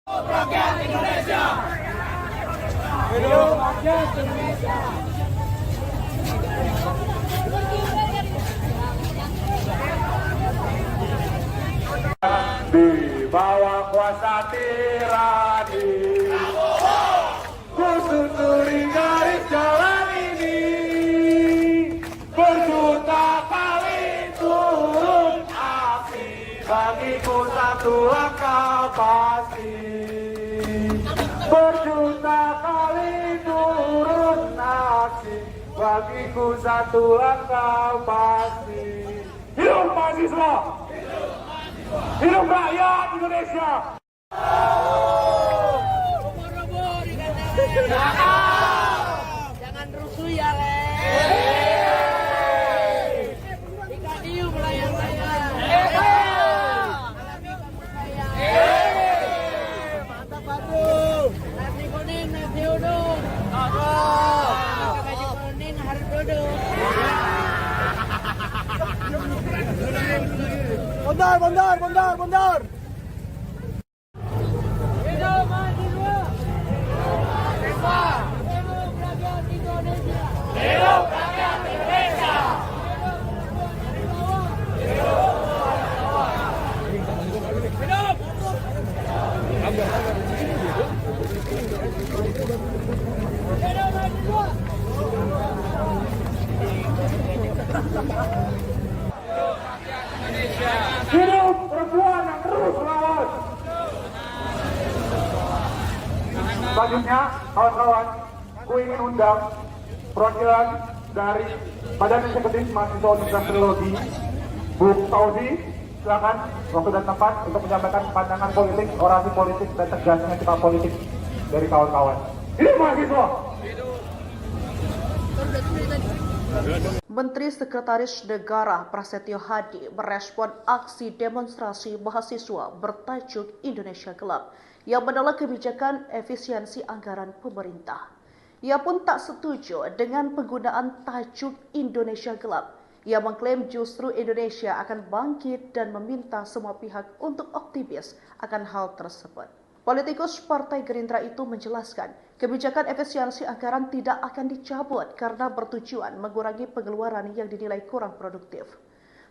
Rakyat Indonesia. Hidup rakyat Indonesia. Di bawah kuasa tirani, ku susuri garis jalan ini, berjuta kali turun aksi, bagiku satu langkah pasti. Berjuta kali turun aksi, bagiku satu langkah pasti. Hidup mahasiswa! Hidup rakyat Indonesia! Jangan rusuh ya, Le. Ikadiu melayang-layang. Mantap, Batu. Nasi kuning, nasi uduk. Baju kuning, harus duduk. Bondar. Hidup Hidup perempuan yang terus melawan. Selanjutnya, kawan-kawan, ku ingin undang perwakilan dari Badan Eksekutif Mahasiswa Universitas Teknologi, Bu Tauzi, silakan waktu dan tempat untuk menyampaikan pandangan politik, orasi politik, dan tegasnya sikap politik dari kawan-kawan. Hidup mahasiswa! Menteri Sekretaris Negara Prasetyo Hadi merespon aksi demonstrasi mahasiswa bertajuk Indonesia Gelap yang menolak kebijakan efisiensi anggaran pemerintah. Ia pun tak setuju dengan penggunaan tajuk Indonesia Gelap. Ia mengklaim justru Indonesia akan bangkit dan meminta semua pihak untuk optimis akan hal tersebut. Politikus Partai Gerindra itu menjelaskan, kebijakan efisiensi anggaran tidak akan dicabut karena bertujuan mengurangi pengeluaran yang dinilai kurang produktif.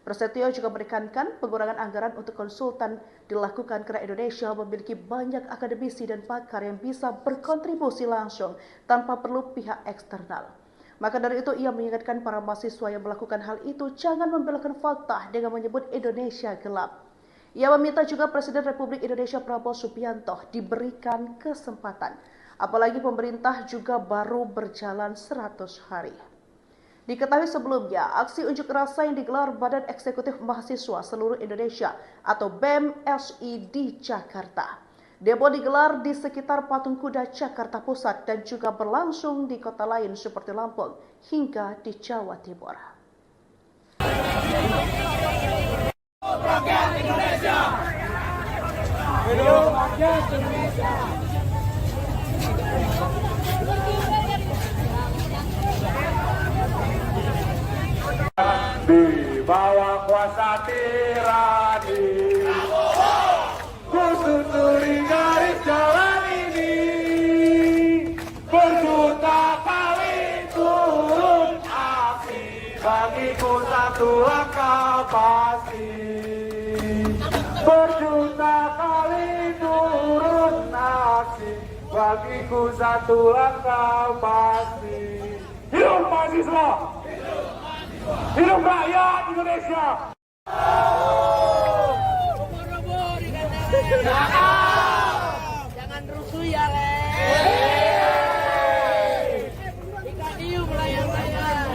Prasetyo juga menekankan pengurangan anggaran untuk konsultan dilakukan karena Indonesia memiliki banyak akademisi dan pakar yang bisa berkontribusi langsung tanpa perlu pihak eksternal. Maka dari itu ia mengingatkan para mahasiswa yang melakukan hal itu jangan membelokkan fakta dengan menyebut Indonesia gelap. Ia meminta juga Presiden Republik Indonesia Prabowo Subianto diberikan kesempatan, apalagi pemerintah juga baru berjalan 100 hari. Diketahui sebelumnya, aksi unjuk rasa yang digelar Badan Eksekutif Mahasiswa Seluruh Indonesia atau BEM-SI di Jakarta. Demo digelar di sekitar Patung Kuda Jakarta Pusat dan juga berlangsung di kota lain seperti Lampung hingga di Jawa Timur. Rakyat Indonesia! Hidup rakyat Indonesia! Di bawah kuasa tirani, ku susuri garis jalan ini, berjuta kali turun aksi, bagiku satu langkah pasti. Berjuta kali turun aksi, bagiku satu langkah pasti. Hidup mahasiswa! Hidup rakyat Indonesia! Jangan rusuh ya, Le. Ikan hiu melayang-layang.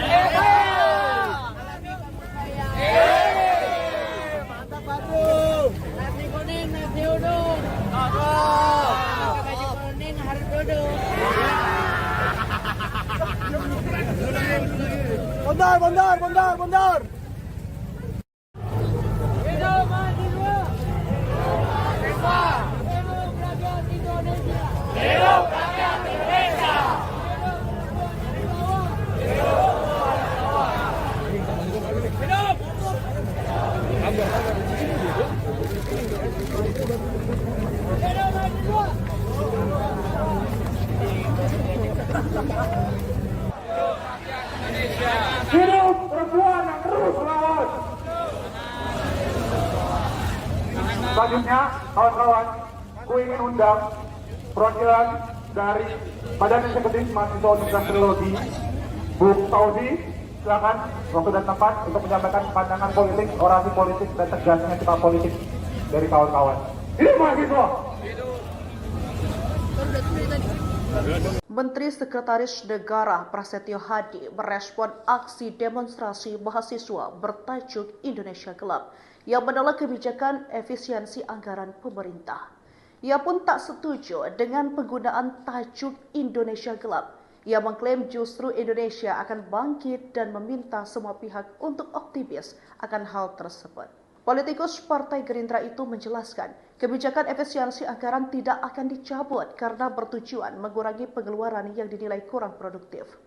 Mantap, Batu. Nasi kuning, nasi uduk. Pakai baju kuning harus duduk. Bondar! Hidup mahasiswa! Hidup rakyat Indonesia! Hidup rakyat Indonesia! Hidup perempuan yang terus melawan. Selanjutnya, kawan-kawan, ku ingin undang perwakilan dari Badan Eksekutif Mahasiswa Universitas Teknologi, Bu Tauzi, silakan waktu dan tempat untuk menyampaikan pandangan politik, orasi politik, dan tegasnya sikap politik dari kawan-kawan. Hidup mahasiswa! Menteri Sekretaris Negara Prasetyo Hadi merespon aksi demonstrasi mahasiswa bertajuk Indonesia Gelap yang menolak kebijakan efisiensi anggaran pemerintah. Ia pun tak setuju dengan penggunaan tajuk Indonesia Gelap. Ia mengklaim justru Indonesia akan bangkit dan meminta semua pihak untuk optimis akan hal tersebut. Politikus Partai Gerindra itu menjelaskan, kebijakan efisiensi anggaran tidak akan dicabut karena bertujuan mengurangi pengeluaran yang dinilai kurang produktif.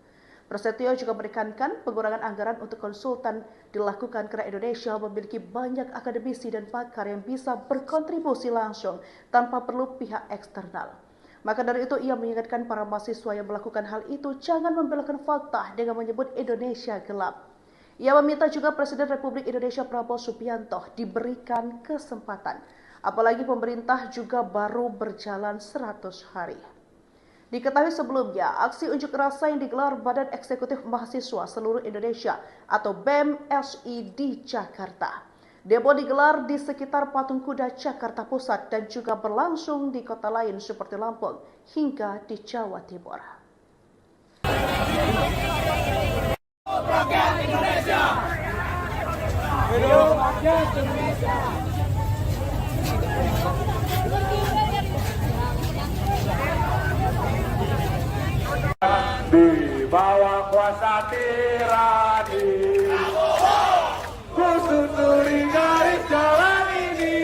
Prasetyo juga menekankan pengurangan anggaran untuk konsultan dilakukan karena Indonesia memiliki banyak akademisi dan pakar yang bisa berkontribusi langsung tanpa perlu pihak eksternal. Maka dari itu ia mengingatkan para mahasiswa yang melakukan hal itu jangan membelokkan fakta dengan menyebut Indonesia gelap. Ia meminta juga Presiden Republik Indonesia Prabowo Subianto diberikan kesempatan, apalagi pemerintah juga baru berjalan 100 hari. Diketahui sebelumnya, aksi unjuk rasa yang digelar Badan Eksekutif Mahasiswa Seluruh Indonesia atau BEM-SI di Jakarta. Demo digelar di sekitar Patung Kuda Jakarta Pusat dan juga berlangsung di kota lain seperti Lampung hingga di Jawa Timur. Rakyat Indonesia. Hidup rakyat Indonesia. Di bawah kuasa tirani, ku susuri garis jalan ini,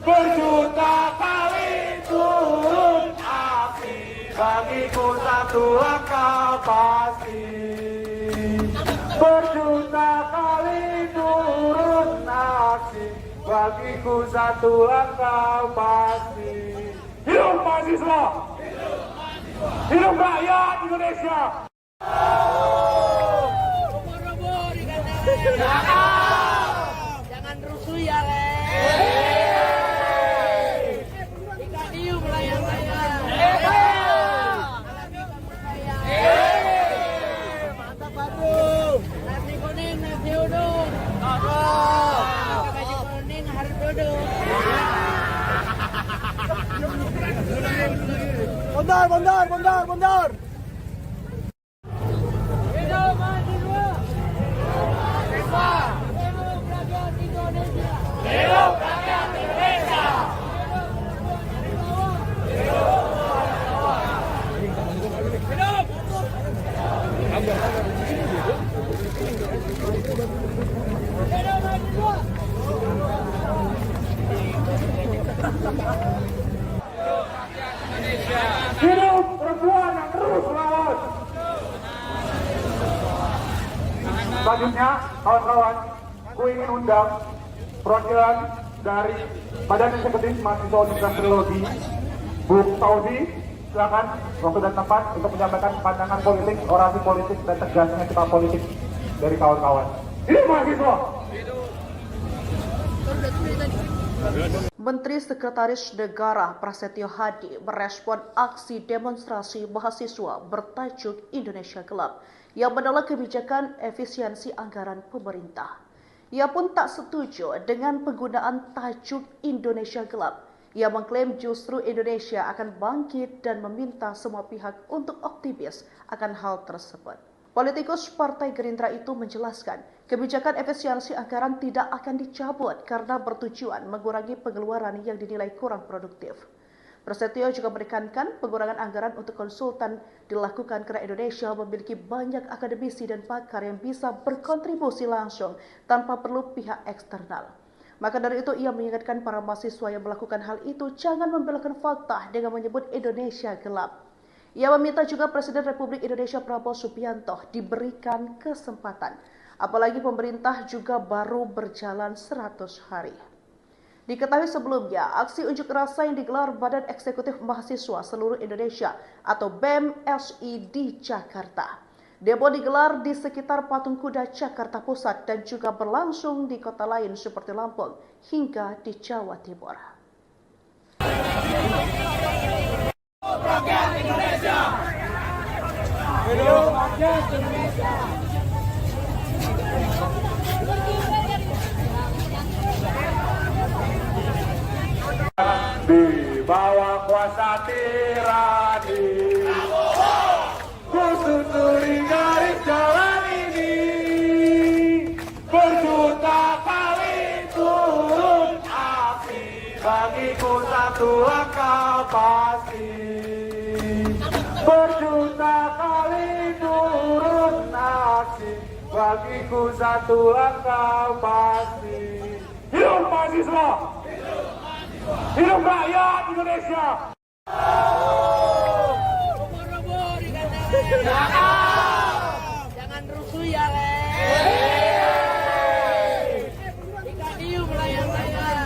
berjuta kali turun api, bagiku satu langkah pasti. Berjuta kali turun aksi, bagiku satu langkah pasti. Hidup mahasiswa! Hidup rakyat Indonesia! Ubur-ubur ikan lele. Jangan rusuh ya, Le. Ikan hiu melayang-layang. Mantap, Badung. Nasi kuning, nasi uduk. Pakai baju kuning harus duduk. Bondar. Hidup mahasiswa. Hidup rakyat Indonesia. Hidup rakyat Indonesia. Hidup perempuan yang terus melawan. Selanjutnya, kawan-kawan, ku ingin undang perwakilan dari Badan Eksekutif Mahasiswa Universitas Trilogi, Bu Tauzi, silakan waktu dan tempat untuk menyampaikan pandangan politik, orasi politik, dan tegasnya sikap politik dari kawan-kawan. Hidup mahasiswa! Menteri Sekretaris Negara Prasetyo Hadi merespon aksi demonstrasi mahasiswa bertajuk Indonesia Gelap yang menolak kebijakan efisiensi anggaran pemerintah. Ia pun tak setuju dengan penggunaan tajuk Indonesia Gelap. Ia mengklaim justru Indonesia akan bangkit dan meminta semua pihak untuk optimis akan hal tersebut. Politikus Partai Gerindra itu menjelaskan, kebijakan efisiensi anggaran tidak akan dicabut karena bertujuan mengurangi pengeluaran yang dinilai kurang produktif. Prasetyo juga menekankan pengurangan anggaran untuk konsultan dilakukan karena Indonesia memiliki banyak akademisi dan pakar yang bisa berkontribusi langsung tanpa perlu pihak eksternal. Maka dari itu ia mengingatkan para mahasiswa yang melakukan hal itu jangan membelokkan fakta dengan menyebut Indonesia gelap. Ia meminta juga Presiden Republik Indonesia Prabowo Subianto diberikan kesempatan, apalagi pemerintah juga baru berjalan 100 hari. Diketahui sebelumnya, aksi unjuk rasa yang digelar Badan Eksekutif Mahasiswa Seluruh Indonesia atau BEM-SI di Jakarta. Demo digelar di sekitar Patung Kuda Jakarta Pusat dan juga berlangsung di kota lain seperti Lampung hingga di Jawa Timur. Rakyat Indonesia. Hidup rakyat Indonesia. Di bawah kuasa tirani, ku susuri garis jalan ini, berjuta kali turun api, bagiku satu langkah pasti. Berjuta kali turun aksi, bagiku satu langkah pasti. Hidup mahasiswa! Hidup rakyat Indonesia! Ubur-ubur ikan lele. Jangan rusuh ya, Le. Ikan hiu melayang-layang.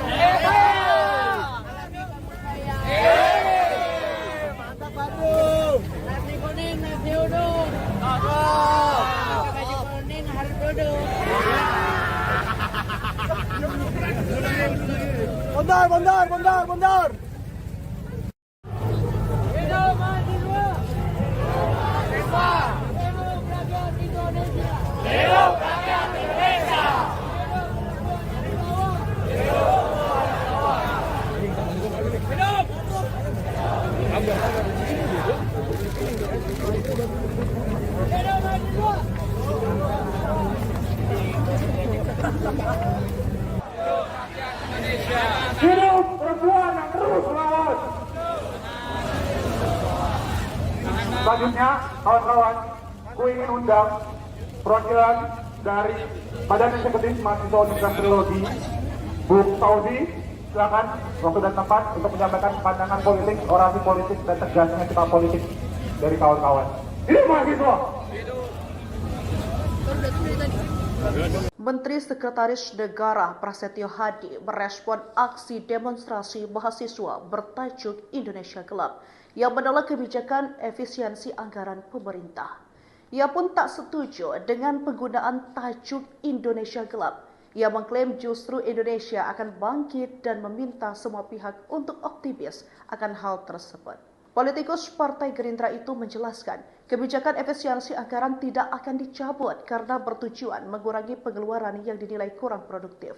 Mantap, Badung. Nasi kuning, nasi uduk. Pakai baju kuning harus duduk. Bondar. Hidup Selanjutnya, kawan-kawan, ku ingin undang perwakilan dari Badan Eksekutif Mahasiswa Universitas Trilogi, Bu Tauzi, silakan waktu dan tempat untuk menyampaikan pandangan politik, orasi politik, dan tegasnya sikap politik dari kawan-kawan. Hidup mahasiswa! Menteri Sekretaris Negara Prasetyo Hadi merespon aksi demonstrasi mahasiswa bertajuk Indonesia Gelap yang menolak kebijakan efisiensi anggaran pemerintah. Ia pun tak setuju dengan penggunaan tajuk Indonesia Gelap. Ia mengklaim justru Indonesia akan bangkit dan meminta semua pihak untuk optimis akan hal tersebut. Politikus Partai Gerindra itu menjelaskan, kebijakan efisiensi anggaran tidak akan dicabut karena bertujuan mengurangi pengeluaran yang dinilai kurang produktif.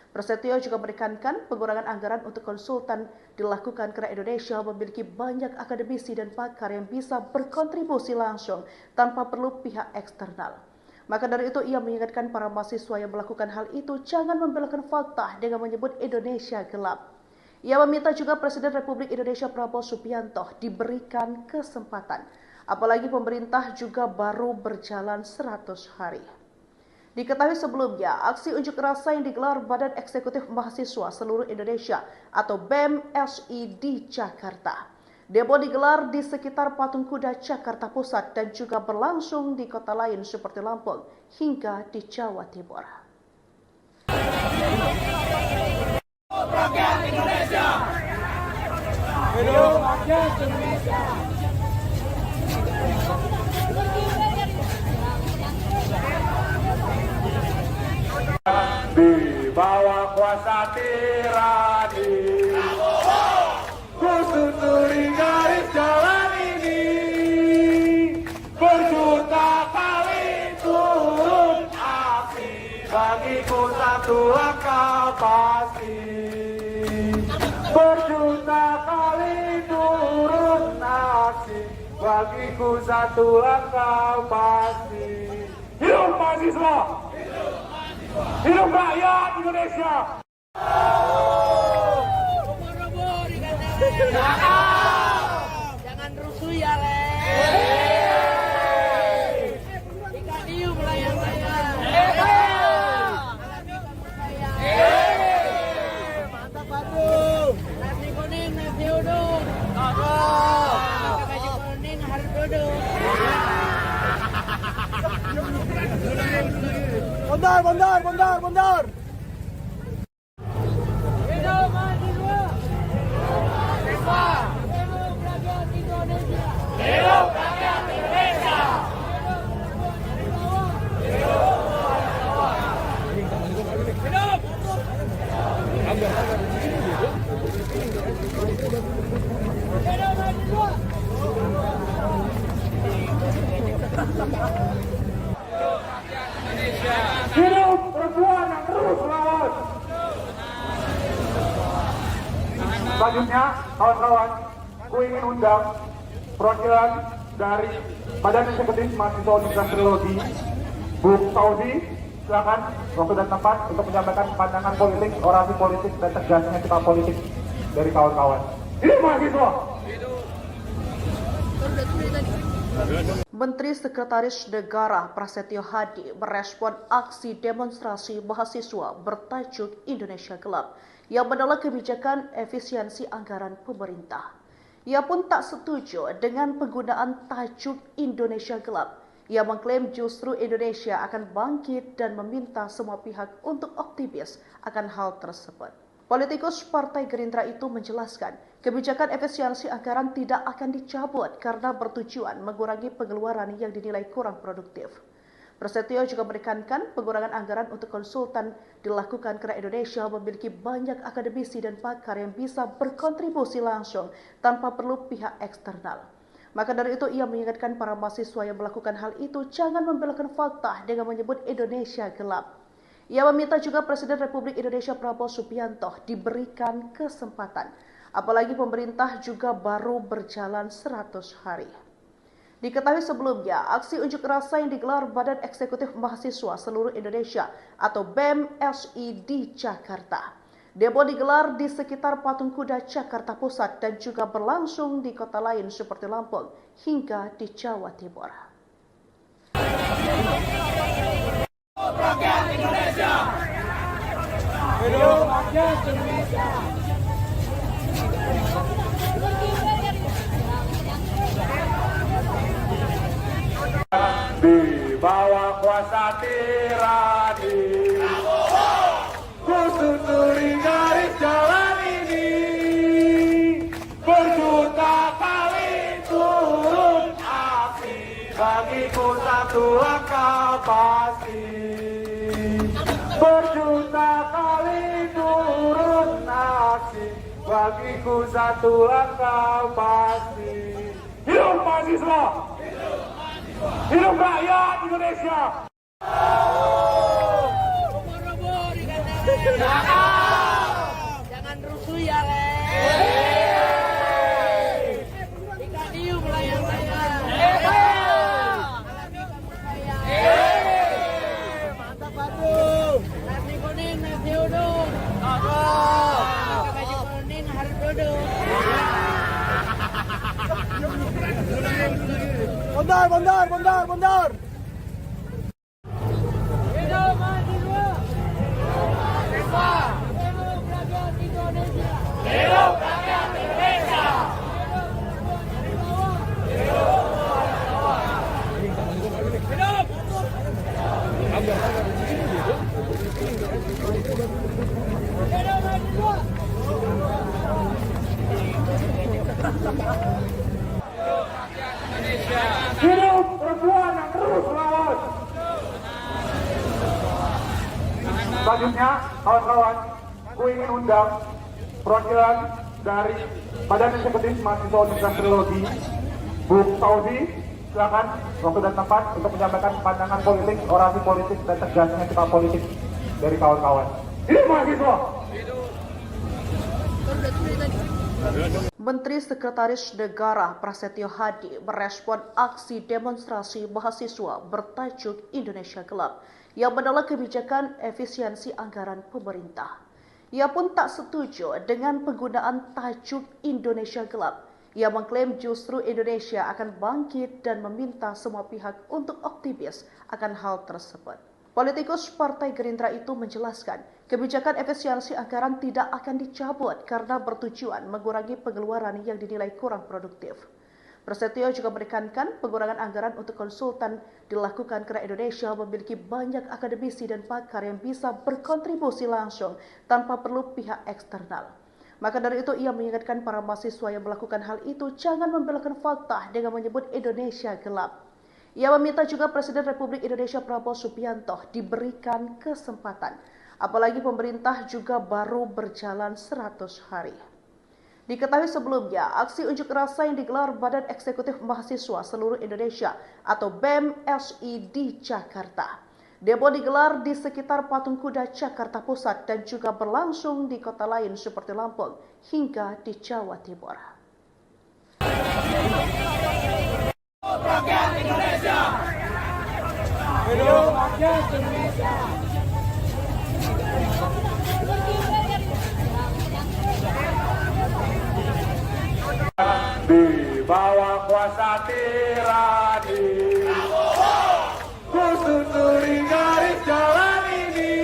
Prasetyo juga menekankan pengurangan anggaran untuk konsultan dilakukan karena Indonesia memiliki banyak akademisi dan pakar yang bisa berkontribusi langsung tanpa perlu pihak eksternal. Maka dari itu ia mengingatkan para mahasiswa yang melakukan hal itu jangan membelokkan fakta dengan menyebut Indonesia gelap. Ia meminta juga Presiden Republik Indonesia Prabowo Subianto diberikan kesempatan, apalagi pemerintah juga baru berjalan 100 hari. Diketahui sebelumnya, aksi unjuk rasa yang digelar Badan Eksekutif Mahasiswa Seluruh Indonesia atau BEM-SI di Jakarta. Demo digelar di sekitar Patung Kuda Jakarta Pusat dan juga berlangsung di kota lain seperti Lampung hingga di Jawa Timur. Rakyat Indonesia! Hidup rakyat Indonesia! Di bawah kuasa tirani, ku susuri garis jalan ini, berjuta kali turun aksi, bagiku satu langkah pasti. Berjuta kali turun aksi, bagiku satu langkah pasti. Hidup mahasiswa! Hidup rakyat Indonesia! Jangan rusuh ya, Le. Ikan hiu melayang-layang. Mantap, Bandung. Nasi kuning, nasi uduk. Pakai baju kuning, harus duduk. Bondar! Hidup mahasiswa! Hidup rakyat Indonesia! Hidup rakyat Indonesia! Hidup perempuan yang terus melawan! Selanjutnya, kawan-kawan, ku ingin undang perwakilan dari Badan Eksekutif Mahasiswa Universitas Trilogi, Bu Tauzi, silakan waktu dan tempat untuk menyampaikan pandangan politik, orasi politik, dan tegasnya sikap politik dari kawan-kawan. Hidup mahasiswa! Menteri Sekretaris Negara Prasetyo Hadi merespon aksi demonstrasi mahasiswa bertajuk Indonesia Gelap yang menolak kebijakan efisiensi anggaran pemerintah. Ia pun tak setuju dengan penggunaan tajuk Indonesia Gelap. Ia mengklaim justru Indonesia akan bangkit dan meminta semua pihak untuk optimis akan hal tersebut. Politikus Partai Gerindra itu menjelaskan, kebijakan efisiensi anggaran tidak akan dicabut karena bertujuan mengurangi pengeluaran yang dinilai kurang produktif. Prasetyo juga menekankan pengurangan anggaran untuk konsultan dilakukan karena Indonesia memiliki banyak akademisi dan pakar yang bisa berkontribusi langsung tanpa perlu pihak eksternal. Maka dari itu ia mengingatkan para mahasiswa yang melakukan hal itu jangan membelokkan fakta dengan menyebut Indonesia gelap. Ia meminta juga Presiden Republik Indonesia Prabowo Subianto diberikan kesempatan, apalagi pemerintah juga baru berjalan 100 hari. Diketahui sebelumnya, aksi unjuk rasa yang digelar Badan Eksekutif Mahasiswa Seluruh Indonesia atau BEM-SI di Jakarta. Demo digelar di sekitar Patung Kuda Jakarta Pusat dan juga berlangsung di kota lain seperti Lampung hingga di Jawa Timur. Rakyat Indonesia. Hidup rakyat Indonesia. Di bawah kuasa tirani, ku susuri garis jalan ini, berjuta kali turun api, bagiku satu langkah pasti. Berjuta kali turun api, bagiku satu langkah pasti. Hidup mahasiswa! Hidup rakyat Indonesia! Jangan rusuh ya, Le. Ikan hiu melayang-layang. Mantap, Batu. Nasi kuning, nasi uduk. Pakai baju kuning harus duduk. Bondar. Hidup mahasiswa. Hidup rakyat Indonesia. Hidup rakyat Indonesia. Hidup perempuan yang terus melawan. Selanjutnya, kawan-kawan, ku ingin undang perwakilan dari Badan Eksekutif Mahasiswa Universitas Trilogi, Bu Tauzi, silakan waktu dan tempat untuk menyampaikan pandangan politik, orasi politik, dan tegasnya sikap politik dari kawan-kawan. Hidup mahasiswa! Menteri Sekretaris Negara Prasetyo Hadi merespon aksi demonstrasi mahasiswa bertajuk Indonesia Gelap yang menolak kebijakan efisiensi anggaran pemerintah. Ia pun tak setuju dengan penggunaan tajuk Indonesia Gelap. Ia mengklaim justru Indonesia akan bangkit dan meminta semua pihak untuk optimis akan hal tersebut. Politikus Partai Gerindra itu menjelaskan, kebijakan efisiensi anggaran tidak akan dicabut karena bertujuan mengurangi pengeluaran yang dinilai kurang produktif. Prasetyo juga menekankan pengurangan anggaran untuk konsultan dilakukan karena Indonesia memiliki banyak akademisi dan pakar yang bisa berkontribusi langsung tanpa perlu pihak eksternal. Maka dari itu ia mengingatkan para mahasiswa yang melakukan hal itu jangan membelokkan fakta dengan menyebut Indonesia gelap. Ia meminta juga Presiden Republik Indonesia Prabowo Subianto diberikan kesempatan, apalagi pemerintah juga baru berjalan 100 hari. Diketahui sebelumnya, aksi unjuk rasa yang digelar Badan Eksekutif Mahasiswa Seluruh Indonesia atau BEM-SI di Jakarta. Demo digelar di sekitar Patung Kuda Jakarta Pusat dan juga berlangsung di kota lain seperti Lampung hingga di Jawa Timur. Rakyat Indonesia. Hidup rakyat Indonesia. Di bawah kuasa tirani, ku susuri garis jalan ini,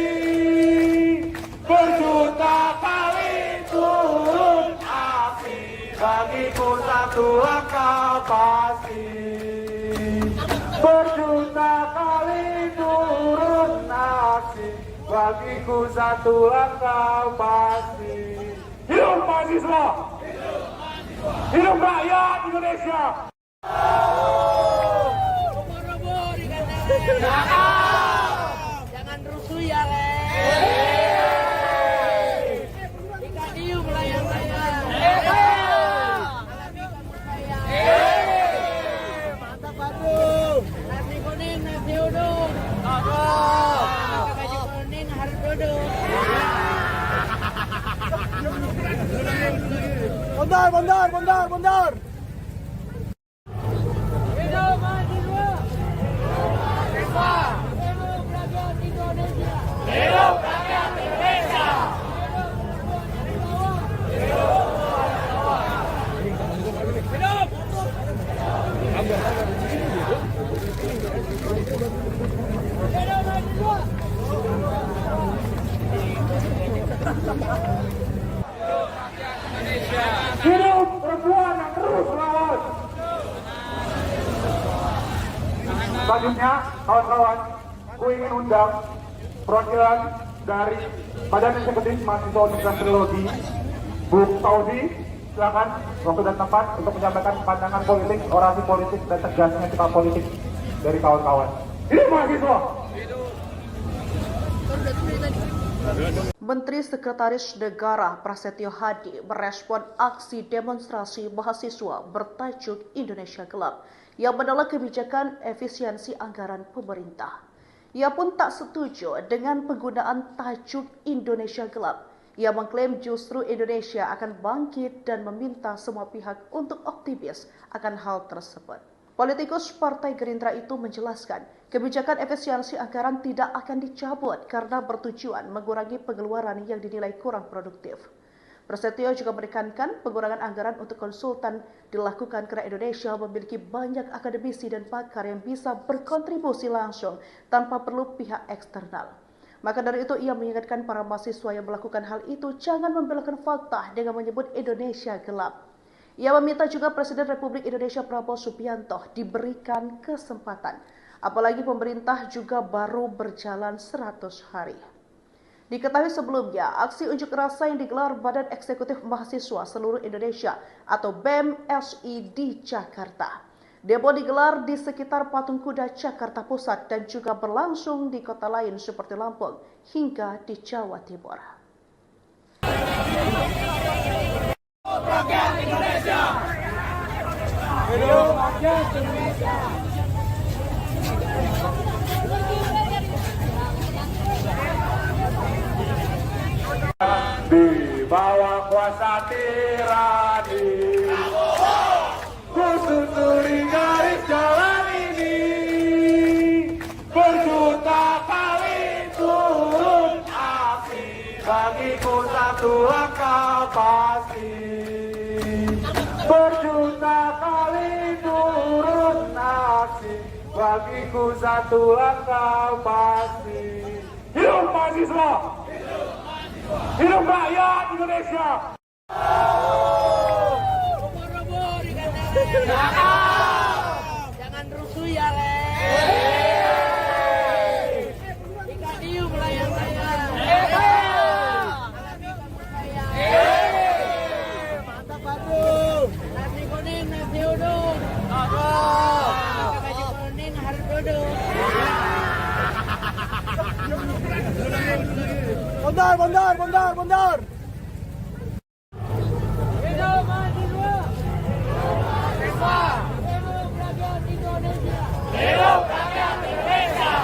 berjuta kali turun api, bagiku satu langkah pasti. Berjuta kali turun api, bagiku satu langkah pasti. Hidup mahasiswa! Hidup rakyat Indonesia! Jangan rusuh ya, Le. Ikan hiu melayang-layang. Mantap, Batu. Nasi kuning, nasi uduk. Pakai baju kuning harus duduk. Bondar. Hidup mahasiswa. Hidup rakyat Indonesia. Hidup rakyat Indonesia. kawan-kawan, ku ingin undang perwakilan dari Badan Eksekutif Mahasiswa Universitas Teknologi, Bu Fauzi, silakan waktu dan tempat untuk menyampaikan pandangan politik, orasi politik, dan tegasnya sikap politik dari kawan-kawan. Hidup mahasiswa! Menteri Sekretaris Negara Prasetyo Hadi merespon aksi demonstrasi mahasiswa bertajuk Indonesia Gelap yang menolak kebijakan efisiensi anggaran pemerintah. Ia pun tak setuju dengan penggunaan tajuk Indonesia Gelap. Ia mengklaim justru Indonesia akan bangkit dan meminta semua pihak untuk optimis akan hal tersebut. Politikus Partai Gerindra itu menjelaskan, kebijakan efisiensi anggaran tidak akan dicabut karena bertujuan mengurangi pengeluaran yang dinilai kurang produktif. Prasetyo juga menekankan pengurangan anggaran untuk konsultan dilakukan karena Indonesia memiliki banyak akademisi dan pakar yang bisa berkontribusi langsung tanpa perlu pihak eksternal. Maka dari itu ia mengingatkan para mahasiswa yang melakukan hal itu jangan membelokkan fakta dengan menyebut Indonesia gelap. Ia meminta juga Presiden Republik Indonesia Prabowo Subianto diberikan kesempatan, apalagi pemerintah juga baru berjalan 100 hari. Diketahui sebelumnya, aksi unjuk rasa yang digelar Badan Eksekutif Mahasiswa Seluruh Indonesia atau BEM-SI di Jakarta. Demo digelar di sekitar Patung Kuda Jakarta Pusat dan juga berlangsung di kota lain seperti Lampung hingga di Jawa Timur. Rakyat Indonesia! Hidup rakyat Indonesia! Di bawah kuasa tirani, ku susuri garis jalan ini, berjuta kali turun aksi, bagiku satu langkah pasti. Berjuta kali turun aksi, bagiku satu langkah pasti. Hidup mahasiswa! Hidup rakyat Indonesia! Jangan rusuh ya, Le. IKIU melayang saya. Mantap, Batu. Nasi kuning, nasi uduk. Pakai baju kuning harus duduk. Bondar! Hidup mahasiswa! Hidup rakyat Indonesia! Hidup rakyat Indonesia!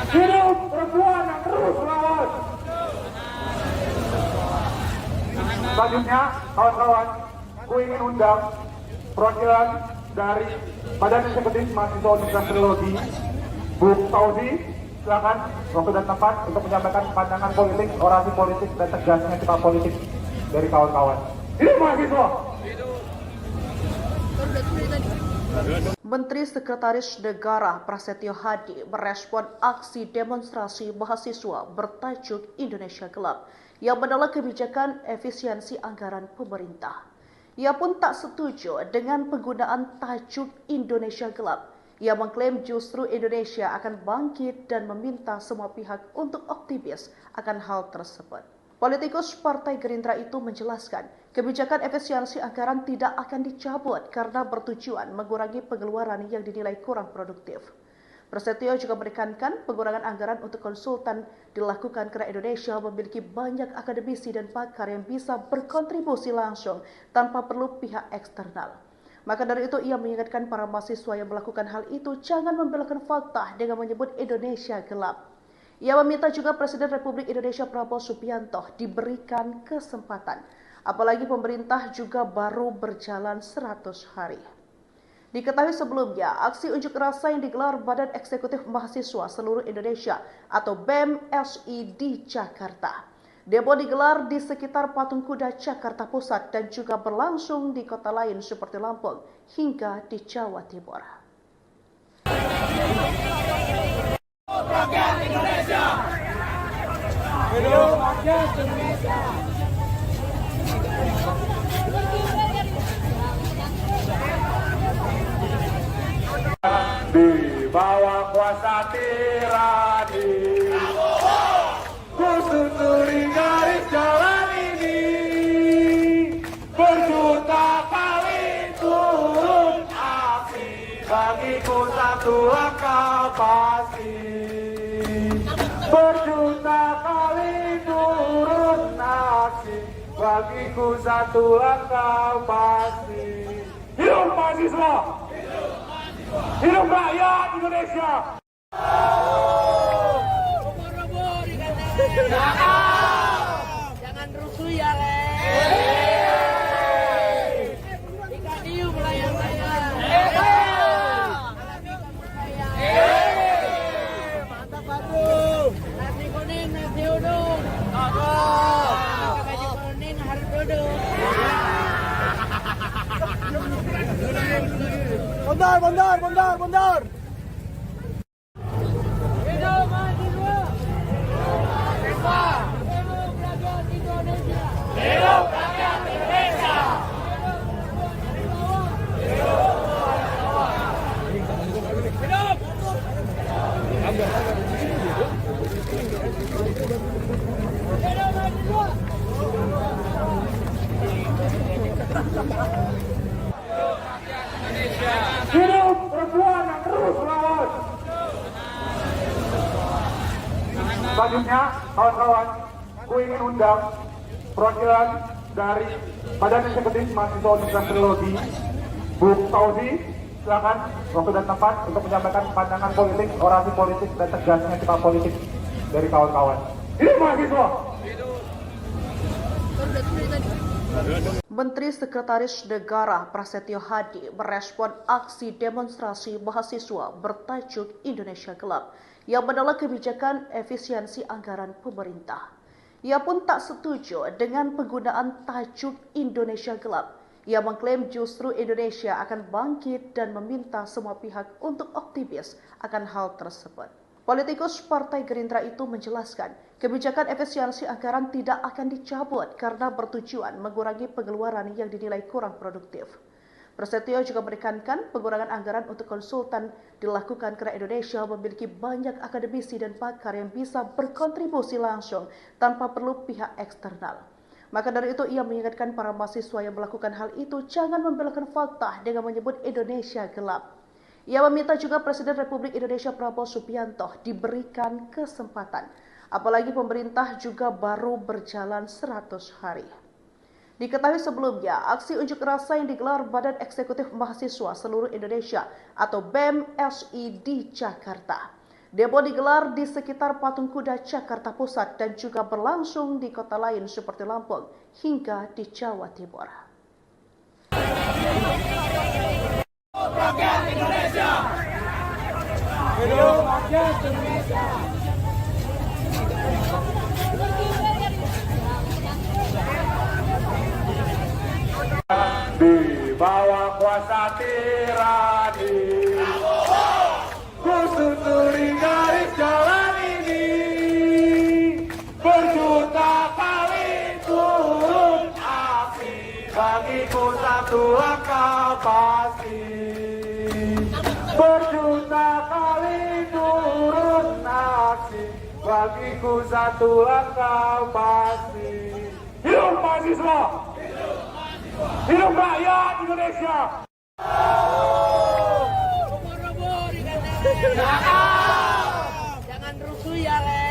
Hidup perempuan yang terus melawan! Selanjutnya, kawan-kawan, ku ingin undang perwakilan dari Badan Eksekutif Mahasiswa Universitas Teknologi, Bu Fauzi, silakan waktu dan tempat untuk menyampaikan pandangan politik, orasi politik, dan tegasnya sikap politik dari kawan-kawan. Hidup mahasiswa! Menteri Sekretaris Negara Prasetyo Hadi merespon aksi demonstrasi mahasiswa bertajuk Indonesia Gelap yang menolak kebijakan efisiensi anggaran pemerintah. Ia pun tak setuju dengan penggunaan tajuk Indonesia Gelap. Ia mengklaim justru Indonesia akan bangkit dan meminta semua pihak untuk optimis akan hal tersebut. Politikus Partai Gerindra itu menjelaskan, kebijakan efisiensi anggaran tidak akan dicabut karena bertujuan mengurangi pengeluaran yang dinilai kurang produktif. Prasetyo juga menekankan pengurangan anggaran untuk konsultan dilakukan karena Indonesia memiliki banyak akademisi dan pakar yang bisa berkontribusi langsung tanpa perlu pihak eksternal. Maka dari itu ia mengingatkan para mahasiswa yang melakukan hal itu jangan membelokkan fakta dengan menyebut Indonesia gelap. Ia meminta juga Presiden Republik Indonesia Prabowo Subianto diberikan kesempatan, apalagi pemerintah juga baru berjalan 100 hari. Diketahui sebelumnya, aksi unjuk rasa yang digelar Badan Eksekutif Mahasiswa Seluruh Indonesia atau BEM-SI di Jakarta. Demo digelar di sekitar Patung Kuda Jakarta Pusat dan juga berlangsung di kota lain seperti Lampung hingga di Jawa Timur. Rakyat Indonesia. Hidup rakyat Indonesia. Di bawah kuasa tirani, ku susuri garis jalan ini, berjuta kali turun aksi, bagiku satu langkah pasti. Berjuta kali turun aksi, bagiku satu langkah pasti. Hidup mahasiswa! Hidup rakyat Indonesia! Jangan rusuh ya, Le. Ikan hiu melayang layang. Mantap Bandung. Nasi kuning, nasi uduk. Pakai baju kuning harus duduk. Bondar. Hidup mahasiswa. Hidup rakyat Indonesia. Hidup rakyat Indonesia. Hidup perempuan yang terus melawan. Selanjutnya, kawan-kawan, ku ingin undang perwakilan dari Badan Eksekutif Mahasiswa Universitas Trilogi, Bu Tauzi, silakan waktu dan tempat untuk menyampaikan pandangan politik, orasi politik, dan tegasnya sikap politik dari kawan-kawan. Hidup mahasiswa! Menteri Sekretaris Negara Prasetyo Hadi merespon aksi demonstrasi mahasiswa bertajuk Indonesia Gelap yang menolak kebijakan efisiensi anggaran pemerintah. Ia pun tak setuju dengan penggunaan tajuk Indonesia Gelap. Ia mengklaim justru Indonesia akan bangkit dan meminta semua pihak untuk optimis akan hal tersebut. Politikus Partai Gerindra itu menjelaskan, kebijakan efisiensi anggaran tidak akan dicabut karena bertujuan mengurangi pengeluaran yang dinilai kurang produktif. Prasetyo juga menekankan pengurangan anggaran untuk konsultan dilakukan karena Indonesia memiliki banyak akademisi dan pakar yang bisa berkontribusi langsung tanpa perlu pihak eksternal. Maka dari itu ia mengingatkan para mahasiswa yang melakukan hal itu jangan membelokkan fakta dengan menyebut Indonesia gelap. Ia meminta juga Presiden Republik Indonesia Prabowo Subianto diberikan kesempatan, apalagi pemerintah juga baru berjalan 100 hari. Diketahui sebelumnya, aksi unjuk rasa yang digelar Badan Eksekutif Mahasiswa Seluruh Indonesia atau BEM-SI di Jakarta. Demo digelar di sekitar Patung Kuda Jakarta Pusat dan juga berlangsung di kota lain seperti Lampung hingga di Jawa Timur. Rakyat Indonesia. Hidup rakyat Indonesia. Di bawah kuasa tirani, ku susuri garis jalan ini, berjuta kali turun aksi, bagiku satu langkah pasti. Berjuta kali turun aksi, bagiku satu langkah pasti. Hidup mahasiswa! Hidup rakyat Indonesia! Jangan rusuh ya, Le.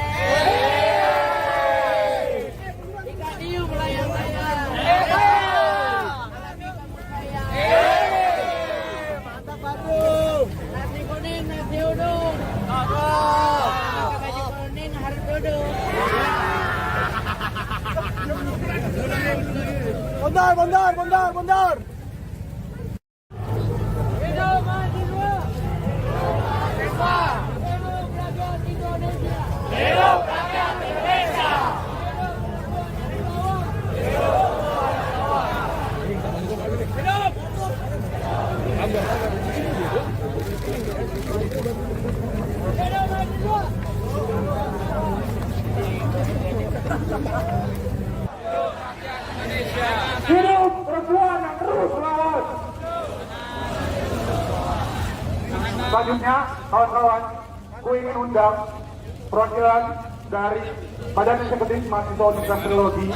Ikan hiu melayang layang. Mantap Bandung. Nasi kuning, nasi uduk. Pakai baju kuning harus duduk. Bondar. Hidup mahasiswa. Hidup rakyat Indonesia. Hidup rakyat Indonesia. Hidup perempuan yang terus melawan. Selanjutnya, kawan-kawan, ku ingin undang perwakilan dari Badan Eksekutif Mahasiswa Universitas Teknologi,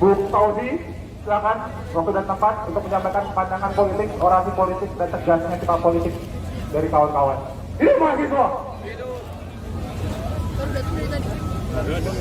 Bu Tauzi, silakan waktu dan tempat untuk menyampaikan pandangan politik, orasi politik, dan tegasnya sikap politik dari kawan-kawan. Hidup mahasiswa!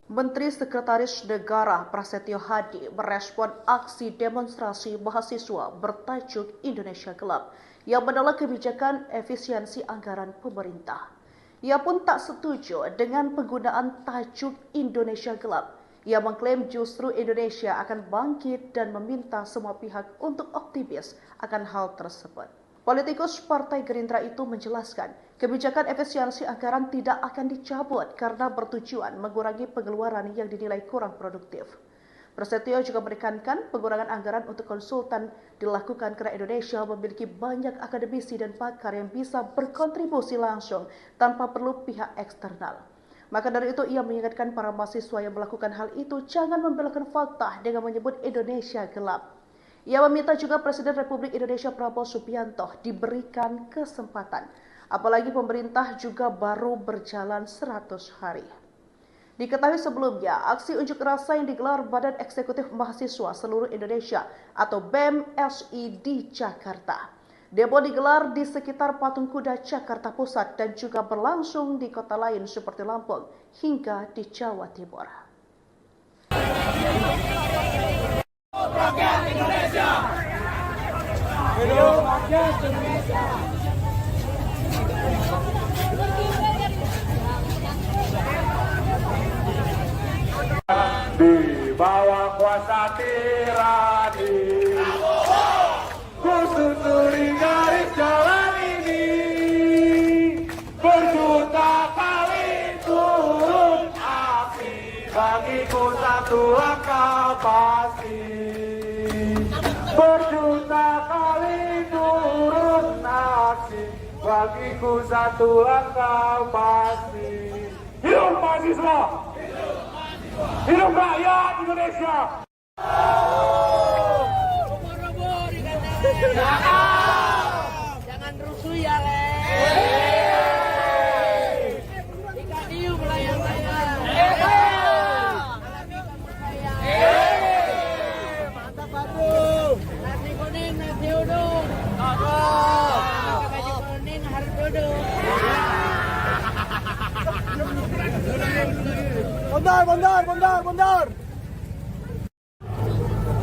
Menteri Sekretaris Negara Prasetyo Hadi merespon aksi demonstrasi mahasiswa bertajuk Indonesia Gelap yang menolak kebijakan efisiensi anggaran pemerintah. Ia pun tak setuju dengan penggunaan tajuk Indonesia Gelap. Ia mengklaim justru Indonesia akan bangkit dan meminta semua pihak untuk optimis akan hal tersebut. Politikus Partai Gerindra itu menjelaskan, kebijakan efisiensi anggaran tidak akan dicabut karena bertujuan mengurangi pengeluaran yang dinilai kurang produktif. Prasetyo juga menekankan pengurangan anggaran untuk konsultan dilakukan karena Indonesia memiliki banyak akademisi dan pakar yang bisa berkontribusi langsung tanpa perlu pihak eksternal. Maka dari itu ia mengingatkan para mahasiswa yang melakukan hal itu jangan membelokkan fakta dengan menyebut Indonesia gelap. Ia meminta juga Presiden Republik Indonesia Prabowo Subianto diberikan kesempatan, apalagi pemerintah juga baru berjalan 100 hari. Diketahui sebelumnya, aksi unjuk rasa yang digelar Badan Eksekutif Mahasiswa Seluruh Indonesia atau BEM-SI di Jakarta. Demo digelar di sekitar Patung Kuda Jakarta Pusat dan juga berlangsung di kota lain seperti Lampung hingga di Jawa Timur. Rakyat Indonesia. Hidup rakyat Indonesia. Di bawah kuasa tirani, ku susuri garis jalan ini, berjuta kali turun api, bagiku satu langkah pasti. Berjuta kali turun aksi, bagiku satu langkah pasti. Hidup mahasiswa! Hidup rakyat Indonesia! Jangan rusuh ya, Le. Ikan hiu melayang-layang. Alami kamu sayang. Mantap, Batu. Nasi kuning, nasi uduk. Pakai baju kuning harus duduk. Bondar.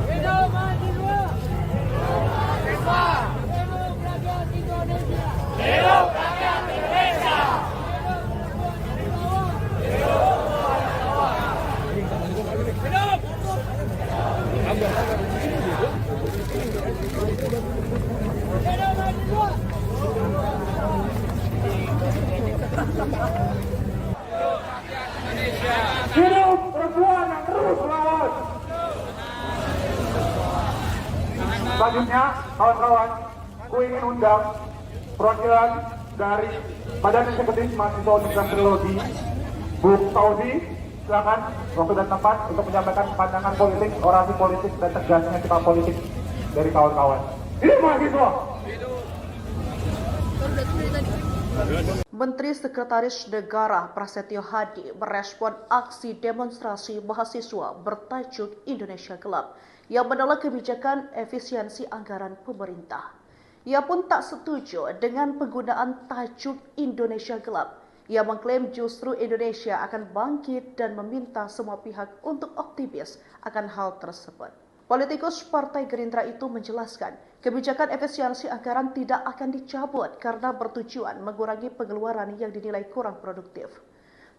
Hidup mahasiswa. Hidup rakyat Indonesia. Hidup rakyat Indonesia. Hidup perempuan yang terus melawan. Selanjutnya, kawan-kawan, ku ingin undang perwakilan dari Badan Eksekutif Mahasiswa Universitas Teknologi, Bu Tauzi, silakan waktu dan tempat untuk menyampaikan pandangan politik, orasi politik, dan tegasnya sikap politik dari kawan-kawan. Hidup mahasiswa! Menteri Sekretaris Negara Prasetyo Hadi merespon aksi demonstrasi mahasiswa bertajuk Indonesia Gelap yang menolak kebijakan efisiensi anggaran pemerintah. Ia pun tak setuju dengan penggunaan tajuk Indonesia Gelap. Ia mengklaim justru Indonesia akan bangkit dan meminta semua pihak untuk optimis akan hal tersebut. Politikus Partai Gerindra itu menjelaskan, kebijakan efisiensi anggaran tidak akan dicabut karena bertujuan mengurangi pengeluaran yang dinilai kurang produktif.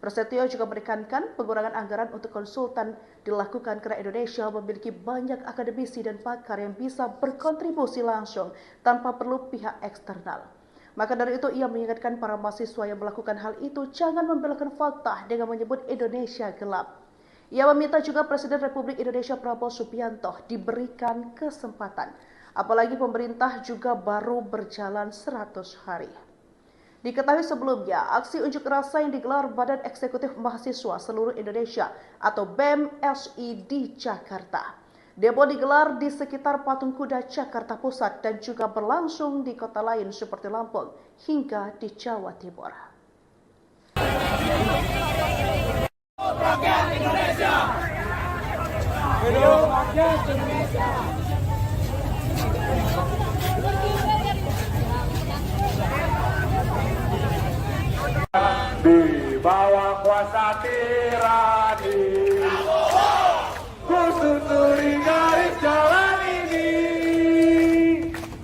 Prasetyo juga menekankan pengurangan anggaran untuk konsultan dilakukan karena Indonesia memiliki banyak akademisi dan pakar yang bisa berkontribusi langsung tanpa perlu pihak eksternal. Maka dari itu ia mengingatkan para mahasiswa yang melakukan hal itu jangan membelokkan fakta dengan menyebut Indonesia gelap. Ia meminta juga Presiden Republik Indonesia Prabowo Subianto diberikan kesempatan, apalagi pemerintah juga baru berjalan 100 hari. Diketahui sebelumnya, aksi unjuk rasa yang digelar Badan Eksekutif Mahasiswa Seluruh Indonesia atau BEM SI di Jakarta. Demo digelar di sekitar Patung Kuda Jakarta Pusat dan juga berlangsung di kota lain seperti Lampung hingga di Jawa Timur. Rakyat Indonesia. Hidup rakyat Indonesia. Di bawah kuasa tirani, ku susuri garis jalan ini,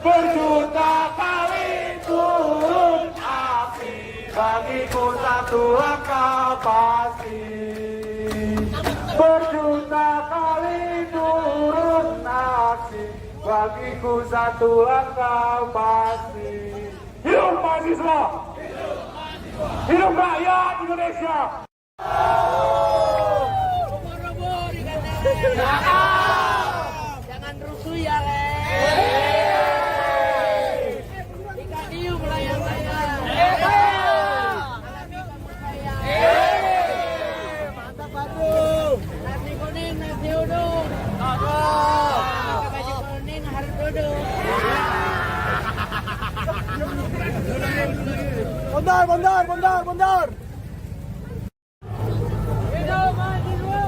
berjuta kali turun api, bagiku satu langkah pasti. Berjuta kali turun aksi, bagiku satu langkah pasti. Hidup mahasiswa! Hidup rakyat Indonesia! Jangan rusuh ya, Le. Ikan hiu melayang-layang. Mantap, Batu. Nasi kuning, nasi uduk. Pakai baju kuning harus duduk. Bondar. Hidup mahasiswa.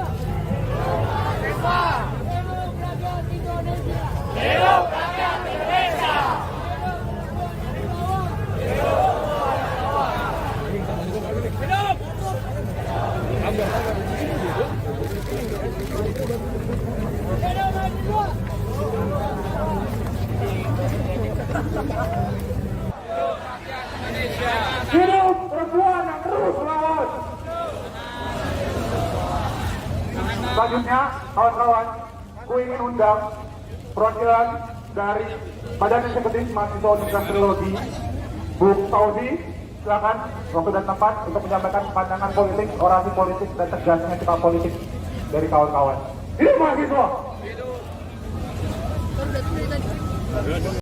Hidup rakyat Indonesia. Hidup rakyat Indonesia. Hidup perempuan yang terus melawan. Selanjutnya, kawan-kawan, ku ingin undang perwakilan dari Badan Eksekutif Mahasiswa Universitas Trilogi, Bu Fauzi, silakan waktu dan tempat untuk menyampaikan pandangan politik, orasi politik, dan tegasnya sikap politik dari kawan-kawan. Hidup mahasiswa!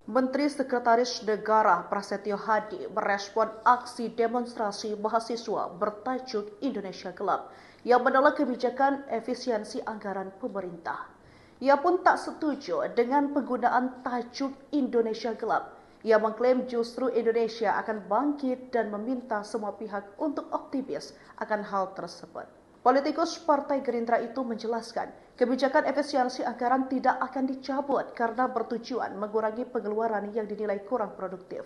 Menteri Sekretaris Negara Prasetyo Hadi merespon aksi demonstrasi mahasiswa bertajuk Indonesia Gelap yang menolak kebijakan efisiensi anggaran pemerintah. Ia pun tak setuju dengan penggunaan tajuk Indonesia Gelap. Ia mengklaim justru Indonesia akan bangkit dan meminta semua pihak untuk optimis akan hal tersebut. Politikus Partai Gerindra itu menjelaskan, kebijakan efisiensi anggaran tidak akan dicabut karena bertujuan mengurangi pengeluaran yang dinilai kurang produktif.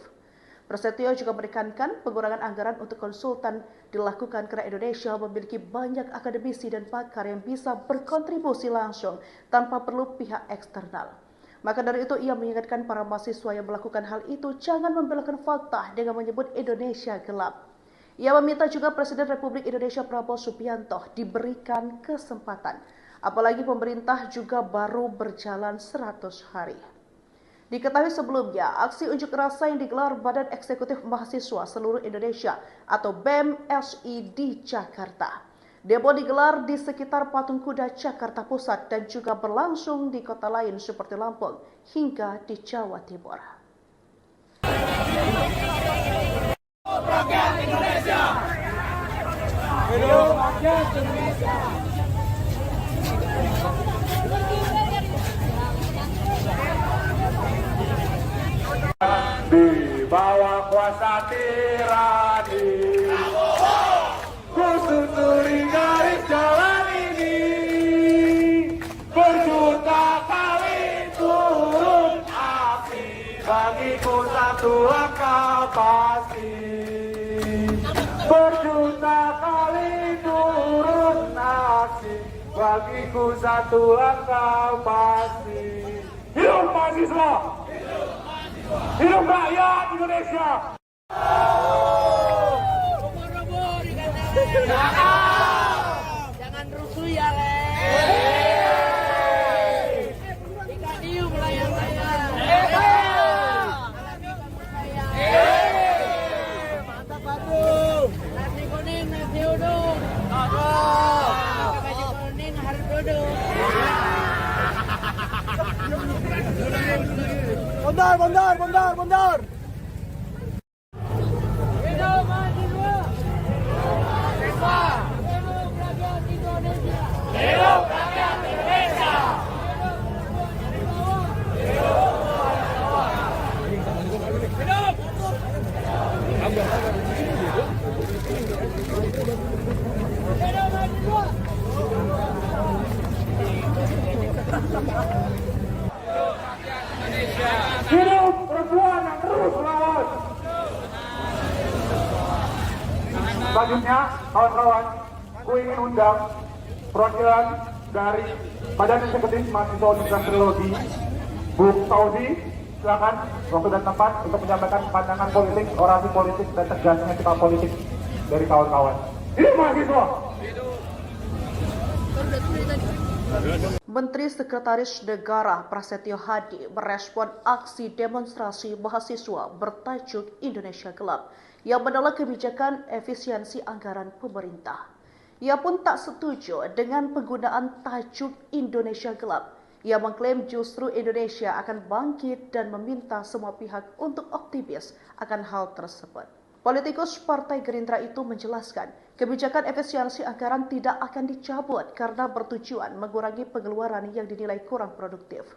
Prasetyo juga menekankan pengurangan anggaran untuk konsultan dilakukan karena Indonesia memiliki banyak akademisi dan pakar yang bisa berkontribusi langsung tanpa perlu pihak eksternal. Maka dari itu ia mengingatkan para mahasiswa yang melakukan hal itu jangan membelokkan fakta dengan menyebut Indonesia gelap. Ia meminta juga Presiden Republik Indonesia Prabowo Subianto diberikan kesempatan, apalagi pemerintah juga baru berjalan 100 hari. Diketahui sebelumnya, aksi unjuk rasa yang digelar Badan Eksekutif Mahasiswa Seluruh Indonesia atau BEM SI di Jakarta. Demo digelar di sekitar Patung Kuda Jakarta Pusat dan juga berlangsung di kota lain seperti Lampung hingga di Jawa Timur. Rakyat Indonesia. Hidup rakyat Indonesia. Di bawah kuasa tirani, ku susuri garis jalan ini, berjuta kali turun api, bagiku satu langkah pasti. Berjuta kali turun aksi, bagiku satu langkah pasti. Hidup mahasiswa! Hidup rakyat Indonesia! Jangan rusuh ya, Le. Ikan hiu melayang-layang. Mantap, Batu. Nasi kuning, nasi uduk. Pakai baju kuning harus duduk. Bondar. Hidup Hidup perempuan yang terus melawan. Selanjutnya, kawan-kawan, ku ingin undang perwakilan dari Badan Eksekutif Mahasiswa Universitas Trilogi, Bu Fauzi, silakan waktu dan tempat untuk menyampaikan pandangan politik, orasi politik, dan tegasnya sikap politik dari kawan-kawan. Hidup mahasiswa! Menteri Sekretaris Negara Prasetyo Hadi merespon aksi demonstrasi mahasiswa bertajuk Indonesia Gelap yang menolak kebijakan efisiensi anggaran pemerintah. Ia pun tak setuju dengan penggunaan tajuk Indonesia Gelap. Ia mengklaim justru Indonesia akan bangkit dan meminta semua pihak untuk optimis akan hal tersebut. Politikus Partai Gerindra itu menjelaskan, kebijakan efisiensi anggaran tidak akan dicabut karena bertujuan mengurangi pengeluaran yang dinilai kurang produktif.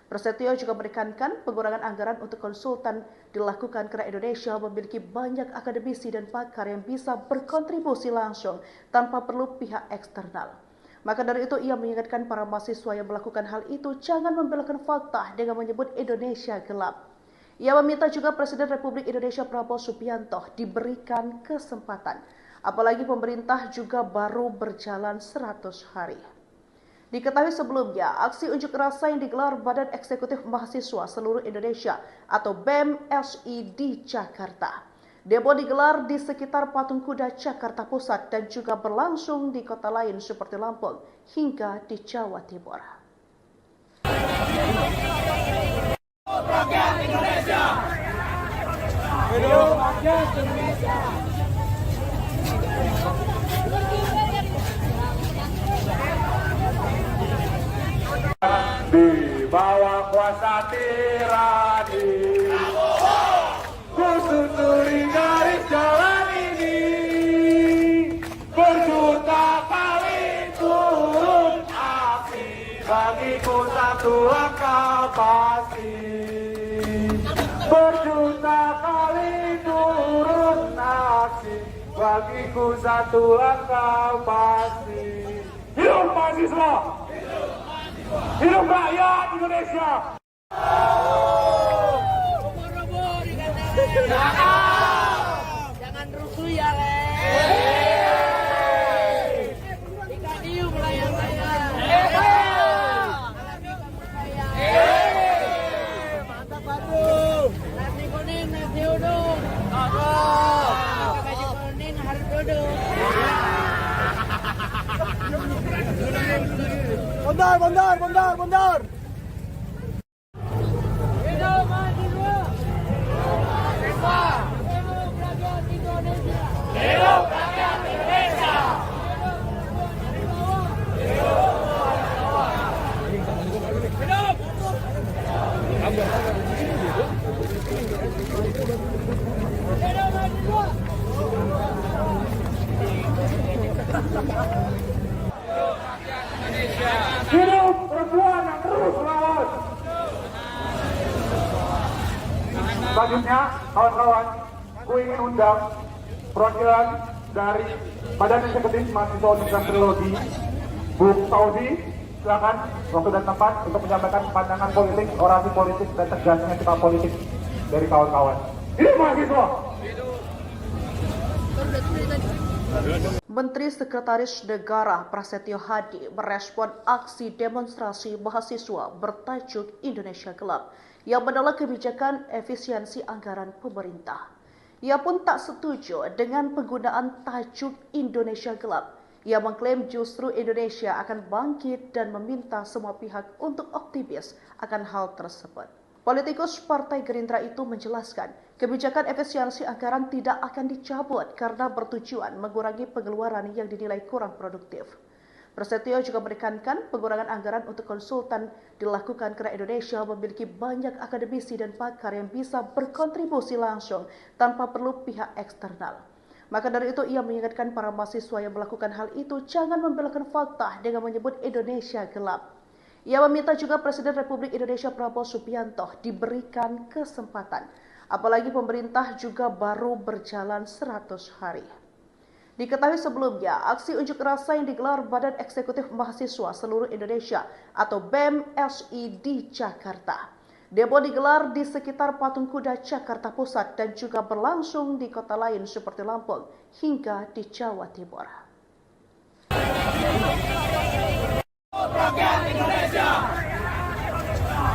Prasetyo juga menekankan pengurangan anggaran untuk konsultan dilakukan karena Indonesia memiliki banyak akademisi dan pakar yang bisa berkontribusi langsung tanpa perlu pihak eksternal. Maka dari itu ia mengingatkan para mahasiswa yang melakukan hal itu jangan membelokkan fakta dengan menyebut Indonesia gelap. Ia meminta juga Presiden Republik Indonesia Prabowo Subianto diberikan kesempatan, apalagi pemerintah juga baru berjalan 100 hari. Diketahui sebelumnya, aksi unjuk rasa yang digelar Badan Eksekutif Mahasiswa Seluruh Indonesia atau BEM-SI di Jakarta. Demo digelar di sekitar Patung Kuda Jakarta Pusat dan juga berlangsung di kota lain seperti Lampung hingga di Jawa Timur. Rakyat Indonesia. Hidup rakyat Indonesia. Di bawah kuasa tirani, ku susuri garis jalan ini, berjuta kali turun aksi, bagiku satu langkah pasti. Berjuta kali turun aksi, bagiku satu langkah pasti. Hidup mahasiswa! Hidup rakyat Indonesia! Jangan rusuh ya, Le. Ikan hiu melayang-layang. Mantap, Bandung. Nasi kuning, nasi uduk. Pakai baju kuning harus duduk. Bondar. Hidup mahasiswa. Hidup rakyat Indonesia. Hidup rakyat Indonesia. Hidup perempuan yang terus melawan. Selanjutnya, kawan-kawan, ku ingin undang perwakilan dari Badan Eksekutif Mahasiswa Universitas Trilogi, Bu Fauzi, silakan waktu dan tempat untuk menyampaikan pandangan politik, orasi politik, dan tegasnya sikap politik dari kawan-kawan. Hidup mahasiswa! Menteri Sekretaris Negara Prasetyo Hadi merespon aksi demonstrasi mahasiswa bertajuk Indonesia Gelap yang menolak kebijakan efisiensi anggaran pemerintah. Ia pun tak setuju dengan penggunaan tajuk Indonesia Gelap. Ia mengklaim justru Indonesia akan bangkit dan meminta semua pihak untuk optimis akan hal tersebut. Politikus Partai Gerindra itu menjelaskan, kebijakan efisiensi anggaran tidak akan dicabut karena bertujuan mengurangi pengeluaran yang dinilai kurang produktif. Prasetyo juga menekankan pengurangan anggaran untuk konsultan dilakukan karena Indonesia memiliki banyak akademisi dan pakar yang bisa berkontribusi langsung tanpa perlu pihak eksternal. Maka dari itu ia mengingatkan para mahasiswa yang melakukan hal itu jangan membelokkan fakta dengan menyebut Indonesia gelap. Ia meminta juga Presiden Republik Indonesia Prabowo Subianto diberikan kesempatan, apalagi pemerintah juga baru berjalan 100 hari. Diketahui sebelumnya, aksi unjuk rasa yang digelar Badan Eksekutif Mahasiswa Seluruh Indonesia atau BEM SI di Jakarta. Demo digelar di sekitar Patung Kuda Jakarta Pusat dan juga berlangsung di kota lain seperti Lampung hingga di Jawa Timur. Rakyat Indonesia.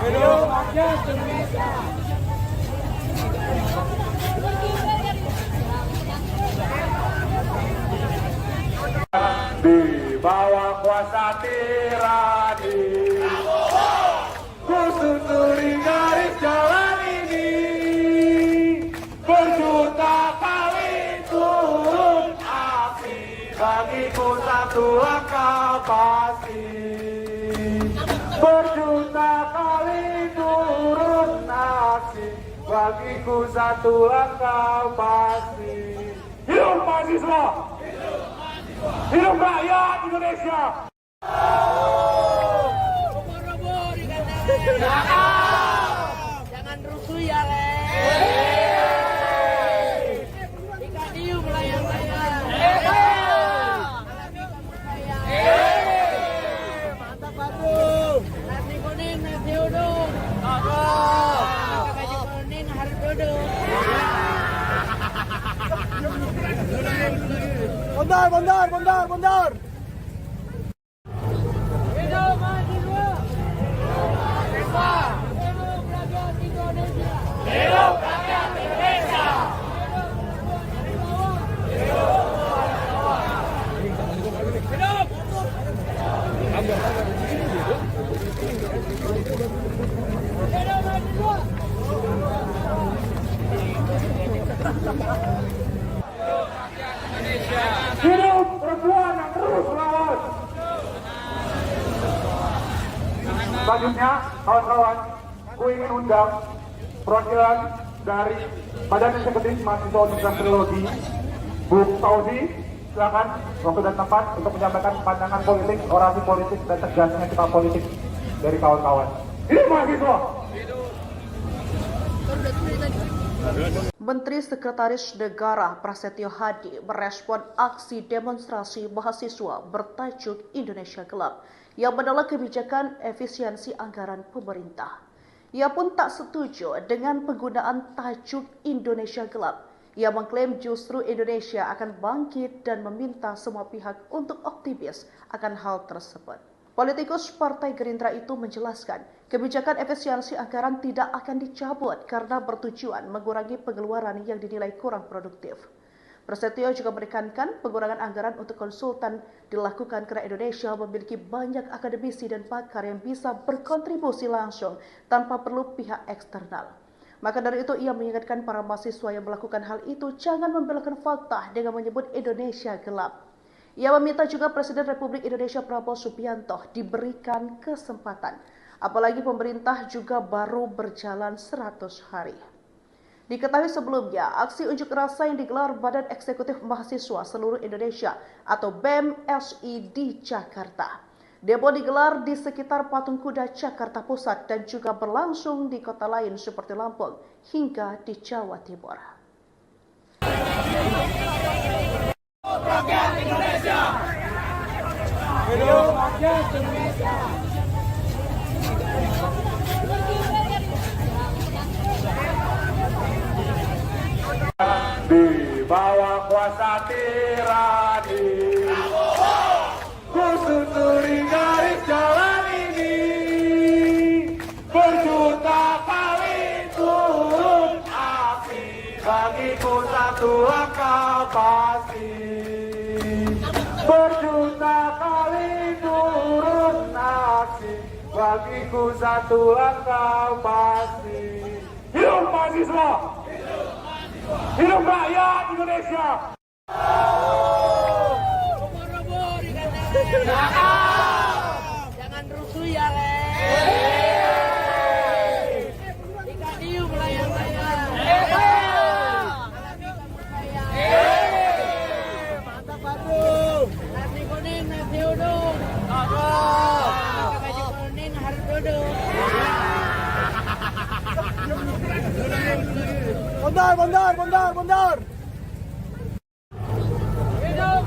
Hidup rakyat Indonesia. Di bawah kuasa tirani, ku susuri garis jalan ini, berjuta kali turun aksi, bagiku satu langkah pasti. Berjuta kali turun aksi, bagiku satu langkah pasti. Hidup mahasiswa! Hidup rakyat Indonesia! Robo-robo dikatakan. Jangan rusuh ya, Le. Ikan hiu melayang-layang. Mantap, Batu. Nasi kuning, nasi uduk. Gaji kuning harus duduk. Bondar. Hidup mahasiswa. Hidup rakyat Indonesia. Hidup rakyat Indonesia. Hidup perempuan yang terus melawan. Selanjutnya, kawan-kawan, ku ingin undang perwakilan dari Badan Eksekutif Mahasiswa Universitas Trilogi, Bu Fauzi, silakan waktu dan tempat untuk menyampaikan pandangan politik, orasi politik, dan tegasnya kita politik dari kawan-kawan. Hidup mahasiswa! Menteri Sekretaris Negara Prasetyo Hadi merespon aksi demonstrasi mahasiswa bertajuk Indonesia Gelap yang menolak kebijakan efisiensi anggaran pemerintah. Ia pun tak setuju dengan penggunaan tajuk Indonesia Gelap. Ia mengklaim justru Indonesia akan bangkit dan meminta semua pihak untuk optimis akan hal tersebut. Politikus Partai Gerindra itu menjelaskan, kebijakan efisiensi anggaran tidak akan dicabut karena bertujuan mengurangi pengeluaran yang dinilai kurang produktif. Prasetyo juga menekankan pengurangan anggaran untuk konsultan dilakukan karena Indonesia memiliki banyak akademisi dan pakar yang bisa berkontribusi langsung tanpa perlu pihak eksternal. Maka dari itu ia mengingatkan para mahasiswa yang melakukan hal itu jangan membelokkan fakta dengan menyebut Indonesia gelap. Ia meminta juga Presiden Republik Indonesia Prabowo Subianto diberikan kesempatan, apalagi pemerintah juga baru berjalan 100 hari. Diketahui sebelumnya, aksi unjuk rasa yang digelar Badan Eksekutif Mahasiswa Seluruh Indonesia atau BEM SI di Jakarta. Demo digelar di sekitar Patung Kuda Jakarta Pusat dan juga berlangsung di kota lain seperti Lampung hingga di Jawa Timur. Rakyat Indonesia. Hidup rakyat Indonesia. Di bawah kuasa tirani, ku susuri garis jalan ini, berjuta kali turun aksi, bagiku satu langkah pasti. Berjuta kali turun aksi, bagiku satu langkah pasti. Hidup mahasiswa! Hidup rakyat Indonesia! Robo-robo dikatakan. Jangan rusuh ya, Le. Ikan hiu melayang-layang. Mantap, Batu. Nasi kuning, nasi uduk. Gaji kuning harus duduk. Bondar. Hidup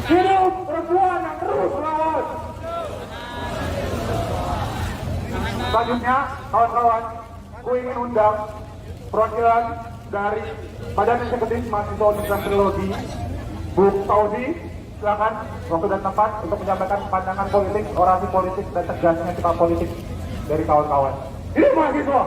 Hidup perempuan yang terus melawan. Selanjutnya, kawan-kawan, ku ingin undang perwakilan dari Badan Eksekutif Mahasiswa Universitas Teknologi, Bu Fauzi, silakan waktu dan tempat untuk menyampaikan pandangan politik, orasi politik, dan tegasnya sikap politik dari kawan-kawan. Hidup mahasiswa!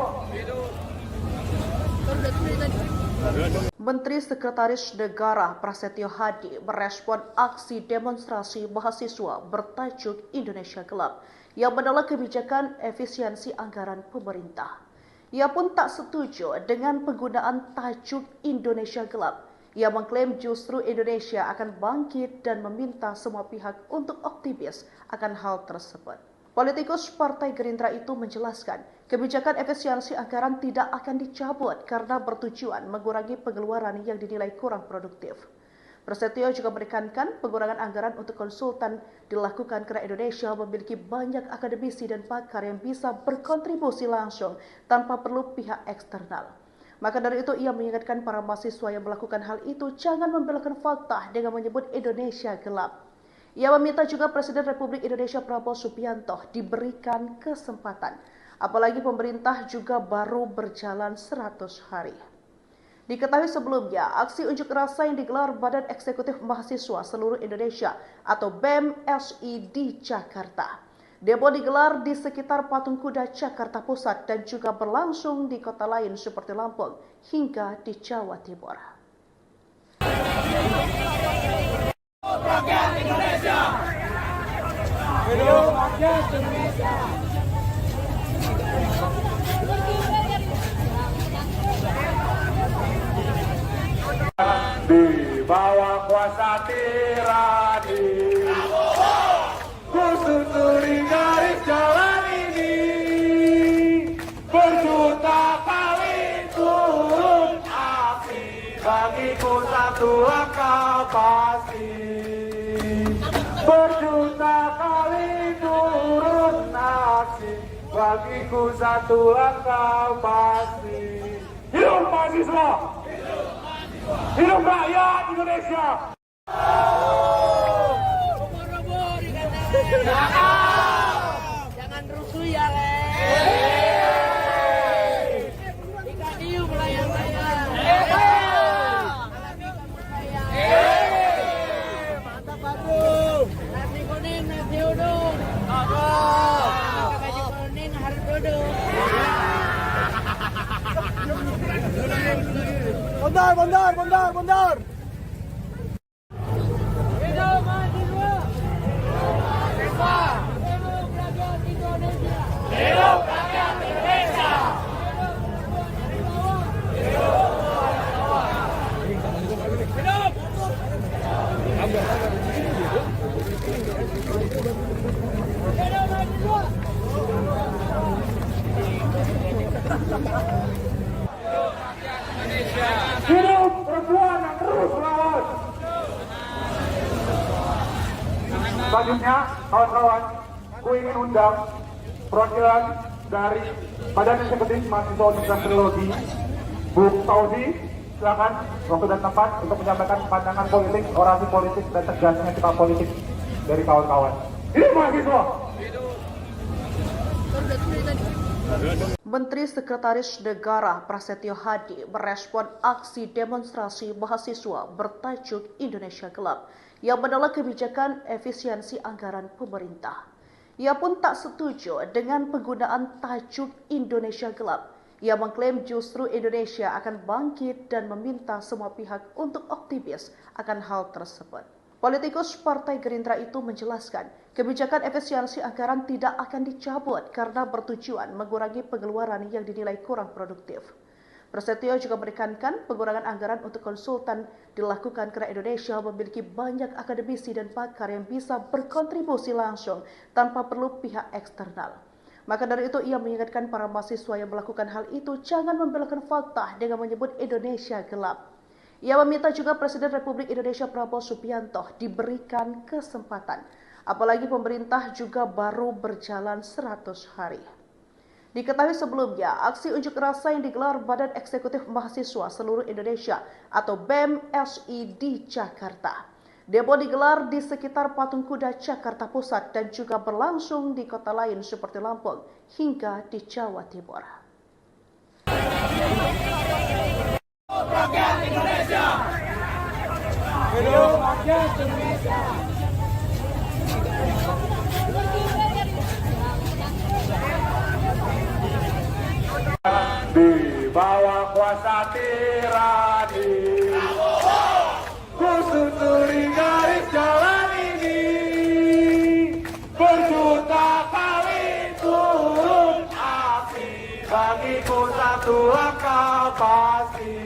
Menteri Sekretaris Negara Prasetyo Hadi merespon aksi demonstrasi mahasiswa bertajuk Indonesia Gelap yang menolak kebijakan efisiensi anggaran pemerintah. Ia pun tak setuju dengan penggunaan tajuk Indonesia Gelap. Ia mengklaim justru Indonesia akan bangkit dan meminta semua pihak untuk optimis akan hal tersebut. Politikus Partai Gerindra itu menjelaskan, kebijakan efisiensi anggaran tidak akan dicabut karena bertujuan mengurangi pengeluaran yang dinilai kurang produktif. Prasetyo juga menekankan pengurangan anggaran untuk konsultan dilakukan karena Indonesia memiliki banyak akademisi dan pakar yang bisa berkontribusi langsung tanpa perlu pihak eksternal. Maka dari itu ia mengingatkan para mahasiswa yang melakukan hal itu jangan membelokkan fakta dengan menyebut Indonesia gelap. Ia meminta juga Presiden Republik Indonesia Prabowo Subianto diberikan kesempatan, apalagi pemerintah juga baru berjalan 100 hari. Diketahui sebelumnya, aksi unjuk rasa yang digelar Badan Eksekutif Mahasiswa Seluruh Indonesia atau BEM-SI di Jakarta. Demo digelar di sekitar Patung Kuda Jakarta Pusat dan juga berlangsung di kota lain seperti Lampung hingga di Jawa Timur. Rakyat Indonesia. Hidup rakyat Indonesia. Di bawah kuasa tirani, ku susuri garis jalan ini, berjuta kali turun aksi, bagiku satu langkah pasti. Berjuta kali turun aksi, bagiku satu langkah pasti. Hidup mahasiswa! Hidup rakyat Indonesia! Robo-robo dikatakan. Jangan rusuh ya, Le. Ikan hiu melayang-layang. Alami kampung saya. Mantap, Batu. Nasi kuning, nasi uduk. Pakai baju kuning harus duduk. Bondar. Hidup mahasiswa. Hidup rakyat Indonesia. Hidup rakyat Indonesia. Hidup perempuan yang terus melawan. Selanjutnya, kawan-kawan, ku ingin undang perwakilan dari Badan Eksekutif Mahasiswa Universitas Teknologi, Bu Fauzi, silakan waktu dan tempat untuk menyampaikan pandangan politik, orasi politik, dan tegasnya sikap politik dari kawan-kawan. Hidup mahasiswa! Menteri Sekretaris Negara Prasetyo Hadi merespon aksi demonstrasi mahasiswa bertajuk Indonesia Gelap yang menolak kebijakan efisiensi anggaran pemerintah. Ia pun tak setuju dengan penggunaan tajuk Indonesia Gelap. Ia mengklaim justru Indonesia akan bangkit dan meminta semua pihak untuk optimis akan hal tersebut. Politikus Partai Gerindra itu menjelaskan, kebijakan efisiensi anggaran tidak akan dicabut karena bertujuan mengurangi pengeluaran yang dinilai kurang produktif. Prasetyo juga menekankan pengurangan anggaran untuk konsultan dilakukan karena Indonesia memiliki banyak akademisi dan pakar yang bisa berkontribusi langsung tanpa perlu pihak eksternal. Maka dari itu ia mengingatkan para mahasiswa yang melakukan hal itu jangan membelokkan fakta dengan menyebut Indonesia gelap. Ia meminta juga Presiden Republik Indonesia Prabowo Subianto diberikan kesempatan, Apalagi pemerintah juga baru berjalan 100 hari. Diketahui sebelumnya, aksi unjuk rasa yang digelar Badan Eksekutif Mahasiswa Seluruh Indonesia atau BEM-SI di Jakarta. Demo digelar di sekitar Patung Kuda Jakarta Pusat dan juga berlangsung di kota lain seperti Lampung hingga di Jawa Timur. Rakyat Indonesia. Hidup rakyat Indonesia. Di bawah kuasa tirani, kusuturi garis jalan ini, berjuta kali turun aksi, bagiku satu langkah pasti.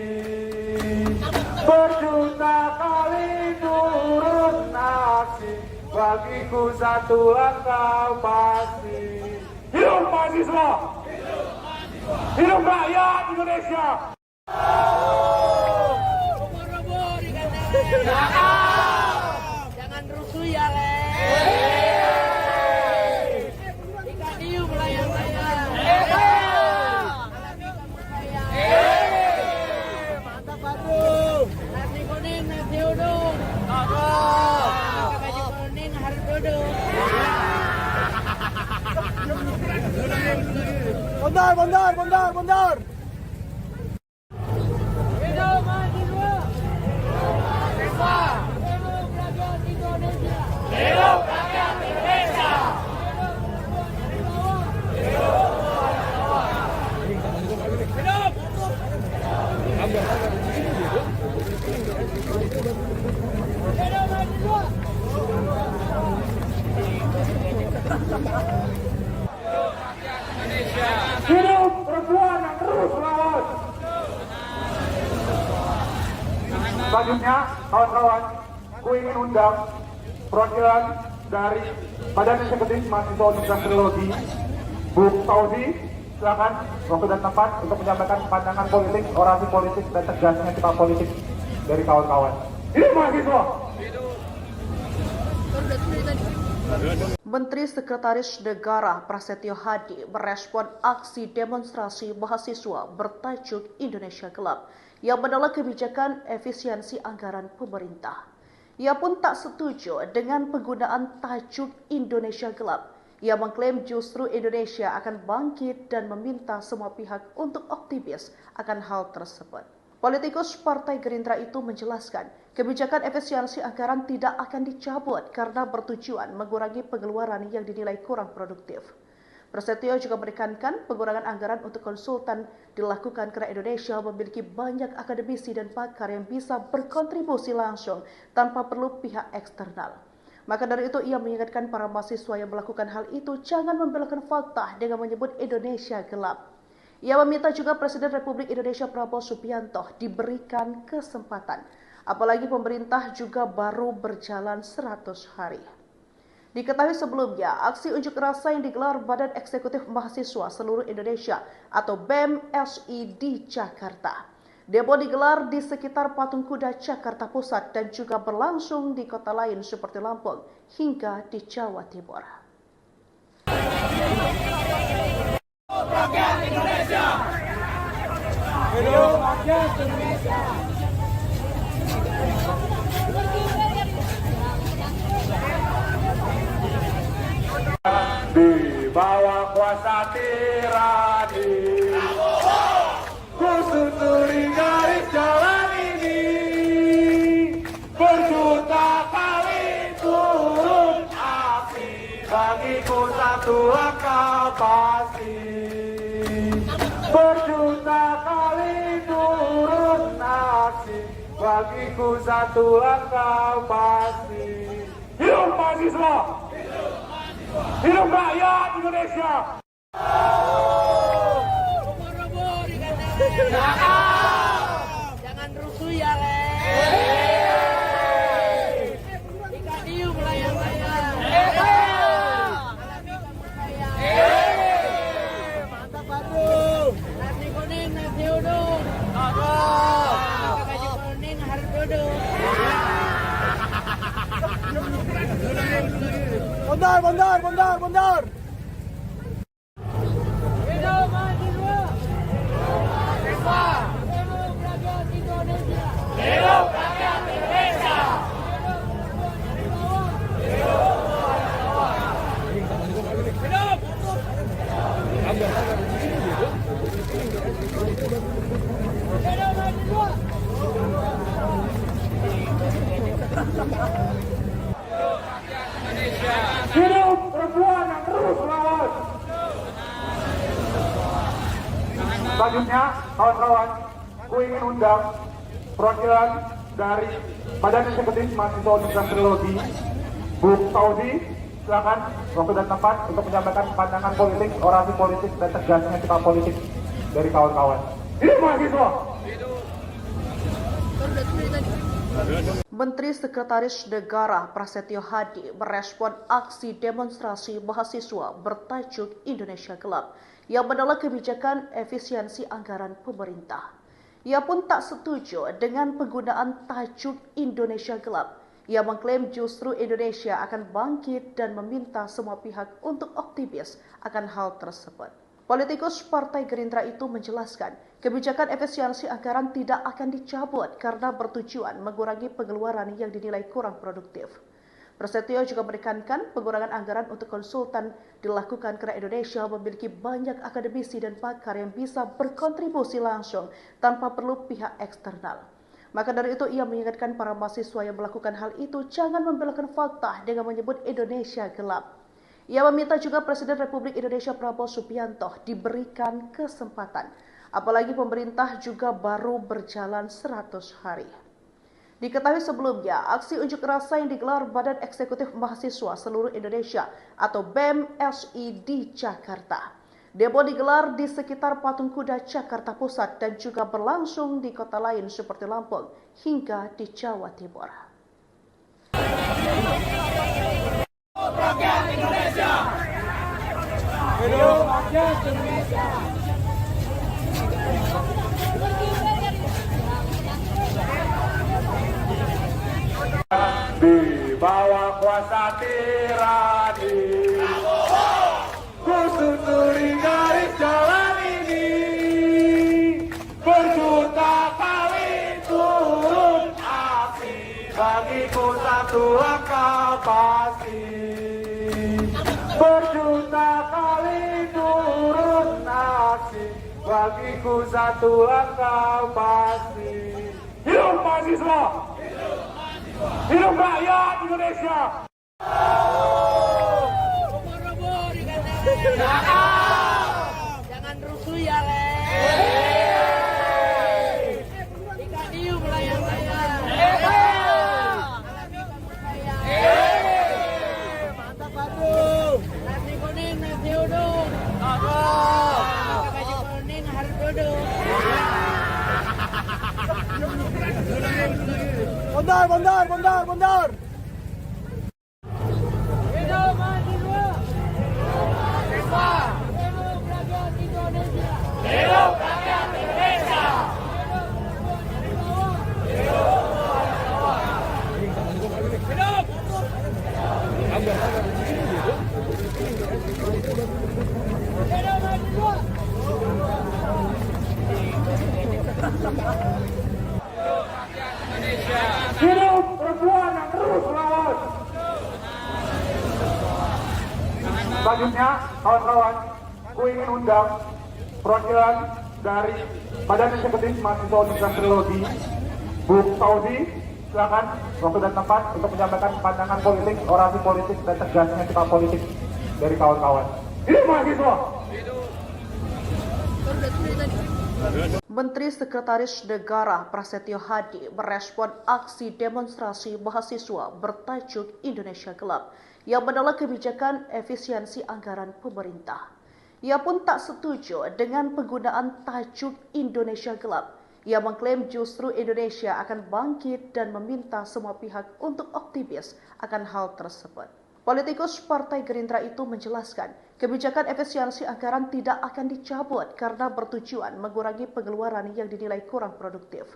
Berjuta kali turun aksi, bagiku satu langkah pasti. Hidup mahasiswa! Hidup rakyat Indonesia! Jangan rusuh ya, Le. Ikan hiu melayang-layang. Alami kamu sayang. Mantap, Batu. Nasi kuning, nasi uduk. Pakai baju kuning harus duduk. Bondar. Hidup mahasiswa. Hidup rakyat Indonesia. Hidup rakyat Indonesia. Hidup perempuan yang terus melawan! Selanjutnya, kawan-kawan, ku ingin undang perwakilan dari Badan Eksekutif Mahasiswa Universitas Teknologi, Bu Fauzi, silakan waktu dan tempat untuk menyampaikan pandangan politik, orasi politik, dan tegasnya sikap politik dari kawan-kawan. Hidup mahasiswa! Menteri Sekretaris Negara Prasetyo Hadi merespon aksi demonstrasi mahasiswa bertajuk Indonesia Gelap yang menolak kebijakan efisiensi anggaran pemerintah. Ia pun tak setuju dengan penggunaan tajuk Indonesia Gelap. Ia mengklaim justru Indonesia akan bangkit dan meminta semua pihak untuk optimis akan hal tersebut. Politikus Partai Gerindra itu menjelaskan, kebijakan efisiensi anggaran tidak akan dicabut karena bertujuan mengurangi pengeluaran yang dinilai kurang produktif. Prasetyo juga menekankan pengurangan anggaran untuk konsultan dilakukan karena Indonesia memiliki banyak akademisi dan pakar yang bisa berkontribusi langsung tanpa perlu pihak eksternal. Maka dari itu ia mengingatkan para mahasiswa yang melakukan hal itu jangan membelokkan fakta dengan menyebut Indonesia gelap. Ia meminta juga Presiden Republik Indonesia Prabowo Subianto diberikan kesempatan, apalagi pemerintah juga baru berjalan 100 hari. Diketahui sebelumnya, aksi unjuk rasa yang digelar Badan Eksekutif Mahasiswa Seluruh Indonesia atau BEM-SI di Jakarta. Demo digelar di sekitar Patung Kuda Jakarta Pusat dan juga berlangsung di kota lain seperti Lampung hingga di Jawa Timur. Rakyat Indonesia. Hidup rakyat Indonesia. Di bawah kuasa tirani, kusuturi garis jalan ini, berjuta kali turun aksi, bagiku satu langkah pasti. Berjuta kali turun aksi, bagiku satu langkah pasti. Hidup mahasiswa! Hidup rakyat Indonesia! Ubur-ubur ikan lele. Jangan rusuh ya, Le. Ikan hiu melayang-layang. Alami kamu sayang. Mantap, Batu. Nasi kuning, nasi uduk. Pakai baju kuning harus duduk. Mundur. Hidup mahasiswa. Hidup rakyat Indonesia. Hidup rakyat Indonesia. Hidup perempuan yang terus melawan. Selanjutnya, kawan-kawan, ku ingin undang perwakilan dari Badan Eksekutif Mahasiswa Universitas Trilogi, Bu Saudi, silakan waktu dan tempat untuk menyampaikan pandangan politik, orasi politik, dan tegasnya sikap politik dari kawan-kawan. Hidup mahasiswa! Menteri Sekretaris Negara Prasetyo Hadi merespon aksi demonstrasi mahasiswa bertajuk Indonesia Gelap yang menolak kebijakan efisiensi anggaran pemerintah. Ia pun tak setuju dengan penggunaan tajuk Indonesia Gelap. Ia mengklaim justru Indonesia akan bangkit dan meminta semua pihak untuk optimis akan hal tersebut. Politikus Partai Gerindra itu menjelaskan, kebijakan efisiensi anggaran tidak akan dicabut karena bertujuan mengurangi pengeluaran yang dinilai kurang produktif. Prasetyo juga menekankan pengurangan anggaran untuk konsultan dilakukan karena Indonesia memiliki banyak akademisi dan pakar yang bisa berkontribusi langsung tanpa perlu pihak eksternal. Maka dari itu ia mengingatkan para mahasiswa yang melakukan hal itu jangan membelokkan fakta dengan menyebut Indonesia gelap. Ia meminta juga Presiden Republik Indonesia Prabowo Subianto diberikan kesempatan, apalagi pemerintah juga baru berjalan 100 hari. Diketahui sebelumnya, aksi unjuk rasa yang digelar Badan Eksekutif Mahasiswa Seluruh Indonesia atau BEM-SI di Jakarta. Demo digelar di sekitar Patung Kuda Jakarta Pusat dan juga berlangsung di kota lain seperti Lampung hingga di Jawa Timur. Rakyat Indonesia. Hidup rakyat Indonesia. Di bawah kuasa tirani, ku susuri garis jalan ini, berjuta kali turun aksi, bagiku satu langkah pasti. Berjuta kali turun aksi, bagiku satu langkah pasti. Hidup mahasiswa! Hidup rakyat Indonesia! Jangan rusuh ya, Le. Ikan hiu melayang-layang. Mantap, Batu. Nasi kuning, nasi uduk. Pakai baju kuning harus duduk. Mundur. Hidup mahasiswa. Hidup rakyat Indonesia. Hidup rakyat Indonesia. Hidup perempuan yang terus melawan. Selanjutnya, kawan-kawan, ku ingin undang perwakilan dari Badan Eksekutif Mahasiswa Universitas Trilogi, Bu Saudi, silakan waktu dan tempat untuk menyampaikan pandangan politik, orasi politik, dan tegasnya sikap politik dari kawan-kawan. Hidup mahasiswa! Menteri Sekretaris Negara Prasetyo Hadi merespon aksi demonstrasi mahasiswa bertajuk Indonesia Gelap yang menolak kebijakan efisiensi anggaran pemerintah. Ia pun tak setuju dengan penggunaan tajuk Indonesia Gelap. Ia mengklaim justru Indonesia akan bangkit dan meminta semua pihak untuk optimis akan hal tersebut. Politikus Partai Gerindra itu menjelaskan, kebijakan efisiensi anggaran tidak akan dicabut karena bertujuan mengurangi pengeluaran yang dinilai kurang produktif.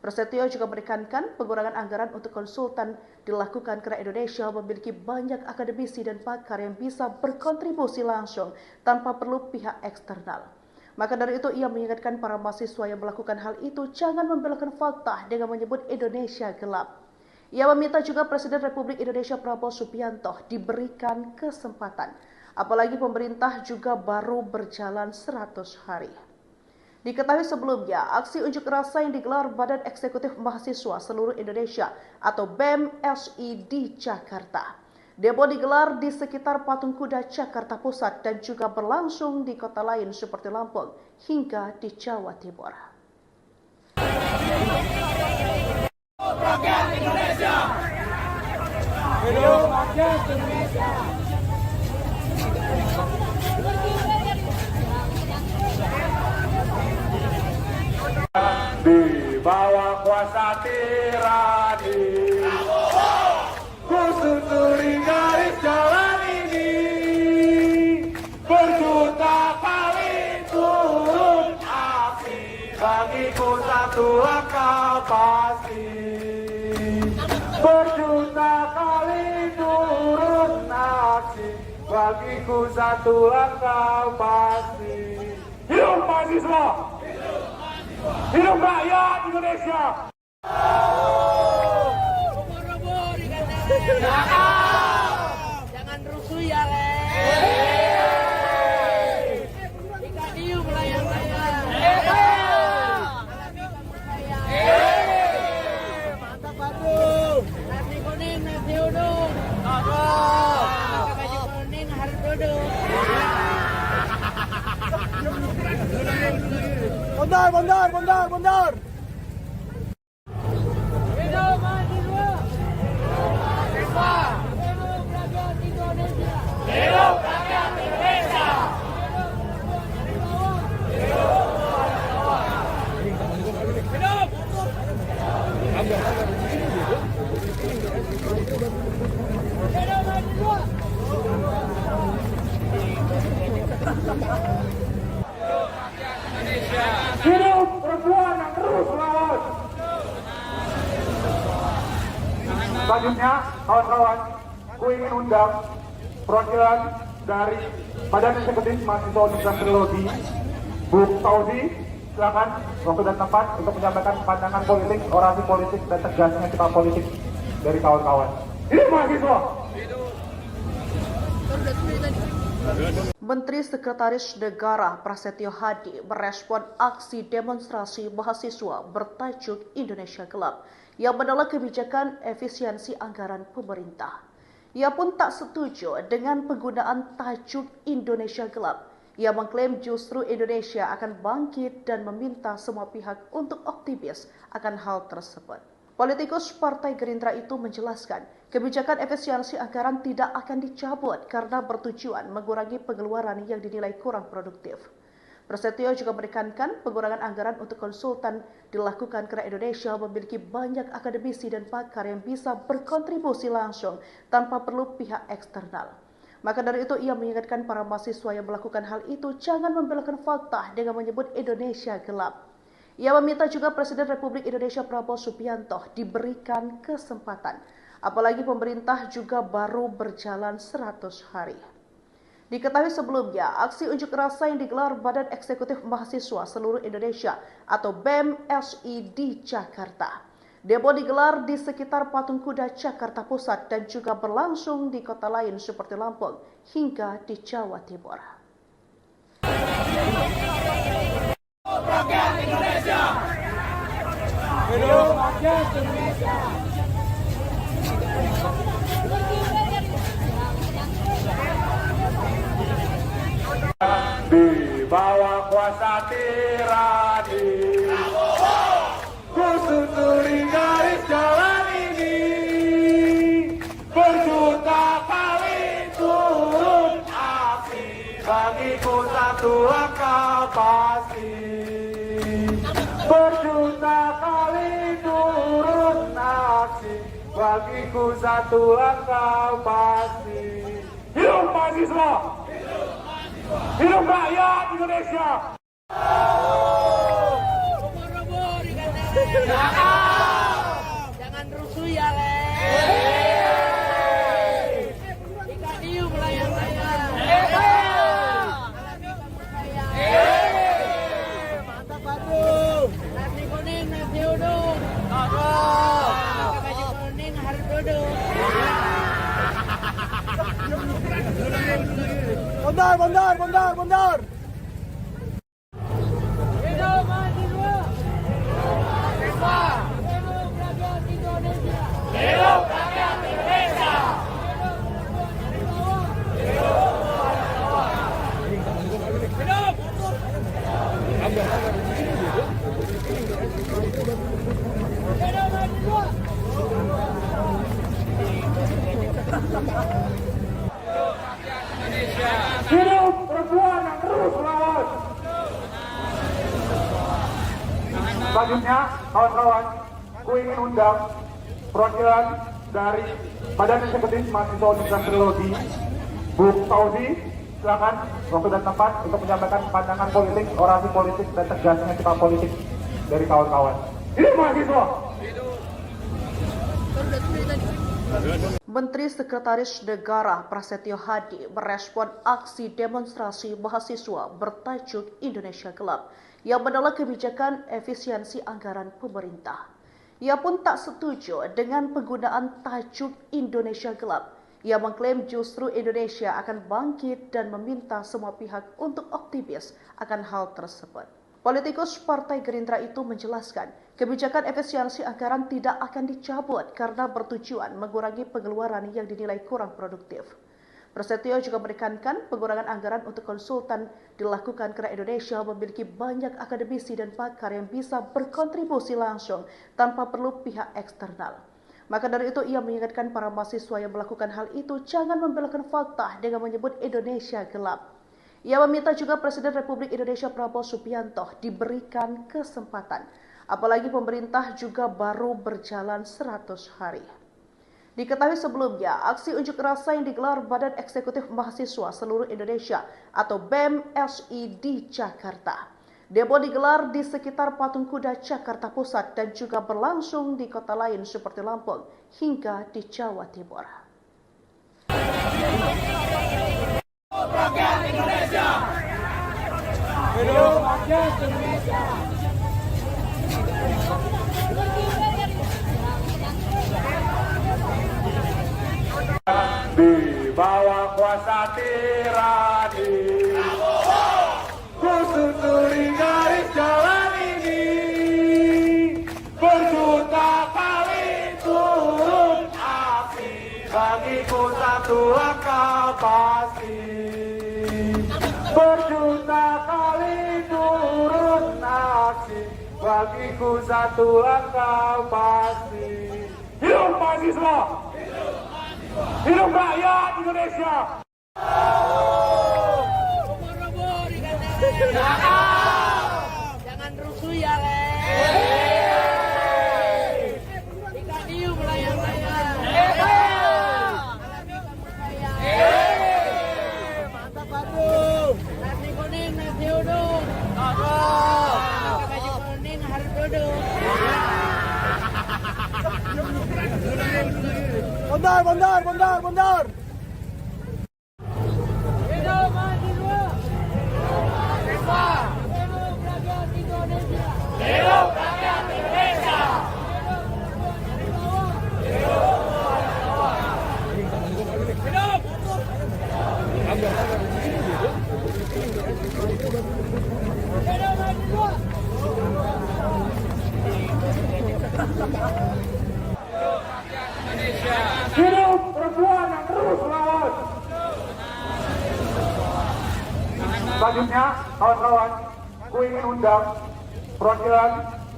Prasetyo juga menekankan pengurangan anggaran untuk konsultan dilakukan karena Indonesia memiliki banyak akademisi dan pakar yang bisa berkontribusi langsung tanpa perlu pihak eksternal. Maka dari itu ia mengingatkan para mahasiswa yang melakukan hal itu jangan membelokkan fakta dengan menyebut Indonesia gelap. Ia meminta juga Presiden Republik Indonesia Prabowo Subianto diberikan kesempatan, apalagi pemerintah juga baru berjalan 100 hari. Diketahui sebelumnya, aksi unjuk rasa yang digelar Badan Eksekutif Mahasiswa Seluruh Indonesia atau BEM-SI di Jakarta. Demo digelar di sekitar Patung Kuda Jakarta Pusat dan juga berlangsung di kota lain seperti Lampung hingga di Jawa Timur. Rakyat Indonesia. Hidup rakyat Indonesia. Di bawah kuasa tirani, kusuturi garis jalan ini, berjuta kali turun aksi, bagiku satu langkah pasti. Berjuta kali turun aksi, bagiku satu langkah pasti. Hidup mahasiswa! Hidup rakyat Indonesia! Ubur-ubur dikatakan. Jangan rusuh ya, Le. Ikan hiu melayang-layang. Alami kepercayaan. Mantap, Batu. Nasi kuning, nasi uduk. Pakai baju kuning harus duduk. Bondar. Hidup mahasiswa. Hidup rakyat Indonesia. Hidup rakyat Indonesia. Hidup perempuan yang terus melawan! Selanjutnya, kawan-kawan, ku ingin undang perwakilan dari Badan Eksekutif Mahasiswa Universitas Teknologi, Bu Fauzi, silakan waktu dan tempat untuk menyampaikan pandangan politik, orasi politik, dan tegasnya sikap politik dari kawan-kawan. Hidup mahasiswa! Menteri Sekretaris Negara Prasetyo Hadi merespon aksi demonstrasi mahasiswa bertajuk Indonesia Gelap yang menolak kebijakan efisiensi anggaran pemerintah. Ia pun tak setuju dengan penggunaan tajuk Indonesia Gelap. Ia mengklaim justru Indonesia akan bangkit dan meminta semua pihak untuk optimis akan hal tersebut. Politikus Partai Gerindra itu menjelaskan, kebijakan efisiensi anggaran tidak akan dicabut karena bertujuan mengurangi pengeluaran yang dinilai kurang produktif. Prasetyo juga menekankan pengurangan anggaran untuk konsultan dilakukan karena Indonesia memiliki banyak akademisi dan pakar yang bisa berkontribusi langsung tanpa perlu pihak eksternal. Maka dari itu ia mengingatkan para mahasiswa yang melakukan hal itu jangan membelokkan fakta dengan menyebut Indonesia gelap. Ia meminta juga Presiden Republik Indonesia Prabowo Subianto diberikan kesempatan, apalagi pemerintah juga baru berjalan 100 hari. Diketahui sebelumnya, aksi unjuk rasa yang digelar Badan Eksekutif Mahasiswa Seluruh Indonesia atau BEM-SI di Jakarta. Demo digelar di sekitar Patung Kuda Jakarta Pusat dan juga berlangsung di kota lain seperti Lampung hingga di Jawa Timur. Rakyat Indonesia. Hidup rakyat Indonesia. Di bawah kuasa tirani, kusuturi garis jalan ini, berjuta kali turun aksi, bagiku satu langkah pasti. Berjuta kali turun aksi, bagiku satu langkah pasti. Hidup mahasiswa! Hidup rakyat Indonesia! Ubur-ubur dikatakan. Mundur. Hidup mahasiswa. Hidup rakyat Indonesia. Hidup rakyat Indonesia. Hidup perempuan yang terus melawan. Selanjutnya, kawan-kawan, ku ingin undang perwakilan dari Badan Eksekutif Mahasiswa Universitas Teknologi, Bu Fauzi, silakan waktu dan tempat untuk menyampaikan pandangan politik, orasi politik, dan tegasnya sikap politik dari kawan-kawan. Hidup mahasiswa! Menteri Sekretaris Negara Prasetyo Hadi merespon aksi demonstrasi mahasiswa bertajuk Indonesia Gelap yang menolak kebijakan efisiensi anggaran pemerintah. Ia pun tak setuju dengan penggunaan tajuk Indonesia Gelap. Ia mengklaim justru Indonesia akan bangkit dan meminta semua pihak untuk optimis akan hal tersebut. Politikus Partai Gerindra itu menjelaskan, kebijakan efisiensi anggaran tidak akan dicabut karena bertujuan mengurangi pengeluaran yang dinilai kurang produktif. Prasetyo juga menekankan pengurangan anggaran untuk konsultan dilakukan karena Indonesia memiliki banyak akademisi dan pakar yang bisa berkontribusi langsung tanpa perlu pihak eksternal. Maka dari itu ia mengingatkan para mahasiswa yang melakukan hal itu jangan membelokkan fakta dengan menyebut Indonesia gelap. Ia meminta juga Presiden Republik Indonesia Prabowo Subianto diberikan kesempatan. Apalagi pemerintah juga baru berjalan 100 hari. Diketahui sebelumnya, aksi unjuk rasa yang digelar Badan Eksekutif Mahasiswa Seluruh Indonesia atau BEM-SI di Jakarta. Demo digelar di sekitar Patung Kuda Jakarta Pusat dan juga berlangsung di kota lain seperti Lampung hingga di Jawa Timur. Rakyat Indonesia. Hidup rakyat Indonesia. Di bawah kuasa tirani, ku susuri garis jalan ini, berjuta kali turun api, bagiku satu langkah pasti. Berjuta kali turun aksi, bagiku satu langkah pasti. Hidup mahasiswa! Hidup rakyat Indonesia! Jangan rusuh ya, Le. Ikan hiu melayang-layang. Mantap, Batu. Nasi kuning, nasi uduk. Pakai baju kuning harus duduk. Bondar. Hidup mahasiswa. Hidup rakyat Indonesia. Hidup rakyat Indonesia. Hidup perempuan yang terus melawan. Selanjutnya, kawan-kawan, ku ingin undang perwakilan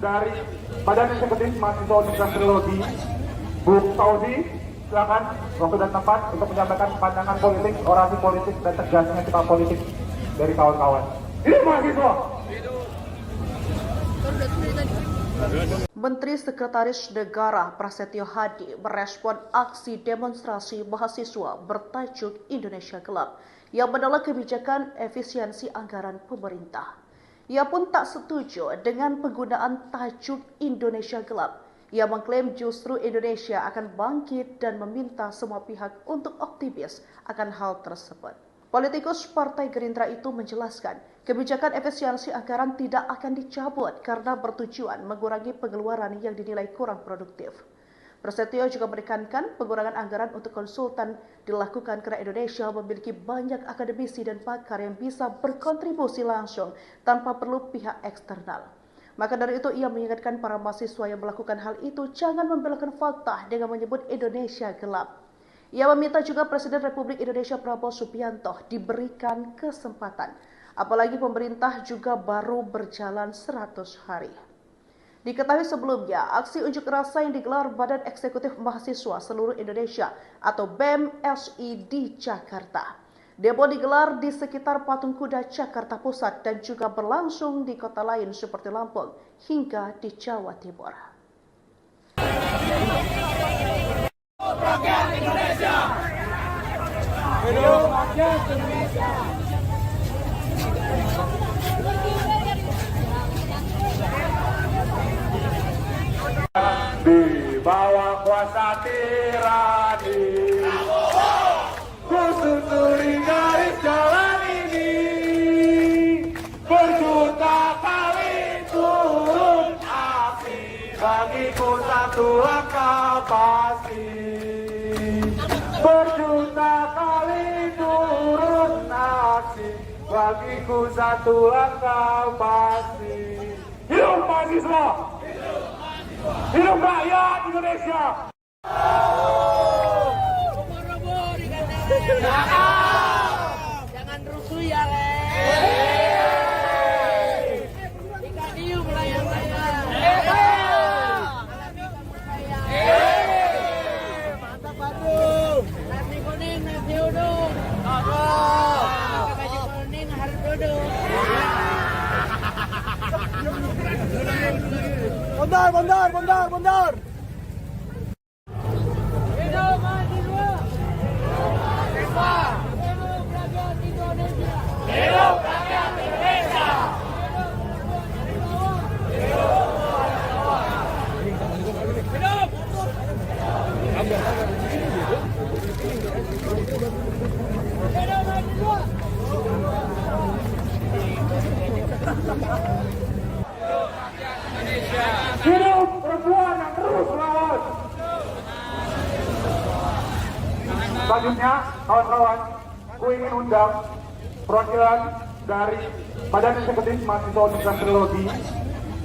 dari Badan Eksekutif Mahasiswa Universitas Teknologi, Bu Fauzi, silakan waktu dan tempat untuk menyampaikan pandangan politik, orasi politik, dan tegasnya sikap politik dari kawan-kawan. Hidup mahasiswa! Menteri Sekretaris Negara Prasetyo Hadi merespon aksi demonstrasi mahasiswa bertajuk Indonesia Gelap yang menolak kebijakan efisiensi anggaran pemerintah. Ia pun tak setuju dengan penggunaan tajuk Indonesia Gelap. Ia mengklaim justru Indonesia akan bangkit dan meminta semua pihak untuk optimis akan hal tersebut. Politikus Partai Gerindra itu menjelaskan, kebijakan efisiensi anggaran tidak akan dicabut karena bertujuan mengurangi pengeluaran yang dinilai kurang produktif. Prasetyo juga menekankan pengurangan anggaran untuk konsultan dilakukan karena Indonesia memiliki banyak akademisi dan pakar yang bisa berkontribusi langsung tanpa perlu pihak eksternal. Maka dari itu ia mengingatkan para mahasiswa yang melakukan hal itu jangan membelokkan fakta dengan menyebut Indonesia gelap. Ia meminta juga Presiden Republik Indonesia Prabowo Subianto diberikan kesempatan, apalagi pemerintah juga baru berjalan 100 hari. Diketahui sebelumnya, aksi unjuk rasa yang digelar Badan Eksekutif Mahasiswa Seluruh Indonesia atau BEM-SI di Jakarta. Demo digelar di sekitar Patung Kuda Jakarta Pusat dan juga berlangsung di kota lain seperti Lampung hingga di Jawa Timur. Rakyat Indonesia. Hidup rakyat Indonesia. Di bawah kuasa tirani, ku susuri garis jalan ini. Berjuta kali turun api, bagiku satu langkah pasti. Berjuta kali turun aksi, bagiku satu langkah pasti. Hidup mahasiswa! Hidup rakyat Indonesia! Jangan rusuh ya, Le. Ikan hiu melayang-layang. Mantap, Bandung. Nasi kuning, nasi uduk. Pakai baju kuning harus duduk. Bondar. Hidup mahasiswa. Hidup rakyat Indonesia. Hidup rakyat Indonesia. Hidup perempuan yang terus melawan. Selanjutnya, kawan-kawan, ku ingin undang perwakilan dari Badan Eksekutif Mahasiswa Universitas Teknologi,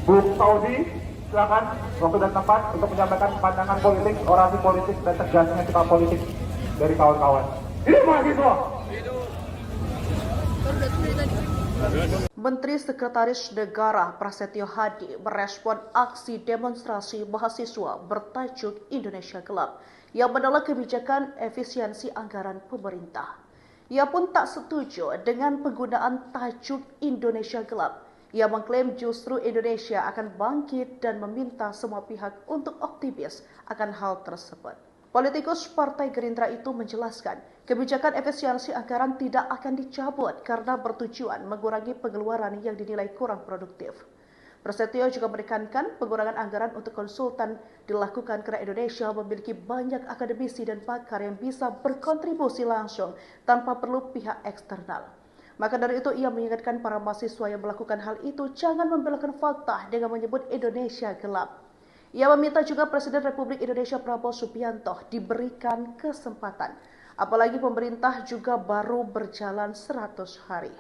Bu Fauzi. Silakan waktu dan tempat untuk menyampaikan pandangan politik, orasi politik, dan tegasnya sikap politik dari kawan-kawan. Hidup mahasiswa! Menteri Sekretaris Negara Prasetyo Hadi merespon aksi demonstrasi mahasiswa bertajuk Indonesia Gelap yang menolak kebijakan efisiensi anggaran pemerintah. Ia pun tak setuju dengan penggunaan tajuk Indonesia Gelap. Ia mengklaim justru Indonesia akan bangkit dan meminta semua pihak untuk optimis akan hal tersebut. Politikus Partai Gerindra itu menjelaskan, kebijakan efisiensi anggaran tidak akan dicabut karena bertujuan mengurangi pengeluaran yang dinilai kurang produktif. Prasetyo juga menekankan pengurangan anggaran untuk konsultan dilakukan karena Indonesia memiliki banyak akademisi dan pakar yang bisa berkontribusi langsung tanpa perlu pihak eksternal. Maka dari itu ia mengingatkan para mahasiswa yang melakukan hal itu jangan membelokkan fakta dengan menyebut Indonesia gelap. Ia meminta juga Presiden Republik Indonesia Prabowo Subianto diberikan kesempatan, apalagi pemerintah juga baru berjalan 100 hari.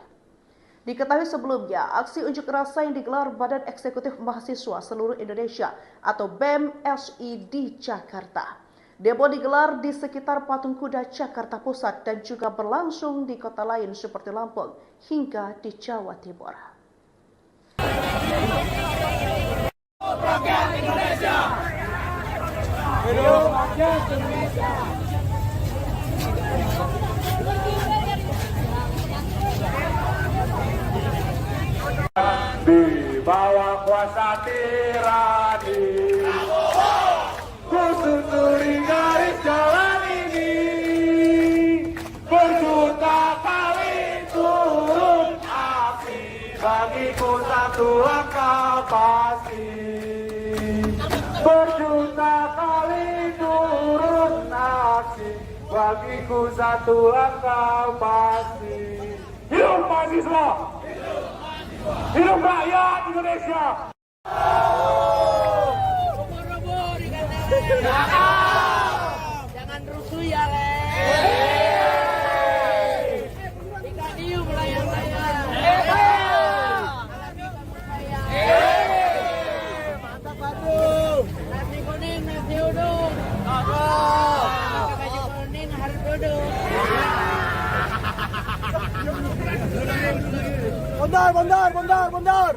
Diketahui sebelumnya, aksi unjuk rasa yang digelar Badan Eksekutif Mahasiswa Seluruh Indonesia atau BEM-SI di Jakarta. Demo digelar di sekitar Patung Kuda Jakarta Pusat dan juga berlangsung di kota lain seperti Lampung hingga di Jawa Timur. Rakyat Indonesia. Hidup rakyat Indonesia. Di bawah kuasa tirani, ku susuri garis jalan ini. Berjuta kali turun api, bagiku satu langkah pasti. Berjuta kali turun aksi, bagiku satu langkah pasti. Hidup mahasiswa! Hidup rakyat Indonesia! Robo-robo di kandang. Bundar.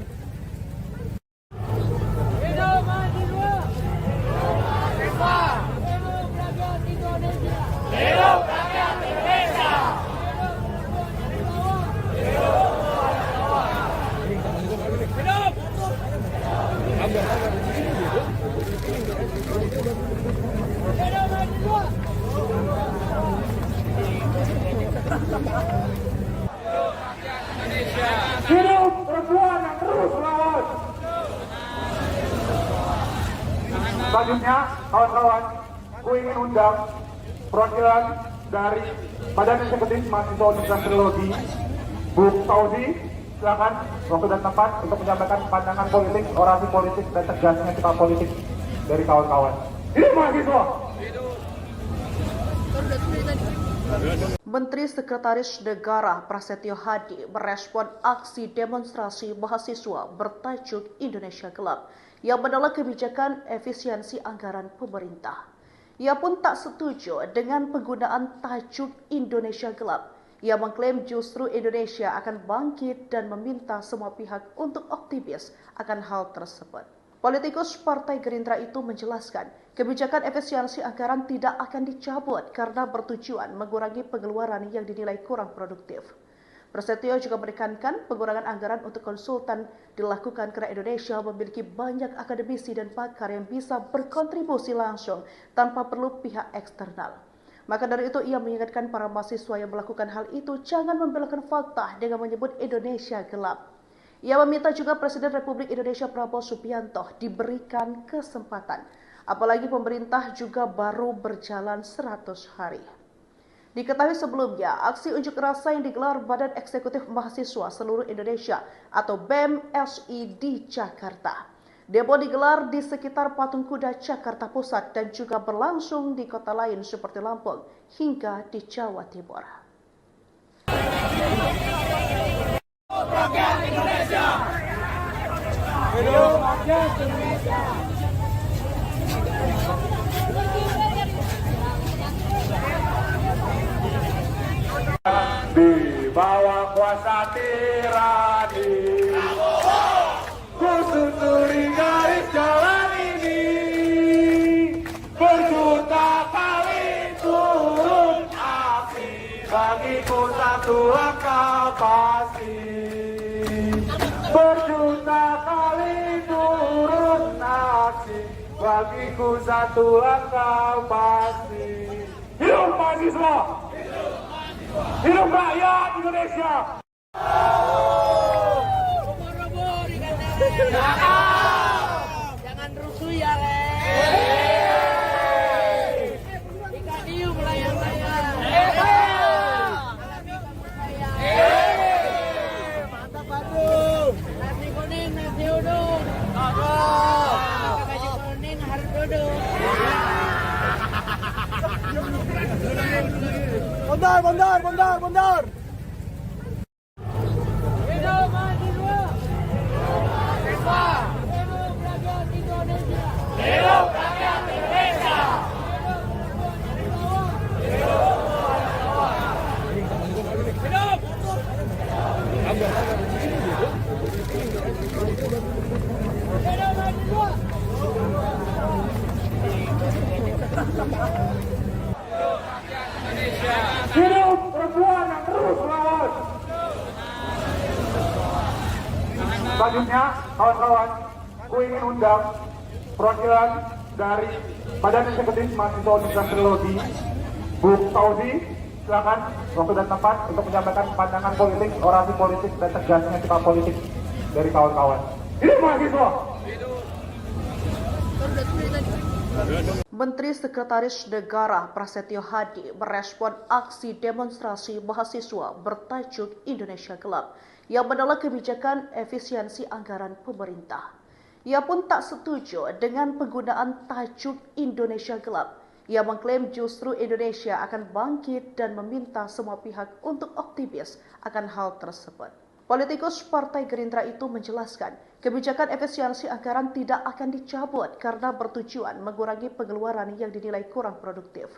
Hidup mahasiswa. Hidup rakyat Indonesia. Hidup rakyat Indonesia. Hidup perempuan yang terus melawan. Selanjutnya, kawan-kawan, gue ingin undang perwakilan dari Badan Eksekutif Mahasiswa Universitas Trilogi, Bu Fauzi, silakan waktu dan tempat untuk menyampaikan pandangan politik, orasi politik, dan tegasnya sikap politik dari kawan-kawan. Hidup mahasiswa! Menteri Sekretaris Negara Prasetyo Hadi merespon aksi demonstrasi mahasiswa bertajuk Indonesia Gelap yang menolak kebijakan efisiensi anggaran pemerintah. Ia pun tak setuju dengan penggunaan tajuk Indonesia Gelap. Ia mengklaim justru Indonesia akan bangkit dan meminta semua pihak untuk optimis akan hal tersebut. Politikus Partai Gerindra itu menjelaskan, kebijakan efisiensi anggaran tidak akan dicabut karena bertujuan mengurangi pengeluaran yang dinilai kurang produktif. Prasetyo juga menekankan pengurangan anggaran untuk konsultan dilakukan karena Indonesia memiliki banyak akademisi dan pakar yang bisa berkontribusi langsung tanpa perlu pihak eksternal. Maka dari itu ia mengingatkan para mahasiswa yang melakukan hal itu jangan membelokkan fakta dengan menyebut Indonesia gelap. Ia meminta juga Presiden Republik Indonesia Prabowo Subianto diberikan kesempatan, apalagi pemerintah juga baru berjalan 100 hari. Diketahui sebelumnya, aksi unjuk rasa yang digelar Badan Eksekutif Mahasiswa Seluruh Indonesia atau BEM-SI di Jakarta. Demo digelar di sekitar Patung Kuda Jakarta Pusat dan juga berlangsung di kota lain seperti Lampung hingga di Jawa Timur. Rakyat Indonesia. Hidup rakyat Indonesia. Di bawah kuasa tirani, ku susuri garis jalan ini, berjuta kali turun api, bagiku satu langkah pasti. Berjuta kali turun aksi, bagiku satu langkah pasti. Hidup mahasiswa! Hidup rakyat Indonesia! Robo dikatakan. Jangan rusuh ya, Le. Ikan hiu melayang-layang. Mantap, aduh. Nasi kuning, nasi uduk. Pakai baju kuning harus duduk. Bundar. Hidup mahasiswa. Hidup rakyat Indonesia. Hidup rakyat Indonesia. Hidup perempuan yang terus melawan. Selanjutnya, kawan-kawan, gue ingin undang perwakilan dari Badan Eksekutif Mahasiswa Universitas Trilogi, Bu Fauzi, silakan waktu dan tempat untuk menyampaikan pandangan politik, orasi politik, dan tegasnya sikap politik dari kawan-kawan. Hidup mahasiswa! Menteri Sekretaris Negara Prasetyo Hadi merespon aksi demonstrasi mahasiswa bertajuk Indonesia Gelap yang menolak kebijakan efisiensi anggaran pemerintah. Ia pun tak setuju dengan penggunaan tajuk Indonesia Gelap. Ia mengklaim justru Indonesia akan bangkit dan meminta semua pihak untuk optimis akan hal tersebut. Politikus Partai Gerindra itu menjelaskan, kebijakan efisiensi anggaran tidak akan dicabut karena bertujuan mengurangi pengeluaran yang dinilai kurang produktif.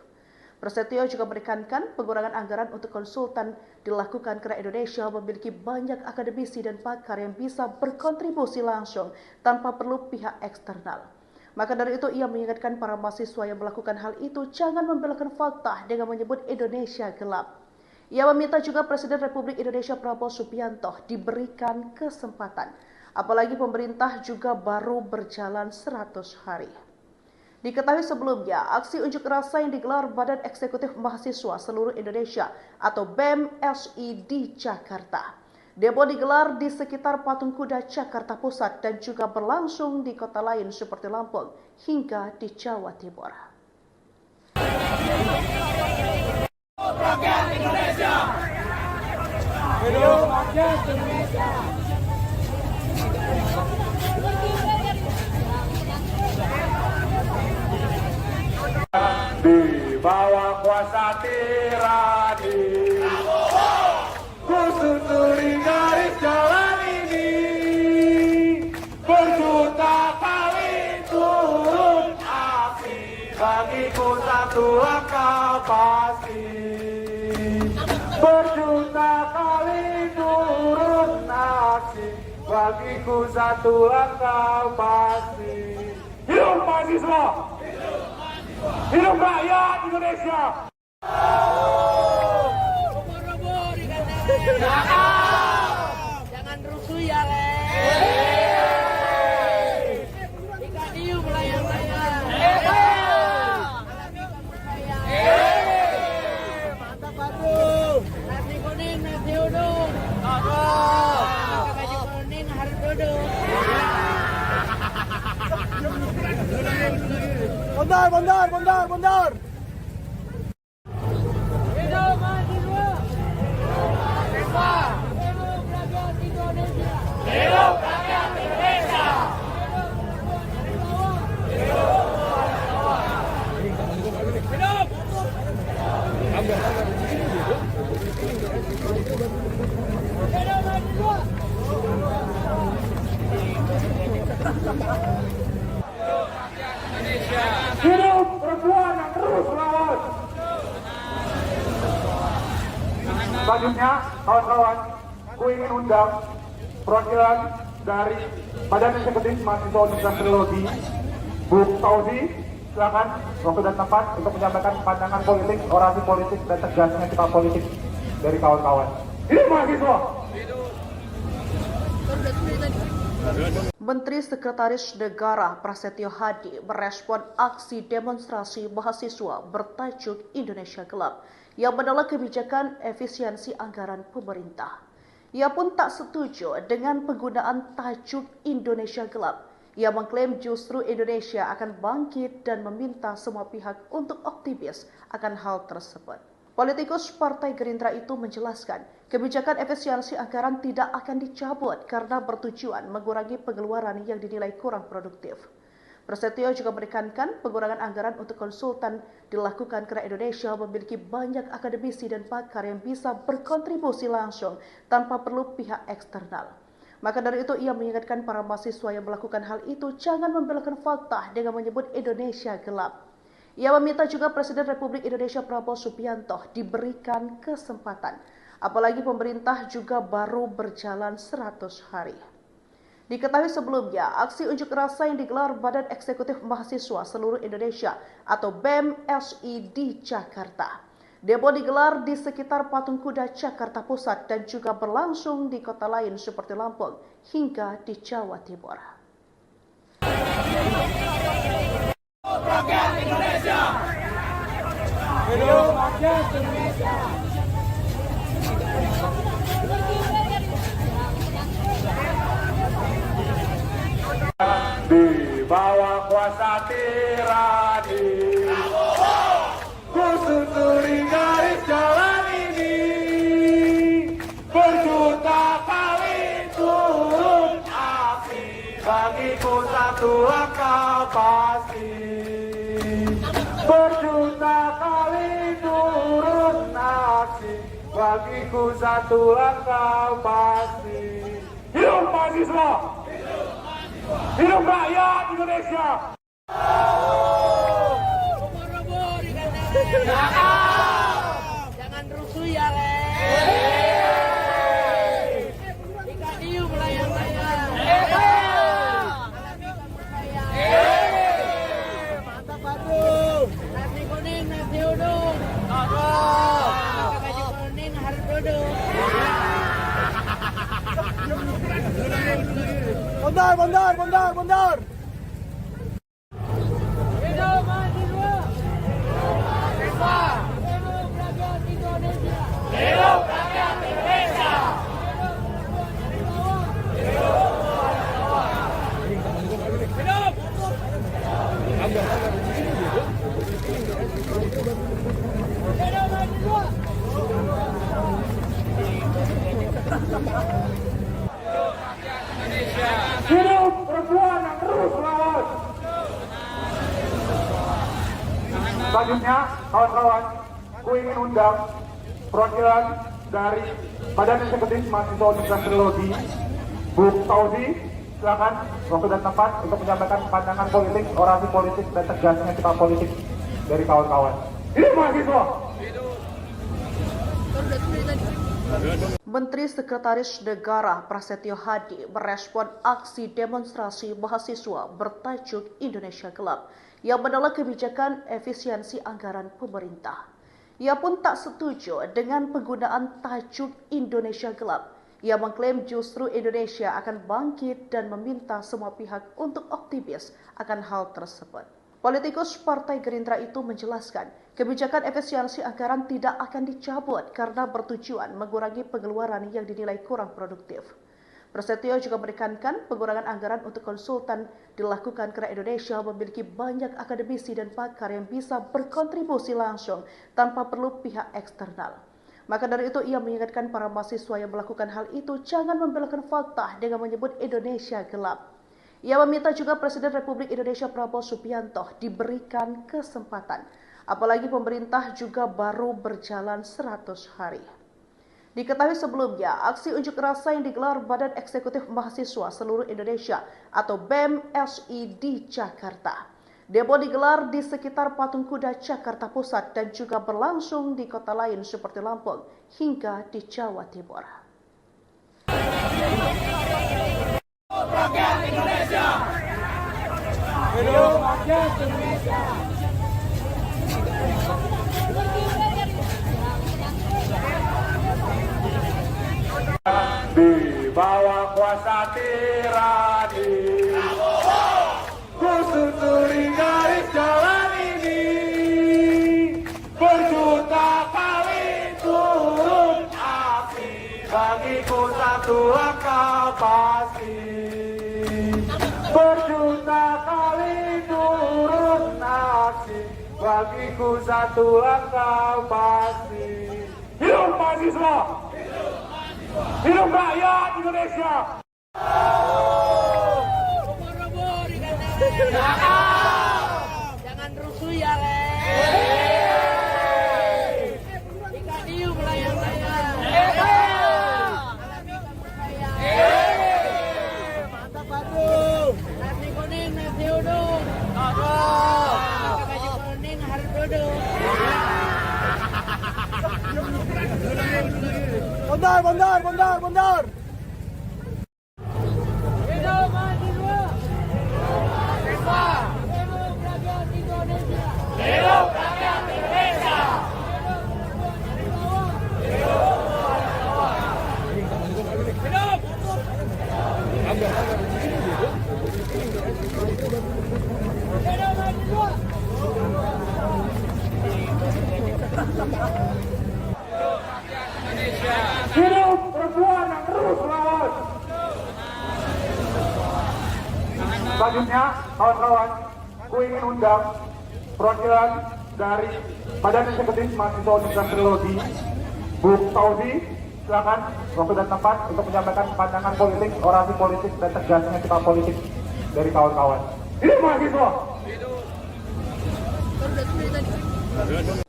Prasetyo juga menekankan pengurangan anggaran untuk konsultan dilakukan karena Indonesia memiliki banyak akademisi dan pakar yang bisa berkontribusi langsung tanpa perlu pihak eksternal. Maka dari itu ia mengingatkan para mahasiswa yang melakukan hal itu jangan membelokkan fakta dengan menyebut Indonesia gelap. Ia meminta juga Presiden Republik Indonesia Prabowo Subianto diberikan kesempatan, apalagi pemerintah juga baru berjalan 100 hari. Diketahui sebelumnya, aksi unjuk rasa yang digelar Badan Eksekutif Mahasiswa Seluruh Indonesia atau BEM-SI di Jakarta. Demo digelar di sekitar Patung Kuda Jakarta Pusat dan juga berlangsung di kota lain seperti Lampung hingga di Jawa Timur. Rakyat Indonesia. Hidup rakyat Indonesia. Di bawah kuasa tirani, ku susuri garis jalan ini, berjuta kali turun aksi, bagiku satu langkah pasti. Berjuta kali turun aksi, bagiku satu langkah pasti. Hidup mahasiswa! Hidup rakyat Indonesia! Ubur-ubur dikatakan. Jangan rusuh ya, Le. Ikan hiu melayang-layang. Alami kamu sayang. Mantap, Batu. Nasi kuning, nasi uduk. Pakai baju kuning harus duduk. Bondar. Hidup mahasiswa. Hidup rakyat Indonesia. Hidup rakyat Indonesia. Hidup perempuan yang terus melawan. Selanjutnya, kawan-kawan, ku ingin undang perwakilan dari Badan Eksekutif Mahasiswa Universitas Teknologi, Bu Fauzi, silakan waktu dan tempat untuk menyampaikan pandangan politik, orasi politik, dan tegasnya sikap politik dari kawan-kawan. Hidup mahasiswa! Menteri Sekretaris Negara Prasetyo Hadi merespon aksi demonstrasi mahasiswa bertajuk Indonesia Gelap yang menolak kebijakan efisiensi anggaran pemerintah. Ia pun tak setuju dengan penggunaan tajuk Indonesia Gelap. Ia mengklaim justru Indonesia akan bangkit dan meminta semua pihak untuk optimis akan hal tersebut. Politikus Partai Gerindra itu menjelaskan, kebijakan efisiensi anggaran tidak akan dicabut karena bertujuan mengurangi pengeluaran yang dinilai kurang produktif. Prasetyo juga menekankan pengurangan anggaran untuk konsultan dilakukan karena Indonesia memiliki banyak akademisi dan pakar yang bisa berkontribusi langsung tanpa perlu pihak eksternal. Maka dari itu ia mengingatkan para mahasiswa yang melakukan hal itu jangan membelokkan fakta dengan menyebut Indonesia gelap. Ia meminta juga Presiden Republik Indonesia Prabowo Subianto diberikan kesempatan, apalagi pemerintah juga baru berjalan 100 hari. Diketahui sebelumnya, aksi unjuk rasa yang digelar Badan Eksekutif Mahasiswa Seluruh Indonesia atau BEM-SI di Jakarta. Demo digelar di sekitar Patung Kuda Jakarta Pusat dan juga berlangsung di kota lain seperti Lampung hingga di Jawa Timur. Rakyat Indonesia. Hidup rakyat Indonesia. Di bawah kuasa tirani, ku susuri garis jalan ini, berjuta kali turun aksi, bagiku satu langkah pasti. Berjuta kali turun aksi, bagiku satu langkah pasti. Hidup mahasiswa! Hidup rakyat Indonesia! Ubur-ubur dikatakan. Jangan rusuh ya, Le. Ikan hiu melayang-layang. Mantap, Badrung. Nasi kuning, nasi uduk. Pakai baju kuning harus duduk. Bentar. Hidup mahasiswa. Hidup rakyat Indonesia. Hidup rakyat Indonesia. Hidup perempuan yang terus melawan. Selanjutnya, kawan-kawan, ku ingin undang perwakilan dari Badan Eksekutif Mahasiswa Universitas Trilogi, Bu Fauzi, silakan waktu dan tempat untuk menyampaikan pandangan politik, orasi politik, dan tegasnya sikap politik dari kawan-kawan. Hidup mahasiswa! Menteri Sekretaris Negara Prasetyo Hadi merespon aksi demonstrasi mahasiswa bertajuk Indonesia Gelap yang menolak kebijakan efisiensi anggaran pemerintah. Ia pun tak setuju dengan penggunaan tajuk Indonesia Gelap. Ia mengklaim justru Indonesia akan bangkit dan meminta semua pihak untuk optimis akan hal tersebut. Politikus Partai Gerindra itu menjelaskan, kebijakan efisiensi anggaran tidak akan dicabut karena bertujuan mengurangi pengeluaran yang dinilai kurang produktif. Prasetyo juga menekankan pengurangan anggaran untuk konsultan dilakukan karena Indonesia memiliki banyak akademisi dan pakar yang bisa berkontribusi langsung tanpa perlu pihak eksternal. Maka dari itu ia mengingatkan para mahasiswa yang melakukan hal itu jangan membelokkan fakta dengan menyebut Indonesia gelap. Ia meminta juga Presiden Republik Indonesia Prabowo Subianto diberikan kesempatan, apalagi pemerintah juga baru berjalan 100 hari. Diketahui sebelumnya, aksi unjuk rasa yang digelar Badan Eksekutif Mahasiswa Seluruh Indonesia atau BEM-SI di Jakarta. Demo digelar di sekitar Patung Kuda Jakarta Pusat dan juga berlangsung di kota lain seperti Lampung hingga di Jawa Timur. Rakyat Indonesia. Hidup rakyat Indonesia. Di bawah kuasa tirani, ku susuri garis jalan ini. Berjuta kali turun api, bagiku satu langkah pasti. Berjuta kali turun api, bagiku satu langkah pasti. Hidup mahasiswa! Hidup rakyat Indonesia! Ubur-ubur ikan lele. Jangan rusuh ya, Le. Ikan hiu melayang-layang. Mantap, Badrung. Nasi kuning, nasi uduk. Pakai baju kuning harus duduk. Bentar. Hidup mahasiswa. Hidup rakyat Indonesia. Hidup rakyat Indonesia. Hidup perempuan yang terus melawan. Selanjutnya, kawan-kawan, ku ingin undang perwakilan dari Badan Eksekutif Mahasiswa Universitas Trilogi, Bu Fauzi, silakan waktu dan tempat untuk menyampaikan pandangan politik, orasi politik, dan tegasnya sikap politik dari kawan-kawan. Hidup mahasiswa!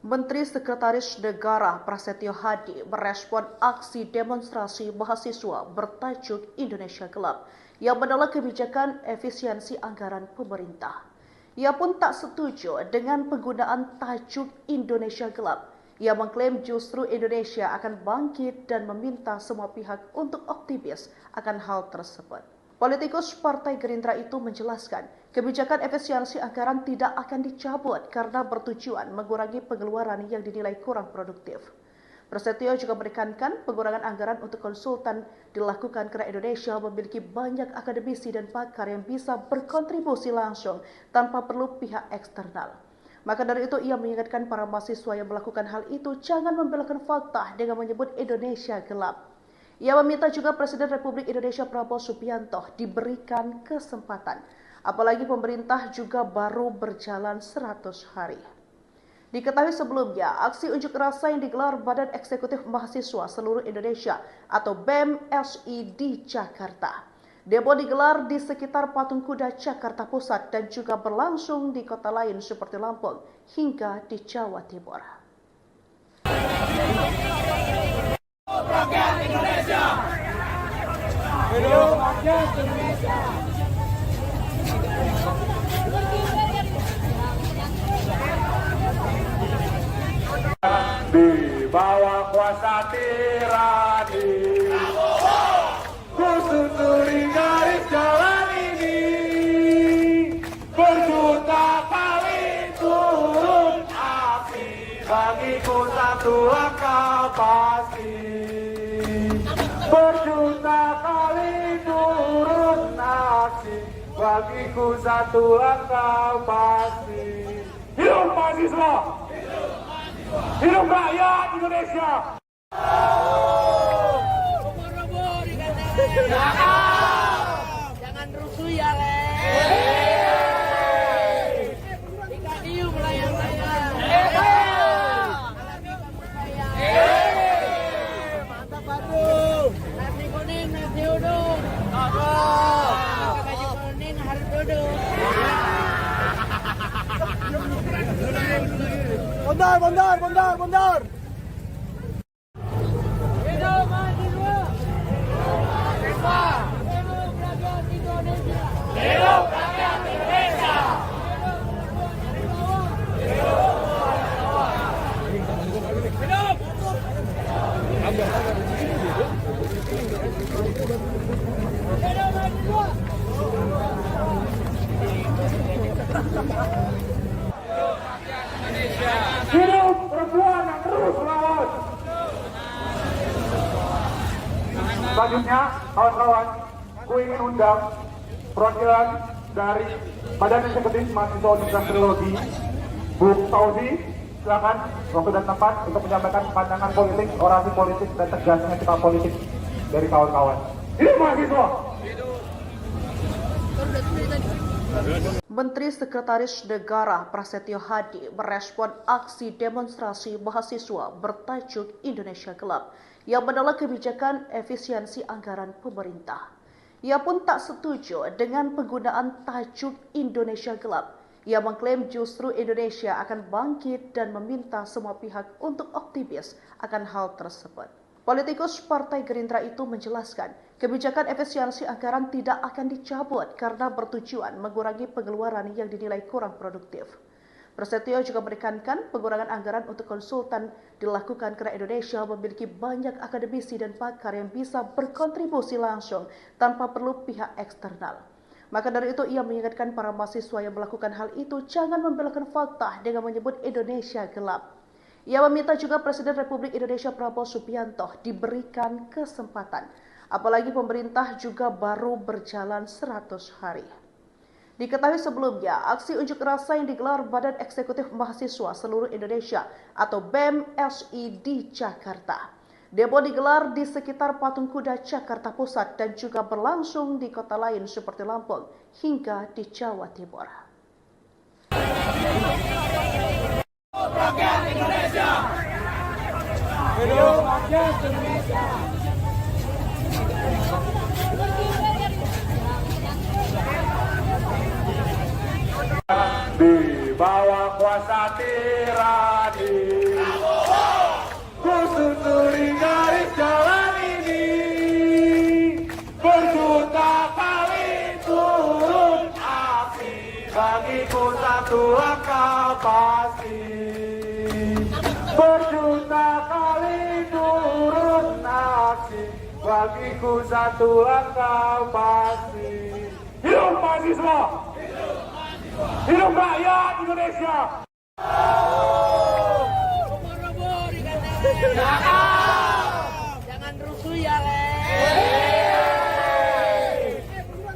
Menteri Sekretaris Negara Prasetyo Hadi merespon aksi demonstrasi mahasiswa bertajuk Indonesia Gelap yang menolak kebijakan efisiensi anggaran pemerintah. Ia pun tak setuju dengan penggunaan tajuk Indonesia Gelap. Ia mengklaim justru Indonesia akan bangkit dan meminta semua pihak untuk optimis akan hal tersebut. Politikus Partai Gerindra itu menjelaskan, kebijakan efisiensi anggaran tidak akan dicabut karena bertujuan mengurangi pengeluaran yang dinilai kurang produktif. Prasetyo juga menekankan pengurangan anggaran untuk konsultan dilakukan karena Indonesia memiliki banyak akademisi dan pakar yang bisa berkontribusi langsung tanpa perlu pihak eksternal. Maka dari itu ia mengingatkan para mahasiswa yang melakukan hal itu jangan membelokkan fakta dengan menyebut Indonesia gelap. Ia meminta juga Presiden Republik Indonesia Prabowo Subianto diberikan kesempatan, apalagi pemerintah juga baru berjalan 100 hari. Diketahui sebelumnya, aksi unjuk rasa yang digelar Badan Eksekutif Mahasiswa Seluruh Indonesia atau BEM-SI di Jakarta. Demo digelar di sekitar Patung Kuda Jakarta Pusat dan juga berlangsung di kota lain seperti Lampung hingga di Jawa Timur. Rakyat Indonesia. Hidup rakyat Indonesia. Di bawah kuasa tirani, ku susuri garis jalan ini, berjuta kali turun api, bagiku satu langkah pasti. Berjuta kali turun api, bagiku satu langkah pasti. Hidup mahasiswa! Hidup rakyat Indonesia! Jangan rusuh ya, Le. Ikan hiu melayang-layang. Alami kamu sayang. Mantap, Bandung. Nasi kuning, nasi uduk. Pakai baju kuning harus duduk. Bondar. Hidup mahasiswa. Hidup rakyat Indonesia. Hidup rakyat Indonesia. Hidup perempuan yang terus melawan. Selanjutnya, kawan-kawan, ku ingin undang perwakilan dari Badan Eksekutif Mahasiswa Universitas Trilogi, Bu Tauzi, silakan waktu dan tempat untuk menyampaikan pandangan politik, orasi politik, dan tegasnya sikap politik dari kawan-kawan. Hidup mahasiswa! Menteri Sekretaris Negara Prasetyo Hadi merespon aksi demonstrasi mahasiswa bertajuk Indonesia Gelap yang menolak kebijakan efisiensi anggaran pemerintah. Ia pun tak setuju dengan penggunaan tajuk Indonesia Gelap. Ia mengklaim justru Indonesia akan bangkit dan meminta semua pihak untuk optimis akan hal tersebut. Politikus Partai Gerindra itu menjelaskan, kebijakan efisiensi anggaran tidak akan dicabut karena bertujuan mengurangi pengeluaran yang dinilai kurang produktif. Prasetyo juga menekankan pengurangan anggaran untuk konsultan dilakukan karena Indonesia memiliki banyak akademisi dan pakar yang bisa berkontribusi langsung tanpa perlu pihak eksternal. Maka dari itu ia mengingatkan para mahasiswa yang melakukan hal itu jangan membelokkan fakta dengan menyebut Indonesia gelap. Ia meminta juga Presiden Republik Indonesia Prabowo Subianto diberikan kesempatan, apalagi pemerintah juga baru berjalan 100 hari. Diketahui sebelumnya, aksi unjuk rasa yang digelar Badan Eksekutif Mahasiswa Seluruh Indonesia atau BEM-SI di Jakarta. Demo digelar di sekitar Patung Kuda Jakarta Pusat dan juga berlangsung di kota lain seperti Lampung hingga di Jawa Timur. Rakyat Indonesia. Hidup rakyat Indonesia. Di bawah kuasa tirani, ku susuri garis jalan ini, berjuta kali turun api, bagiku satu langkah pasti, berjuta kali turun aksi, bagiku satu langkah pasti. Hidup mahasiswa! Hidup rakyat Indonesia! Jangan rusuh ya, Le.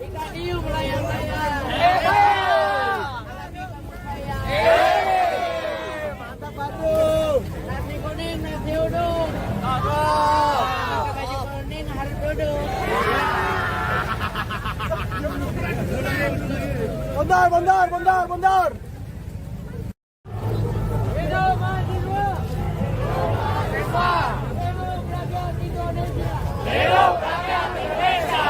Ikan hiu melayang-layang. Mantap, Batu. Nasi kuning, nasi uduk. Pakai baju kuning harus duduk. Bondar. Hidup mahasiswa. Hidup rakyat Indonesia. Hidup rakyat Indonesia.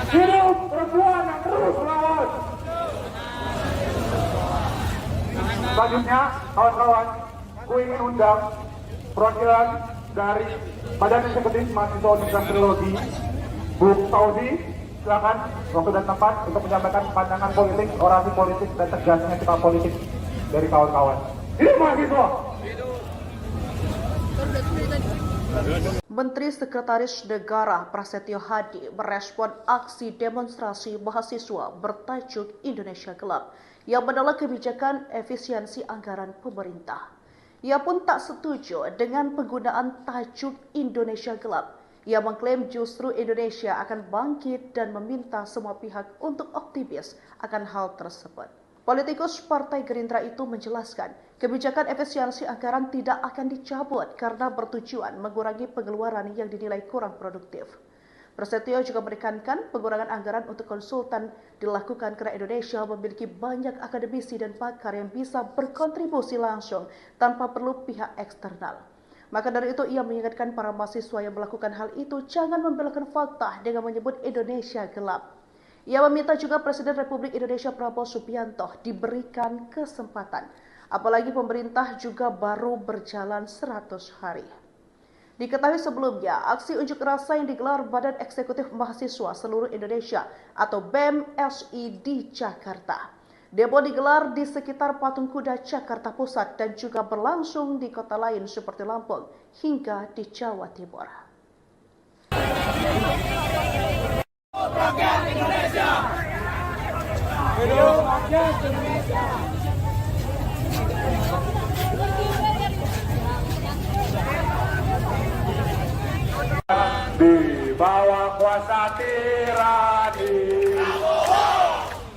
Hidup perempuan yang terus melawan. Selanjutnya, kawan-kawan, ku ingin undang perwakilan dari Badan Eksekutif Mahasiswa Universitas Trilogi, Bu Saudi. Silakan waktu dan tempat untuk menyampaikan pandangan politik, orasi politik, dan tegasnya sikap politik dari kawan-kawan. Hidup mahasiswa! Menteri Sekretaris Negara Prasetyo Hadi merespon aksi demonstrasi mahasiswa bertajuk Indonesia Gelap yang menolak kebijakan efisiensi anggaran pemerintah. Ia pun tak setuju dengan penggunaan tajuk Indonesia Gelap. Ia mengklaim justru Indonesia akan bangkit dan meminta semua pihak untuk optimis akan hal tersebut. Politikus Partai Gerindra itu menjelaskan, kebijakan efisiensi anggaran tidak akan dicabut karena bertujuan mengurangi pengeluaran yang dinilai kurang produktif. Prasetyo juga menekankan pengurangan anggaran untuk konsultan dilakukan karena Indonesia memiliki banyak akademisi dan pakar yang bisa berkontribusi langsung tanpa perlu pihak eksternal. Maka dari itu ia mengingatkan para mahasiswa yang melakukan hal itu jangan membelokkan fakta dengan menyebut Indonesia gelap. Ia meminta juga Presiden Republik Indonesia Prabowo Subianto diberikan kesempatan, apalagi pemerintah juga baru berjalan 100 hari. Diketahui sebelumnya, aksi unjuk rasa yang digelar Badan Eksekutif Mahasiswa Seluruh Indonesia atau BEM-SI di Jakarta. Demo digelar di sekitar Patung Kuda Jakarta Pusat dan juga berlangsung di kota lain seperti Lampung hingga di Jawa Timur. Rakyat Indonesia. Hidup rakyat Indonesia. Di bawah kuasa tirani,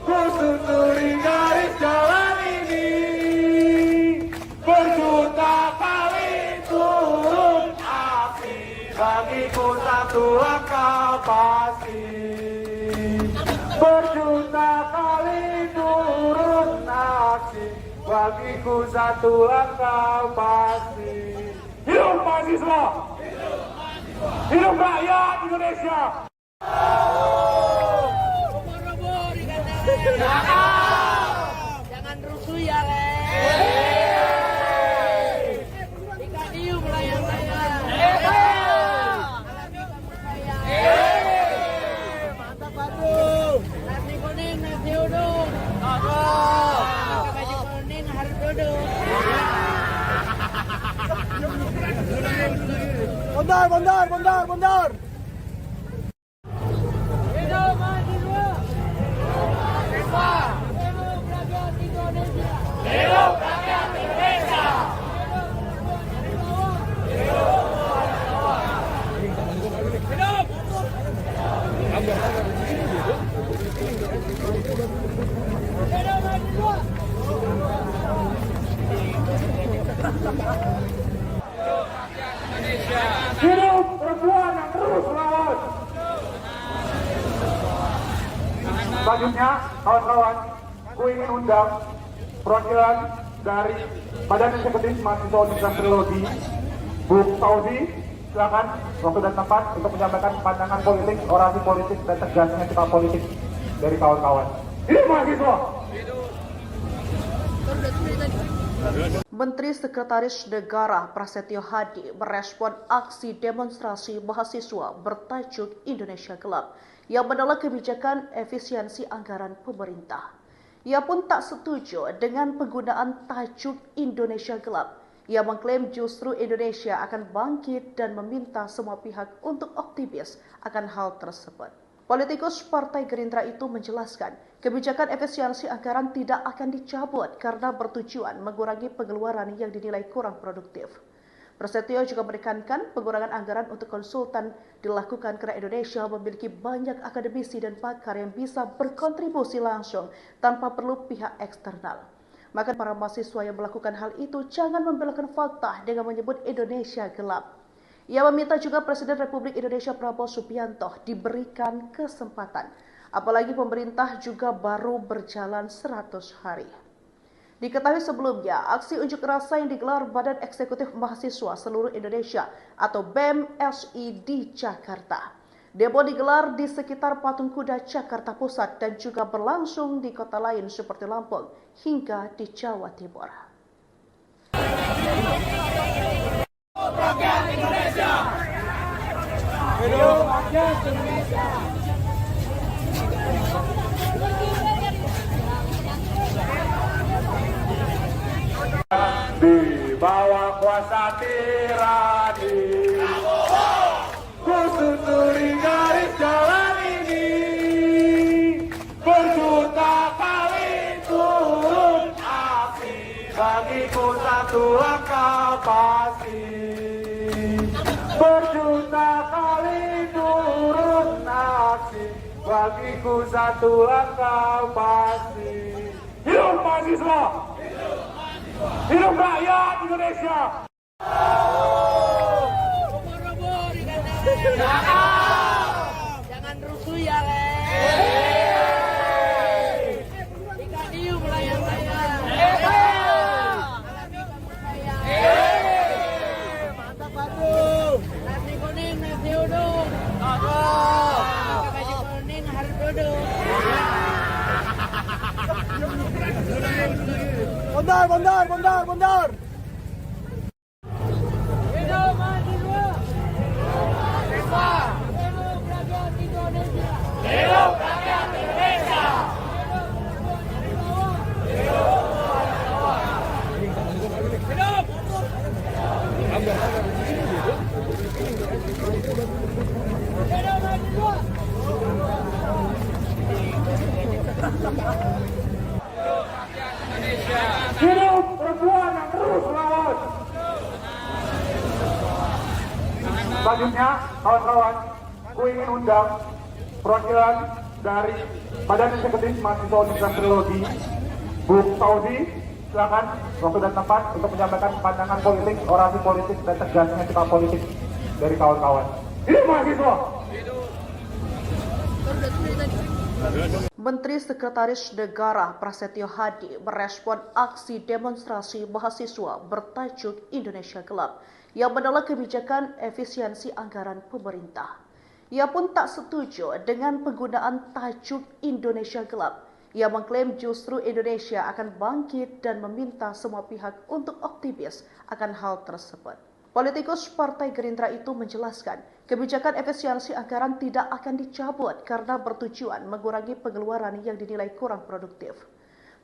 ku susuri garis jalan ini, berjuta kali turun aksi, bagiku satu langkah pasti, berjuta kali turun aksi, bagiku satu langkah pasti. Hidup mahasiswa! Hidup rakyat Indonesia! Jangan rusuh ya, Le. Ikan hiu melayang-layang. Mantap, Batu. Nasi kuning, nasi uduk. Pakai baju kuning harus duduk. Bondar. Hidup mahasiswa. Hidup rakyat Indonesia. Hidup rakyat Indonesia. Hidup perempuan yang terus melawan. Selanjutnya, kawan-kawan, ku ingin undang perwakilan dari Badan Eksekutif Mahasiswa Universitas Trilogi, Bu Saudi. Silakan waktu dan tempat untuk menyampaikan pandangan politik, orasi politik, dan tegasnya sikap politik dari kawan-kawan. Hidup mahasiswa! Menteri Sekretaris Negara Prasetyo Hadi merespon aksi demonstrasi mahasiswa bertajuk Indonesia Gelap yang menolak kebijakan efisiensi anggaran pemerintah. Ia pun tak setuju dengan penggunaan tajuk Indonesia Gelap. Ia mengklaim justru Indonesia akan bangkit dan meminta semua pihak untuk optimis akan hal tersebut. Politikus Partai Gerindra itu menjelaskan, kebijakan efisiensi anggaran tidak akan dicabut karena bertujuan mengurangi pengeluaran yang dinilai kurang produktif. Prasetyo juga menekankan pengurangan anggaran untuk konsultan dilakukan karena Indonesia memiliki banyak akademisi dan pakar yang bisa berkontribusi langsung tanpa perlu pihak eksternal. Maka para mahasiswa yang melakukan hal itu jangan membelokkan fakta dengan menyebut Indonesia gelap. Ia meminta juga Presiden Republik Indonesia Prabowo Subianto diberikan kesempatan, apalagi pemerintah juga baru berjalan 100 hari. Diketahui sebelumnya, aksi unjuk rasa yang digelar Badan Eksekutif Mahasiswa Seluruh Indonesia atau BEM-SI di Jakarta. Demo digelar di sekitar Patung Kuda Jakarta Pusat dan juga berlangsung di kota lain seperti Lampung hingga di Jawa Timur. Rakyat Indonesia! Hidup rakyat Indonesia! Di bawah kuasa tirani, ku susuri garis jalan ini, berjuta kali turun aksi, bagiku satu langkah pasti. Berjuta kali turun aksi, bagiku satu langkah pasti. Hidup mahasiswa! Hidup rakyat Indonesia! Ubur-ubur jangan rusuh ya, Le. Ikan hiu melayang-layang. Alami kamu sayang. Mantap, Batu. Nasi kuning, nasi uduk. Pakai baju kuning harus duduk. Bondar! Hidup mahasiswa! Hidup rakyat Indonesia! Hidup rakyat Indonesia! Hidup perempuan yang terus melawan. Selanjutnya, kawan-kawan, ku ingin undang perwakilan dari Badan Eksekutif Mahasiswa Universitas Trilogi, Bu Fauzi. Silakan waktu dan tempat untuk menyampaikan pandangan politik, orasi politik, dan tegasnya sikap politik dari kawan-kawan. Hidup mahasiswa! Menteri Sekretaris Negara Prasetyo Hadi merespon aksi demonstrasi mahasiswa bertajuk Indonesia Gelap yang menolak kebijakan efisiensi anggaran pemerintah. Ia pun tak setuju dengan penggunaan tajuk Indonesia Gelap. Ia mengklaim justru Indonesia akan bangkit dan meminta semua pihak untuk optimis akan hal tersebut. Politikus Partai Gerindra itu menjelaskan, kebijakan efisiensi anggaran tidak akan dicabut karena bertujuan mengurangi pengeluaran yang dinilai kurang produktif.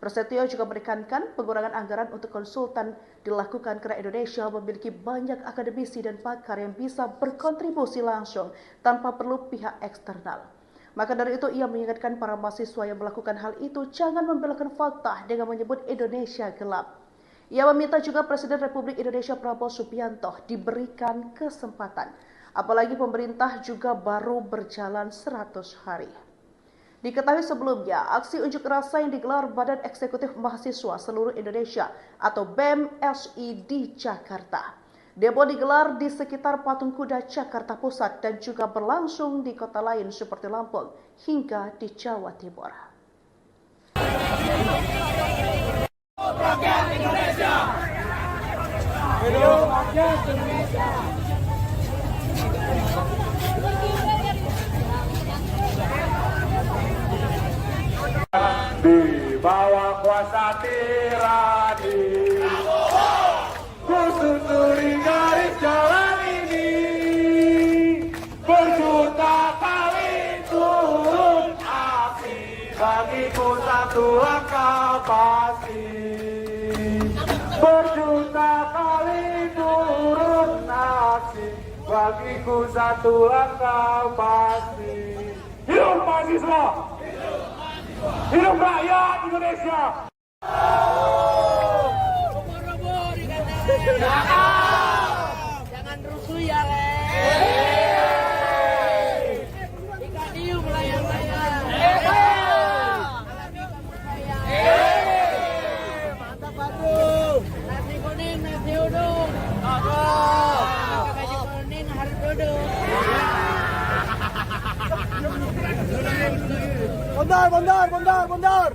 Prasetyo juga menekankan pengurangan anggaran untuk konsultan dilakukan karena Indonesia memiliki banyak akademisi dan pakar yang bisa berkontribusi langsung tanpa perlu pihak eksternal. Maka dari itu ia mengingatkan para mahasiswa yang melakukan hal itu jangan membelokkan fakta dengan menyebut Indonesia gelap. Ia meminta juga Presiden Republik Indonesia Prabowo Subianto diberikan kesempatan, apalagi pemerintah juga baru berjalan 100 hari. Diketahui sebelumnya, aksi unjuk rasa yang digelar Badan Eksekutif Mahasiswa Seluruh Indonesia atau BEM-SI di Jakarta. Demo digelar di sekitar Patung Kuda Jakarta Pusat dan juga berlangsung di kota lain seperti Lampung hingga di Jawa Timur. Rakyat Indonesia! Hidup rakyat Indonesia! Di bawah kuasa tirani, ku susuri garis jalan ini, berjuta kali turun aksi, bagiku satu langkah pasti. Berjuta kali turun aksi, bagiku satu langkah pasti. Hidup mahasiswa! Hidup rakyat Indonesia! Jangan rusuh ya, Le. Ikan hiu melayang-layang. Mantap, Batu. Nasi kuning, nasi uduk. Nasi kuning harus duduk. Bondar.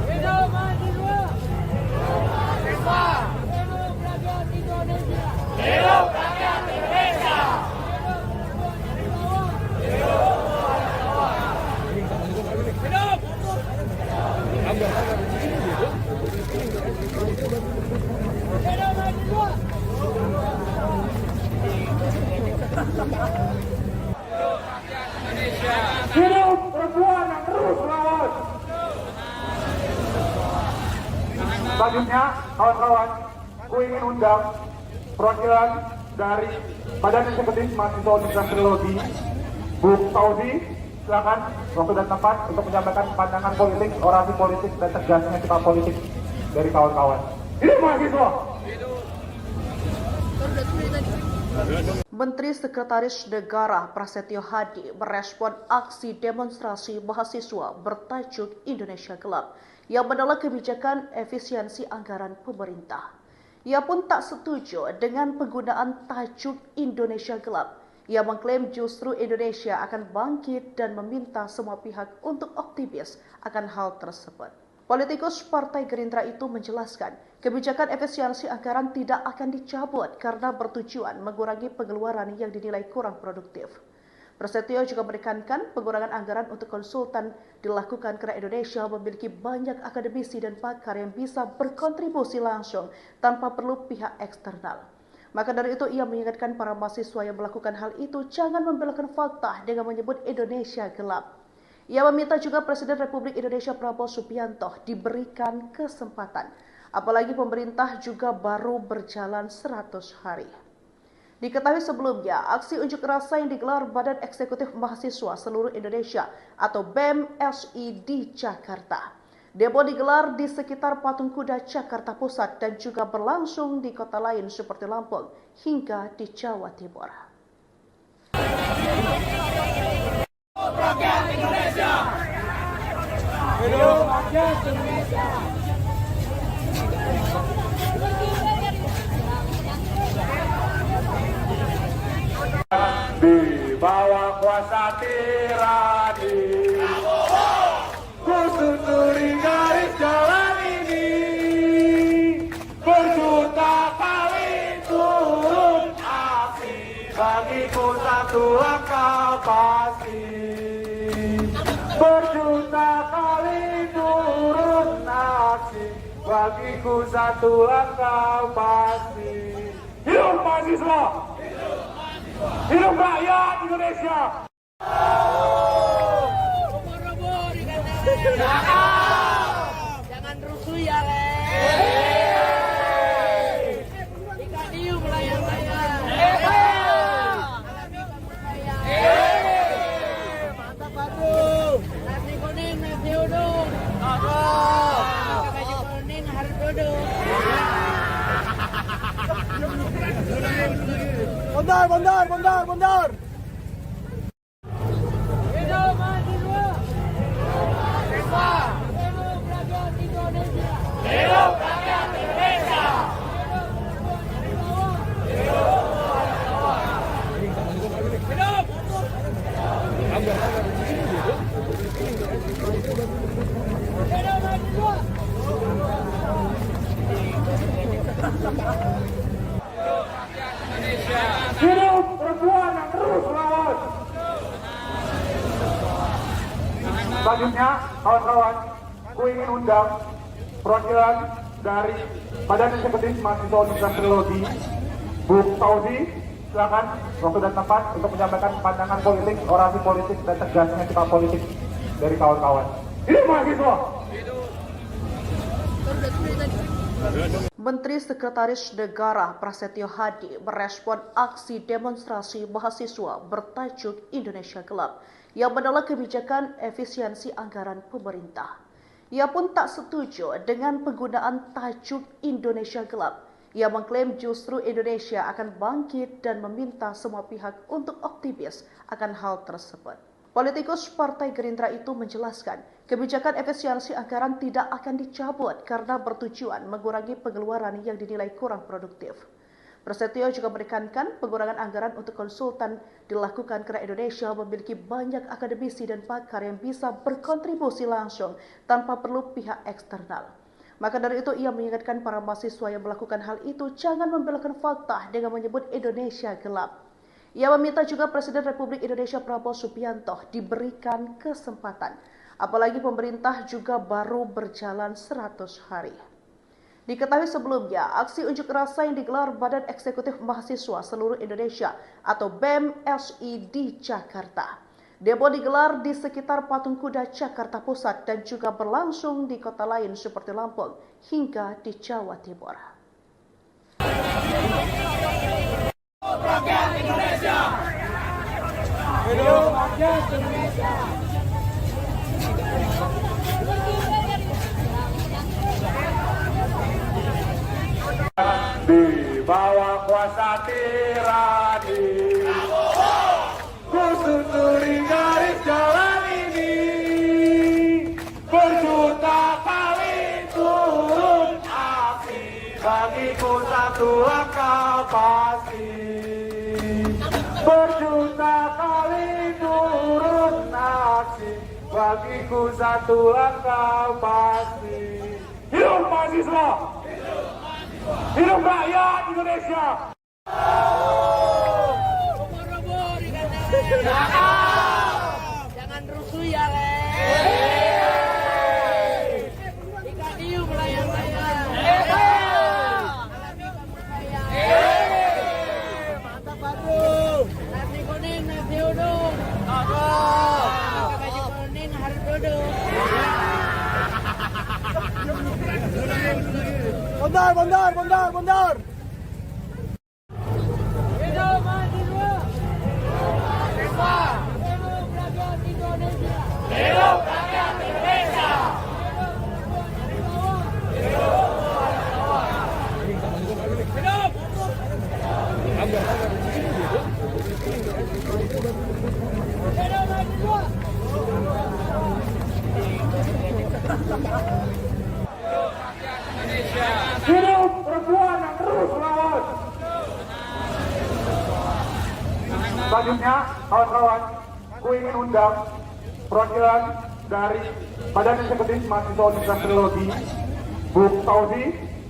Hidup mahasiswa. Hidup rakyat Indonesia. Hidup rakyat Indonesia. Hidup perempuan yang terus melawan. Selanjutnya, kawan-kawan, ku ingin undang perwakilan dari Badan Eksekutif Mahasiswa Universitas Teknologi, Bu Fauzi, silakan waktu dan tempat untuk menyampaikan pandangan politik, orasi politik, dan tegasnya sikap politik dari kawan-kawan. Hidup mahasiswa! Menteri Sekretaris Negara Prasetyo Hadi merespon aksi demonstrasi mahasiswa bertajuk Indonesia Gelap yang menolak kebijakan efisiensi anggaran pemerintah. Ia pun tak setuju dengan penggunaan tajuk Indonesia Gelap. Ia mengklaim justru Indonesia akan bangkit dan meminta semua pihak untuk optimis akan hal tersebut. Politikus Partai Gerindra itu menjelaskan, kebijakan efisiensi anggaran tidak akan dicabut karena bertujuan mengurangi pengeluaran yang dinilai kurang produktif. Prasetyo juga menekankan pengurangan anggaran untuk konsultan dilakukan karena Indonesia memiliki banyak akademisi dan pakar yang bisa berkontribusi langsung tanpa perlu pihak eksternal. Maka dari itu ia mengingatkan para mahasiswa yang melakukan hal itu jangan membelokkan fakta dengan menyebut Indonesia gelap. Ia meminta juga Presiden Republik Indonesia Prabowo Subianto diberikan kesempatan, apalagi pemerintah juga baru berjalan 100 hari. Diketahui sebelumnya, aksi unjuk rasa yang digelar Badan Eksekutif Mahasiswa Seluruh Indonesia atau BEM-SI di Jakarta. Demo digelar di sekitar Patung Kuda Jakarta Pusat dan juga berlangsung di kota lain seperti Lampung hingga di Jawa Timur. Rakyat Indonesia. Hidup rakyat Indonesia. Di bawah kuasa tirani, ku susuri garis jalan ini, berjuta kali turun aksi, bagiku satu langkah pasti. Berjuta kali turun aksi, bagiku satu langkah pasti. Hidup mahasiswa! Hidup rakyat Indonesia! Jangan rusuh ya, Le. Ikan hiu melayang-layang. Mantap, Batu. Nasi kuning, nasi uduk. Nasi kuning harus duduk. Bondar. Hidup mahasiswa. Hidup rakyat Indonesia. Hidup rakyat Indonesia. Hidup perempuan yang terus Selanjutnya, kawan-kawan, ku ingin undang perwakilan dari Badan Eksekutif Mahasiswa Universitas Teknologi, Bu Fauzi, silakan waktu dan tempat untuk menyampaikan pandangan politik, orasi politik, dan tegasnya sikap politik dari kawan-kawan. Hidup mahasiswa! Menteri Sekretaris Negara Prasetyo Hadi merespon aksi demonstrasi mahasiswa bertajuk Indonesia Gelap yang menolak kebijakan efisiensi anggaran pemerintah. Ia pun tak setuju dengan penggunaan tajuk Indonesia Gelap. Ia mengklaim justru Indonesia akan bangkit dan meminta semua pihak untuk optimis akan hal tersebut. Politikus Partai Gerindra itu menjelaskan, kebijakan efisiensi anggaran tidak akan dicabut karena bertujuan mengurangi pengeluaran yang dinilai kurang produktif. Prasetyo juga menekankan pengurangan anggaran untuk konsultan dilakukan karena Indonesia memiliki banyak akademisi dan pakar yang bisa berkontribusi langsung tanpa perlu pihak eksternal. Maka dari itu ia mengingatkan para mahasiswa yang melakukan hal itu jangan membelokkan fakta dengan menyebut Indonesia gelap. Ia meminta juga Presiden Republik Indonesia Prabowo Subianto diberikan kesempatan, apalagi pemerintah juga baru berjalan 100 hari. Diketahui sebelumnya, aksi unjuk rasa yang digelar Badan Eksekutif Mahasiswa Seluruh Indonesia atau BEM-SI di Jakarta. Demo digelar di sekitar Patung Kuda Jakarta Pusat dan juga berlangsung di kota lain seperti Lampung hingga di Jawa Timur. Rakyat Indonesia! Hidup rakyat Indonesia! Di bawah kuasa tirani, ku susuri garis jalan ini, berjuta kali turun aksi, bagiku satu langkah pasti. Berjuta kali turun aksi, bagiku satu langkah pasti. Hidup mahasiswa! Hidup rakyat Indonesia! Jangan rusuh ya, Le. Ikan hiu melayang-layang. Alami kepercayaan. Mantap, bagus. Nasi kuning, nasi uduk. Pakai baju kuning harus duduk. Bondar! Hidup mahasiswa! Hidup rakyat Indonesia! Hidup rakyat Indonesia! Hidup perempuan yang terus melawan! Selanjutnya, kawan-kawan, ku ingin undang perwakilan dari Badan Eksekutif Mahasiswa Universitas Teknologi, Bu Fauzi,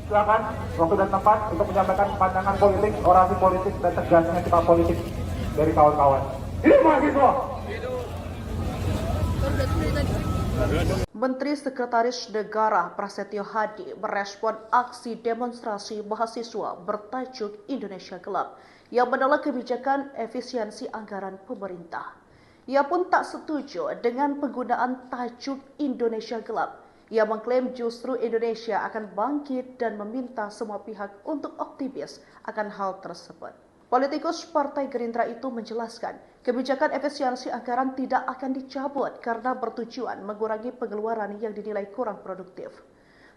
silakan waktu dan tempat untuk menyampaikan pandangan politik, orasi politik, dan tegasnya sikap politik dari kawan-kawan. Hidup mahasiswa! Menteri Sekretaris Negara Prasetyo Hadi merespon aksi demonstrasi mahasiswa bertajuk Indonesia Gelap yang menolak kebijakan efisiensi anggaran pemerintah. Ia pun tak setuju dengan penggunaan tajuk Indonesia Gelap. Ia mengklaim justru Indonesia akan bangkit dan meminta semua pihak untuk optimis akan hal tersebut. Politikus Partai Gerindra itu menjelaskan, kebijakan efisiensi anggaran tidak akan dicabut karena bertujuan mengurangi pengeluaran yang dinilai kurang produktif.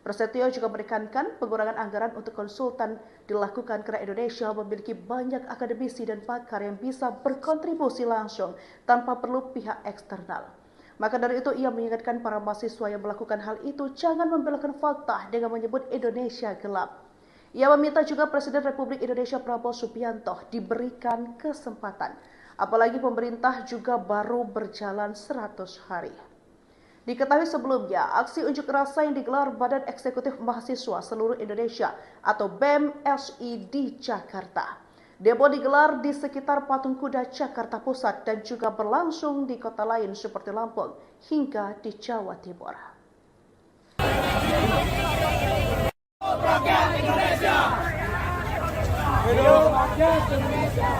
Prasetyo juga menekankan pengurangan anggaran untuk konsultan dilakukan karena Indonesia memiliki banyak akademisi dan pakar yang bisa berkontribusi langsung tanpa perlu pihak eksternal. Maka dari itu ia mengingatkan para mahasiswa yang melakukan hal itu jangan membelokkan fakta dengan menyebut Indonesia gelap. Ia meminta juga Presiden Republik Indonesia Prabowo Subianto diberikan kesempatan, apalagi pemerintah juga baru berjalan 100 hari. Diketahui sebelumnya, aksi unjuk rasa yang digelar Badan Eksekutif Mahasiswa Seluruh Indonesia atau BEM-SI di Jakarta. Demo digelar di sekitar Patung Kuda Jakarta Pusat dan juga berlangsung di kota lain seperti Lampung hingga di Jawa Timur. Rakyat Indonesia. Hidup rakyat Indonesia.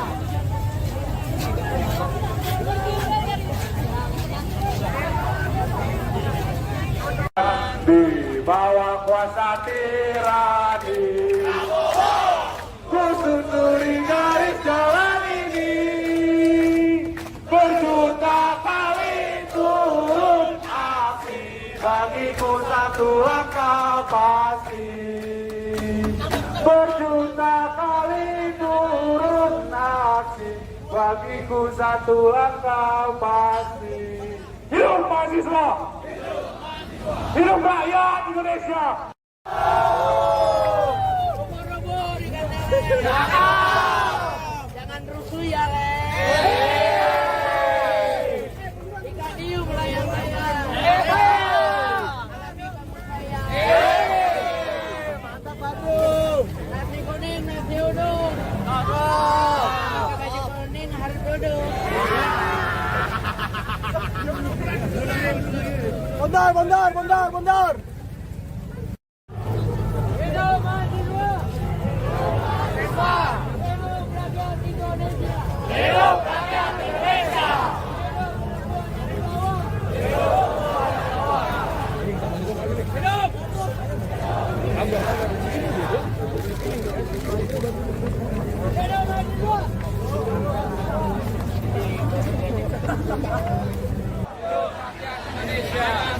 Di bawah kuasa tirani, ku susuri garis jalan ini, berjuta kali turun aksi, bagiku satu langkah pasti. Berjuta kali turun aksi, bagiku satu langkah pasti. Hidup mahasiswa! Hidup rakyat Indonesia! Jangan rusuh ya, Le. Ikan hiu melayang-layang. Mantap, Batu. Nasi kuning, nasi uduk. Pakai baju kuning harus duduk. Bondar. Hidup mahasiswa. Hidup rakyat Indonesia. Hidup rakyat Indonesia.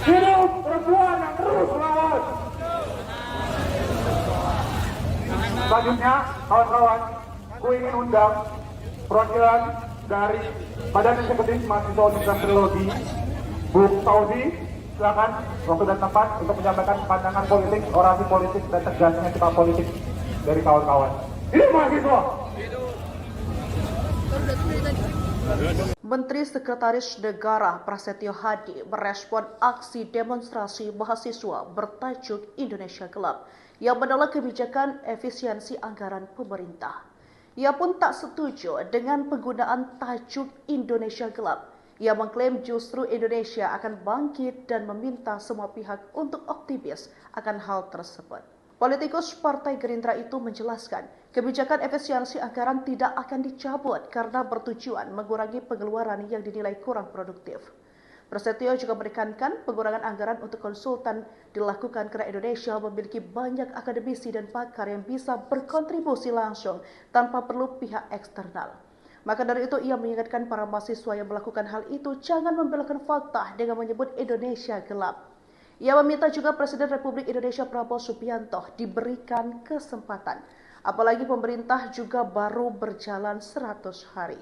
Hidup perempuan yang terus melawan. Selanjutnya, kawan-kawan, ku ingin undang perwakilan dari Badan Eksekutif Mahasiswa Universitas Trilogi, Bu Tauzi. Silakan waktu dan tempat untuk menyampaikan pandangan politik, orasi politik, dan tegasnya sikap politik dari kawan-kawan. Hidup mahasiswa! Menteri Sekretaris Negara Prasetyo Hadi merespon aksi demonstrasi mahasiswa bertajuk Indonesia Gelap yang menolak kebijakan efisiensi anggaran pemerintah. Ia pun tak setuju dengan penggunaan tajuk Indonesia Gelap. Ia mengklaim justru Indonesia akan bangkit dan meminta semua pihak untuk optimis akan hal tersebut. Politikus Partai Gerindra itu menjelaskan, kebijakan efisiensi anggaran tidak akan dicabut karena bertujuan mengurangi pengeluaran yang dinilai kurang produktif. Prasetyo juga menekankan pengurangan anggaran untuk konsultan dilakukan karena Indonesia memiliki banyak akademisi dan pakar yang bisa berkontribusi langsung tanpa perlu pihak eksternal. Maka dari itu ia mengingatkan para mahasiswa yang melakukan hal itu jangan membelokkan fakta dengan menyebut Indonesia gelap. Ia meminta juga Presiden Republik Indonesia Prabowo Subianto diberikan kesempatan, apalagi pemerintah juga baru berjalan 100 hari.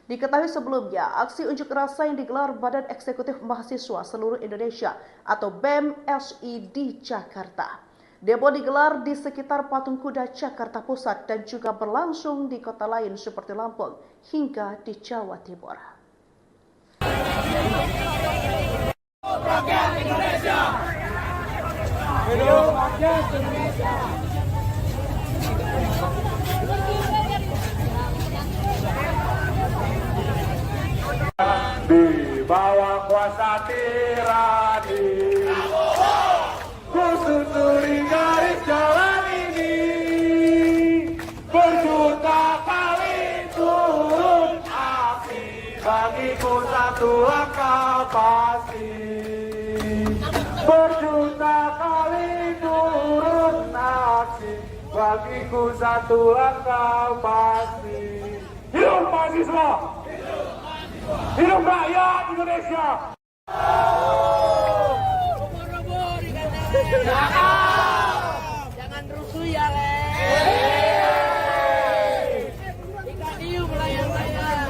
Diketahui sebelumnya, aksi unjuk rasa yang digelar Badan Eksekutif Mahasiswa Seluruh Indonesia atau BEM-SI di Jakarta. Demo digelar di sekitar Patung Kuda Jakarta Pusat dan juga berlangsung di kota lain seperti Lampung hingga di Jawa Timur. Rakyat Indonesia. Hidup rakyat Indonesia. Di bawah kuasa tirani, ku susuri garis jalan ini, berjuta kali turun aksi, bagiku satu langkah pasti. Berjuta kali turun aksi, bagiku satu langkah pasti. Hidup mahasiswa! Hidup rakyat Indonesia! Ubur-ubur ikannya. Jangan rusuh ya, Le. Ikan hiu melayang-layang.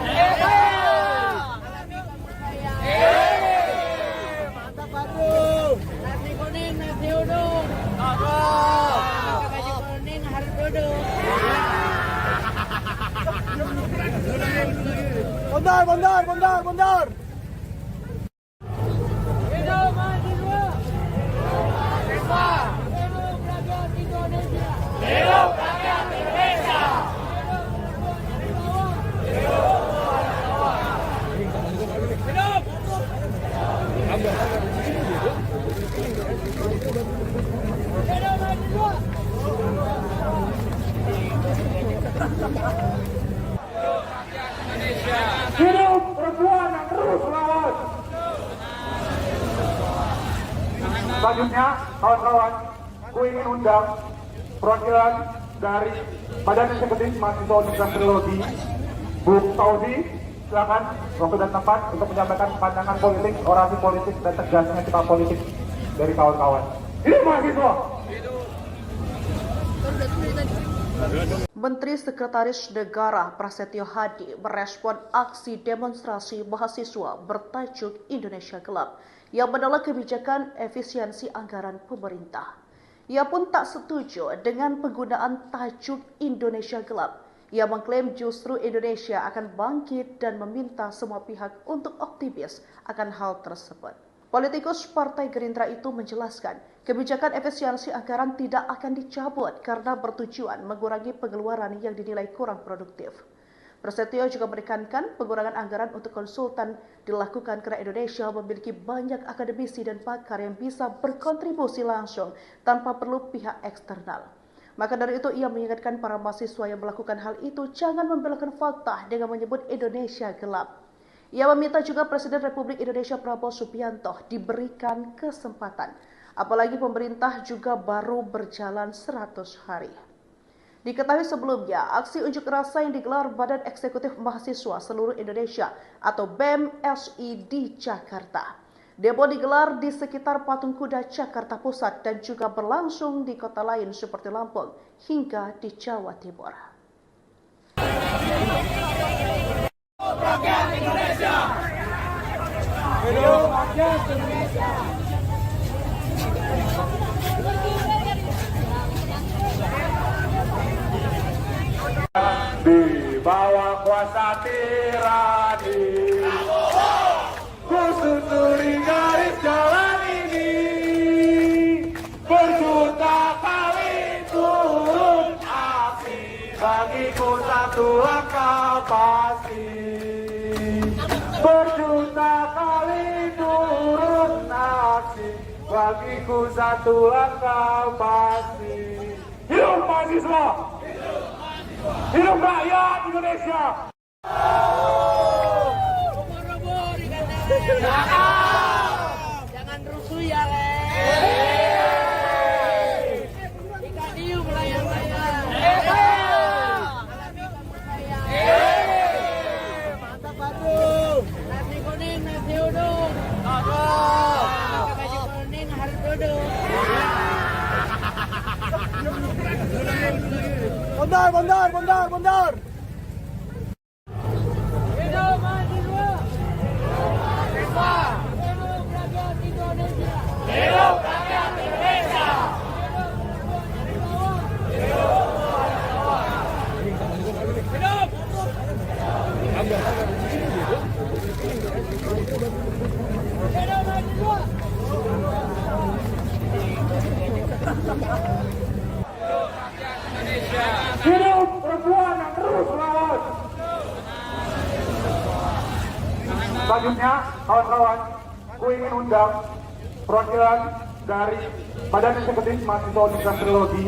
Mantap, Batu. Nasi kuning, nasi uduk. Pakai baju kuning harus duduk. Bondar. Hidup mahasiswa. Hidup rakyat Indonesia. Hidup rakyat Indonesia. Hidup perempuan yang terus melawan. Selanjutnya, kawan-kawan, ku ingin undang perwakilan dari Badan Eksekutif Mahasiswa Universitas Teknologi, Bu Tauzi, silakan waktu dan tempat untuk menyampaikan pandangan politik, orasi politik, dan tegasnya sikap politik dari kawan-kawan. Hidup mahasiswa! Menteri Sekretaris Negara Prasetyo Hadi merespon aksi demonstrasi mahasiswa bertajuk Indonesia Gelap yang menolak kebijakan efisiensi anggaran pemerintah. Ia pun tak setuju dengan penggunaan tajuk Indonesia Gelap. Ia mengklaim justru Indonesia akan bangkit dan meminta semua pihak untuk optimis akan hal tersebut. Politikus Partai Gerindra itu menjelaskan, kebijakan efisiensi anggaran tidak akan dicabut karena bertujuan mengurangi pengeluaran yang dinilai kurang produktif. Prasetyo juga menekankan pengurangan anggaran untuk konsultan dilakukan karena Indonesia memiliki banyak akademisi dan pakar yang bisa berkontribusi langsung tanpa perlu pihak eksternal. Maka dari itu ia mengingatkan para mahasiswa yang melakukan hal itu jangan membelokkan fakta dengan menyebut Indonesia gelap. Ia meminta juga Presiden Republik Indonesia Prabowo Subianto diberikan kesempatan, apalagi pemerintah juga baru berjalan 100 hari. Diketahui sebelumnya, aksi unjuk rasa yang digelar Badan Eksekutif Mahasiswa Seluruh Indonesia atau BEM-SI di Jakarta. Demo digelar di sekitar Patung Kuda Jakarta Pusat dan juga berlangsung di kota lain seperti Lampung hingga di Jawa Timur. Rakyat Indonesia. Hidup rakyat Indonesia. Di bawah kuasa tirani, ku susuri garis jalan ini, berjuta kali turun aksi, bagiku satu langkah pasti. Berjuta kali turun aksi, bagiku satu langkah pasti. Hidup mahasiswa! Hidup rakyat Indonesia! Ubur-ubur dikatakan. Jangan rusuh ya, Le. Ikan hiu melayang-layang. Alami kepercayaan. Mantap, Batu. Nasi kuning, nasi uduk. Pakai baju kuning harus duduk. Bondar. Hidup mahasiswa. Hidup rakyat Indonesia. Hidup rakyat Indonesia. Hidup perempuan yang terus melawan. Selanjutnya, kawan-kawan, ku ingin undang perwakilan dari Badan Eksekutif Mahasiswa Universitas Teknologi,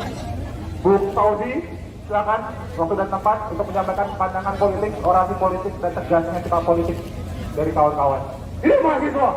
Bu Tauzi, silakan waktu dan tempat untuk menyampaikan pandangan politik, orasi politik, dan tegasnya sikap politik dari kawan-kawan. Hidup mahasiswa!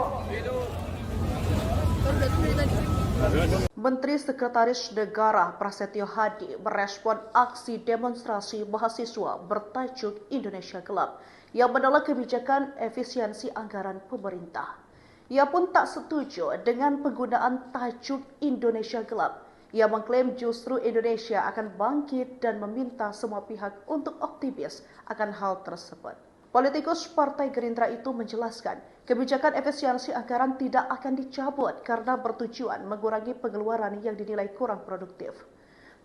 Menteri Sekretaris Negara Prasetyo Hadi merespon aksi demonstrasi mahasiswa bertajuk Indonesia Gelap yang menolak kebijakan efisiensi anggaran pemerintah. Ia pun tak setuju dengan penggunaan tajuk Indonesia Gelap. Ia mengklaim justru Indonesia akan bangkit dan meminta semua pihak untuk optimis akan hal tersebut. Politikus Partai Gerindra itu menjelaskan, kebijakan efisiensi anggaran tidak akan dicabut karena bertujuan mengurangi pengeluaran yang dinilai kurang produktif.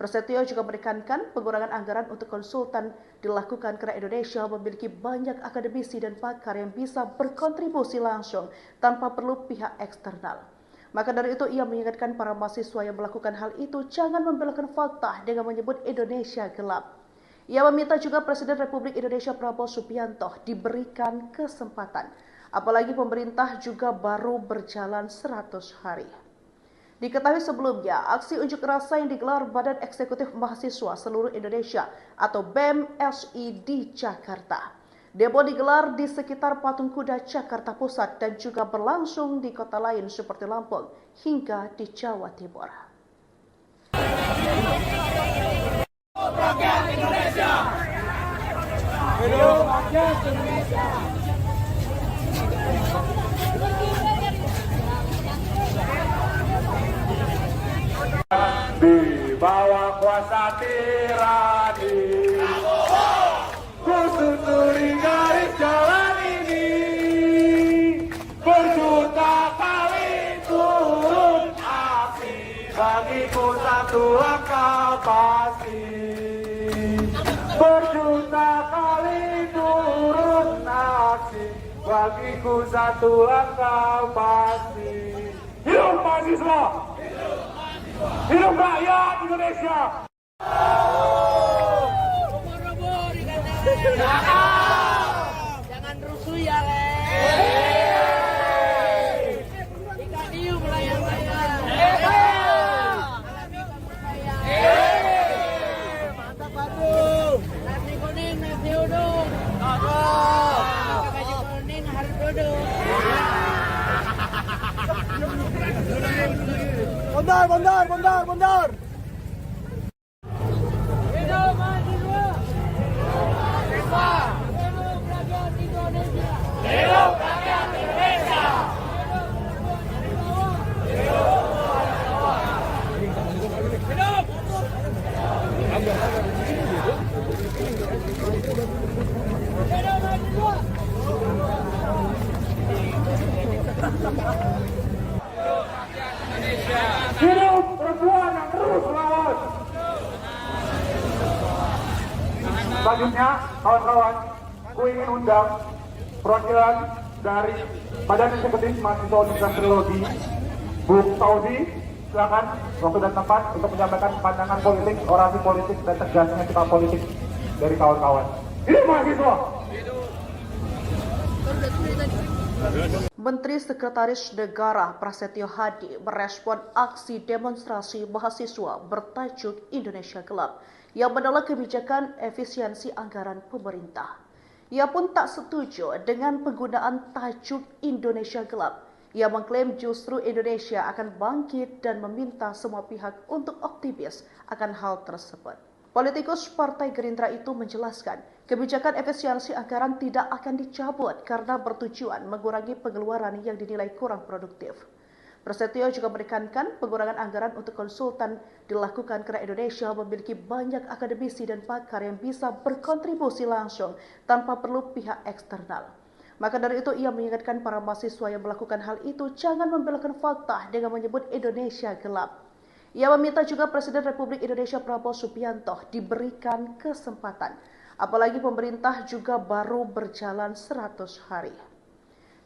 Prasetyo juga menekankan pengurangan anggaran untuk konsultan dilakukan karena Indonesia memiliki banyak akademisi dan pakar yang bisa berkontribusi langsung tanpa perlu pihak eksternal. Maka dari itu ia mengingatkan para mahasiswa yang melakukan hal itu jangan membelokkan fakta dengan menyebut Indonesia gelap. Ia meminta juga Presiden Republik Indonesia Prabowo Subianto diberikan kesempatan, apalagi pemerintah juga baru berjalan 100 hari. Diketahui sebelumnya, aksi unjuk rasa yang digelar Badan Eksekutif Mahasiswa Seluruh Indonesia atau BEM-SI di Jakarta. Demo digelar di sekitar Patung Kuda Jakarta Pusat dan juga berlangsung di kota lain seperti Lampung hingga di Jawa Timur. Rakyat Indonesia. Hidup rakyat Indonesia. Di bawah kuasa tirani, ku susuri garis jalan ini, berjuta kali turun aksi, bagiku satu langkah pasti. Berjuta kali turun aksi, bagiku satu langkah pasti. Hidup mahasiswa! Hidup rakyat Indonesia! Jangan rusuh ya, Le. Ikan hiu melayang-layang. Mantap, Batu. Nasi kuning, nasi uduk. Pakai baju kuning harus duduk. Bondar. Hidup mahasiswa. Hidup rakyat Indonesia. Hidup rakyat Indonesia. Hidup perempuan yang terus melawan. Selanjutnya, kawan-kawan, ku ingin undang perwakilan dari Badan Eksekutif Mahasiswa Universitas Teknologi, Bung Tauzi. Silakan waktu dan tempat untuk menyampaikan pandangan politik, orasi politik, dan tegasnya sikap politik dari kawan-kawan. Hidup mahasiswa! Menteri Sekretaris Negara Prasetyo Hadi merespon aksi demonstrasi mahasiswa bertajuk Indonesia Gelap yang menolak kebijakan efisiensi anggaran pemerintah. Ia pun tak setuju dengan penggunaan tajuk Indonesia Gelap. Ia mengklaim justru Indonesia akan bangkit dan meminta semua pihak untuk optimis akan hal tersebut. Politikus Partai Gerindra itu menjelaskan, kebijakan efisiensi anggaran tidak akan dicabut karena bertujuan mengurangi pengeluaran yang dinilai kurang produktif. Prasetyo juga menekankan pengurangan anggaran untuk konsultan dilakukan karena Indonesia memiliki banyak akademisi dan pakar yang bisa berkontribusi langsung tanpa perlu pihak eksternal. Maka dari itu ia mengingatkan para mahasiswa yang melakukan hal itu jangan membelokkan fakta dengan menyebut Indonesia gelap. Ia meminta juga Presiden Republik Indonesia Prabowo Subianto diberikan kesempatan, apalagi pemerintah juga baru berjalan 100 hari.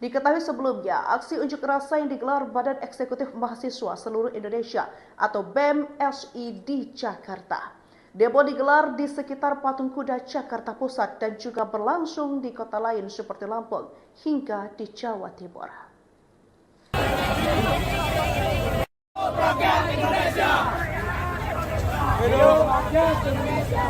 Diketahui sebelumnya, aksi unjuk rasa yang digelar Badan Eksekutif Mahasiswa Seluruh Indonesia atau BEM-SI di Jakarta. Demo digelar di sekitar Patung Kuda Jakarta Pusat dan juga berlangsung di kota lain seperti Lampung hingga di Jawa Timur. Rakyat Indonesia. Hidup rakyat Indonesia.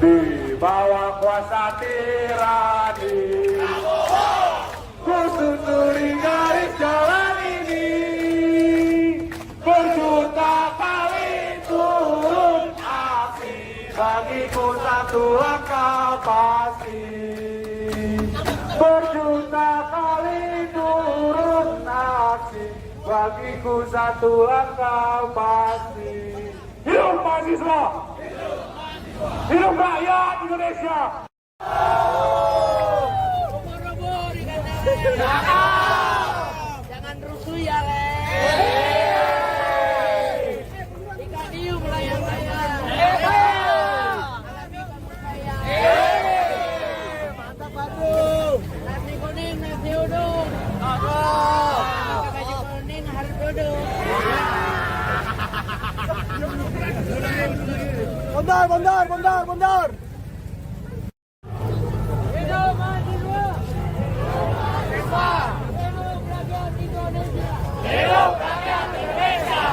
Di bawah kuasa tirani, ku susuri garis jalan ini, berjuta kali turun aksi, bagiku satu langkah pasti. Berjuta kali turun aksi, bagiku satu langkah pasti. Hidup mahasiswa! Hidup rakyat Indonesia! Jangan rusuh ya, Le. Ikan hiu melayang-layang. Mantap, Batu. Nasi kuning, nasi uduk. Pakai baju kuning harus duduk. Bondar. Hidup mahasiswa. Hidup rakyat Indonesia. Hidup rakyat Indonesia.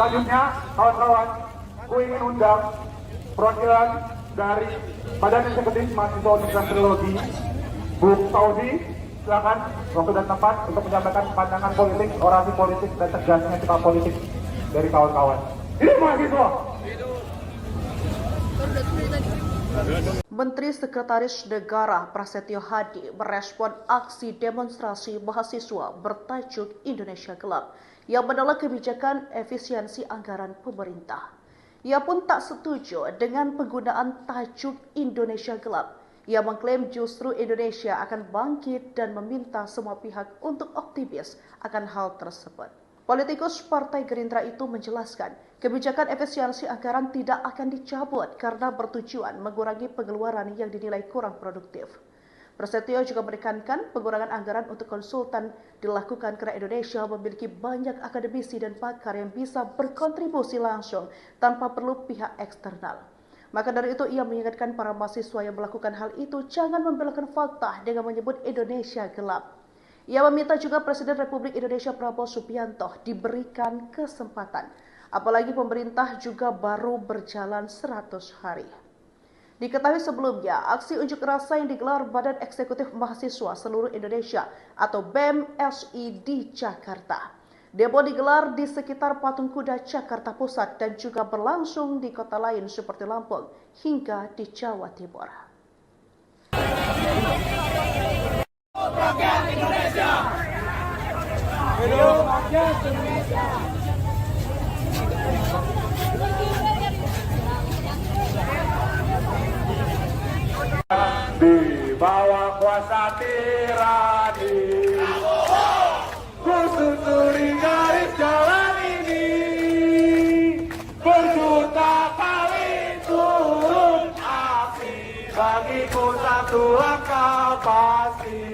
Selanjutnya, kawan-kawan, ku ingin undang perwakilan dari Badan Eksekutif Mahasiswa Universitas Trilogi, Bu Saudi, silakan waktu dan tempat untuk menyampaikan pandangan politik, orasi politik, dan tegasnya sikap politik dari kawan-kawan. Hidup mahasiswa! Menteri Sekretaris Negara Prasetyo Hadi merespon aksi demonstrasi mahasiswa bertajuk Indonesia Gelap yang menolak kebijakan efisiensi anggaran pemerintah. Ia pun tak setuju dengan penggunaan tajuk Indonesia Gelap. Ia mengklaim justru Indonesia akan bangkit dan meminta semua pihak untuk optimis akan hal tersebut. Politikus Partai Gerindra itu menjelaskan, kebijakan efisiensi anggaran tidak akan dicabut karena bertujuan mengurangi pengeluaran yang dinilai kurang produktif. Prasetyo juga menekankan pengurangan anggaran untuk konsultan dilakukan karena Indonesia memiliki banyak akademisi dan pakar yang bisa berkontribusi langsung tanpa perlu pihak eksternal. Maka dari itu ia mengingatkan para mahasiswa yang melakukan hal itu jangan membelokkan fakta dengan menyebut Indonesia gelap. Ia meminta juga Presiden Republik Indonesia Prabowo Subianto diberikan kesempatan, apalagi pemerintah juga baru berjalan 100 hari. Diketahui sebelumnya, aksi unjuk rasa yang digelar Badan Eksekutif Mahasiswa Seluruh Indonesia atau BEM-SI di Jakarta. Demo digelar di sekitar Patung Kuda Jakarta Pusat dan juga berlangsung di kota lain seperti Lampung hingga di Jawa Timur. Rakyat Indonesia! Hidup rakyat Indonesia! Di bawah kuasa tirani, ku susuri garis jalan ini, berjuta kali turun api, bagiku satu langkah pasti.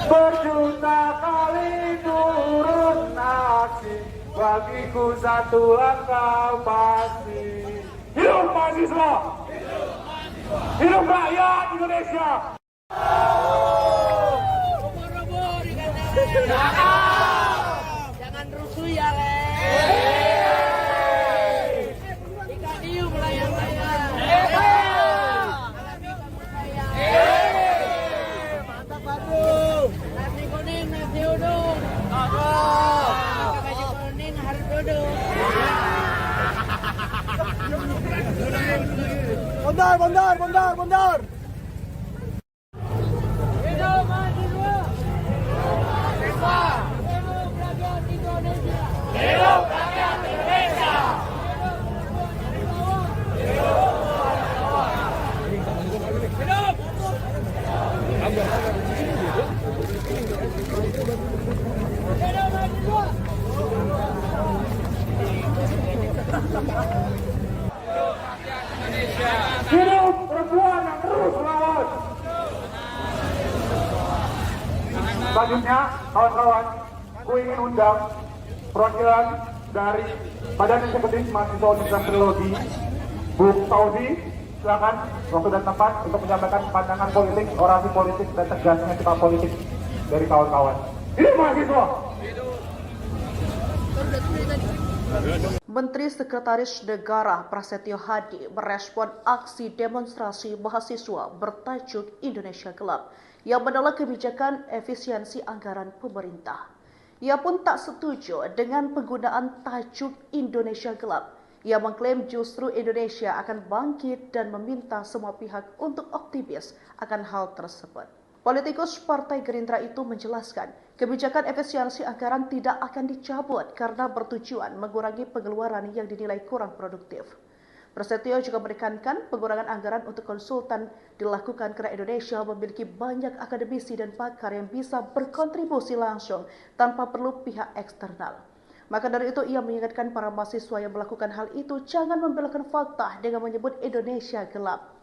Berjuta kali turun aksi, bagiku satu langkah pasti. Hidup mahasiswa! Hidup rakyat Indonesia! Jangan rusuh ya, Le. Ikan hiu melayang-layang. Mantap, Batu. Nasi kuning, nasi uduk. Nasi kuning harus duduk. Bondar! Hidup mahasiswa. Hidup rakyat Indonesia. Hidup rakyat Indonesia! Hidup perempuan yang terus melawan! Selanjutnya, kawan-kawan, ku ingin undang perwakilan dari Badan Eksekutif Mahasiswa Universitas Trilogi, Bu Saudi, silakan waktu dan tempat untuk menyampaikan pandangan politik, orasi politik, dan tegasnya sikap politik dari kawan-kawan. Hidup mahasiswa! Menteri Sekretaris Negara Prasetyo Hadi merespon aksi demonstrasi mahasiswa bertajuk Indonesia Gelap yang menolak kebijakan efisiensi anggaran pemerintah. Ia pun tak setuju dengan penggunaan tajuk Indonesia Gelap. Ia mengklaim justru Indonesia akan bangkit dan meminta semua pihak untuk optimis akan hal tersebut. Politikus Partai Gerindra itu menjelaskan, kebijakan efisiensi anggaran tidak akan dicabut karena bertujuan mengurangi pengeluaran yang dinilai kurang produktif. Prasetyo juga menekankan pengurangan anggaran untuk konsultan dilakukan karena Indonesia memiliki banyak akademisi dan pakar yang bisa berkontribusi langsung tanpa perlu pihak eksternal. Maka dari itu ia mengingatkan para mahasiswa yang melakukan hal itu jangan membelokkan fakta dengan menyebut Indonesia gelap.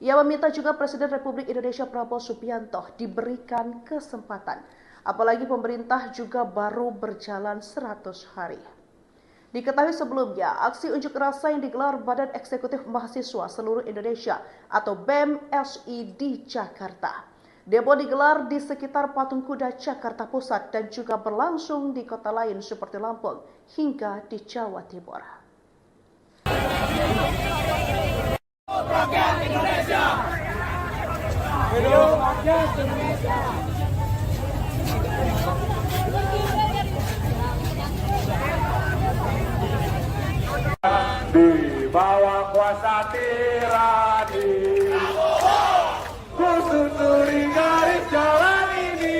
Ia meminta juga Presiden Republik Indonesia Prabowo Subianto diberikan kesempatan, apalagi pemerintah juga baru berjalan 100 hari. Diketahui sebelumnya, aksi unjuk rasa yang digelar Badan Eksekutif Mahasiswa Seluruh Indonesia atau BEM-SI di Jakarta. Demo digelar di sekitar Patung Kuda Jakarta Pusat dan juga berlangsung di kota lain seperti Lampung hingga di Jawa Timur. Rakyat Indonesia. Hidup rakyat Indonesia. Di bawah kuasa tirani, ku susuri garis jalan ini,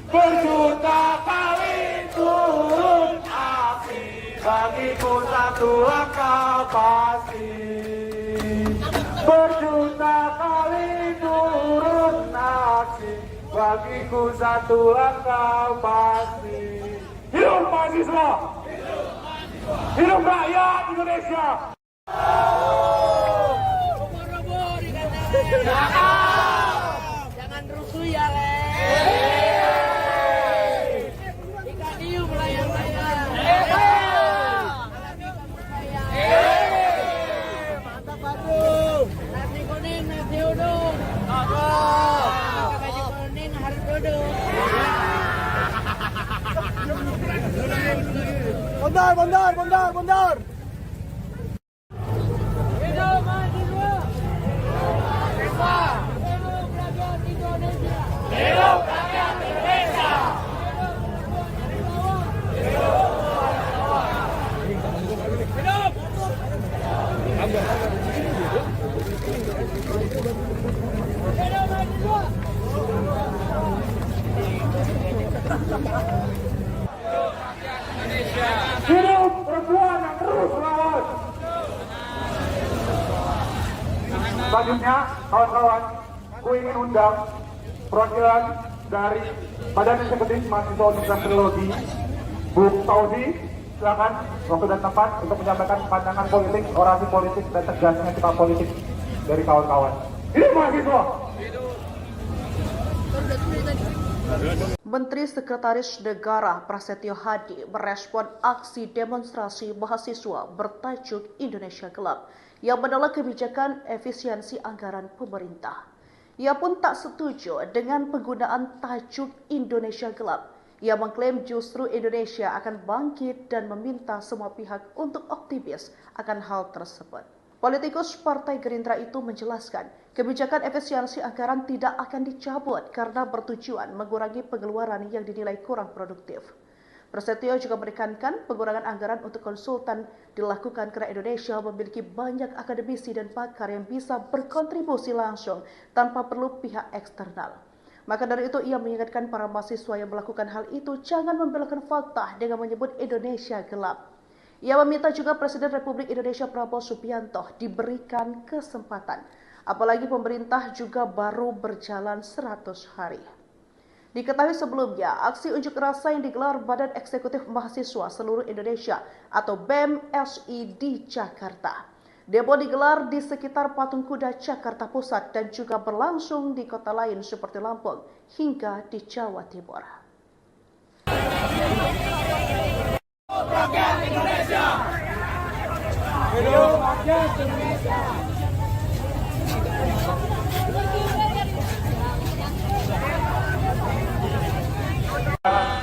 berjuta kali turun aksi, bagiku satu langkah pasti. Berjuta kali turun aksi, bagiku satu langkah pasti. Hidup mahasiswa! Hidup rakyat Indonesia! Jangan rusuh ya, Le. Ikan hiu melayang-layang. Mantap, Batu. Nasi kuning, nasi uduk. Baju kuning harus duduk. Bondar. Hidup mahasiswa. Hidup rakyat Indonesia. Hidup rakyat Indonesia. Hidup perempuan yang terus melawan. Selanjutnya, kawan-kawan, ku ingin undang perwakilan dari Badan Eksekutif Mahasiswa Universitas Teknologi, Bu Fauzi. Silakan waktu dan tempat untuk menyampaikan pandangan politik, orasi politik, dan tegasnya sikap politik dari kawan-kawan. Hidup mahasiswa! Menteri Sekretaris Negara Prasetyo Hadi merespon aksi demonstrasi mahasiswa bertajuk Indonesia Gelap yang menolak kebijakan efisiensi anggaran pemerintah. Ia pun tak setuju dengan penggunaan tajuk Indonesia Gelap. Ia mengklaim justru Indonesia akan bangkit dan meminta semua pihak untuk optimis akan hal tersebut. Politikus Partai Gerindra itu menjelaskan, kebijakan efisiensi anggaran tidak akan dicabut karena bertujuan mengurangi pengeluaran yang dinilai kurang produktif. Prasetyo juga menekankan pengurangan anggaran untuk konsultan dilakukan karena Indonesia memiliki banyak akademisi dan pakar yang bisa berkontribusi langsung tanpa perlu pihak eksternal. Maka dari itu ia mengingatkan para mahasiswa yang melakukan hal itu jangan membelokkan fakta dengan menyebut Indonesia gelap. Ia meminta juga Presiden Republik Indonesia Prabowo Subianto diberikan kesempatan, apalagi pemerintah juga baru berjalan 100 hari. Diketahui sebelumnya, aksi unjuk rasa yang digelar Badan Eksekutif Mahasiswa Seluruh Indonesia atau BEM-SI di Jakarta. Demo digelar di sekitar Patung Kuda Jakarta Pusat dan juga berlangsung di kota lain seperti Lampung hingga di Jawa Timur. Rakyat Indonesia. Hidup rakyat Indonesia.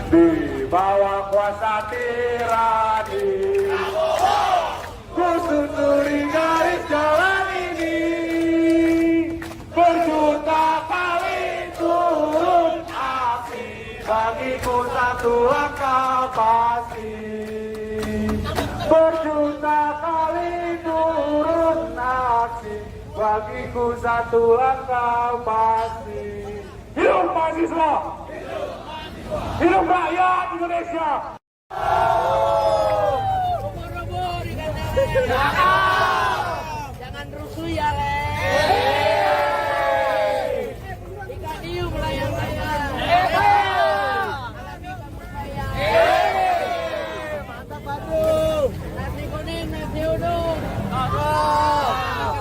Di bawah kuasa tirani, ku susuri garis jalan ini, berjuta kali turun aksi, bagiku satu langkah pasti. Berjuta kali turun aksi, bagiku satu langkah pasti. Hidup mahasiswa! Hidup rakyat Indonesia! Jangan rusuh ya, Le. Ikan hiu melayang-layang. Mantap, Batu. Nasi kuning, nasi uduk.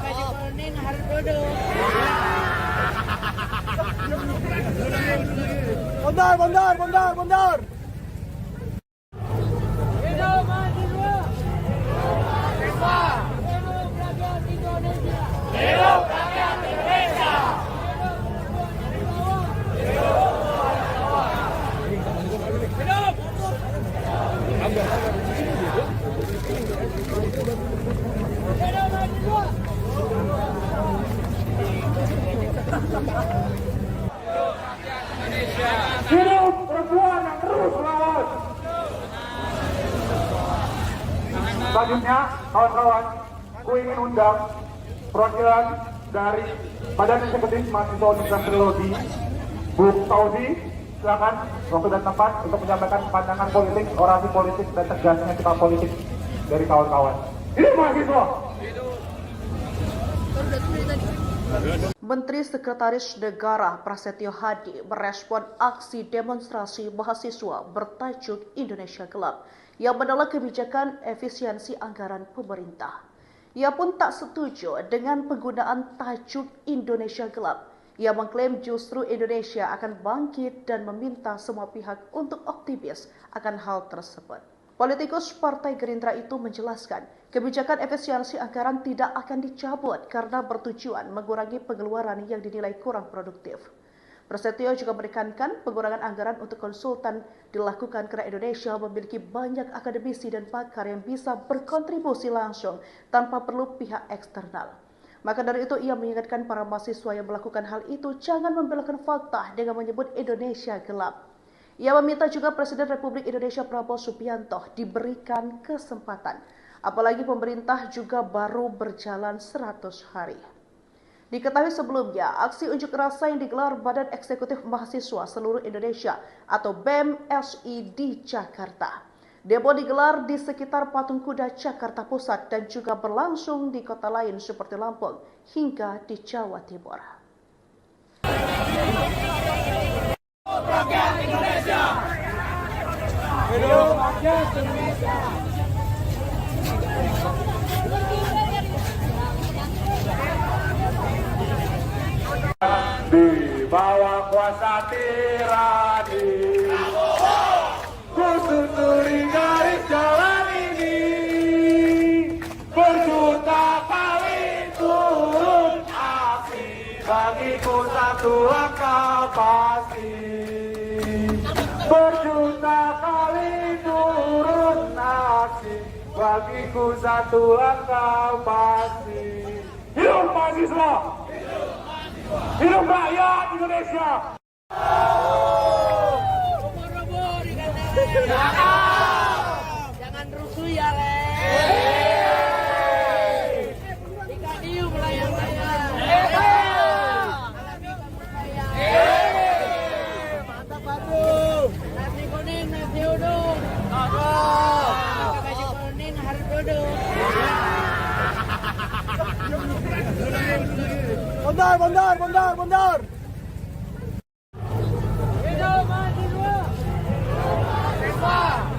Baju kuning harus duduk. Bondar. Hidup mahasiswa. Hidup rakyat Indonesia. Hidup rakyat Indonesia. Hidup perempuan yang terus melawan. Selanjutnya, kawan-kawan, ku ingin undang perwakilan dari Badan Eksekutif Mahasiswa Universitas Teknologi, Bu Tauzi, silakan waktu dan tempat untuk menyampaikan pandangan politik, orasi politik, dan tegasnya sikap politik dari kawan-kawan. Hidup mahasiswa! Menteri Sekretaris Negara Prasetyo Hadi merespon aksi demonstrasi mahasiswa bertajuk Indonesia Gelap yang menolak kebijakan efisiensi anggaran pemerintah. Ia pun tak setuju dengan penggunaan tajuk Indonesia Gelap. Ia mengklaim justru Indonesia akan bangkit dan meminta semua pihak untuk optimis akan hal tersebut. Politikus Partai Gerindra itu menjelaskan, kebijakan efisiensi anggaran tidak akan dicabut karena bertujuan mengurangi pengeluaran yang dinilai kurang produktif. Prasetyo juga menekankan pengurangan anggaran untuk konsultan dilakukan karena Indonesia memiliki banyak akademisi dan pakar yang bisa berkontribusi langsung tanpa perlu pihak eksternal. Maka dari itu ia mengingatkan para mahasiswa yang melakukan hal itu jangan membelokkan fakta dengan menyebut Indonesia gelap. Ia meminta juga Presiden Republik Indonesia Prabowo Subianto diberikan kesempatan, apalagi pemerintah juga baru berjalan 100 hari. Diketahui sebelumnya, aksi unjuk rasa yang digelar Badan Eksekutif Mahasiswa Seluruh Indonesia atau BEM-SI di Jakarta. Demo digelar di sekitar Patung Kuda Jakarta Pusat dan juga berlangsung di kota lain seperti Lampung hingga di Jawa Timur. Rakyat Indonesia! Hidup rakyat Indonesia! Di bawah kuasa tirani, ku susuri garis jalan ini, berjuta kali turun aksi, bagiku satu langkah pasti. Berjuta kali turun aksi, bagiku satu langkah pasti. Hidup mahasiswa! Hidup rakyat Indonesia! Jangan rusuh ya, Le. Dikadiu melayang-layang. Alami kepercayaan. Mantap, Batu. Nasi kuning, nasi uduk. Pakai baju kuning harus duduk. Bondar! Hidup mahasiswa!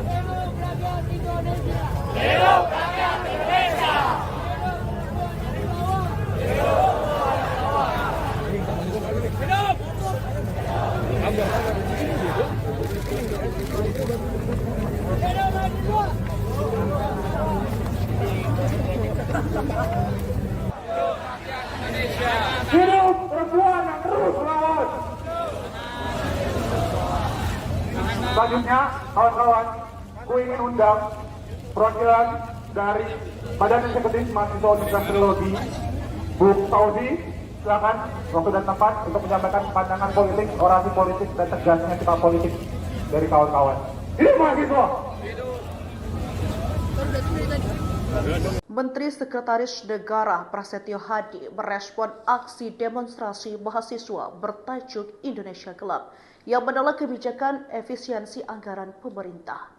Hidup rakyat Indonesia! Hidup rakyat Indonesia! Hidup perempuan yang terus melawan. Selanjutnya, kawan-kawan, ku ingin undang perwakilan dari Badan Eksekutif Mahasiswa Universitas Teknologi, Bu Tauzi, silakan waktu dan tempat untuk menyampaikan pandangan politik, orasi politik, dan tegasnya sikap politik dari kawan-kawan. Hidup mahasiswa! Menteri Sekretaris Negara Prasetyo Hadi merespon aksi demonstrasi mahasiswa bertajuk Indonesia Gelap yang menolak kebijakan efisiensi anggaran pemerintah.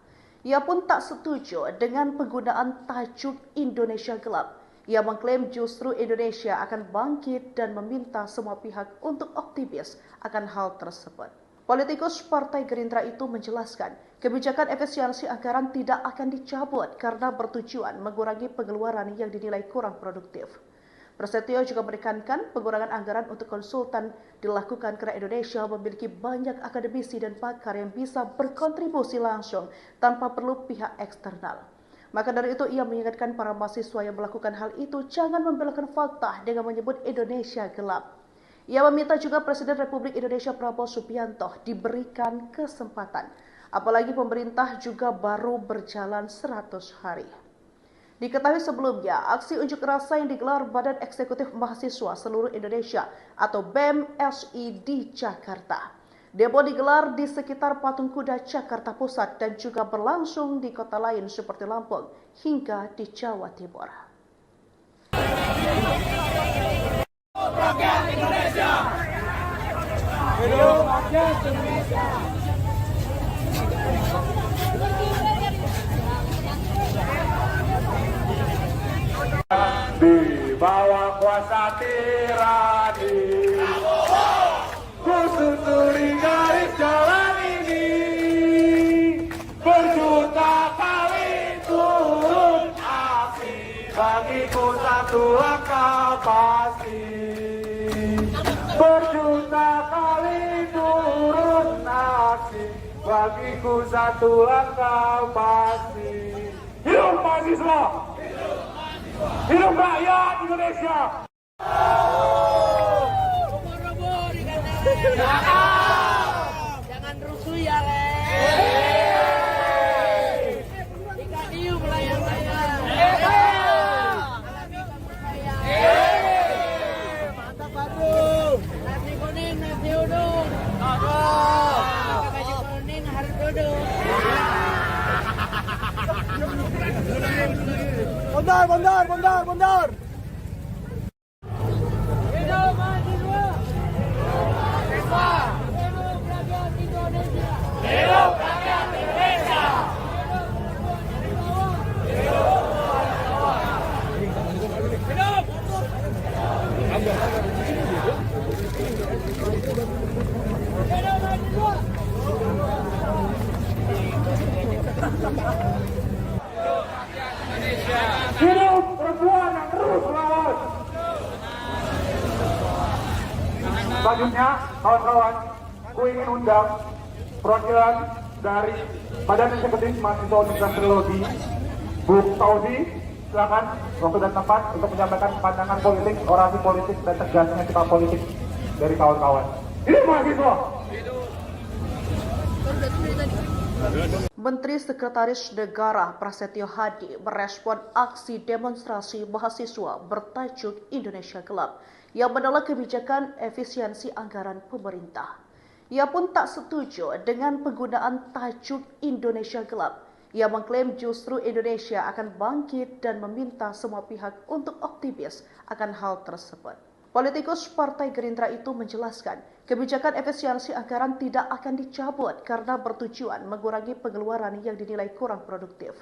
Ia pun tak setuju dengan penggunaan tajuk Indonesia Gelap. Ia mengklaim justru Indonesia akan bangkit dan meminta semua pihak untuk optimis akan hal tersebut. Politikus Partai Gerindra itu menjelaskan, kebijakan efisiensi anggaran tidak akan dicabut karena bertujuan mengurangi pengeluaran yang dinilai kurang produktif. Prasetyo juga menekankan pengurangan anggaran untuk konsultan dilakukan karena Indonesia memiliki banyak akademisi dan pakar yang bisa berkontribusi langsung tanpa perlu pihak eksternal. Maka dari itu ia mengingatkan para mahasiswa yang melakukan hal itu jangan membelokkan fakta dengan menyebut Indonesia gelap. Ia meminta juga Presiden Republik Indonesia Prabowo Subianto diberikan kesempatan, apalagi pemerintah juga baru berjalan 100 hari. Diketahui sebelumnya, aksi unjuk rasa yang digelar Badan Eksekutif Mahasiswa Seluruh Indonesia atau BEM-SI di Jakarta. Demo digelar di sekitar Patung Kuda Jakarta Pusat dan juga berlangsung di kota lain seperti Lampung hingga di Jawa Timur. Rakyat Indonesia. Hidup rakyat Indonesia. Di bawah kuasa tirani, kusuturi garis jalan ini, berjuta kali turun aksi, bagiku satu langkah pasti. Berjuta kali turun aksi, bagiku satu langkah pasti. Hidup mahasiswa! Hidup rakyat Indonesia! Jangan rusuh ya, Le. Jika diu melayang-layang. Mantap, Batu. Nasi kuning, nasi uduk. Pakai baju kuning harus duduk. Bondar. Hidup mahasiswa. Hidup rakyat Indonesia. Hidup rakyat Indonesia. Hidup perempuan yang terus melawan! Selanjutnya, kawan-kawan, ku ingin undang perwakilan dari Badan Eksekutif Mahasiswa Universitas Teknologi, Bu Tauzi, silakan waktu dan tempat untuk menyampaikan pandangan politik, orasi politik, dan tegasnya sikap politik dari kawan-kawan. Hidup mahasiswa! Menteri Sekretaris Negara Prasetyo Hadi merespon aksi demonstrasi mahasiswa bertajuk Indonesia Gelap yang menolak kebijakan efisiensi anggaran pemerintah. Ia pun tak setuju dengan penggunaan tajuk Indonesia Gelap. Ia mengklaim justru Indonesia akan bangkit dan meminta semua pihak untuk optimis akan hal tersebut. Politikus Partai Gerindra itu menjelaskan, kebijakan efisiensi anggaran tidak akan dicabut karena bertujuan mengurangi pengeluaran yang dinilai kurang produktif.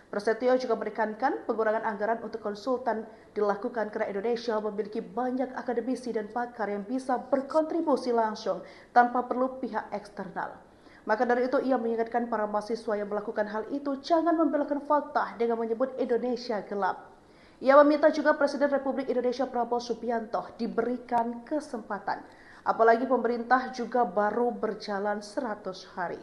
Prasetyo juga menekankan pengurangan anggaran untuk konsultan dilakukan karena Indonesia memiliki banyak akademisi dan pakar yang bisa berkontribusi langsung tanpa perlu pihak eksternal. Maka dari itu ia mengingatkan para mahasiswa yang melakukan hal itu jangan membelokkan fakta dengan menyebut Indonesia gelap. Ia meminta juga Presiden Republik Indonesia Prabowo Subianto diberikan kesempatan, apalagi pemerintah juga baru berjalan 100 hari.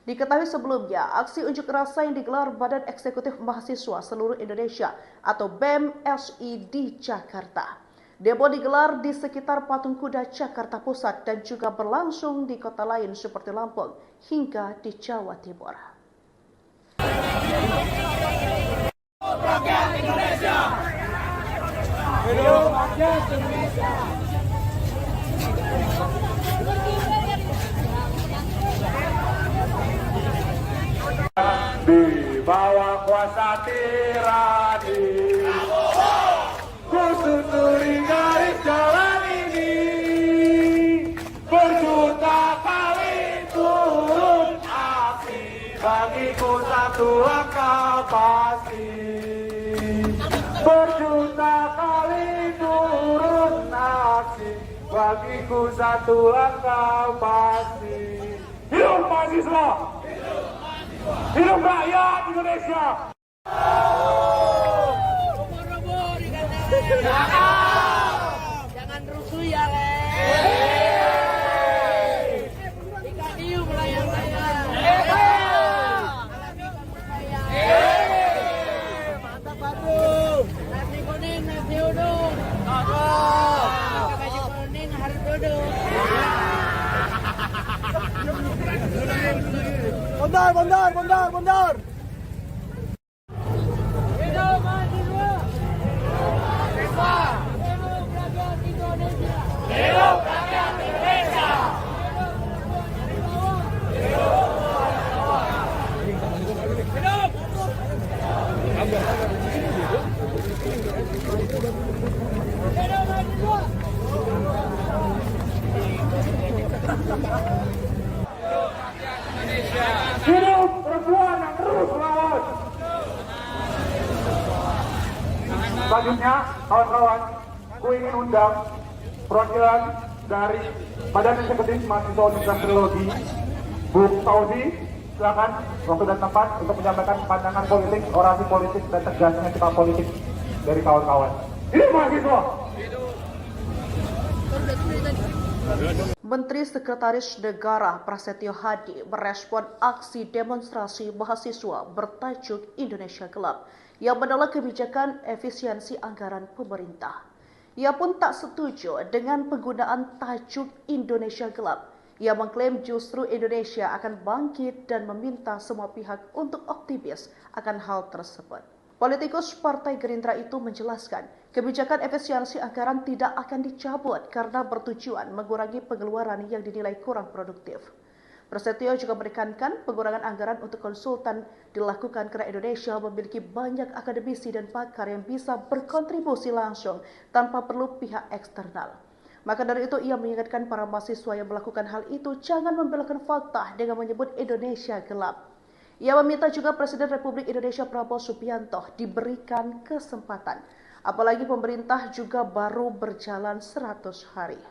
Diketahui sebelumnya, aksi unjuk rasa yang digelar Badan Eksekutif Mahasiswa Seluruh Indonesia atau BEM-SI di Jakarta. Demo digelar di sekitar Patung Kuda Jakarta Pusat dan juga berlangsung di kota lain seperti Lampung hingga di Jawa Timur. Rakyat Indonesia. Hidup rakyat Indonesia. Di bawah kuasa tirani, kusuturi garis jalan ini, berjuta kali turun aksi, bagiku satu langkah pasti. Berjuta kali turun aksi, bagiku satu langkah pasti. Hidup mahasiswa! Hidup rakyat Indonesia! Robo-robo dikatakan. Jangan rusuh ya, Le. Jika diu melayang-layang. Mantap, Batu. Nasi kuning, nasi uduk. Pakai baju kuning harus duduk. Bondar. Hidup Hidup perempuan yang terus melawan. Selanjutnya, kawan-kawan, ku ingin undang perwakilan dari Badan Eksekutif Mahasiswa Universitas Teknologi, Bu Fauzi, silakan waktu dan tempat untuk menyampaikan pandangan politik, orasi politik, dan tegasnya sikap politik dari kawan-kawan. Hidup mahasiswa! Menteri Sekretaris Negara Prasetyo Hadi merespon aksi demonstrasi mahasiswa bertajuk Indonesia Gelap yang menolak kebijakan efisiensi anggaran pemerintah. Ia pun tak setuju dengan penggunaan tajuk Indonesia Gelap. Ia mengklaim justru Indonesia akan bangkit dan meminta semua pihak untuk optimis akan hal tersebut. Politikus Partai Gerindra itu menjelaskan, kebijakan efisiensi anggaran tidak akan dicabut karena bertujuan mengurangi pengeluaran yang dinilai kurang produktif. Prasetyo juga menekankan pengurangan anggaran untuk konsultan dilakukan karena Indonesia memiliki banyak akademisi dan pakar yang bisa berkontribusi langsung tanpa perlu pihak eksternal. Maka dari itu ia mengingatkan para mahasiswa yang melakukan hal itu jangan membelokkan fakta dengan menyebut Indonesia gelap. Ia meminta juga Presiden Republik Indonesia Prabowo Subianto diberikan kesempatan, apalagi pemerintah juga baru berjalan 100 hari.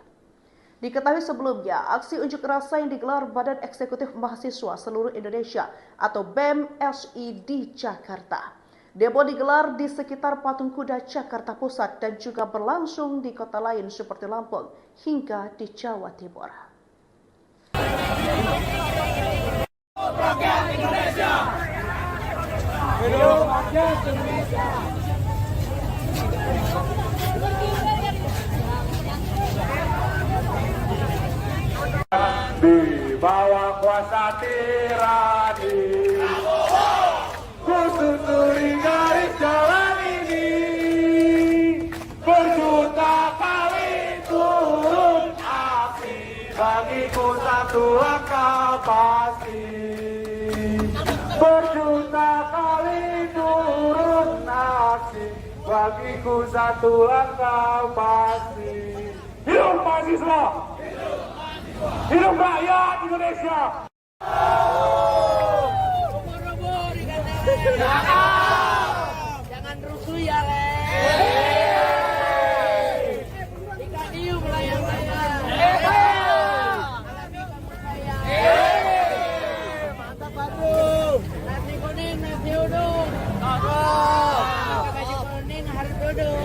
Diketahui sebelumnya, aksi unjuk rasa yang digelar Badan Eksekutif Mahasiswa Seluruh Indonesia atau BEM-SI di Jakarta. Demo digelar di sekitar Patung Kuda Jakarta Pusat dan juga berlangsung di kota lain seperti Lampung hingga di Jawa Timur. Rakyat Indonesia. Hidup rakyat Indonesia. Di bawah kuasa tirani, ku susuri garis jalan ini, berjuta kali turun api, bagiku satu langkah pasti. Berjuta kali turun aksi, bagiku satu langkah pasti. Hidup mahasiswa! Hidup rakyat Indonesia! Jangan rusuh ya, Le. Ikan hiu melayang-layang. Mantap, Batu. Nasi kuning, nasi uduk. Pakai baju kuning harus duduk.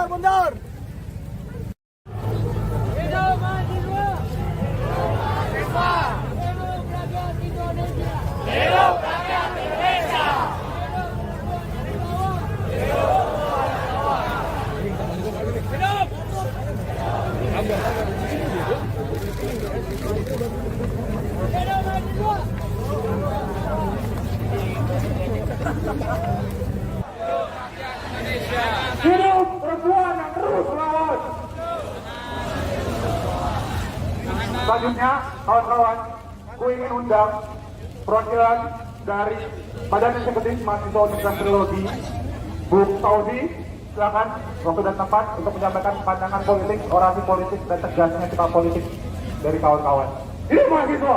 Bondar. Hidup mahasiswa. Hidup rakyat Indonesia. Hidup rakyat Indonesia. Hidup perempuan yang terus melawan. Selanjutnya, kawan-kawan, ku ingin undang perwakilan dari Badan Eksekutif Mahasiswa Universitas Teknologi, Bu Fauzi, silakan waktu dan tempat untuk menyampaikan pandangan politik, orasi politik, dan tegasnya sikap politik dari kawan-kawan. Hidup mahasiswa!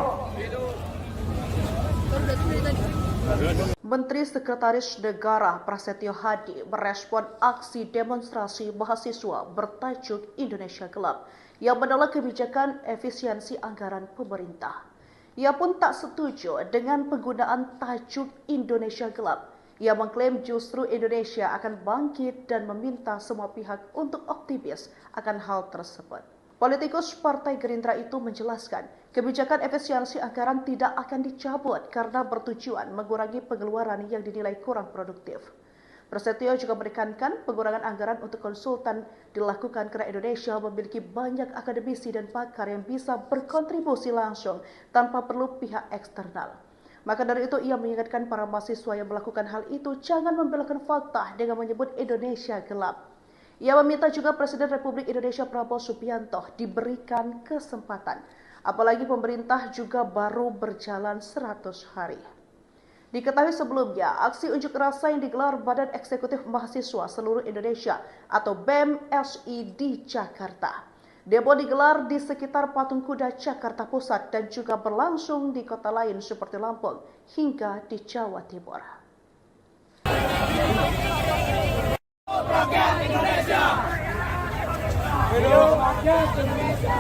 Menteri Sekretaris Negara Prasetyo Hadi merespon aksi demonstrasi mahasiswa bertajuk Indonesia Gelap yang menolak kebijakan efisiensi anggaran pemerintah. Ia pun tak setuju dengan penggunaan tajuk Indonesia Gelap. Ia mengklaim justru Indonesia akan bangkit dan meminta semua pihak untuk optimis akan hal tersebut. Politikus Partai Gerindra itu menjelaskan, kebijakan efisiensi anggaran tidak akan dicabut karena bertujuan mengurangi pengeluaran yang dinilai kurang produktif. Prasetyo juga menekankan pengurangan anggaran untuk konsultan dilakukan karena Indonesia memiliki banyak akademisi dan pakar yang bisa berkontribusi langsung tanpa perlu pihak eksternal. Maka dari itu ia mengingatkan para mahasiswa yang melakukan hal itu jangan membelokkan fakta dengan menyebut Indonesia gelap. Ia meminta juga Presiden Republik Indonesia Prabowo Subianto diberikan kesempatan, apalagi pemerintah juga baru berjalan 100 hari. Diketahui sebelumnya, aksi unjuk rasa yang digelar Badan Eksekutif Mahasiswa Seluruh Indonesia atau BEM-SI di Jakarta. Demo digelar di sekitar Patung Kuda Jakarta Pusat dan juga berlangsung di kota lain seperti Lampung hingga di Jawa Timur. Rakyat Indonesia. Hidup rakyat Indonesia.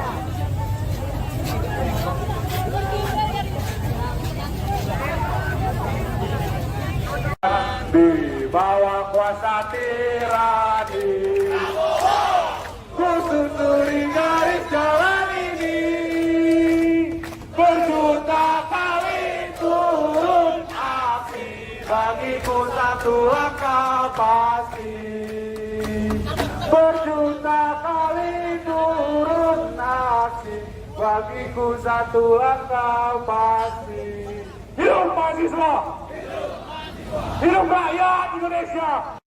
Di bawah kuasa tirani, ku susuri garis jalan ini, berjuta kali turun api, bagiku satu langkah pasti. Berjuta kali turun aksi, bagiku satu langkah pasti. Hidup mahasiswa! Hidup rakyat Indonesia!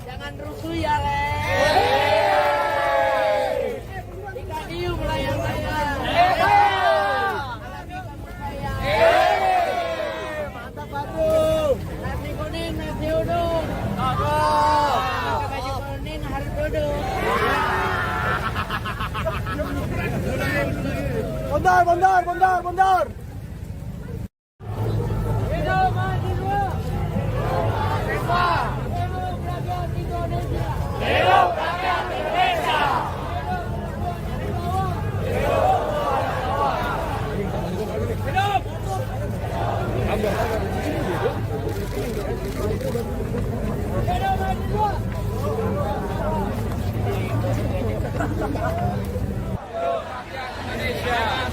Jangan rusuh ya, Le. Ikan hiu melayang saya. Mantap baru. Nasi kuning, nasi uduk. Pakai baju kuning harus duduk. Bondar. Hidup mahasiswa. Hidup rakyat Indonesia. Hidup rakyat Indonesia.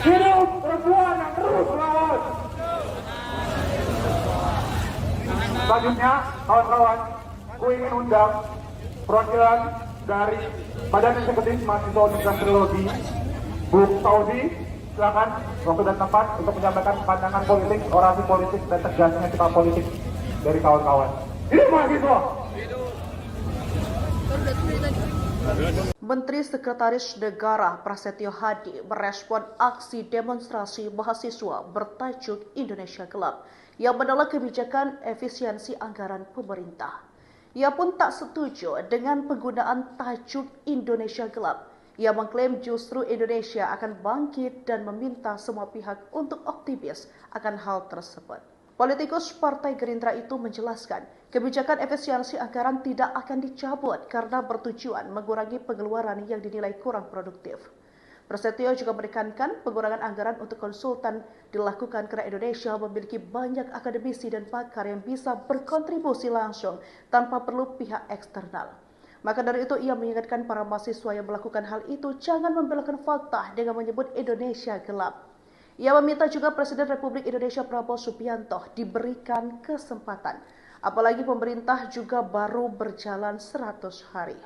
Hidup perempuan yang terus melawan. Selanjutnya, kawan-kawan, ku ingin undang perwakilan dari Badan Eksekutif Mahasiswa Universitas Trilogi, Bung Tauzi, silakan waktu dan tempat untuk menyampaikan pandangan politik, orasi politik, dan tegasnya sikap politik dari kawan-kawan. Hidup mahasiswa! Menteri Sekretaris Negara Prasetyo Hadi merespon aksi demonstrasi mahasiswa bertajuk Indonesia Gelap yang menolak kebijakan efisiensi anggaran pemerintah. Ia pun tak setuju dengan penggunaan tajuk Indonesia Gelap. Ia mengklaim justru Indonesia akan bangkit dan meminta semua pihak untuk optimis akan hal tersebut. Politikus Partai Gerindra itu menjelaskan, kebijakan efisiensi anggaran tidak akan dicabut karena bertujuan mengurangi pengeluaran yang dinilai kurang produktif. Prasetyo juga menekankan pengurangan anggaran untuk konsultan dilakukan karena Indonesia memiliki banyak akademisi dan pakar yang bisa berkontribusi langsung tanpa perlu pihak eksternal. Maka dari itu ia mengingatkan para mahasiswa yang melakukan hal itu jangan membelokkan fakta dengan menyebut Indonesia gelap. Ia meminta juga Presiden Republik Indonesia Prabowo Subianto diberikan kesempatan, apalagi pemerintah juga baru berjalan 100 hari.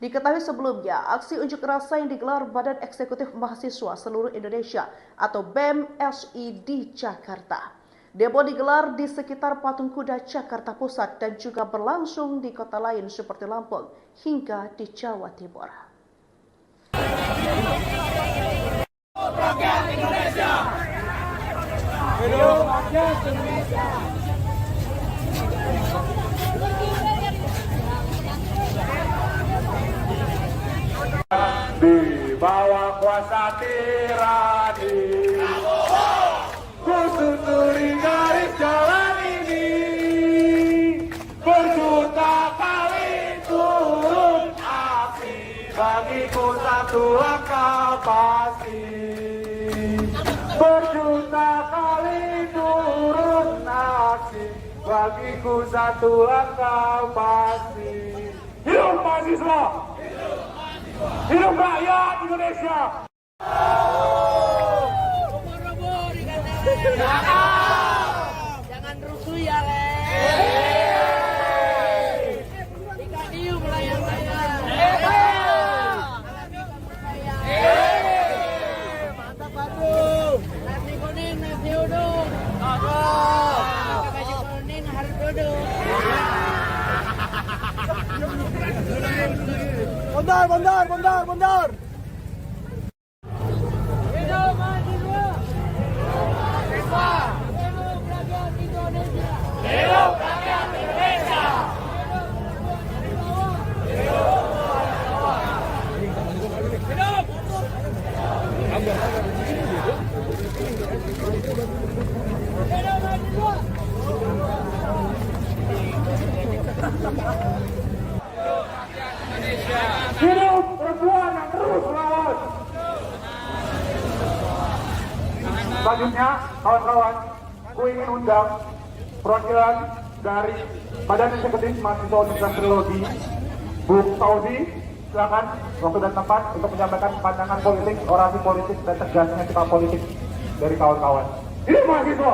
Diketahui sebelumnya, aksi unjuk rasa yang digelar Badan Eksekutif Mahasiswa Seluruh Indonesia atau BEM-SI di Jakarta. Demo digelar di sekitar Patung Kuda Jakarta Pusat dan juga berlangsung di kota lain seperti Lampung hingga di Jawa Timur. Rakyat Indonesia. Hidup rakyat Indonesia. Di bawah kuasa tirani, ku susuri garis jalan ini, berjuta kali turun api, bagiku satu langkah pasti. Berjuta kali turun aksi, bagiku satu langkah pasti. Hidup mahasiswa! Hidup rakyat Indonesia! Jangan rusuh ya, Le. Ikan hiu melayang saya. Mantap baru. Nasi kuning, nasi uduk. Pakai baju kuning harus duduk. Bondar. Hidup Selanjutnya, kawan-kawan, ku ingin undang perwakilan dari Badan Eksekutif Mahasiswa Universitas Trilogi, Bu Saudi, silakan waktu dan tempat untuk menyampaikan pandangan politik, orasi politik, dan tegasnya sikap politik dari kawan-kawan. Hidup mahasiswa!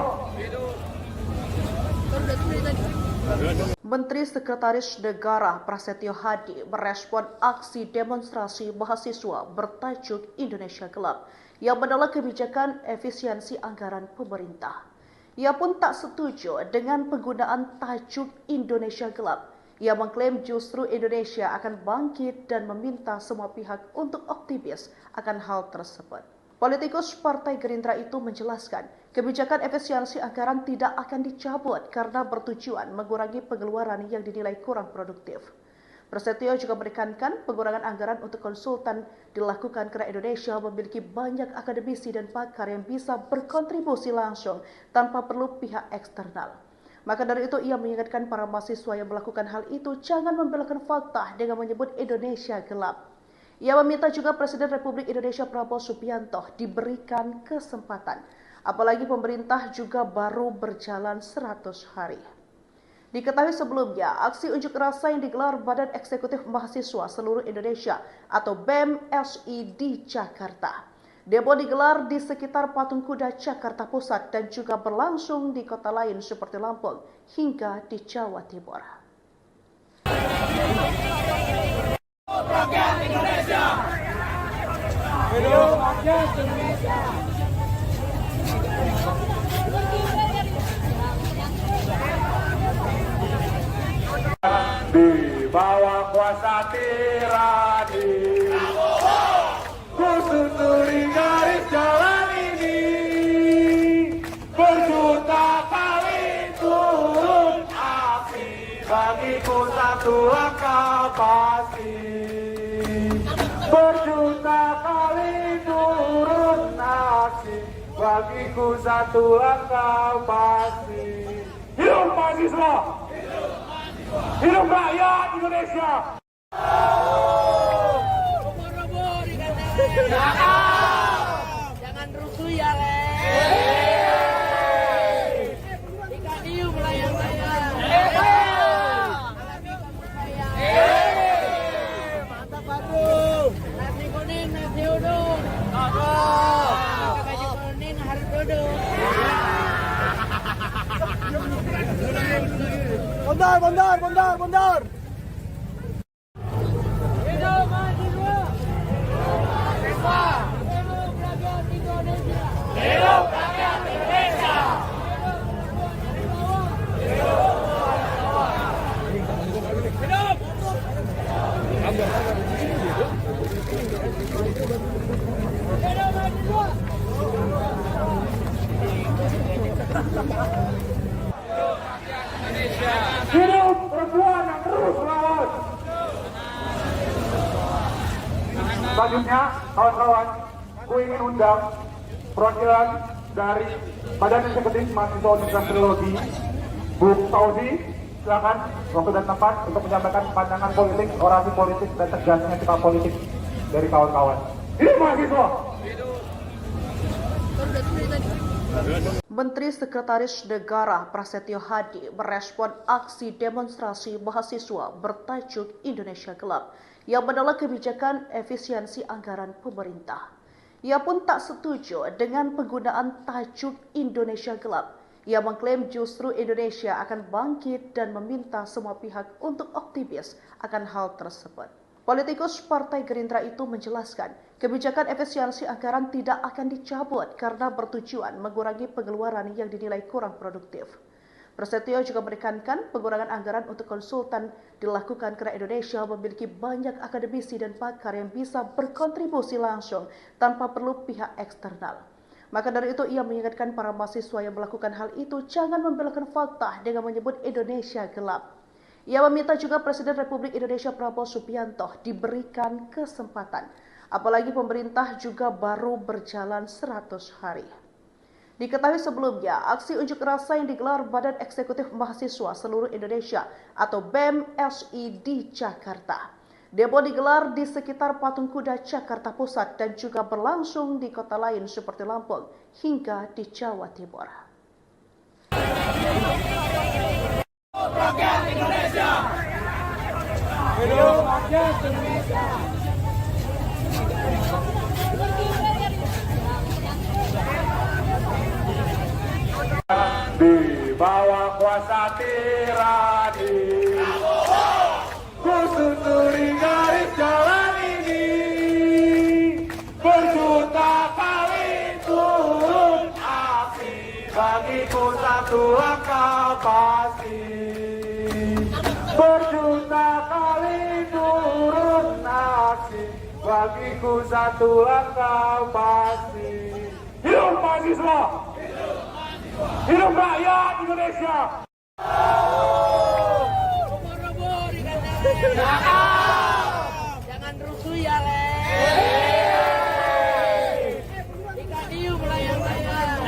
Menteri Sekretaris Negara Prasetyo Hadi merespon aksi demonstrasi mahasiswa bertajuk Indonesia Gelap yang menolak kebijakan efisiensi anggaran pemerintah. Ia pun tak setuju dengan penggunaan tajuk Indonesia Gelap. Ia mengklaim justru Indonesia akan bangkit dan meminta semua pihak untuk optimis akan hal tersebut. Politikus Partai Gerindra itu menjelaskan, kebijakan efisiensi anggaran tidak akan dicabut karena bertujuan mengurangi pengeluaran yang dinilai kurang produktif. Prasetyo juga menekankan pengurangan anggaran untuk konsultan dilakukan karena Indonesia memiliki banyak akademisi dan pakar yang bisa berkontribusi langsung tanpa perlu pihak eksternal. Maka dari itu ia mengingatkan para mahasiswa yang melakukan hal itu jangan membelokkan fakta dengan menyebut Indonesia gelap. Ia meminta juga Presiden Republik Indonesia Prabowo Subianto diberikan kesempatan, apalagi pemerintah juga baru berjalan 100 hari. Diketahui sebelumnya, aksi unjuk rasa yang digelar Badan Eksekutif Mahasiswa Seluruh Indonesia atau BEM-SI di Jakarta. Demo digelar di sekitar Patung Kuda Jakarta Pusat dan juga berlangsung di kota lain seperti Lampung hingga di Jawa Timur. Rakyat Indonesia. Hidup rakyat Indonesia. Di bawah kuasa tirani, ku susuri garis jalan ini, berjuta kali turun api, bagiku satu langkah pasti. Berjuta kali turun aksi, bagiku satu langkah pasti. Hidup mahasiswa! Hidup rakyat Indonesia! Jangan rusuh ya, Le. Ikan hiu melayang-layang. Mantap, Badu. Nasi kuning, nasi uduk. Pakai baju kuning harus duduk. Bondar. Hidup mahasiswa. Hidup rakyat Indonesia. Hidup rakyat Indonesia. Hidup perempuan yang terus melawan! Selanjutnya, kawan-kawan, ku ingin undang perwakilan dari Badan Eksekutif Mahasiswa Universitas Trilogi, Bu Saudi, silakan waktu dan tempat untuk menyampaikan pandangan politik, orasi politik, dan tegasnya sikap politik dari kawan-kawan. Hidup mahasiswa! Menteri Sekretaris Negara Prasetyo Hadi merespon aksi demonstrasi mahasiswa bertajuk Indonesia Gelap yang menolak kebijakan efisiensi anggaran pemerintah. Ia pun tak setuju dengan penggunaan tajuk Indonesia Gelap. Ia mengklaim justru Indonesia akan bangkit dan meminta semua pihak untuk optimis akan hal tersebut. Politikus Partai Gerindra itu menjelaskan, kebijakan efisiensi anggaran tidak akan dicabut karena bertujuan mengurangi pengeluaran yang dinilai kurang produktif. Prasetyo juga menekankan pengurangan anggaran untuk konsultan dilakukan karena Indonesia memiliki banyak akademisi dan pakar yang bisa berkontribusi langsung tanpa perlu pihak eksternal. Maka dari itu ia mengingatkan para mahasiswa yang melakukan hal itu jangan membelokkan fakta dengan menyebut Indonesia gelap. Ia meminta juga Presiden Republik Indonesia Prabowo Subianto diberikan kesempatan, apalagi pemerintah juga baru berjalan 100 hari. Diketahui sebelumnya, aksi unjuk rasa yang digelar Badan Eksekutif Mahasiswa Seluruh Indonesia atau BEM-SI di Jakarta. Demo digelar di sekitar Patung Kuda Jakarta Pusat dan juga berlangsung di kota lain seperti Lampung hingga di Jawa Timur. Rakyat Indonesia. Hidup rakyat Indonesia. Di bawah kuasa tirani, ku susuri garis jalan ini, berjuta kali turun aksi, bagiku satu langkah pasti. Berjuta kali turun aksi, bagiku satu langkah pasti. Hidup mahasiswa! Hidup rakyat Indonesia! Jangan rusuh ya, Le. Ikan melayang-layang.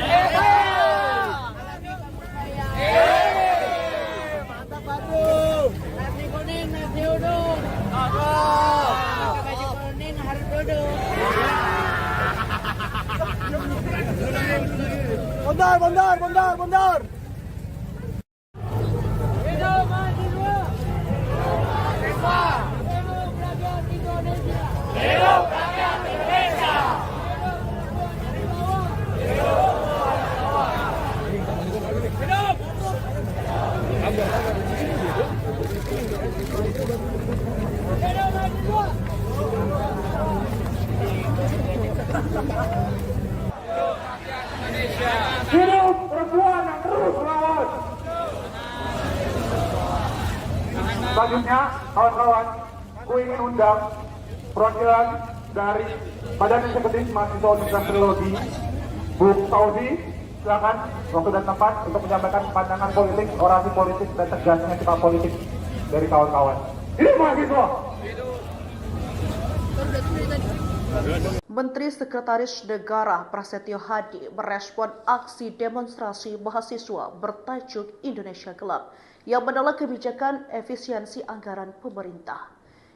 Mantap, Batu. Nasi kuning, nasi uduk. Pakai baju kuning harus duduk. Bondar. Hidup mahasiswa. Hidup rakyat Indonesia. Hidup rakyat Indonesia. Hidup perempuan yang terus melawan. Selanjutnya, kawan-kawan, ku ingin undang perwakilan dari Badan Eksekutif Mahasiswa Universitas Teknologi, Bu Tauzi, silakan waktu dan tempat untuk menyampaikan pandangan politik, orasi politik, dan tegasnya sikap politik dari kawan-kawan. Hidup mahasiswa! Menteri Sekretaris Negara Prasetyo Hadi merespon aksi demonstrasi mahasiswa bertajuk Indonesia Gelap yang menolak kebijakan efisiensi anggaran pemerintah.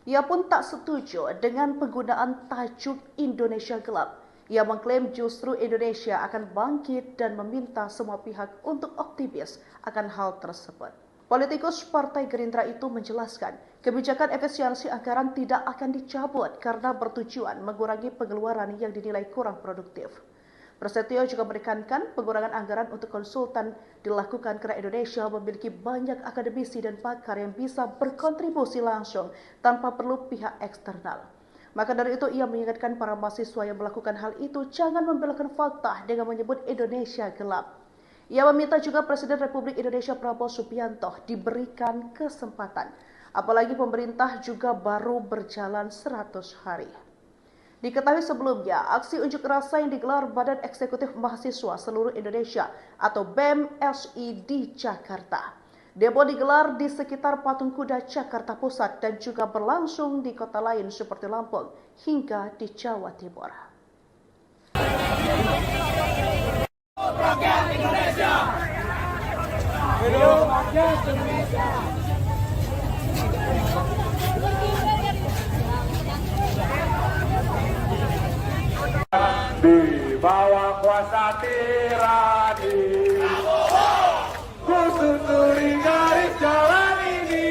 Ia pun tak setuju dengan penggunaan tajuk Indonesia Gelap. Ia mengklaim justru Indonesia akan bangkit dan meminta semua pihak untuk optimis akan hal tersebut. Politikus Partai Gerindra itu menjelaskan, kebijakan efisiensi anggaran tidak akan dicabut karena bertujuan mengurangi pengeluaran yang dinilai kurang produktif. Prasetyo juga menekankan pengurangan anggaran untuk konsultan dilakukan karena Indonesia memiliki banyak akademisi dan pakar yang bisa berkontribusi langsung tanpa perlu pihak eksternal. Maka dari itu ia mengingatkan para mahasiswa yang melakukan hal itu jangan membelokkan fakta dengan menyebut Indonesia gelap. Ia meminta juga Presiden Republik Indonesia Prabowo Subianto diberikan kesempatan, apalagi pemerintah juga baru berjalan 100 hari. Diketahui sebelumnya, aksi unjuk rasa yang digelar Badan Eksekutif Mahasiswa Seluruh Indonesia atau BEM-SI di Jakarta. Demo digelar di sekitar Patung Kuda Jakarta Pusat dan juga berlangsung di kota lain seperti Lampung hingga di Jawa Timur. Rakyat Indonesia. Hidup rakyat Indonesia. Di bawah kuasa tirani, ku susuri garis jalan ini,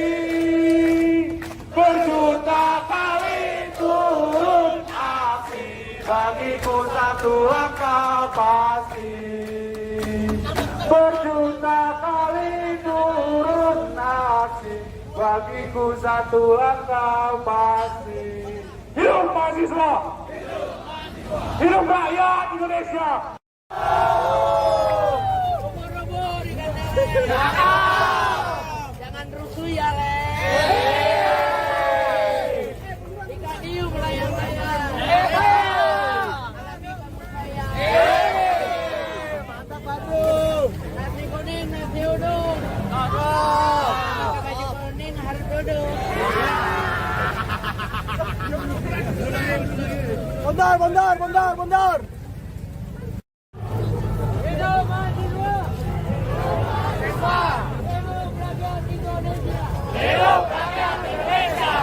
berjuta kali turun aksi, bagiku satu langkah pasti. Berjuta kali turun aksi, bagiku satu langkah pasti. Hidup mahasiswa! Hidup rakyat Indonesia! Jangan rusuh ya, Le. Ikan melayang-layang. Mantap, Batu. Nasi kuning, nasi uduk. Pakai baju kuning harus duduk. Bondar. Hidup mahasiswa. Hidup rakyat Indonesia. Hidup rakyat Indonesia.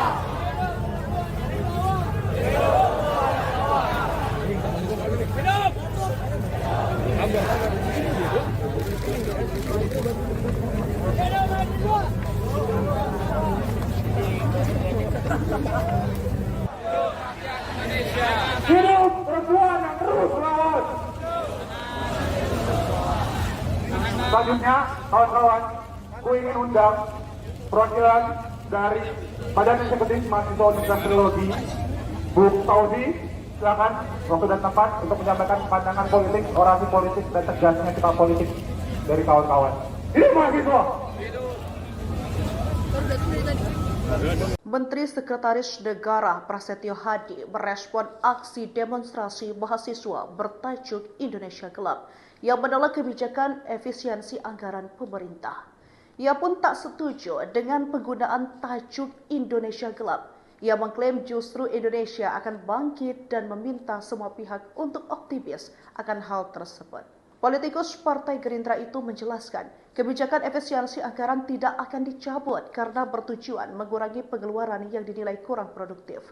Hidup perempuan yang terus melawan. Selanjutnya, kawan-kawan, ku ingin undang perwakilan dari Badan Eksekutif Mahasiswa Universitas Teknologi, Bu Tauzi, silakan waktu dan tempat untuk menyampaikan pandangan politik, orasi politik, dan tegasnya sikap politik dari kawan-kawan. Hidup mahasiswa! Menteri Sekretaris Negara Prasetyo Hadi merespon aksi demonstrasi mahasiswa bertajuk Indonesia Gelap yang menolak kebijakan efisiensi anggaran pemerintah. Ia pun tak setuju dengan penggunaan tajuk Indonesia Gelap. Ia mengklaim justru Indonesia akan bangkit dan meminta semua pihak untuk optimis akan hal tersebut. Politikus Partai Gerindra itu menjelaskan, kebijakan efisiensi anggaran tidak akan dicabut karena bertujuan mengurangi pengeluaran yang dinilai kurang produktif.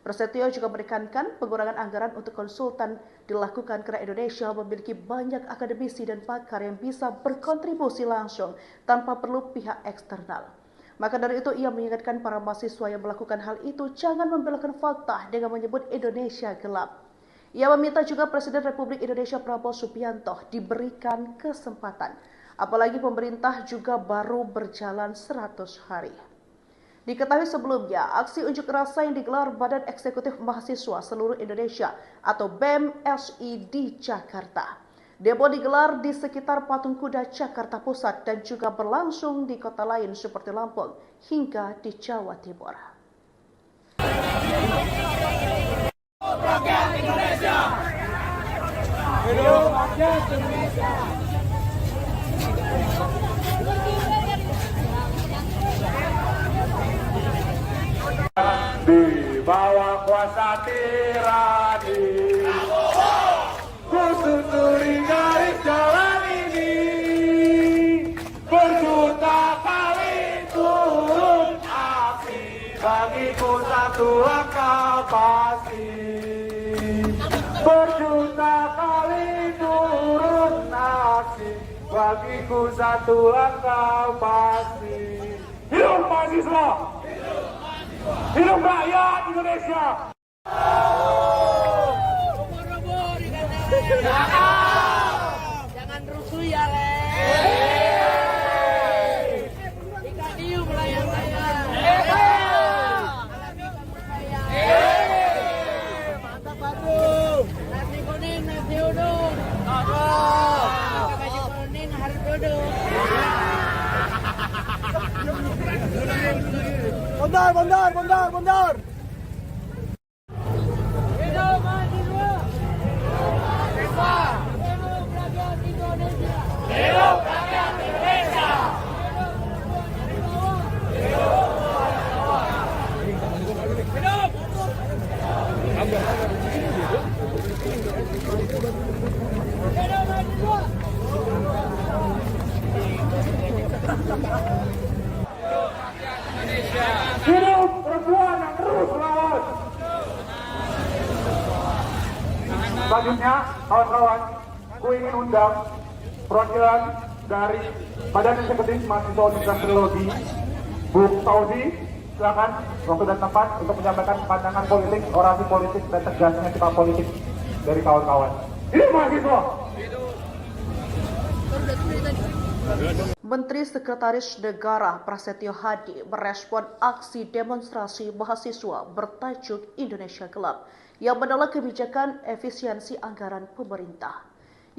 Prasetyo juga menekankan pengurangan anggaran untuk konsultan dilakukan karena Indonesia memiliki banyak akademisi dan pakar yang bisa berkontribusi langsung tanpa perlu pihak eksternal. Maka dari itu ia mengingatkan para mahasiswa yang melakukan hal itu jangan membelokkan fakta dengan menyebut Indonesia gelap. Ia meminta juga Presiden Republik Indonesia Prabowo Subianto diberikan kesempatan, apalagi pemerintah juga baru berjalan 100 hari. Diketahui sebelumnya, aksi unjuk rasa yang digelar Badan Eksekutif Mahasiswa Seluruh Indonesia atau BEM-SI di Jakarta. Demo digelar di sekitar Patung Kuda Jakarta Pusat dan juga berlangsung di kota lain seperti Lampung hingga di Jawa Timur. Rakyat Indonesia. Hidup rakyat Indonesia. Di bawah kuasa tirani, ku susuri garis jalan ini, berjuta kali turun api, bagiku satu langkah pasti. Berjuta kali turun api, bagiku satu langkah pasti. Hidup mahasiswa! Hidup rakyat Indonesia! Ubur-ubur ikan jangan rusuh ya, Le. Ikan hiu melayang saya. Alami kamu saya. Mantap, Batu. Nasi kuning, nasi uduk. Pakai baju kuning harus duduk. Bondar. Hidup mahasiswa. Hidup rakyat Indonesia. Hidup rakyat Indonesia. Hidup mahasiswa. Hidup perempuan yang terus melawan. Selanjutnya, kawan-kawan, ku ingin undang perwakilan dari Badan Eksekutif Mahasiswa Universitas Teknologi, Bu Tauzi, silakan waktu dan tempat untuk menyampaikan pandangan politik, orasi politik, dan tegasnya sikap politik dari kawan-kawan. Hidup mahasiswa! Menteri Sekretaris Negara Prasetyo Hadi merespon aksi demonstrasi mahasiswa bertajuk Indonesia Gelap yang menolak kebijakan efisiensi anggaran pemerintah.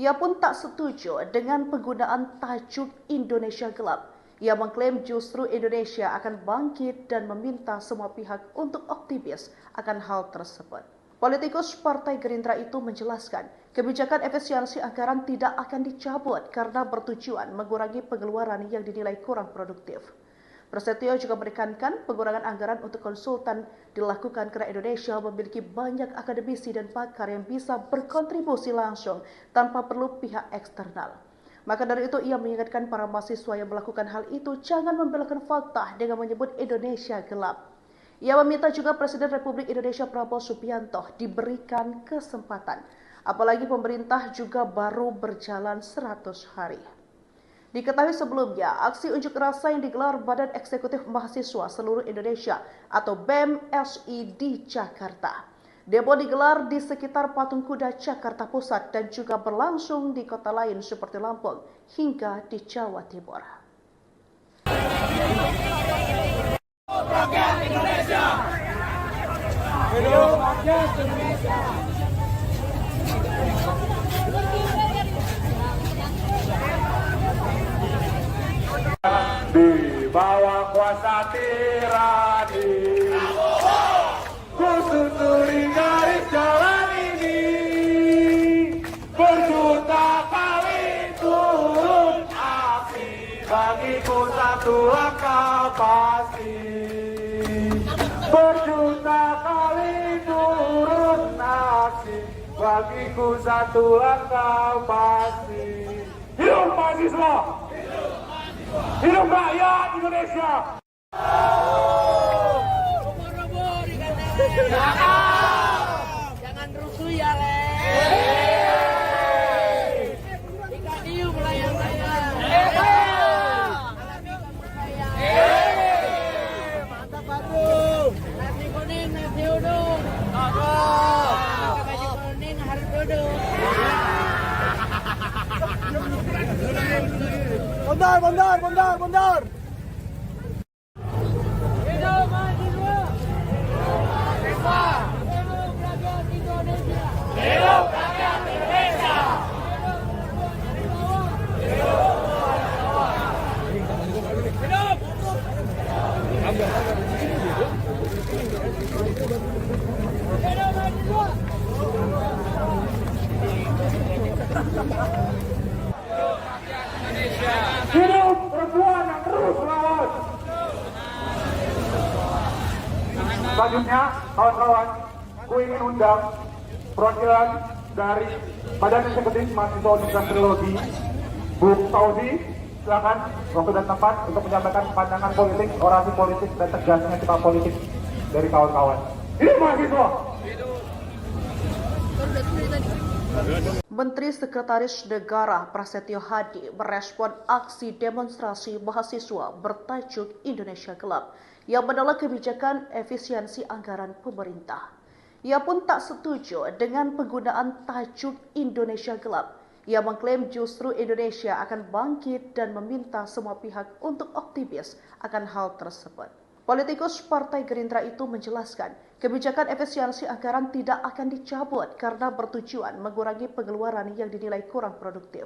Ia pun tak setuju dengan penggunaan tajuk Indonesia Gelap. Ia mengklaim justru Indonesia akan bangkit dan meminta semua pihak untuk optimis akan hal tersebut. Politikus Partai Gerindra itu menjelaskan, kebijakan efisiensi anggaran tidak akan dicabut karena bertujuan mengurangi pengeluaran yang dinilai kurang produktif. Prasetyo juga menekankan pengurangan anggaran untuk konsultan dilakukan karena Indonesia memiliki banyak akademisi dan pakar yang bisa berkontribusi langsung tanpa perlu pihak eksternal. Maka dari itu ia mengingatkan para mahasiswa yang melakukan hal itu jangan membelokkan fakta dengan menyebut Indonesia gelap. Ia meminta juga Presiden Republik Indonesia Prabowo Subianto diberikan kesempatan, apalagi pemerintah juga baru berjalan 100 hari. Diketahui sebelumnya, aksi unjuk rasa yang digelar Badan Eksekutif Mahasiswa Seluruh Indonesia atau BEM-SI di Jakarta. Demo digelar di sekitar Patung Kuda Jakarta Pusat dan juga berlangsung di kota lain seperti Lampung hingga di Jawa Timur. Rakyat Indonesia. Hidup rakyat Indonesia. Di bawah kuasa tirani, ku susuri garis jalan ini, berjuta kali turun aksi, bagiku satu langkah pasti. Berjuta kali turun aksi, bagiku satu langkah pasti. Hidup mahasiswa! Hidup rakyat Indonesia! Ubur-ubur ikan jangan rusuh ya, Le. Ikan hiu melayang-layang. Alami kamu sayang. Mantap Bandung. Nasi kuning, nasi uduk. Pakai baju kuning harus duduk. Bondar. Hidup mahasiswa. Hidup rakyat Indonesia. Hidup rakyat Indonesia. Hidup perempuan yang terus melawan. Selanjutnya, kawan-kawan, ku ingin undang perwakilan dari Badan Eksekutif Mahasiswa Universitas Trilogi, Bu Fauzi, silakan waktu dan tempat untuk menyampaikan pandangan politik, orasi politik, dan tegasnya sikap politik dari kawan-kawan. Hidup mahasiswa! Menteri Sekretaris Negara Prasetyo Hadi merespon aksi demonstrasi mahasiswa bertajuk Indonesia Gelap yang menolak kebijakan efisiensi anggaran pemerintah. Ia pun tak setuju dengan penggunaan tajuk Indonesia Gelap. Ia mengklaim justru Indonesia akan bangkit dan meminta semua pihak untuk optimis akan hal tersebut. Politikus Partai Gerindra itu menjelaskan, kebijakan efisiensi anggaran tidak akan dicabut karena bertujuan mengurangi pengeluaran yang dinilai kurang produktif.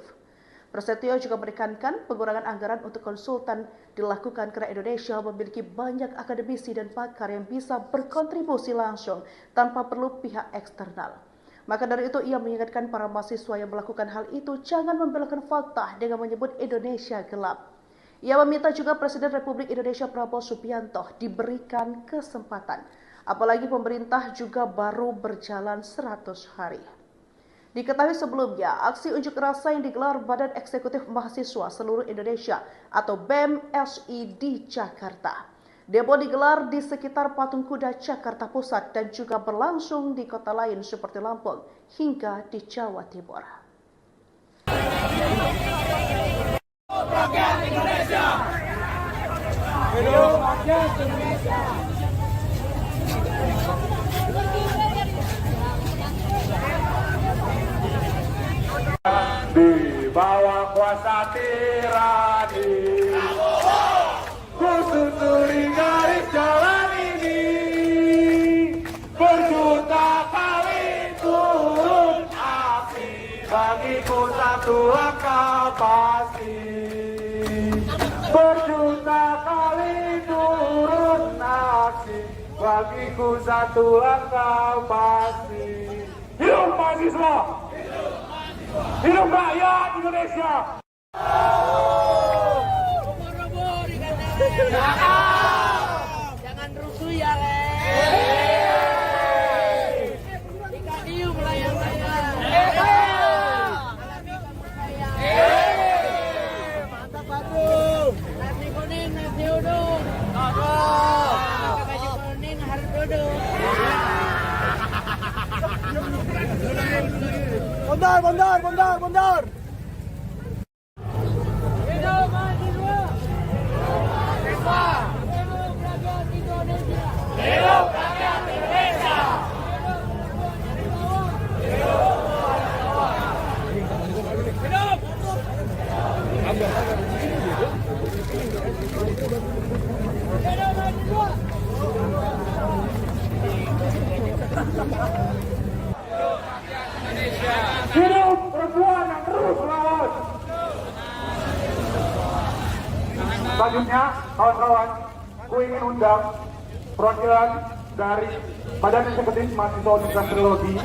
Prasetyo juga menekankan pengurangan anggaran untuk konsultan dilakukan karena Indonesia memiliki banyak akademisi dan pakar yang bisa berkontribusi langsung tanpa perlu pihak eksternal. Maka dari itu ia mengingatkan para mahasiswa yang melakukan hal itu jangan membelokkan fakta dengan menyebut Indonesia gelap. Ia meminta juga Presiden Republik Indonesia Prabowo Subianto diberikan kesempatan, apalagi pemerintah juga baru berjalan 100 hari. Diketahui sebelumnya, aksi unjuk rasa yang digelar Badan Eksekutif Mahasiswa Seluruh Indonesia atau BEM-SI di Jakarta. Demo digelar di sekitar Patung Kuda Jakarta Pusat dan juga berlangsung di kota lain seperti Lampung hingga di Jawa Timur. Rakyat Indonesia. Hidup rakyat Indonesia. Di bawah kuasa tirani, ku susuri garis jalan ini, berjuta kali turun aksi, bagiku satu langkah pasti. Berjuta kali turun aksi, bagiku satu langkah pasti. Hidup mahasiswa! Hidup rakyat Indonesia! Ubur-ubur ikan jangan rusuh ya, Le. Ikan hiu melayang-layang. Alami kamu sayang. Mantap Bandung. Nasi kuning, nasi uduk. Pakai baju kuning harus duduk. Bondar. Hidup Selanjutnya, kawan-kawan, ku ingin undang perwakilan dari Badan Eksekutif Mahasiswa Universitas Trilogi,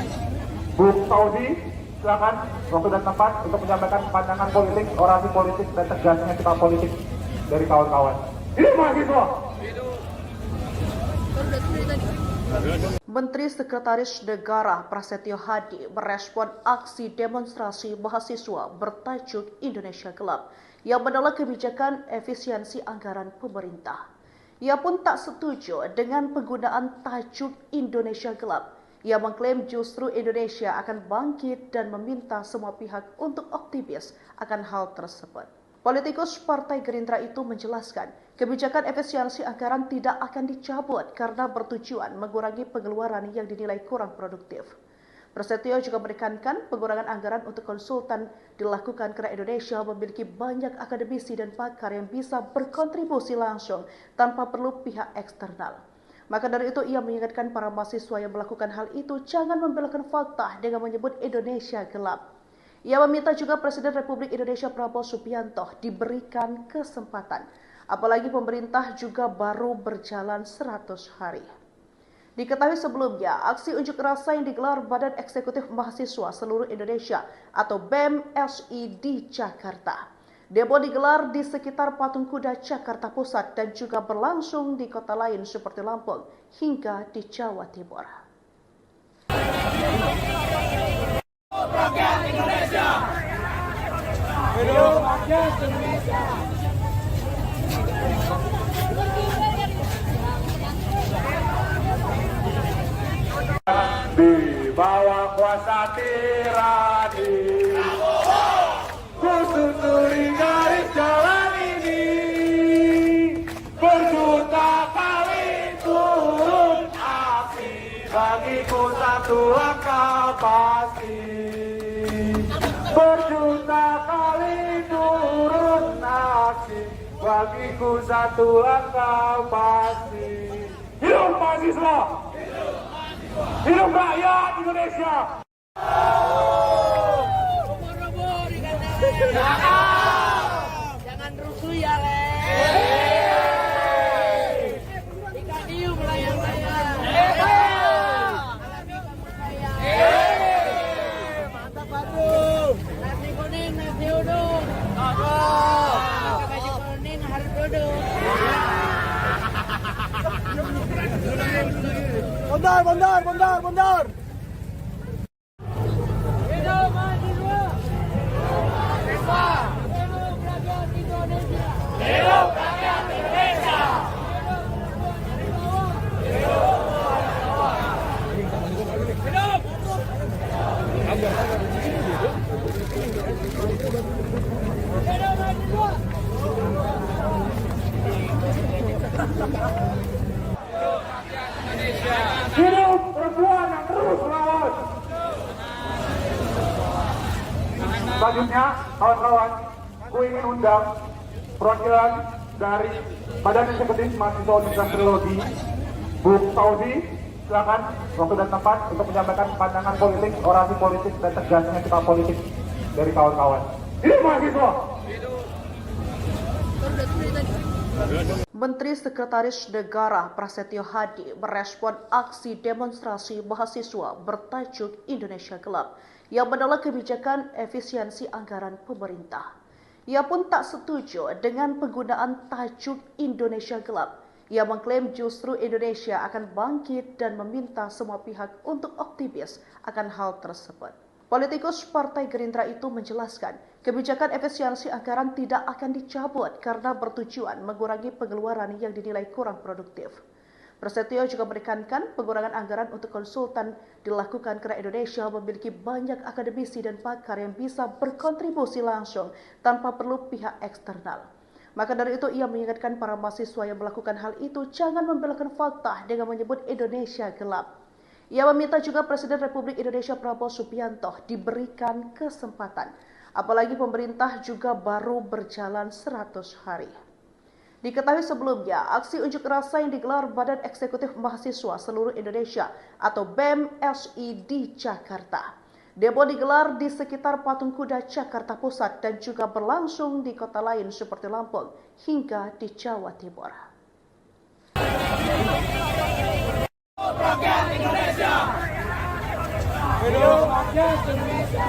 Bu Saudi, silakan waktu dan tempat untuk menyampaikan pandangan politik, orasi politik, dan tegasnya sikap politik dari kawan-kawan. Ini mahasiswa. Menteri Sekretaris Negara Prasetyo Hadi merespon aksi demonstrasi mahasiswa bertajuk Indonesia Gelap yang menolak kebijakan efisiensi anggaran pemerintah. Ia pun tak setuju dengan penggunaan tajuk Indonesia Gelap. Ia mengklaim justru Indonesia akan bangkit dan meminta semua pihak untuk optimis akan hal tersebut. Politikus Partai Gerindra itu menjelaskan, kebijakan efisiensi anggaran tidak akan dicabut karena bertujuan mengurangi pengeluaran yang dinilai kurang produktif. Prasetyo juga menekankan pengurangan anggaran untuk konsultan dilakukan karena Indonesia memiliki banyak akademisi dan pakar yang bisa berkontribusi langsung tanpa perlu pihak eksternal. Maka dari itu ia mengingatkan para mahasiswa yang melakukan hal itu jangan membelokkan fakta dengan menyebut Indonesia gelap. Ia meminta juga Presiden Republik Indonesia Prabowo Subianto diberikan kesempatan, apalagi pemerintah juga baru berjalan 100 hari. Diketahui sebelumnya, aksi unjuk rasa yang digelar Badan Eksekutif Mahasiswa Seluruh Indonesia atau BEM-SI di Jakarta. Demo digelar di sekitar Patung Kuda Jakarta Pusat dan juga berlangsung di kota lain seperti Lampung hingga di Jawa Timur. Rakyat Indonesia. Hidup rakyat Indonesia. Di bawah kuasa tirani, ku susuri garis jalan ini, berjuta kali turun api, bagiku satu akal pasti. Berjuta kali turun api, bagiku satu akal pasti. Hidup mahasiswa! Hidup rakyat Indonesia! Ubur-ubur dikatakan. Jangan rusuh ya, Le. Ikan hiu melayang-layang. Alami kepercayaan. Mantap Bandung. Nasi kuning, nasi uduk. Pakai baju kuning harus duduk. Bondar. Hidup mahasiswa. Hidup rakyat Indonesia. Hidup rakyat Indonesia. Hidup mahasiswa. Hidup perempuan yang terus melawan. Selanjutnya, kawan-kawan, ku ingin undang perwakilan dari Badan Eksekutif Mahasiswa Universitas Trilogi, Bu Saudi, silakan waktu dan tempat untuk menyampaikan pandangan politik, orasi politik, dan tegasnya sikap politik dari kawan-kawan. Ini mahasiswa. Menteri Sekretaris Negara Prasetyo Hadi merespon aksi demonstrasi mahasiswa bertajuk Indonesia Gelap yang menolak kebijakan efisiensi anggaran pemerintah. Ia pun tak setuju dengan penggunaan tajuk Indonesia Gelap. Ia mengklaim justru Indonesia akan bangkit dan meminta semua pihak untuk optimis akan hal tersebut. Politikus Partai Gerindra itu menjelaskan, kebijakan efisiensi anggaran tidak akan dicabut karena bertujuan mengurangi pengeluaran yang dinilai kurang produktif. Prasetyo juga menekankan pengurangan anggaran untuk konsultan dilakukan karena Indonesia memiliki banyak akademisi dan pakar yang bisa berkontribusi langsung tanpa perlu pihak eksternal. Maka dari itu ia mengingatkan para mahasiswa yang melakukan hal itu jangan membelokkan fakta dengan menyebut Indonesia gelap. Ia meminta juga Presiden Republik Indonesia Prabowo Subianto diberikan kesempatan, apalagi pemerintah juga baru berjalan 100 hari. Diketahui sebelumnya, aksi unjuk rasa yang digelar Badan Eksekutif Mahasiswa Seluruh Indonesia atau BEM-SI di Jakarta. Demo digelar di sekitar Patung Kuda Jakarta Pusat dan juga berlangsung di kota lain seperti Lampung hingga di Jawa Timur. Rakyat Indonesia. Hidup rakyat Indonesia.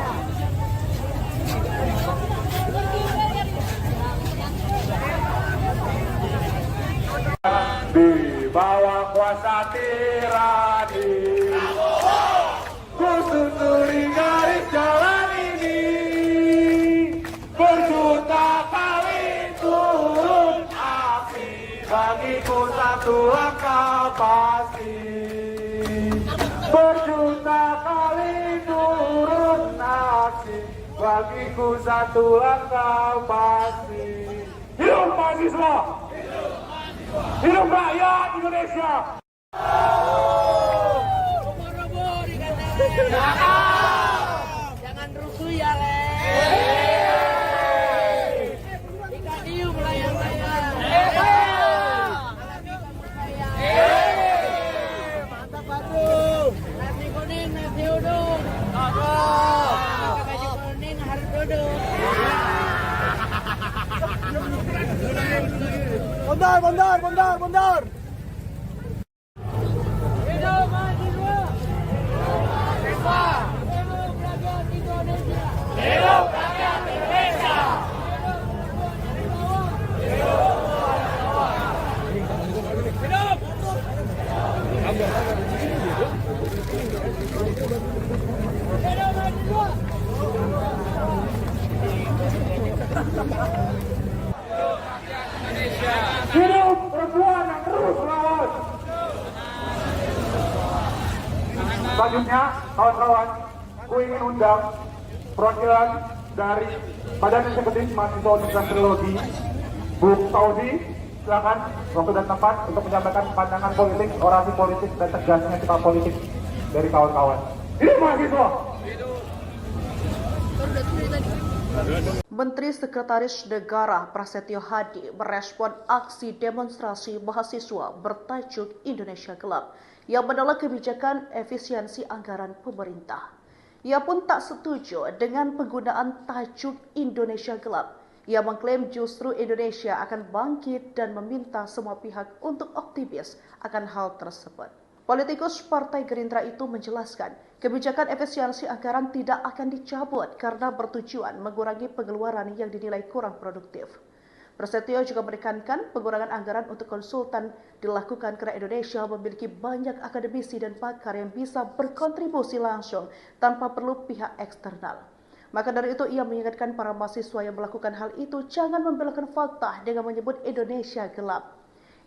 Di bawah kuasa tirani, ku susuri garis jalan ini, berjuta kali turun api, bagiku satu langkah pasti. Berjuta kali turun api, bagiku satu langkah pasti. Hidup mahasiswa! Hidup rakyat Indonesia! Ubur-ubur dikatakan. Jangan rusuh ya, Le. Ikan hiu melayang-layang. Mantap Bandung. Nasi kuning, nasi uduk. Pakai baju kuning harus duduk. Bondar. Hidup mahasiswa. Hidup rakyat Indonesia. Hidup rakyat Indonesia. Hidup perempuan yang terus melawan. Selanjutnya, kawan-kawan, ku ingin undang perwakilan dari Badan Eksekutif Mahasiswa Universitas Trilogi, Bu Fauzi, silakan waktu dan tempat untuk menyampaikan pandangan politik, orasi politik, dan tegasnya sikap politik dari kawan-kawan. Hidup mahasiswa! Menteri Sekretaris Negara Prasetyo Hadi merespon aksi demonstrasi mahasiswa bertajuk Indonesia Gelap yang menolak kebijakan efisiensi anggaran pemerintah. Ia pun tak setuju dengan penggunaan tajuk Indonesia Gelap. Ia mengklaim justru Indonesia akan bangkit dan meminta semua pihak untuk optimis akan hal tersebut. Politikus Partai Gerindra itu menjelaskan, kebijakan efisiensi anggaran tidak akan dicabut karena bertujuan mengurangi pengeluaran yang dinilai kurang produktif. Prasetyo juga menekankan pengurangan anggaran untuk konsultan dilakukan karena Indonesia memiliki banyak akademisi dan pakar yang bisa berkontribusi langsung tanpa perlu pihak eksternal. Maka dari itu ia mengingatkan para mahasiswa yang melakukan hal itu jangan membelokkan fakta dengan menyebut Indonesia gelap.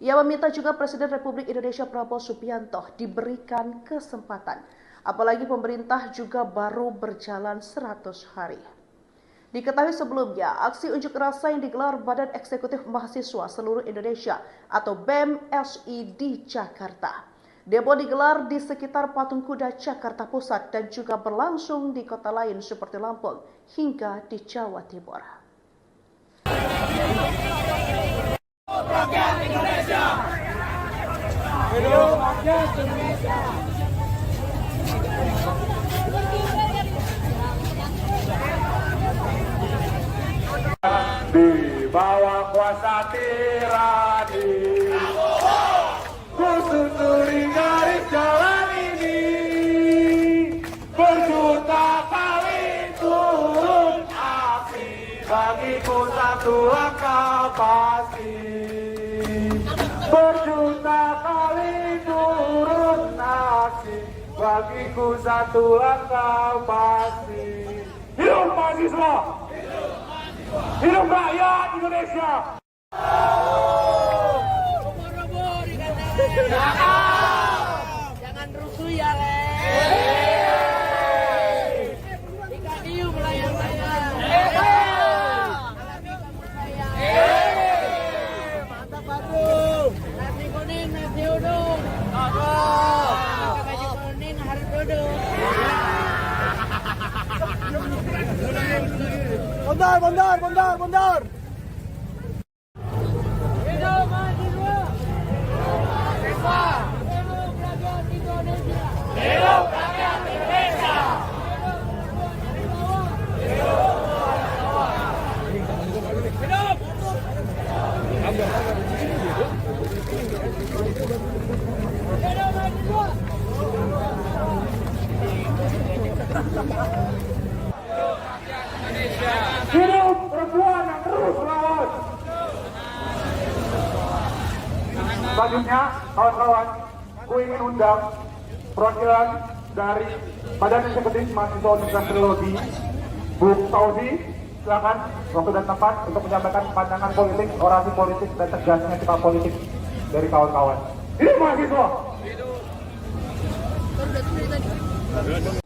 Ia meminta juga Presiden Republik Indonesia Prabowo Subianto diberikan kesempatan, apalagi pemerintah juga baru berjalan 100 hari. Diketahui sebelumnya, aksi unjuk rasa yang digelar Badan Eksekutif Mahasiswa Seluruh Indonesia atau BEM-SI di Jakarta. Demo digelar di sekitar Patung Kuda Jakarta Pusat dan juga berlangsung di kota lain seperti Lampung hingga di Jawa Timur. Rakyat Indonesia. Hidup rakyat Indonesia. Di bawah kuasa tirani, ku susuri garis jalan ini, berjuta kali turun api, bagiku satu langkah pasti. Berjuta kali turun api, bagiku satu langkah pasti. Hidup mahasiswa! Hidup rakyat Indonesia! Ubur-ubur dikatakan. Jangan rusuh ya, Le. Ikan hiu melayang-layang. Mantap Bandung. Nasi kuning, nasi uduk. Pakai baju kuning harus duduk. Bondar. Hidup mahasiswa. Hidup rakyat Indonesia. Hidup rakyat Indonesia. Selanjutnya, kawan-kawan, ku ingin undang perwakilan dari Badan Eksekutif Mahasiswa Universitas Trilogi, Bu Tauzi, silakan waktu dan tempat untuk menyampaikan pandangan politik, orasi politik, dan tegasnya sikap politik dari kawan-kawan. Hidup mahasiswa!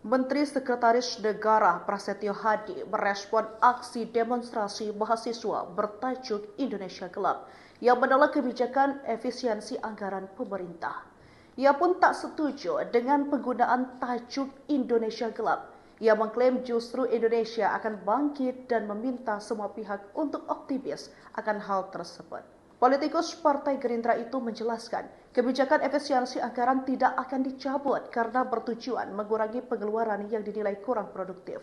Menteri Sekretaris Negara Prasetyo Hadi merespon aksi demonstrasi mahasiswa bertajuk Indonesia Gelap yang menolak kebijakan efisiensi anggaran pemerintah. Ia pun tak setuju dengan penggunaan tajuk Indonesia Gelap. Ia mengklaim justru Indonesia akan bangkit dan meminta semua pihak untuk optimis akan hal tersebut. Politikus Partai Gerindra itu menjelaskan, kebijakan efisiensi anggaran tidak akan dicabut karena bertujuan mengurangi pengeluaran yang dinilai kurang produktif.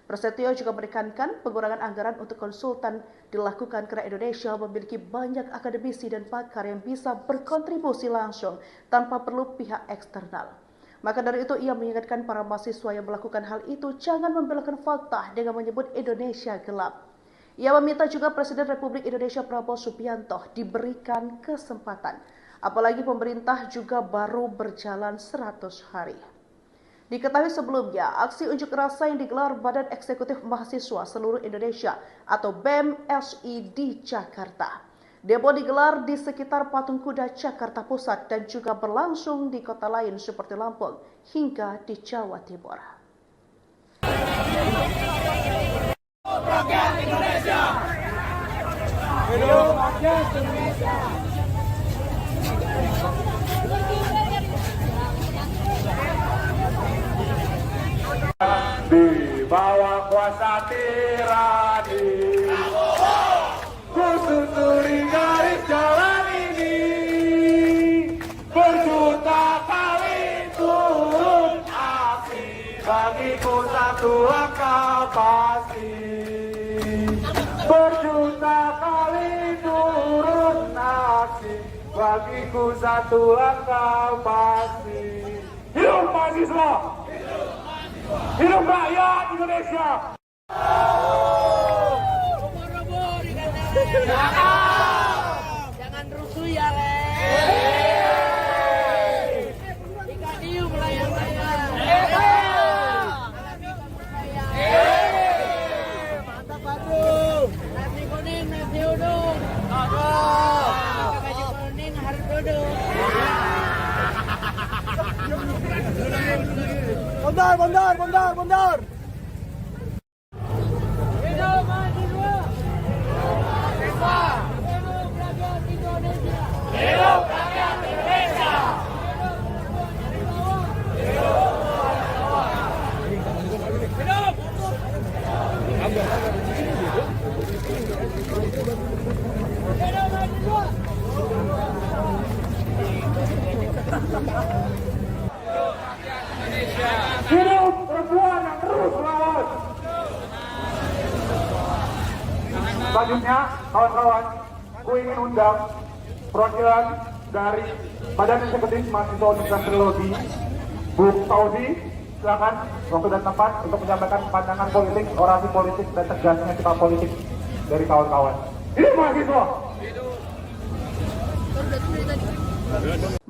Prasetyo juga menekankan pengurangan anggaran untuk konsultan dilakukan karena Indonesia memiliki banyak akademisi dan pakar yang bisa berkontribusi langsung tanpa perlu pihak eksternal. Maka dari itu ia mengingatkan para mahasiswa yang melakukan hal itu jangan membelokkan fakta dengan menyebut Indonesia gelap. Ia meminta juga Presiden Republik Indonesia Prabowo Subianto diberikan kesempatan, apalagi pemerintah juga baru berjalan 100 hari. Diketahui sebelumnya, aksi unjuk rasa yang digelar Badan Eksekutif Mahasiswa Seluruh Indonesia atau BEM-SI di Jakarta. Demo digelar di sekitar Patung Kuda Jakarta Pusat dan juga berlangsung di kota lain seperti Lampung hingga di Jawa Timur. Rakyat Indonesia! Hidup rakyat Indonesia! Di bawah kuasa tirani, ku susuri garis jalan ini, berjuta kali turun aksi, bagiku satu langkah pasti. Berjuta kali turun aksi, bagiku satu langkah pasti. Hidup mahasiswa! Hidup rakyat Indonesia! Jangan rusuh ya, Le. Ikadiu melayang-layang. Mantap Badung! Nasi kuning, nasi uduk. Pakai baju kuning harus duduk. Bondar! Hidup mahasiswa. Hidup rakyat Indonesia. Hidup rakyat Indonesia! Hidup mahasiswa. Hidup perempuan yang terus melawan! Selanjutnya, kawan-kawan, ku ingin undang perwakilan dari Badan Eksekutif Mahasiswa Universitas Trilogi, Bu Tauzi, silakan waktu dan tempat untuk menyampaikan pandangan politik, orasi politik, dan tegasnya sikap politik dari kawan-kawan. Hidup mahasiswa!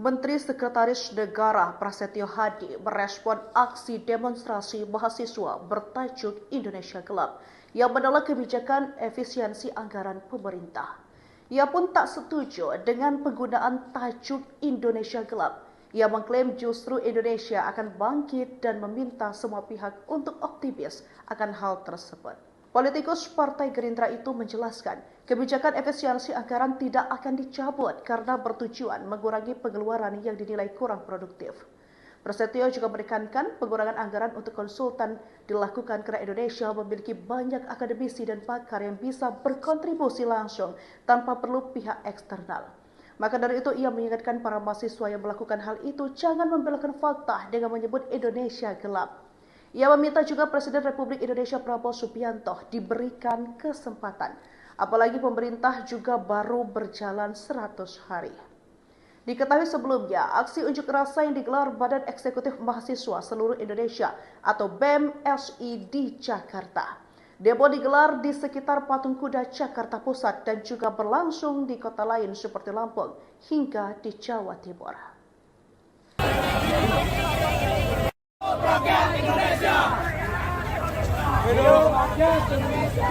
Menteri Sekretaris Negara Prasetyo Hadi merespon aksi demonstrasi mahasiswa bertajuk Indonesia Gelap yang menolak kebijakan efisiensi anggaran pemerintah. Ia pun tak setuju dengan penggunaan tajuk Indonesia Gelap. Ia mengklaim justru Indonesia akan bangkit dan meminta semua pihak untuk optimis akan hal tersebut. Politikus Partai Gerindra itu menjelaskan, kebijakan efisiensi anggaran tidak akan dicabut karena bertujuan mengurangi pengeluaran yang dinilai kurang produktif. Prasetyo juga menekankan pengurangan anggaran untuk konsultan dilakukan karena Indonesia memiliki banyak akademisi dan pakar yang bisa berkontribusi langsung tanpa perlu pihak eksternal. Maka dari itu ia mengingatkan para mahasiswa yang melakukan hal itu jangan membelokkan fakta dengan menyebut Indonesia gelap. Ia meminta juga Presiden Republik Indonesia Prabowo Subianto diberikan kesempatan, apalagi pemerintah juga baru berjalan 100 hari. Diketahui sebelumnya, aksi unjuk rasa yang digelar Badan Eksekutif Mahasiswa Seluruh Indonesia atau BEM-SI di Jakarta. Demo digelar di sekitar Patung Kuda Jakarta Pusat dan juga berlangsung di kota lain seperti Lampung hingga di Jawa Timur. Rakyat Indonesia. Hidup rakyat Indonesia.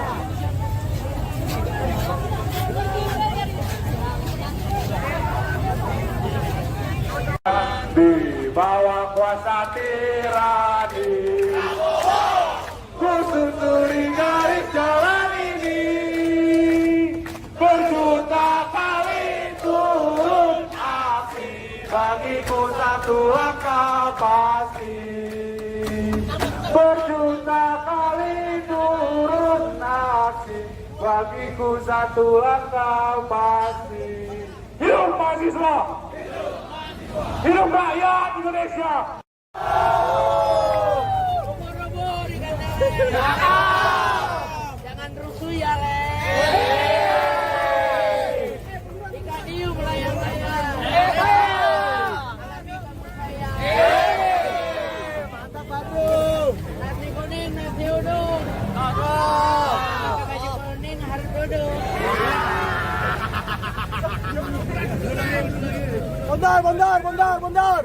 Di bawah kuasa tirani, ku susuri garis jalan ini, berjuta kali turun aksi, bagiku satu langkah pasti. Berjuta kali turun aksi, bagiku satu langkah pasti. Hidup mahasiswa! Hidup rakyat Indonesia! Ubur-ubur dikatakan. Jangan rusuh ya, Le. Ikan hiu melayang-layang. Alami kepercayaan. Mantap Badrung. Nasi kuning, nasi uduk. Pakai baju kuning harus duduk. Bondar.